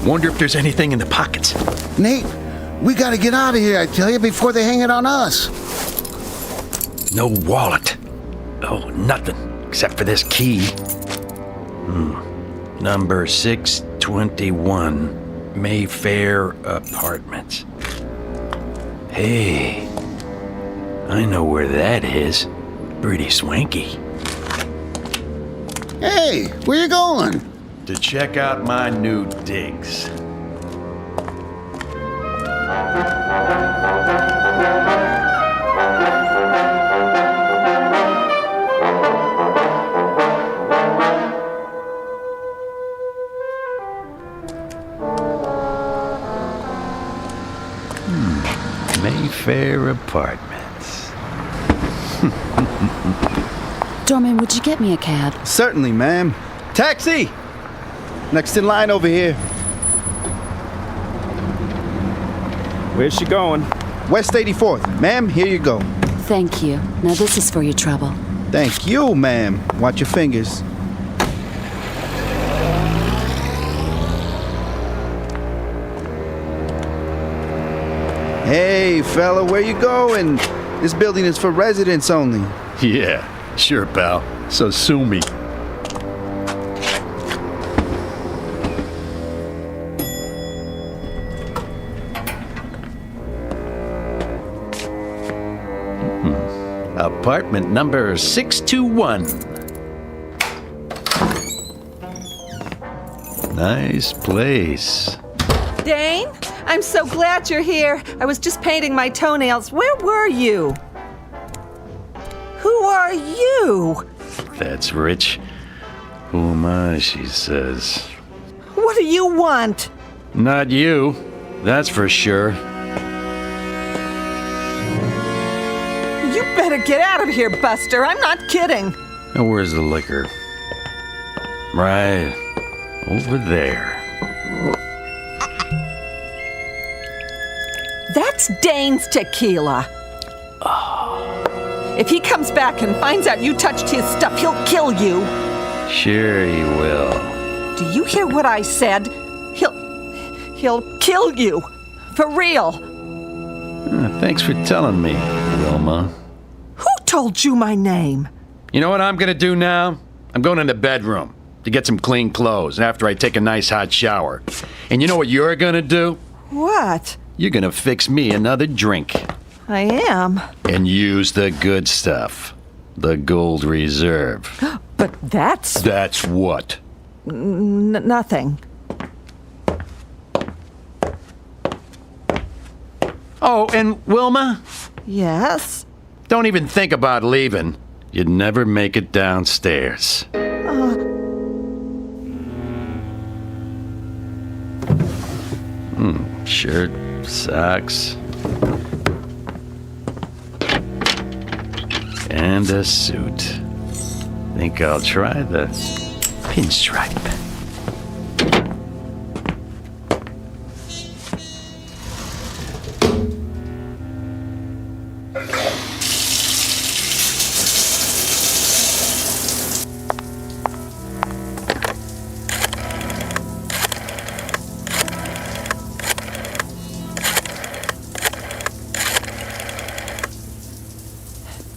Wonder if there's anything in the pockets. Nate, we gotta get out of here, I tell you, before they hang it on us. No wallet. Oh, nothing except for this key. Number 621, Mayfair Apartments. Hey, I know where that is. Pretty swanky. Hey, where you going? To check out my new digs. Mayfair Apartments. Doorman, would you get me a cab? Certainly, ma'am. Taxi! Next in line over here. Where's she going? West 84th. Ma'am, here you go. Thank you. Now this is for your trouble. Thank you, ma'am. Watch your fingers. Hey, fella, where you going? This building is for residents only. Yeah, sure, pal. So sue me. Apartment number 621. Nice place. Dane, I'm so glad you're here. I was just painting my toenails. Where were you? Who are you? That's Rich. Who am I, she says. What do you want? Not you, that's for sure. You better get out of here, Buster. I'm not kidding. Now, where's the liquor? Right over there. That's Dane's tequila. If he comes back and finds out you touched his stuff, he'll kill you. Sure he will. Do you hear what I said? He'll kill you. For real. Thanks for telling me, Wilma. Who told you my name? You know what I'm gonna do now? I'm going in the bedroom to get some clean clothes after I take a nice hot shower. And you know what you're gonna do? What? You're gonna fix me another drink. I am. And use the good stuff. The Gold Reserve. But that's... That's what? Nothing. Oh, and Wilma? Yes? Don't even think about leaving. You'd never make it downstairs. Shirt, socks, and a suit. Think I'll try the pinstripe.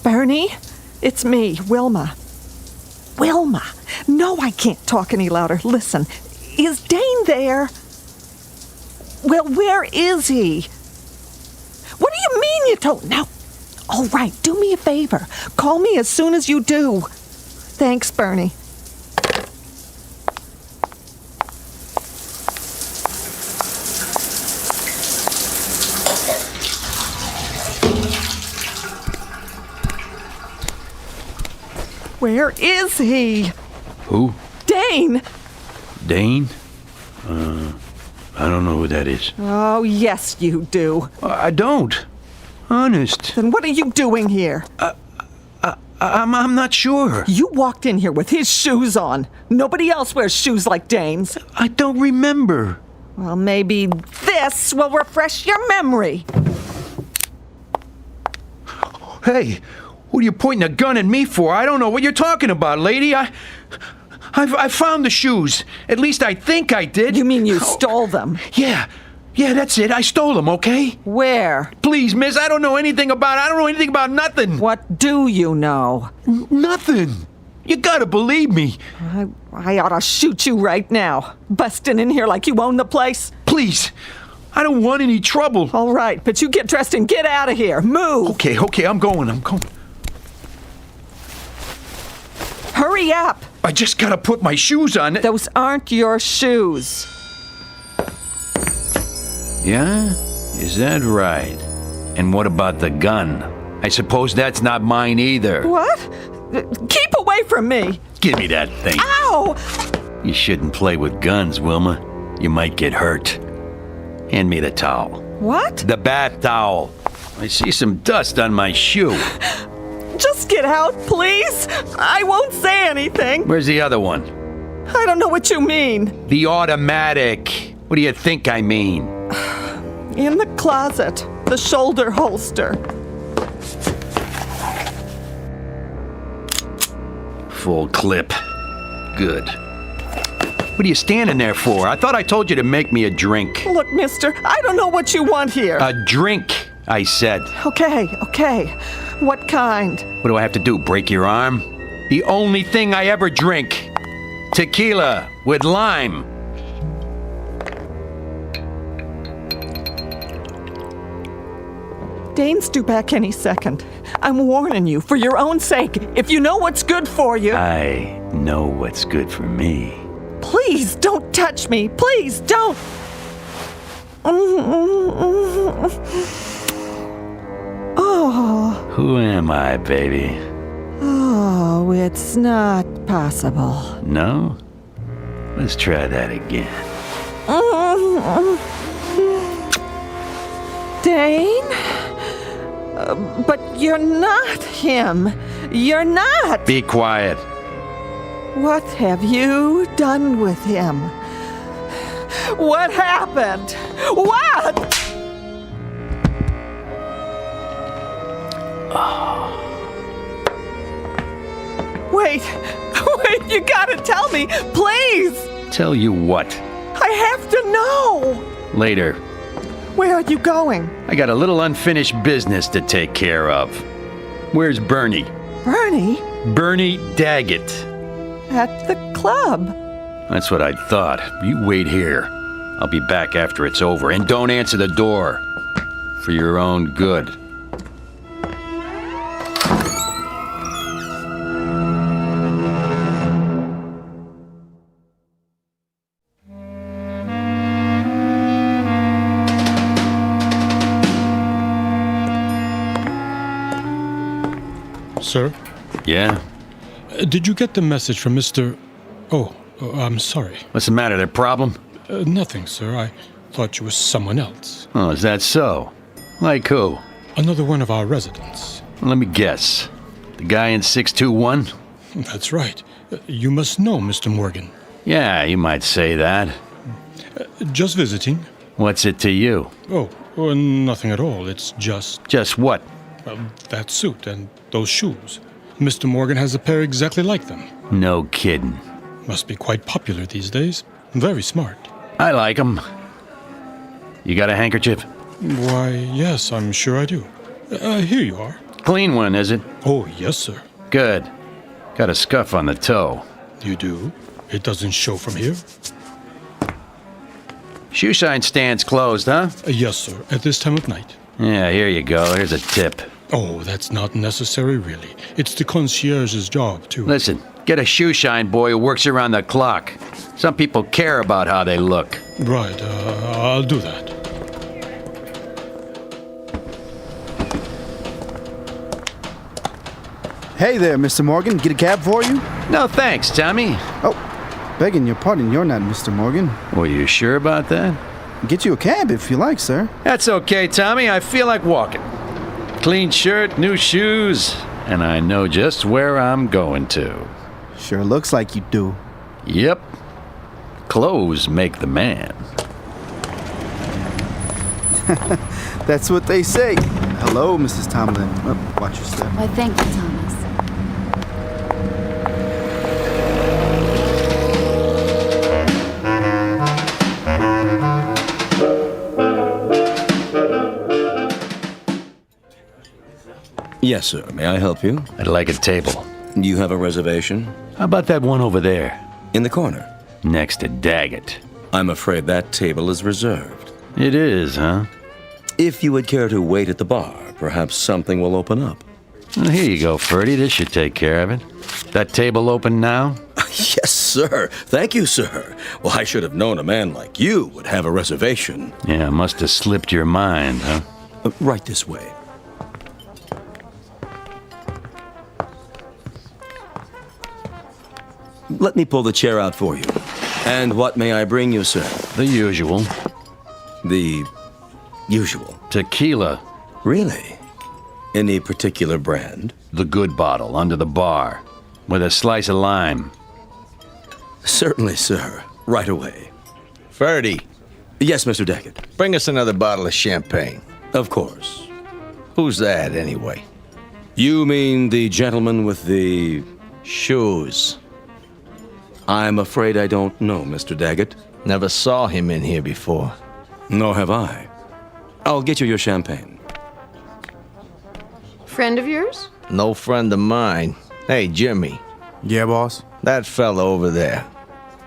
Bernie, it's me, Wilma. Wilma! No, I can't talk any louder. Listen, is Dane there? Well, where is he? you mean you don't? Now, all right, do me a favor. Call me as soon as you do. Thanks, Bernie. Where is he? Who? Dane! Dane? I don't know who that is. Oh, yes, you do. I don't. Honest. Then what are you doing here? I'm not sure. You walked in here with his shoes on. Nobody else wears shoes like Dane's. I don't remember. Well, maybe this will refresh your memory. Hey, what are you pointing a gun at me for? I don't know what you're talking about, lady. I found the shoes. At least I think I did. You mean you stole them? Yeah, that's it. I stole them, okay? Where? Please, miss, I don't know anything about nothing. What do you know? Nothing. You gotta believe me. I ought to shoot you right now. Busting in here like you own the place. Please, I don't want any trouble. All right, but you get dressed and get out of here. Move. Okay, I'm going. Hurry up. I just gotta put my shoes on. Those aren't your shoes. Yeah? Is that right? And what about the gun? I suppose that's not mine either. What? Keep away from me. Give me that thing. Ow! You shouldn't play with guns, Wilma. You might get hurt. Hand me the towel. What? The bath towel. I see some dust on my shoe. Just get out, please. I won't say anything. Where's the other one? I don't know what you mean. The automatic. What do you think I mean? In the closet. The shoulder holster. Full clip. Good. What are you standing there for? I thought I told you to make me a drink. Look, mister, I don't know what you want here. A drink, I said. Okay. What kind? What do I have to do, break your arm? The only thing I ever drink. Tequila with lime. Dane's due back any second. I'm warning you, for your own sake. If you know what's good for you... I know what's good for me. Please, don't touch me. Please, don't. Oh. Who am I, baby? Oh, it's not possible. No? Let's try that again. Dane? But you're not him. You're not. Be quiet. What have you done with him? What happened? What? Wait, you gotta tell me, please! Tell you what? I have to know! Later. Where are you going? I got a little unfinished business to take care of. Where's Bernie? Bernie? Bernie Daggett. At the club. That's what I thought. You wait here. I'll be back after it's over. And don't answer the door. For your own good. Sir? Yeah? Did you get the message from Mr... Oh, I'm sorry. What's the matter? There problem? Nothing, sir. I thought you were someone else. Oh, is that so? Like who? Another one of our residents. Let me guess. The guy in 621? That's right. You must know Mr. Morgan. Yeah, you might say that. Just visiting. What's it to you? Oh, nothing at all. It's just... Just what? That suit and those shoes. Mr. Morgan has a pair exactly like them. No kidding. Must be quite popular these days. Very smart. I like them. You got a handkerchief? Why, yes, I'm sure I do. Here you are. Clean one, is it? Oh, yes, sir. Good. Got a scuff on the toe. You do? It doesn't show from here? Shoe shine stand's closed, huh? Yes, sir, at this time of night. Yeah, here you go. Here's a tip. Oh, that's not necessary, really. It's the concierge's job, too. Listen, get a shoe shine boy who works around the clock. Some people care about how they look. Right, I'll do that. Hey there, Mr. Morgan. Get a cab for you? No thanks, Tommy. Oh, begging your pardon, you're not Mr. Morgan. Were you sure about that? Get you a cab if you like, sir. That's okay, Tommy. I feel like walking. Clean shirt, new shoes, and I know just where I'm going to. Sure looks like you do. Yep. Clothes make the man. That's what they say. Hello, Mrs. Tomlin. Oh, watch your step. Why, thank you, Thomas. Yes, sir. May I help you? I'd like a table. You have a reservation? How about that one over there? In the corner? Next to Daggett. I'm afraid that table is reserved. It is, huh? If you would care to wait at the bar, perhaps something will open up. Well, here you go, Ferdy. This should take care of it. That table open now? Yes, sir. Thank you, sir. Well, I should have known a man like you would have a reservation. Yeah, must have slipped your mind, huh? Right this way. Let me pull the chair out for you. And what may I bring you, sir? The usual. The usual? Tequila. Really? Any particular brand? The good bottle, under the bar, with a slice of lime. Certainly, sir. Right away. Ferdy. Yes, Mr. Daggett. Bring us another bottle of champagne. Of course. Who's that, anyway? You mean the gentleman with the shoes? I'm afraid I don't know, Mr. Daggett. Never saw him in here before. Nor have I. I'll get you your champagne. Friend of yours? No friend of mine. Hey, Jimmy. Yeah, boss? That fella over there.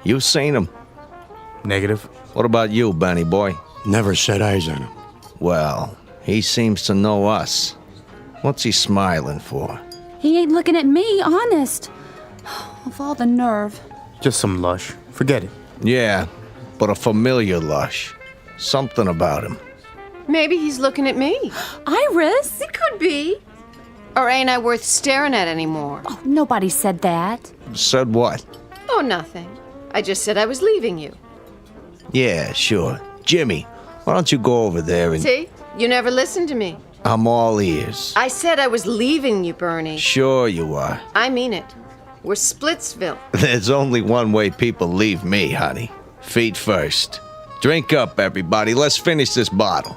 You seen him? Negative. What about you, Benny boy? Never set eyes on him. Well, he seems to know us. What's he smiling for? He ain't looking at me, honest. Of all the nerve. Just some lush. Forget it. Yeah, but a familiar lush. Something about him. Maybe he's looking at me. Iris? It could be. Or ain't I worth staring at anymore? Oh, nobody said that. Said what? Oh, nothing. I just said I was leaving you. Yeah, sure. Jimmy, why don't you go over there and... See? You never listened to me. I'm all ears. I said I was leaving you, Bernie. Sure you are. I mean it. We're Splitsville. There's only one way people leave me, honey. Feet first. Drink up, everybody. Let's finish this bottle.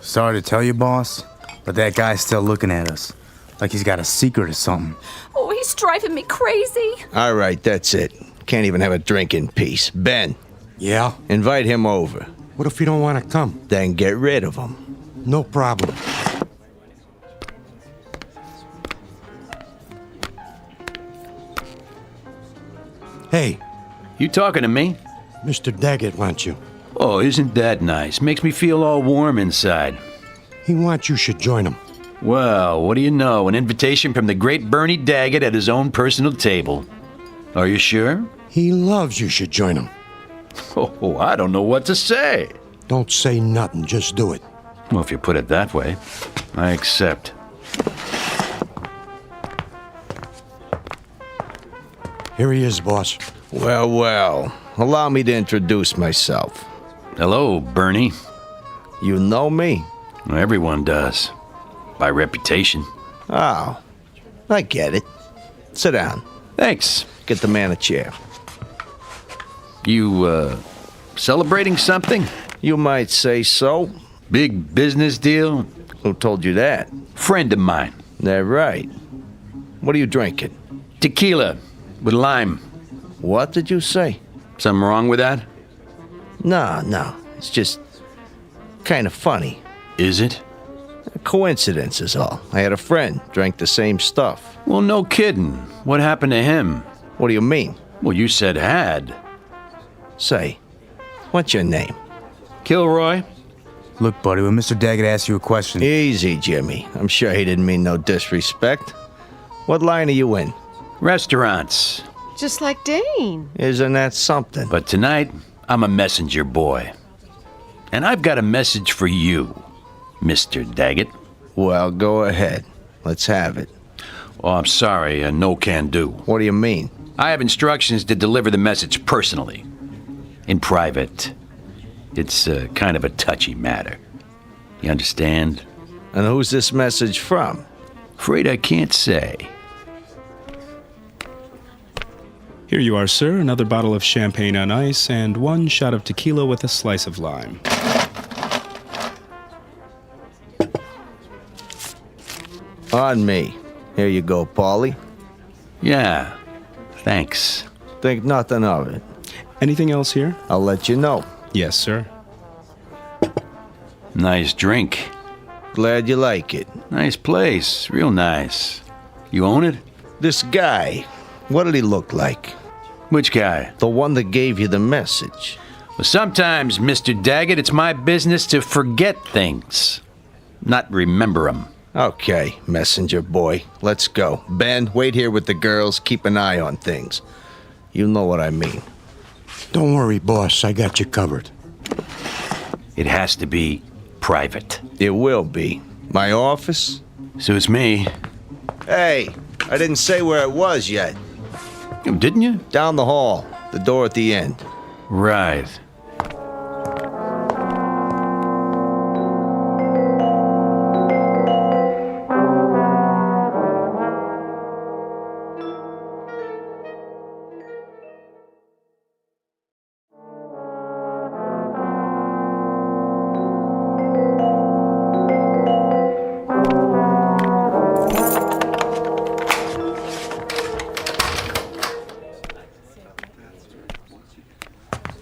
Sorry to tell you, boss, but that guy's still looking at us. Like he's got a secret or something. Oh, he's driving me crazy. All right, that's it. Can't even have a drink in peace. Ben. Yeah? Invite him over. What if you don't want to come? Then get rid of him. No problem. Hey. You talking to me? Mr. Daggett wants you. Oh, isn't that nice? Makes me feel all warm inside. He wants you should join him. Well, what do you know? An invitation from the great Bernie Daggett at his own personal table. Are you sure? He loves you should join him. Oh, I don't know what to say. Don't say nothing, just do it. Well, if you put it that way, I accept. Here he is, boss. Well, well. Allow me to introduce myself. Hello, Bernie. You know me? Everyone does. By reputation. Oh, I get it. Sit down. Thanks. Get the man a chair. You, celebrating something? You might say so. Big business deal? Who told you that? Friend of mine. That right. What are you drinking? Tequila with lime. What did you say? Something wrong with that? No. It's just kind of funny. Is it? A coincidence is all. I had a friend drank the same stuff. Well, no kidding. What happened to him? What do you mean? Well, you said had. Say, what's your name? Kilroy. Look, buddy, when Mr. Daggett asks you a question... Easy, Jimmy. I'm sure he didn't mean no disrespect. What line are you in? Restaurants. Just like Dane. Isn't that something? But tonight, I'm a messenger boy. And I've got a message for you, Mr. Daggett. Well, go ahead. Let's have it. Oh, I'm sorry, no can do. What do you mean? I have instructions to deliver the message personally. In private. It's kind of a touchy matter. You understand? And who's this message from? Afraid I can't say. Here you are, sir. Another bottle of champagne on ice and 1 shot of tequila with a slice of lime. On me. Here you go, Paulie. Yeah, thanks. Think nothing of it. Anything else here? I'll let you know. Yes, sir. Nice drink. Glad you like it. Nice place, real nice. You own it? This guy, what did he look like? Which guy? The one that gave you the message. Well, sometimes, Mr. Daggett, it's my business to forget things, not remember them. Okay, messenger boy, let's go. Ben, wait here with the girls, keep an eye on things. You know what I mean. Don't worry, boss, I got you covered. It has to be private. It will be. My office? Suits me. Hey, I didn't say where it was yet. Didn't you? Down the hall, the door at the end. Right.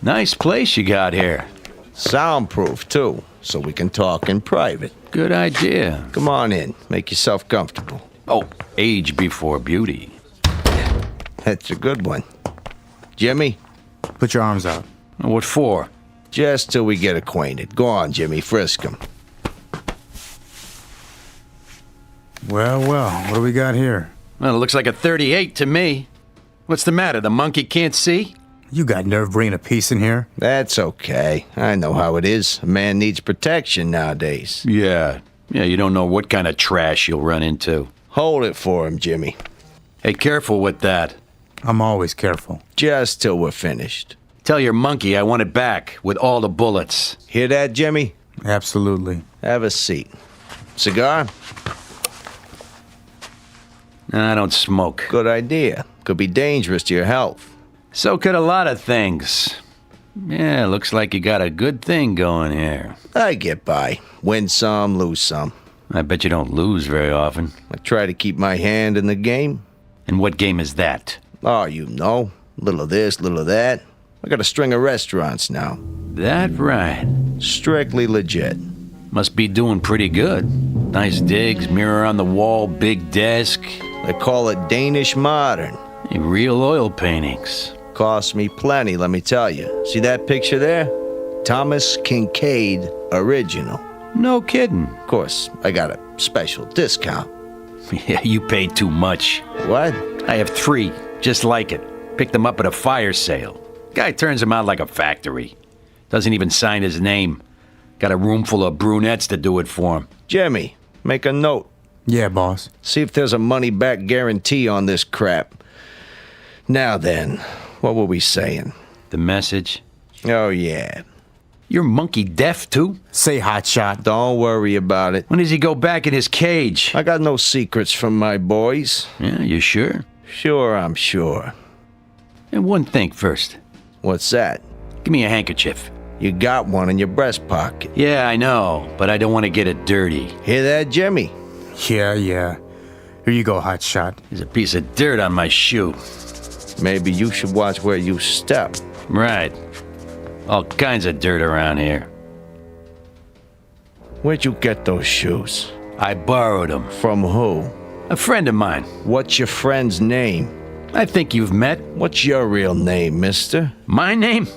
Nice place you got here. Soundproof, too, so we can talk in private. Good idea. Come on in. Make yourself comfortable. Oh, age before beauty. That's a good one. Jimmy? Put your arms out. What for? Just till we get acquainted. Go on, Jimmy. Frisk him. Well, what do we got here? Well, it looks like a 38 to me. What's the matter? The monkey can't see? You got nerve bringing a piece in here? That's okay. I know how it is. A man needs protection nowadays. Yeah, you don't know what kind of trash you'll run into. Hold it for him, Jimmy. Hey, careful with that. I'm always careful. Just till we're finished. Tell your monkey I want it back, with all the bullets. Hear that, Jimmy? Absolutely. Have a seat. Cigar? I don't smoke. Good idea. Could be dangerous to your health. So could a lot of things. Yeah, looks like you got a good thing going here. I get by. Win some, lose some. I bet you don't lose very often. I try to keep my hand in the game. And what game is that? Oh, you know. Little of this, little of that. I got a string of restaurants now. That right. Strictly legit. Must be doing pretty good. Nice digs, mirror on the wall, big desk. They call it Danish modern. Real oil paintings. Cost me plenty, let me tell you. See that picture there? Thomas Kincaid original. No kidding. Of course, I got a special discount. Yeah, you paid too much. What? I have 3, just like it. Picked them up at a fire sale. Guy turns them out like a factory. Doesn't even sign his name. Got a room full of brunettes to do it for him. Jimmy, make a note. Yeah, boss. See if there's a money-back guarantee on this crap. Now then, what were we saying? The message? Oh, yeah. You're monkey deaf, too? Say, hotshot. Don't worry about it. When does he go back in his cage? I got no secrets from my boys. Yeah, you sure? Sure, I'm sure. And one thing first. What's that? Give me a handkerchief. You got one in your breast pocket. Yeah, I know, but I don't want to get it dirty. Hear that, Jimmy? Yeah. Here you go, hotshot. There's a piece of dirt on my shoe. Maybe you should watch where you step. Right. All kinds of dirt around here. Where'd you get those shoes? I borrowed them. From who? A friend of mine. What's your friend's name? I think you've met. What's your real name, mister? My name?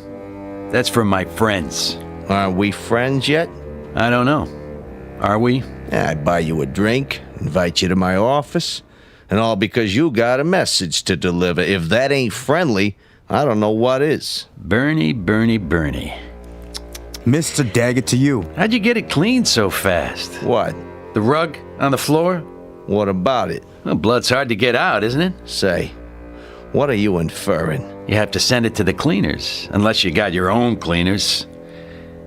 That's from my friends. Aren't we friends yet? I don't know. Are we? Yeah, I'd buy you a drink, invite you to my office, and all because you got a message to deliver. If that ain't friendly, I don't know what is. Bernie. Mr. Daggett to you. How'd you get it cleaned so fast? What? The rug on the floor? What about it? Well, blood's hard to get out, isn't it? Say, what are you inferring? You have to send it to the cleaners, unless you got your own cleaners.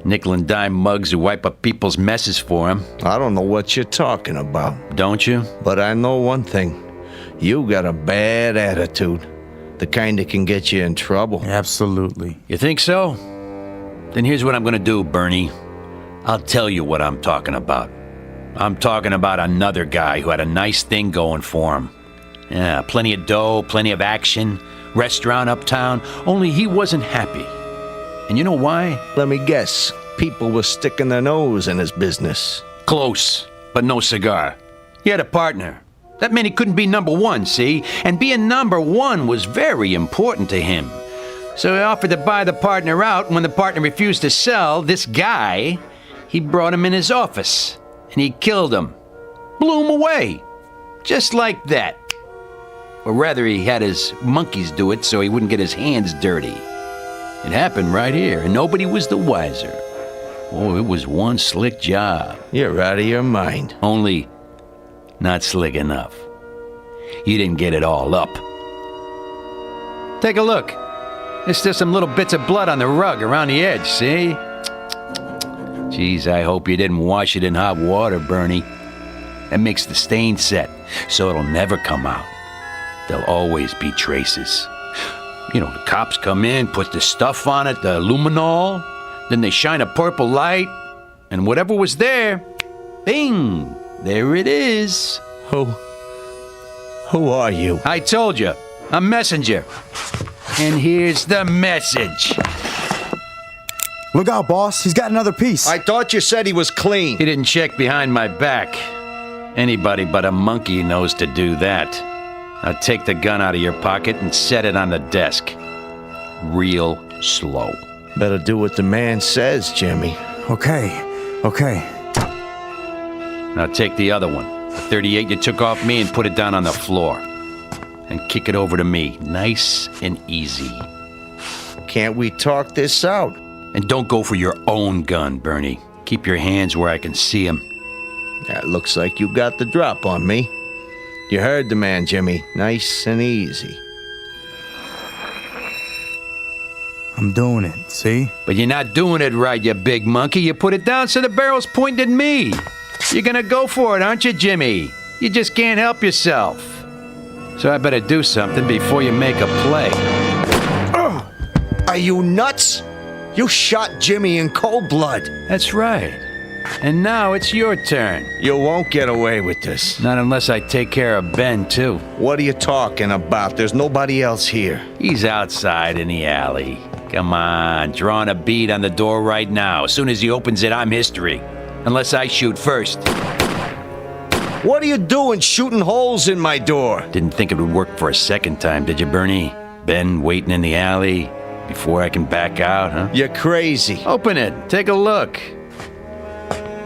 Nickel and dime mugs who wipe up people's messes for them. I don't know what you're talking about. Don't you? But I know one thing. You got a bad attitude. The kind that can get you in trouble. Absolutely. You think so? Then here's what I'm gonna do, Bernie. I'll tell you what I'm talking about. I'm talking about another guy who had a nice thing going for him. Yeah, plenty of dough, plenty of action, restaurant uptown, only he wasn't happy. And you know why? Let me guess. People were sticking their nose in his business. Close, but no cigar. He had a partner. That meant he couldn't be number one, see? And being number one was very important to him. So he offered to buy the partner out. When the partner refused to sell, this guy, he brought him in his office. And he killed him. Blew him away. Just like that. Or rather, he had his monkeys do it so he wouldn't get his hands dirty. It happened right here, and nobody was the wiser. Oh, it was one slick job. You're out of your mind. Only not slick enough. You didn't get it all up. Take a look. There's still some little bits of blood on the rug around the edge, see? Geez, I hope you didn't wash it in hot water, Bernie. That makes the stain set, so it'll never come out. There'll always be traces. You know, the cops come in, put the stuff on it, the luminol, then they shine a purple light, and whatever was there, bing, there it is. Who are you? I told you, a messenger. And here's the message. Look out, boss. He's got another piece. I thought you said he was clean. He didn't check behind my back. Anybody but a monkey knows to do that. Now take the gun out of your pocket and set it on the desk. Real slow. Better do what the man says, Jimmy. Okay. Now take the other one, the 38 you took off me, and put it down on the floor. And kick it over to me, nice and easy. Can't we talk this out? And don't go for your own gun, Bernie. Keep your hands where I can see them. That looks like you got the drop on me. You heard the man, Jimmy. Nice and easy. I'm doing it, see? But you're not doing it right, you big monkey. You put it down so the barrel's pointed at me. You're gonna go for it, aren't you, Jimmy? You just can't help yourself. So I better do something before you make a play. Are you nuts? You shot Jimmy in cold blood. That's right. And now it's your turn. You won't get away with this. Not unless I take care of Ben, too. What are you talking about? There's nobody else here. He's outside in the alley. Come on, drawing a bead on the door right now. As soon as he opens it, I'm history. Unless I shoot first. What are you doing shooting holes in my door? Didn't think it would work for a second time, did you, Bernie? Ben waiting in the alley before I can back out, huh? You're crazy. Open it. Take a look.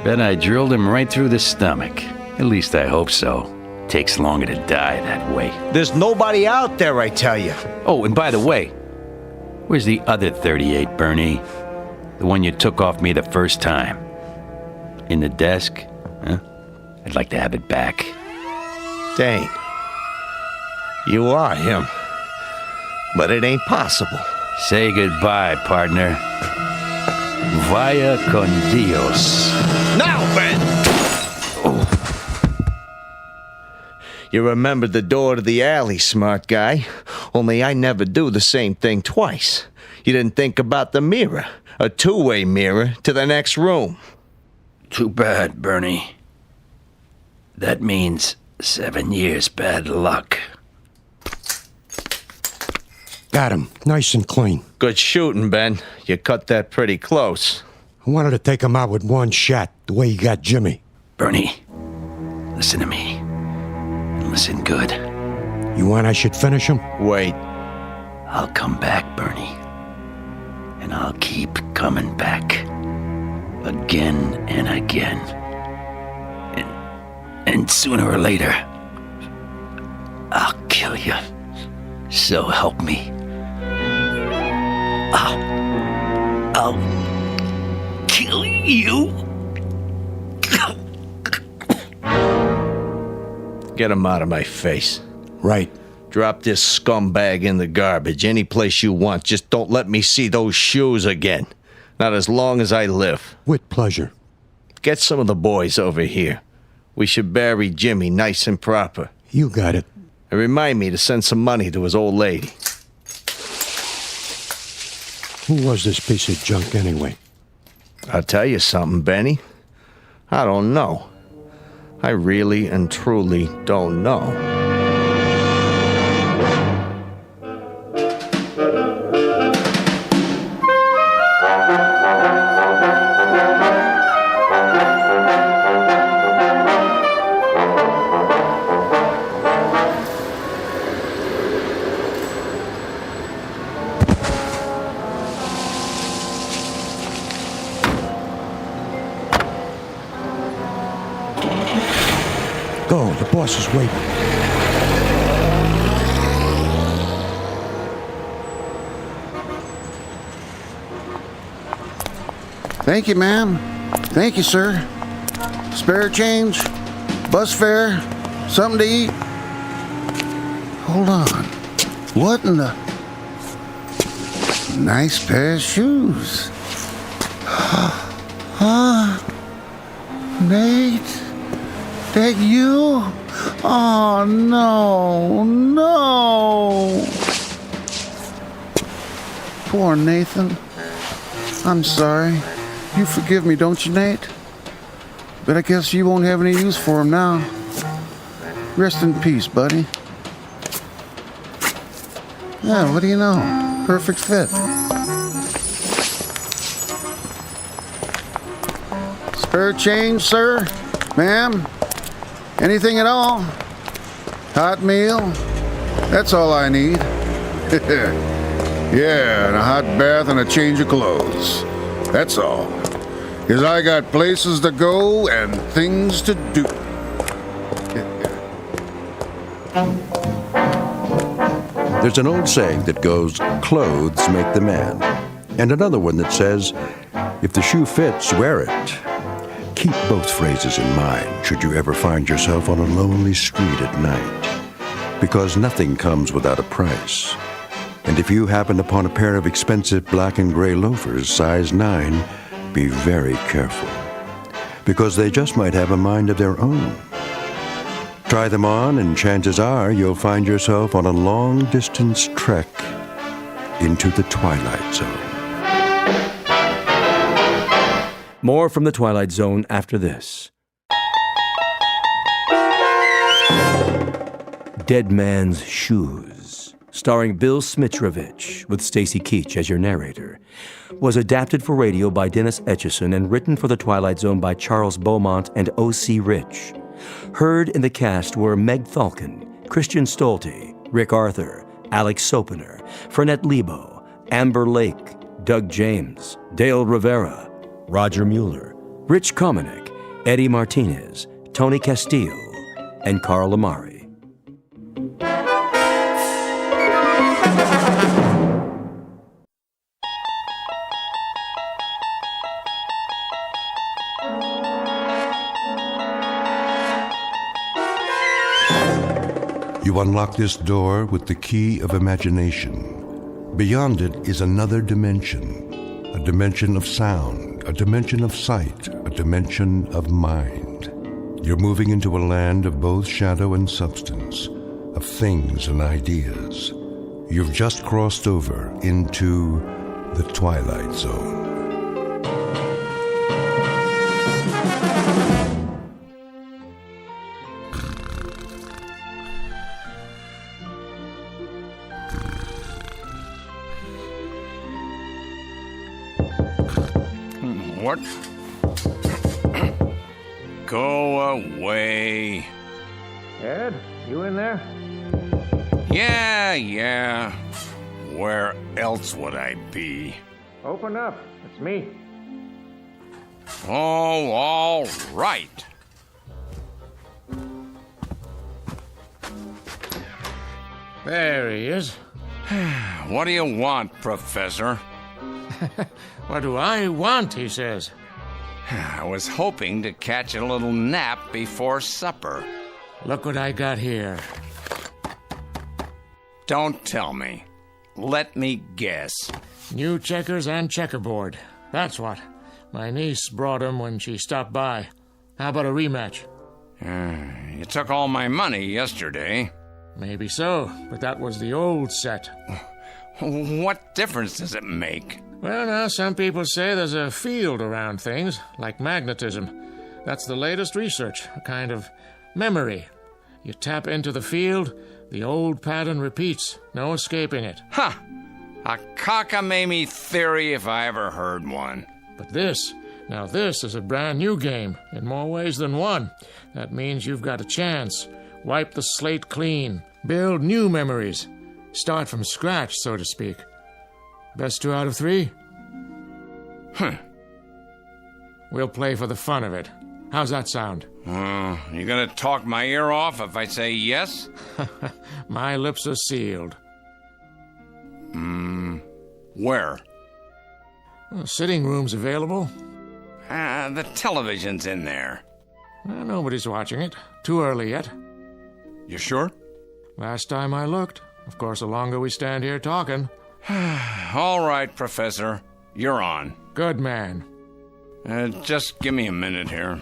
Bet I drilled him right through the stomach. At least I hope so. Takes longer to die that way. There's nobody out there, I tell you. Oh, and by the way, where's the other 38, Bernie? The one you took off me the first time. In the desk? Huh? I'd like to have it back. Dang. You are him. But it ain't possible. Say goodbye, partner. Vaya con Dios. Now, Ben! Oh. You remembered the door to the alley, smart guy. Only I never do the same thing twice. You didn't think about the mirror. A two-way mirror to the next room. Too bad, Bernie. That means 7 years bad luck. Got him. Nice and clean. Good shooting, Ben. You cut that pretty close. I wanted to take him out with one shot, the way you got Jimmy. Bernie, listen to me. Listen good. You want I should finish him? Wait. I'll come back, Bernie. And I'll keep coming back. again and again. And sooner or later, I'll kill you. So help me. I'll kill you. Get him out of my face. Right. Drop this scumbag in the garbage any place you want. Just don't let me see those shoes again. Not as long as I live. With pleasure. Get some of the boys over here. We should bury Jimmy nice and proper. You got it. And remind me to send some money to his old lady. Who was this piece of junk anyway? I'll tell you something, Benny. I don't know. I really and truly don't know. Go, the boss is waiting. Thank you, ma'am. Thank you, sir. Spare change? Bus fare? Something to eat? Hold on. What in the... Nice pair of shoes. Huh? Nate? That you? Oh, no, no. Poor Nathan. I'm sorry. You forgive me, don't you, Nate? But I guess you won't have any use for him now. Rest in peace, buddy. Yeah, what do you know? Perfect fit. Spare change, sir? Ma'am? Anything at all? Hot meal? That's all I need. Yeah, and a hot bath and a change of clothes. That's all. 'Cause I got places to go and things to do. There's an old saying that goes, clothes make the man. And another one that says, if the shoe fits, wear it. Keep both phrases in mind should you ever find yourself on a lonely street at night. Because nothing comes without a price. And if you happen upon a pair of expensive black and gray loafers, size 9, be very careful. Because they just might have a mind of their own. Try them on, and chances are you'll find yourself on a long-distance trek into the Twilight Zone. More from the Twilight Zone after this. Dead Man's Shoes, starring Bill Smitrovich with Stacy Keach as your narrator, was adapted for radio by Dennis Etchison and written for the Twilight Zone by Charles Beaumont and O.C. Rich. Heard in the cast were Meg Thalken, Christian Stolte, Rick Arthur, Alex Sopener, Fernette Lebo, Amber Lake, Doug James, Dale Rivera, Roger Mueller, Rich Komanek, Eddie Martinez, Tony Castillo, and Carl Amari. You unlock this door with the key of imagination. Beyond it is another dimension. A dimension of sound, a dimension of sight, a dimension of mind. You're moving into a land of both shadow and substance, of things and ideas. You've just crossed over into the Twilight Zone. What? Go away. Ed, you in there? Yeah. Where else would I be? Open up. It's me. Oh, all right. There he is. What do you want, Professor? What do I want, he says. I was hoping to catch a little nap before supper. Look what I got here. Don't tell me. Let me guess. New checkers and checkerboard. That's what. My niece brought 'em when she stopped by. How about a rematch? You took all my money yesterday. Maybe so, but that was the old set. What difference does it make? Well, now, some people say there's a field around things, like magnetism. That's the latest research, a kind of memory. You tap into the field, the old pattern repeats, no escaping it. Huh! A cockamamie theory if I ever heard one. But this is a brand new game, in more ways than one. That means you've got a chance. Wipe the slate clean, build new memories, start from scratch, so to speak. Best 2 out of 3? We'll play for the fun of it. How's that sound? You gonna talk my ear off if I say yes? My lips are sealed. Where? Sitting room's available. The television's in there. Nobody's watching it. Too early yet. You sure? Last time I looked. Of course, the longer we stand here talking. All right, Professor. You're on. Good man. Just give me a minute here.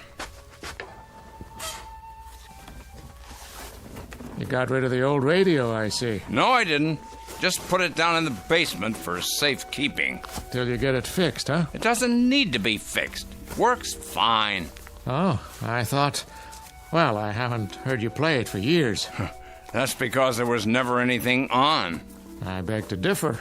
You got rid of the old radio, I see. No, I didn't. Just put it down in the basement for safekeeping. Till you get it fixed, huh? It doesn't need to be fixed. Works fine. Oh, I thought... Well, I haven't heard you play it for years. That's because there was never anything on. I beg to differ.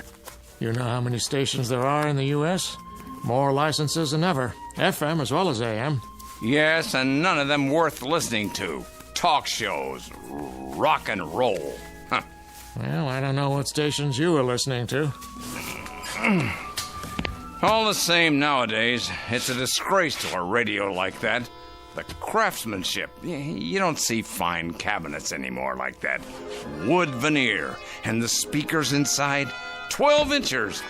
You know how many stations there are in the U.S.? More licenses than ever. FM as well as AM. Yes, and none of them worth listening to. Talk shows. Rock and roll. Huh. Well, I don't know what stations you were listening to. All the same nowadays, it's a disgrace to a radio like that. The craftsmanship. You don't see fine cabinets anymore like that. Wood veneer. And the speakers inside, 12 inches.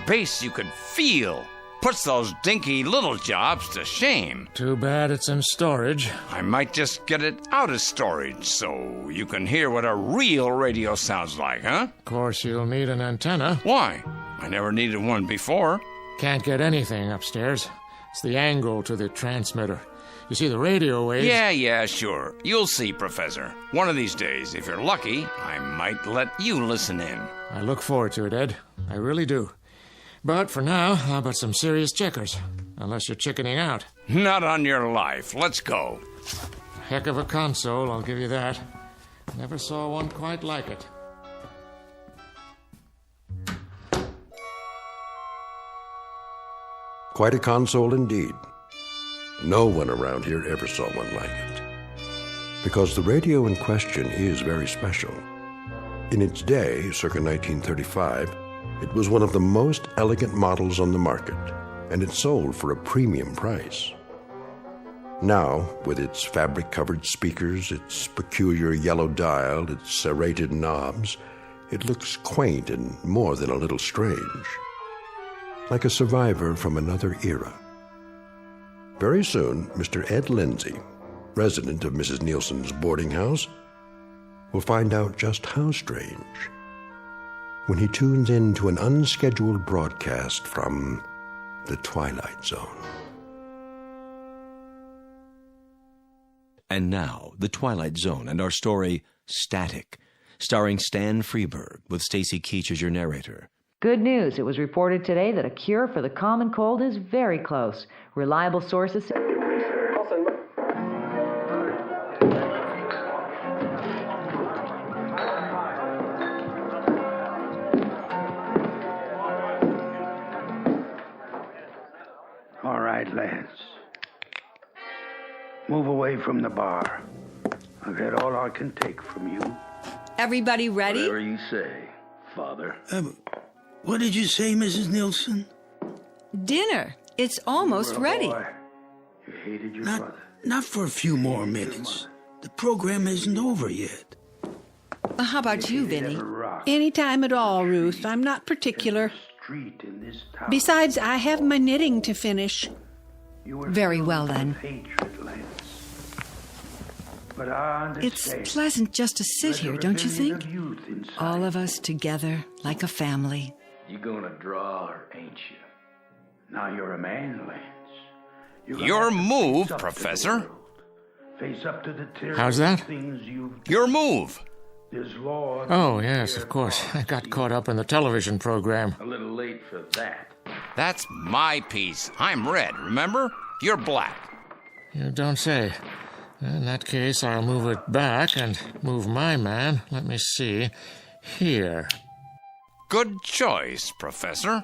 Bass you could feel. Puts those dinky little jobs to shame. Too bad it's in storage. I might just get it out of storage so you can hear what a real radio sounds like, huh? Of course, you'll need an antenna. Why? I never needed one before. Can't get anything upstairs. It's the angle to the transmitter. You see the radio waves... Yeah, sure. You'll see, Professor. One of these days, if you're lucky, I might let you listen in. I look forward to it, Ed. I really do. But for now, how about some serious checkers? Unless you're chickening out. Not on your life. Let's go. Heck of a console, I'll give you that. Never saw one quite like it. Quite a console indeed. No one around here ever saw one like it. Because the radio in question is very special. In its day, circa 1935, it was one of the most elegant models on the market, and it sold for a premium price. Now, with its fabric-covered speakers, its peculiar yellow dial, its serrated knobs, it looks quaint and more than a little strange. Like a survivor from another era. Very soon, Mr. Ed Lindsay, resident of Mrs. Nielsen's boarding house, will find out just how strange when he tunes in to an unscheduled broadcast from the Twilight Zone. And now, the Twilight Zone and our story, Static, starring Stan Freberg, with Stacy Keach as your narrator. Good news. It was reported today that a cure for the common cold is very close. Reliable sources... All right, lads. Move away from the bar. I've had all I can take from you. Everybody ready? Whatever you say, Father. What did you say, Mrs. Nielsen? Dinner. It's almost ready. Boy, You hated your brother. Not for a few more minutes. The program isn't over yet. How about you, Vinny? Any time at all, Ruth. I'm not particular. Besides, I have my knitting to finish. Very well, then. It's pleasant just to sit here, don't you think? All of us together, like a family. You're gonna draw her, ain't you? Now you're a man, Lance. Your move, Professor. Face up to the How's that? Your move. Oh, yes, of course. I got caught up in the television program. A little late for that. That's my piece. I'm red, remember? You're black. You don't say. In that case, I'll move it back and move my man. Let me see. Here. Good choice, Professor.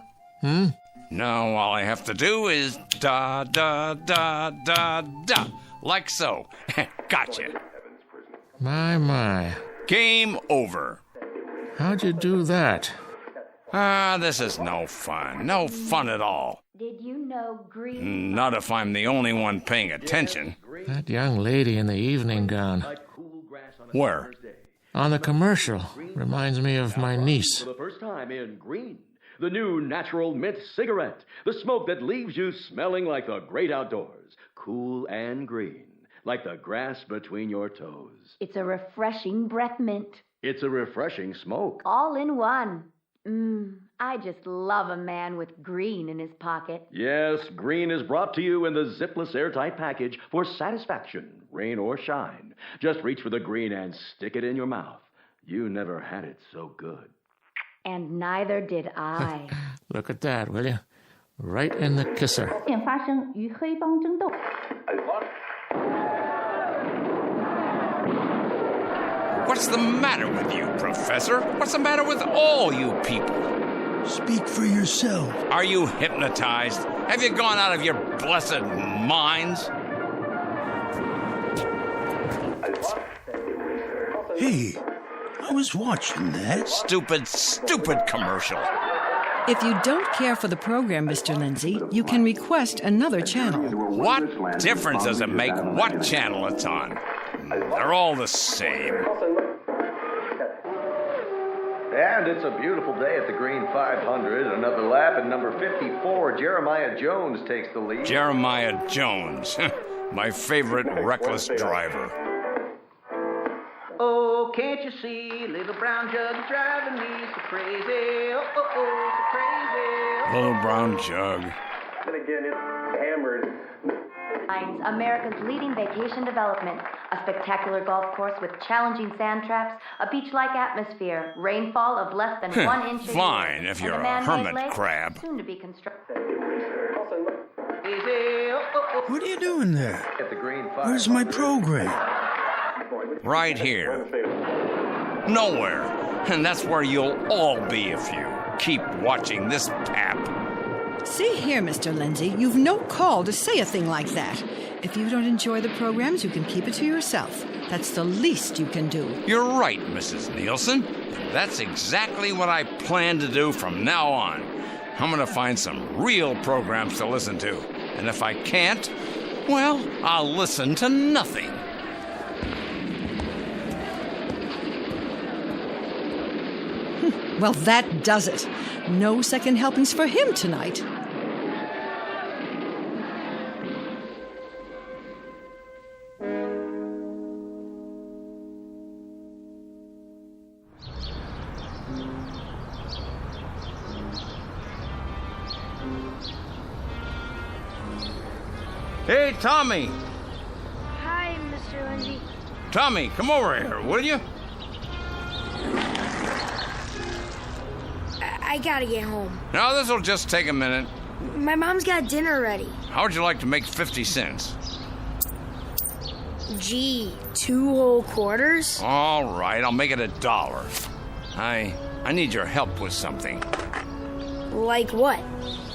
Now all I have to do is da, da, da, da, da. Like so. Gotcha. My. Game over. How'd you do that? This is no fun. No fun at all. Did you know green? Not if I'm the only one paying attention. That young lady in the evening gown. Where? On the commercial. Reminds me of my niece. For the first time in green. The new natural mint cigarette. The smoke that leaves you smelling like the great outdoors. Cool and green. Like the grass between your toes. It's a refreshing breath mint. It's a refreshing smoke. All in one. I just love a man with green in his pocket. Yes, green is brought to you in the zipless airtight package for satisfaction, rain or shine. Just reach for the green and stick it in your mouth. You never had it so good. And neither did I. Look at that, will you? Right in the kisser. 点发生与黑帮争斗。 What's the matter with you, Professor? What's the matter with all you people? Speak for yourself. Are you hypnotized? Have you gone out of your blessed minds? Hey, I was watching that. Stupid commercial. If you don't care for the program, Mr. Lindsay, you can request another channel. What difference does it make what channel it's on? They're all the same. And it's a beautiful day at the Green 500. Another lap, and number 54, Jeremiah Jones takes the lead. Jeremiah Jones, my favorite reckless driver. Oh, can't you see, little brown jug driving me so crazy. Oh, so crazy. Little brown jug. And again, it's hammered. America's leading vacation development. A spectacular golf course with challenging sand traps, a beach-like atmosphere, rainfall of less than 1 inch a year. Fine, if you're a hermit crab. Soon to be constructed. What are you doing there? At the Green 500. Where's my program? Right here. Nowhere. And that's where you'll all be if you keep watching this pap. See here, Mr. Lindsay, you've no call to say a thing like that. If you don't enjoy the programs, you can keep it to yourself. That's the least you can do. You're right, Mrs. Nielsen. That's exactly what I plan to do from now on. I'm going to find some real programs to listen to. And if I can't, well, I'll listen to nothing. Well, that does it. No second helpings for him tonight. Hey, Tommy! Hi, Mr. Lindsay. Tommy, come over here, will you? I gotta get home. Now, this'll just take a minute. My mom's got dinner ready. How would you like to make 50 cents? Gee, 2 whole quarters? All right, I'll make it $1. I need your help with something. Like what?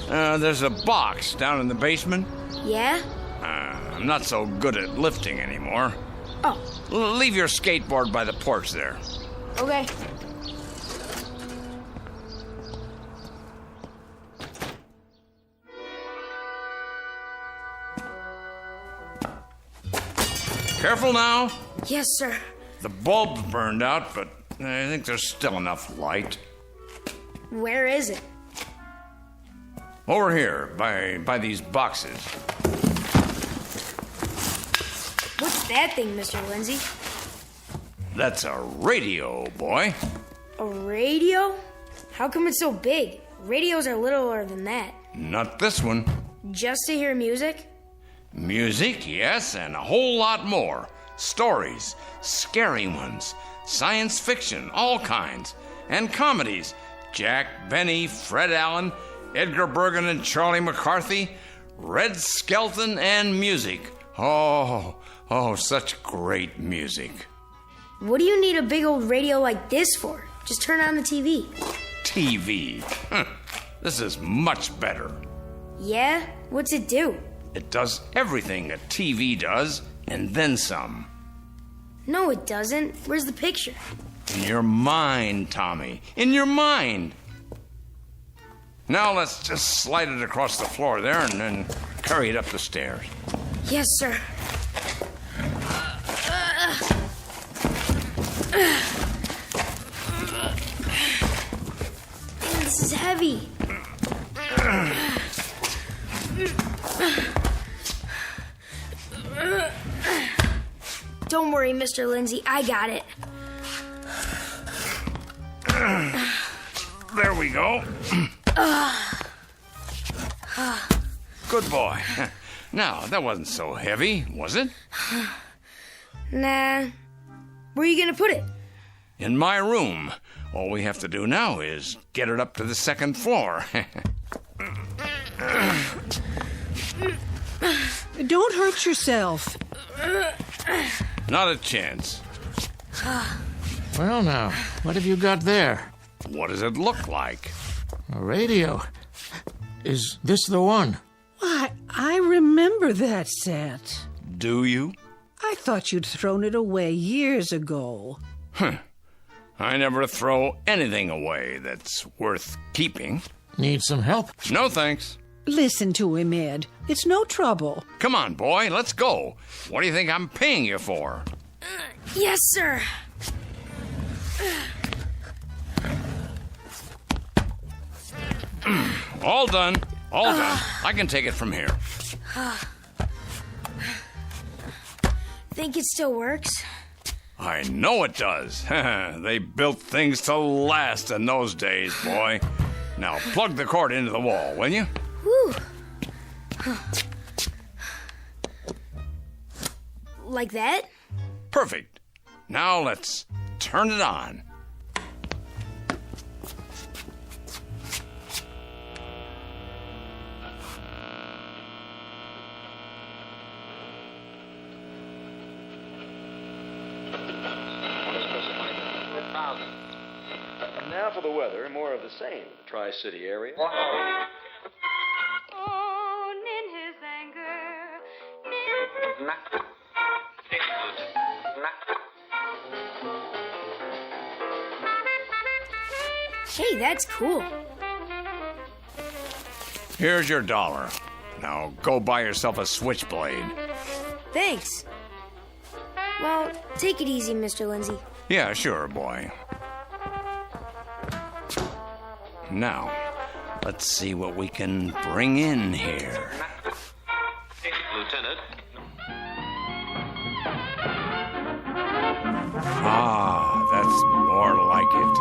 There's a box down in the basement. Yeah? I'm not so good at lifting anymore. Oh. Leave your skateboard by the porch there. Okay. Careful now. Yes, sir. The bulb's burned out, but I think there's still enough light. Where is it? Over here, by these boxes. What's that thing, Mr. Lindsay? That's a radio, boy. A radio? How come it's so big? Radios are littler than that. Not this one. Just to hear music? Music, yes, and a whole lot more. Stories, scary ones, science fiction, all kinds. And comedies. Jack Benny, Fred Allen, Edgar Bergen and Charlie McCarthy, Red Skelton, and music. Oh, such great music. What do you need a big old radio like this for? Just turn on the TV. TV. This is much better. Yeah? What's it do? It does everything a TV does, and then some. No, it doesn't. Where's the picture? In your mind, Tommy. In your mind. Now let's just slide it across the floor there and then carry it up the stairs. Yes, sir. This is heavy. Don't worry, Mr. Lindsay. I got it. There we go. Good boy. Now, that wasn't so heavy, was it? Nah. Where are you gonna put it? In my room. All we have to do now is get it up to the second floor. Don't hurt yourself. Not a chance. Well, now, what have you got there? What does it look like? A radio. Is this the one? Why, I remember that set. Do you? I thought you'd thrown it away years ago. I never throw anything away that's worth keeping. Need some help? No, thanks. Listen to him, Ed. It's no trouble. Come on, boy, let's go. What do you think I'm paying you for? Yes, sir. All done. All done. I can take it from here. Think it still works? I know it does. They built things to last in those days, boy. Now plug the cord into the wall, will you? Whew. Like that? Perfect. Now let's turn it on. And now for the weather, more of the same. Tri-City area. Hey, that's cool. Here's your $1. Now go buy yourself a switchblade. Thanks. Well, take it easy, Mr. Lindsay. Yeah, sure, boy. Now, let's see what we can bring in here. Lieutenant. Ah, that's more like it.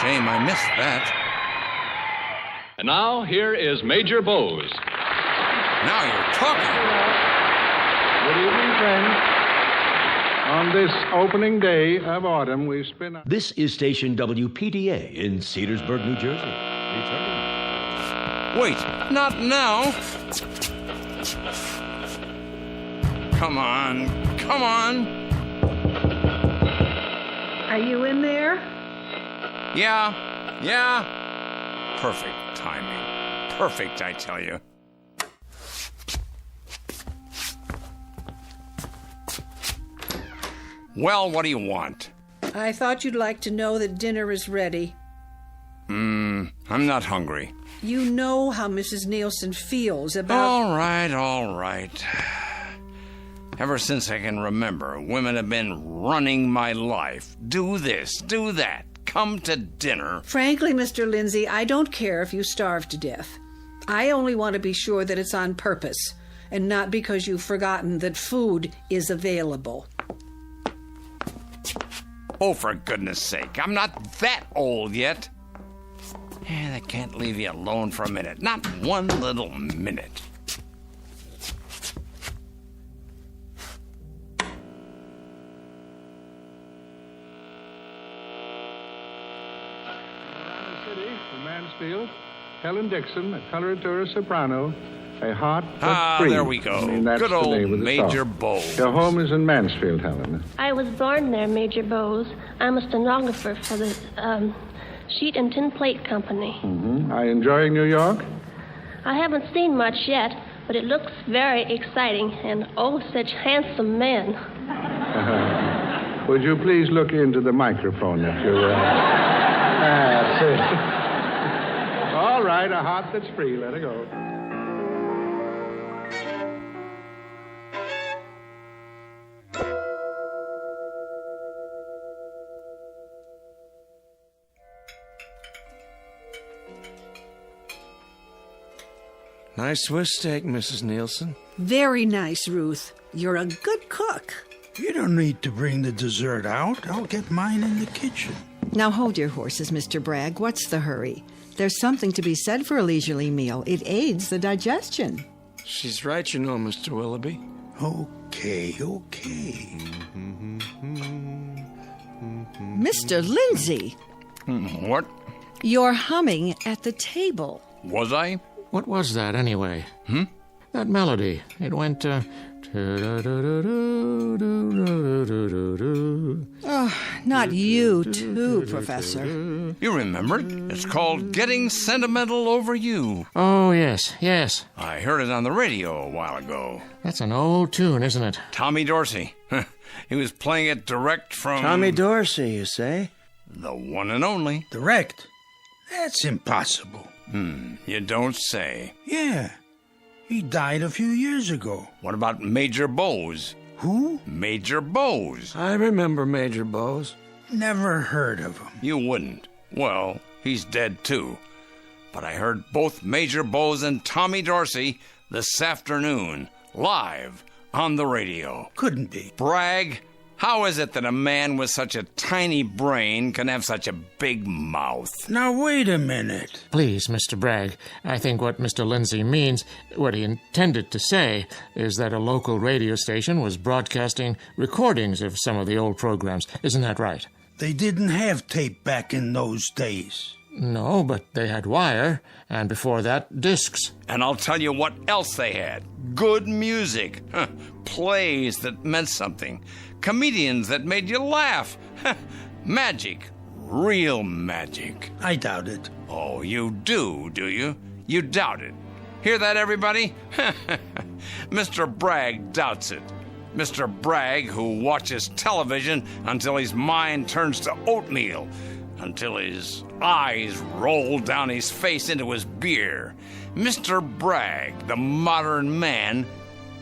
Shame I missed that. And now, here is Major Bose. Now you're talking. Good evening, friends. On this opening day of autumn, we spin... This is station WPDA in Cedarsburg, New Jersey. Returning. Wait, not now. Come on, come on. Are you in there? Yeah. Perfect timing. perfect, I tell you. Well, what do you want? I thought you'd like to know that dinner is ready. I'm not hungry. You know how Mrs. Nielsen feels about... All right. Ever since I can remember, women have been running my life. Do this, do that. Come to dinner. Frankly, Mr. Lindsay, I don't care if you starve to death. I only want to be sure that it's on purpose, and not because you've forgotten that food is available. Oh, for goodness sake, I'm not that old yet. And I can't leave you alone for a minute. Not one little minute. City, in Mansfield, Helen Dixon, a coloratura soprano, a hot but free. There we go. That's good the old name of the Major song. Bowes. Your home is in Mansfield, Helen. I was born there, Major Bowes. I'm a stenographer for the Sheet and Tin Plate Company. Mm-hmm. Are you enjoying New York? I haven't seen much yet, but it looks very exciting, and oh, such handsome men. Would you please look into the microphone if you will? That's it. All right, a heart that's free. Let her go. Nice Swiss steak, Mrs. Nielsen. Very nice, Ruth. You're a good cook. You don't need to bring the dessert out. I'll get mine in the kitchen. Now hold your horses, Mr. Bragg. What's the hurry? There's something to be said for a leisurely meal. It aids the digestion. She's right, you know, Mr. Willoughby. Okay. Mr. Lindsay! What? You're humming at the table. Was I? What was that, anyway? That melody. It went, Oh, not you, too, Professor. You remember it? It's called Getting Sentimental Over You. Oh, yes. I heard it on the radio a while ago. That's an old tune, isn't it? Tommy Dorsey. He was playing it direct from... Tommy Dorsey, you say? The one and only. Direct? That's impossible. You don't say. Yeah. He died a few years ago. What about Major Bowes? Who? Major Bowes. I remember Major Bowes. Never heard of him. You wouldn't. Well, he's dead too. But I heard both Major Bowes and Tommy Dorsey this afternoon, live on the radio. Couldn't be. Bragg, how is it that a man with such a tiny brain can have such a big mouth? Now, wait a minute. Please, Mr. Bragg, I think what Mr. Lindsay means, what he intended to say, is that a local radio station was broadcasting recordings of some of the old programs. Isn't that right? They didn't have tape back in those days. No, but they had wire, and before that, discs. And I'll tell you what else they had. Good music. Plays that meant something. Comedians that made you laugh. Magic. Real magic. I doubt it. Oh, you do you? You doubt it. Hear that, everybody? Mr. Bragg doubts it. Mr. Bragg, who watches television until his mind turns to oatmeal, until his eyes roll down his face into his beer. Mr. Bragg, the modern man,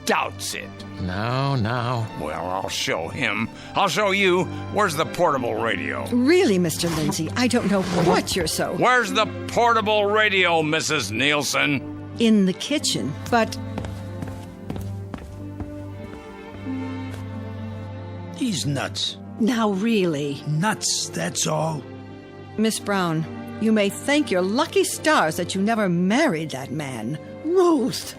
doubts it. Now. Well, I'll show him. I'll show you. Where's the portable radio? Really, Mr. Lindsay, I don't know what you're so... Where's the portable radio, Mrs. Nielsen? In the kitchen, but... He's nuts. Now, really. Nuts, that's all. Miss Brown, you may thank your lucky stars that you never married that man. Ruth!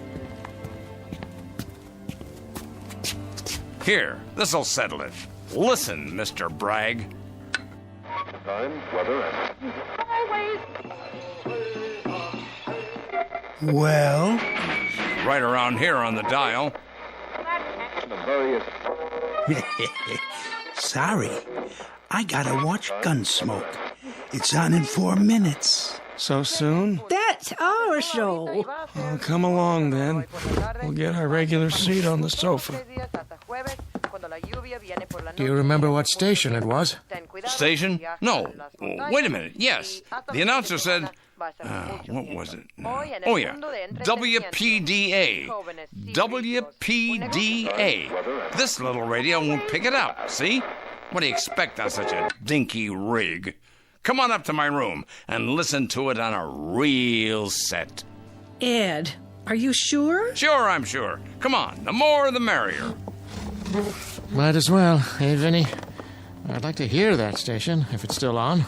Here, this'll settle it. Listen, Mr. Bragg. Time, weather, and... Well? Right around here on the dial. Sorry. I gotta watch Gunsmoke. It's on in 4 minutes. So soon? That It's our show. Oh, come along, then. We'll get our regular seat on the sofa. Do you remember what station it was? Station? No. Wait a minute. Yes. The announcer said... what was it? Oh, yeah. WPDA. WPDA. This little radio won't pick it up, see? What do you expect on such a dinky rig? Come on up to my room and listen to it on a real set. Ed, are you sure? Sure, I'm sure. Come on, the more the merrier. Might as well, hey, Vinny? I'd like to hear that station, if it's still on.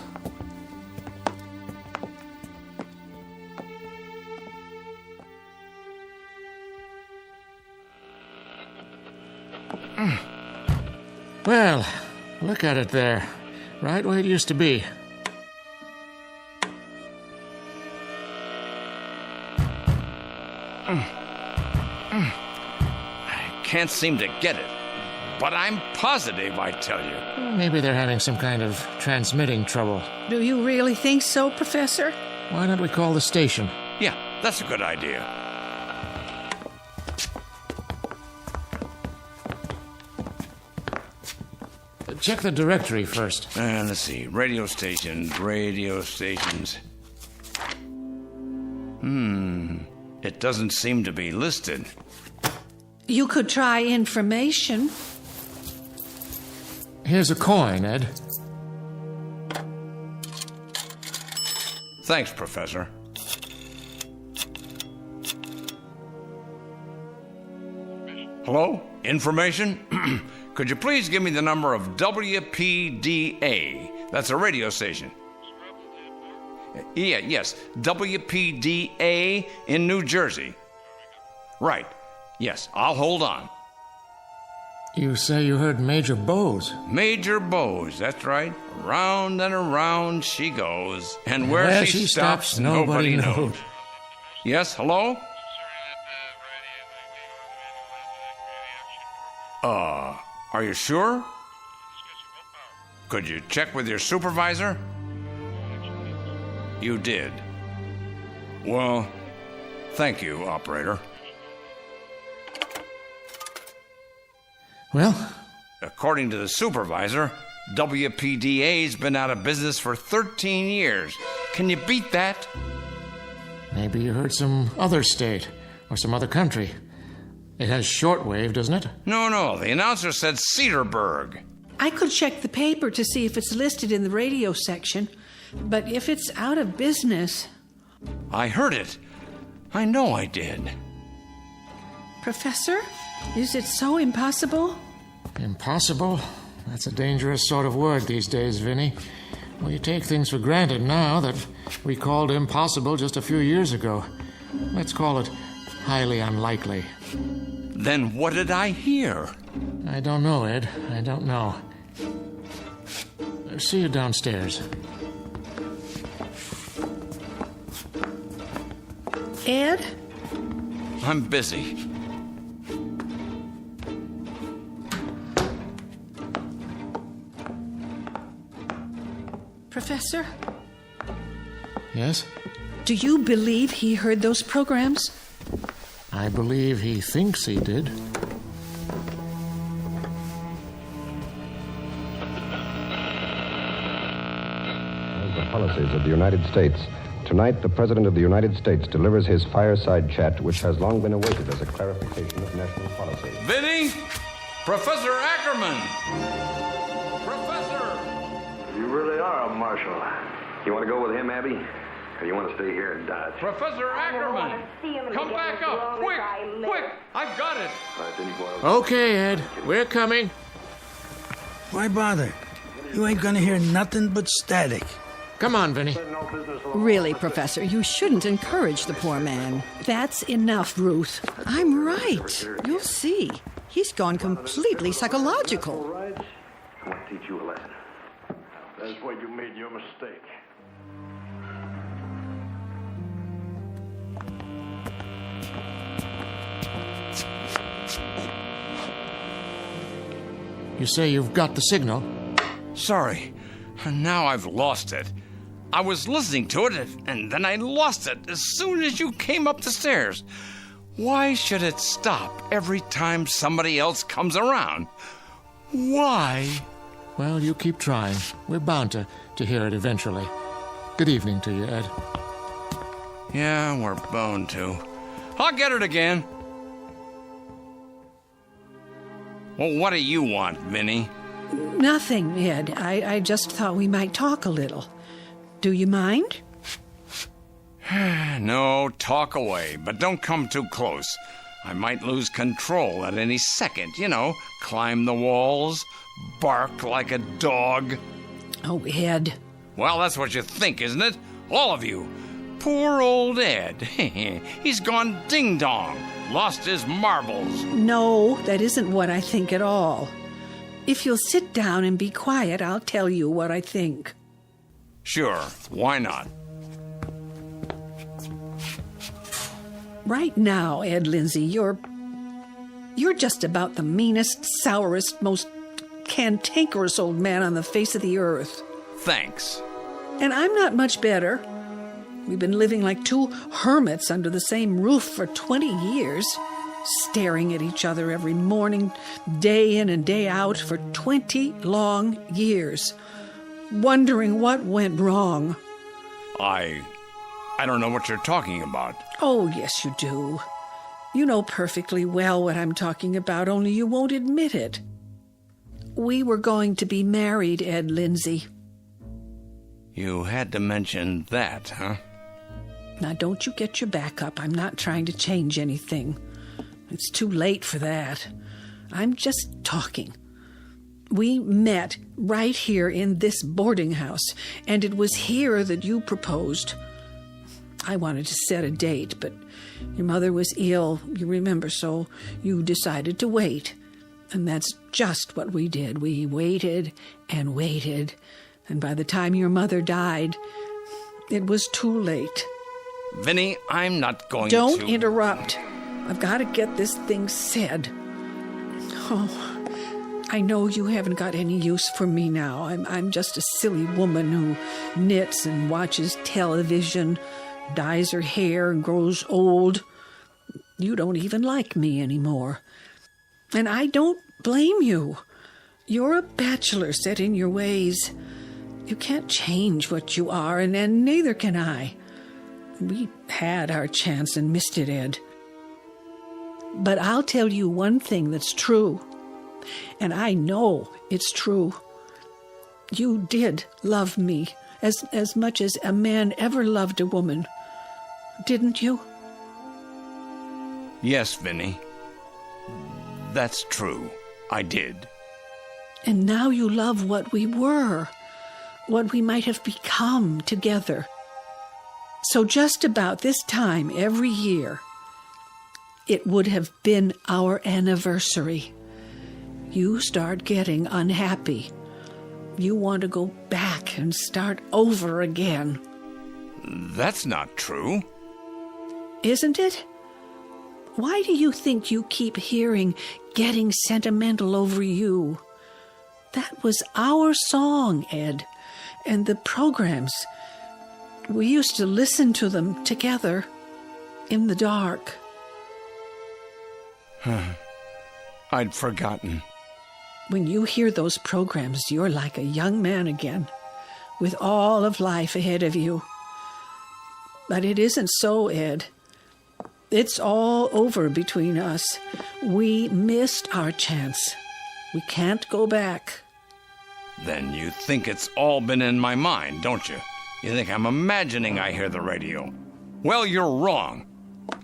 Well, look at it there. Right where it used to be. I can't seem to get it, but I'm positive, I tell you. Maybe they're having some kind of transmitting trouble. Do you really think so, Professor? Why don't we call the station? Yeah, that's a good idea. Check the directory first. Let's see. Radio stations. It doesn't seem to be listed. You could try information. Here's a coin, Ed. Thanks, Professor. Hello? Information? Could you please give me the number of WPDA? That's a radio station. Yes, WPDA in New Jersey. Right. Yes, I'll hold on. You say you heard Major Bowes. Major Bowes, that's right. Round and around she goes. And where she stops, nobody knows. Yes, hello? Are you sure? Could you check with your supervisor? You did. Well, thank you, operator. Well? According to the supervisor, WPDA's been out of business for 13 years. Can you beat that? Maybe you heard some other state or some other country. It has shortwave, doesn't it? No. The announcer said Cedarburg. I could check the paper to see if it's listed in the radio section, but if it's out of business... I heard it. I know I did. Professor, is it so impossible? Impossible? That's a dangerous sort of word these days, Vinny. We take things for granted now that we called impossible just a few years ago. Let's call it highly unlikely. Then what did I hear? I don't know, Ed. I don't know. See you downstairs. Ed? I'm busy. Professor? Yes? Do you believe he heard those programs? I believe he thinks he did. The policies of the United States. Tonight, the President of the United States delivers his fireside chat, which has long been awaited as a clarification of national policy. Vinny? Professor Ackerman! Professor! You really are a marshal. You want to go with him, Abby? Or you want to stay here and dodge? Professor Ackerman! Come back up! Quick! I've got it! Okay, Ed. We're coming. Why bother? You ain't gonna hear nothing but static. Come on, Vinny. Really, Professor, you shouldn't encourage the poor man. That's enough, Ruth. I'm right. You'll see. He's gone completely psychological. I want to teach you a lesson. That's why you made your mistake. You say you've got the signal? Sorry. Now I've lost it. I was listening to it, and then I lost it as soon as you came up the stairs. Why should it stop every time somebody else comes around? Why? Well, you keep trying. We're bound to hear it eventually. Good evening to you, Ed. Yeah, we're bound to. I'll get it again. Well, what do you want, Vinny? Nothing, Ed. I just thought we might talk a little. Do you mind? No, talk away, but don't come too close. I might lose control at any second, climb the walls, bark like a dog. Oh, Ed. Well, that's what you think, isn't it? All of you. Poor old Ed. He's gone ding-dong, lost his marbles. No, that isn't what I think at all. If you'll sit down and be quiet, I'll tell you what I think. Sure, why not? Right now, Ed Lindsay, you're just about the meanest, sourest, most cantankerous old man on the face of the earth. Thanks. And I'm not much better. We've been living like two hermits under the same roof for 20 years, staring at each other every morning, day in and day out for 20 long years, wondering what went wrong. I don't know what you're talking about. Oh, yes, you do. You know perfectly well what I'm talking about, only you won't admit it. We were going to be married, Ed Lindsay. You had to mention that, huh? Now, don't you get your back up. I'm not trying to change anything. It's too late for that. I'm just talking. We met right here in this boarding house, and it was here that you proposed. I wanted to set a date, but your mother was ill, you remember, so you decided to wait. And that's just what we did. We waited and waited, and by the time your mother died, it was too late. Vinny, I'm not going Don't interrupt. I've got to get this thing said. Oh, I know you haven't got any use for me now. I'm just a silly woman who knits and watches television, dyes her hair and grows old. You don't even like me anymore. And I don't blame you. You're a bachelor set in your ways. You can't change what you are, and neither can I. We had our chance and missed it, Ed. But I'll tell you one thing that's true, and I know it's true. You did love me as much as a man ever loved a woman, didn't you? Yes, Vinny. That's true. I did. And now you love what we were, what we might have become together. So just about this time every year, it would have been our anniversary. You start getting unhappy. You want to go back and start over again. That's not true. Isn't it? Why do you think you keep hearing getting sentimental over you? That was our song, Ed, and the programs. We used to listen to them together in the dark. I'd forgotten. When you hear those programs, you're like a young man again, with all of life ahead of you. But it isn't so, Ed. It's all over between us. We missed our chance. We can't go back. Then you think it's all been in my mind, don't you? You think I'm imagining I hear the radio. Well, you're wrong.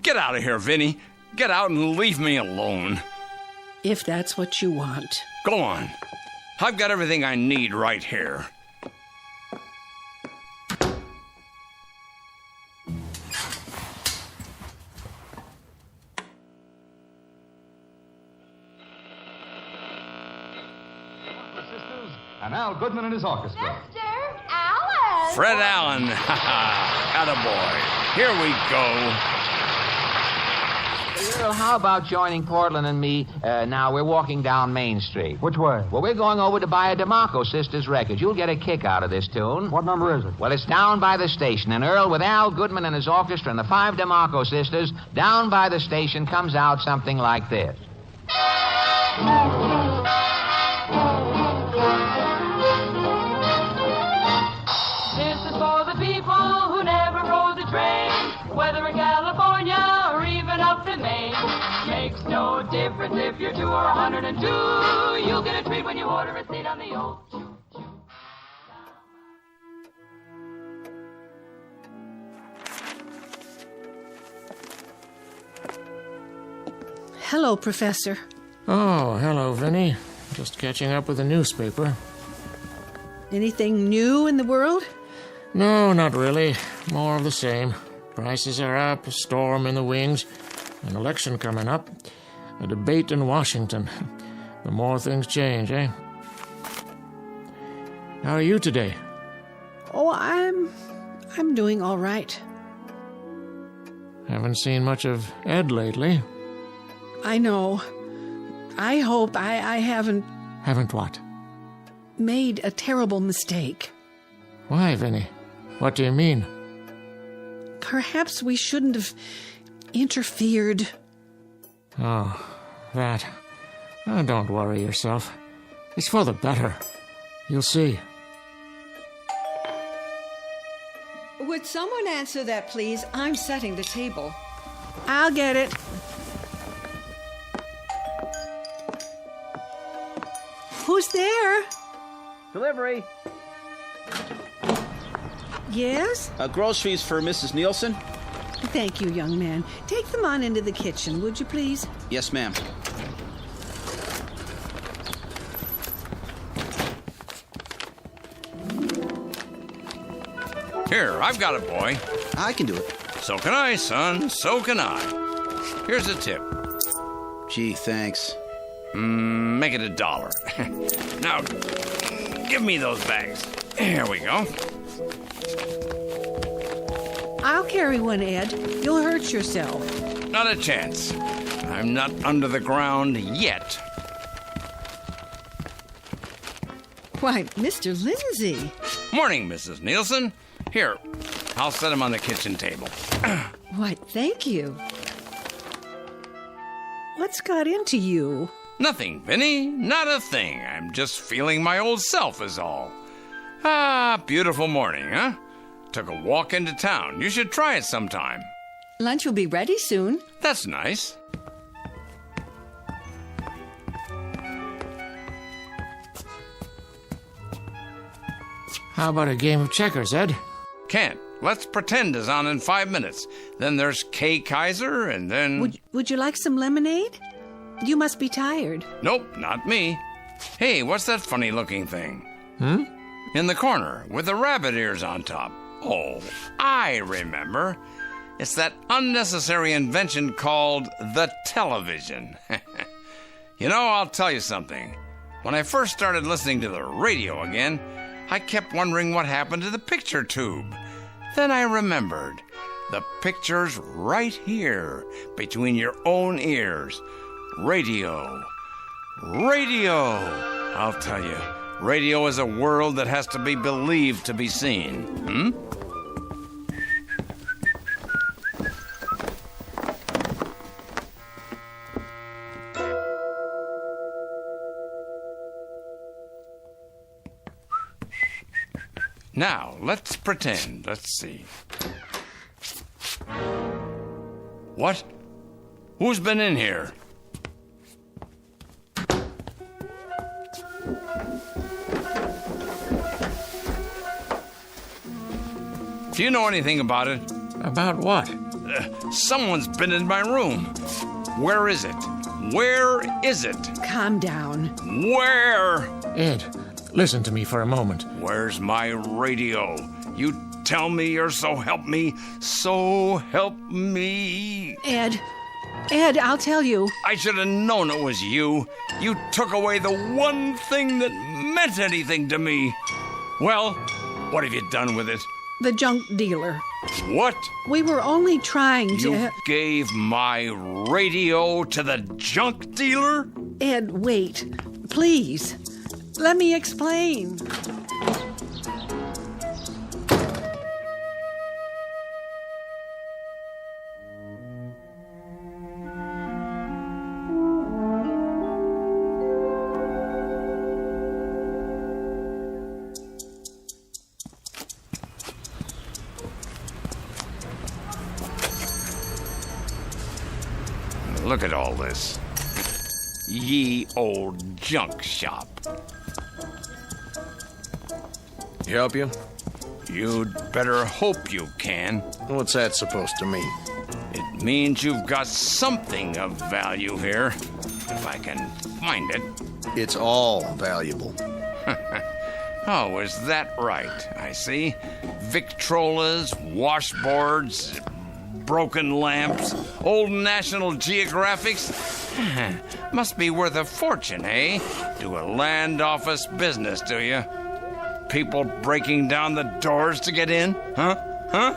Get out of here, Vinny. Get out and leave me alone. If that's what you want. Go on. I've got everything I need right here. And Al Goodman and his orchestra. Mr. Allen! Fred Allen. Attaboy. Here we go. Earl, how about joining Portland and me? Now, we're walking down Main Street. Which way? Well, we're going over to buy a DeMarco Sisters record. You'll get a kick out of this tune. What number is it? Well, it's down by the station. And Earl, with Al Goodman and his orchestra and the 5 DeMarco Sisters, down by the station comes out something like this. This is for the people who never rode the train, whether in California or even up in Maine. Makes no difference if you're 2 or 102. You'll get a treat when you order a seat on the old choo-choo. Hello, Professor. Oh, hello, Vinny. Just catching up with the newspaper. Anything new in the world? No, not really. More of the same. Prices are up, a storm in the wings, an election coming up, a debate in Washington. The more things change, eh? How are you today? Oh, I'm doing all right. Haven't seen much of Ed lately. I know. I hope I haven't... Haven't what? Made a terrible mistake. Why, Vinny? What do you mean? Perhaps we shouldn't have interfered. Oh, that. Oh, don't worry yourself. It's for the better. You'll see. Would someone answer that, please? I'm setting the table. I'll get it. Who's there? Delivery. Yes? Groceries for Mrs. Nielsen? Thank you, young man. Take them on into the kitchen, would you please? Yes, ma'am. Here, I've got it, boy. I can do it. So can I, son. So can I. Here's a tip. Gee, thanks. Make it $1. Now, give me those bags. Here we go. I'll carry one, Ed. You'll hurt yourself. Not a chance. I'm not under the ground yet. Why, Mr. Lindsay. Morning, Mrs. Nielsen. Here, I'll set him on the kitchen table. Why, thank you. What's got into you? Nothing, Vinny. Not a thing. I'm just feeling my old self is all. Ah, beautiful morning, huh? Took a walk into town. You should try it sometime. Lunch will be ready soon. That's nice. How about a game of checkers, Ed? Can't. Let's pretend is on in 5 minutes. Then there's Kay Kaiser, and then... Would you like some lemonade? You must be tired. Nope, not me. Hey, what's that funny-looking thing? In the corner, with the rabbit ears on top. Oh, I remember. It's that unnecessary invention called the television. You know, I'll tell you something. When I first started listening to the radio again, I kept wondering what happened to the picture tube. Then I remembered. The picture's right here, between your own ears. Radio. I'll tell you, radio is a world that has to be believed to be seen. Now, let's pretend. Let's see. What? Who's been in here? Do you know anything about it? About what? Someone's been in my room. Where is it? Where is it? Calm down. Where? Ed, listen to me for a moment. Where's my radio? You tell me, or so help me. So help me. Ed, I'll tell you. I should have known it was you. You took away the one thing that meant anything to me. Well, what have you done with it? the junk dealer. What? We were only trying to... You gave my radio to the junk dealer? Ed, wait. Please. Let me explain. Look at all this. Ye old junk shop. Help you? You'd better hope you can. What's that supposed to mean? It means you've got something of value here, if I can find it. It's all valuable. Oh, is that right? I see. Victrolas, washboards, broken lamps, old National Geographics. Must be worth a fortune, eh? Do a land office business, do you? People breaking down the doors to get in? Huh?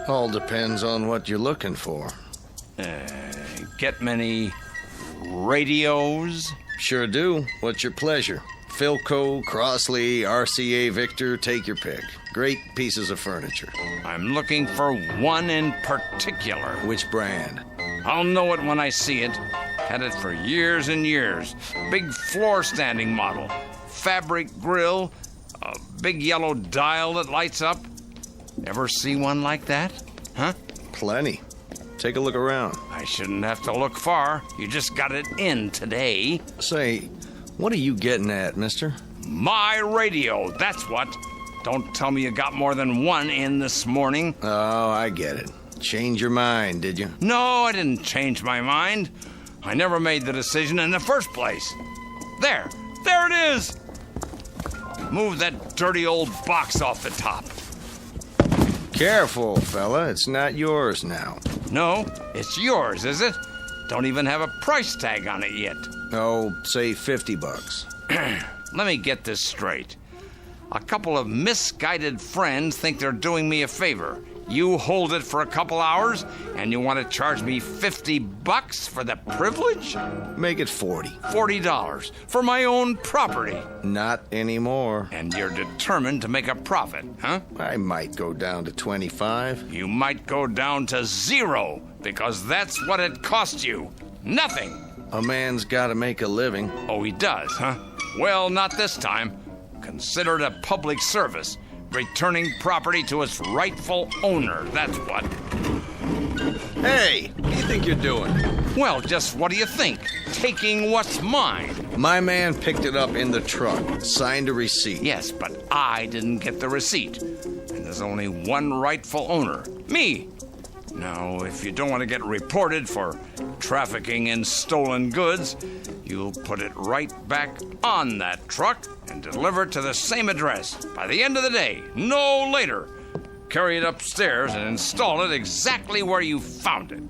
All depends on what you're looking for. Get many radios? Sure do. What's your pleasure? Philco, Crossley, RCA Victor, take your pick. Great pieces of furniture. I'm looking for one in particular. Which brand? I'll know it when I see it. Had it for years and years. Big floor standing model. Fabric grill. A big yellow dial that lights up. Ever see one like that? Huh? Plenty. Take a look around. I shouldn't have to look far. You just got it in today. Say, what are you getting at, mister? My radio, that's what. Don't tell me you got more than one in this morning. Oh, I get it. Change your mind, did you? No, I didn't change my mind. I never made the decision in the first place. There it is. Move that dirty old box off the top. Careful, fella. It's not yours now. No, it's yours, is it? Don't even have a price tag on it yet. Oh, say $50. Let me get this straight. A couple of misguided friends think they're doing me a favor. You hold it for a couple hours, and you want to charge me $50 for the privilege? Make it 40. $40 for my own property. Not anymore. And you're determined to make a profit, huh? I might go down to 25. You might go down to 0, because that's what it cost you. Nothing. A man's got to make a living. Oh, he does, huh? Well, not this time. Consider it a public service. Returning property to its rightful owner, that's what. Hey, what do you think you're doing? Well, just what do you think? Taking what's mine. My man picked it up in the truck, signed a receipt. Yes, but I didn't get the receipt. And there's only one rightful owner, me. Now, if you don't want to get reported for trafficking in stolen goods, you'll put it right back on that truck and deliver it to the same address by the end of the day, no later. Carry it upstairs and install it exactly where you found it.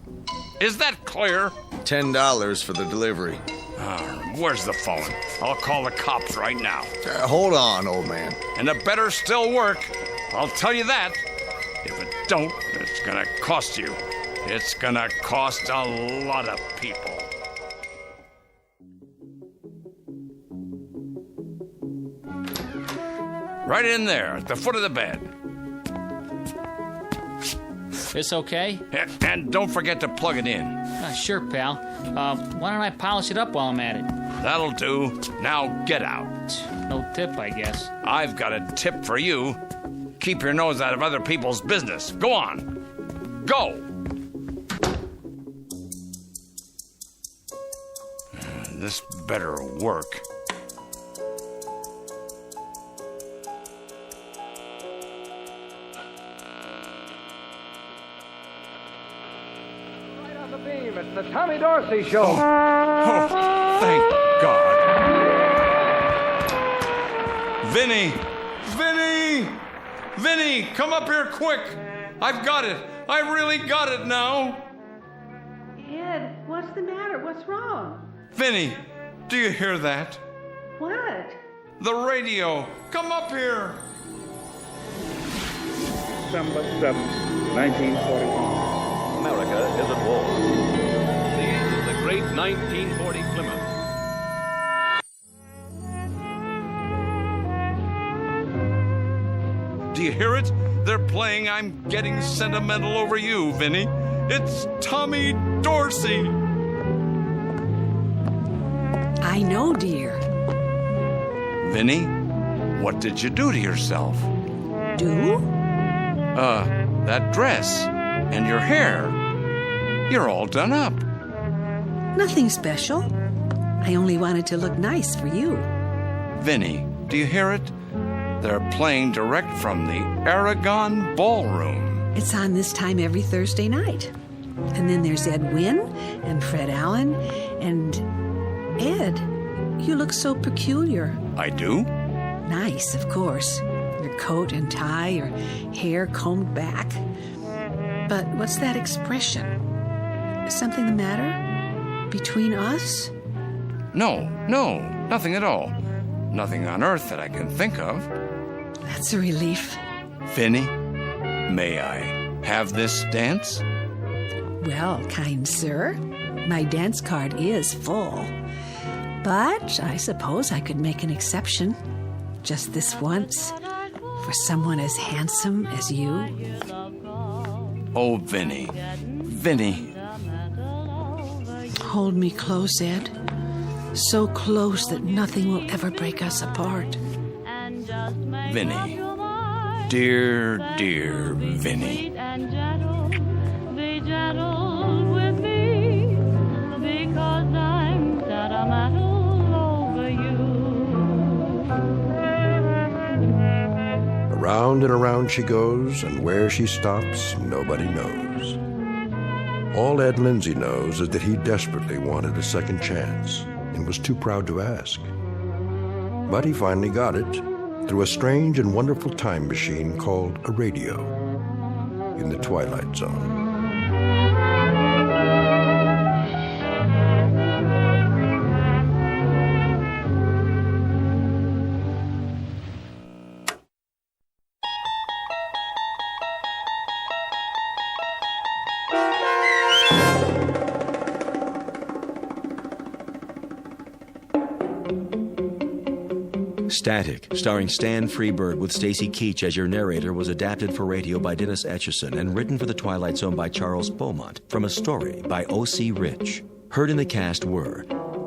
Is that clear? $10 for the delivery. Where's the phone? I'll call the cops right now. Hold on, old man. And it better still work. I'll tell you that. If it don't, it's gonna cost you. It's gonna cost a lot of people. Right in there, at the foot of the bed. This okay? And don't forget to plug it in. Sure, pal. Why don't I polish it up while I'm at it? That'll do. Now get out. No tip, I guess. I've got a tip for you. Keep your nose out of other people's business. Go on. Go! This better work. Right on the beam. It's the Tommy Dorsey Show. Oh, thank God. Vinny! Vinny, come up here quick. I've got it. I really got it now. Ed, what's the matter? What's wrong? Vinny, do you hear that? What? The radio. Come up here. December 7, 1941. America is at war. This is the great 1940 Plymouth. Do you hear it? They're playing I'm Getting Sentimental Over You, Vinny. It's Tommy Dorsey. I know, dear. Vinny, what did you do to yourself? Do? That dress and your hair. You're all done up. Nothing special. I only wanted to look nice for you. Vinny, do you hear it? They're playing direct from the Aragon Ballroom. It's on this time every Thursday night. And then there's Ed Wynn and Fred Allen and Ed. You look so peculiar. I do? Nice, of course. Your coat and tie, your hair combed back. But what's that expression? Is something the matter? Between us? No, nothing at all. Nothing on earth that I can think of. That's a relief. Vinny, may I have this dance? Well, kind sir, my dance card is full. But I suppose I could make an exception. Just this once. For someone as handsome as you. Oh, Vinny. Vinny. Hold me close, Ed. So close that nothing will ever break us apart. Vinny. Dear, dear Vinny. Be gentle with me, because I'm sentimental over you. Around and around she goes, and where she stops, nobody knows. All Ed Lindsay knows is that he desperately wanted a second chance and was too proud to ask. But he finally got it through a strange and wonderful time machine called a radio in the Twilight Zone. Static, starring Stan Freberg with Stacy Keach as your narrator, was adapted for radio by Dennis Etchison and written for The Twilight Zone by Charles Beaumont from a story by O.C. Rich. Heard in the cast were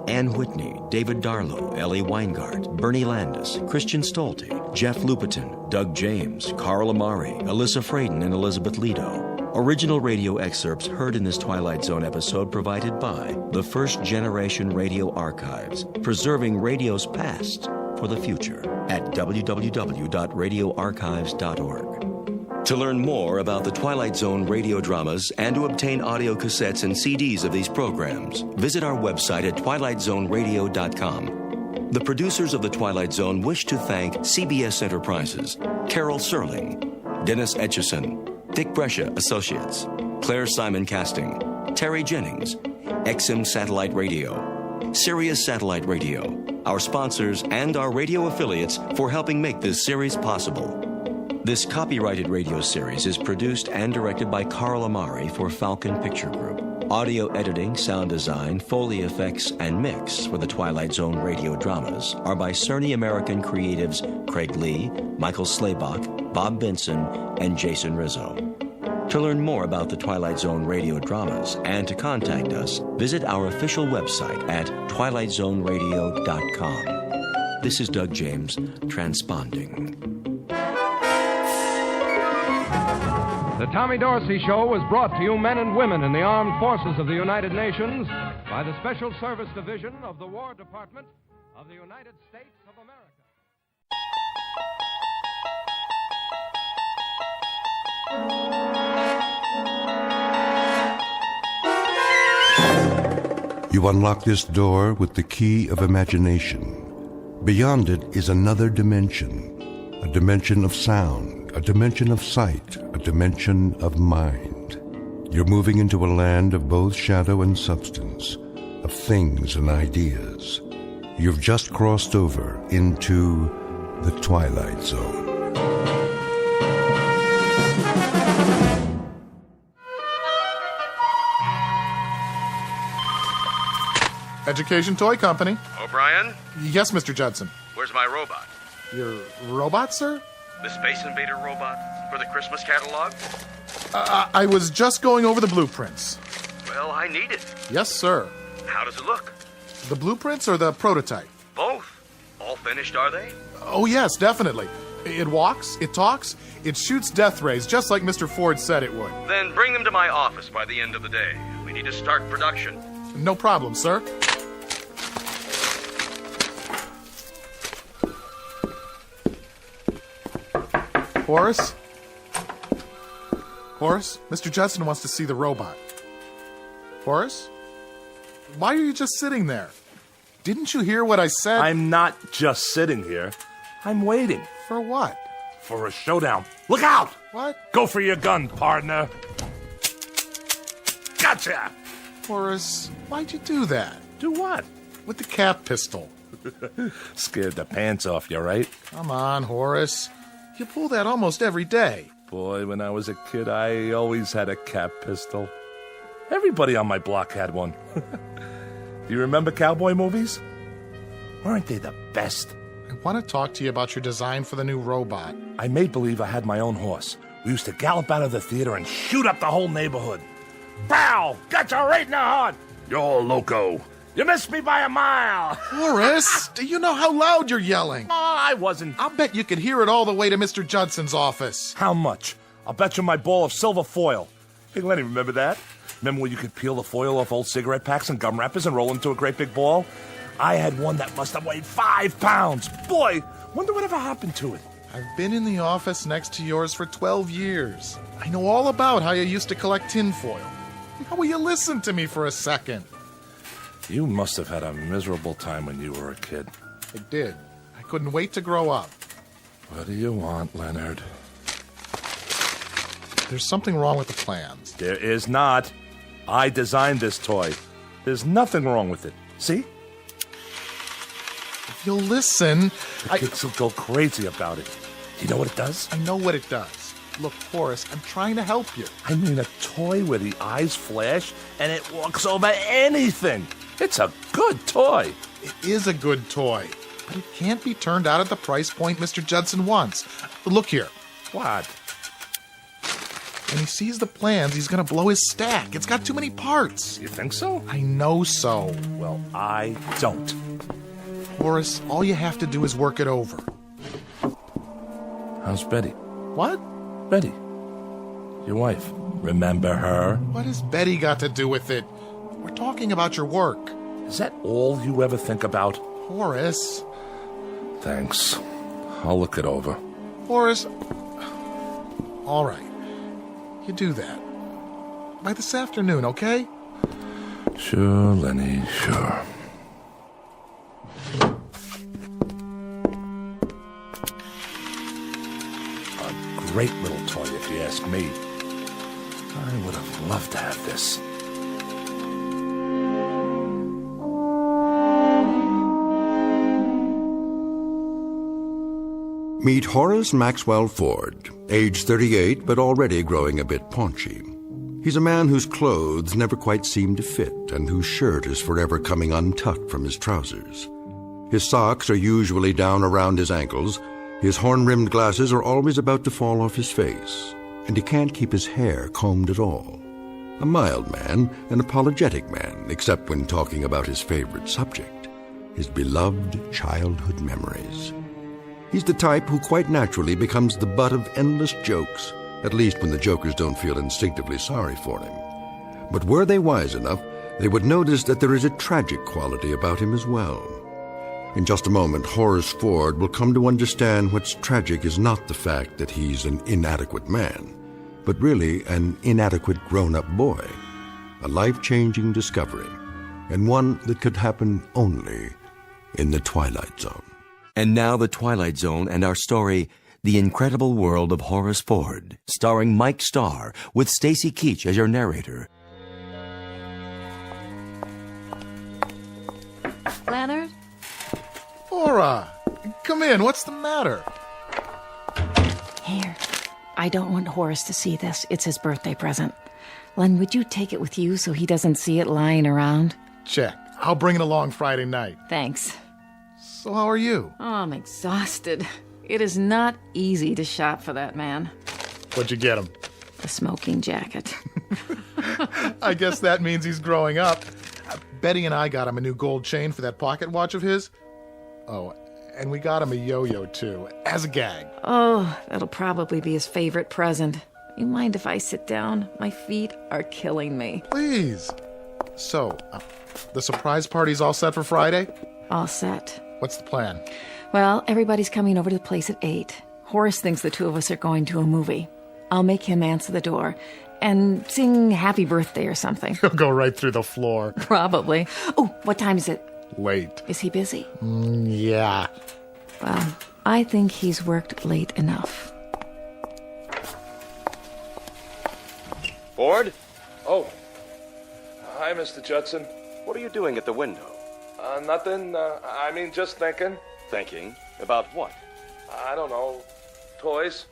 Ann Whitney, David Darlow, Ellie Weingart, Bernie Landis, Christian Stolte, Jeff Lupetin, Doug James, Carl Amari, Alyssa Fraden, and Elizabeth Lido. Original radio excerpts heard in this Twilight Zone episode provided by the First Generation Radio Archives, preserving radio's past for the future at www.radioarchives.org. To learn more about the Twilight Zone radio dramas and to obtain audio cassettes and CDs of these programs, visit our website at twilightzoneradio.com. The producers of The Twilight Zone wish to thank CBS Enterprises, Carol Serling, Dennis Etchison, Dick Brescia Associates, Claire Simon Casting, Terry Jennings, XM Satellite Radio, Sirius Satellite Radio, our sponsors, and our radio affiliates for helping make this series possible. This copyrighted radio series is produced and directed by Carl Amari for Falcon Picture Group. Audio editing, sound design, Foley effects, and mix for the Twilight Zone radio dramas are by Cerny American creatives Craig Lee, Michael Slaybach, Bob Benson, and Jason Rizzo. To learn more about the Twilight Zone radio dramas and to contact us, visit our official website at twilightzoneradio.com. This is Doug James, transponding. The Tommy Dorsey Show was brought to you, men and women in the armed forces of the United Nations, by the Special Service Division of the War Department of the United States of America. You unlock this door with the key of imagination. Beyond it is another dimension, a dimension of sound, a dimension of sight, a dimension of mind. You're moving into a land of both shadow and substance, of things and ideas. You've just crossed over into the Twilight Zone. Education Toy Company. O'Brien? Yes, Mr. Judson. Where's my robot? Your robot, sir? The Space Invader robot for the Christmas catalog? I was just going over the blueprints. Well, I need it. Yes, sir. How does it look? The blueprints or the prototype? Both. All finished, are they? Oh, yes, definitely. It walks, it talks, it shoots death rays just like Mr. Ford said it would. Then bring them to my office by the end of the day. We need to start production. No problem, sir. Horace? Horace, Mr. Judson wants to see the robot. Horace? Why are you just sitting there? Didn't you hear what I said? I'm not just sitting here. I'm waiting. For what? For a showdown. Look out! What? Go for your gun, partner. Gotcha! Horace, why'd you do that? Do what? With the cap pistol. Scared the pants off you, right? Come on, Horace. You pull that almost every day. Boy, when I was a kid, I always had a cap pistol. Everybody on my block had one. Do you remember cowboy movies? Weren't they the best? I want to talk to you about your design for the new robot. I made believe I had my own horse. We used to gallop out of the theater and shoot up the whole neighborhood. Bow! Gotcha right in the heart! You're loco. You missed me by a mile. Horace, do you know how loud you're yelling? Oh, I wasn't. I'll bet you could hear it all the way to Mr. Judson's office. How much? I'll bet you my ball of silver foil. Hey, Lenny, remember that? Remember when you could peel the foil off old cigarette packs and gum wrappers and roll into a great big ball? I had one that must have weighed 5 pounds. Boy, wonder whatever happened to it. I've been in the office next to yours for 12 years. I know all about how you used to collect tinfoil. How will you listen to me for a second? You must have had a miserable time when you were a kid. I did. I couldn't wait to grow up. What do you want, Leonard? There's something wrong with the plans. There is not. I designed this toy. There's nothing wrong with it. See? If you'll listen... The kids will go crazy about it. You know what it does? I know what it does. Look, Horace, I'm trying to help you. I mean a toy where the eyes flash and it walks over anything. It's a good toy. It is a good toy, but it can't be turned out at the price point Mr. Judson wants. Look here. What? When he sees the plans, he's going to blow his stack. It's got too many parts. You think so? I know so. Well, I don't. Horace, all you have to do is work it over. How's Betty? What? Betty. Your wife. Remember her? What has Betty got to do with it? We're talking about your work. Is that all you ever think about? Horace. Thanks. I'll look it over. Horace. All right. You do that. By this afternoon, okay? Sure, Lenny, sure. A great little toy, if you ask me. I would have loved to have this. Meet Horace Maxwell Ford, age 38, but already growing a bit paunchy. He's a man whose clothes never quite seem to fit and whose shirt is forever coming untucked from his trousers. His socks are usually down around his ankles, his horn-rimmed glasses are always about to fall off his face, and he can't keep his hair combed at all. A mild man, an apologetic man, except when talking about his favorite subject, his beloved childhood memories. He's the type who quite naturally becomes the butt of endless jokes, at least when the jokers don't feel instinctively sorry for him. But were they wise enough, they would notice that there is a tragic quality about him as well. In just a moment, Horace Ford will come to understand what's tragic is not the fact that he's an inadequate man, but really an inadequate grown-up boy, a life-changing discovery, and one that could happen only in the Twilight Zone. And now the Twilight Zone and our story, The Incredible World of Horace Ford, starring Mike Starr, with Stacy Keach as your narrator. Leonard? Laura, come in. What's the matter? Here. I don't want Horace to see this. It's his birthday present. Len, would you take it with you so he doesn't see it lying around? Check. I'll bring it along Friday night. Thanks. So how are you? Oh, I'm exhausted. It is not easy to shop for that man. What'd you get him? A smoking jacket. I guess that means he's growing up. Betty and I got him a new gold chain for that pocket watch of his. Oh, and we got him a yo-yo, too, as a gag. Oh, that'll probably be his favorite present. You mind if I sit down? My feet are killing me. Please. So, the surprise party's all set for Friday? All set. What's the plan? Well, everybody's coming over to the place at 8. Horace thinks the two of us are going to a movie. I'll make him answer the door and sing happy birthday or something. He'll go right through the floor. Probably. Oh, what time is it? Late. Is he busy? Yeah. Well, I think he's worked late enough. Ford? Oh. Hi, Mr. Judson. What are you doing at the window? Nothing. Just thinking. Thinking? About what? I don't know. Toys?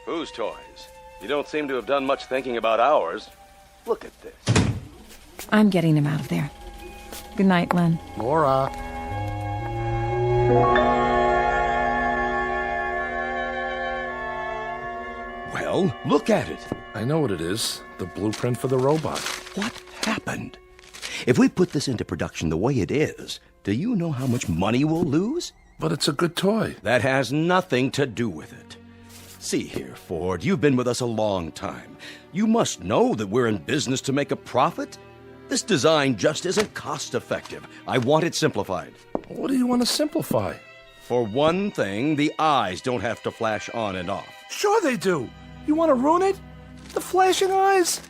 Whose toys? You don't seem to have done much thinking about ours. Look at this. I'm getting him out of there. Good night, Len. Laura. Well, look at it. I know what it is. The blueprint for the robot. What happened? If we put this into production the way it is, do you know how much money we'll lose? But it's a good toy. That has nothing to do with it. See here, Ford, you've been with us a long time. You must know that we're in business to make a profit. This design just isn't cost-effective. I want it simplified. What do you want to simplify? For one thing, the eyes don't have to flash on and off. Sure they do. You want to ruin it? The flashing eyes?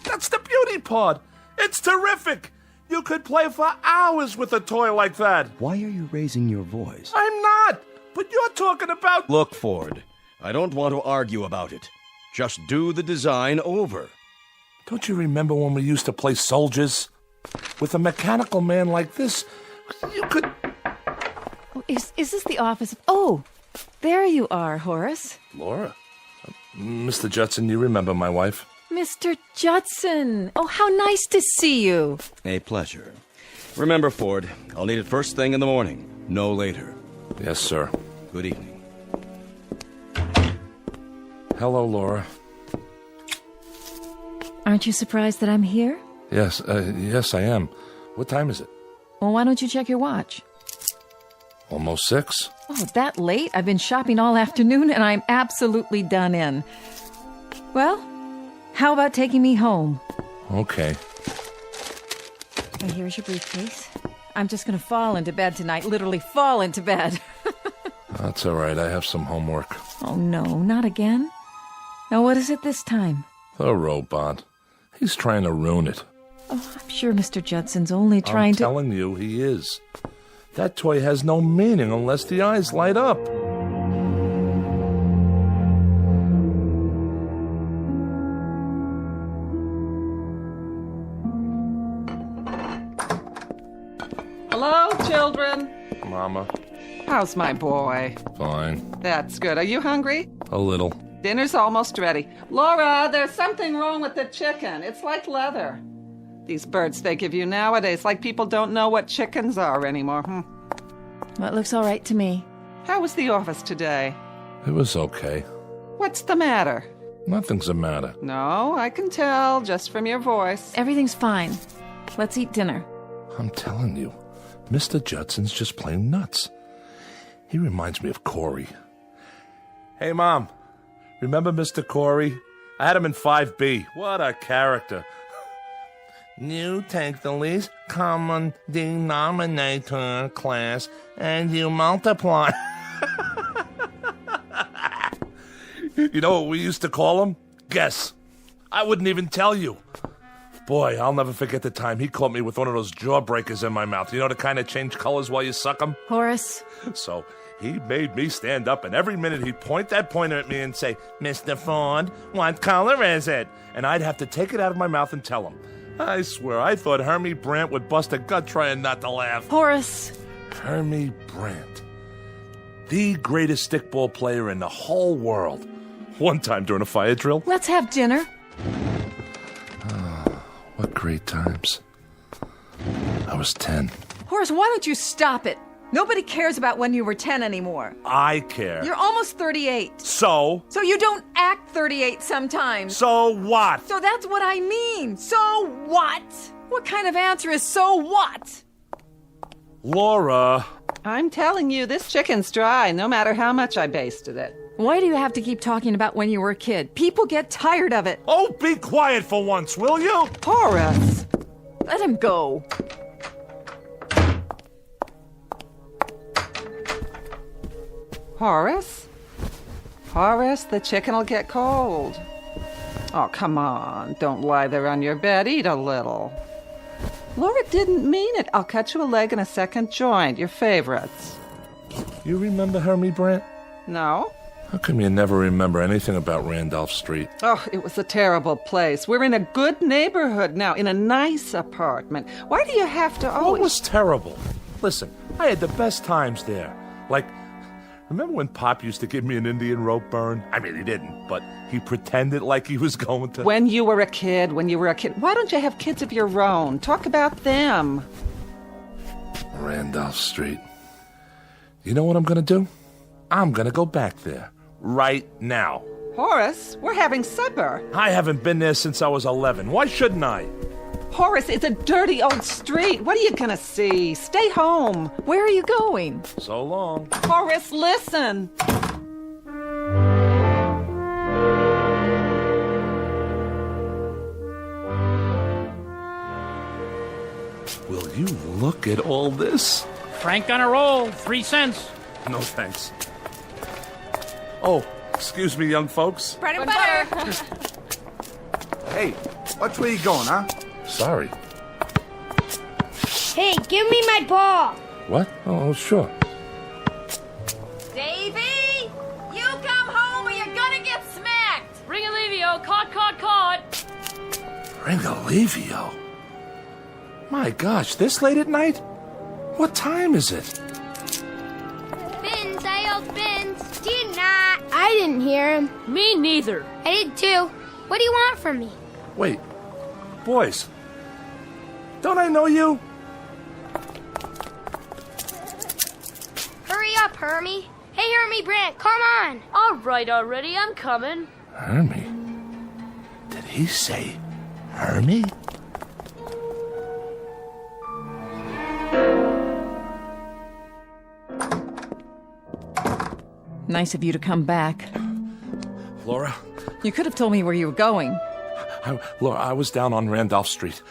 That's the beauty part. It's terrific. You could play for hours with a toy like that. Why are you raising your voice? I'm not. But you're talking about... Look, Ford, I don't want to argue about it. Just do the design over. Don't you remember when we used to play soldiers? With a mechanical man like this, you could... Is this the office? Oh, there you are, Horace. Laura? Mr. Judson, you remember my wife? Mr. Judson. Oh, how nice to see you. A pleasure. Remember, Ford, I'll need it first thing in the morning, no later. Yes, sir. Good evening. Hello, Laura. Aren't you surprised that I'm here? Yes, yes, I am. What time is it? Well, why don't you check your watch? Almost 6. Oh, that late? I've been shopping all afternoon and I'm absolutely done in. Well, how about taking me home? Okay. Well, here's your briefcase. I'm just going to fall into bed tonight, literally fall into bed. That's all right. I have some homework. Oh, no, not again. Now, what is it this time? The robot. He's trying to ruin it. Oh, I'm sure Mr. Judson's only trying to... I'm telling you, he is. That toy has no meaning unless the eyes light up. Hello, children. Mama. How's my boy? Fine. That's good. Are you hungry? A little. Dinner's almost ready. Laura, there's something wrong with the chicken. It's like leather. These birds they give you nowadays, like people don't know what chickens are anymore. Well, it looks all right to me. How was the office today? It was okay. What's the matter? Nothing's the matter. No, I can tell just from your voice. Everything's fine. Let's eat dinner. I'm telling you, Mr. Judson's just plain nuts. He reminds me of Corey. Hey, Mom. Remember Mr. Corey? I had him in 5B. What a character. You take the least common denominator class and you multiply. You know what we used to call him? Guess. I wouldn't even tell you. Boy, I'll never forget the time he caught me with one of those jawbreakers in my mouth. You know, the kind that change colors while you suck them? Horace. So he made me stand up, and every minute he'd point that pointer at me and say, Mr. Ford, what color is it? And I'd have to take it out of my mouth and tell him. I swear, I thought Hermie Brandt would bust a gut trying not to laugh. Horace. Hermie Brandt. The greatest stickball player in the whole world. One time during a fire drill. Let's have dinner. What great times. I was 10. Horace, why don't you stop it? Nobody cares about when you were 10 anymore. I care. You're almost 38. So? So you don't act 38 sometimes. So what? So that's what I mean. So what? What kind of answer is so what? Laura. I'm telling you, this chicken's dry, no matter how much I basted it. Why do you have to keep talking about when you were a kid? People get tired of it. Oh, be quiet for once, will you? Horace! Let him go. Horace? Horace, the chicken will get cold. Oh, come on. Don't lie there on your bed. Eat a little. Laura didn't mean it. I'll cut you a leg and a second joint. Your favorites. You remember Hermie Brandt? No? How come you never remember anything about Randolph Street? Oh, it was a terrible place. We're in a good neighborhood now, in a nice apartment. Why do you have to always... What was terrible? Listen, I had the best times there. Like, remember when Pop used to give me an Indian rope burn? I mean, he didn't, but he pretended like he was going to... When you were a kid. Why don't you have kids of your own? Talk about them. Randolph Street. You know what I'm gonna do? I'm gonna go back there. Right now. Horace, we're having supper. I haven't been there since I was 11. Why shouldn't I? Horace, it's a dirty old street. What are you gonna see? Stay home. Where are you going? So long. Horace, listen. Will you look at all this? Frank on a roll, 3 cents. No thanks. Oh, excuse me, young folks. Bread and butter. Hey, watch where you're going, huh? Sorry. Hey, give me my ball. What? Oh, sure. Davy, you come home or you're gonna get smacked. Ring Alivio, caught. Ringalivio? My gosh, this late at night? What time is it? Bins, I yelled Bins. Did not. I didn't hear him. Me neither. I did too. What do you want from me? Wait, boys, don't I know you? Hurry up, Hermie. Hey, Hermie Brandt, come on. All right already, I'm coming. Hermie? Did he say Hermie? Nice of you to come back. Laura? You could have told me where you were going. Laura, I was down on Randolph Street.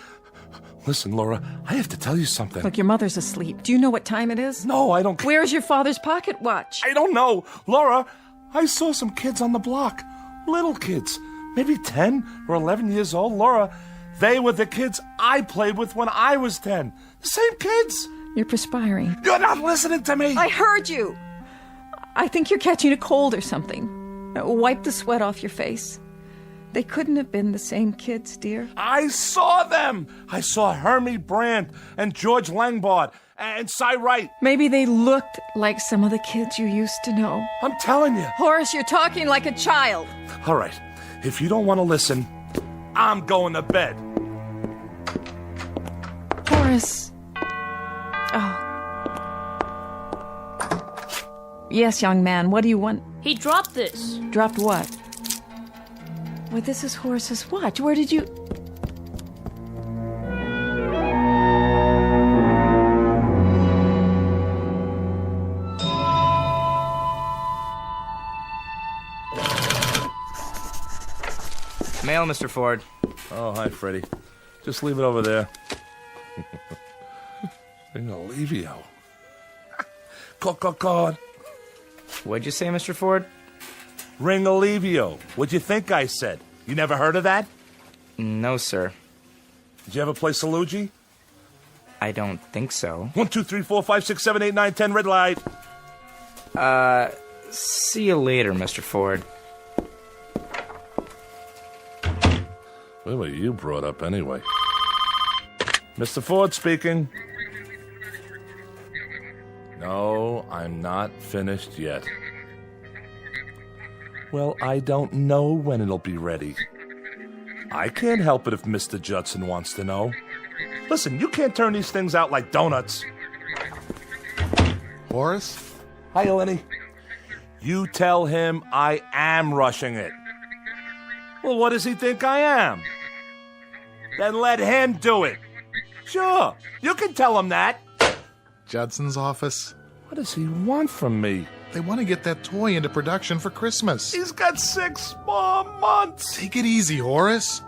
Listen, Laura, I have to tell you something. Look, your mother's asleep. Do you know what time it is? No, I don't... Where's your father's pocket watch? I don't know. Laura, I saw some kids on the block. Little kids. Maybe 10 or 11 years old. Laura, they were the kids I played with when I was 10. The same kids. You're perspiring. You're not listening to me. I heard you. I think you're catching a cold or something. Wipe the sweat off your face. They couldn't have been the same kids, dear. I saw them. I saw Hermie Brandt and George Langbard and Cy Wright. Maybe they looked like some of the kids you used to know. I'm telling you. Horace, you're talking like a child. All right. If you don't want to listen, I'm going to bed. Horace. Oh. Yes, young man, what do you want? He dropped this. Dropped what? Well, this is Horace's watch. Where did you... Mail, Mr. Ford. Oh, hi, Freddie. Just leave it over there. Ringalivio. Call. What'd you say, Mr. Ford? Ringalivio. What'd you think I said? You never heard of that? No, sir. Did you ever play Salugi? I don't think so. 1, 2, 3, 4, 5, 6, 7, 8, 9, 10, red light. See you later, Mr. Ford. What were you brought up anyway? Mr. Ford speaking. No, I'm not finished yet. Well, I don't know when it'll be ready. I can't help it if Mr. Judson wants to know. Listen, you can't turn these things out like donuts. Horace? Hi, Lenny. You tell him I am rushing it. Well, what does he think I am? Then let him do it. Sure, you can tell him that. Judson's office. What does he want from me? They want to get that toy into production for Christmas. He's got 6 more months. Take it easy, Horace.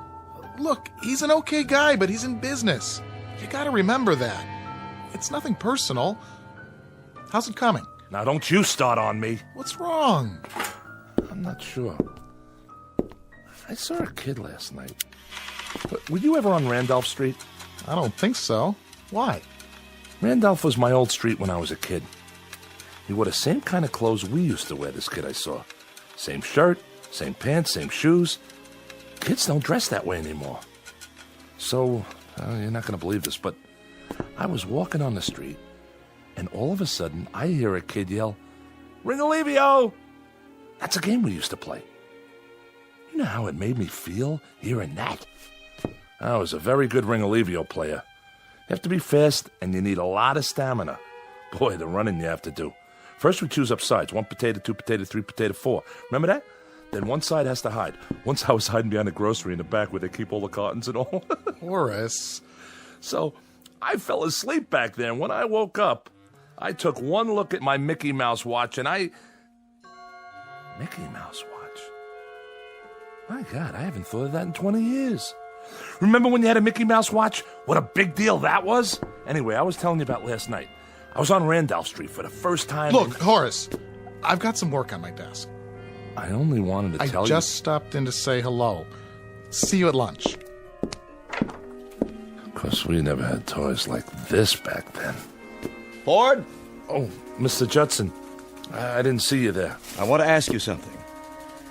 Look, he's an okay guy, but he's in business. You gotta remember that. It's nothing personal. How's it coming? Now, don't you start on me. What's wrong? I'm not sure. I saw a kid last night. Were you ever on Randolph Street? I don't think so. Why? Randolph was my old street when I was a kid. He wore the same kind of clothes we used to wear, this kid I saw. Same shirt, same pants, same shoes. Kids don't dress that way anymore. So, you're not going to believe this, but I was walking on the street, and all of a sudden, I hear a kid yell, "Ringalivio!" That's a game we used to play. You know how it made me feel hearing that? I was a very good Ringalivio player. You have to be fast, and you need a lot of stamina. Boy, the running you have to do. First, we choose up sides. 1 potato, 2 potato, 3 potato, 4. Remember that? Then one side has to hide. Once I was hiding behind a grocery in the back where they keep all the cartons and all. Horace. So, I fell asleep back there, and when I woke up, I took one look at my Mickey Mouse watch, and Mickey Mouse watch? My God, I haven't thought of that in 20 years. Remember when you had a Mickey Mouse watch? What a big deal that was? Anyway, I was telling you about last night. I was on Randolph Street for the first time. Look, Horace, I've got some work on my desk. I only wanted to tell you. I just stopped in to say hello. See you at lunch. Of course, we never had toys like this back then. Ford? Oh, Mr. Judson. I didn't see you there. I want to ask you something.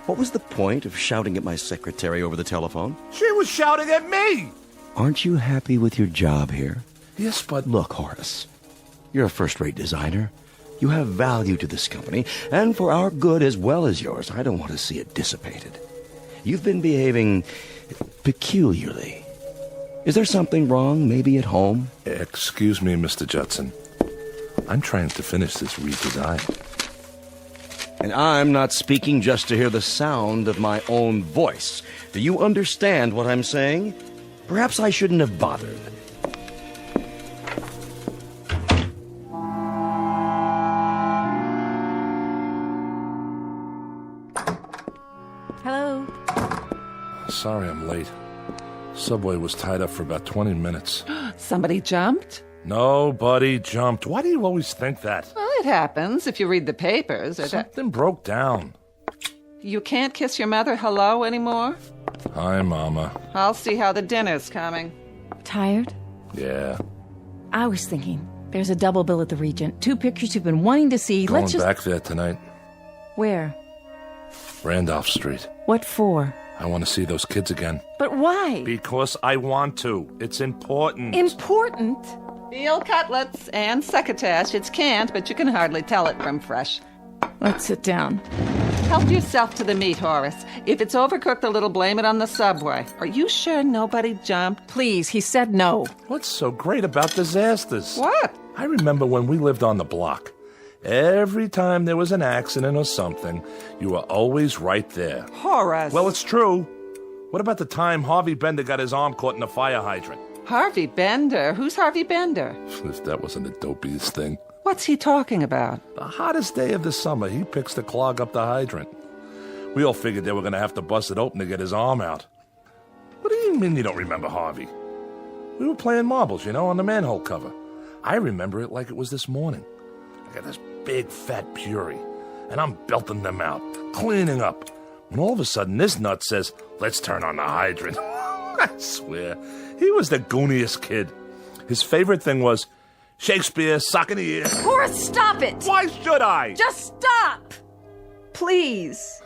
What was the point of shouting at my secretary over the telephone? She was shouting at me! Aren't you happy with your job here? Yes, but... Look, Horace, you're a first-rate designer. You have value to this company, and for our good as well as yours, I don't want to see it dissipated. You've been behaving peculiarly. Is there something wrong, maybe at home? Excuse me, Mr. Judson. I'm trying to finish this redesign. And I'm not speaking just to hear the sound of my own voice. Do you understand what I'm saying? Perhaps I shouldn't have bothered. Hello? Sorry I'm late. Subway was tied up for about 20 minutes. Somebody jumped? Nobody jumped. Why do you always think that? Well, it happens if you read the papers. Something broke down. You can't kiss your mother hello anymore? Hi, Mama. I'll see how the dinner's coming. Tired? Yeah. I was thinking, there's a double bill at the Regent. 2 pictures you've been wanting to see. Going Let's just... back there tonight. Where? Randolph Street. What for? I want to see those kids again. But why? Because I want to. It's important. Important? Veal cutlets and succotash. It's canned, but you can hardly tell it from fresh. Let's sit down. Help yourself to the meat, Horace. If it's overcooked a little, blame it on the subway. Are you sure nobody jumped? Please, he said no. What's so great about disasters? What? I remember when we lived on the block. Every time there was an accident or something, you were always right there. Horace. Well, it's true. What about the time Harvey Bender got his arm caught in a fire hydrant? Harvey Bender? Who's Harvey Bender? If that wasn't the dopiest thing. What's he talking about? The hottest day of the summer, he picks to clog up the hydrant. We all figured they were going to have to bust it open to get his arm out. What do you mean you don't remember Harvey? We were playing marbles, on the manhole cover. I remember it like it was this morning. I got this big fat Puri, and I'm belting them out, cleaning up. When all of a sudden this nut says, "Let's turn on the hydrant." I swear, he was the gooniest kid. His favorite thing was Shakespeare, sock in the ear. Horace, stop it! Why should I? Just stop! Please.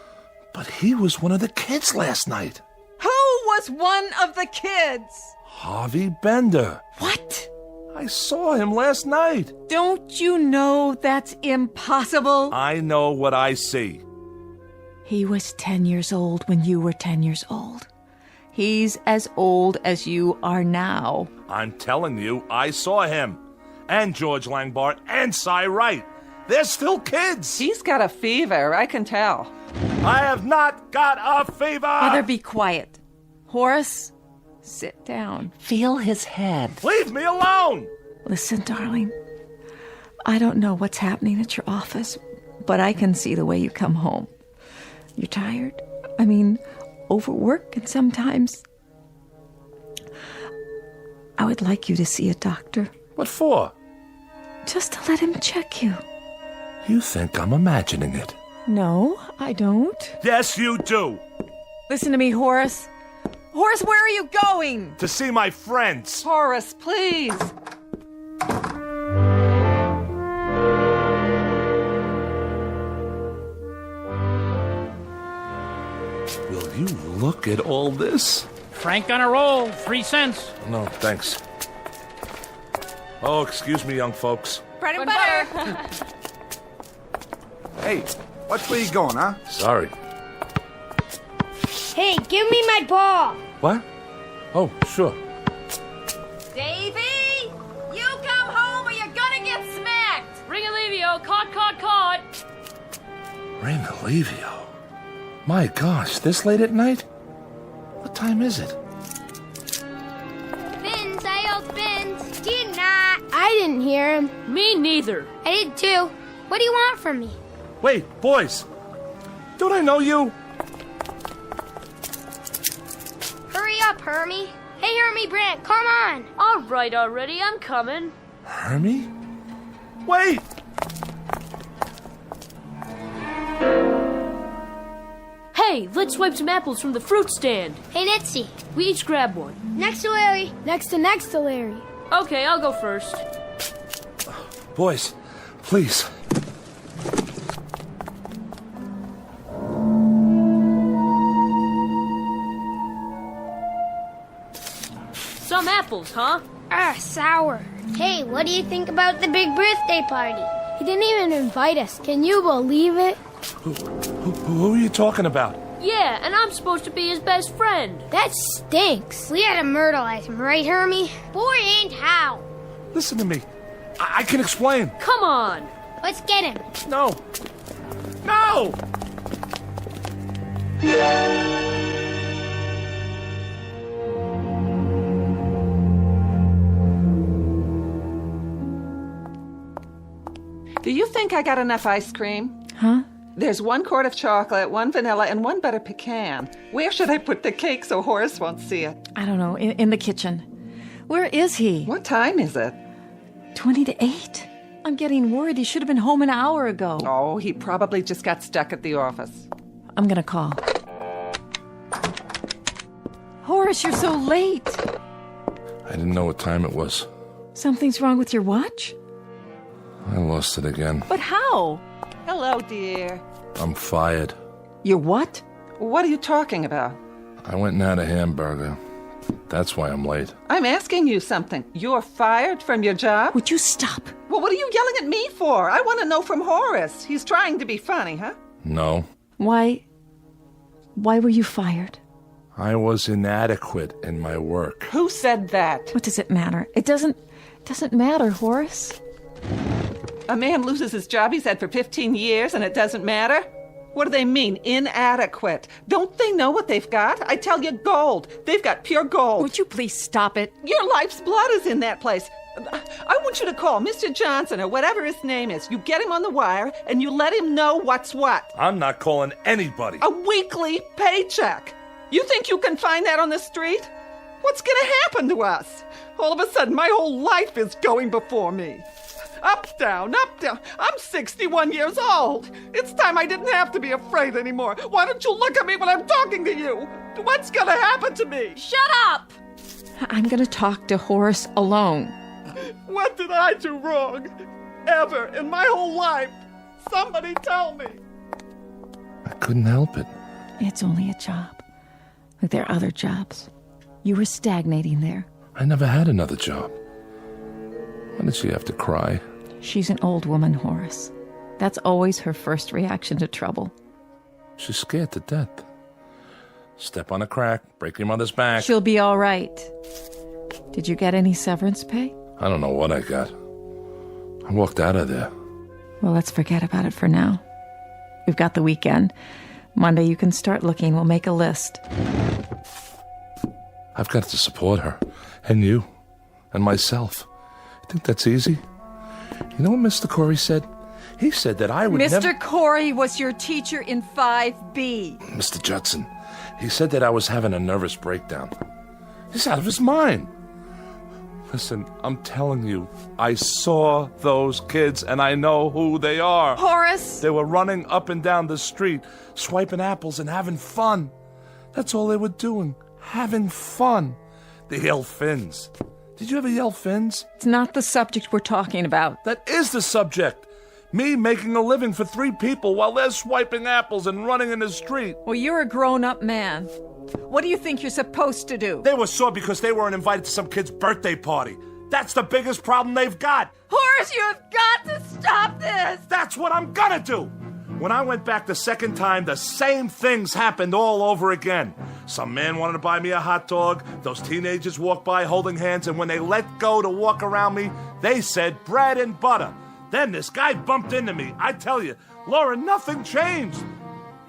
But he was one of the kids last night. Who was one of the kids? Harvey Bender. What? I saw him last night. Don't you know that's impossible? I know what I see. He was 10 years old when you were 10 years old. He's as old as you are now. I'm telling you, I saw him. And George Langbart and Cy Wright. They're still kids. He's got a fever, I can tell. I have not got a fever. Mother, be quiet. Horace, sit down. Feel his head. Leave me alone. Listen, darling. I don't know what's happening at your office, but I can see the way you come home. You're tired. I mean, overwork, and sometimes I would like you to see a doctor. What for? Just to let him check you. You think I'm imagining it? No, I don't. Yes, you do. Listen to me, Horace. Horace, where are you going? To see my friends. Horace, please. Will you look at all this? Frank on a roll, 3 cents. No, thanks. Oh, excuse me, young folks. Bread and butter. Hey, which way you going, huh? Sorry. Hey, give me my ball. What? Oh, sure. Davy, you come home or you're gonna get smacked. Ring Alivio, caught. Ring Alivio. My gosh, this late at night? What time is it? Fins, I yelled fins. Did not. I didn't hear him. Me neither. I did too. What do you want from me? Wait, boys. Don't I know you? Hurry up, Hermie. Hey, Hermie Brant, come on. All right already, I'm coming. Hermie? Wait! Hey, let's swipe some apples from the fruit stand. Hey, Nitsy. We each grab one. Next to Larry. Next to Larry. Okay, I'll go first. Boys, please. Some apples, huh? Sour. Hey, what do you think about the big birthday party? He didn't even invite us. Can you believe it? Who are you talking about? Yeah, and I'm supposed to be his best friend. That stinks. We had to myrtleize him, right, Hermie? Boy, ain't how. Listen to me. I can explain. Come on. Let's get him. No. No! Do you think I got enough ice cream? Huh? There's 1 quart of chocolate, 1 vanilla, and 1 butter pecan. Where should I put the cake so Horace won't see it? I don't know, in the kitchen. Where is he? What time is it? 20 to 8. I'm getting worried. He should have been home an hour ago. Oh, he probably just got stuck at the office. I'm gonna call. Horace, you're so late. I didn't know what time it was. Something's wrong with your watch? I lost it again. But how? Hello, dear. I'm fired. You're what? What are you talking about? I went and had a hamburger. That's why I'm late. I'm asking you something. You're fired from your job? Would you stop? Well, what are you yelling at me for? I want to know from Horace. He's trying to be funny, huh? No. Why were you fired? I was inadequate in my work. Who said that? What does it matter? It doesn't matter, Horace. A man loses his job he's had for 15 years and it doesn't matter? What do they mean, inadequate? Don't they know what they've got? I tell you, gold. They've got pure gold. Would you please stop it? Your life's blood is in that place. I want you to call Mr. Johnson or whatever his name is. You get him on the wire and you let him know what's what. I'm not calling anybody. A weekly paycheck. You think you can find that on the street? What's going to happen to us? All of a sudden, my whole life is going before me. Up, down, up, down. I'm 61 years old. It's time I didn't have to be afraid anymore. Why don't you look at me when I'm talking to you? What's going to happen to me? Shut up! I'm going to talk to Horace alone. What did I do wrong? Ever in my whole life? Somebody tell me. I couldn't help it. It's only a job. Like there are other jobs. You were stagnating there. I never had another job. Why did she have to cry? She's an old woman, Horace. That's always her first reaction to trouble. She's scared to death. Step on a crack, break your mother's back. She'll be all right. Did you get any severance pay? I don't know what I got. I walked out of there. Well, let's forget about it for now. We've got the weekend. Monday you can start looking. We'll make a list. I've got to support her. And you. And myself. You think that's easy? You know what Mr. Corey said? He said that I would never... Mr. Corey was your teacher in 5B. Mr. Judson. He said that I was having a nervous breakdown. He's out of his mind. Listen, I'm telling you, I saw those kids and I know who they are. Horace! They were running up and down the street, swiping apples and having fun. That's all they were doing, having fun. They yell fins. Did you ever yell fins? It's not the subject we're talking about. That is the subject. Me making a living for 3 people while they're swiping apples and running in the street. Well, you're a grown-up man. What do you think you're supposed to do? They were sore because they weren't invited to some kid's birthday party. That's the biggest problem they've got. Horace, you have got to stop this! That's what I'm gonna do! When I went back the second time, the same things happened all over again. Some man wanted to buy me a hot dog. Those teenagers walked by holding hands, and when they let go to walk around me, they said bread and butter. Then this guy bumped into me. I tell you, Laura, nothing changed.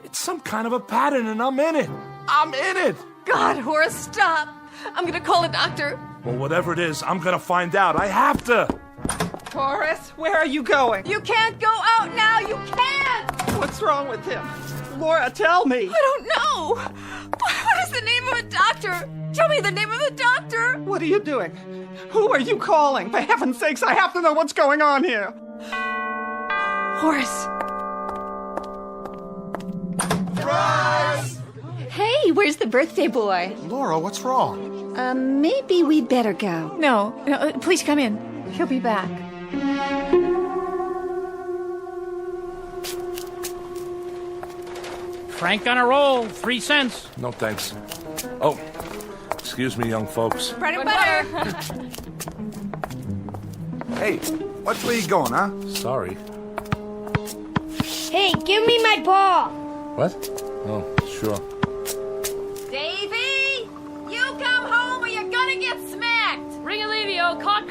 It's some kind of a pattern, and I'm in it. I'm in it. God, Horace, stop. I'm going to call a doctor. Well, whatever it is, I'm going to find out. I have to. Horace, where are you going? You can't go out now. You can't. What's wrong with him? Laura, tell me. I don't know. What is the name of a doctor? Tell me the name of the doctor. What are you doing? Who are you calling? For heaven's sakes, I have to know what's going on here. Horace. Surprise! Hey, where's the birthday boy? Laura, what's wrong? Maybe we'd better go. No, please come in. He'll be back. Frank on a roll, 3 cents. No thanks. Oh, excuse me, young folks. Bread and butter. Hey, which way you going, huh? Sorry. Hey, give me my ball. What? Oh, sure. Davy! You come home or you're gonna get smacked! Ringalivio, caught.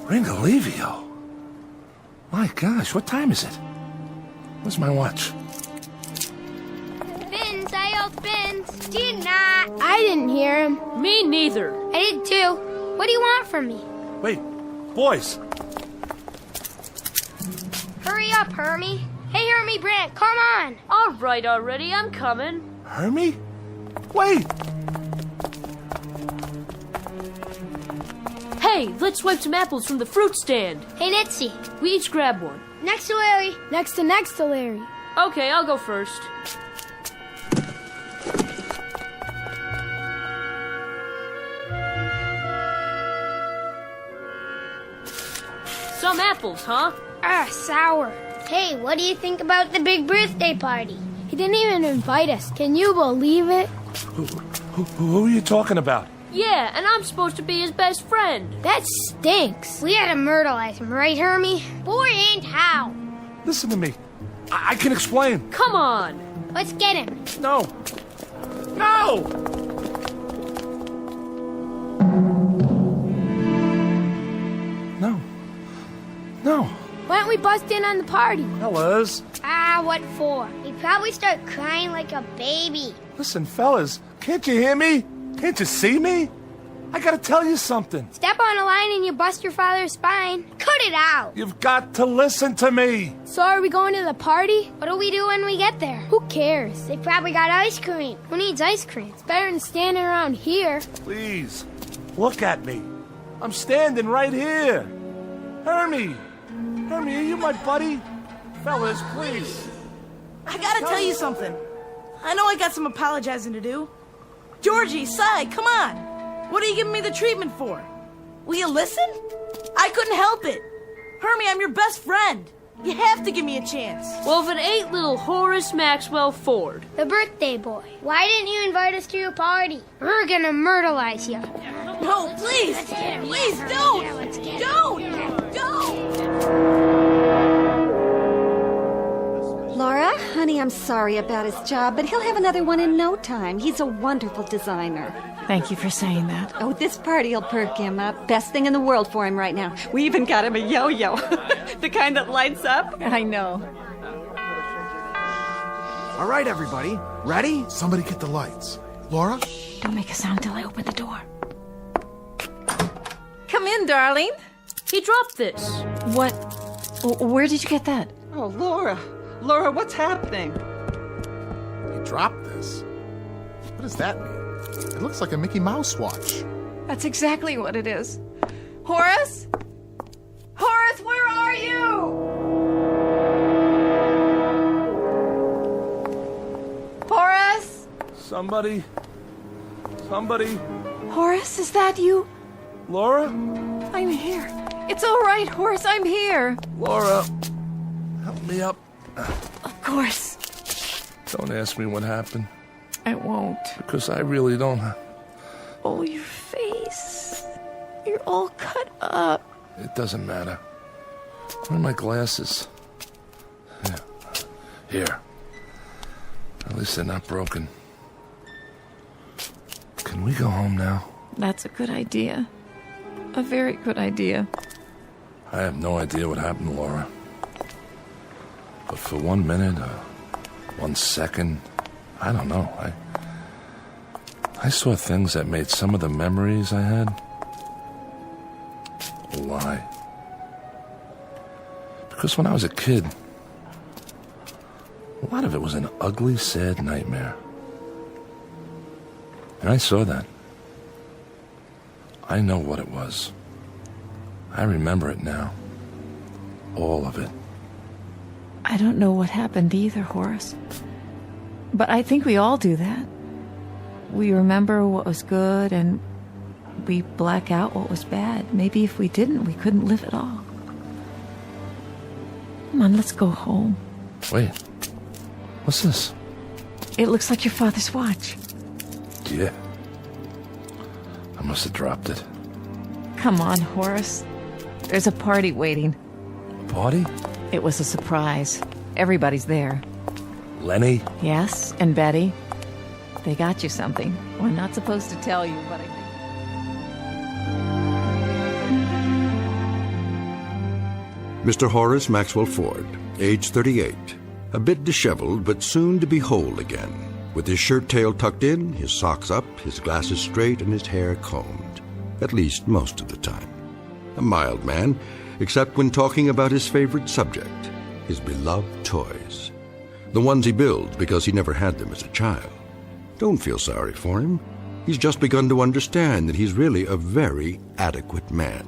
Ringalivio? My gosh, what time is it? Where's my watch? Spins, I yelled spins. Did not. I didn't hear him. Me neither. I did too. What do you want from me? Wait, boys. Hurry up, Hermie. Hey, Hermie Brant, come on. All right already, I'm coming. Hermie? Wait. Hey, let's swipe some apples from the fruit stand. Hey, Nitsy. We each grab one. Next to Larry. Next to Larry. Okay, I'll go first. Some apples, huh? Sour. Hey, what do you think about the big birthday party? He didn't even invite us. Can you believe it? Who are you talking about? Yeah, and I'm supposed to be his best friend. That stinks. We had to myrtleize him, right, Hermie? Boy, and how? Listen to me. I can explain. Come on. Let's get him. No. No! No. Why don't we bust in on the party? Fellas. What for? He'd probably start crying like a baby. Listen, fellas. Can't you hear me? Can't you see me? I gotta tell you something. Step on a line and you bust your father's spine. Cut it out. You've got to listen to me. So are we going to the party? What do we do when we get there? Who cares? They probably got ice cream. Who needs ice cream? It's better than standing around here. Please, look at me. I'm standing right here. Hermie, are you my buddy? Fellas, please. I gotta tell you something. I know I got some apologizing to do. Georgie, Cy, come on. What are you giving me the treatment for? Will you listen? I couldn't help it. Hermie, I'm your best friend. You have to give me a chance. Well, if it ain't little Horace Maxwell Ford. The birthday boy. Why didn't you invite us to your party? We're gonna myrtleize you. No, please. Please, don't. Don't. Laura, honey, I'm sorry about his job, but he'll have another one in no time. He's a wonderful designer. Thank you for saying that. Oh, this party will perk him up. Best thing in the world for him right now. We even got him a yo-yo. The kind that lights up. I know. All right, everybody. Ready? Somebody get the lights. Laura? Don't make a sound till I open the door. Come in, darling. He dropped this. What? Where did you get that? Oh, Laura. Laura, what's happening? He dropped this. What does that mean? It looks like a Mickey Mouse watch. That's exactly what it is. Horace? Horace, where are you? Horace? Somebody. Horace, is that you? Laura? I'm here. It's all right, Horace, I'm here. Laura, help me up. Of course. Don't ask me what happened. I won't. Because I really don't. Oh, your face. You're all cut up. It doesn't matter. Where are my glasses? Here. At least they're not broken. Can we go home now? That's a good idea. A very good idea. I have no idea what happened, Laura. But for 1 minute, 1 second, I don't know. I saw things that made some of the memories I had a lie. Because when I was a kid, a lot of it was an ugly, sad nightmare. And I saw that. I know what it was. I remember it now. All of it. I don't know what happened either, Horace. But I think we all do that. We remember what was good and we black out what was bad. Maybe if we didn't, we couldn't live at all. Come on, let's go home. Wait. What's this? It looks like your father's watch. Yeah. I must have dropped it. Come on, Horace. There's a party waiting. A party? It was a surprise. Everybody's there. Lenny? Yes, and Betty. They got you something. We're not supposed to tell you, but I think... Mr. Horace Maxwell Ford, age 38, a bit disheveled but soon to be whole again, with his shirt tail tucked in, his socks up, his glasses straight, and his hair combed, at least most of the time. A mild man, except when talking about his favorite subject, his beloved toys. The ones he builds because he never had them as a child. Don't feel sorry for him. He's just begun to understand that he's really a very adequate man.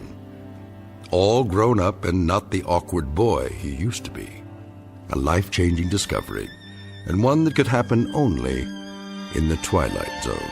All grown up and not the awkward boy he used to be. A life-changing discovery, and one that could happen only in the Twilight Zone.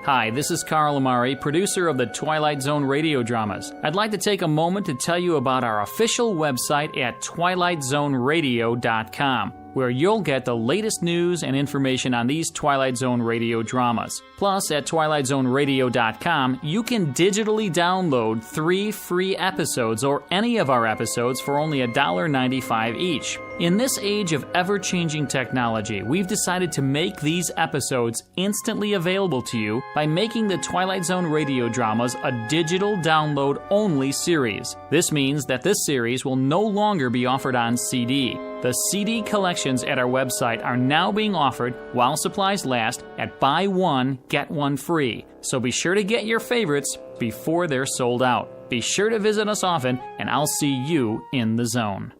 Hi, this is Carl Amari, producer of the Twilight Zone radio dramas. I'd like to take a moment to tell you about our official website at twilightzoneradio.com, where you'll get the latest news and information on these Twilight Zone radio dramas. Plus, at twilightzoneradio.com, you can digitally download 3 free episodes or any of our episodes for only $1.95 each. In this age of ever-changing technology, we've decided to make these episodes instantly available to you by making the Twilight Zone radio dramas a digital download-only series. This means that this series will no longer be offered on CD. The CD collections at our website are now being offered, while supplies last, at buy one, get one free. So be sure to get your favorites before they're sold out. Be sure to visit us often, and I'll see you in the zone.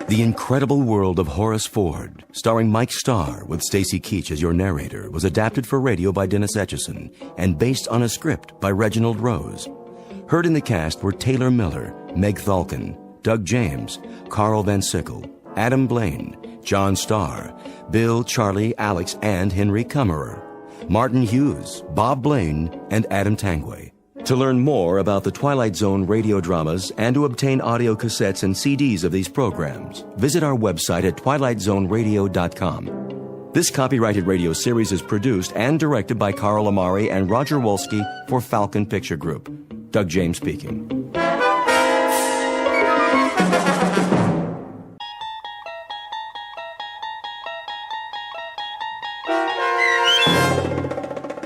The Incredible World of Horace Ford, starring Mike Starr with Stacy Keach as your narrator, was adapted for radio by Dennis Etchison and based on a script by Reginald Rose. Heard in the cast were Taylor Miller, Meg Thalken, Doug James, Carl Van Sickle, Adam Blaine, John Starr, Bill, Charlie, Alex, and Henry Kummerer, Martin Hughes, Bob Blaine, and Adam Tangway. To learn more about the Twilight Zone radio dramas and to obtain audio cassettes and CDs of these programs, visit our website at twilightzoneradio.com. This copyrighted radio series is produced and directed by Carl Amari and Roger Wolski for Falcon Picture Group. Doug James speaking.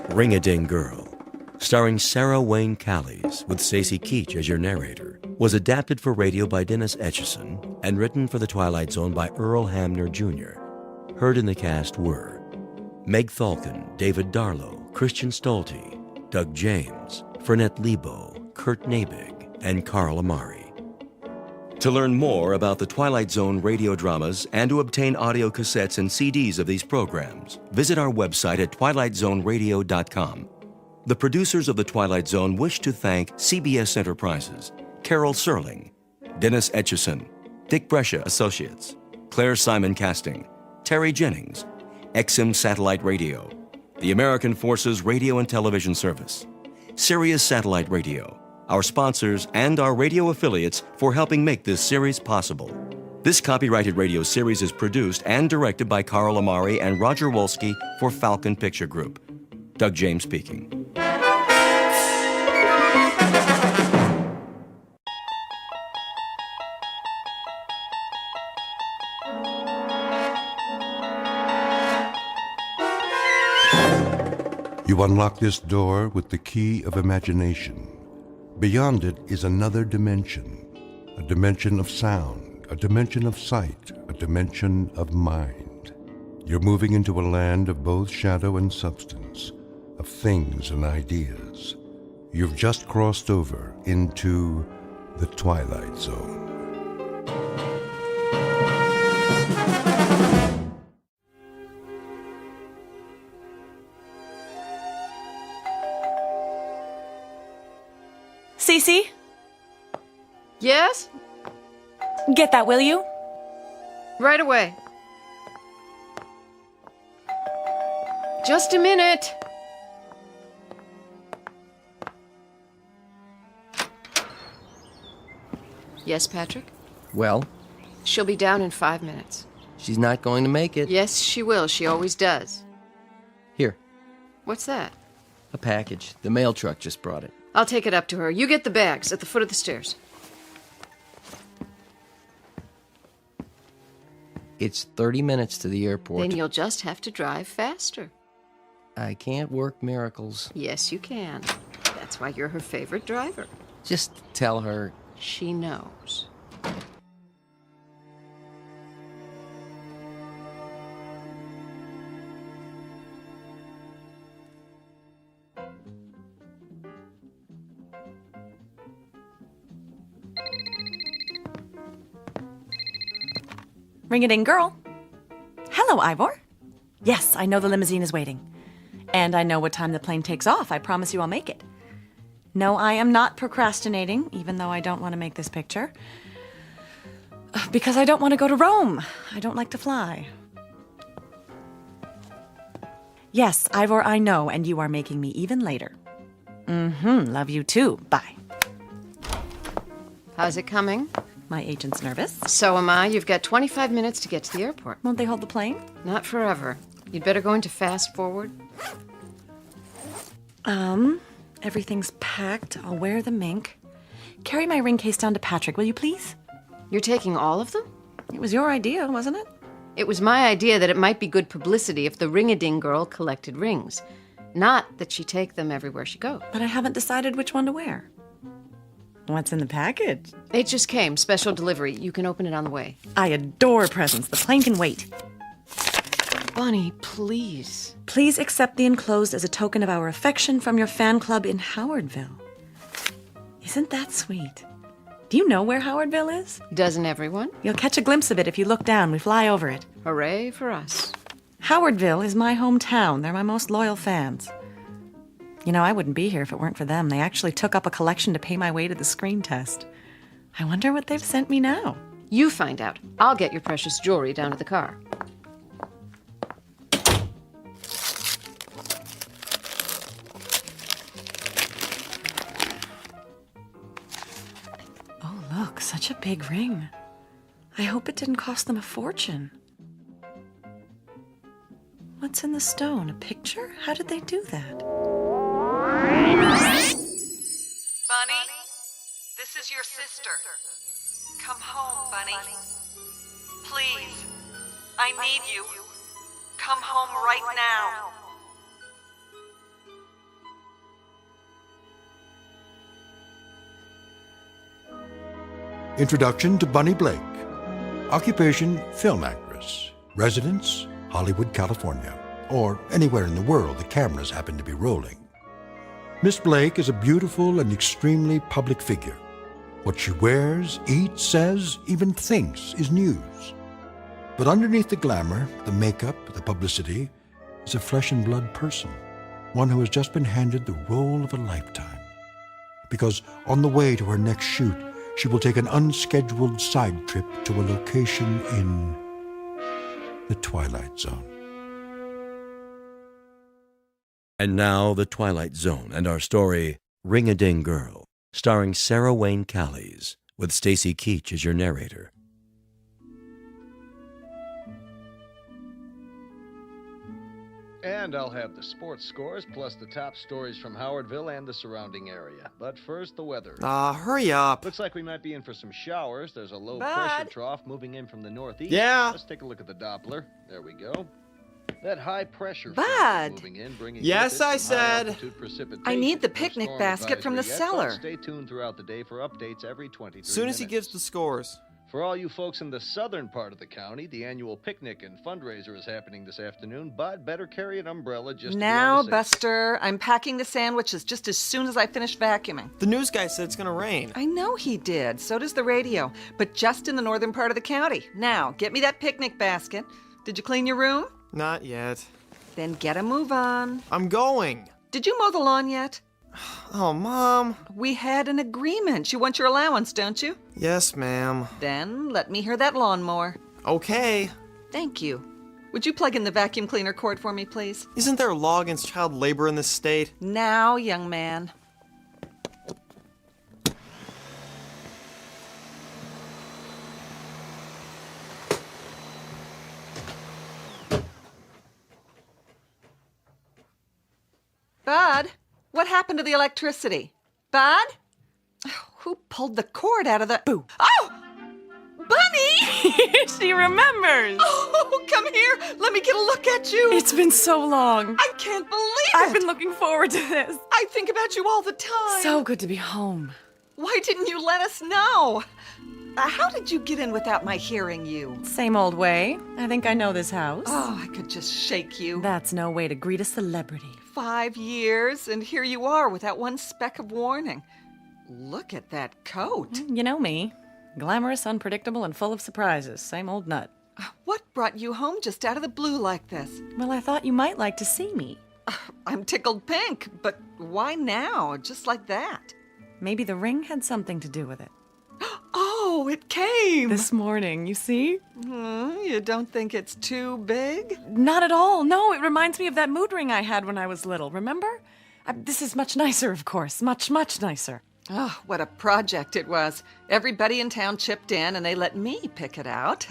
Ring-a-Ding Girl, starring Sarah Wayne Callies with Stacey Keach as your narrator, was adapted for radio by Dennis Etchison and written for the Twilight Zone by Earl Hamner Jr. Heard in the cast were Meg Thalken, David Darlow, Christian Stolte, Doug James, Fernette Lebo, Kurt Nabig, and Carl Amari. To learn more about the Twilight Zone radio dramas and to obtain audio cassettes and CDs of these programs, visit our website at twilightzoneradio.com. The producers of The Twilight Zone wish to thank CBS Enterprises, Carol Serling, Dennis Etchison, Dick Brescia Associates, Claire Simon Casting, Terry Jennings, XM Satellite Radio, the American Forces Radio and Television Service, Sirius Satellite Radio, our sponsors, and our radio affiliates for helping make this series possible. This copyrighted radio series is produced and directed by Carl Amari and Roger Wolski for Falcon Picture Group. Doug James speaking. You unlock this door with the key of imagination. Beyond it is another dimension, a dimension of sound, a dimension of sight, a dimension of mind. You're moving into a land of both shadow and substance, of things and ideas. You've just crossed over into the Twilight Zone. Cece? Yes? Get that, will you? Right away. Just a minute. Yes, Patrick? Well, She'll be down in 5 minutes. she's not going to make it. Yes, she will. She always does. Here, What's that? a package. The mail truck just brought it. I'll take it up to her. You get the bags at the foot of the stairs. It's 30 minutes to the airport. Then you'll just have to drive faster. I can't work miracles. Yes, you can. That's why you're her favorite driver. Just tell her. She knows. Ring-a-ding girl. Hello, Ivor. Yes, I know the limousine is waiting. And I know what time the plane takes off. I promise you I'll make it. No, I am not procrastinating, even though I don't want to make this picture. Because I don't want to go to Rome. I don't like to fly. Yes, Ivor, I know, and you are making me even later. Love you too. Bye. How's it coming? My agent's nervous. So am I. You've got 25 minutes to get to the airport. Won't they hold the plane? Not forever. You'd better go into fast forward. Everything's packed. I'll wear the mink. Carry my ring case down to Patrick, will you please? You're taking all of them? It was your idea, wasn't it? It was my idea that it might be good publicity if the ring-a-ding girl collected rings. Not that she take them everywhere she goes. But I haven't decided which one to wear. What's in the package? It just came. Special delivery. You can open it on the way. I adore presents. The plane can wait. Bunny, please. Please accept the enclosed as a token of our affection from your fan club in Howardville. Isn't that sweet? Do you know where Howardville is? Doesn't everyone? You'll catch a glimpse of it if you look down. We fly over it. Hooray for us. Howardville is my hometown. They're my most loyal fans. You know, I wouldn't be here if it weren't for them. They actually took up a collection to pay my way to the screen test. I wonder what they've sent me now. You find out. I'll get your precious jewelry down to the car. Such a big ring. I hope it didn't cost them a fortune. What's in the stone? A picture? How did they do that? Bunny, this is your sister. Come home, Bunny. Please, I need you. Come home right now. Introduction to Bunny Blake. Occupation, film actress. Residence, Hollywood, California. Or anywhere in the world the cameras happen to be rolling. Miss Blake is a beautiful and extremely public figure. What she wears, eats, says, even thinks is news. But underneath the glamour, the makeup, the publicity, is a flesh and blood person. One who has just been handed the role of a lifetime. Because on the way to her next shoot, she will take an unscheduled side trip to a location in the Twilight Zone. And now, The Twilight Zone and our story, Ring-a-Ding Girl, starring Sarah Wayne Callies, with Stacy Keach as your narrator. And I'll have the sports scores plus the top stories from Howardville and the surrounding area. But first, the weather. Hurry up. Looks like we might be in for some showers. There's a low Bud. pressure trough moving in from the northeast. Yeah? Let's take a look at the Doppler. There we go. That high pressure Bud. front is moving in, bringing Yes, with it I some high said. altitude precipitation. I need the No picnic storm basket from the advisory yet, but cellar. Stay tuned throughout the day for updates every 23 Soon as he minutes. gives the scores. For all you folks in the southern part of the county, the annual picnic and fundraiser is happening this afternoon. Bud, better carry an umbrella just to be Now, on the safe Buster, I'm packing the sandwiches just as soon as I finish vacuuming. The news guy said it's gonna rain. I know he did. So does the radio. But just in the northern part of the county. Now, get me that picnic basket. Did you clean your room? Not yet. Then get a move on. I'm going. Did you mow the lawn yet? Oh, Mom. We had an agreement. You want your allowance, don't you? Yes, ma'am. Then let me hear that lawnmower. Okay. Thank you. Would you plug in the vacuum cleaner cord for me, please? Isn't there a law against child labor in this state? Now, young man. Bud, what happened to the electricity? Bud? Who pulled the cord out of the... Boo. Oh! Bunny! She remembers. Oh, come here. Let me get a look at you. It's been so long. I can't believe I've been looking forward to this. I think about you all the time. So good to be home. Why didn't you let us know? How did you get in without my hearing you? Same old way. I think I know this house. Oh, I could just shake you. That's no way to greet a celebrity. 5 years, and here you are without one speck of warning. Look at that coat. You know me. Glamorous, unpredictable, and full of surprises. Same old nut. What brought you home just out of the blue like this? Well, I thought you might like to see me. I'm tickled pink, but why now, just like that? Maybe the ring had something to do with it. Oh, it came! This morning, you see? You don't think it's too big? Not at all. No, it reminds me of that mood ring I had when I was little, remember? This is much nicer, of course. Much, much nicer. Oh, what a project it was. Everybody in town chipped in, and they let me pick it out.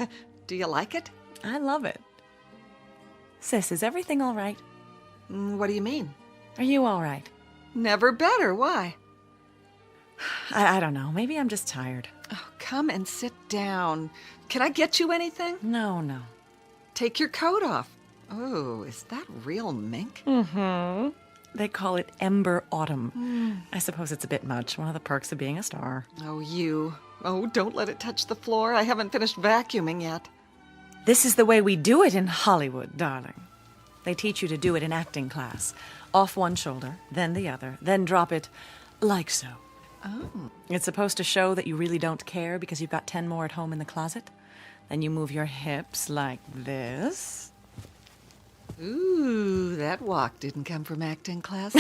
Do you like it? I love it. Sis, is everything all right? What do you mean? Are you all right? Never better. Why? I don't know. Maybe I'm just tired. Oh, come and sit down. Can I get you anything? No. Take your coat off. Oh, is that real mink? Mm-hmm. They call it Ember Autumn. I suppose it's a bit much. One of the perks of being a star. Oh, you. Oh, don't let it touch the floor. I haven't finished vacuuming yet. This is the way we do it in Hollywood, darling. They teach you to do it in acting class. Off one shoulder, then the other, then drop it like so. Oh. It's supposed to show that you really don't care because you've got 10 more at home in the closet. Then you move your hips like this. Ooh, that walk didn't come from acting class.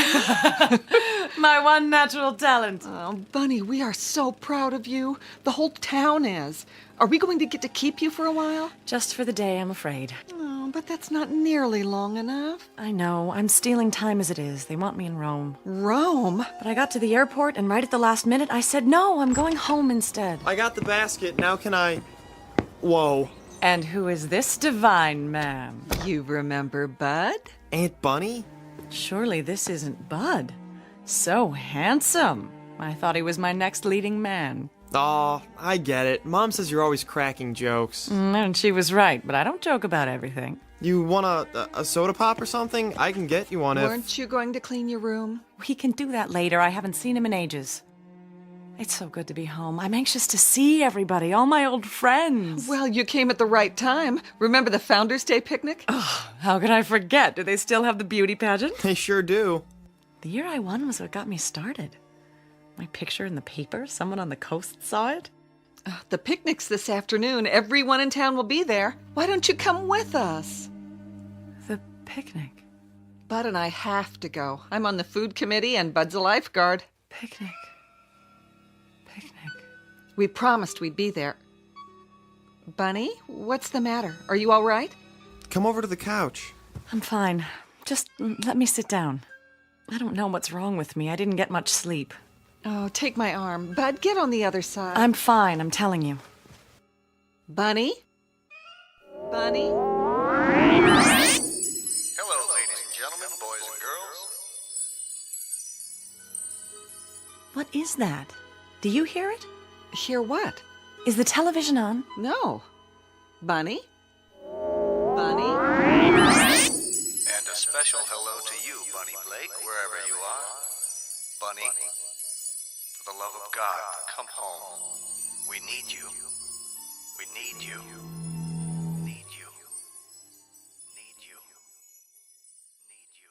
My one natural talent. Oh, Bunny, we are so proud of you. The whole town is. Are we going to get to keep you for a while? Just for the day, I'm afraid. Oh, Oh, but that's not nearly long enough. I know. I'm stealing time as it is. They want me in Rome. Rome? But I got to the airport, and right at the last minute, I said, no, I'm going home instead. I got the basket. Now can I... Whoa. And who is this divine man? You remember Bud? Aunt Bunny? Surely this isn't Bud. So handsome. I thought he was my next leading man. Aw, I get it. Mom says you're always cracking jokes. And she was right, but I don't joke about everything. You want a soda pop or something? I can get you one if... Weren't you going to clean your room? He can do that later. I haven't seen him in ages. It's so good to be home. I'm anxious to see everybody, all my old friends. Well, you came at the right time. Remember the Founders' Day picnic? Oh, how could I forget? Do they still have the beauty pageant? They sure do. The year I won was what got me started. My picture in the paper? Someone on the coast saw it? The picnic's this afternoon. Everyone in town will be there. Why don't you come with us? The picnic? Bud and I have to go. I'm on the food committee and Bud's a lifeguard. Picnic. We promised we'd be there. Bunny, what's the matter? Are you all right? Come over to the couch. I'm fine. Just let me sit down. I don't know what's wrong with me. I didn't get much sleep. Oh, take my arm. Bud, get on the other side. I'm fine, I'm telling you. Bunny? Bunny? Hello, ladies and gentlemen, boys and girls. What is that? Do you hear it? Hear what? Is the television on? No. Bunny? Bunny? And a special hello to you, Bunny Blake, wherever you are. Bunny, for the love of God, come home. We need you. We need you. Need you. Need you. Need you.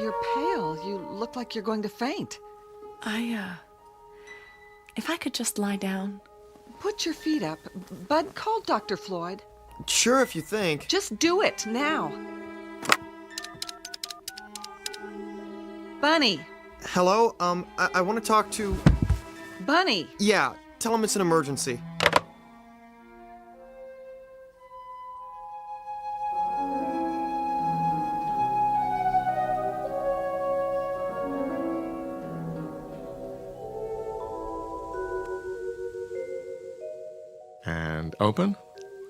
You're pale. You look like you're going to faint. If I could just lie down. Put your feet up. Bud called Dr. Floyd. Sure, if you think. Just do it, now. Bunny. Hello? I want to talk to... Bunny. Yeah, tell him it's an emergency. And open.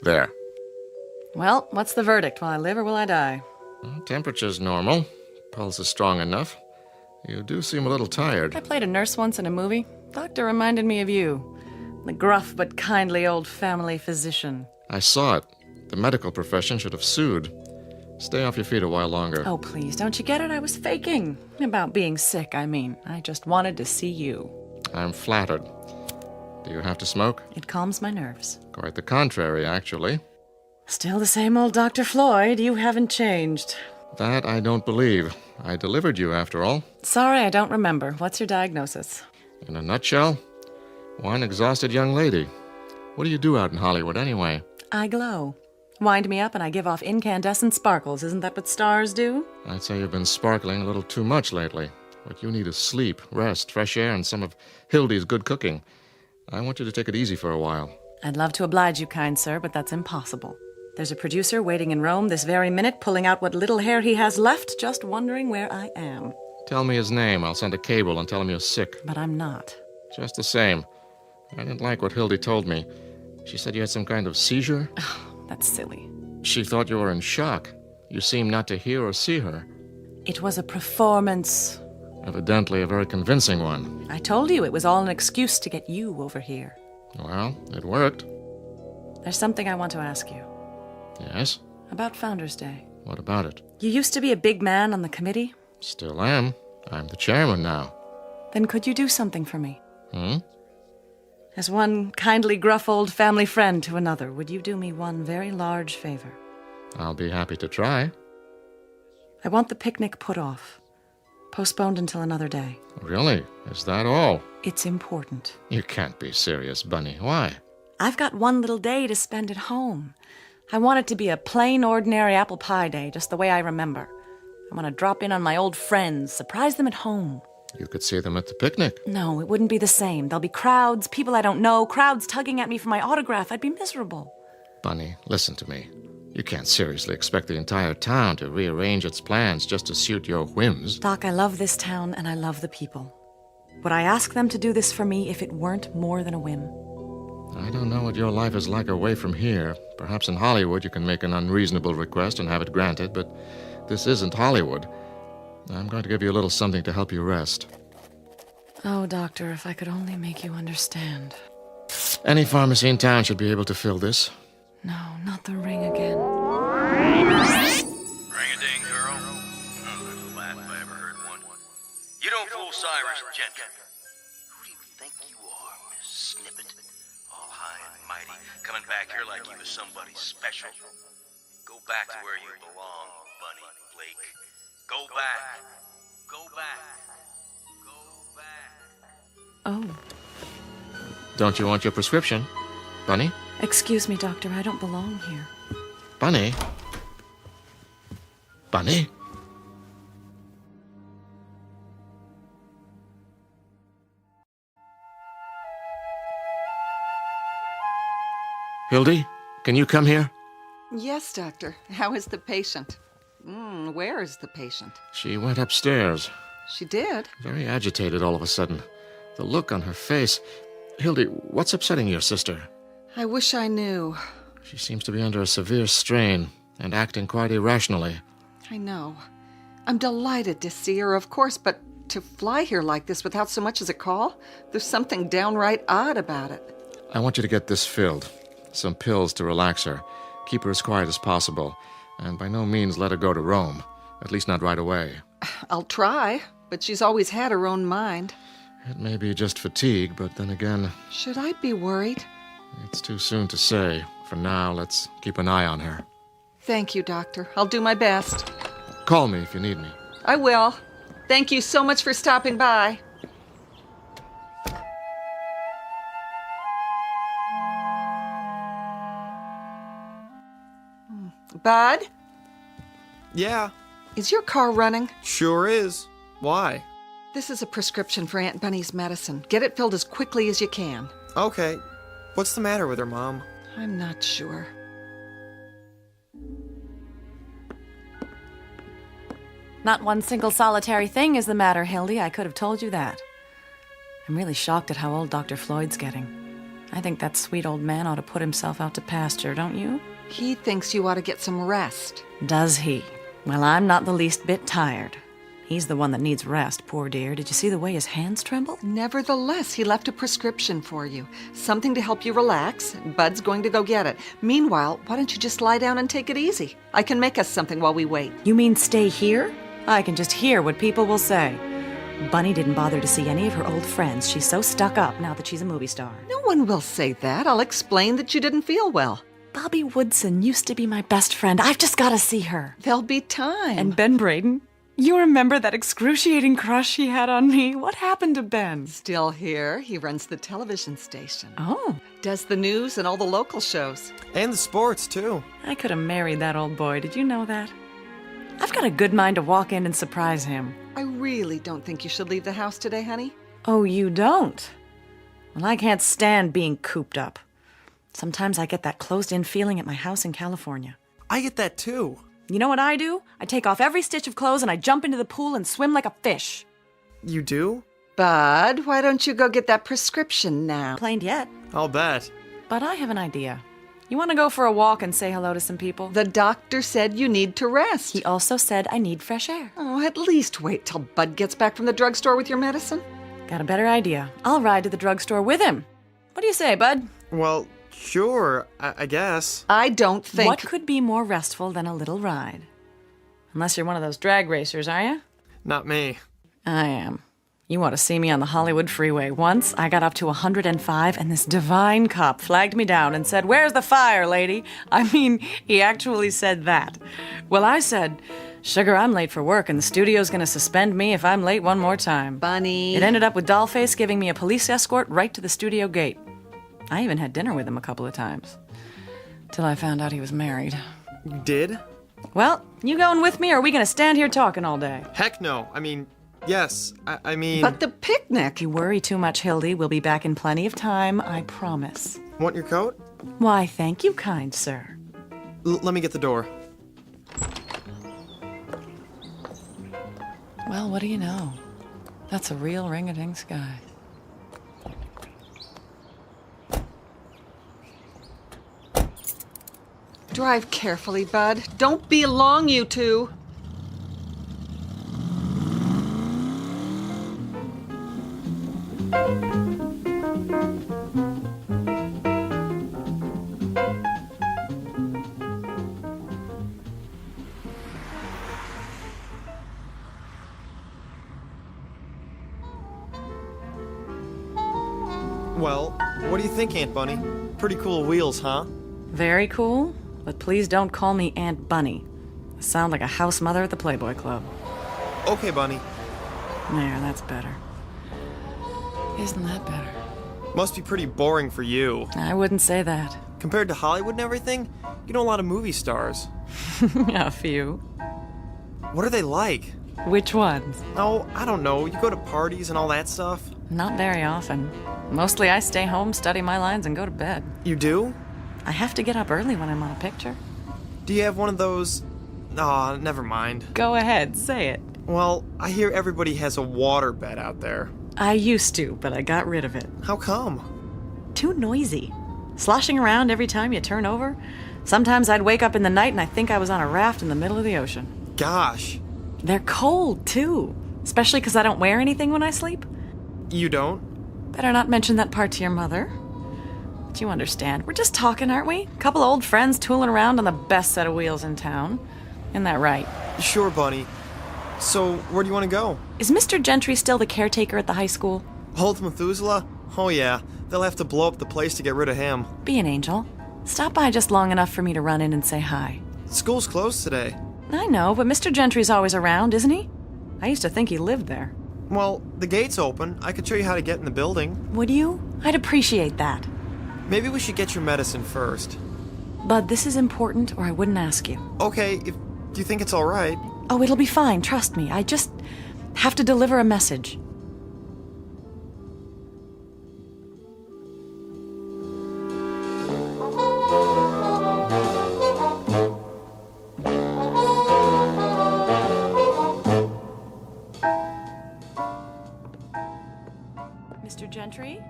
There. Well, what's the verdict? Will I live or will I die? Temperature's normal. Pulse is strong enough. You do seem a little tired. I played a nurse once in a movie. Doctor reminded me of you. The gruff but kindly old family physician. I saw it. The medical profession should have sued. Stay off your feet a while longer. Oh, please, don't you get it? I was faking. About being sick, I mean. I just wanted to see you. I'm flattered. Do you have to smoke? It calms my nerves. Quite the contrary, actually. Still the same old Dr. Floyd. You haven't changed. That I don't believe. I delivered you, after all. Sorry, I don't remember. What's your diagnosis? In a nutshell, one exhausted young lady. What do you do out in Hollywood, anyway? I glow. Wind me up and I give off incandescent sparkles. Isn't that what stars do? I'd say you've been sparkling a little too much lately. What you need is sleep, rest, fresh air, and some of Hildy's good cooking. I want you to take it easy for a while. I'd love to oblige you, kind sir, but that's impossible. There's a producer waiting in Rome this very minute, pulling out what little hair he has left, just wondering where I am. Tell me his name. I'll send a cable and tell him you're sick. But I'm not. Just the same. I didn't like what Hildy told me. She said you had some kind of seizure. Oh, that's silly. She thought you were in shock. You seemed not to hear or see her. It was a performance. Evidently a very convincing one. I told you it was all an excuse to get you over here. Well, it worked. There's something I want to ask you. Yes? About Founders' Day. What about it? You used to be a big man on the committee. Still am. I'm the chairman now. Then could you do something for me? Hmm? As one kindly, gruff old family friend to another, would you do me one very large favor? I'll be happy to try. I want the picnic put off. Postponed until another day. Really? Is that all? It's important. You can't be serious, Bunny. Why? I've got one little day to spend at home. I want it to be a plain, ordinary apple pie day, just the way I remember. I want to drop in on my old friends, surprise them at home. You could see them at the picnic. No, it wouldn't be the same. There'll be crowds, people I don't know, crowds tugging at me for my autograph. I'd be miserable. Bunny, listen to me. You can't seriously expect the entire town to rearrange its plans just to suit your whims. Doc, I love this town and I love the people. Would I ask them to do this for me if it weren't more than a whim? I don't know what your life is like away from here. Perhaps in Hollywood you can make an unreasonable request and have it granted, but this isn't Hollywood. I'm going to give you a little something to help you rest. Oh, Doctor, if I could only make you understand. Any pharmacy in town should be able to fill this. No, not the ring again. Ring-a-ding, girl. That's the last I ever heard one. You don't fool Cyrus, gentlemen. Who do you think you are, Miss Snippet? All high and mighty, coming back here like you was somebody special. Go back to where you belong, Bunny Blake. Go back. Go back. Go back. Oh. Don't you want your prescription, Bunny? Excuse me, Doctor, I don't belong here. Bunny? Bunny? Hildy, can you come here? Yes, Doctor. How is the patient? Where is the patient? She went upstairs. She did? Very agitated all of a sudden. The look on her face. Hildy, what's upsetting your sister? I wish I knew. She seems to be under a severe strain and acting quite irrationally. I know. I'm delighted to see her, of course, but to fly here like this without so much as a call? There's something downright odd about it. I want you to get this filled. Some pills to relax her. Keep her as quiet as possible. And by no means let her go to Rome. At least not right away. I'll try, but she's always had her own mind. It may be just fatigue, but then again... Should I be worried? It's too soon to say. For now, let's keep an eye on her. Thank you, Doctor. I'll do my best. Call me if you need me. I will. Thank you so much for stopping by. Bud? Yeah? Is your car running? Sure is. Why? This is a prescription for Aunt Bunny's medicine. Get it filled as quickly as you can. Okay. What's the matter with her, Mom? I'm not sure. Not one single solitary thing is the matter, Hildy. I could have told you that. I'm really shocked at how old Dr. Floyd's getting. I think that sweet old man ought to put himself out to pasture, don't you? He thinks you ought to get some rest. Does he? Well, I'm not the least bit tired. He's the one that needs rest, poor dear. Did you see the way his hands tremble? Nevertheless, he left a prescription for you. Something to help you relax. Bud's going to go get it. Meanwhile, why don't you just lie down and take it easy? I can make us something while we wait. You mean stay here? I can just hear what people will say. Bunny didn't bother to see any of her old friends. She's so stuck up now that she's a movie star. No one will say that. I'll explain that you didn't feel well. Bobby Woodson used to be my best friend. I've just got to see her. There'll be time. And Ben Braden? You remember that excruciating crush he had on me? What happened to Ben? Still here. He runs the television station. Oh. Does the news and all the local shows. And the sports, too. I could have married that old boy. Did you know that? I've got a good mind to walk in and surprise him. I really don't think you should leave the house today, honey. Oh, you don't? Well, I can't stand being cooped up. Sometimes I get that closed-in feeling at my house in California. I get that, too. You know what I do? I take off every stitch of clothes and I jump into the pool and swim like a fish. You do? Bud, why don't you go get that prescription now? Plain yet. I'll bet. But I have an idea. You want to go for a walk and say hello to some people? The doctor said you need to rest. He also said I need fresh air. Oh, at least wait till Bud gets back from the drugstore with your medicine. Got a better idea. I'll ride to the drugstore with him. What do you say, Bud? Well, sure, I guess. I don't think... What could be more restful than a little ride? Unless you're one of those drag racers, are you? Not me. I am. You ought to see me on the Hollywood freeway. Once, I got up to 105, and this divine cop flagged me down and said, "Where's the fire, lady?" I mean, he actually said that. Well, I said, "Sugar, I'm late for work, and the studio's going to suspend me if I'm late one more time." Bunny. It ended up with Dollface giving me a police escort right to the studio gate. I even had dinner with him a couple of times. Till I found out he was married. You did? Well, you going with me, or are we going to stand here talking all day? Heck no. I mean, Yes, I mean... But the picnic! You worry too much, Hildy. We'll be back in plenty of time, I promise. Want your coat? Why, thank you, kind sir. Let me get the door. Well, what do you know? That's a real ring-a-ding sky. Drive carefully, bud. Don't be along, you two. Well, what do you think, Aunt Bunny? Pretty cool wheels, huh? Very cool, but please don't call me Aunt Bunny. I sound like a house mother at the Playboy Club. Okay, Bunny. There, that's better. Isn't that better? Must be pretty boring for you. I wouldn't say that. Compared to Hollywood and everything, you know a lot of movie stars. A few. What are they like? Which ones? Oh, I don't know. You go to parties and all that stuff? Not very often. Mostly I stay home, study my lines, and go to bed. You do? I have to get up early when I'm on a picture. Do you have one of those... Aw, never mind. Go ahead, say it. Well, I hear everybody has a water bed out there. I used to, but I got rid of it. How come? Too noisy. Sloshing around every time you turn over. Sometimes I'd wake up in the night and I think I was on a raft in the middle of the ocean. Gosh. They're cold, too. Especially because I don't wear anything when I sleep. You don't? Better not mention that part to your mother. But you understand. We're just talking, aren't we? A couple old friends tooling around on the best set of wheels in town. Isn't that right? Sure, Bunny. So, where do you want to go? Is Mr. Gentry still the caretaker at the high school? Old Methuselah? Oh yeah, they'll have to blow up the place to get rid of him. Be an angel. Stop by just long enough for me to run in and say hi. School's closed today. I know, but Mr. Gentry's always around, isn't he? I used to think he lived there. Well, the gate's open. I could show you how to get in the building. Would you? I'd appreciate that. Maybe we should get your medicine first. Bud, this is important or I wouldn't ask you. Okay, do you think it's all right? Oh, it'll be fine, trust me. I just have to deliver a message. Mr. Gentry?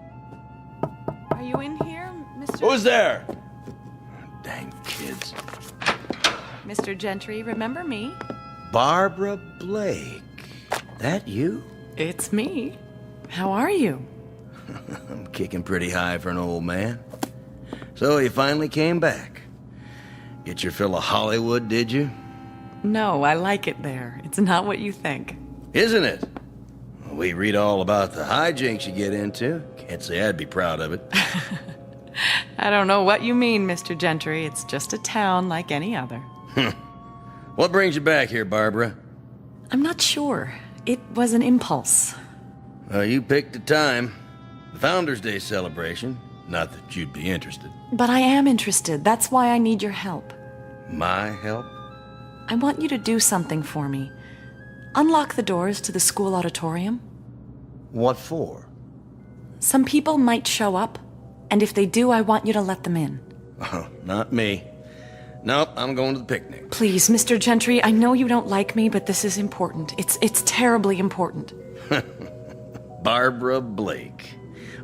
Are you in here, Mr. Who's there? Dang kids. Mr. Gentry, remember me? Barbara Blake. That you? It's me. How are you? I'm kicking pretty high for an old man. So you finally came back. Get your fill of Hollywood, did you? No, I like it there. It's not what you think. Isn't it? We read all about the hijinks you get into. Can't say I'd be proud of it. I don't know what you mean, Mr. Gentry. It's just a town like any other. What brings you back here, Barbara? I'm not sure. It was an impulse. Well, you picked the time. The Founders' Day celebration. Not that you'd be interested. But I am interested. That's why I need your help. My help? I want you to do something for me. Unlock the doors to the school auditorium. What for? Some people might show up, and if they do, I want you to let them in. Oh, not me. Nope, I'm going to the picnic. Please, Mr. Gentry, I know you don't like me, but this is important. It's terribly important. Barbara Blake.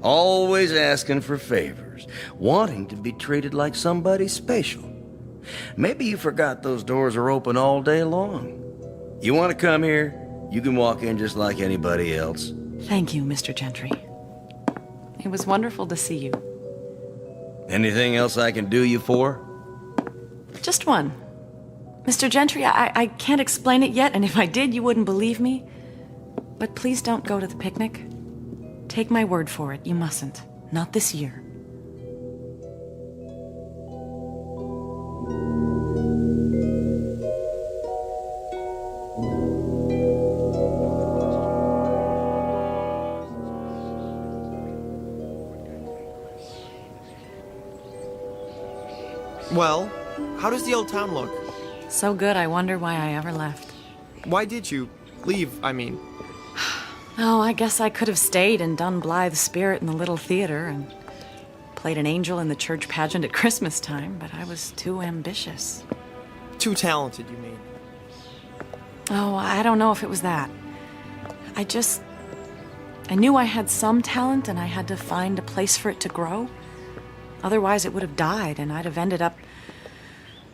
Always asking for favors. Wanting to be treated like somebody special. Maybe you forgot those doors are open all day long. You want to come here, you can walk in just like anybody else. Thank you, Mr. Gentry. It was wonderful to see you. Anything else I can do you for? Just one. Mr. Gentry, I can't explain it yet, and if I did, you wouldn't believe me. But please don't go to the picnic. Take my word for it, you mustn't. Not this year. Well, how does the old town look? So good, I wonder why I ever left. Why did you leave, I mean? Oh, I guess I could have stayed and done Blythe's Spirit in the Little Theater and played an angel in the church pageant at Christmas time, but I was too ambitious. Too talented, you mean? Oh, I don't know if it was that. I knew I had some talent and I had to find a place for it to grow. Otherwise, it would have died and I'd have ended up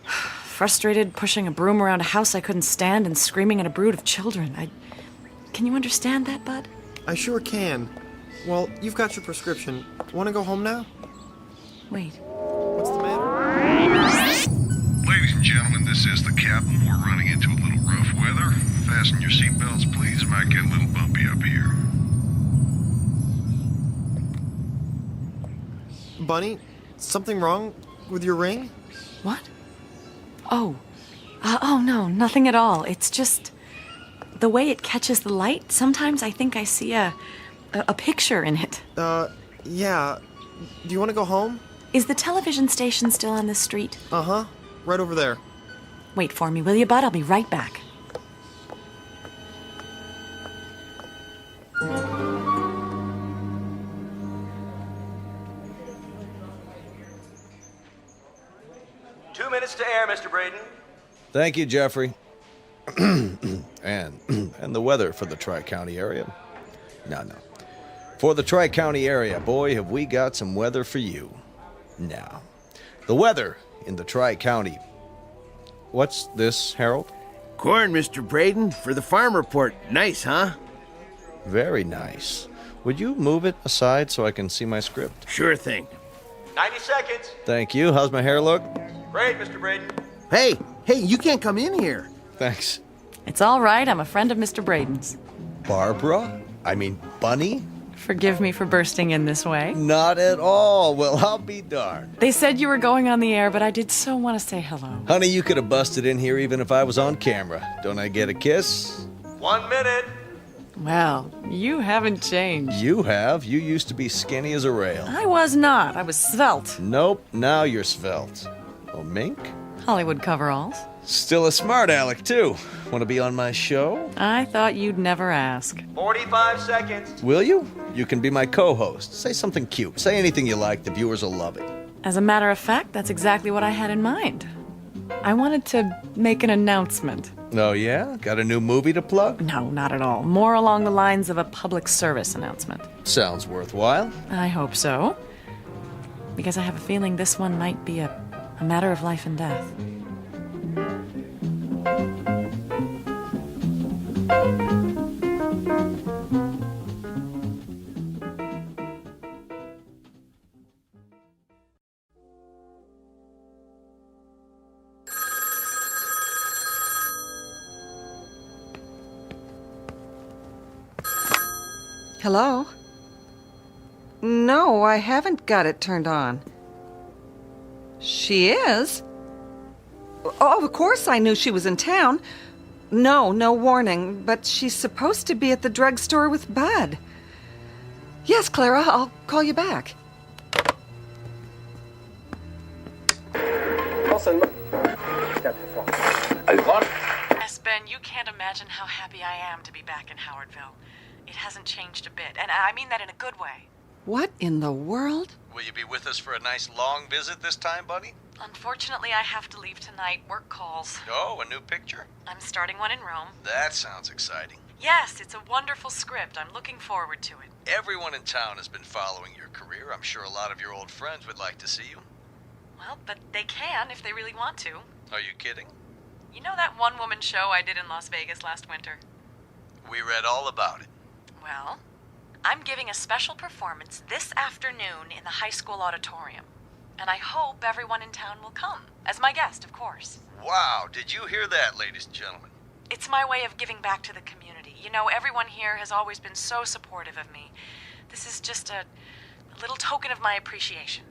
frustrated, pushing a broom around a house I couldn't stand and screaming at a brood of children. Can you understand that, Bud? I sure can. Well, you've got your prescription. Want to go home now? Wait. What's the matter? Ladies and gentlemen, this is the captain. We're running into a little rough weather. Fasten your seatbelts, please. It might get a little bumpy up here. Bunny, something wrong with your ring? What? Oh. Oh, no, nothing at all. It's just the way it catches the light. Sometimes I think I see a picture in it. Yeah. Do you want to go home? Is the television station still on this street? Uh-huh. Right over there. Wait for me, will you, Bud? I'll be right back. Minutes to air, Mr. Braden. Thank you, Jeffrey. and the weather for the Tri-County area. No. For the Tri-County area, boy, have we got some weather for you. Now, the weather in the Tri-County. What's this, Harold? Corn, Mr. Braden, for the farm report. Nice, huh? Very nice. Would you move it aside so I can see my script? Sure thing. 90 seconds. Thank you. How's my hair look? Great, Mr. Braden. Hey, you can't come in here. Thanks. It's all right. I'm a friend of Mr. Braden's. Barbara? I mean, Bunny? Forgive me for bursting in this way. Not at all. Well, I'll be darned. They said you were going on the air, but I did so want to say hello. Honey, you could have busted in here even if I was on camera. Don't I get a kiss? 1 minute. Well, you haven't changed. You have. You used to be skinny as a rail. I was not. I was svelte. Nope, now you're svelte. Oh, mink? Hollywood coveralls. Still a smart aleck, too. Want to be on my show? I thought you'd never ask. 45 seconds. Will you? You can be my co-host. Say something cute. Say anything you like. The viewers will love it. As a matter of fact, that's exactly what I had in mind. I wanted to make an announcement. Oh, yeah? Got a new movie to plug? No, not at all. More along the lines of a public service announcement. Sounds worthwhile. I hope so. Because I have a feeling this one might be a matter of life and death. Hello? No, I haven't got it turned on. She is? Oh, of course I knew she was in town. No warning, but she's supposed to be at the drugstore with Bud. Yes, Clara, I'll call you back. Yes, Ben, you can't imagine how happy I am to be back in Howardville. It hasn't changed a bit, and I mean that in a good way. What in the world? Will you be with us for a nice long visit this time, buddy? Unfortunately, I have to leave tonight. Work calls. Oh, a new picture? I'm starting one in Rome. That sounds exciting. Yes, it's a wonderful script. I'm looking forward to it. Everyone in town has been following your career. I'm sure a lot of your old friends would like to see you. Well, but they can if they really want to. Are you kidding? You know that one-woman show I did in Las Vegas last winter? We read all about it. Well, I'm giving a special performance this afternoon in the high school auditorium. And I hope everyone in town will come. As my guest, of course. Wow, did you hear that, ladies and gentlemen? It's my way of giving back to the community. You know, everyone here has always been so supportive of me. This is just a little token of my appreciation.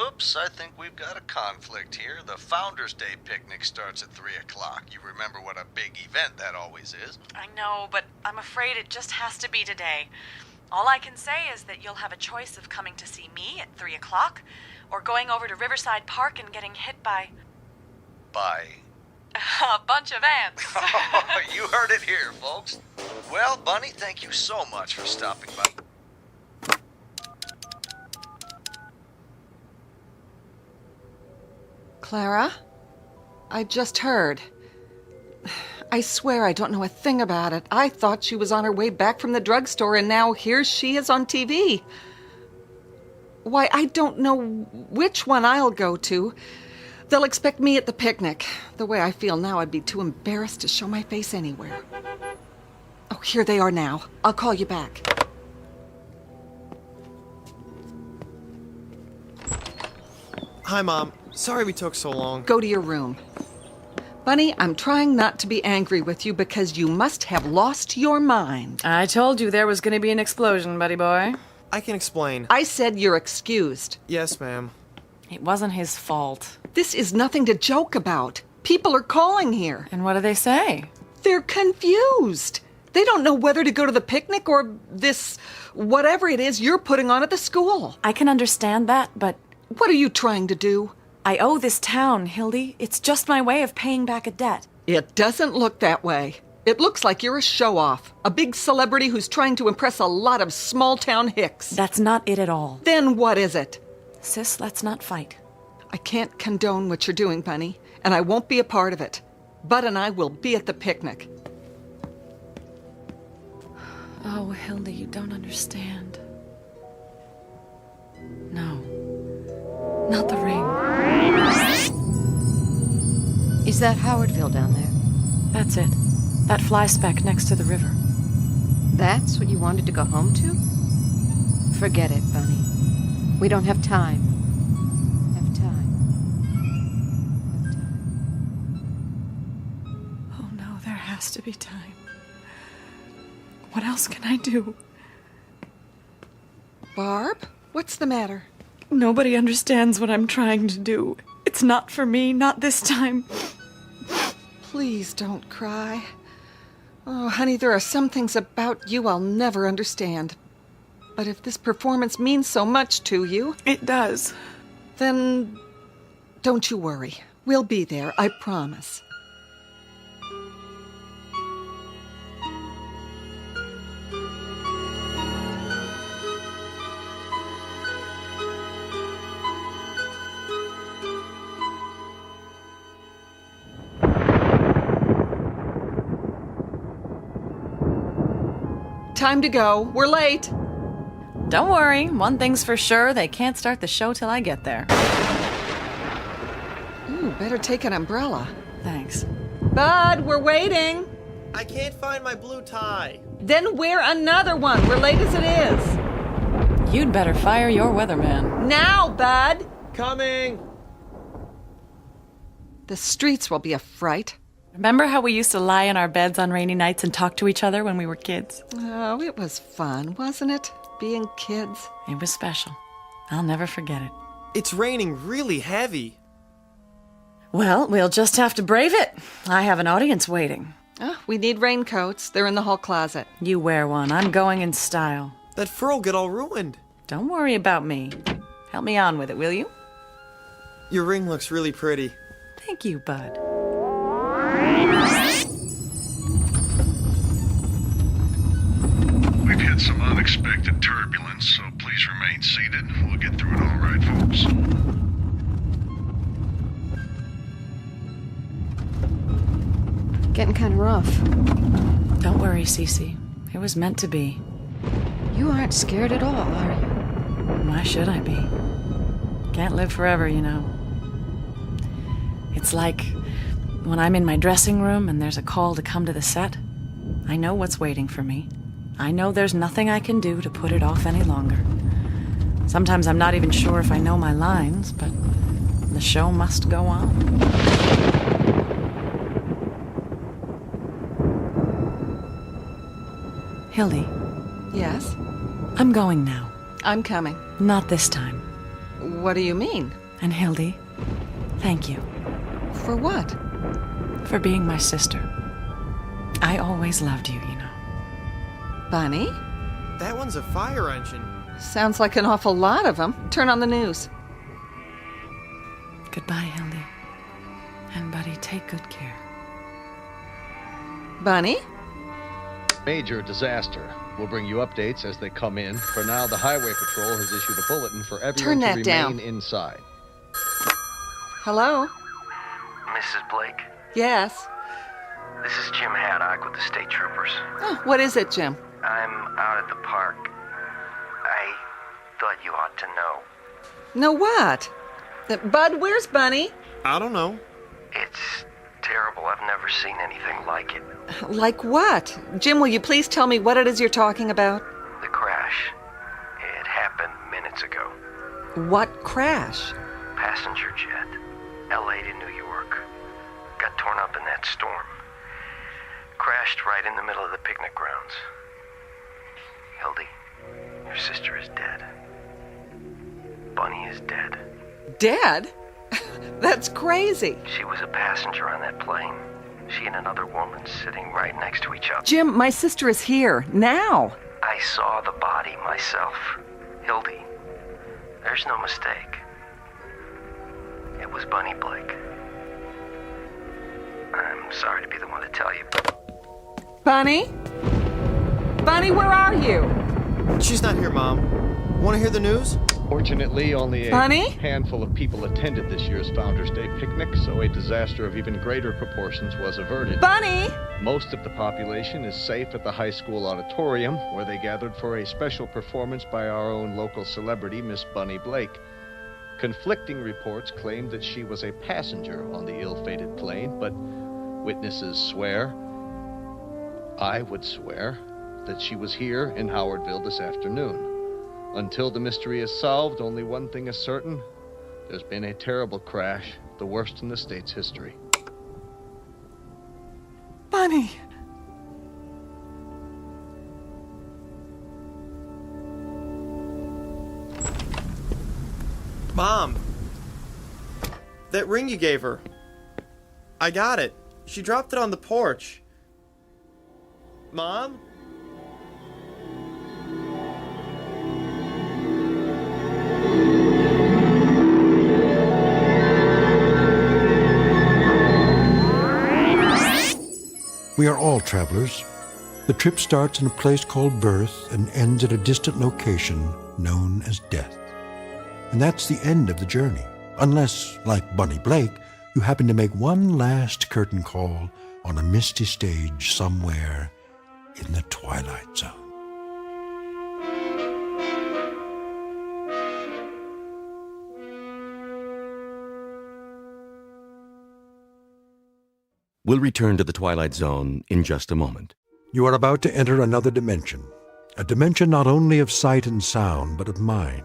Oops, I think we've got a conflict here. The Founders Day picnic starts at 3 o'clock. You remember what a big event that always is. I know, but I'm afraid it just has to be today. All I can say is that you'll have a choice of coming to see me at 3 o'clock or going over to Riverside Park and getting hit by... By? A bunch of ants. You heard it here, folks. Well, Bunny, thank you so much for stopping by. Clara? I just heard. I swear I don't know a thing about it. I thought she was on her way back from the drugstore, and now here she is on TV. Why, I don't know which one I'll go to. They'll expect me at the picnic. The way I feel now, I'd be too embarrassed to show my face anywhere. Oh, here they are now. I'll call you back. Hi, Mom. Sorry we took so long. Go to your room. Bunny, I'm trying not to be angry with you because you must have lost your mind. I told you there was going to be an explosion, buddy boy. I can explain. I said you're excused. Yes, ma'am. It wasn't his fault. This is nothing to joke about. People are calling here. And what do they say? They're confused. They don't know whether to go to the picnic or this, whatever it is you're putting on at the school. I can understand that, but... What are you trying to do? I owe this town, Hildy. It's just my way of paying back a debt. It doesn't look that way. It looks like you're a show-off. A big celebrity who's trying to impress a lot of small-town hicks. That's not it at all. Then what is it? Sis, let's not fight. I can't condone what you're doing, Bunny, and I won't be a part of it. Bud and I will be at the picnic. Oh, Hildy, you don't understand. No. Not the ring. Is that Howardville down there? That's it. That fly speck next to the river. That's what you wanted to go home to? Forget it, Bunny. We don't have time. Oh no, there has to be time. What else can I do? Barb? What's the matter? Nobody understands what I'm trying to do. It's not for me, not this time. Please don't cry. Oh, honey, there are some things about you I'll never understand. But if this performance means so much to you... It does. Then don't you worry. We'll be there, I promise. Time to go. We're late. Don't worry. One thing's for sure. They can't start the show till I get there. Ooh, better take an umbrella. Thanks. Bud, we're waiting. I can't find my blue tie. Then wear another one. We're late as it is. You'd better fire your weatherman. Now, Bud. Coming. The streets will be a fright. Remember how we used to lie in our beds on rainy nights and talk to each other when we were kids? Oh, it was fun, wasn't it? Being kids. It was special. I'll never forget it. It's raining really heavy. Well, we'll just have to brave it. I have an audience waiting. Oh, we need raincoats. They're in the hall closet. You wear one. I'm going in style. That fur'll get all ruined. Don't worry about me. Help me on with it, will you? Your ring looks really pretty. Thank you, Bud. We've hit some unexpected turbulence, so please remain seated. We'll get through it all right, folks. Getting kind of rough. Don't worry, Cece. It was meant to be. You aren't scared at all, are you? Why should I be? Can't live forever, you know. It's like when I'm in my dressing room and there's a call to come to the set. I know what's waiting for me. I know there's nothing I can do to put it off any longer. Sometimes I'm not even sure if I know my lines, but the show must go on. Hildy. Yes? I'm going now. I'm coming. Not this time. What do you mean? And Hildy, thank you. For what? For being my sister. I always loved you, you know. Bunny? That one's a fire engine. Sounds like an awful lot of them. Turn on the news. Goodbye, Hildy. And buddy, take good care. Bunny? Major disaster. We'll bring you updates as they come in. For now, the Highway Patrol has issued a bulletin for everyone Turn to that remain down. inside. Hello? Mrs. Blake, Yes. this is Jim Haddock with the State Troopers. Oh, what is it, Jim? I'm out at the park. I thought you ought to know. No, what? Bud, where's Bunny? I don't know. It's terrible. I've never seen anything like it. Like what? Jim, will you please tell me what it is you're talking about? The crash. It happened minutes ago. What crash? Passenger jet. LA to New York. Got torn up in that storm. Crashed right in the middle of the picnic grounds. Hildy, your sister is dead. Bunny is dead. Dead? That's crazy. She was a passenger on that plane. She and another woman sitting right next to each other. Jim, my sister is here, now. I saw the body myself. Hildy, there's no mistake. It was Bunny Blake. I'm sorry to be the one to tell you. Bunny? Bunny, where are you? She's not here, Mom. Want to hear the news? Fortunately, only a Bunny? handful of people attended this year's Founders Day picnic, so a disaster of even greater proportions was averted. Bunny! Most of the population is safe at the high school auditorium, where they gathered for a special performance by our own local celebrity, Miss Bunny Blake. Conflicting reports claimed that she was a passenger on the ill-fated plane, but witnesses swear, I would swear, that she was here in Howardville this afternoon. Until the mystery is solved, only one thing is certain. There's been a terrible crash, the worst in the state's history. Bunny! Mom! That ring you gave her. I got it. She dropped it on the porch. Mom? We are all travelers. The trip starts in a place called birth and ends at a distant location known as death. And that's the end of the journey, unless, like Bunny Blake, you happen to make one last curtain call on a misty stage somewhere in the Twilight Zone. We'll return to the Twilight Zone in just a moment. You are about to enter another dimension, a dimension not only of sight and sound, but of mind,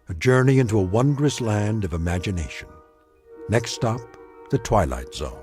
a journey into a wondrous land of imagination. Next stop, the Twilight Zone.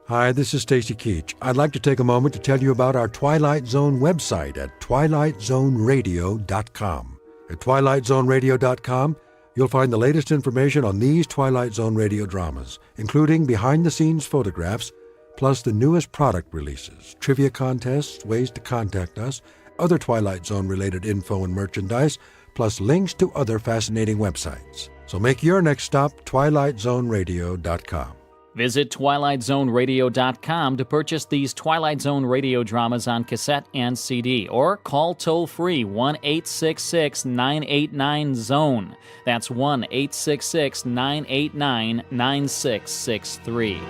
Hi, this is Stacy Keach. I'd like to take a moment to tell you about our Twilight Zone website at twilightzoneradio.com. At twilightzoneradio.com, you'll find the latest information on these Twilight Zone radio dramas, including behind-the-scenes photographs, plus the newest product releases, trivia contests, ways to contact us, other Twilight Zone-related info and merchandise, plus links to other fascinating websites. So make your next stop twilightzoneradio.com. Visit twilightzoneradio.com to purchase these Twilight Zone radio dramas on cassette and CD, or call toll-free 1-866-989-ZONE. That's 1-866-989-9663.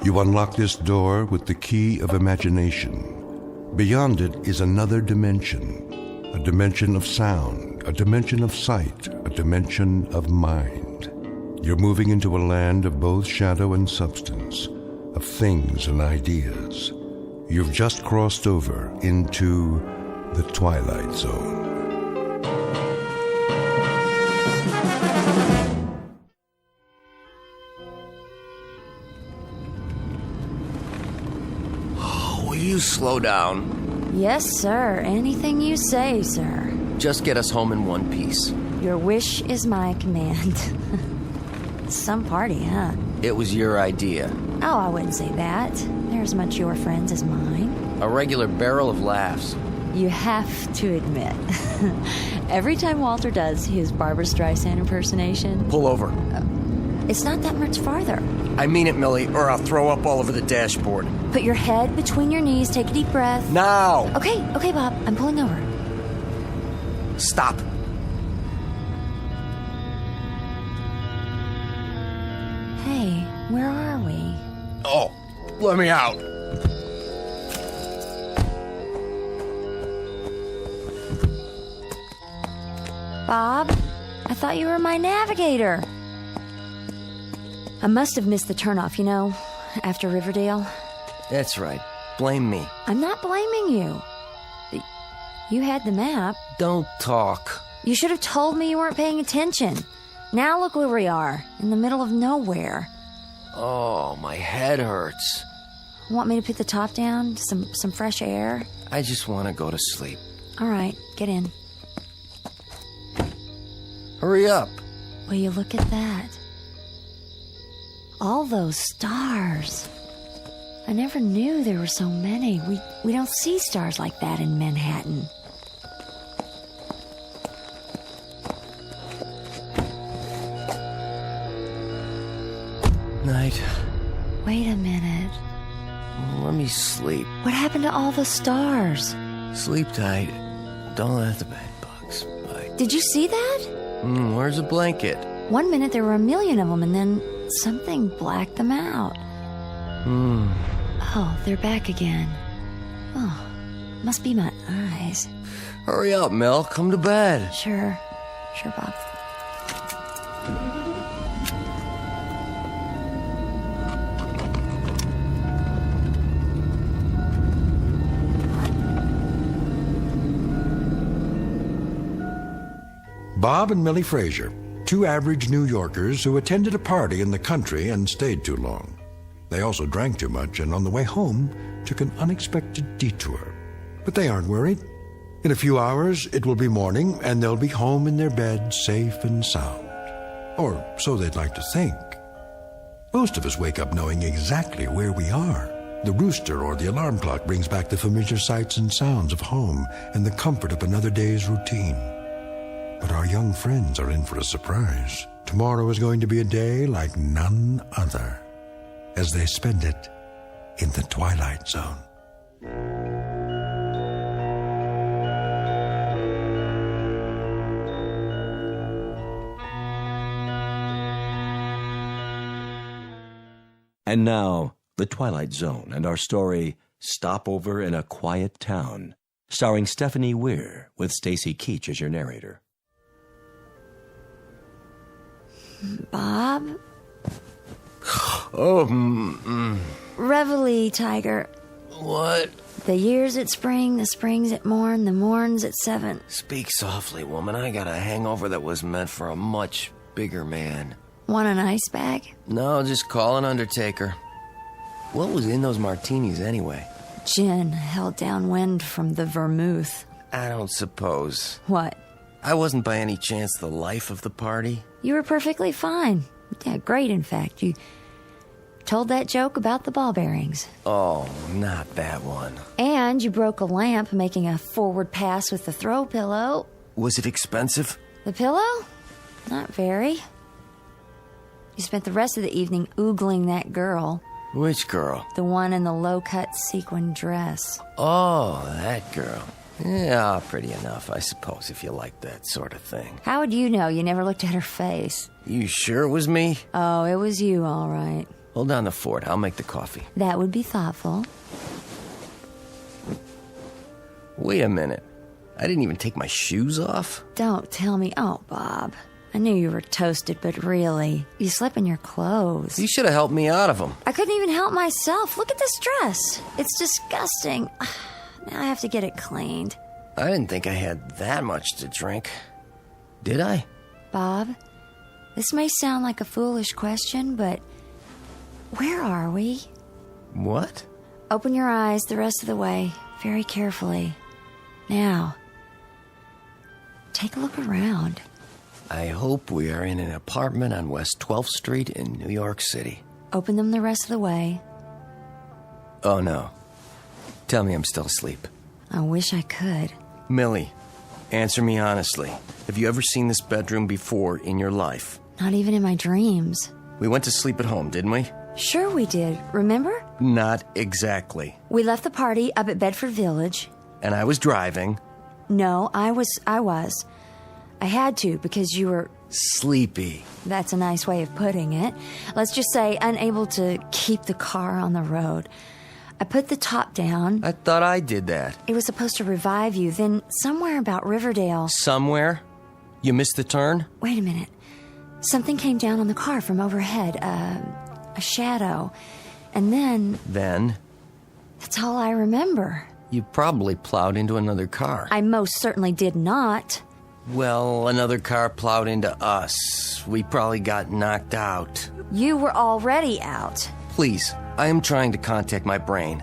You unlock this door with the key of imagination. Beyond it is another dimension, a dimension of sound, a dimension of sight, a dimension of mind. You're moving into a land of both shadow and substance, of things and ideas. You've just crossed over into the Twilight Zone. You slow down. Yes, sir. Anything you say, sir. Just get us home in one piece. Your wish is my command. Some party, huh? It was your idea. Oh, I wouldn't say that. They're as much your friends as mine. A regular barrel of laughs. You have to admit, every time Walter does his Barbra Streisand impersonation... Pull over. It's not that much farther. I mean it, Millie, or I'll throw up all over the dashboard. Put your head between your knees, take a deep breath. Now! Okay, Bob, I'm pulling over. Stop. Hey, where are we? Oh, let me out. Bob, I thought you were my navigator. I must have missed the turnoff, you know, after Riverdale. That's right. Blame me. I'm not blaming you. You had the map. Don't talk. You should have told me you weren't paying attention. Now look where we are, in the middle of nowhere. Oh, my head hurts. Want me to put the top down? Some fresh air? I just want to go to sleep. All right, get in. Hurry up. Will you look at that? All those stars. I never knew there were so many. We don't see stars like that in Manhattan. Night. Wait a minute. Let me sleep. What happened to all the stars? Sleep tight. Don't let the bed bugs bite. Did you see that? Where's the blanket? 1 minute there were a million of them, and then something blacked them out. Oh, they're back again. Oh, must be my eyes. Hurry up, Mel. Come to bed. Sure, Bob. Bob and Millie Fraser, two average New Yorkers who attended a party in the country and stayed too long. They also drank too much and on the way home took an unexpected detour. But they aren't worried. In a few hours, it will be morning and they'll be home in their bed safe and sound. Or so they'd like to think. Most of us wake up knowing exactly where we are. The rooster or the alarm clock brings back the familiar sights and sounds of home and the comfort of another day's routine. But our young friends are in for a surprise. Tomorrow is going to be a day like none other, as they spend it in the Twilight Zone. And now, the Twilight Zone and our story, Stopover in a Quiet Town, starring Stephanie Weir with Stacy Keach as your narrator. Bob? Reveille, Tiger. What? The year's at spring, the spring's at morn, the morn's at 7. Speak softly, woman. I got a hangover that was meant for a much bigger man. Want an ice bag? No, just call an undertaker. What was in those martinis anyway? Gin held downwind from the vermouth. I don't suppose. What? I wasn't by any chance the life of the party? You were perfectly fine. Yeah, great, in fact. You told that joke about the ball bearings. Oh, not that one. And you broke a lamp making a forward pass with the throw pillow. Was it expensive? The pillow? Not very. You spent the rest of the evening oogling that girl. Which girl? The one in the low-cut sequin dress. Oh, that girl. Yeah, pretty enough, I suppose, if you like that sort of thing. How would you know? You never looked at her face. You sure it was me? Oh, it was you, all right. Hold down the fort. I'll make the coffee. That would be thoughtful. Wait a minute. I didn't even take my shoes off? Don't tell me. Oh, Bob. I knew you were toasted, but really, you slept in your clothes. You should have helped me out of them. I couldn't even help myself. Look at this dress. It's disgusting. Now I have to get it cleaned. I didn't think I had that much to drink. Did I? Bob, this may sound like a foolish question, but where are we? What? Open your eyes the rest of the way, very carefully. Now, take a look around. I hope we are in an apartment on West 12th Street in New York City. Open them the rest of the way. Oh, no. Tell me I'm still asleep. I wish I could. Millie, answer me honestly. Have you ever seen this bedroom before in your life? Not even in my dreams. We went to sleep at home, didn't we? Sure we did, remember? Not exactly. We left the party up at Bedford Village. And I was driving. No, I was. I had to because you were... Sleepy. That's a nice way of putting it. Let's just say unable to keep the car on the road. I put the top down. I thought I did that. It was supposed to revive you. Then somewhere about Riverdale... Somewhere? You missed the turn? Wait a minute. Something came down on the car from overhead. A shadow. And then... Then? That's all I remember. You probably plowed into another car. I most certainly did not. Well, another car plowed into us. We probably got knocked out. You were already out. Please, I am trying to contact my brain.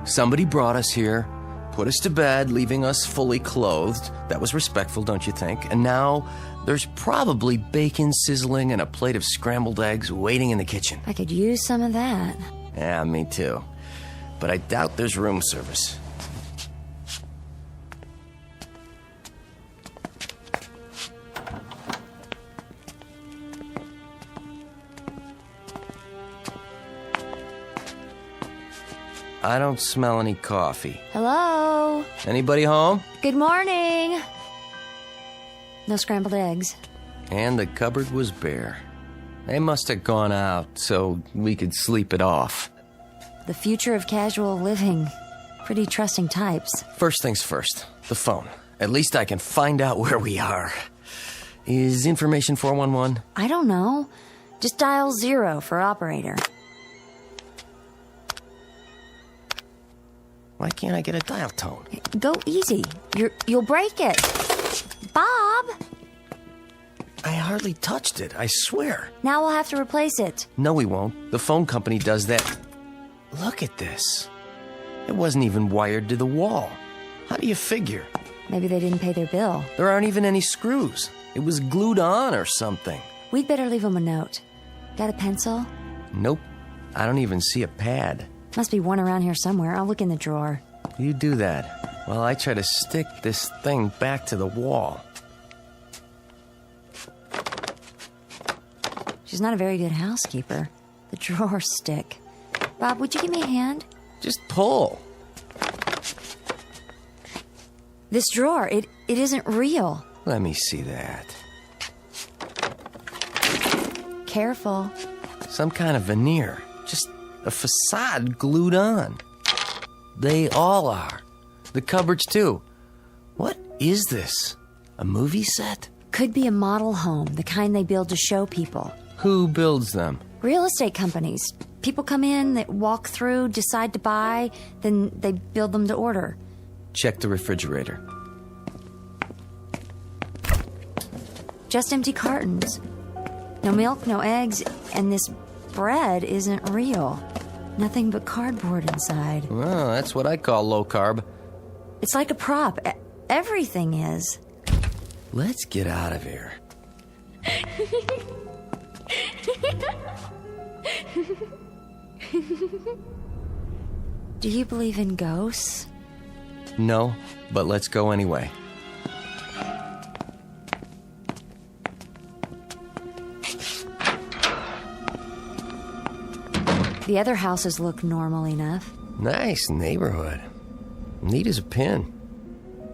Somebody brought us here, put us to bed, leaving us fully clothed. That was respectful, don't you think? And now there's probably bacon sizzling and a plate of scrambled eggs waiting in the kitchen. I could use some of that. Yeah, me too. But I doubt there's room service. I don't smell any coffee. Hello? Anybody home? Good morning. No scrambled eggs. And the cupboard was bare. They must have gone out so we could sleep it off. The future of casual living. Pretty trusting types. First things first, the phone. At least I can find out where we are. Is information 411? I don't know. Just dial 0 for operator. Why can't I get a dial tone? Go easy. You'll break it. Bob! I hardly touched it, I swear. Now we'll have to replace it. No, we won't. The phone company does that. Look at this. It wasn't even wired to the wall. How do you figure? Maybe they didn't pay their bill. There aren't even any screws. It was glued on or something. We'd better leave them a note. Got a pencil? Nope. I don't even see a pad. Must be one around here somewhere. I'll look in the drawer. You do that while I try to stick this thing back to the wall. She's not a very good housekeeper. The drawers stick. Bob, would you give me a hand? Just pull. This drawer, it isn't real. Let me see that. Careful. Some kind of veneer. Just a facade glued on. They all are. The cupboards, too. What is this? A movie set? Could be a model home, the kind they build to show people. Who builds them? Real estate companies. People come in, they walk through, decide to buy, then they build them to order. Check the refrigerator. Just empty cartons. No milk, no eggs, and this bread isn't real. Nothing but cardboard inside. Well, that's what I call low carb. It's like a prop. Everything is. Let's get out of here. Do you believe in ghosts? No, but let's go anyway. The other houses look normal enough. Nice neighborhood. Neat as a pin.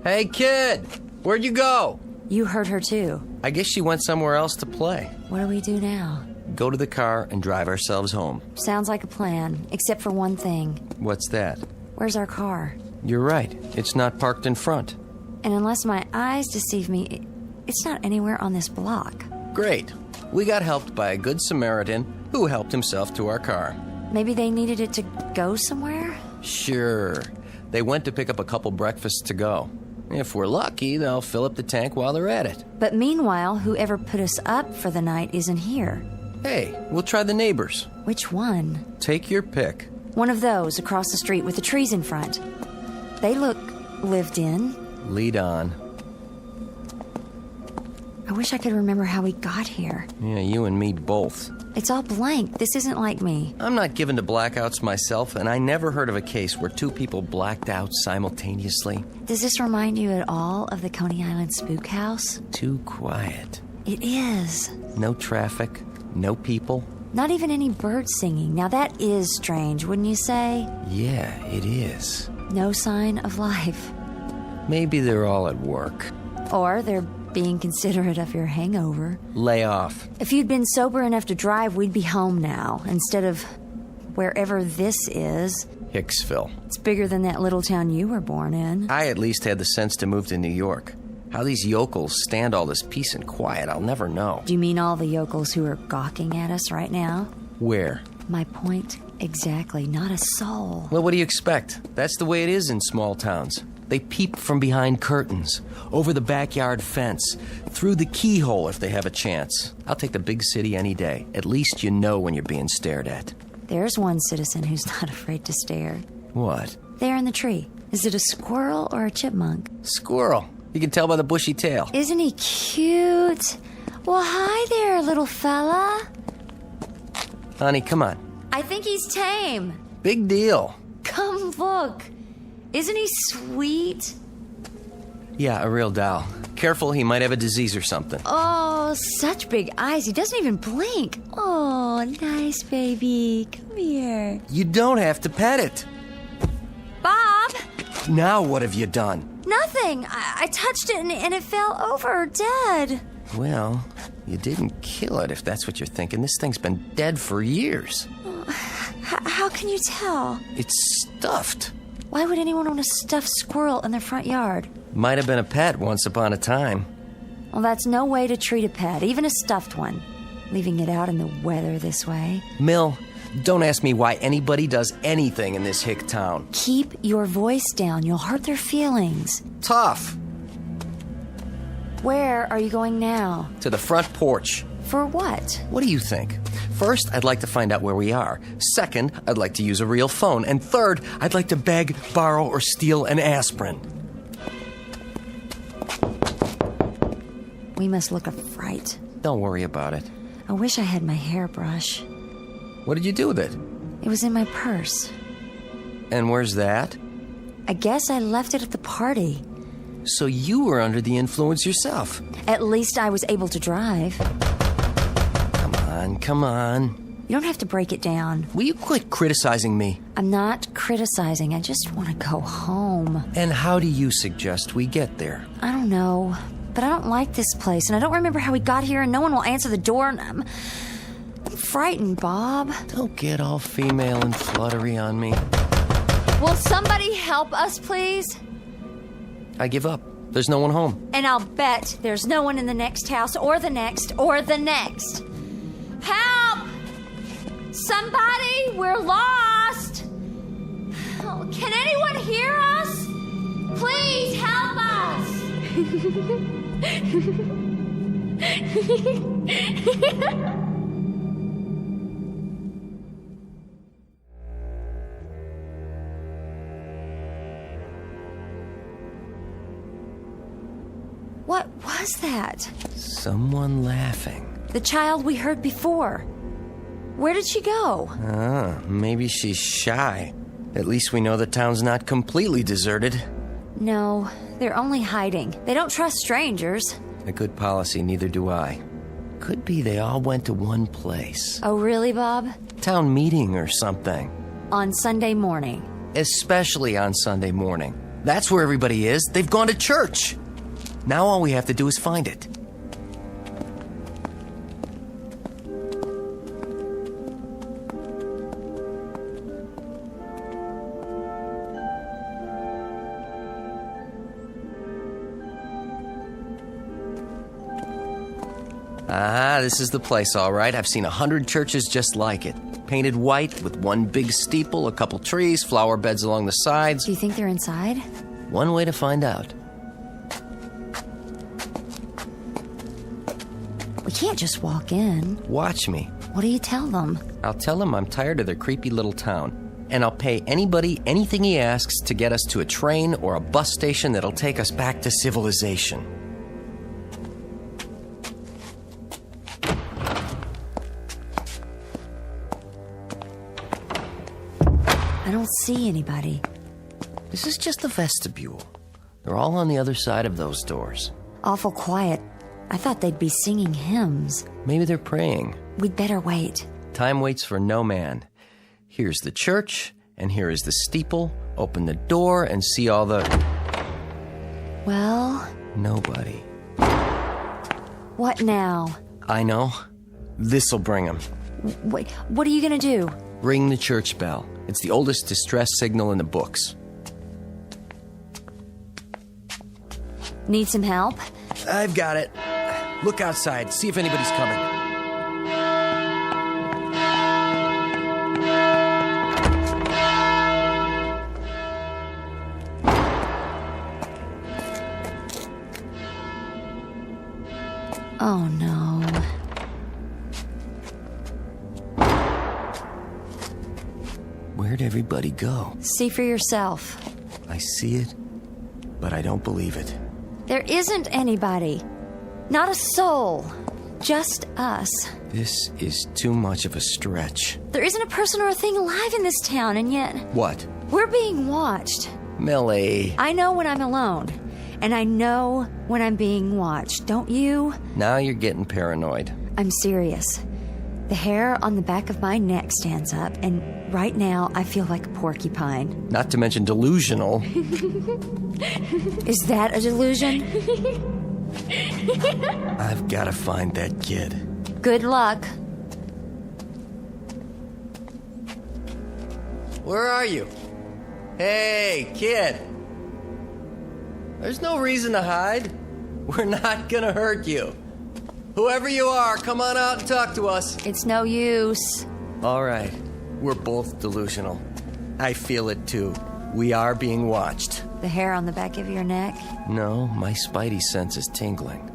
Hey, kid! Where'd you go? You heard her too. I guess she went somewhere else to play. What do we do now? Go to the car and drive ourselves home. Sounds like a plan, except for one thing. What's that? Where's our car? You're right. It's not parked in front. And unless my eyes deceive me, it's not anywhere on this block. Great. We got helped by a good Samaritan who helped himself to our car. Maybe they needed it to go somewhere? Sure. They went to pick up a couple breakfasts to go. If we're lucky, they'll fill up the tank while they're at it. But meanwhile, whoever put us up for the night isn't here. Hey, we'll try the neighbors. Which one? Take your pick. One of those across the street with the trees in front. They look lived in. Lead on. I wish I could remember how we got here. Yeah, you and me both. It's all blank. This isn't like me. I'm not given to blackouts myself, and I never heard of a case where two people blacked out simultaneously. Does this remind you at all of the Coney Island Spook House? Too quiet. It is. No traffic, no people. Not even any birds singing. Now that is strange, wouldn't you say? Yeah, it is. No sign of life. Maybe they're all at work. Or they're being considerate of your hangover. Lay off. If you'd been sober enough to drive, we'd be home now, instead of wherever this is. Hicksville. It's bigger than that little town you were born in. I at least had the sense to move to New York. How these yokels stand all this peace and quiet, I'll never know. Do you mean all the yokels who are gawking at us right now? Where? My point exactly. Not a soul. Well, what do you expect? That's the way it is in small towns. They peep from behind curtains, over the backyard fence, through the keyhole if they have a chance. I'll take the big city any day. At least you know when you're being stared at. There's one citizen who's not afraid to stare. What? There in the tree. Is it a squirrel or a chipmunk? Squirrel. You can tell by the bushy tail. Isn't he cute? Well, hi there, little fella. Honey, come on. I think he's tame. Big deal. Come look. Isn't he sweet? Yeah, a real doll. Careful, he might have a disease or something. Oh, such big eyes. He doesn't even blink. Oh, nice baby. Come here. You don't have to pet it. Bob! Now what have you done? Nothing. I touched it and it fell over, dead. Well, you didn't kill it if that's what you're thinking. This thing's been dead for years. How can you tell? It's stuffed. Why would anyone want a stuffed squirrel in their front yard? Might have been a pet once upon a time. Well, that's no way to treat a pet, even a stuffed one. Leaving it out in the weather this way. Mill, don't ask me why anybody does anything in this hick town. Keep your voice down. You'll hurt their feelings. Tough. Where are you going now? To the front porch. For what? What do you think? First, I'd like to find out where we are. Second, I'd like to use a real phone. And third, I'd like to beg, borrow, or steal an aspirin. We must look a fright. Don't worry about it. I wish I had my hairbrush. What did you do with it? It was in my purse. And where's that? I guess I left it at the party. So you were under the influence yourself. At least I was able to drive. Come on. You don't have to break it down. Will you quit criticizing me? I'm not criticizing. I just want to go home. And how do you suggest we get there? I don't know. But I don't like this place, and I don't remember how we got here, and no one will answer the door, and I'm frightened, Bob. Don't get all female and fluttery on me. Will somebody help us, please? I give up. There's no one home. And I'll bet there's no one in the next house, or the next, or the next. Help! Somebody, we're lost! Oh, can anyone hear us? Please help us! What was that? Someone laughing. The child we heard before. Where did she go? Maybe she's shy. At least we know the town's not completely deserted. No, they're only hiding. They don't trust strangers. A good policy, neither do I. Could be they all went to one place. Oh, really, Bob? Town meeting or something. On Sunday morning. Especially on Sunday morning. That's where everybody is. They've gone to church. Now all we have to do is find it. This is the place, all right. I've seen 100 churches just like it. Painted white with one big steeple, a couple trees, flower beds along the sides. Do you think they're inside? One way to find out. We can't just walk in. Watch me. What do you tell them? I'll tell them I'm tired of their creepy little town. And I'll pay anybody anything he asks to get us to a train or a bus station that'll take us back to civilization. I don't see anybody. This is just the vestibule. They're all on the other side of those doors. Awful quiet. I thought they'd be singing hymns. Maybe they're praying. We'd better wait. Time waits for no man. Here's the church, and here is the steeple. Open the door and see all the... Well? Nobody. What now? I know. This'll bring them. Wait, what are you gonna do? Ring the church bell. It's the oldest distress signal in the books. Need some help? I've got it. Look outside. See if anybody's coming. Oh, no. Where'd everybody go? See for yourself. I see it, but I don't believe it. There isn't anybody. Not a soul. Just us. This is too much of a stretch. There isn't a person or a thing alive in this town, and yet... What? We're being watched. Millie. I know when I'm alone. And I know when I'm being watched, don't you? Now you're getting paranoid. I'm serious. The hair on the back of my neck stands up, and right now I feel like a porcupine. Not to mention delusional. Is that a delusion? I've got to find that kid. Good luck. Where are you? Hey, kid. There's no reason to hide. We're not gonna hurt you. Whoever you are, come on out and talk to us. It's no use. All right. We're both delusional. I feel it too. We are being watched. The hair on the back of your neck? No, my spidey sense is tingling.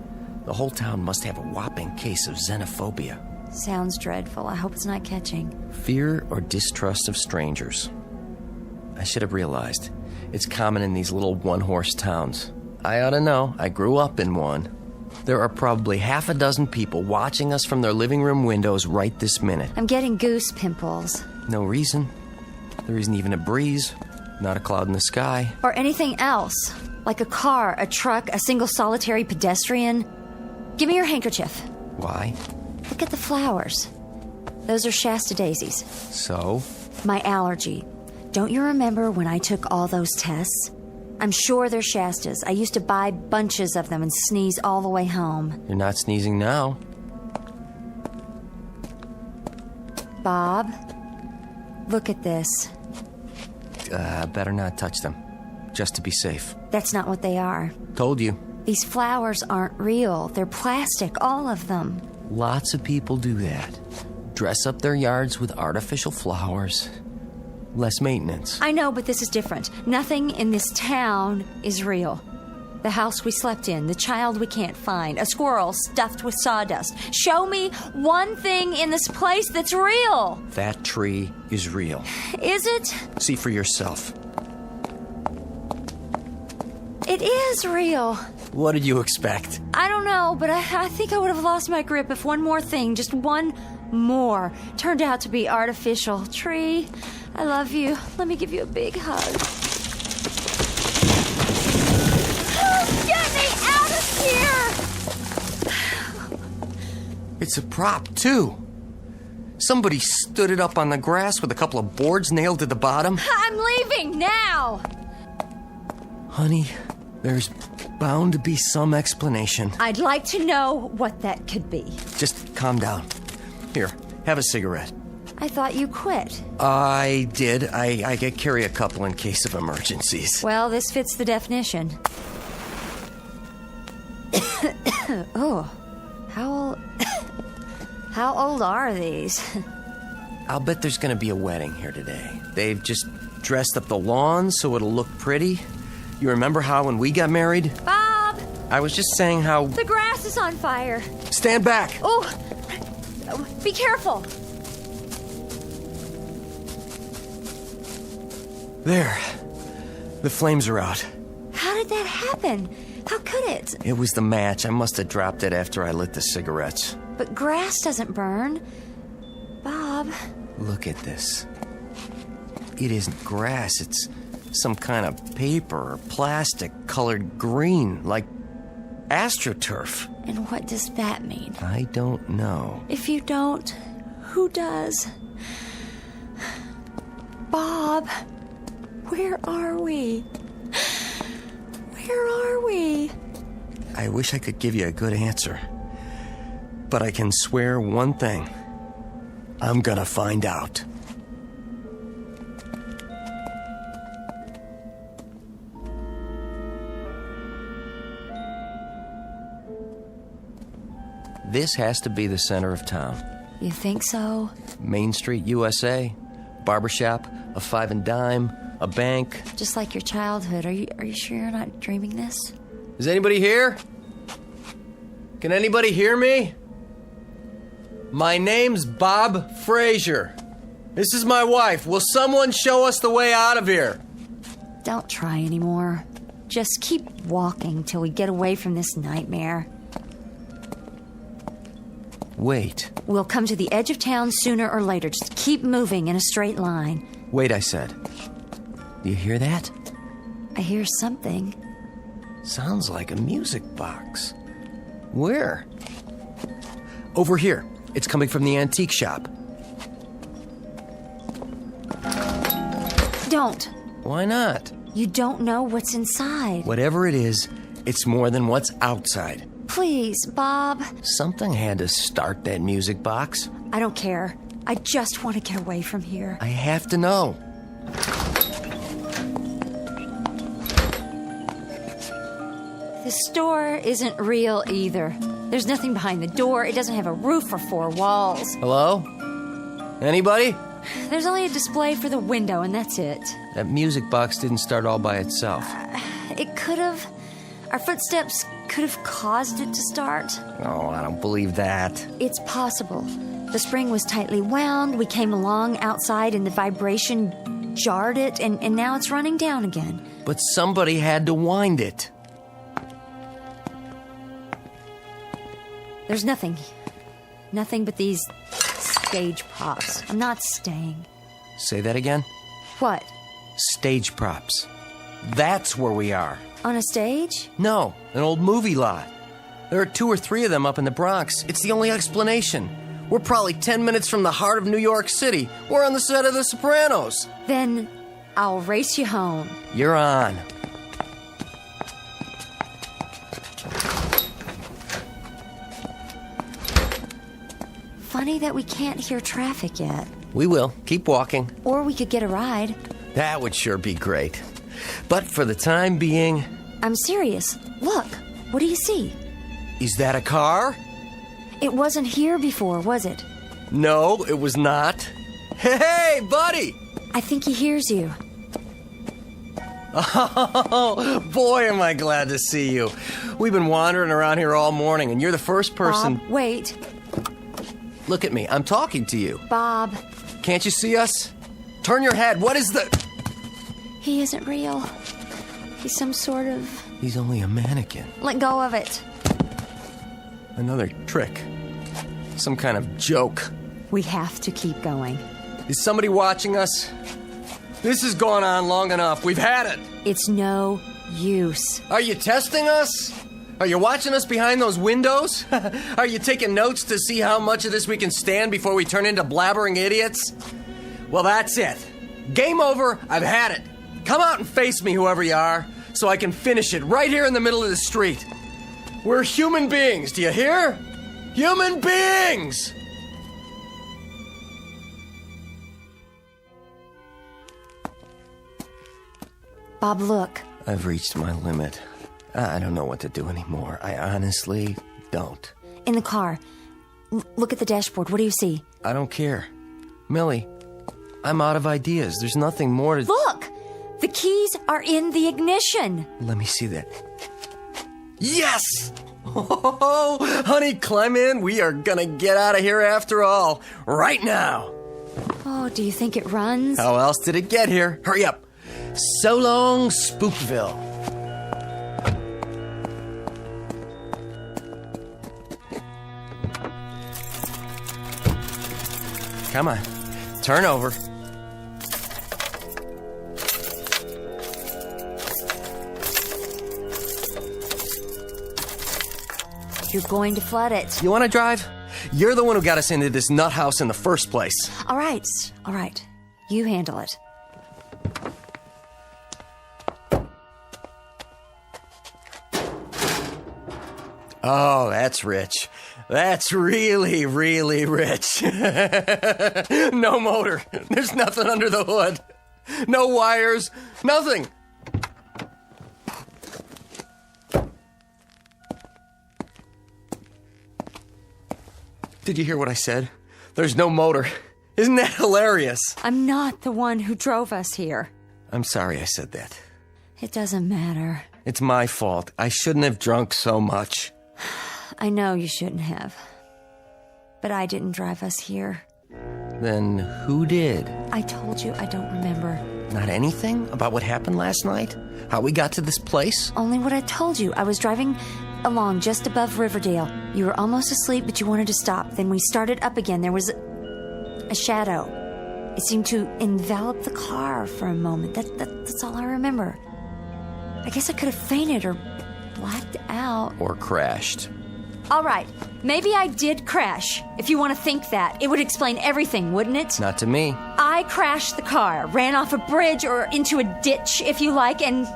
The whole town must have a whopping case of xenophobia. Sounds dreadful. I hope it's not catching. Fear or distrust of strangers. I should have realized. It's common in these little one-horse towns. I ought to know. I grew up in one. There are probably half a dozen people watching us from their living room windows right this minute. I'm getting goose pimples. No reason. There isn't even a breeze. Not a cloud in the sky. Or anything else. Like a car, a truck, a single solitary pedestrian. Give me your handkerchief. Why? Look at the flowers. Those are Shasta daisies. So? My allergy. Don't you remember when I took all those tests? I'm sure they're Shastas. I used to buy bunches of them and sneeze all the way home. You're not sneezing now. Bob, look at this. Better not touch them. Just to be safe. That's not what they are. Told you. These flowers aren't real. They're plastic, all of them. Lots of people do that. Dress up their yards with artificial flowers. Less maintenance. I know, but this is different. Nothing in this town is real. The house we slept in, the child we can't find, a squirrel stuffed with sawdust. Show me one thing in this place that's real. That tree is real. Is it? See for yourself. It is real. What did you expect? I don't know, but I think I would have lost my grip if one more thing, just one more, turned out to be artificial. Tree, I love you. Let me give you a big hug. Get me out of here! It's a prop, too. Somebody stood it up on the grass with a couple of boards nailed to the bottom. I'm leaving now! Honey, there's bound to be some explanation. I'd like to know what that could be. Just calm down. Here, have a cigarette. I thought you quit. I did. I carry a couple in case of emergencies. Well, this fits the definition. Oh, how old are these? I'll bet there's gonna be a wedding here today. They've just dressed up the lawn so it'll look pretty. You remember how when we got married? Bob! I was just saying how... The grass is on fire. Stand back! Oh, be careful. There. The flames are out. How did that happen? How could it? It was the match. I must have dropped it after I lit the cigarettes. But grass doesn't burn. Bob. Look at this. It isn't grass, it's some kind of paper or plastic colored green, like astroturf. And what does that mean? I don't know. If you don't, who does? Bob, where are we? Where are we? I wish I could give you a good answer. But I can swear one thing. I'm gonna find out. This has to be the center of town. You think so? Main Street, USA. Barbershop, a 5 and dime, a bank. Just like your childhood. Are you sure you're not dreaming this? Is anybody here? Can anybody hear me? My name's Bob Frazier. This is my wife. Will someone show us the way out of here? Don't try anymore. Just keep walking till we get away from this nightmare. Wait. We'll come to the edge of town sooner or later. Just keep moving in a straight line. Wait, I said. Do you hear that? I hear something. Sounds like a music box. Where? Over here. It's coming from the antique shop. Don't. Why not? You don't know what's inside. Whatever it is, it's more than what's outside. Please, Bob. Something had to start that music box. I don't care. I just want to get away from here. I have to know. The store isn't real either. There's nothing behind the door. It doesn't have a roof or 4 walls. Hello? Anybody? There's only a display for the window, and that's it. That music box didn't start all by itself. It could have. Our footsteps could have caused it to start. Oh, I don't believe that. It's possible. The spring was tightly wound. We came along outside, and the vibration jarred it, and now it's running down again. But somebody had to wind it. There's nothing. Nothing but these stage props. I'm not staying. Say that again? What? Stage props. That's where we are. On a stage? No, an old movie lot. There are 2 or 3 of them up in the Bronx. It's the only explanation. We're probably 10 minutes from the heart of New York City. We're on the set of The Sopranos. Then I'll race you home. You're on. Funny that we can't hear traffic yet. We will. Keep walking. Or we could get a ride. That would sure be great. But for the time being... I'm serious. Look, what do you see? Is that a car? It wasn't here before, was it? No, it was not. Hey, buddy! I think he hears you. Oh, boy, am I glad to see you. We've been wandering around here all morning, and you're the first person... Bob, wait. Look at me. I'm talking to you. Bob. Can't you see us? Turn your head. What is the... He isn't real. He's some sort of... He's only a mannequin. Let go of it. Another trick. Some kind of joke. We have to keep going. Is somebody watching us? This has gone on long enough. We've had it. It's no use. Are you testing us? Are you watching us behind those windows? Are you taking notes to see how much of this we can stand before we turn into blabbering idiots? Well, that's it. Game over. I've had it. Come out and face me, whoever you are, so I can finish it right here in the middle of the street. We're human beings, do you hear? Human beings! Bob, look. I've reached my limit. I don't know what to do anymore. I honestly don't. In the car. Look at the dashboard. What do you see? I don't care. Millie, I'm out of ideas. There's nothing more to... Look! The keys are in the ignition. Let me see that. Yes! Oh, honey, climb in. We are gonna get out of here after all. Right now. Oh, do you think it runs? How else did it get here? Hurry up. So long, Spookville. Come on. Turn over. You're going to flood it. You want to drive? You're the one who got us into this nut house in the first place. All right. You handle it. Oh, that's rich. That's really, really rich. No motor. There's nothing under the hood. No wires. Nothing. Did you hear what I said? There's no motor. Isn't that hilarious? I'm not the one who drove us here. I'm sorry I said that. It doesn't matter. It's my fault. I shouldn't have drunk so much. I know you shouldn't have. But I didn't drive us here. Then who did? I told you I don't remember. Not anything about what happened last night? How we got to this place? Only what I told you. I was driving along just above Riverdale. You were almost asleep, but you wanted to stop. Then we started up again. There was a shadow. It seemed to envelop the car for a moment. That's all I remember. I guess I could have fainted or blacked out. Or crashed. All right. Maybe I did crash. If you want to think that, it would explain everything, wouldn't it? Not to me. I crashed the car, ran off a bridge or into a ditch, if you like, and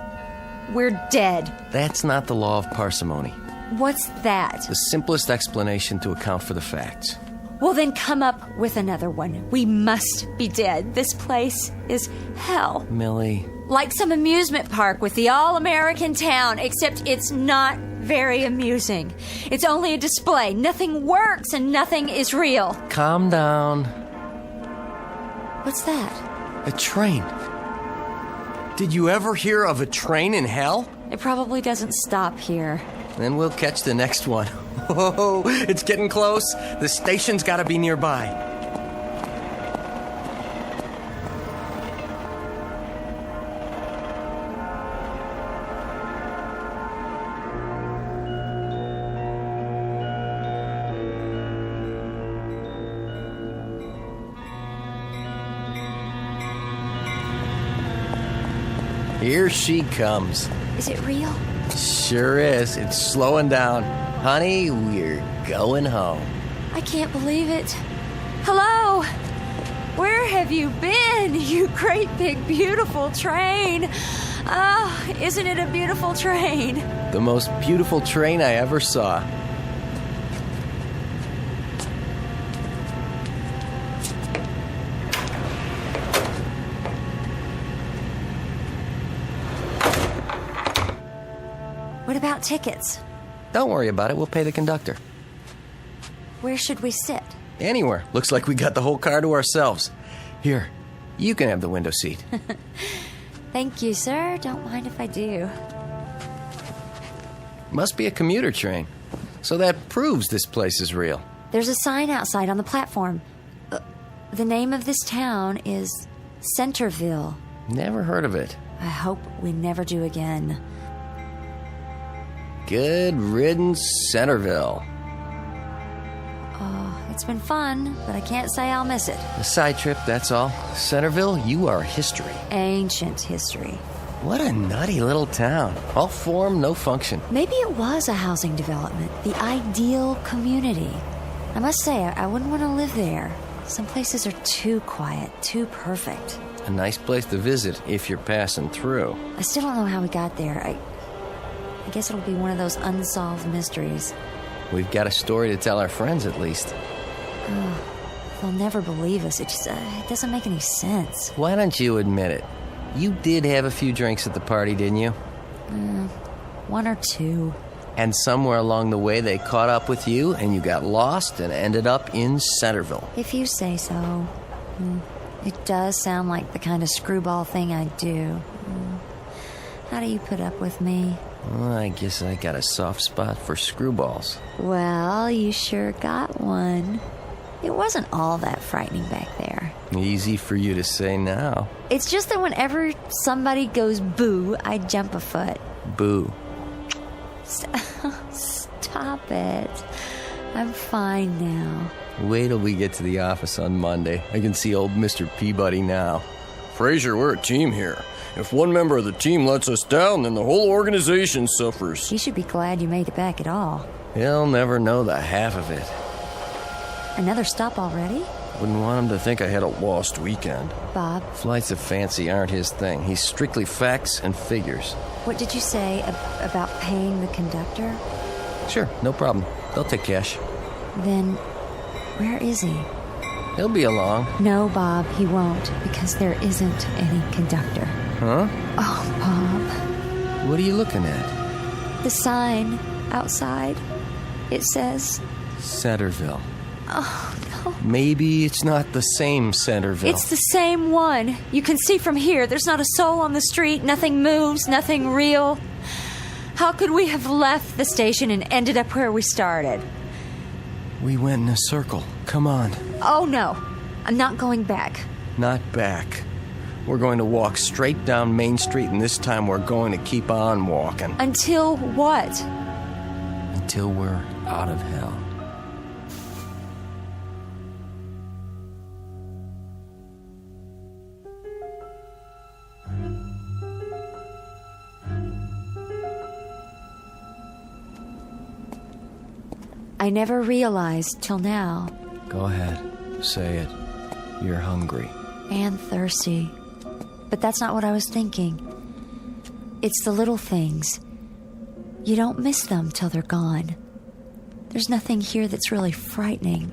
we're dead. That's not the law of parsimony. What's that? The simplest explanation to account for the facts. Well, then come up with another one. We must be dead. This place is hell. Millie. Like some amusement park with the all-American town, except it's not very amusing. It's only a display. Nothing works and nothing is real. Calm down. What's that? A train. Did you ever hear of a train in hell? It probably doesn't stop here. Then we'll catch the next one. Oh, it's getting close. The station's got to be nearby. Here she comes. Is it real? Sure is. It's slowing down. Honey, we're going home. I can't believe it. Hello? Where have you been, you great big beautiful train? Oh, isn't it a beautiful train? The most beautiful train I ever saw. What about tickets? Don't worry about it. We'll pay the conductor. Where should we sit? Anywhere. Looks like we got the whole car to ourselves. Here, you can have the window seat. Thank you, sir. Don't mind if I do. Must be a commuter train. So that proves this place is real. There's a sign outside on the platform. The name of this town is Centerville. Never heard of it. I hope we never do again. Good riddance, Centerville. Oh, it's been fun, but I can't say I'll miss it. A side trip, that's all. Centerville, you are history. Ancient history. What a nutty little town. All form, no function. Maybe it was a housing development, the ideal community. I must say, I wouldn't want to live there. Some places are too quiet, too perfect. A nice place to visit if you're passing through. I still don't know how we got there. I guess it'll be one of those unsolved mysteries. We've got a story to tell our friends, at least. Oh, they'll never believe us. It doesn't make any sense. Why don't you admit it? You did have a few drinks at the party, didn't you? One or two. And somewhere along the way they caught up with you and you got lost and ended up in Centerville. If you say so. It does sound like the kind of screwball thing I'd do. How do you put up with me? Well, I guess I got a soft spot for screwballs. Well, you sure got one. It wasn't all that frightening back there. Easy for you to say now. It's just that whenever somebody goes boo, I jump a foot. Boo. Stop it. I'm fine now. Wait till we get to the office on Monday. I can see old Mr. Peabody now. Fraser, we're a team here. If one member of the team lets us down, then the whole organization suffers. You should be glad you made it back at all. He'll never know the half of it. Another stop already? Wouldn't want him to think I had a lost weekend. Bob, Flights of fancy aren't his thing. He's strictly facts and figures. what did you say about paying the conductor? Sure, no problem. They'll take cash. Then, where is he? He'll be along. No, Bob, he won't, because there isn't any conductor. Huh? Oh, Bob. What are you looking at? The sign outside. It says... Centerville. Oh, no. Maybe it's not the same Centerville. It's the same one. You can see from here. There's not a soul on the street. Nothing moves. Nothing real. How could we have left the station and ended up where we started? We went in a circle. Come on. Oh, no. I'm not going back. Not back. We're going to walk straight down Main Street, and this time we're going to keep on walking. Until what? Until we're out of hell. I never realized till now. Go ahead. Say it. You're hungry. And thirsty. But that's not what I was thinking. It's the little things. You don't miss them till they're gone. There's nothing here that's really frightening.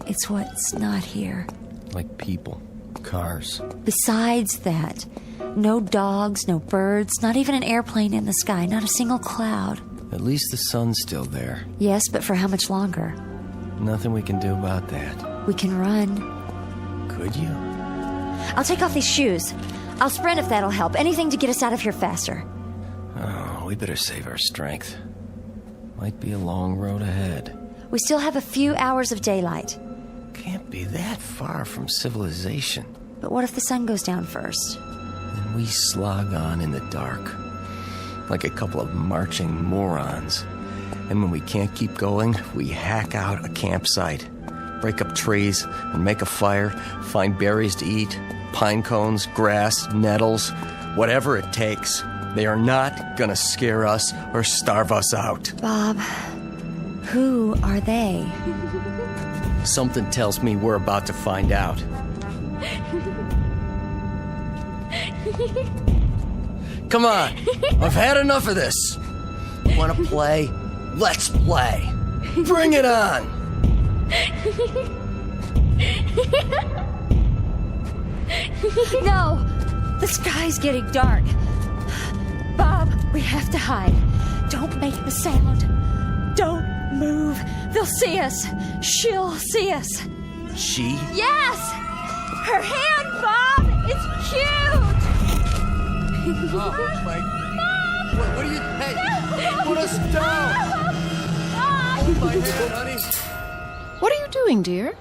It's what's not here. Like people. Cars. Besides that, no dogs, no birds, not even an airplane in the sky, not a single cloud. At least the sun's still there. Yes, but for how much longer? Nothing we can do about that. We can run. Could you? I'll take off these shoes. I'll sprint if that'll help. Anything to get us out of here faster. Oh, we better save our strength. Might be a long road ahead. We still have a few hours of daylight. Can't be that far from civilization. But what if the sun goes down first? And we slog on in the dark. Like a couple of marching morons. And when we can't keep going, we hack out a campsite. Break up trees and make a fire. Find berries to eat. Pine cones, grass, nettles. Whatever it takes. They are not gonna scare us or starve us out. Bob, who are they? Something tells me we're about to find out. Come on, I've had enough of this. Want to play? Let's play. Bring it on. No, the sky's getting dark. Bob, we have to hide. Don't make a sound. Don't move. They'll see us. She'll see us. She? Yes! Her hand, Bob! It's cute! Oh, my... What are you... Hey, put us down! Hold my hand, honey. What are you doing, dear?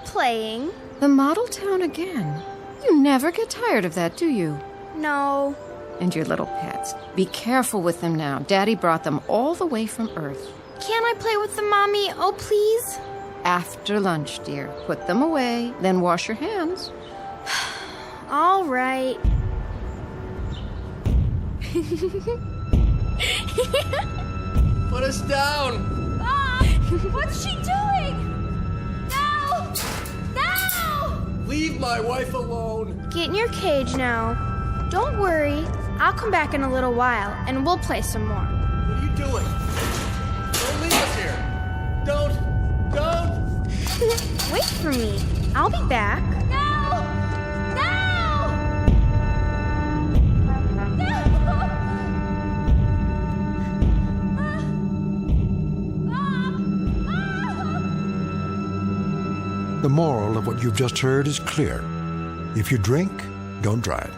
Playing. The model town again. You never get tired of that, do you? No. And your little pets. Be careful with them now. Daddy brought them all the way from Earth. Can't I play with them, Mommy? Oh, please? After lunch, dear. Put them away, then wash your hands. All right. Put us down! Bob! What's she doing? No! No! Leave my wife alone! Get in your cage now. Don't worry. I'll come back in a little while, and we'll play some more. What are you doing? Don't leave us here! Don't! Wait for me. I'll be back. No! The moral of what you've just heard is clear. If you drink, don't drive.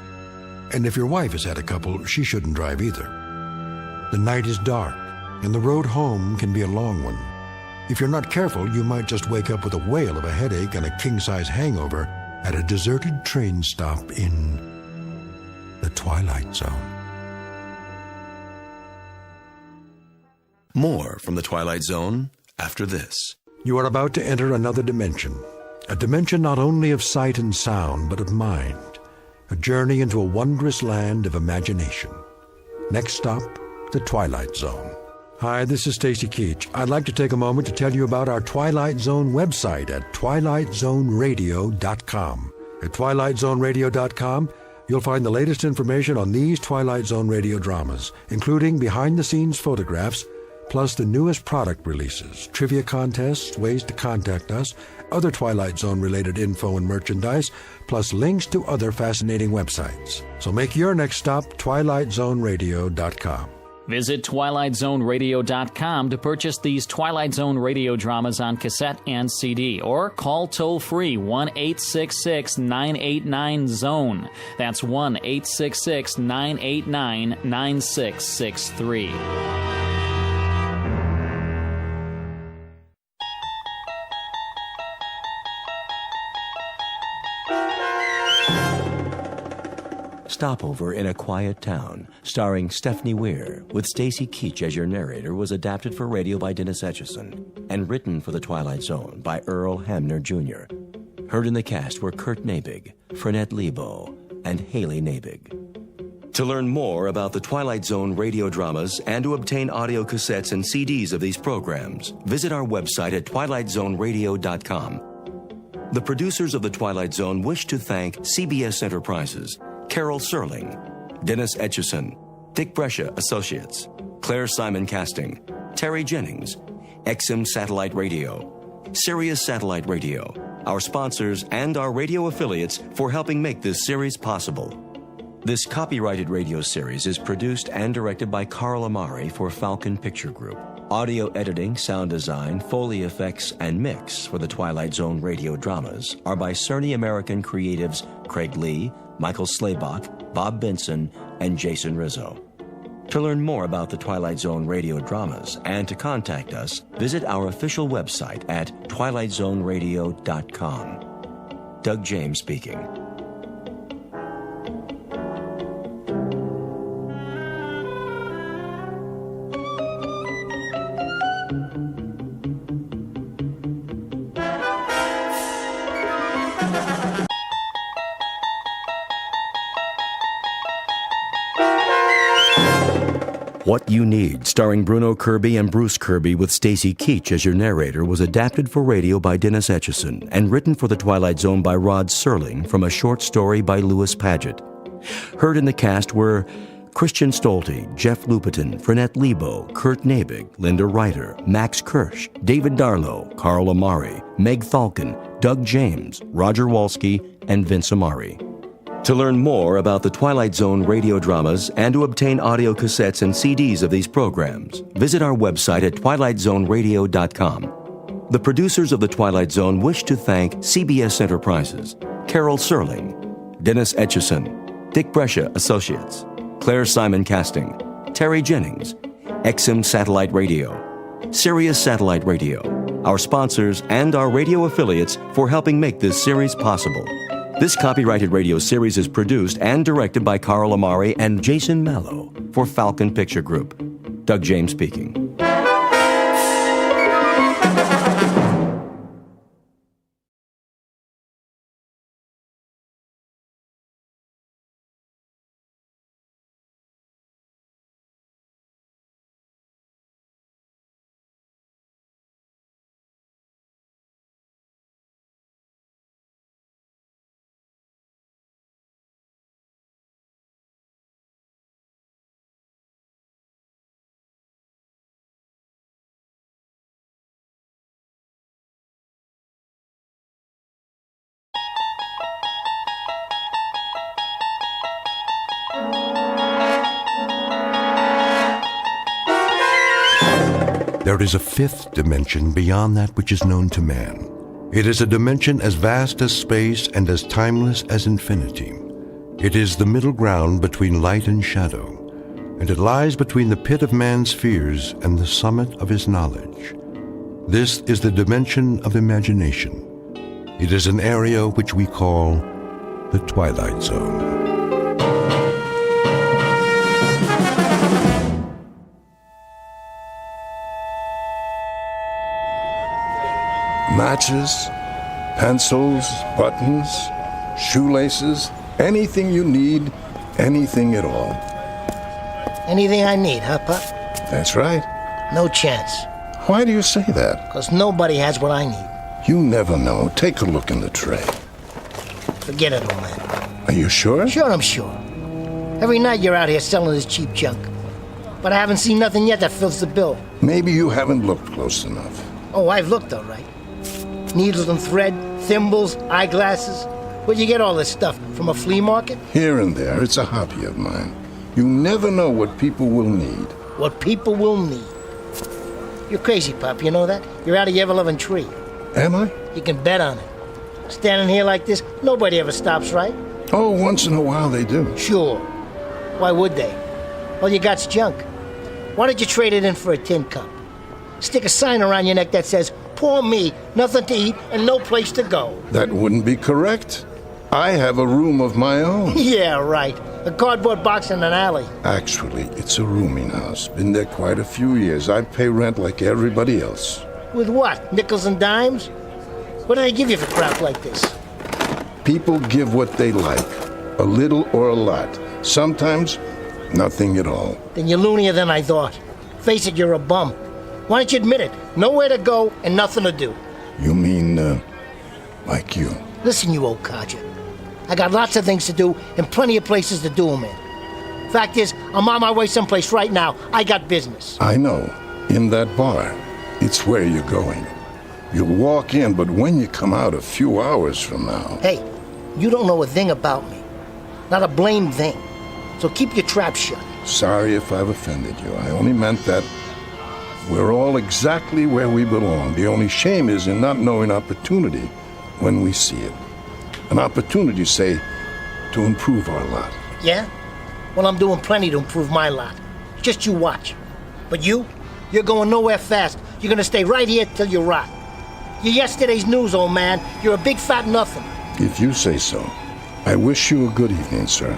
And if your wife has had a couple, she shouldn't drive either. The night is dark, and the road home can be a long one. If you're not careful, you might just wake up with a whale of a headache and a king-size hangover at a deserted train stop in the Twilight Zone. More from the Twilight Zone after this. You are about to enter another dimension. A dimension not only of sight and sound, but of mind. A journey into a wondrous land of imagination. Next stop, the Twilight Zone. Hi, this is Stacy Keach. I'd like to take a moment to tell you about our Twilight Zone website at twilightzoneradio.com. At twilightzoneradio.com, you'll find the latest information on these Twilight Zone radio dramas, including behind-the-scenes photographs, plus the newest product releases, trivia contests, ways to contact us, other Twilight Zone-related info and merchandise, plus links to other fascinating websites. So make your next stop twilightzoneradio.com. Visit twilightzoneradio.com to purchase these Twilight Zone radio dramas on cassette and CD, or call toll-free 1-866-989-ZONE. That's 1-866-989-9663. Stopover in a Quiet Town, starring Stephanie Weir, with Stacy Keach as your narrator, was adapted for radio by Dennis Etchison and written for The Twilight Zone by Earl Hamner Jr. Heard in the cast were Kurt Nabig, Frenette Lebo, and Haley Nabig. To learn more about the Twilight Zone radio dramas and to obtain audio cassettes and CDs of these programs, visit our website at twilightzoneradio.com. The producers of The Twilight Zone wish to thank CBS Enterprises, Carol Serling, Dennis Etchison, Dick Brescia Associates, Claire Simon Casting, Terry Jennings, XM Satellite Radio, Sirius Satellite Radio, our sponsors and our radio affiliates for helping make this series possible. This copyrighted radio series is produced and directed by Carl Amari for Falcon Picture Group. Audio editing, sound design, Foley effects, and mix for the Twilight Zone radio dramas are by Cerny American creatives Craig Lee, Michael Slaybach, Bob Benson, and Jason Rizzo. To learn more about the Twilight Zone radio dramas and to contact us, visit our official website at twilightzoneradio.com. Doug James speaking. What You Need, starring Bruno Kirby and Bruce Kirby with Stacy Keach as your narrator, was adapted for radio by Dennis Etchison and written for The Twilight Zone by Rod Serling from a short story by Louis Paget. Heard in the cast were Christian Stolte, Jeff Lupiton, Frenette Lebo, Kurt Nabig, Linda Ryder, Max Kirsch, David Darlow, Carl Amari, Meg Thalken, Doug James, Roger Walski, and Vince Amari. To learn more about the Twilight Zone radio dramas and to obtain audio cassettes and CDs of these programs, visit our website at twilightzoneradio.com. The producers of The Twilight Zone wish to thank CBS Enterprises, Carol Serling, Dennis Etchison, Dick Brescia Associates, Claire Simon Casting, Terry Jennings, XM Satellite Radio, Sirius Satellite Radio, our sponsors and our radio affiliates for helping make this series possible. This copyrighted radio series is produced and directed by Carl Amari and Jason Mallow for Falcon Picture Group. Doug James speaking. There is a fifth dimension beyond that which is known to man. It is a dimension as vast as space and as timeless as infinity. It is the middle ground between light and shadow, and it lies between the pit of man's fears and the summit of his knowledge. This is the dimension of imagination. It is an area which we call the Twilight Zone. Matches, pencils, buttons, shoelaces, anything you need, anything at all. Anything I need, huh, Pup? That's right. No chance. Why do you say that? Because nobody has what I need. You never know. Take a look in the tray. Forget it, old man. Are you sure? Sure, I'm sure. Every night you're out here selling this cheap junk. But I haven't seen nothing yet that fills the bill. Maybe you haven't looked close enough. Oh, I've looked, all right. Needles and thread, thimbles, eyeglasses. Where'd you get all this stuff? From a flea market? Here and there. It's a hobby of mine. You never know what people will need. What people will need. You're crazy, Pop, you know that? You're out of your ever-loving tree. Am I? You can bet on it. Standing here like this, nobody ever stops, right? Oh, once in a while they do. Sure. Why would they? All you got's junk. Why don't you trade it in for a tin cup? Stick a sign around your neck that says, "Poor me, nothing to eat and no place to go." That wouldn't be correct. I have a room of my own. Yeah, right. A cardboard box in an alley. Actually, it's a rooming house. Been there quite a few years. I pay rent like everybody else. With what? Nickels and dimes? What do they give you for crap like this? People give what they like. A little or a lot. Sometimes, nothing at all. Then you're loonier than I thought. Face it, you're a bum. Why don't you admit it? Nowhere to go and nothing to do. You mean, like you? Listen, you old codger. I got lots of things to do and plenty of places to do them in. Fact is, I'm on my way someplace right now. I got business. I know. In that bar. It's where you're going. You'll walk in, but when you come out a few hours from now... Hey, you don't know a thing about me. Not a blame thing. So keep your trap shut. Sorry if I've offended you. I only meant that we're all exactly where we belong. The only shame is in not knowing opportunity when we see it. An opportunity, say, to improve our lot. Yeah? Well, I'm doing plenty to improve my lot. Just you watch. But you're going nowhere fast. You're gonna stay right here till you rot. You're yesterday's news, old man. You're a big fat nothing. If you say so. I wish you a good evening, sir.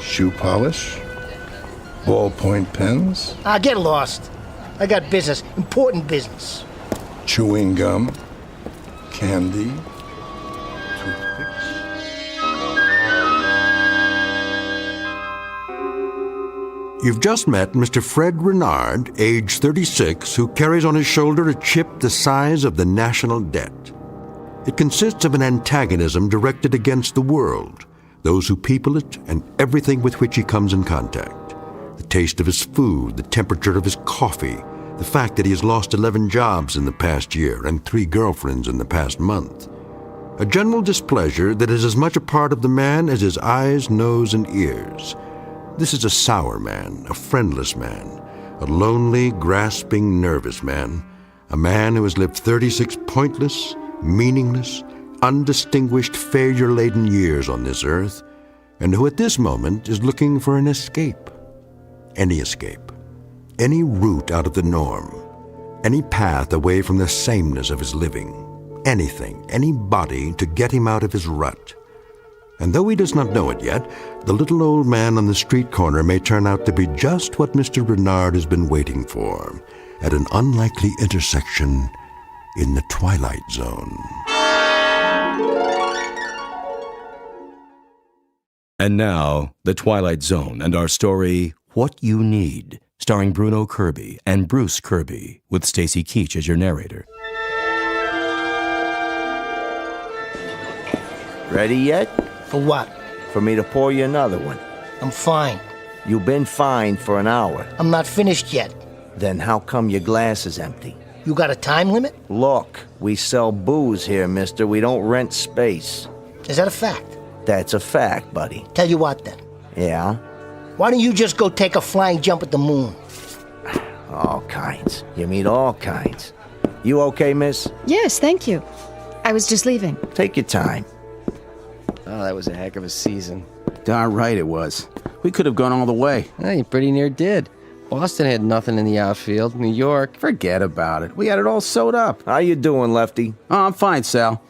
Shoe polish? Ballpoint pens? Get lost. I got business. Important business. Chewing gum? Candy? You've just met Mr. Fred Renard, age 36, who carries on his shoulder a chip the size of the national debt. It consists of an antagonism directed against the world, those who people it, and everything with which he comes in contact. The taste of his food, the temperature of his coffee, the fact that he has lost 11 jobs in the past year and 3 girlfriends in the past month. A general displeasure that is as much a part of the man as his eyes, nose, and ears. This is a sour man, a friendless man, a lonely, grasping, nervous man, a man who has lived 36 pointless, meaningless, undistinguished, failure-laden years on this earth, and who at this moment is looking for an escape. Any escape. Any route out of the norm. Any path away from the sameness of his living. Anything, anybody to get him out of his rut. And though he does not know it yet, the little old man on the street corner may turn out to be just what Mr. Renard has been waiting for, at an unlikely intersection in the Twilight Zone. And now, The Twilight Zone and our story, What You Need, starring Bruno Kirby and Bruce Kirby, with Stacy Keach as your narrator. Ready yet? For what? For me to pour you another one. I'm fine. You've been fine for an hour. I'm not finished yet. Then how come your glass is empty? You got a time limit? Look, we sell booze here, mister. We don't rent space. Is that a fact? That's a fact, buddy. Tell you what, then. Yeah? Why don't you just go take a flying jump at the moon? All kinds. You mean all kinds. You okay, miss? Yes, thank you. I was just leaving. Take your time. Oh, that was a heck of a season. Darn right it was. We could have gone all the way. Well, you pretty near did. Boston had nothing in the outfield. New York... Forget about it. We had it all sewed up. How you doing, Lefty? Oh, I'm fine, Sal.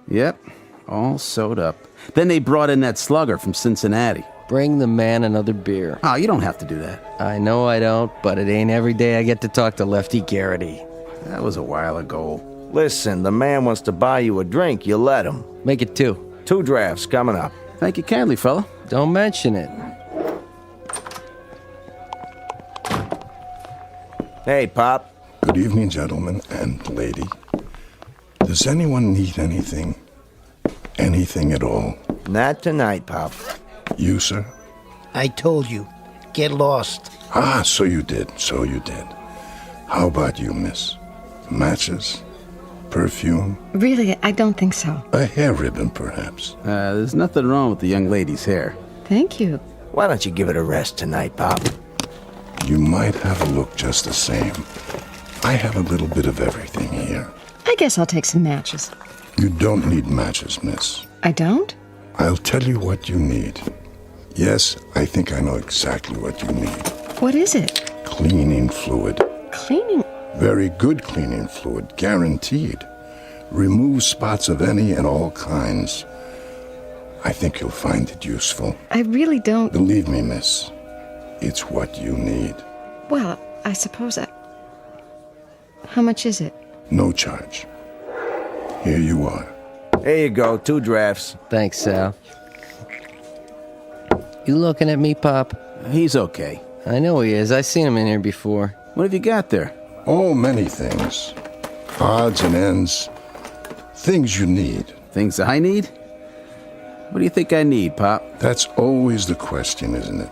Yep, all sewed up. Then they brought in that slugger from Cincinnati. Bring the man another beer. Oh, you don't have to do that. I know I don't, but it ain't every day I get to talk to Lefty Garrity. That was a while ago. Listen, the man wants to buy you a drink. You let him. Make it 2. 2 drafts coming up. Thank you kindly, fella. Don't mention it. Hey, Pop. Good evening, gentlemen and lady. Does anyone need anything? Anything at all? Not tonight, Pop. You, sir? I told you. Get lost. Ah, so you did. How about you, miss? Matches? Perfume? Really, I don't think so. A hair ribbon, perhaps? There's nothing wrong with the young lady's hair. Thank you. Why don't you give it a rest tonight, Pop? You might have a look just the same. I have a little bit of everything here. I guess I'll take some matches. You don't need matches, miss. I don't? I'll tell you what you need. Yes, I think I know exactly what you need. What is it? Cleaning fluid. Cleaning? Very good cleaning fluid, guaranteed. Remove spots of any and all kinds. I think you'll find it useful. I really don't... Believe me, miss, it's what you need. Well, I suppose I... How much is it? No charge. Here you are. Here you go, 2 drafts. Thanks, Sal. You looking at me, Pop? He's okay. I know he is. I seen him in here before. What have you got there? Oh, many things. Odds and ends. Things you need. Things I need? What do you think I need, Pop? That's always the question, isn't it?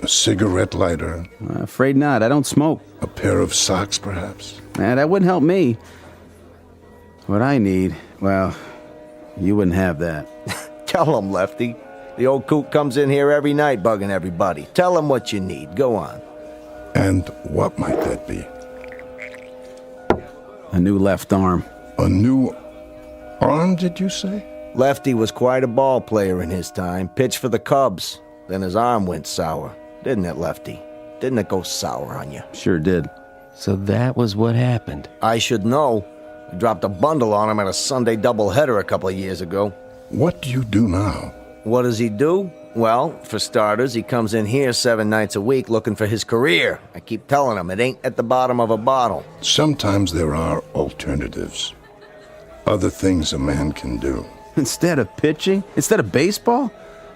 A cigarette lighter? Afraid not. I don't smoke. A pair of socks, perhaps? That wouldn't help me. What I need, well, you wouldn't have that. Tell him, Lefty. The old coot comes in here every night bugging everybody. Tell him what you need. Go on. And what might that be? A new left arm. A new arm, did you say? Lefty was quite a ball player in his time. Pitched for the Cubs. Then his arm went sour. Didn't it, Lefty? Didn't it go sour on you? Sure did. So that was what happened. I should know. I dropped a bundle on him at a Sunday doubleheader a couple of years ago. What do you do now? What does he do? Well, for starters, he comes in here 7 nights a week looking for his career. I keep telling him it ain't at the bottom of a bottle. Sometimes there are alternatives. Other things a man can do. Instead of pitching? Instead of baseball?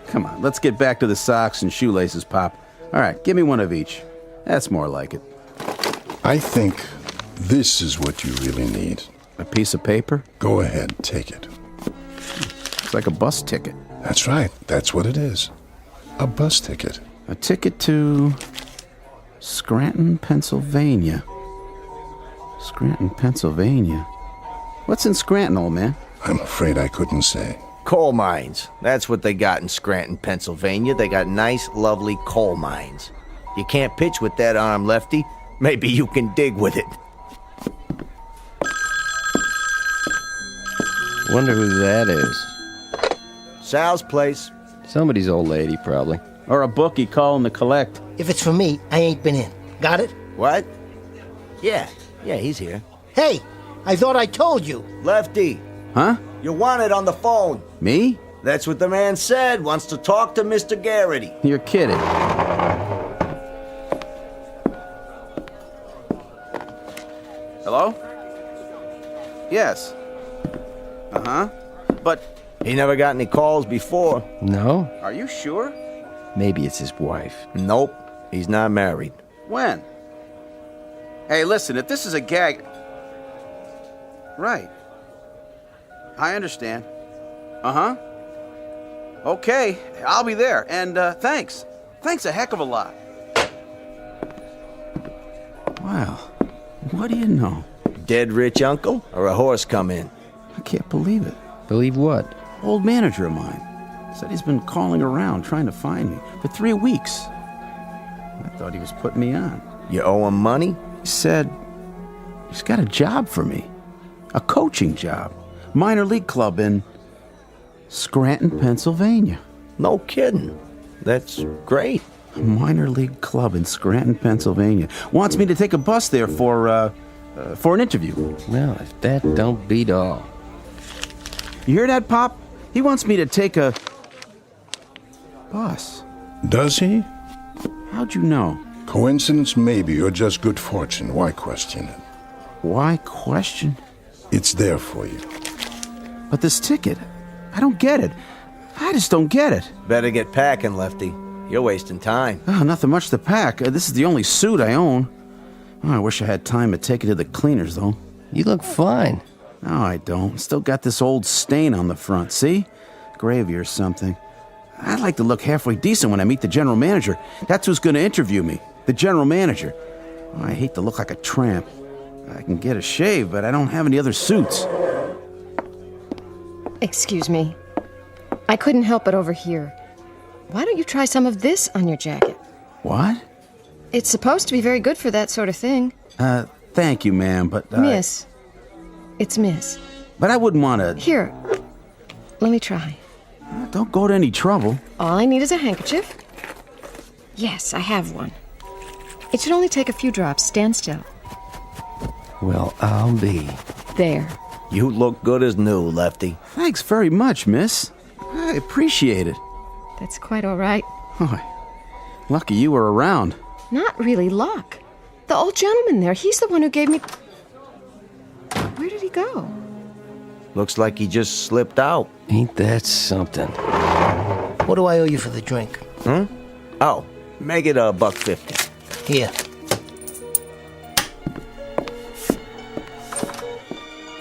Come on, let's get back to the socks and shoelaces, Pop. All right, give me one of each. That's more like it. I think this is what you really need. A piece of paper? Go ahead, take it. It's like a bus ticket. That's right. That's what it is. A bus ticket. A ticket to Scranton, Pennsylvania. Scranton, Pennsylvania. What's in Scranton, old man? I'm afraid I couldn't say. Coal mines. That's what they got in Scranton, Pennsylvania. They got nice, lovely coal mines. You can't pitch with that arm, Lefty. Maybe you can dig with it. Wonder who that is. Sal's place. Somebody's old lady, probably. Or a bookie calling to collect. If it's for me, I ain't been in. Got it? What? Yeah, he's here. Hey, I thought I told you. Lefty. Huh? You're wanted on the phone. Me? That's what the man said. Wants to talk to Mr. Garrity. You're kidding. Hello? Yes. Uh-huh. But... He never got any calls before. No? Are you sure? Maybe it's his wife. Nope. He's not married. When? Hey, listen, if this is a gag... Right. I understand. Uh-huh. Okay, I'll be there. And, thanks. Thanks a heck of a lot. Wow. What do you know? Dead rich uncle or a horse come in? I can't believe it. Believe what? Old manager of mine. Said he's been calling around trying to find me for 3 weeks. I thought he was putting me on. You owe him money? He said he's got a job for me. A coaching job. Minor league club in Scranton, Pennsylvania. No kidding. That's great. A minor league club in Scranton, Pennsylvania. Wants me to take a bus there for an interview. Well, if that don't beat all. You hear that, Pop? He wants me to take a bus. Does he? How'd you know? Coincidence, maybe, or just good fortune. Why question it? Why question? It's there for you. But this ticket, I don't get it. I just don't get it. Better get packing, Lefty. You're wasting time. Oh, nothing much to pack. This is the only suit I own. Oh, I wish I had time to take it to the cleaners, though. You look fine. No, I don't. Still got this old stain on the front, see? Gravy or something. I'd like to look halfway decent when I meet the general manager. That's who's going to interview me, the general manager. Oh, I hate to look like a tramp. I can get a shave, but I don't have any other suits. Excuse me. I couldn't help but overhear. Why don't you try some of this on your jacket? What? It's supposed to be very good for that sort of thing. Thank you, ma'am, but... Miss. It's Miss. But I wouldn't want to... Here. Let me try. Don't go to any trouble. All I need is a handkerchief. Yes, I have one. It should only take a few drops. Stand still. Well, I'll be. There. You look good as new, Lefty. Thanks very much, miss. I appreciate it. That's quite all right. Oh, lucky you were around. Not really luck. The old gentleman there, he's the one who gave me... Where did he go? Looks like he just slipped out. Ain't that something? What do I owe you for the drink? Oh, make it $1.50. Here.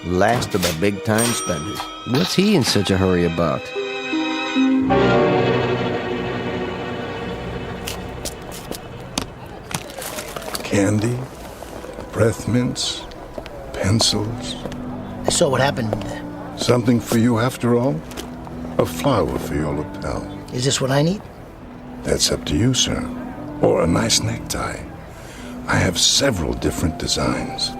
Last of the big-time spenders. What's he in such a hurry about? Candy, breath mints, pencils. I saw what happened in there. Something for you after all? A flower for your lapel. Is this what I need? That's up to you, sir. Or a nice necktie. I have several different designs.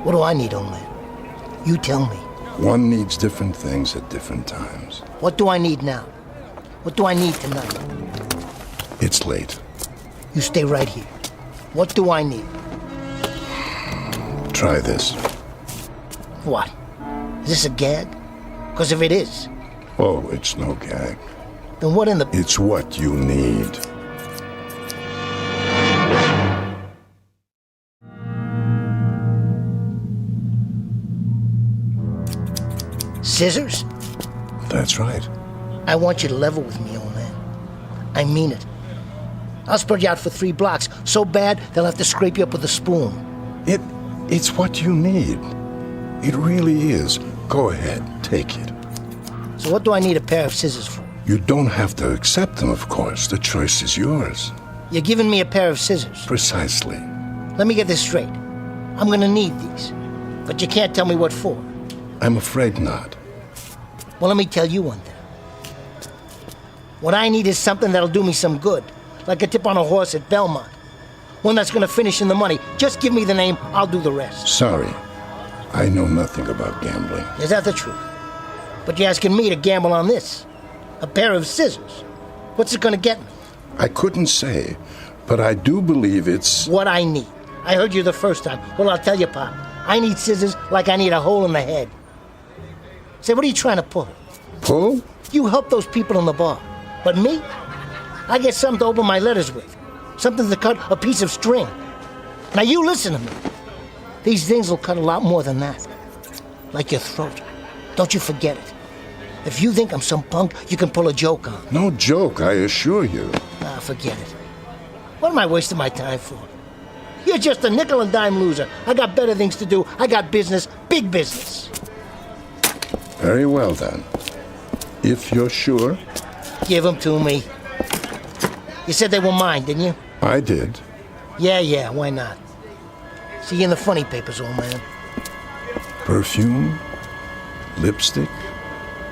What do I need, old man? You tell me. One needs different things at different times. What do I need now? What do I need tonight? It's late. You stay right here. What do I need? Try this. What? Is this a gag? Because if it is... Oh, it's no gag. Then what in the... It's what you need. Scissors? That's right. I want you to level with me, old man. I mean it. I'll spread you out for 3 blocks, so bad they'll have to scrape you up with a spoon. It's what you need. It really is. Go ahead, take it. So what do I need a pair of scissors for? You don't have to accept them, of course. The choice is yours. You're giving me a pair of scissors. Precisely. Let me get this straight. I'm gonna need these. But you can't tell me what for. I'm afraid not. Well, let me tell you one thing. What I need is something that'll do me some good. Like a tip on a horse at Belmont. One that's gonna finish in the money. Just give me the name, I'll do the rest. Sorry. I know nothing about gambling. Is that the truth? But you're asking me to gamble on this. A pair of scissors. What's it gonna get me? I couldn't say, but I do believe it's... What I need. I heard you the first time. Well, I'll tell you, Pop. I need scissors like I need a hole in the head. Say, what are you trying to pull? Pull? You help those people in the bar. But me? I get something to open my letters with. Something to cut a piece of string. Now you listen to me. These things will cut a lot more than that. Like your throat. Don't you forget it. If you think I'm some punk you can pull a joke on. No joke, I assure you. Ah, forget it. What am I wasting my time for? You're just a nickel and dime loser. I got better things to do. I got business, big business. Very well, then. If you're sure. Give them to me. You said they were mine, didn't you? I did. Yeah, why not? See you in the funny papers, old man. Perfume, lipstick,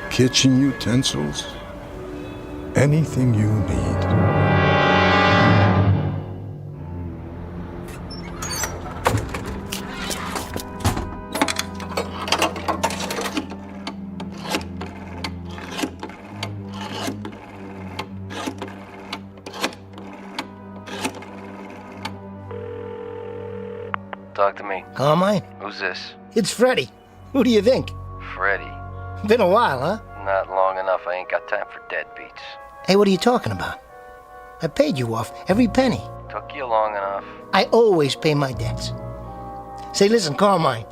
kitchen utensils, anything you need. Talk to me. Carmine? Who's this? It's Freddie. Who do you think? Freddie. Been a while, huh? Not long enough. I ain't got time for deadbeats. Hey, what are you talking about? I paid you off every penny. Took you long enough. I always pay my debts. Say, listen, Carmine,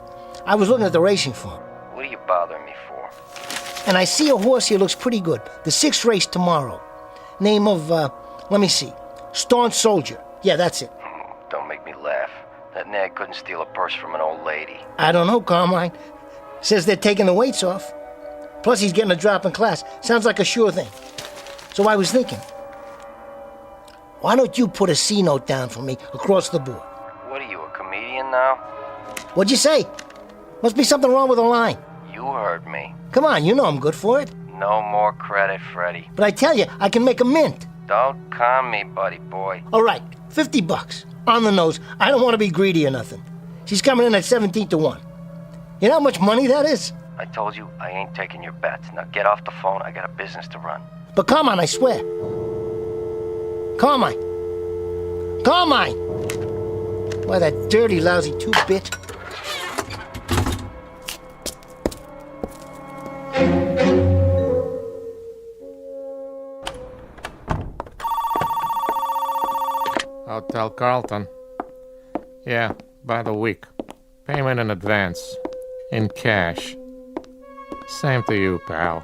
I was looking at the racing form. What are you bothering me for? And I see a horse here looks pretty good. The 6th race tomorrow. Name of, let me see. Staunch Soldier. Yeah, that's it. Don't make me laugh. That nag couldn't steal a purse from an old lady. I don't know, Carmine. Says they're taking the weights off. Plus he's getting a drop in class. Sounds like a sure thing. So I was thinking, why don't you put a C note down for me across the board? What are you, a comedian now? What'd you say? Must be something wrong with the line. You heard me. Come on, you know I'm good for it. No more credit, Freddy. But I tell you, I can make a mint. Don't con me, buddy boy. All right, $50. On the nose. I don't want to be greedy or nothing. She's coming in at 17 to 1. You know how much money that is? I told you I ain't taking your bets. Now get off the phone. I got a business to run. But Carmine, I swear. Carmine. Carmine! Why, that dirty, lousy two-bit. Hotel Carlton. Yeah, by the week. Payment in advance. In cash. Same to you, pal.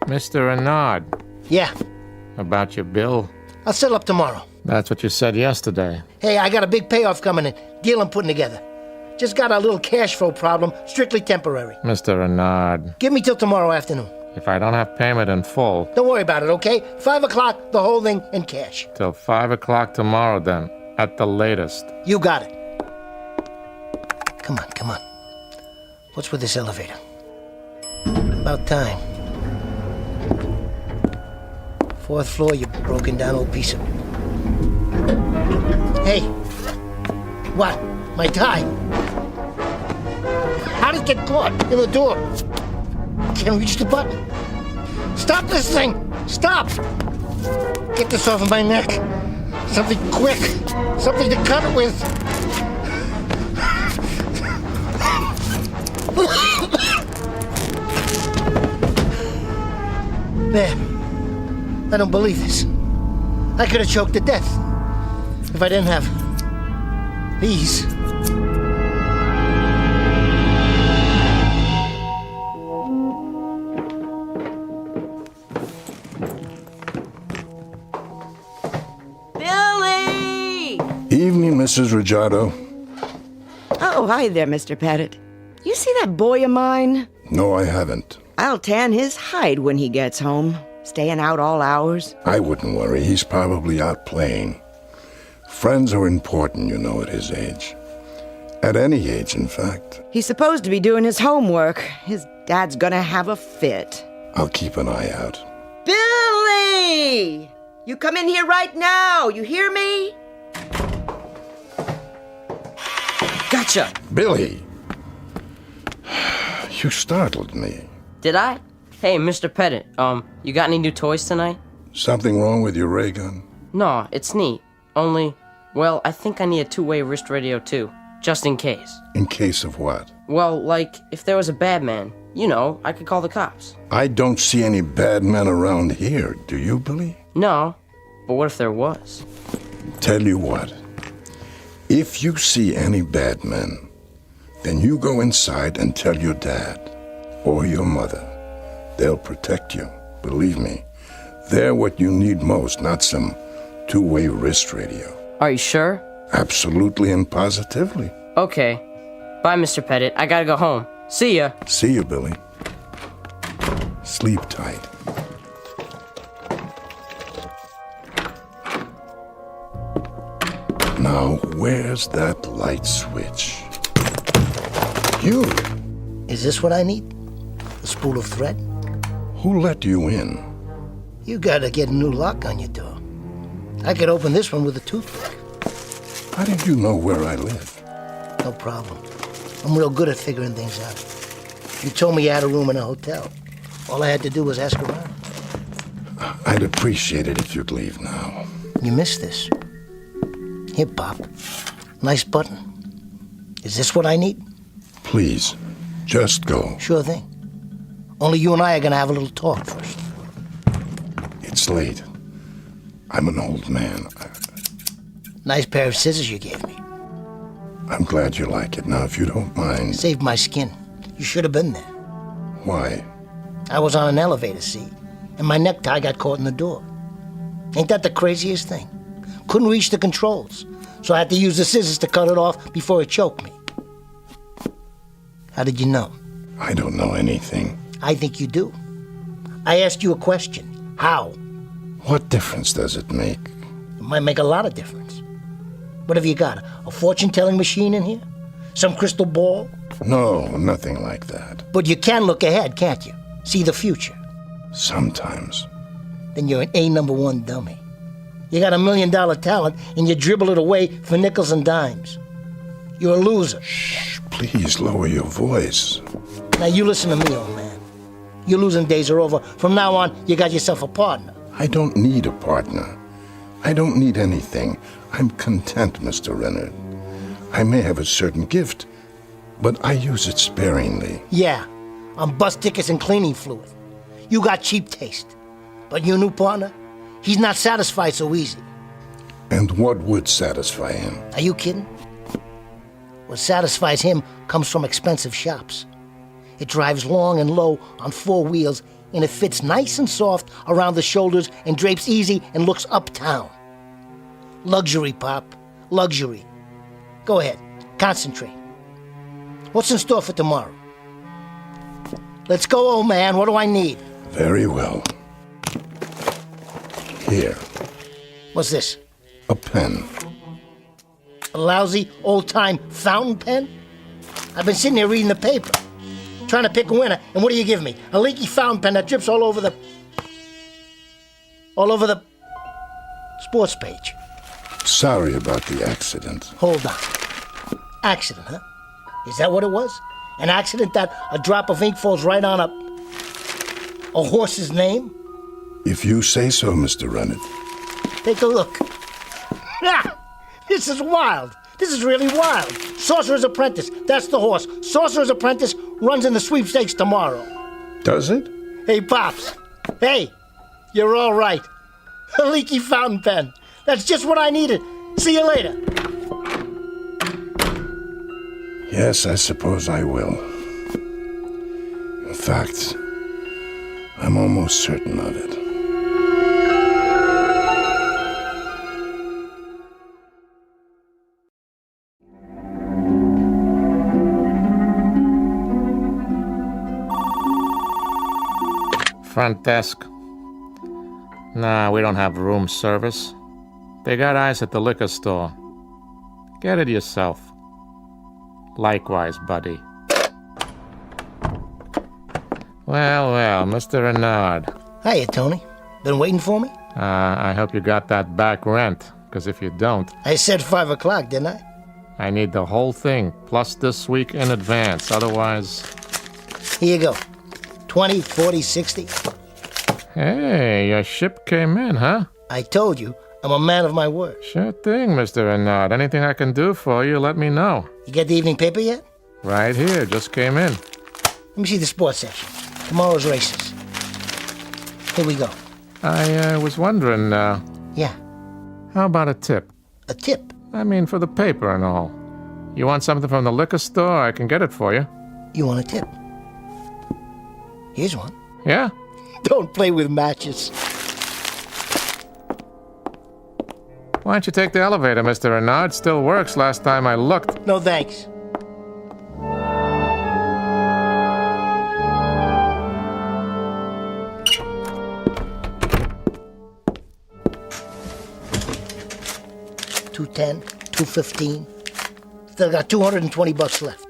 Mr. Renard. Yeah. About your bill? I'll settle up tomorrow. That's what you said yesterday. Hey, I got a big payoff coming in. Deal I'm putting together. Just got a little cash flow problem, strictly temporary. Mr. Renard. Give me till tomorrow afternoon. If I don't have payment in full... Don't worry about it, okay? 5 o'clock, the whole thing in cash. Till 5 o'clock tomorrow, then. At the latest. You got it. Come on, come on. What's with this elevator? About time. 4th floor, you broken down old piece of... Hey! What? My tie? How did it get caught in the door? Can't reach the button. Stop this thing! Stop! Get this off of my neck. Something quick. Something to cut it with. Man, I don't believe this. I could have choked to death if I didn't have these. Billy! Evening, Mrs. Rajado. Oh, hi there, Mr. Pettit. You see that boy of mine? No, I haven't. I'll tan his hide when he gets home, staying out all hours. I wouldn't worry. He's probably out playing. Friends are important, you know, at his age. At any age, in fact. He's supposed to be doing his homework. His dad's gonna have a fit. I'll keep an eye out. Billy! You come in here right now, you hear me? Gotcha! Billy! You startled me. Did I? Hey, Mr. Pettit, you got any new toys tonight? Something wrong with your ray gun? No, it's neat. Only, well, I think I need a two-way wrist radio too, just in case. In case of what? Well, like, if there was a bad man, you know, I could call the cops. I don't see any bad men around here, do you, Billy? No, but what if there was? Tell you what. If you see any bad men, then you go inside and tell your dad or your mother. They'll protect you, believe me. They're what you need most, not some two-way wrist radio. Are you sure? Absolutely and positively. Okay. Bye, Mr. Pettit. I gotta go home. See ya. See you, Billy. Sleep tight. Now, where's that light switch? You! Is this what I need? A spool of thread? Who let you in? You gotta get a new lock on your door. I could open this one with a toothpick. How did you know where I live? No problem. I'm real good at figuring things out. You told me you had a room in a hotel. All I had to do was ask around. I'd appreciate it if you'd leave now. You missed this. Here, Pop. Nice button. Is this what I need? Please, just go. Sure thing. Only you and I are gonna have a little talk first. It's late. I'm an old man. Nice pair of scissors you gave me. I'm glad you like it. Now, if you don't mind... Saved my skin. You should have been there. Why? I was on an elevator, see? And my necktie got caught in the door. Ain't that the craziest thing? Couldn't reach the controls, so I had to use the scissors to cut it off before it choked me. How did you know? I don't know anything. I think you do. I asked you a question. How? What difference does it make? It might make a lot of difference. What have you got? A fortune-telling machine in here? Some crystal ball? No, nothing like that. But you can look ahead, can't you? See the future. Sometimes. Then you're an A1 dummy. You got $1 million talent, and you dribble it away for nickels and dimes. You're a loser. Shh, please lower your voice. Now you listen to me, old man. Your losing days are over. From now on, you got yourself a partner. I don't need a partner. I don't need anything. I'm content, Mr. Renard. I may have a certain gift, but I use it sparingly. Yeah, on bus tickets and cleaning fluid. You got cheap taste. But your new partner, he's not satisfied so easy. And what would satisfy him? Are you kidding? What satisfies him comes from expensive shops. It drives long and low on 4 wheels, and it fits nice and soft around the shoulders and drapes easy and looks uptown. Luxury, Pop. Luxury. Go ahead. Concentrate. What's in store for tomorrow? Let's go, old man. What do I need? Very well. Here. What's this? A pen. A lousy, old-time fountain pen? I've been sitting here reading the paper, trying to pick a winner, and what do you give me? A leaky fountain pen that drips all over the sports page. Sorry about the accident. Hold on. Accident, huh? Is that what it was? An accident that a drop of ink falls right on a horse's name? If you say so, Mr. Renard. Take a look. This is wild. This is really wild. Sorcerer's Apprentice. That's the horse. Sorcerer's Apprentice runs in the sweepstakes tomorrow. Does it? Hey, Pops. Hey, you're all right. A leaky fountain pen. That's just what I needed. See you later. Yes, I suppose I will. In fact, I'm almost certain of it. Front desk. Nah, we don't have room service. They got ice at the liquor store. Get it yourself. Likewise, buddy. Well, Mr. Renard. Hiya, Tony. Been waiting for me? I hope you got that back rent, because if you don't... I said 5 o'clock, didn't I? I need the whole thing, plus this week in advance, otherwise... Here you go. 20, 40, 60. Hey, your ship came in, huh? I told you, I'm a man of my word. Sure thing, Mr. Renard. Anything I can do for you, let me know. You get the evening paper yet? Right here, just came in. Let me see the sports section. Tomorrow's races. Here we go. I was wondering, Yeah. How about a tip? A tip? I mean, for the paper and all. You want something from the liquor store? I can get it for you. You want a tip? Here's one. Yeah? Don't play with matches. Why don't you take the elevator, Mr. Renard? Still works last time I looked. No thanks. $210, $215. Still got $220 left.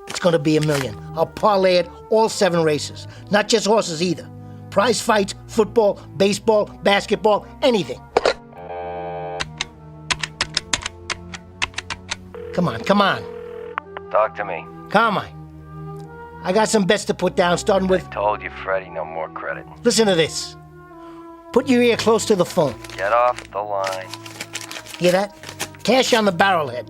It's gonna be $1 million. I'll parlay it all 7 races. Not just horses either. Prize fights, football, baseball, basketball, anything. Come on. Talk to me. Come on. I got some bets to put down, starting with... Told you, Freddie, no more credit. Listen to this. Put your ear close to the phone. Get off the line. Hear that? Cash on the barrelhead.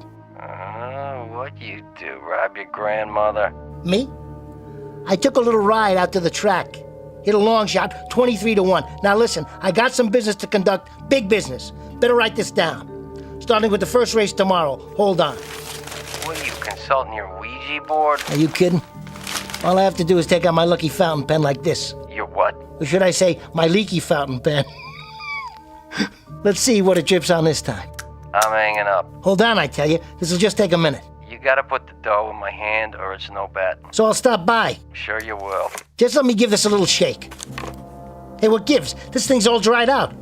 What you do? Rob your grandmother? Me? I took a little ride out to the track. Hit a long shot, 23-1. Now listen, I got some business to conduct. Big business. Better write this down. Starting with the first race tomorrow. Hold on. What are you, consulting your Ouija board? Are you kidding? All I have to do is take out my lucky fountain pen like this. Your what? Or should I say, my leaky fountain pen? Let's see what it drips on this time. I'm hanging up. Hold on, I tell you. This'll just take a minute. You gotta put the dough in my hand or it's no bet. So I'll stop by. Sure you will. Just let me give this a little shake. Hey, what gives? This thing's all dried out.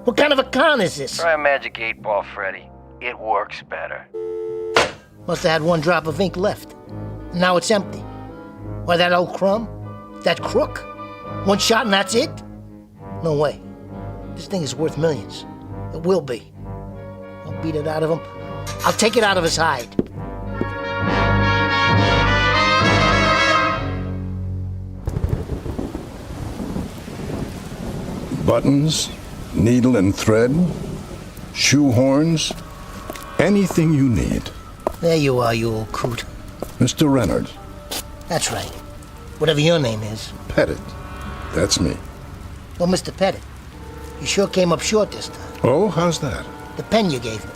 What kind of a con is this? Try a magic 8-ball, Freddy. It works better. Must have had one drop of ink left. Now it's empty. Why, that old crumb? That crook? One shot and that's it? No way. This thing is worth millions. It will be. I'll beat it out of him. I'll take it out of his hide. Buttons, needle and thread, shoehorns, anything you need. There you are, you old coot. Mr. Renard. That's right. Whatever your name is. Pettit. That's me. Well, Mr. Pettit, you sure came up short this time. Oh, how's that? The pen you gave me.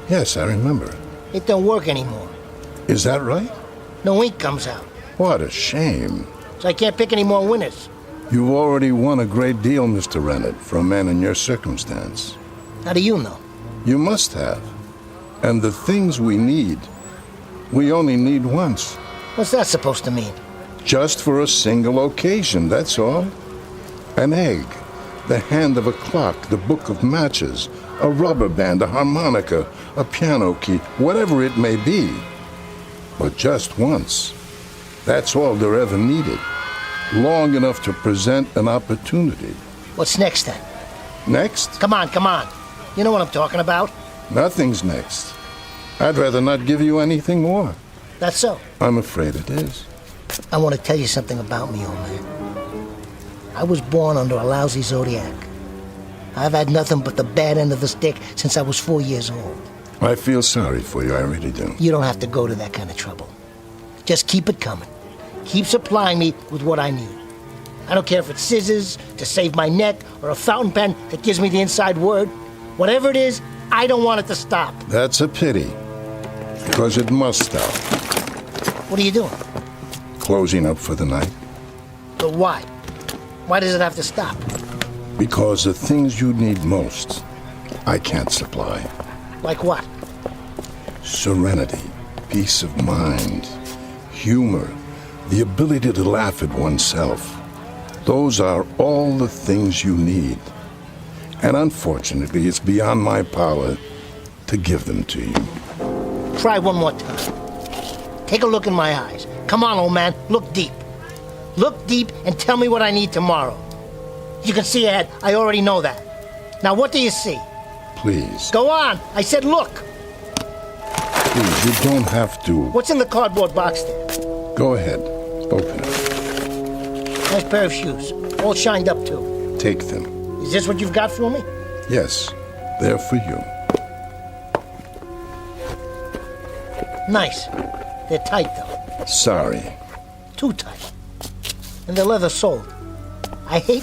Yes, I remember. It don't work anymore. Is that right? No ink comes out. What a shame. So I can't pick any more winners. You've already won a great deal, Mr. Renard, for a man in your circumstance. How do you know? You must have. And the things we need, we only need once. What's that supposed to mean? Just for a single occasion, that's all. An egg, the hand of a clock, the book of matches, a rubber band, a harmonica, a piano key, whatever it may be. But just once. That's all they're ever needed. Long enough to present an opportunity. What's next then? Next? Come on, come on. You know what I'm talking about. Nothing's next. I'd rather not give you anything more. That's so. I'm afraid it is. I want to tell you something about me, old man. I was born under a lousy zodiac. I've had nothing but the bad end of the stick since I was 4 years old. I feel sorry for you, I really do. You don't have to go to that kind of trouble. Just keep it coming. Keep supplying me with what I need. I don't care if it's scissors to save my neck or a fountain pen that gives me the inside word. Whatever it is, I don't want it to stop. That's a pity, because it must stop. What are you doing? Closing up for the night. But why? Why does it have to stop? Because the things you need most, I can't supply. Like what? Serenity, peace of mind, humor, the ability to laugh at oneself. Those are all the things you need. And unfortunately, it's beyond my power to give them to you. Try one more time. Take a look in my eyes. Come on, old man, look deep. Look deep and tell me what I need tomorrow. You can see ahead. I already know that. Now, what do you see? Please. Go on. I said look. Please, you don't have to. What's in the cardboard box there? Go ahead. Open it. Nice pair of shoes. All shined up, too. Take them. Is this what you've got for me? Yes, they're for you. Nice. They're tight, though. Sorry. Too tight. And they're leather soled. I hate